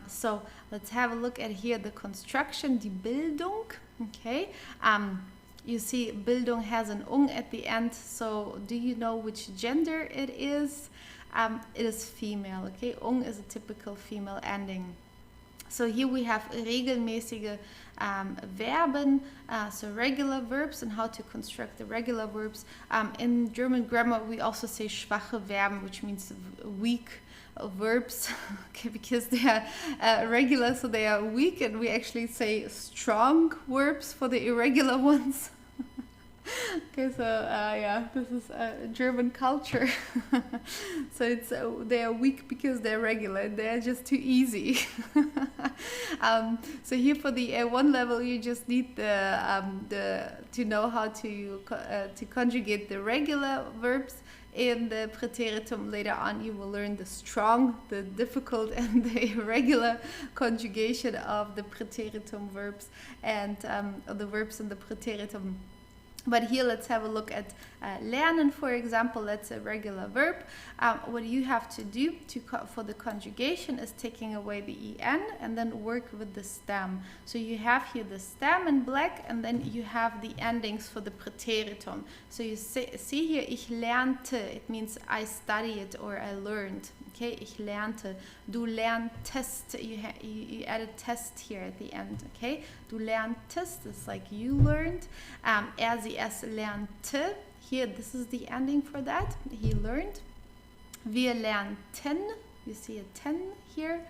So let's have a look at here the construction, die Bildung. Okay. You see Bildung has an ung at the end, so do you know which gender it is? It is female, okay? Ung is a typical female ending. So here we have regelmäßige Verben, so regular verbs, and how to construct the regular verbs. In German grammar we also say schwache Verben, which means weak verbs, okay, because they are regular, so they are weak, and we actually say strong verbs for the irregular ones. Okay, so yeah, this is German culture. So it's they are weak because they're regular. They're just too easy. So here for the A1 level, you just need to know how to conjugate the regular verbs in the Präteritum. Later on, you will learn the strong, the difficult, and the irregular conjugation of the Präteritum verbs and the verbs in the Präteritum. But here let's have a look at lernen, for example. That's a regular verb. What you have to do for the conjugation is taking away the en and then work with the stem. So you have here the stem in black, and then you have the endings for the Präteritum. So you see here, ich lernte, it means I studied or I learned. Okay, ich lernte. Du lerntest. You add a test here at the end. Okay, du lerntest is like you learned. Sie, es lernte. Here, this is the ending for that. He learned. Wir lernten. You see a 10 here.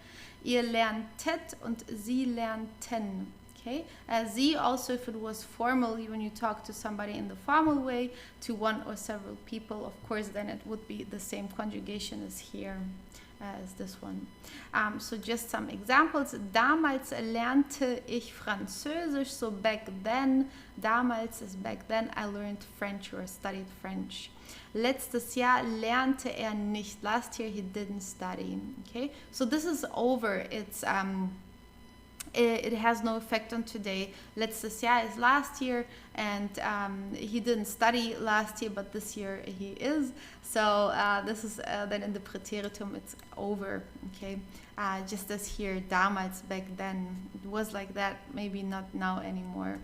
Ihr lerntet und sie lernten. Okay, sie also, if it was formal, when you talk to somebody in the formal way, to one or several people, of course, then it would be the same conjugation as here, as this one. So just some examples. Damals lernte ich Französisch, so back then, damals is back then, I learned French or studied French. Letztes Jahr lernte nicht. Last year he didn't study. Okay, so this is over. It has no effect on today. Letztes Jahr is last year, and he didn't study last year, but this year he is. So this is then in the Präteritum, it's over. Okay, just as here, damals, back then, it was like that. Maybe not now anymore.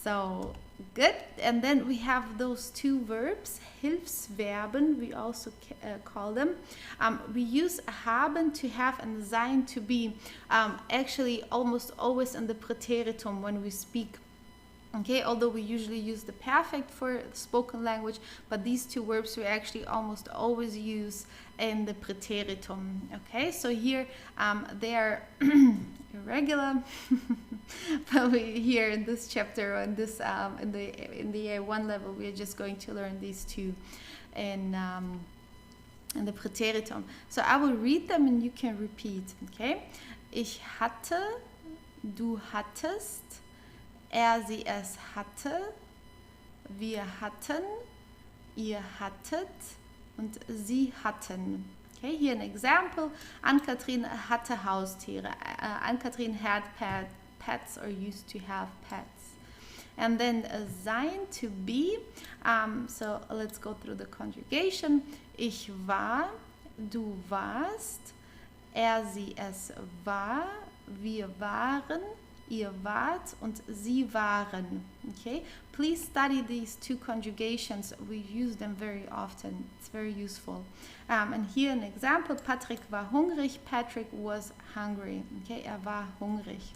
So good. And then we have those two verbs, Hilfsverben, we also call them. We use haben to have and sein to be, actually almost always in the Präteritum when we speak. Okay, although we usually use the perfect for spoken language, but these two verbs we actually almost always use in the Präteritum. Okay, so here they are irregular, but here in this chapter, in this in the A1 level, we are just going to learn these two in the Präteritum. So I will read them and you can repeat. Okay, ich hatte, du hattest. Sie, es hatte, wir hatten, ihr hattet und sie hatten. Okay, here an example. Ann-Kathrin hatte Haustiere. Ann-Kathrin had pets or used to have pets. And then sein, to be. So let's go through the conjugation. Ich war, du warst, sie, es war, wir waren, ihr wart und sie waren. Okay, please study these two conjugations. We use them very often. It's very useful. And here an example. Patrick war hungrig. Patrick was hungry. Okay, war hungrig.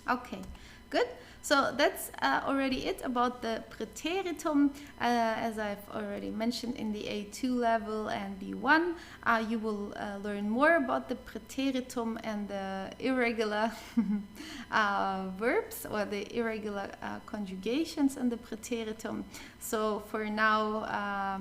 Okay, good. So that's already it about the Präteritum. As I've already mentioned in the A2 level and B1, you will learn more about the Präteritum and the irregular verbs or the irregular conjugations in the Präteritum. So for now,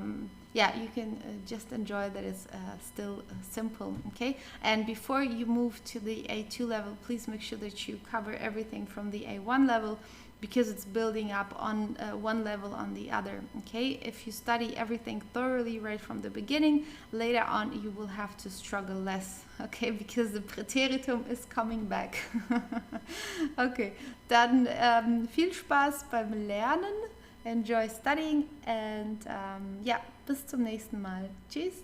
yeah, you can just enjoy that it's still simple, okay? And before you move to the A2 level, please make sure that you cover everything from the A1 level because it's building up on one level on the other, okay? If you study everything thoroughly right from the beginning, later on you will have to struggle less, okay? Because the Präteritum is coming back. Okay, dann viel Spaß beim Lernen. Enjoy studying and ja, bis zum nächsten Mal. Tschüss.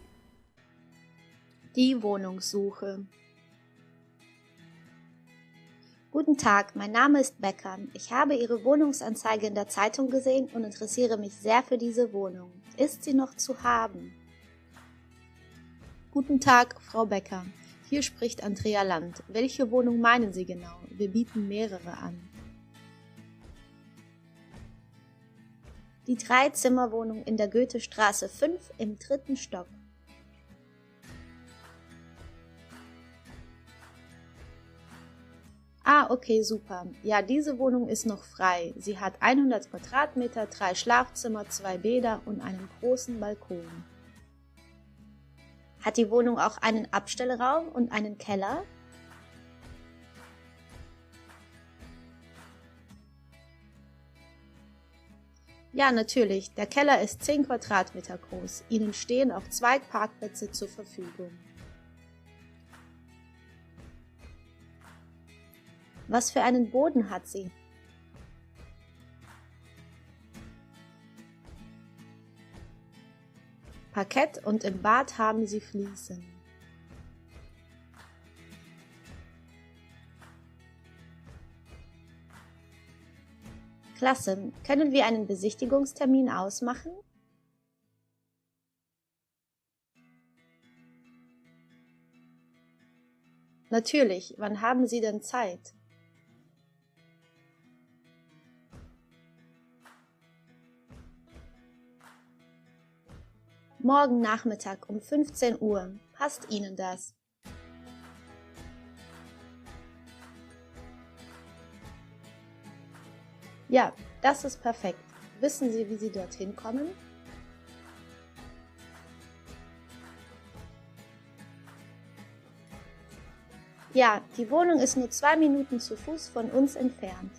Die Wohnungssuche. Guten Tag, mein Name ist Becker. Ich habe Ihre Wohnungsanzeige in der Zeitung gesehen und interessiere mich sehr für diese Wohnung. Ist sie noch zu haben? Guten Tag, Frau Becker. Hier spricht Andrea Land. Welche Wohnung meinen Sie genau? Wir bieten mehrere an. Die 3-Zimmer-Wohnung in der Goethestraße 5 im 3. Stock. Ah, okay, super. Ja, diese Wohnung ist noch frei. Sie hat 100 Quadratmeter, 3 Schlafzimmer, 2 Bäder und einen großen Balkon. Hat die Wohnung auch einen Abstellraum und einen Keller? Ja, natürlich. Der Keller ist 10 Quadratmeter groß. Ihnen stehen auch 2 Parkplätze zur Verfügung. Was für einen Boden hat sie? Parkett und im Bad haben sie Fliesen. Klasse. Können wir einen Besichtigungstermin ausmachen? Natürlich. Wann haben Sie denn Zeit? Morgen Nachmittag um 15 Uhr. Passt Ihnen das? Ja, das ist perfekt. Wissen Sie, wie Sie dorthin kommen? Ja, die Wohnung ist nur 2 Minuten zu Fuß von uns entfernt.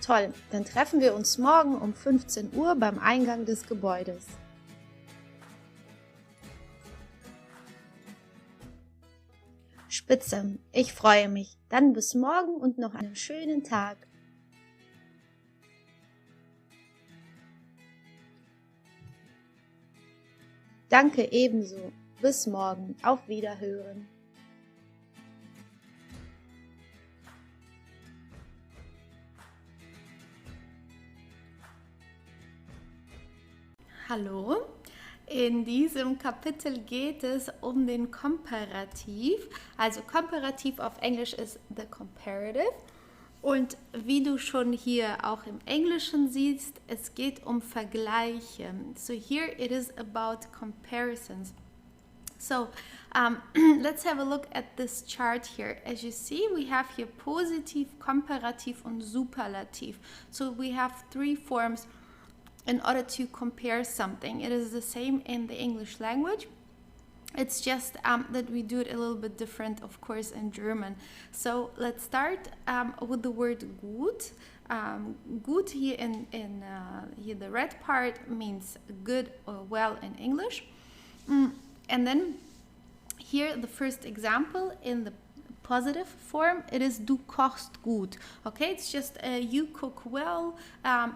Toll, dann treffen wir uns morgen um 15 Uhr beim Eingang des Gebäudes. Spitze, ich freue mich. Dann bis morgen und noch einen schönen Tag. Danke ebenso. Bis morgen. Auf Wiederhören. Hallo, in diesem Kapitel geht es um den Komparativ. Also Komparativ auf Englisch ist the comparative. Und wie du schon hier auch im Englischen siehst, es geht um Vergleiche. So here it is about comparisons. So let's have a look at this chart here. As you see, we have here Positiv, Komparativ und Superlativ. So we have three forms in order to compare something. It is the same in the English language. It's just that we do it a little bit different, of course, in German. So let's start with the word gut. Gut here here the red part means good or well in English. And then here the first example in the positive form, it is du kochst gut. Okay, it's just you cook well.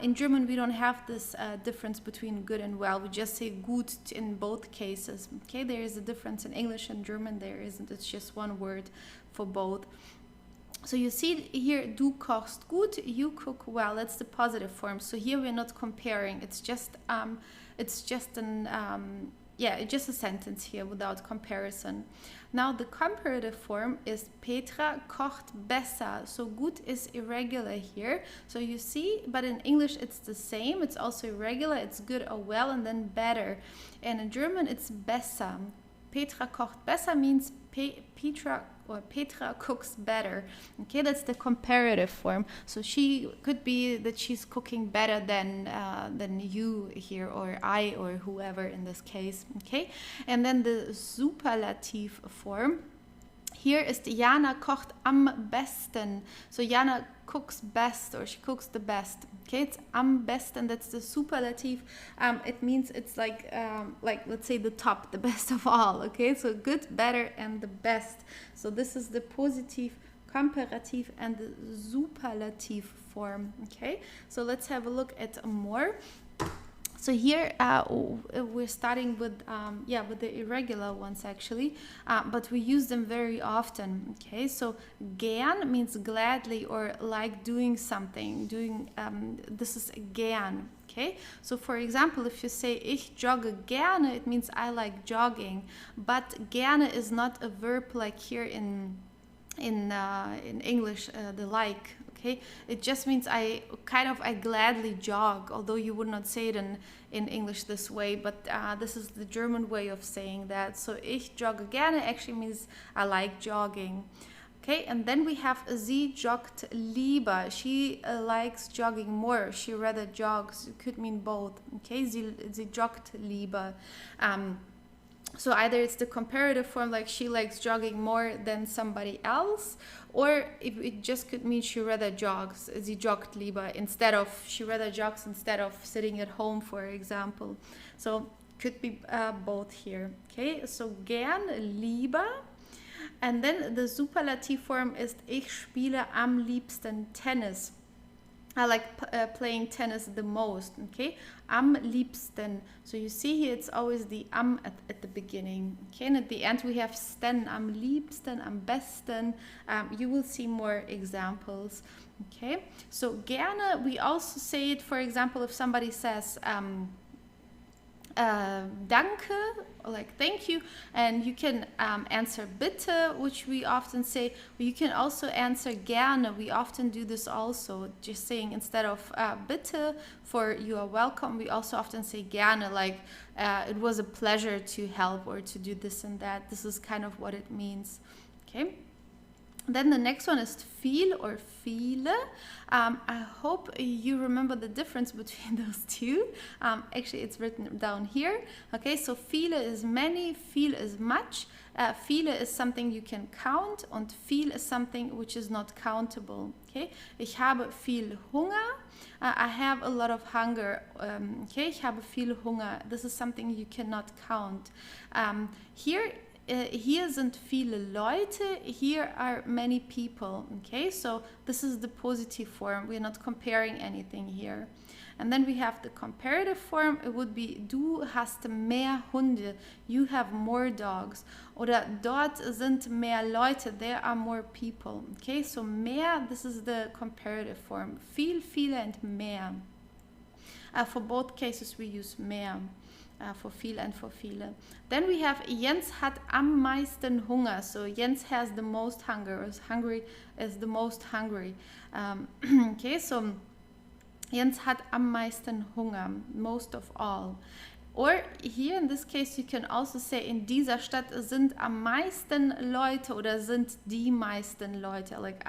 In German we don't have this difference between good and well. We just say gut in both cases. Okay, there is a difference in English and German. There isn't. It's just one word for both. So you see here, du kochst gut, you cook well. That's the positive form. So here we're not comparing. It's just just a sentence here without comparison. Now the comparative form is Petra kocht besser. So gut is irregular here. So you see, but in English it's the same. It's also irregular. It's good or well and then better. And in German it's besser. Petra kocht besser means Petra cooks better. Okay, that's the comparative form. So she could be that she's cooking better than you here, or I, or whoever in this case. Okay, and then the superlative form. Here is Jana kocht am besten. So Jana cooks best, or she cooks the best. Okay, it's am besten. That's the superlative. It means it's like let's say the top, the best of all. Okay, so good, better, and the best. So this is the positive, comparative, and the superlative form. Okay, so let's have a look at more. So here we're starting with the irregular ones actually, but we use them very often. Okay, so gern means gladly or like doing something. This is gern. Okay, so for example, if you say ich jogge gerne, it means I like jogging. But gerne is not a verb like here in English, the like. Okay, it just means I gladly jog, although you would not say it in English this way, but this is the German way of saying that. So ich jogge gerne actually means I like jogging. Okay, and then we have sie joggt lieber. She likes jogging more. She rather jogs. It could mean both. Okay, sie joggt lieber. So either it's the comparative form, like she likes jogging more than somebody else, or it just could mean she rather jogs, sie joggt lieber, she rather jogs instead of sitting at home, for example. So could be both here. Okay, so gern, lieber. And then the superlative form is ich spiele am liebsten Tennis. I like playing tennis the most. Okay, am liebsten. So you see here it's always the am at the beginning. Okay, and at the end we have sten, am liebsten, am besten. You will see more examples. Okay, so gerne, we also say it, for example, if somebody says danke, or like thank you, and you can answer bitte, which we often say. You can also answer gerne. We often do this also, just saying instead of bitte for you are welcome, we also often say gerne, like it was a pleasure to help or to do this and that. This is kind of what it means. Okay. Then the next one is viel or viele. I hope you remember the difference between those two. Actually, it's written down here. Okay, so viele is many, viel is much. Viele is something you can count, und viel is something which is not countable. Okay, ich habe viel Hunger. I have a lot of hunger. Okay, ich habe viel Hunger. This is something you cannot count. Hier sind viele Leute, here are many people. Okay, so this is the positive form. We're not comparing anything here. And then we have the comparative form. It would be du hast mehr Hunde, you have more dogs. Oder dort sind mehr Leute, there are more people. Okay, so mehr, this is the comparative form. Viel, viele, and mehr. For both cases we use mehr. For viel and for viele. Then we have Jens hat am meisten Hunger. So Jens has the most hunger, or hungry is the most hungry. Okay, so Jens hat am meisten Hunger, most of all. Or here in this case you can also say, in dieser Stadt sind am meisten Leute oder sind die meisten Leute, like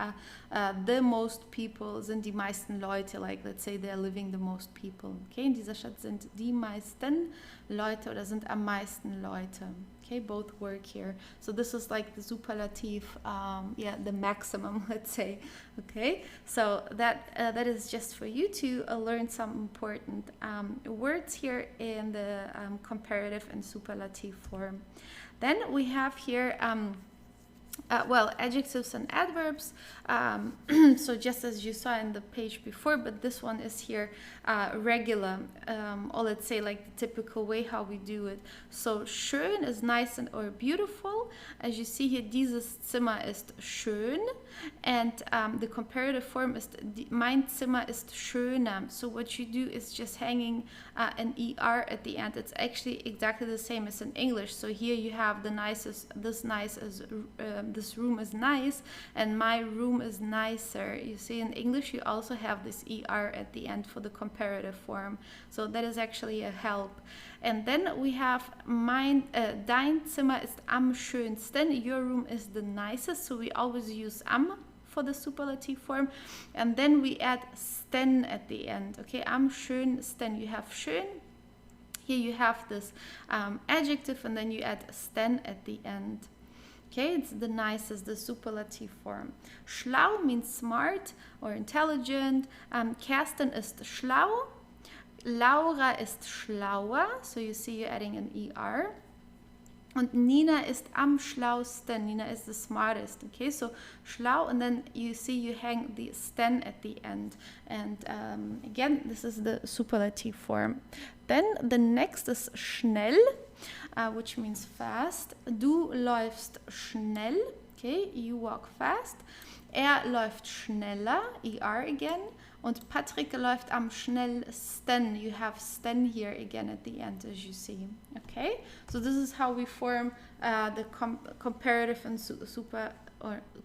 the most people, sind die meisten Leute, like let's say they're living the most people. Okay, in dieser Stadt sind die meisten Leute oder sind am meisten Leute. Okay, both work here. So this is like the superlative, the maximum, let's say. Okay, so that is just for you to learn some important words here in the comparative and superlative form. Then we have here adjectives and adverbs. So just as you saw in the page before, but this one is here regular, or let's say like the typical way how we do it. So schön is nice and or beautiful. As you see here, dieses Zimmer ist schön, and the comparative form is mein Zimmer ist schöner. So what you do is just hanging an er at the end. It's actually exactly the same as in English. So here you have the nicest, this room is nice, and my room is nicer. You see, in English you also have this er at the end for the comparative form, so that is actually a help. And then we have dein Zimmer ist am schönsten, your room is the nicest, so we always use am for the superlative form, and then we add sten at the end. Okay, am schönsten, you have schön, here you have this adjective, and then you add sten at the end. Okay, it's the nicest, the superlative form. Schlau means smart or intelligent. Kerstin ist schlau. Laura ist schlauer. So you see you're adding an er. Und Nina ist am schlausten. Nina is the smartest. Okay, so schlau, and then you see you hang the sten at the end. And again, this is the superlative form. Then the next is schnell, which means fast. Du läufst schnell. Okay, you walk fast. Läuft schneller. Er again. Und Patrick läuft am schnellsten. You have sten here again at the end, as you see. Okay, so this is how we form the comparative and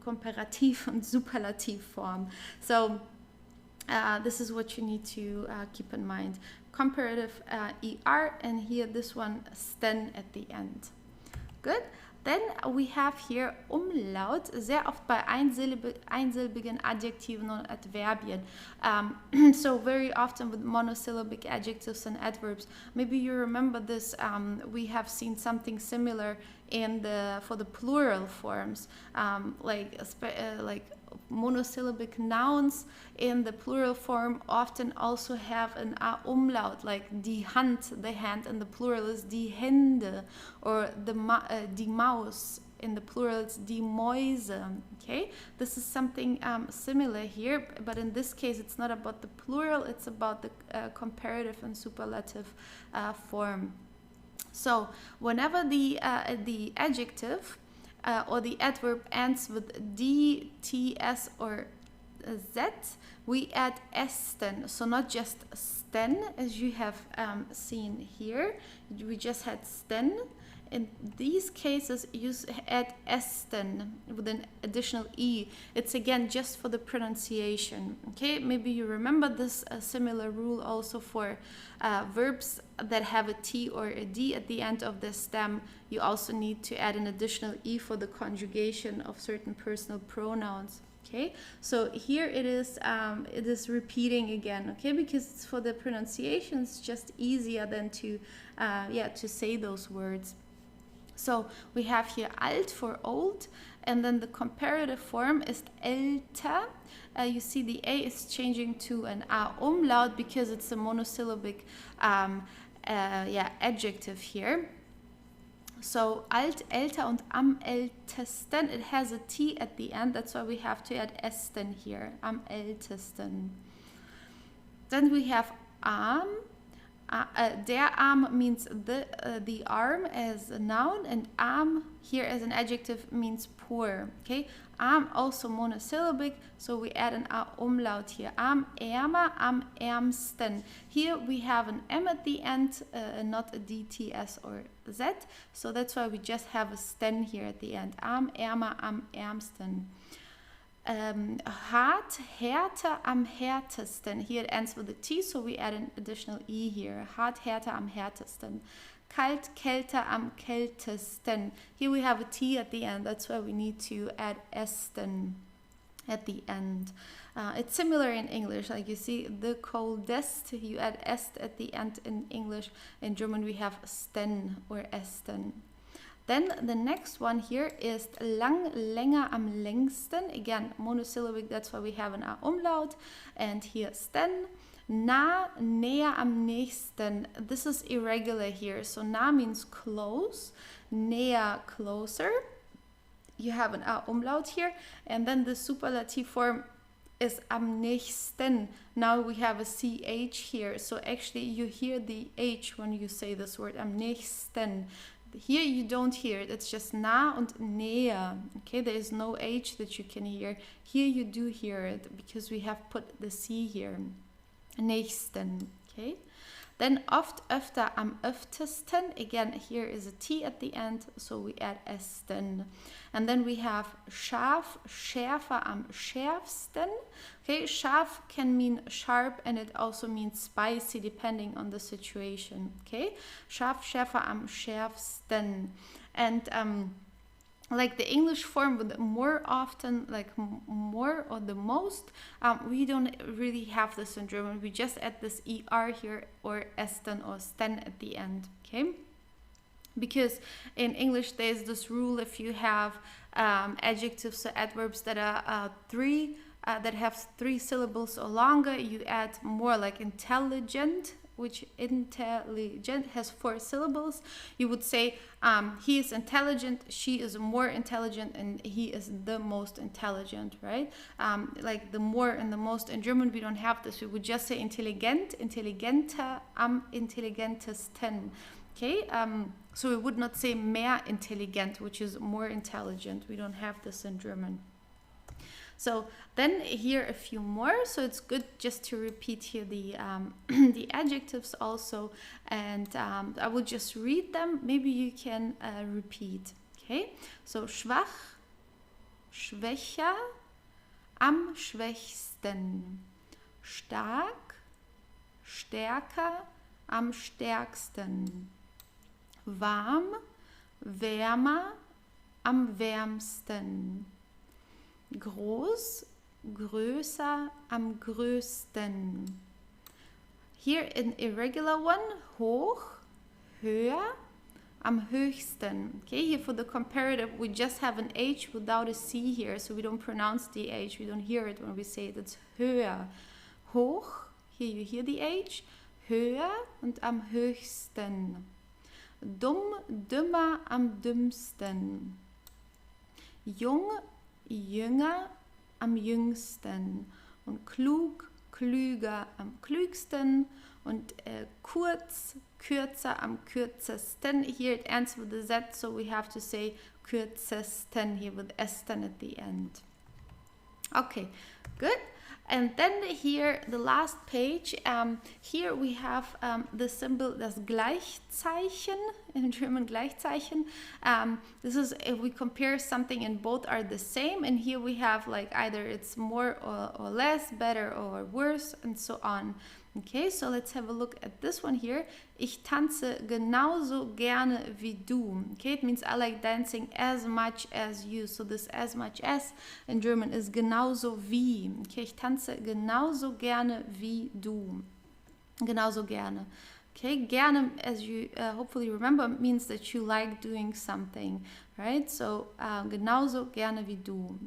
comparative and superlative form. So this is what you need to keep in mind. Comparative er, and here this one sten at the end. Good. Then we have here Umlaut, sehr oft bei einsilbigen Adjektiven und Adverbien. So very often with monosyllabic adjectives and adverbs. Maybe you remember this, we have seen something similar for the plural forms, like monosyllabic nouns in the plural form often also have an umlaut, like die Hand, the hand, and the plural is die Hände, or die Maus, in the plural it's die Mäuse. Okay, this is something similar here, but in this case it's not about the plural, it's about the comparative and superlative form. So whenever the adjective or the adverb ends with d, t, s, or z, we add esten. So not just sten, as you have seen here. We just had sten. In these cases, you add esten with an additional e. It's again just for the pronunciation. Okay, maybe you remember this similar rule also for verbs that have a t or a d at the end of the stem. You also need to add an additional e for the conjugation of certain personal pronouns. Okay, so here it is repeating again. Okay, because it's for the pronunciation, it's just easier than to say those words. So we have here alt for old, and then the comparative form is älter. You see the a is changing to an a umlaut because it's a monosyllabic adjective here. So alt, älter, und am ältesten, it has a t at the end. That's why we have to add esten here. Am ältesten. Then we have am Der Arm means the arm as a noun, and Arm here as an adjective means poor. Okay, Arm also monosyllabic, so we add an A umlaut here. Am ärmer, am ärmsten. Here we have an M at the end, not a D, T, S, or Z, so that's why we just have a sten here at the end. Am ärmer, am ärmsten. Hart, härter, am härtesten. Here it ends with a T, so we add an additional E here. Hart, härter, am härtesten. Kalt, kälter, am kältesten. Here we have a T at the end, that's why we need to add esten at the end. It's similar in English, like you see the coldest, you add est at the end in English. In German we have sten or esten. Then the next one here is lang, länger, am längsten. Again, monosyllabic, that's why we have an A umlaut. And here sten. Nah, näher, am nächsten. This is irregular here. So nah means close, näher, closer. You have an A umlaut here. And then the superlative form is am nächsten. Now we have a CH here. So actually you hear the H when you say this word, am nächsten. Here you don't hear it, it's just nah und näher. Okay, there is no H that you can hear. Here you do hear it because we have put the C here. Nächsten. Okay. Then oft, öfter, am öftesten. Again, here is a T at the end, so we add esten. And then we have scharf, schärfer, am schärfsten. Okay, scharf can mean sharp and it also means spicy depending on the situation. Okay, scharf, schärfer, am schärfsten. And like the English form with more often, like more or the most, we don't really have this in German. We just add this ER here or esten or sten at the end, okay? Because in English there's this rule, if you have adjectives or adverbs that are that have 3 syllables or longer, you add more, like intelligent, which intelligent has 4 syllables. You would say he is intelligent, she is more intelligent, and he is the most intelligent, right? Like the more and the most. In German we don't have this. We would just say intelligent, intelligenter, am intelligentesten. Okay, so we would not say mehr intelligent, which is more intelligent. We don't have this in German. So then here a few more, so it's good just to repeat here the the adjectives also, and I will just read them, maybe you can repeat. Okay, so schwach, schwächer, am schwächsten, stark, stärker, am stärksten, warm, wärmer, am wärmsten, groß, größer, am größten. Here an irregular one, hoch, höher, am höchsten. Okay, here for the comparative we just have an H without a C here, so we don't pronounce the H, we don't hear it when we say it. It's höher. Hoch, here you hear the H, höher und am höchsten. Dumm, dümmer, am dümmsten. Jung, jünger, am jüngsten. Und klug, klüger, am klügsten. Und kurz, kürzer, am kürzesten. Here it ends with a Z, so we have to say kürzesten here with esten at the end. Okay, good. And then here, the last page, here we have the symbol, das Gleichzeichen, in German Gleichzeichen. This is if we compare something and both are the same, and here we have like either it's more or less, better or worse, and so on. Okay, so let's have a look at this one here. Ich tanze genauso gerne wie du. Okay, it means I like dancing as much as you. So this as much as in German is genauso wie. Okay, ich tanze genauso gerne wie du. Genauso gerne. Okay, gerne, as you hopefully remember, means that you like doing something, right? So genauso gerne wie du.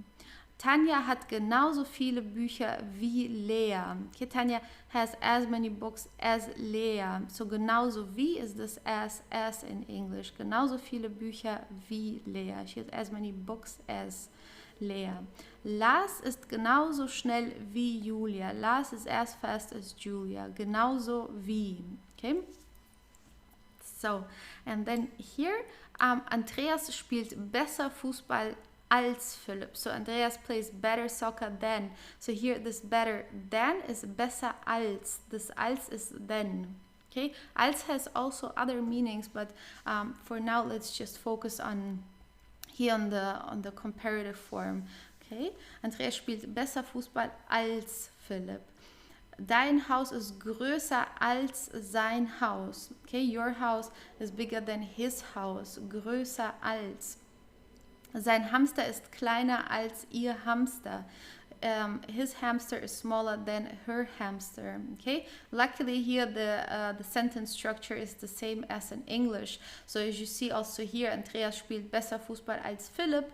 Tanja hat genauso viele Bücher wie Lea. Okay, Tanja has as many books as Lea. So genauso wie is this as in English. Genauso viele Bücher wie Lea. She has as many books as Lea. Lars ist genauso schnell wie Julia. Lars is as fast as Julia. Genauso wie. Okay? So, and then here, Andreas spielt besser Fußball als Philipp. So Andreas plays better soccer than. So here this better than is besser als. This als is then. Okay, als has also other meanings, but for now let's just focus on here on the comparative form. Okay, Andreas spielt besser Fußball als Philipp. Dein Haus ist größer als sein Haus. Okay, your house is bigger than his house. Größer als. Sein Hamster ist kleiner als ihr Hamster. His hamster is smaller than her hamster. Okay, luckily here the sentence structure is the same as in English. So as you see also here, Andreas spielt besser Fußball als Philipp.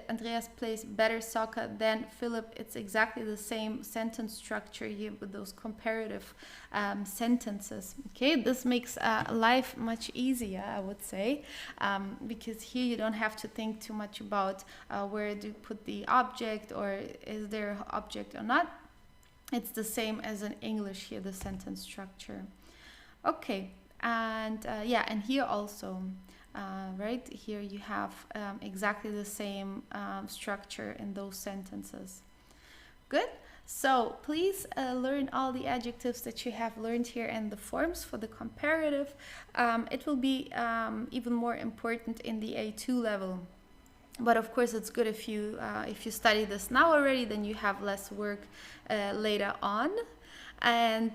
Andreas plays better soccer than Philipp. It's exactly the same sentence structure here with those comparative sentences. Okay, this makes life much easier, I would say, because here you don't have to think too much about where to put the object, or is there object or not. It's the same as in English here, the sentence structure. Okay, and yeah, and here also, right here you have exactly the same structure in those sentences. Good. So please learn all the adjectives that you have learned here and the forms for the comparative. It will be even more important in the A2 level. But of course, it's good if you study this now already, then you have less work later on. And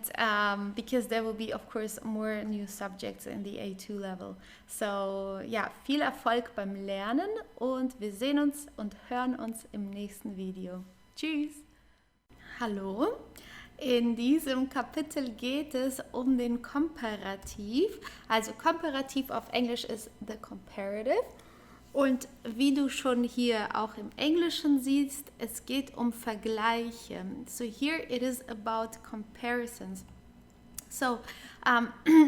because there will be, of course, more new subjects in the A2 level. So ja, viel Erfolg beim Lernen und wir sehen uns und hören uns im nächsten Video. Tschüss! Hallo! In diesem Kapitel geht es um den Komparativ. Also Komparativ auf Englisch ist the comparative. Und wie du schon hier auch im Englischen siehst, es geht um Vergleiche. So here it is about comparisons. So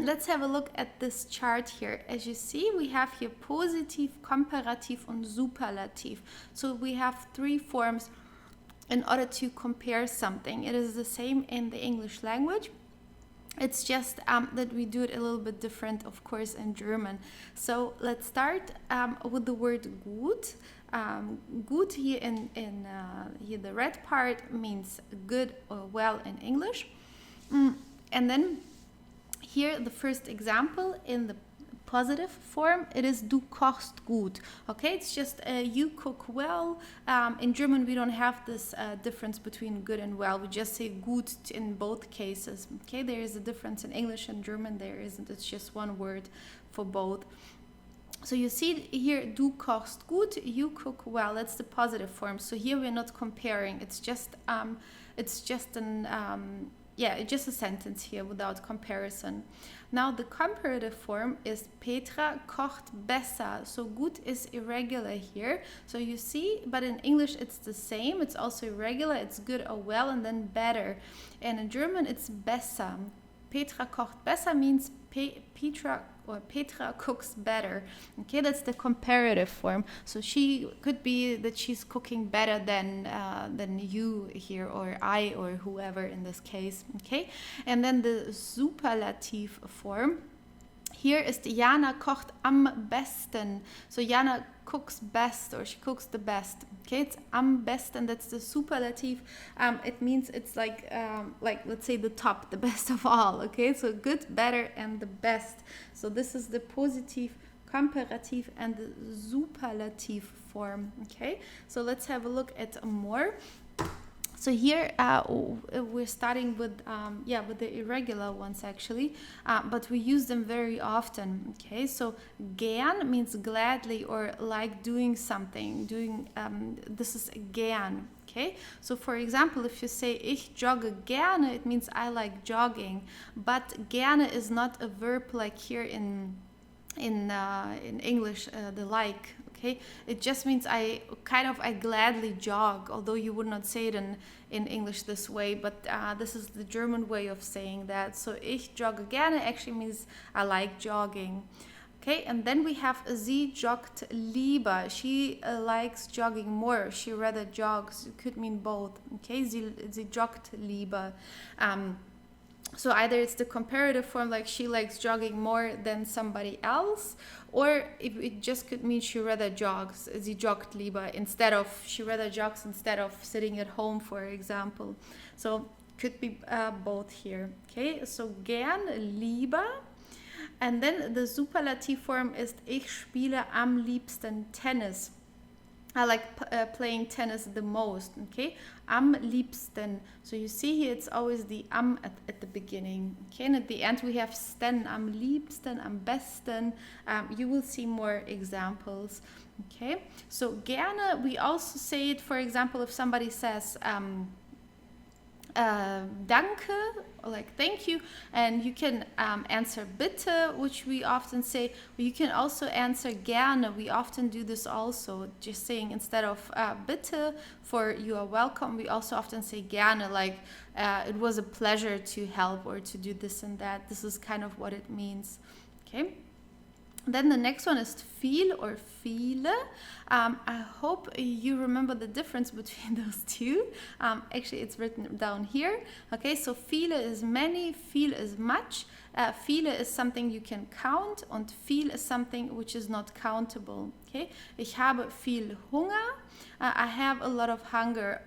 let's have a look at this chart here. As you see, we have here Positiv, Komparativ und Superlativ. So we have three forms in order to compare something. It is the same in the English language. It's just that we do it a little bit different, of course, in German. So let's start with the word gut. Gut here here the red part means good or well in English. And then here the first example in the positive form, it is du kochst gut. Okay, it's just you cook well. In German we don't have this difference between good and well. We just say gut in both cases. Okay, there is a difference in English and German. There isn't. It's just one word for both. So you see here, du kochst gut, you cook well. That's the positive form. So here we're not comparing. It's just just a sentence here without comparison. Now the comparative form is Petra kocht besser. So gut is irregular here. So you see, but in English it's the same. It's also irregular. It's good or well, and then better. And in German it's besser. Petra kocht besser means Petra cooks better. Okay, that's the comparative form. So she could be that she's cooking better than you here, or I, or whoever in this case. Okay, and then the superlative form. Here is Jana kocht am besten. So Jana cooks best, or she cooks the best. Okay, it's am besten. That's the superlative. It means it's like let's say the top, the best of all. Okay, so good, better, and the best. So this is the positive, comparative, and the superlative form. Okay, so let's have a look at more. So here we're starting with the irregular ones actually, but we use them very often. Okay, so gern means gladly or like doing something. This is gern. Okay, so for example, if you say ich jogge gerne, it means I like jogging. But gerne is not a verb like here in English, the like. Okay, it just means I gladly jog, although you would not say it in English this way, but this is the German way of saying that. So ich jogge gerne actually means I like jogging. Okay, and then we have sie joggt lieber. She likes jogging more. She rather jogs. It could mean both. Okay, sie joggt lieber. So either it's the comparative form, like she likes jogging more than somebody else, or it just could mean she rather jogs, sie joggt lieber, instead of, she rather jogs instead of sitting at home, for example. So could be both here. Okay, so gern, lieber. And then the superlative form is ich spiele am liebsten Tennis. I like playing tennis the most, okay? Am liebsten. So you see here, it's always the am at the beginning, okay? And at the end we have sten, am liebsten, am besten. You will see more examples, okay? So gerne, we also say it, for example, if somebody says, danke, or like thank you, and you can answer bitte, which we often say. You can also answer gerne. We often do this also, just saying instead of bitte for you are welcome, we also often say gerne, like it was a pleasure to help or to do this and that. This is kind of what it means, okay? Then the next one is viel or viele. I hope you remember the difference between those two. Actually, it's written down here. Okay, so viele is many, viel is much. Viele is something you can count, und viel is something which is not countable. Okay, ich habe viel Hunger. I have a lot of hunger.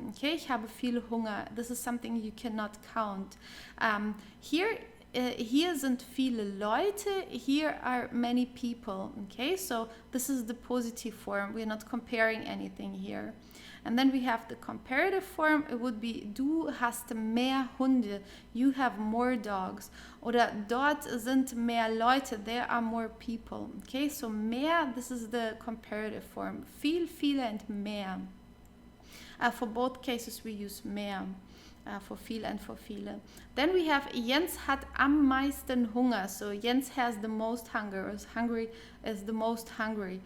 Okay, ich habe viel Hunger. This is something you cannot count. Hier sind viele Leute, here are many people, okay? So this is the positive form, we're not comparing anything here. And then we have the comparative form, it would be du hast mehr Hunde, you have more dogs. Oder dort sind mehr Leute, there are more people, okay? So mehr, this is the comparative form, viel, viele and mehr. For both cases we use mehr. For viel and for viele. Then we have Jens hat am meisten Hunger. So Jens has the most hunger, or is hungry is the most hungry.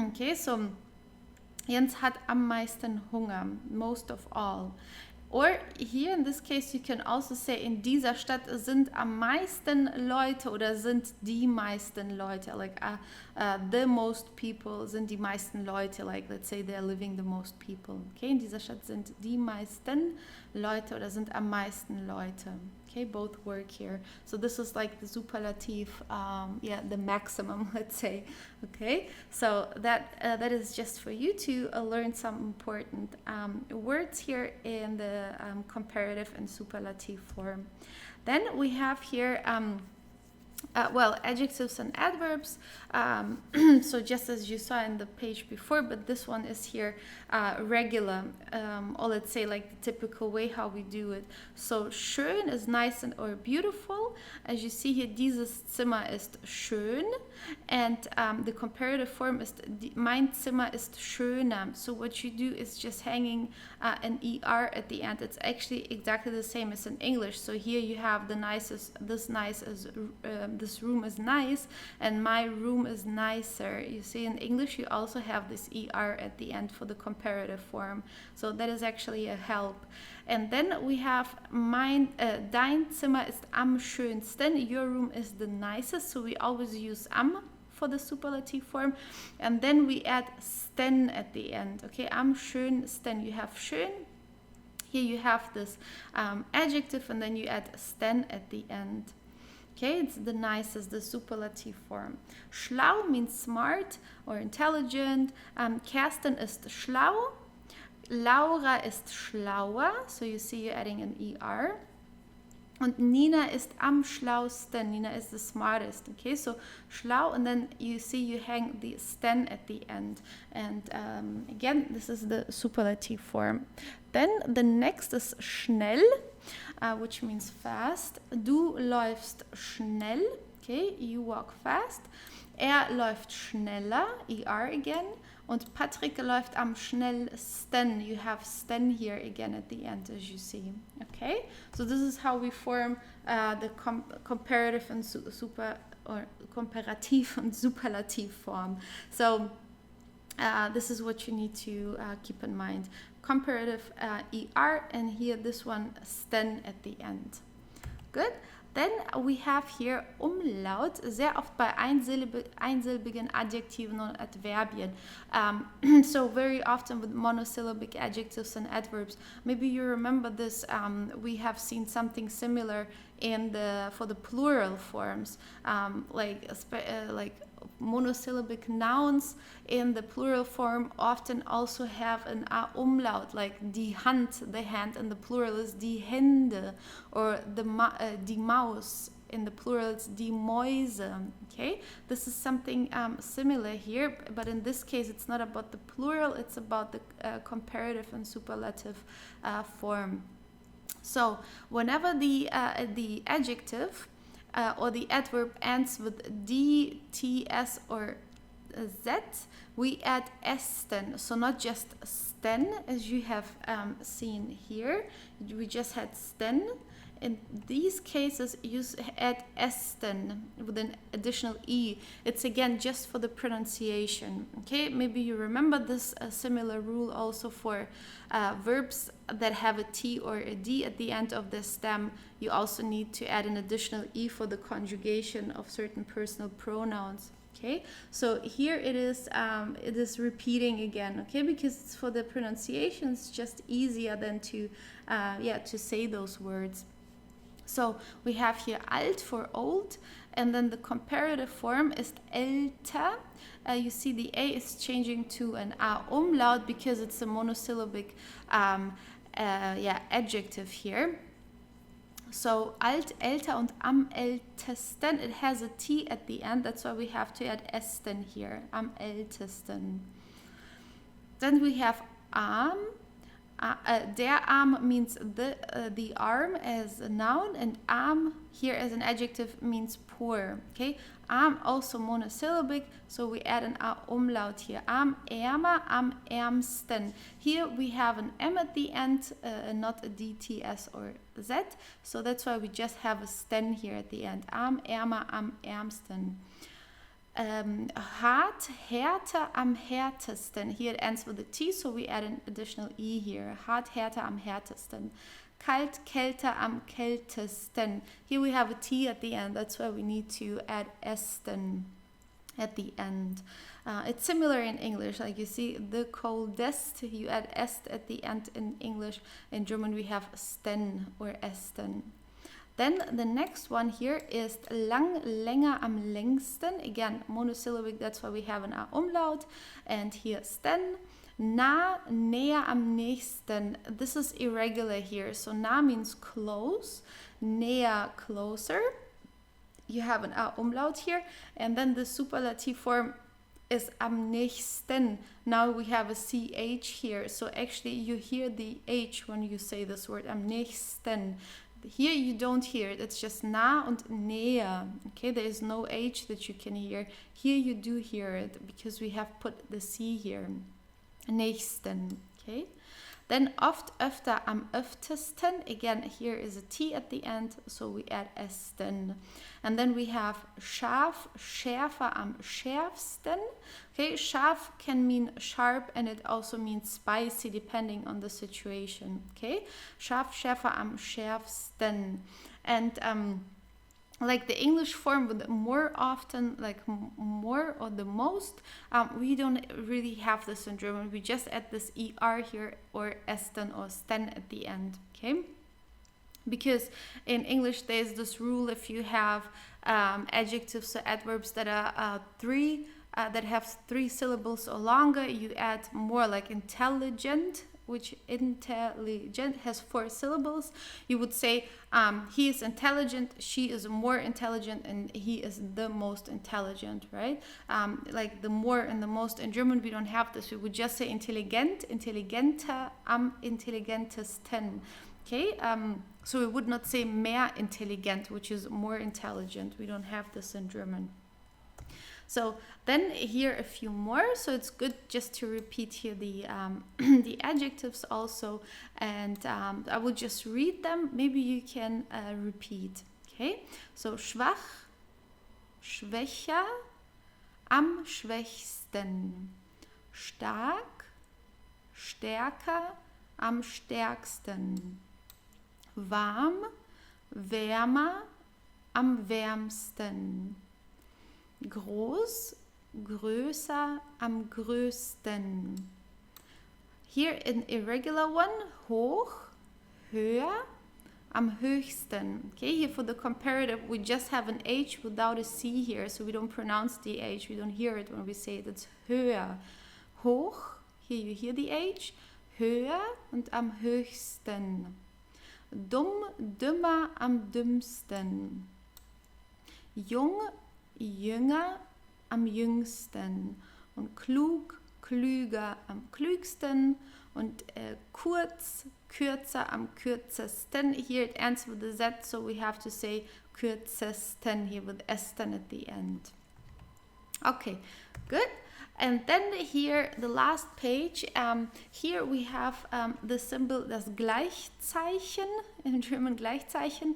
Okay, so Jens hat am meisten Hunger, most of all. Or here in this case you can also say, in dieser Stadt sind am meisten Leute oder sind die meisten Leute, like the most people, sind die meisten Leute, like let's say they're living the most people. Okay, in dieser Stadt sind die meisten Leute oder sind am meisten Leute. Okay, both work here. So this is like the superlative, the maximum, let's say. Okay, so that is just for you to learn some important words here in the comparative and superlative form. Then we have here adjectives and adverbs. So just as you saw in the page before, but this one is here regular, or let's say like the typical way how we do it. So schön is nice and or beautiful. As you see here, dieses Zimmer ist schön, and the comparative form is mein Zimmer ist schöner. So what you do is just hanging an er at the end. It's actually exactly the same as in English. So here you have the nicest, this room is nice, and my room is nicer. You see, in English you also have this er at the end for the comparative form. So that is actually a help. And then we have dein Zimmer ist am schönsten. Your room is the nicest. So we always use am for the superlative form. And then we add sten at the end. Okay, am schönsten. You have schön. Here you have this adjective, and then you add sten at the end. Okay, it's the nicest, the superlative form. Schlau means smart or intelligent. Kerstin ist schlau. Laura ist schlauer. So you see you're adding an er. Und Nina ist am schlausten. Nina is the smartest. Okay, so schlau, and then you see you hang the sten at the end. And again, this is the superlative form. Then the next is schnell, which means fast. Du läufst schnell. Okay, you walk fast. Läuft schneller. Er again. Und Patrick läuft am schnellsten. You have sten here again at the end, as you see. Okay, so this is how we form the comparative and comparative and superlative form. So this is what you need to keep in mind. Comparative er, and here this one sten at the end. Good. Then we have here Umlaut, sehr oft bei einsilbigen Adjektiven und Adverbien. So very often with monosyllabic adjectives and adverbs. Maybe you remember this, we have seen something similar for the plural forms, like monosyllabic nouns in the plural form often also have an A umlaut, like die Hand, the hand, and the plural is die Hände, or die Maus, in the plural it's die Mäuse. Okay, this is something similar here, but in this case it's not about the plural, it's about the comparative and superlative form. So whenever the adjective or the adverb ends with D, T, S, or Z, we add esten. So not just sten, as you have seen here. We just had sten. In these cases, you add esten with an additional E. It's again just for the pronunciation. Okay, maybe you remember this similar rule also for verbs that have a T or a D at the end of the stem. You also need to add an additional E for the conjugation of certain personal pronouns. Okay, so here it is repeating again. Okay, because it's for the pronunciation, it's just easier than to say those words. So we have here alt for old, and then the comparative form is älter. You see the A is changing to an A umlaut because it's a monosyllabic adjective here. So alt, älter, und am ältesten, it has a T at the end, that's why we have to add esten here, am ältesten. Then we have arm. Der Arm means the arm as a noun, and Arm here as an adjective means poor. Okay, Arm also monosyllabic, so we add an A umlaut here. Am ärmer, am ärmsten. Here we have an M at the end, not a D, T, S, or Z, so that's why we just have a sten here at the end. Am ärmer, am ärmsten. Hart, härter, am härtesten. Here it ends with a T, so we add an additional E here. Hart, härter, am härtesten. Kalt, kälter, am kältesten. Here we have a T at the end, that's why we need to add esten at the end. It's similar in English, like you see the coldest, you add est at the end in English. In German we have sten or esten. Then the next one here is lang, länger, am längsten. Again, monosyllabic, that's why we have an A umlaut. And here sten. Nah, näher, am nächsten. This is irregular here. So nah means close, näher, closer. You have an A umlaut here. And then the superlative form is am nächsten. Now we have a CH here. So actually you hear the H when you say this word, am nächsten. Here you don't hear it, it's just nah und näher. Okay, there is no H that you can hear. Here you do hear it because we have put the C here. Nächsten. Okay. Then oft, öfter, am öftesten. Again, here is a T at the end, so we add esten. And then we have scharf, schärfer, am schärfsten. Okay, scharf can mean sharp and it also means spicy depending on the situation. Okay, scharf, schärfer, am schärfsten. And like the English form with more often, like more or the most, we don't really have this in German. We just add this ER here or esten or sten at the end, okay? Because in English there's this rule, if you have adjectives or adverbs that are that have 3 syllables or longer, you add more, like intelligent, which intelligent has 4 syllables. You would say he is intelligent, she is more intelligent, and he is the most intelligent, right? Like the more and the most. In German we don't have this. We would just say intelligent, intelligenter, am intelligentesten. Okay, so we would not say mehr intelligent, which is more intelligent. We don't have this in German. So then here a few more, so it's good just to repeat here the the adjectives also, and I will just read them, maybe you can repeat. Okay, so schwach, schwächer, am schwächsten, stark, stärker, am stärksten, warm, wärmer, am wärmsten. Groß, größer, am größten. Here an irregular one, hoch, höher, am höchsten. Okay, here for the comparative, we just have an H without a C here, so we don't pronounce the H, we don't hear it when we say it. It's höher. Hoch, here you hear the H, höher und am höchsten. Dumm, dümmer, am dümmsten. Jung, jünger, am jüngsten. Und klug, klüger, am klügsten. Und kurz, kürzer, am kürzesten. Here it ends with a Z, so we have to say kürzesten here with esten at the end. Okay, good. And then here, the last page, here we have the symbol, das Gleichzeichen, in German Gleichzeichen.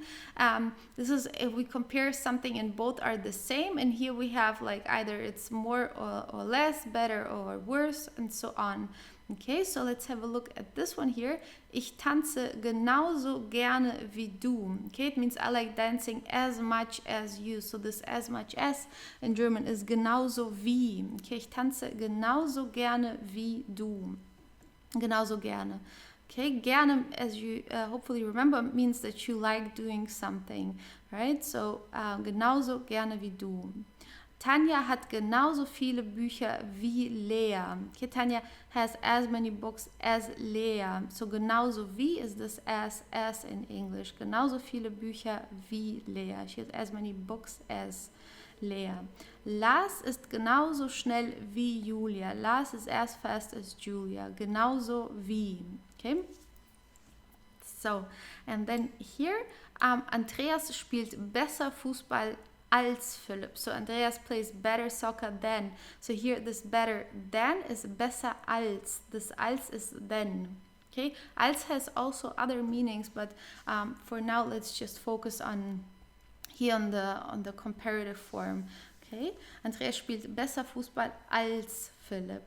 This is if we compare something and both are the same, and here we have like either it's more or less, better or worse, and so on. Okay, so let's have a look at this one here. Ich tanze genauso gerne wie du. Okay, it means I like dancing as much as you. So this as much as in German is genauso wie. Okay, ich tanze genauso gerne wie du. Genauso gerne. Okay, gerne, as you hopefully remember, means that you like doing something, right? So genauso gerne wie du. Tanja hat genauso viele Bücher wie Lea. Okay, Tanja has as many books as Lea. So genauso wie is this as in English. Genauso viele Bücher wie Lea. She has as many books as Lea. Lars ist genauso schnell wie Julia. Lars is as fast as Julia. Genauso wie. Okay? So, and then here, Andreas spielt besser Fußball als Philipp. So Andreas plays better soccer than. So here this better than is besser als. This als is then. Okay, als has also other meanings, but for now let's just focus on here on the comparative form. Okay, Andreas spielt besser Fußball als Philipp.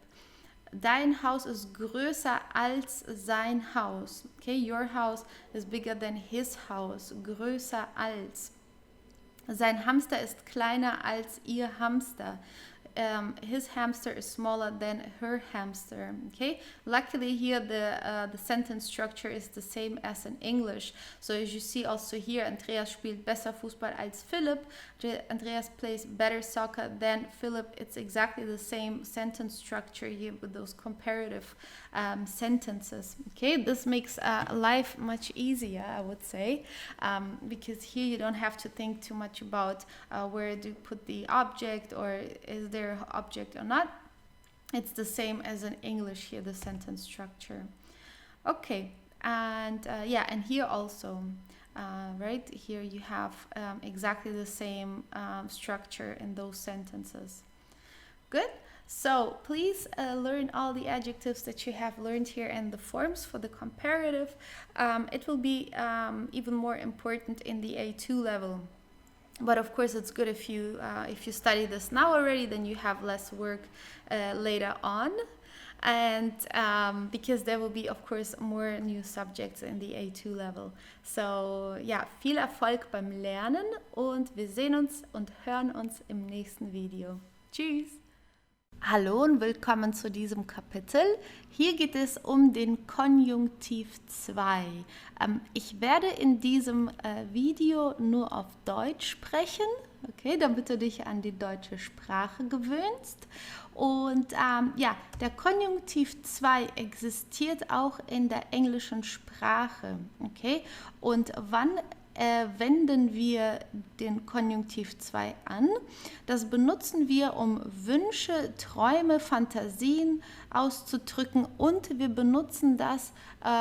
Dein Haus ist größer als sein Haus. Okay, your house is bigger than his house. Größer als. Sein Hamster ist kleiner als ihr Hamster. His hamster is smaller than her hamster. Okay, luckily here the sentence structure is the same as in English. So as you see also here, Andreas spielt besser Fußball als Philipp. Andreas plays better soccer than Philipp. It's exactly the same sentence structure here with those comparative sentences. Okay, this makes life much easier, I would say, because here you don't have to think too much about where to put the object or is there object or not. It's the same as in English here, the sentence structure. Okay, and yeah, and here also, right, here you have exactly the same structure in those sentences. Good. So please learn all the adjectives that you have learned here and the forms for the comparative. It will be even more important in the A2 level. But of course, it's good if you study this now already, then you have less work later on. And because there will be, of course, more new subjects in the A2 level. So ja, viel Erfolg beim Lernen und wir sehen uns und hören uns im nächsten Video. Tschüss! Hallo und willkommen zu diesem Kapitel. Hier geht es um den Konjunktiv 2. Ich werde in diesem Video nur auf Deutsch sprechen, okay, damit du dich an die deutsche Sprache gewöhnst. Und ja, der Konjunktiv 2 existiert auch in der englischen Sprache, okay. Und wann wenden wir den Konjunktiv 2 an. Das benutzen wir, um Wünsche, Träume, Fantasien auszudrücken und wir benutzen das,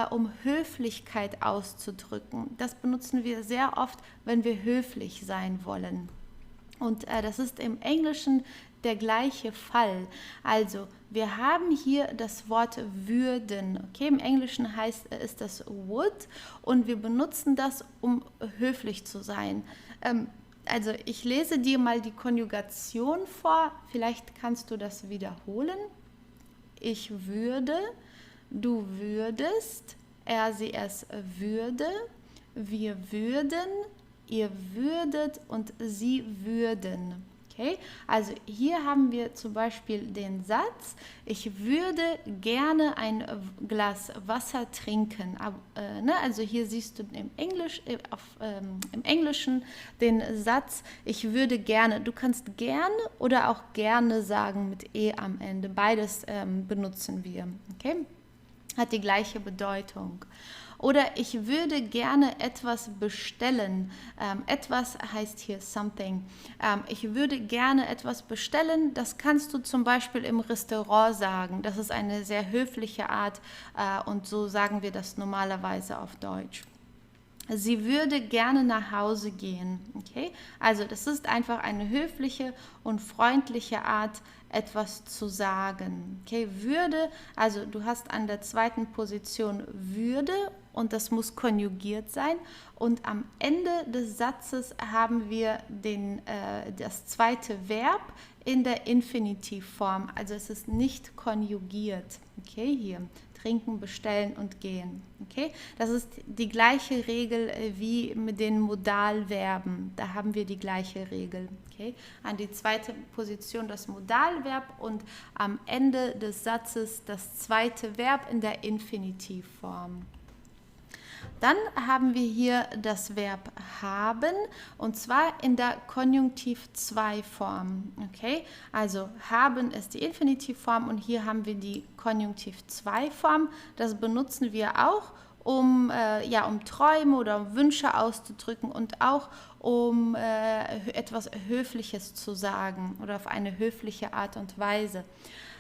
um Höflichkeit auszudrücken. Das benutzen wir sehr oft, wenn wir höflich sein wollen. Und das ist im Englischen der gleiche Fall. Also, wir haben hier das Wort würden. Okay, im Englischen ist das would und wir benutzen das, um höflich zu sein. Also, ich lese dir mal die Konjugation vor. Vielleicht kannst du das wiederholen. Ich würde, du würdest, er, sie, es würde, wir würden, ihr würdet und sie würden. Okay? Also hier haben wir zum Beispiel den Satz, ich würde gerne ein Glas Wasser trinken. Also hier siehst du im Englischen den Satz, ich würde gerne. Du kannst gerne oder auch gerne sagen mit E am Ende. Beides benutzen wir. Okay? Hat die gleiche Bedeutung. Oder ich würde gerne etwas bestellen. Etwas heißt hier something. Ich würde gerne etwas bestellen. Das kannst du zum Beispiel im Restaurant sagen. Das ist eine sehr höfliche Art und so sagen wir das normalerweise auf Deutsch. Sie würde gerne nach Hause gehen. Okay? Also das ist einfach eine höfliche und freundliche Art, etwas zu sagen. Okay? Würde, also du hast an der zweiten Position würde und das muss konjugiert sein. Und am Ende des Satzes haben wir das zweite Verb in der Infinitivform. Also es ist nicht konjugiert. Okay, hier. Trinken, bestellen und gehen. Okay? Das ist die gleiche Regel wie mit den Modalverben. Da haben wir die gleiche Regel. Okay? An die zweite Position das Modalverb und am Ende des Satzes das zweite Verb in der Infinitivform. Dann haben wir hier das Verb haben und zwar in der Konjunktiv-2-Form. Okay? Also haben ist die Infinitivform und hier haben wir die Konjunktiv-2-Form. Das benutzen wir auch, um Träume oder Wünsche auszudrücken und auch um etwas Höfliches zu sagen oder auf eine höfliche Art und Weise.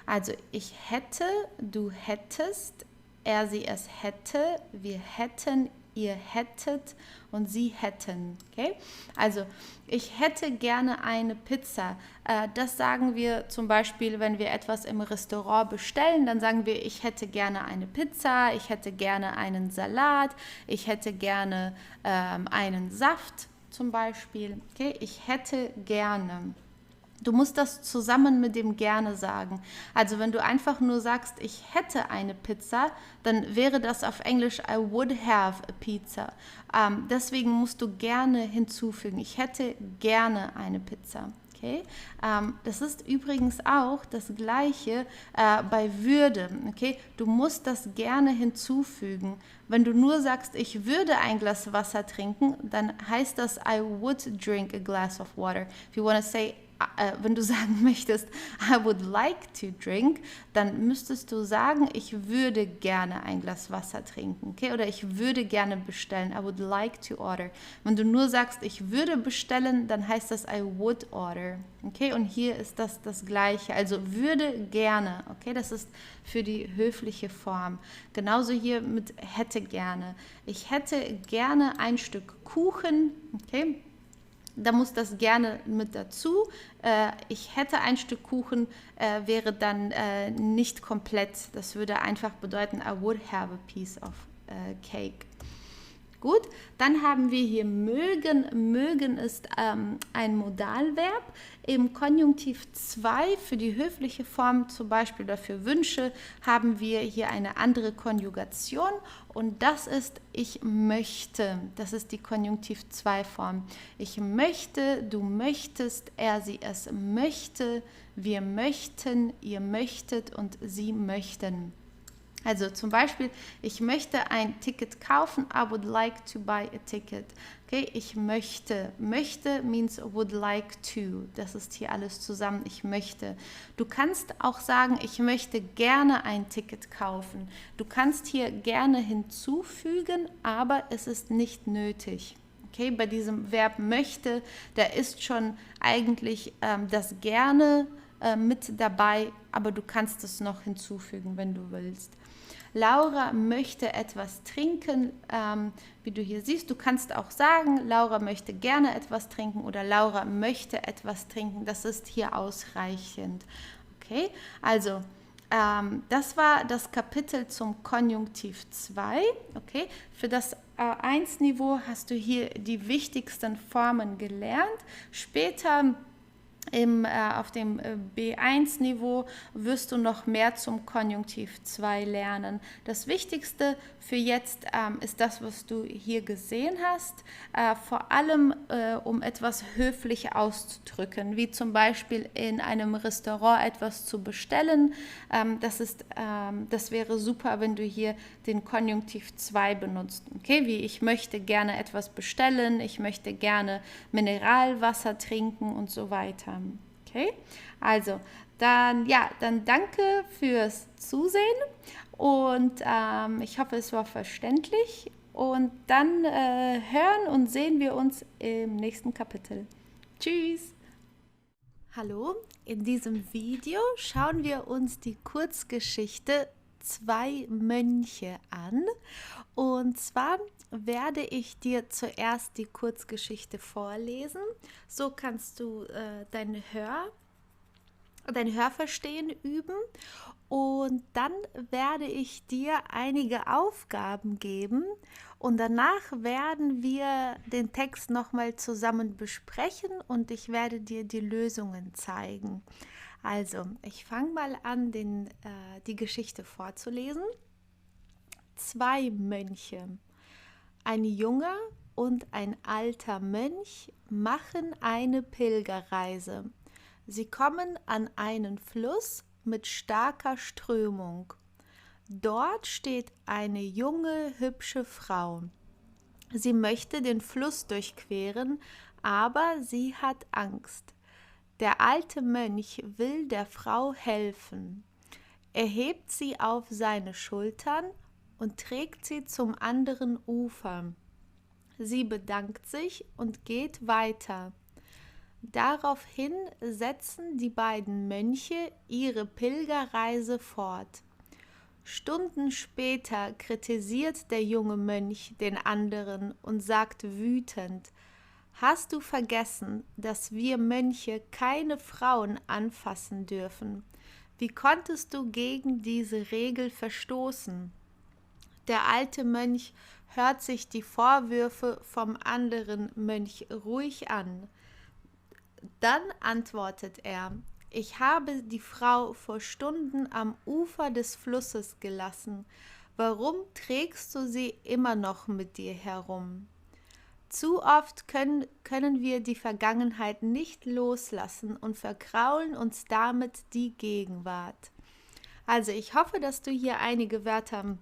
Also ich hätte, du hättest, er, sie, es hätte, wir hätten, ihr hättet und sie hätten. Okay? Also ich hätte gerne eine Pizza. Das sagen wir zum Beispiel, wenn wir etwas im Restaurant bestellen, dann sagen wir, ich hätte gerne eine Pizza, ich hätte gerne einen Salat, ich hätte gerne einen Saft zum Beispiel. Okay? Ich hätte gerne. Du musst das zusammen mit dem gerne sagen. Also wenn du einfach nur sagst, ich hätte eine Pizza, dann wäre das auf Englisch I would have a pizza. Deswegen musst du gerne hinzufügen. Ich hätte gerne eine Pizza. Okay? Das ist übrigens auch das Gleiche bei würde. Okay? Du musst das gerne hinzufügen. Wenn du nur sagst, ich würde ein Glas Wasser trinken, dann heißt das I would drink a glass of water. If you want to say wenn du sagen möchtest, I would like to drink, dann müsstest du sagen, ich würde gerne ein Glas Wasser trinken, okay? Oder ich würde gerne bestellen, I would like to order. Wenn du nur sagst, ich würde bestellen, dann heißt das I would order, okay? Und hier ist das Gleiche, also würde gerne, okay? Das ist für die höfliche Form. Genauso hier mit hätte gerne. Ich hätte gerne ein Stück Kuchen, okay? Da muss das gerne mit dazu. Ich hätte ein Stück Kuchen, wäre dann nicht komplett. Das würde einfach bedeuten, I would have a piece of cake. Gut, dann haben wir hier mögen. Mögen ist ein Modalverb. Im Konjunktiv 2 für die höfliche Form zum Beispiel oder für Wünsche haben wir hier eine andere Konjugation und das ist ich möchte. Das ist die Konjunktiv 2 Form. Ich möchte, du möchtest, er, sie, es möchte, wir möchten, ihr möchtet und sie möchten. Also zum Beispiel, ich möchte ein Ticket kaufen, I would like to buy a ticket. Okay, ich möchte. Möchte means would like to. Das ist hier alles zusammen, ich möchte. Du kannst auch sagen, ich möchte gerne ein Ticket kaufen. Du kannst hier gerne hinzufügen, aber es ist nicht nötig. Okay, bei diesem Verb möchte, da ist schon eigentlich das gerne mit dabei, aber du kannst es noch hinzufügen, wenn du willst. Laura möchte etwas trinken, wie du hier siehst. Du kannst auch sagen, Laura möchte gerne etwas trinken oder Laura möchte etwas trinken. Das ist hier ausreichend. Okay, also das war das Kapitel zum Konjunktiv 2. Okay, für das A1-Niveau hast du hier die wichtigsten Formen gelernt. Später Auf dem B1-Niveau wirst du noch mehr zum Konjunktiv 2 lernen. Das Wichtigste für jetzt ist das, was du hier gesehen hast, vor allem um etwas höflich auszudrücken, wie zum Beispiel in einem Restaurant etwas zu bestellen. Das wäre super, wenn du hier den Konjunktiv 2 benutzt. Okay, wie ich möchte gerne etwas bestellen, ich möchte gerne Mineralwasser trinken und so weiter. Okay, also dann danke fürs Zusehen und ich hoffe, es war verständlich und dann hören und sehen wir uns im nächsten Kapitel. Tschüss! Hallo, in diesem Video schauen wir uns die Kurzgeschichte Zwei Mönche an. Und zwar werde ich dir zuerst die Kurzgeschichte vorlesen. So kannst du dein Hörverstehen üben. Und dann werde ich dir einige Aufgaben geben. Und danach werden wir den Text nochmal zusammen besprechen und ich werde dir die Lösungen zeigen. Also, ich fange mal an, die Geschichte vorzulesen. Zwei Mönche. Ein junger und ein alter Mönch machen eine Pilgerreise. Sie kommen an einen Fluss mit starker Strömung. Dort steht eine junge, hübsche Frau. Sie möchte den Fluss durchqueren, aber sie hat Angst. Der alte Mönch will der Frau helfen. Er hebt sie auf seine Schultern und trägt sie zum anderen Ufer. Sie bedankt sich und geht weiter. Daraufhin setzen die beiden Mönche ihre Pilgerreise fort. Stunden später kritisiert der junge Mönch den anderen und sagt wütend: Hast du vergessen, dass wir Mönche keine Frauen anfassen dürfen? Wie konntest du gegen diese Regel verstoßen? Der alte Mönch hört sich die Vorwürfe vom anderen Mönch ruhig an. Dann antwortet er: Ich habe die Frau vor Stunden am Ufer des Flusses gelassen. Warum trägst du sie immer noch mit dir herum? Zu oft können wir die Vergangenheit nicht loslassen und verkraulen uns damit die Gegenwart. Also ich hoffe, dass du hier einige Wörter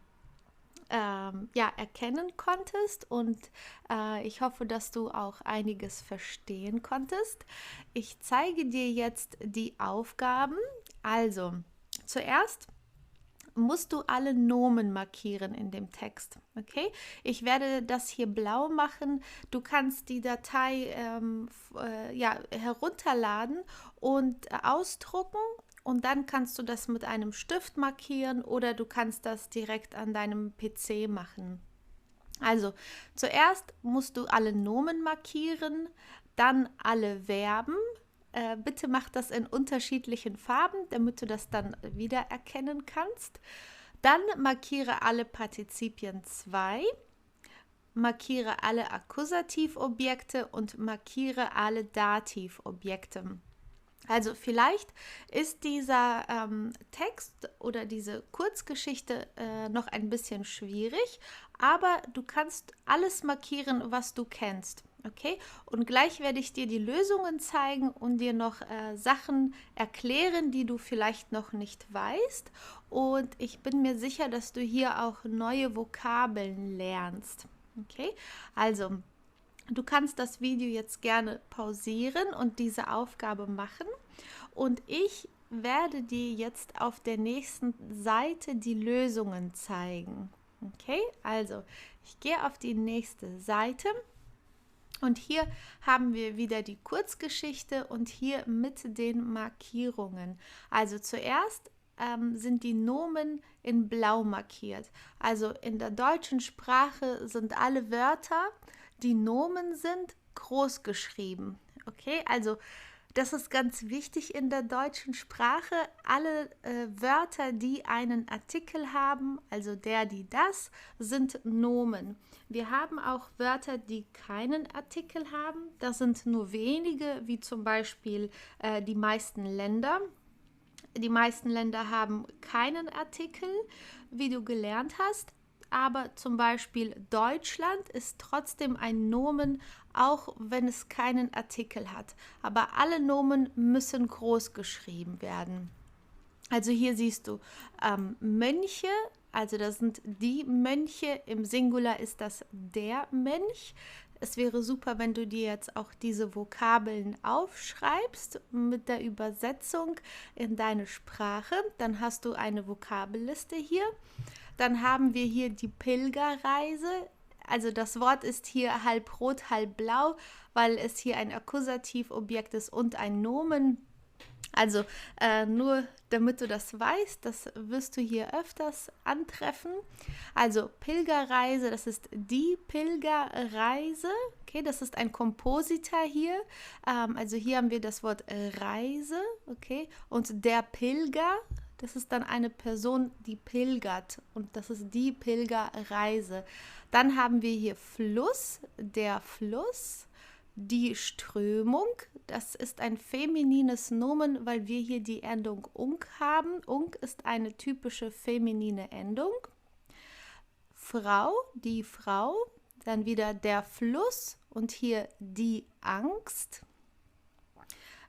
erkennen konntest und ich hoffe, dass du auch einiges verstehen konntest. Ich zeige dir jetzt die Aufgaben. Also, zuerst musst du alle Nomen markieren in dem Text. Okay? Ich werde das hier blau machen. Du kannst die Datei herunterladen und ausdrucken. Und dann kannst du das mit einem Stift markieren oder du kannst das direkt an deinem PC machen. Also zuerst musst du alle Nomen markieren, dann alle Verben. Bitte mach das in unterschiedlichen Farben, damit du das dann wiedererkennen kannst. Dann markiere alle Partizipien 2, markiere alle Akkusativobjekte und markiere alle Dativobjekte. Also vielleicht ist dieser Text oder diese Kurzgeschichte noch ein bisschen schwierig, aber du kannst alles markieren, was du kennst, okay? Und gleich werde ich dir die Lösungen zeigen und dir noch Sachen erklären, die du vielleicht noch nicht weißt. Und ich bin mir sicher, dass du hier auch neue Vokabeln lernst, okay? Also du kannst das Video jetzt gerne pausieren und diese Aufgabe machen. Und ich werde dir jetzt auf der nächsten Seite die Lösungen zeigen. Okay, also ich gehe auf die nächste Seite und hier haben wir wieder die Kurzgeschichte und hier mit den Markierungen. Also zuerst sind die Nomen in blau markiert. Also in der deutschen Sprache sind alle Wörter, die Nomen sind, groß geschrieben. Okay, also Das ist ganz wichtig in der deutschen Sprache. Alle Wörter, die einen Artikel haben, also der, die, das, sind Nomen. Wir haben auch Wörter, die keinen Artikel haben. Das sind nur wenige, wie zum Beispiel die meisten Länder. Die meisten Länder haben keinen Artikel, wie du gelernt hast. Aber zum Beispiel Deutschland ist trotzdem ein Nomen, auch wenn es keinen Artikel hat. Aber alle Nomen müssen groß geschrieben werden. Also hier siehst du Mönche, also das sind die Mönche, im Singular ist das der Mönch. Es wäre super, wenn du dir jetzt auch diese Vokabeln aufschreibst mit der Übersetzung in deine Sprache. Dann hast du eine Vokabelliste hier. Dann haben wir hier die Pilgerreise. Also das Wort ist hier halb rot, halb blau, weil es hier ein Akkusativobjekt ist und ein Nomen. Also nur damit du das weißt, das wirst du hier öfters antreffen. Also Pilgerreise, das ist die Pilgerreise. Okay, das ist ein Kompositor hier. Also hier haben wir das Wort Reise. Okay, und der Pilger, das ist dann eine Person, die pilgert. Und das ist die Pilgerreise. Dann haben wir hier Fluss, der Fluss. Die Strömung, das ist ein feminines Nomen, weil wir hier die Endung ung haben. Ung ist eine typische feminine Endung. Frau, die Frau, dann wieder der Fluss und hier die Angst.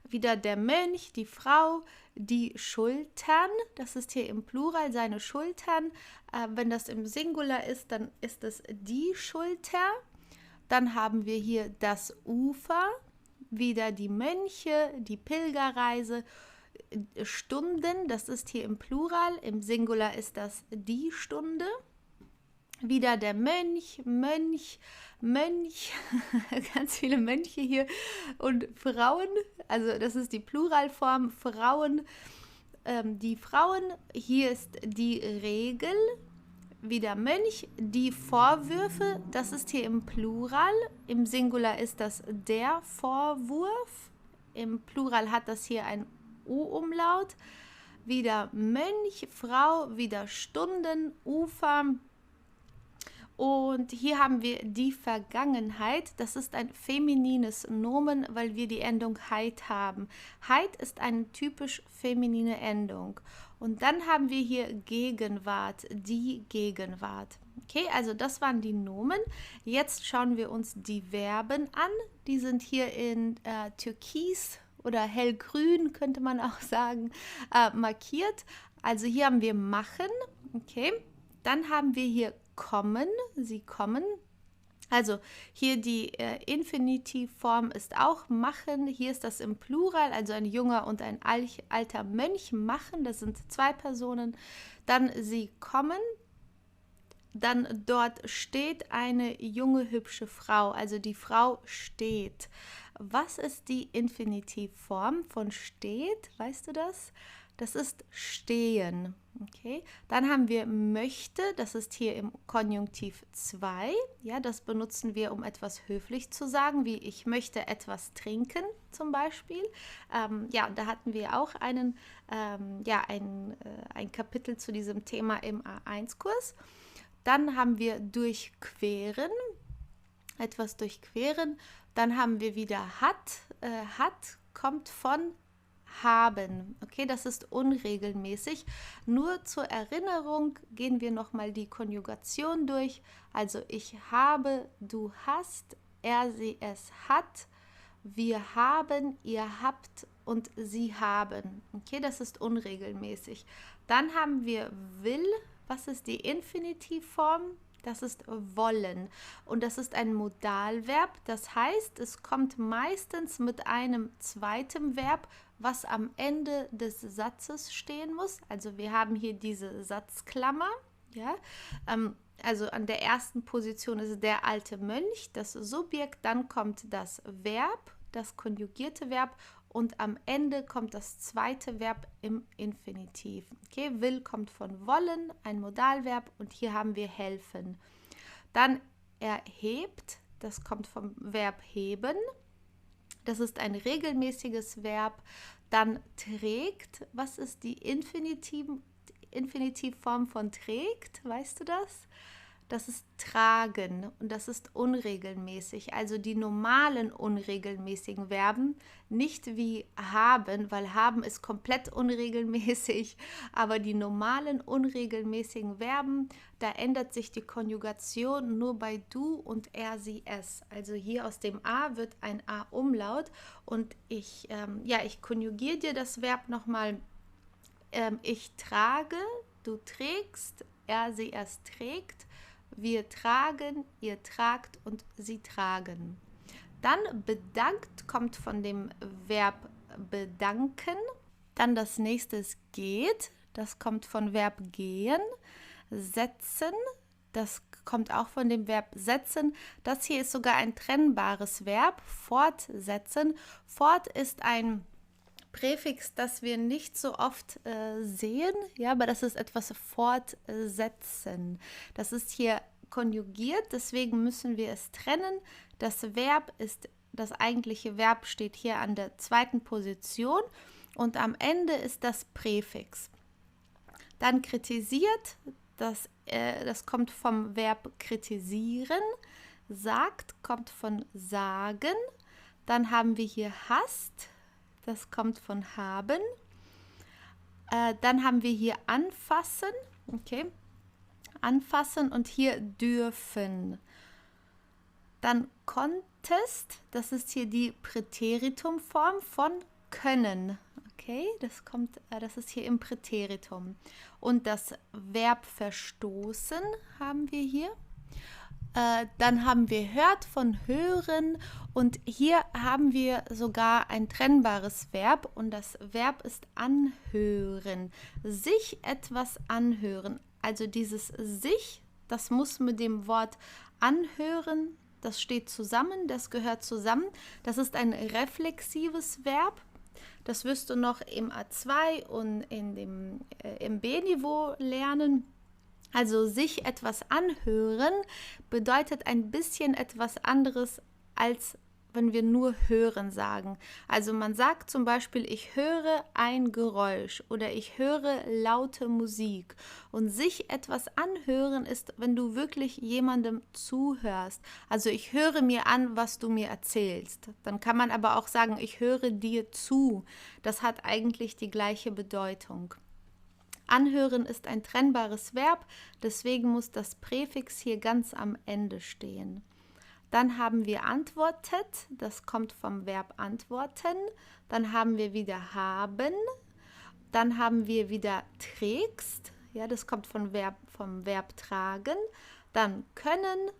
Wieder der Mönch, die Frau, die Schultern, das ist hier im Plural seine Schultern. Wenn das im Singular ist, dann ist es die Schulter. Dann haben wir hier das Ufer, wieder die Mönche, die Pilgerreise, Stunden, das ist hier im Plural, im Singular ist das die Stunde. Wieder der Mönch, Mönch, Mönch, ganz viele Mönche hier und Frauen, also das ist die Pluralform, Frauen, die Frauen, hier ist die Regel. Wieder Mönch, die Vorwürfe, das ist hier im Plural, im Singular ist das der Vorwurf, im Plural hat das hier ein U-Umlaut, wieder Mönch, Frau, wieder Stunden, Ufer. Und hier haben wir die Vergangenheit, das ist ein feminines Nomen, weil wir die Endung heit haben. Heit ist eine typisch feminine Endung. Und dann haben wir hier Gegenwart, die Gegenwart. Okay, also das waren die Nomen. Jetzt schauen wir uns die Verben an. Die sind hier in Türkis oder hellgrün, könnte man auch sagen, markiert. Also hier haben wir machen, okay. Dann haben wir hier kommen, sie kommen. Also hier die Infinitivform ist auch machen. Hier ist das im Plural, also ein junger und ein alter Mönch machen. Das sind zwei Personen. Dann sie kommen. Dann dort steht eine junge, hübsche Frau. Also die Frau steht. Was ist die Infinitivform von steht? Weißt du das? Das ist stehen. Okay. Dann haben wir möchte, das ist hier im Konjunktiv 2. Ja, das benutzen wir, um etwas höflich zu sagen, wie ich möchte etwas trinken zum Beispiel. Ja, da hatten wir auch ein Kapitel zu diesem Thema im A1-Kurs. Dann haben wir durchqueren, etwas durchqueren. Dann haben wir wieder hat. Hat kommt von haben. Okay, das ist unregelmäßig. Nur zur Erinnerung gehen wir nochmal die Konjugation durch. Also ich habe, du hast, er, sie, es hat, wir haben, ihr habt und sie haben. Okay, das ist unregelmäßig. Dann haben wir will. Was ist die Infinitivform? Das ist wollen und das ist ein Modalverb, das heißt, es kommt meistens mit einem zweiten Verb, was am Ende des Satzes stehen muss. Also wir haben hier diese Satzklammer, ja? Also an der ersten Position ist der alte Mönch, das Subjekt, dann kommt das Verb, das konjugierte Verb und am Ende kommt das zweite Verb im Infinitiv. Okay, will kommt von wollen, ein Modalverb und hier haben wir helfen. Dann erhebt, das kommt vom Verb heben. Das ist ein regelmäßiges Verb. Dann trägt. Was ist die Infinitivform von trägt? Weißt du das? Das ist tragen und das ist unregelmäßig. Also die normalen unregelmäßigen Verben, nicht wie haben, weil haben ist komplett unregelmäßig, aber die normalen unregelmäßigen Verben, da ändert sich die Konjugation nur bei du und er, sie, es. Also hier aus dem A wird ein A-Umlaut und ich konjugiere dir das Verb nochmal. Ich trage, du trägst, er, sie, es trägt. Wir tragen, ihr tragt und sie tragen. Dann bedankt kommt von dem Verb bedanken. Dann das nächste ist geht. Das kommt von Verb gehen. Setzen. Das kommt auch von dem Verb setzen. Das hier ist sogar ein trennbares Verb. Fortsetzen. Fort ist ein Präfix, das wir nicht so oft sehen, ja, aber das ist etwas fortsetzen. Das ist hier konjugiert, deswegen müssen wir es trennen. Das eigentliche Verb steht hier an der zweiten Position und am Ende ist das Präfix. Dann kritisiert, das kommt vom Verb kritisieren. Sagt kommt von sagen. Dann haben wir hier hasst. Das kommt von haben. Dann haben wir hier anfassen. Okay. Anfassen und hier dürfen. Dann Contest. Das ist hier die Präteritumform von können. Okay. Das ist hier im Präteritum. Und das Verb verstoßen haben wir hier. Dann haben wir hört von hören und hier haben wir sogar ein trennbares Verb und das Verb ist anhören. Sich etwas anhören. Also dieses sich, das muss mit dem Wort anhören, das steht zusammen, das gehört zusammen. Das ist ein reflexives Verb. Das wirst du noch im A2 und im B-Niveau lernen. Also sich etwas anhören bedeutet ein bisschen etwas anderes, als wenn wir nur hören sagen. Also man sagt zum Beispiel, ich höre ein Geräusch oder ich höre laute Musik. Und sich etwas anhören ist, wenn du wirklich jemandem zuhörst. Also ich höre mir an, was du mir erzählst. Dann kann man aber auch sagen, ich höre dir zu. Das hat eigentlich die gleiche Bedeutung. Anhören ist ein trennbares Verb, deswegen muss das Präfix hier ganz am Ende stehen. Dann haben wir antwortet, das kommt vom Verb antworten. Dann haben wir wieder haben. Dann haben wir wieder trägst, ja, das kommt vom Verb tragen. Dann können,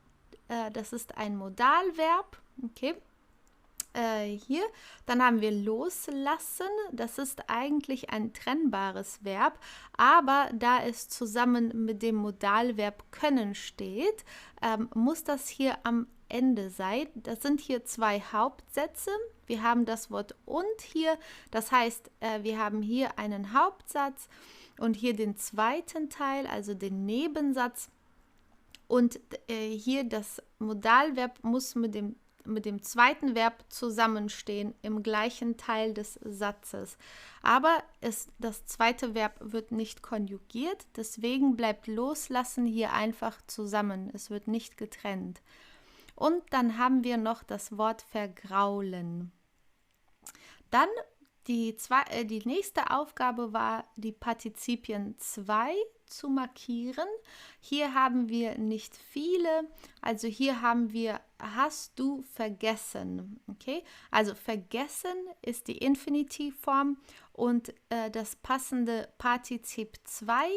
das ist ein Modalverb, okay. Hier, dann haben wir loslassen, das ist eigentlich ein trennbares Verb, aber da es zusammen mit dem Modalverb können steht, muss das hier am Ende sein. Das sind hier zwei Hauptsätze. Wir haben das Wort und hier, das heißt, wir haben hier einen Hauptsatz und hier den zweiten Teil, also den Nebensatz und hier das Modalverb muss mit dem zweiten Verb zusammenstehen im gleichen Teil des Satzes. Aber das zweite Verb wird nicht konjugiert, deswegen bleibt loslassen hier einfach zusammen. Es wird nicht getrennt. Und dann haben wir noch das Wort vergraulen. Dann die nächste Aufgabe war, die Partizipien 2 zu markieren. Hier haben wir nicht viele, also hier haben wir hast du vergessen, okay? Also vergessen ist die Infinitivform und das passende Partizip 2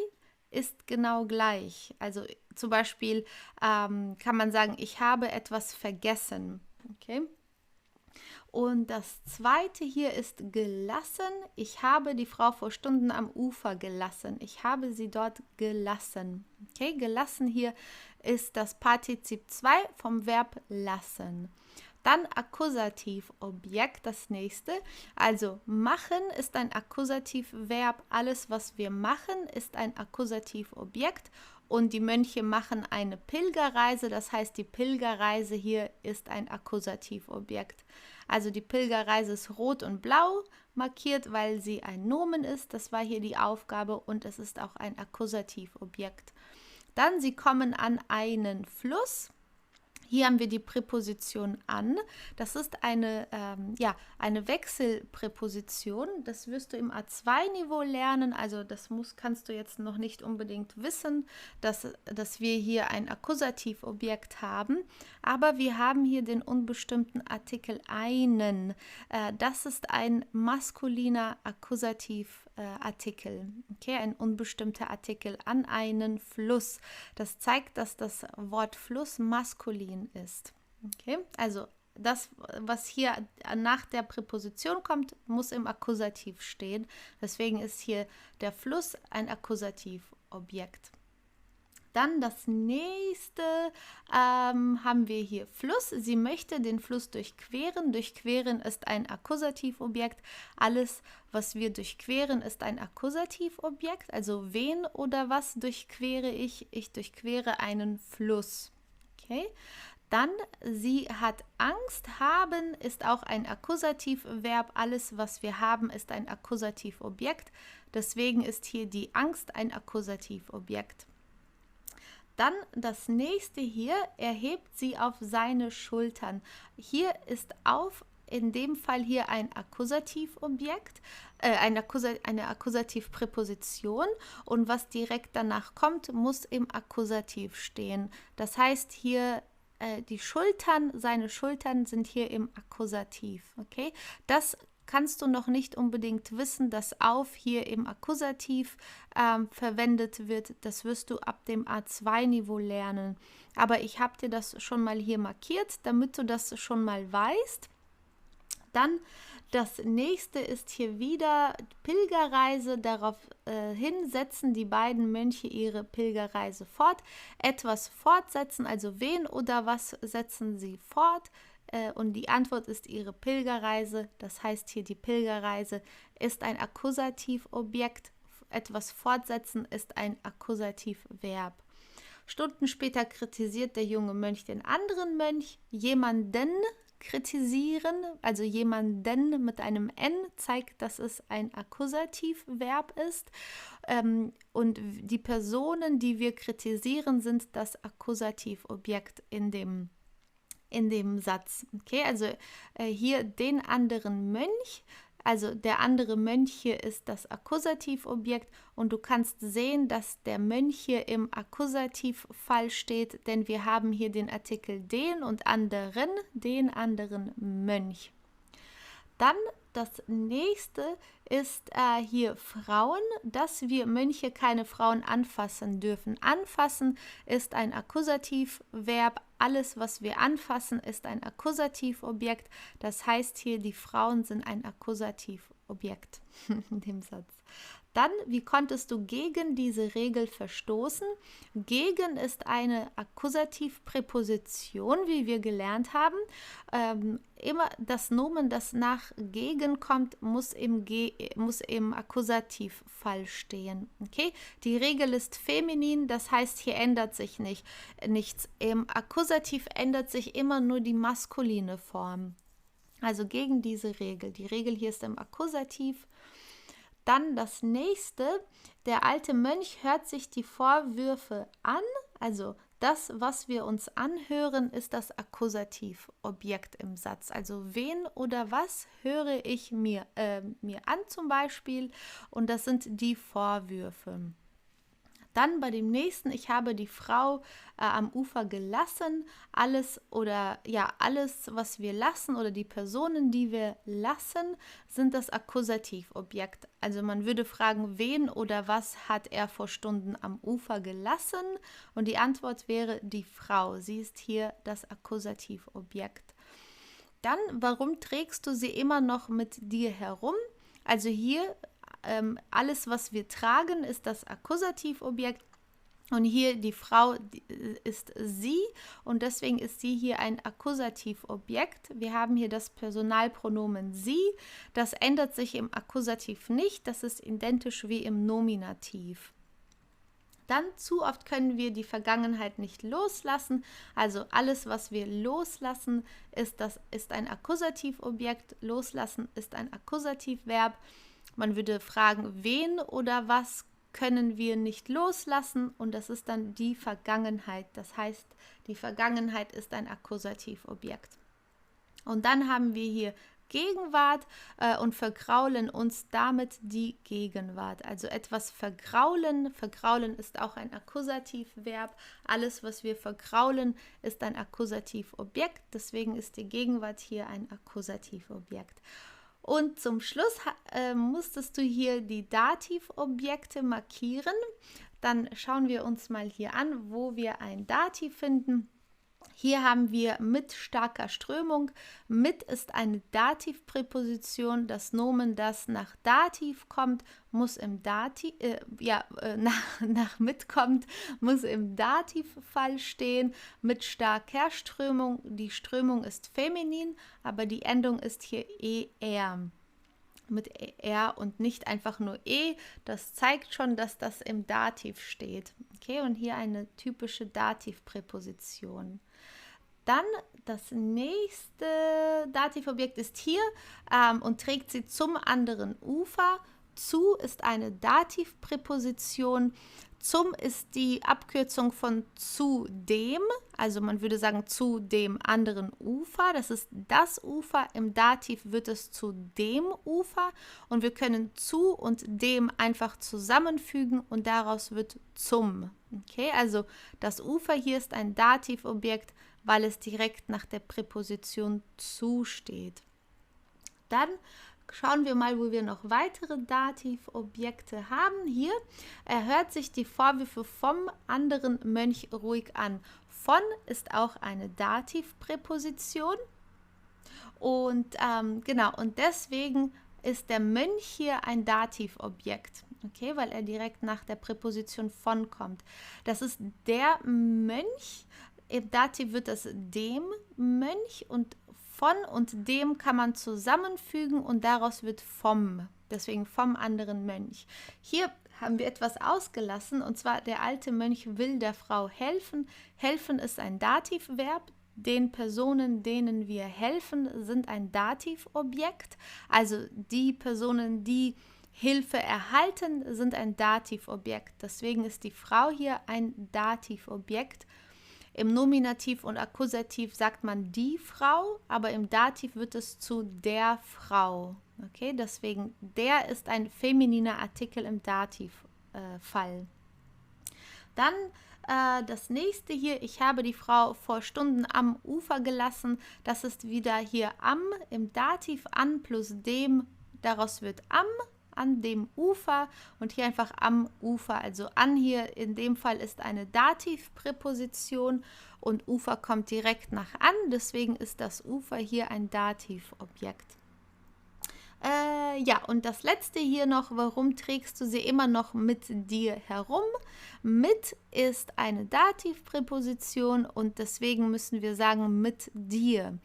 ist genau gleich. Also zum Beispiel kann man sagen, ich habe etwas vergessen, okay? Und das zweite hier ist gelassen. Ich habe die Frau vor Stunden am Ufer gelassen. Ich habe sie dort gelassen. Okay, gelassen hier ist das Partizip 2 vom Verb lassen. Dann Akkusativobjekt, das nächste. Also machen ist ein Akkusativverb. Alles, was wir machen, ist ein Akkusativobjekt. und die Mönche machen eine Pilgerreise. Das heißt, die Pilgerreise hier ist ein Akkusativobjekt. Also die Pilgerreise ist rot und blau markiert, weil sie ein Nomen ist. Das war hier die Aufgabe und es ist auch ein Akkusativobjekt. Dann, sie kommen an einen Fluss. Hier haben wir die Präposition an. Das ist eine Wechselpräposition. Das wirst du im A2-Niveau lernen. Also das kannst du jetzt noch nicht unbedingt wissen, dass wir hier ein Akkusativobjekt haben. Aber wir haben hier den unbestimmten Artikel einen. Das ist ein maskuliner Akkusativartikel. Okay, ein unbestimmter Artikel an einen Fluss. Das zeigt, dass das Wort Fluss maskulin ist. Okay, also das, was hier nach der Präposition kommt, muss im Akkusativ stehen. Deswegen ist hier der Fluss ein Akkusativobjekt. Dann das nächste haben wir hier Fluss. Sie möchte den Fluss durchqueren. Durchqueren ist ein Akkusativobjekt. Alles, was wir durchqueren, ist ein Akkusativobjekt. Also wen oder was durchquere ich? Ich durchquere einen Fluss. Okay. Dann, sie hat Angst. Haben ist auch ein Akkusativverb. Alles, was wir haben, ist ein Akkusativobjekt. Deswegen ist hier die Angst ein Akkusativobjekt. Dann das nächste hier, er hebt sie auf seine Schultern. Hier ist auf, in dem Fall hier ein Akkusativobjekt, eine Akkusativpräposition und was direkt danach kommt, muss im Akkusativ stehen. Das heißt hier die Schultern, seine Schultern sind hier im Akkusativ. Okay, das kannst du noch nicht unbedingt wissen, dass auf hier im Akkusativ verwendet wird. Das wirst du ab dem A2-Niveau lernen. Aber ich habe dir das schon mal hier markiert, damit du das schon mal weißt. Dann das nächste ist hier wieder Pilgerreise. Daraufhin setzen die beiden Mönche ihre Pilgerreise fort. Etwas fortsetzen, also wen oder was setzen sie fort? Und die Antwort ist ihre Pilgerreise. Das heißt hier, die Pilgerreise ist ein Akkusativobjekt. Etwas fortsetzen ist ein Akkusativverb. Stunden später kritisiert der junge Mönch den anderen Mönch. Jemanden kritisieren, also jemanden mit einem N zeigt, dass es ein Akkusativverb ist. Und die Personen, die wir kritisieren, sind das Akkusativobjekt in dem Satz. Okay, also hier den anderen Mönch, also der andere Mönch hier ist das Akkusativobjekt und du kannst sehen, dass der Mönch hier im Akkusativfall steht, denn wir haben hier den Artikel den und anderen, den anderen Mönch. Dann das nächste ist hier Frauen, dass wir Mönche keine Frauen anfassen dürfen. Anfassen ist ein Akkusativverb. Alles, was wir anfassen, ist ein Akkusativobjekt. Das heißt hier, die Frauen sind ein Akkusativobjekt in dem Satz. Dann, wie konntest du gegen diese Regel verstoßen? Gegen ist eine Akkusativpräposition, wie wir gelernt haben. Immer das Nomen, das nach gegen kommt, muss im Akkusativfall stehen. Okay? Die Regel ist feminin, das heißt, hier ändert sich nichts. Im Akkusativ ändert sich immer nur die maskuline Form. Also gegen diese Regel. Die Regel hier ist im Akkusativ. Dann das nächste, der alte Mönch hört sich die Vorwürfe an, also das, was wir uns anhören, ist das Akkusativobjekt im Satz. Also wen oder was höre ich mir an zum Beispiel und das sind die Vorwürfe. Dann bei dem nächsten, ich habe die Frau am Ufer gelassen. Alles, was wir lassen oder die Personen, die wir lassen, sind das Akkusativobjekt. Also man würde fragen, wen oder was hat er vor Stunden am Ufer gelassen? Und die Antwort wäre die Frau. Sie ist hier das Akkusativobjekt. Dann, warum trägst du sie immer noch mit dir herum? Also hier alles, was wir tragen, ist das Akkusativobjekt und hier die Frau ist sie und deswegen ist sie hier ein Akkusativobjekt. Wir haben hier das Personalpronomen sie, das ändert sich im Akkusativ nicht, das ist identisch wie im Nominativ. Dann zu oft können wir die Vergangenheit nicht loslassen. Also alles, was wir loslassen, ist ein Akkusativobjekt. Loslassen ist ein Akkusativverb. Man würde fragen, wen oder was können wir nicht loslassen? Und das ist dann die Vergangenheit. Das heißt, die Vergangenheit ist ein Akkusativobjekt. Und dann haben wir hier Gegenwart und vergraulen uns damit die Gegenwart. Also etwas vergraulen. Vergraulen ist auch ein Akkusativverb. Alles, was wir vergraulen, ist ein Akkusativobjekt. Deswegen ist die Gegenwart hier ein Akkusativobjekt. Und zum Schluss musstest du hier die Dativobjekte markieren. Dann schauen wir uns mal hier an, wo wir ein Dativ finden. Hier haben wir mit starker Strömung. Mit ist eine Dativpräposition. Das Nomen, das nach Dativ kommt, muss im Dativ, nach mit kommt, muss im Dativfall stehen. Mit starker Strömung. Die Strömung ist feminin, aber die Endung ist hier er. Mit er und nicht einfach nur e. Das zeigt schon, dass das im Dativ steht. Okay, und hier eine typische Dativpräposition. Dann das nächste Dativobjekt ist hier und trägt sie zum anderen Ufer. Zu ist eine Dativpräposition. Zum ist die Abkürzung von zu dem, also man würde sagen zu dem anderen Ufer. Das ist das Ufer. Im Dativ wird es zu dem Ufer und wir können zu und dem einfach zusammenfügen und daraus wird zum. Okay, also das Ufer hier ist ein Dativobjekt, weil es direkt nach der Präposition zu steht. Dann schauen wir mal, wo wir noch weitere Dativobjekte haben. Hier hört sich die Vorwürfe vom anderen Mönch ruhig an. Von ist auch eine Dativpräposition und genau, und deswegen ist der Mönch hier ein Dativobjekt, okay, weil er direkt nach der Präposition von kommt. Das ist der Mönch. Im Dativ wird es dem Mönch und von und dem kann man zusammenfügen und daraus wird vom, deswegen vom anderen Mönch. Hier haben wir etwas ausgelassen und zwar der alte Mönch will der Frau helfen. Helfen ist ein Dativverb. Den Personen, denen wir helfen, sind ein Dativobjekt. Also die Personen, die Hilfe erhalten, sind ein Dativobjekt. Deswegen ist die Frau hier ein Dativobjekt. Im Nominativ und Akkusativ sagt man die Frau, aber im Dativ wird es zu der Frau. Okay, deswegen der ist ein femininer Artikel im Dativfall. Dann das nächste hier, ich habe die Frau vor Stunden am Ufer gelassen. Das ist wieder hier am, im Dativ an plus dem, daraus wird an dem Ufer und hier einfach am Ufer, also an hier in dem Fall ist eine Dativpräposition und Ufer kommt direkt nach an, deswegen ist das Ufer hier ein Dativobjekt. Ja, und das letzte hier noch, warum trägst du sie immer noch mit dir herum? Mit ist eine Dativpräposition und deswegen müssen wir sagen mit dir.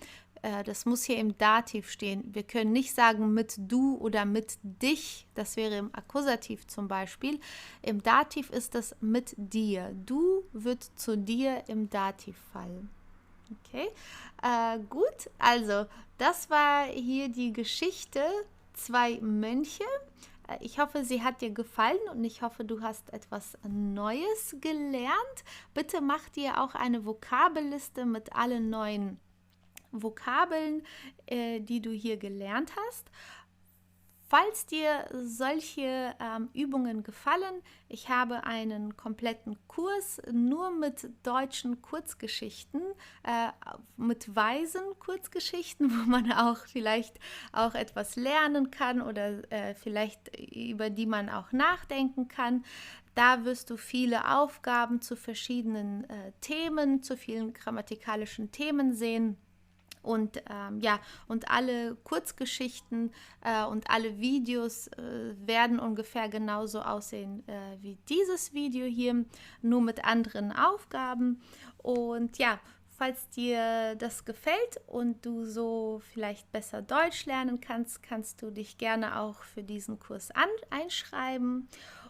Das muss hier im Dativ stehen. Wir können nicht sagen mit du oder mit dich. Das wäre im Akkusativ zum Beispiel. Im Dativ ist das mit dir. Du wird zu dir im Dativfall. Okay, gut. Also das war hier die Geschichte 2 Mönche. Ich hoffe, sie hat dir gefallen und ich hoffe, du hast etwas Neues gelernt. Bitte mach dir auch eine Vokabelliste mit allen neuen Vokabeln, die du hier gelernt hast. Falls dir solche Übungen gefallen, ich habe einen kompletten Kurs nur mit deutschen Kurzgeschichten, mit weisen Kurzgeschichten, wo man auch vielleicht auch etwas lernen kann oder vielleicht über die man auch nachdenken kann. Da wirst du viele Aufgaben zu verschiedenen Themen, zu vielen grammatikalischen Themen sehen. Und ja, und alle Kurzgeschichten und alle Videos werden ungefähr genauso aussehen wie dieses Video hier, nur mit anderen Aufgaben. Und ja, falls dir das gefällt und du so vielleicht besser Deutsch lernen kannst, kannst du dich gerne auch für diesen Kurs einschreiben.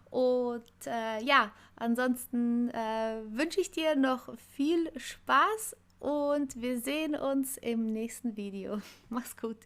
Und ja, ansonsten wünsche ich dir noch viel Spaß und wir sehen uns im nächsten Video. Mach's gut.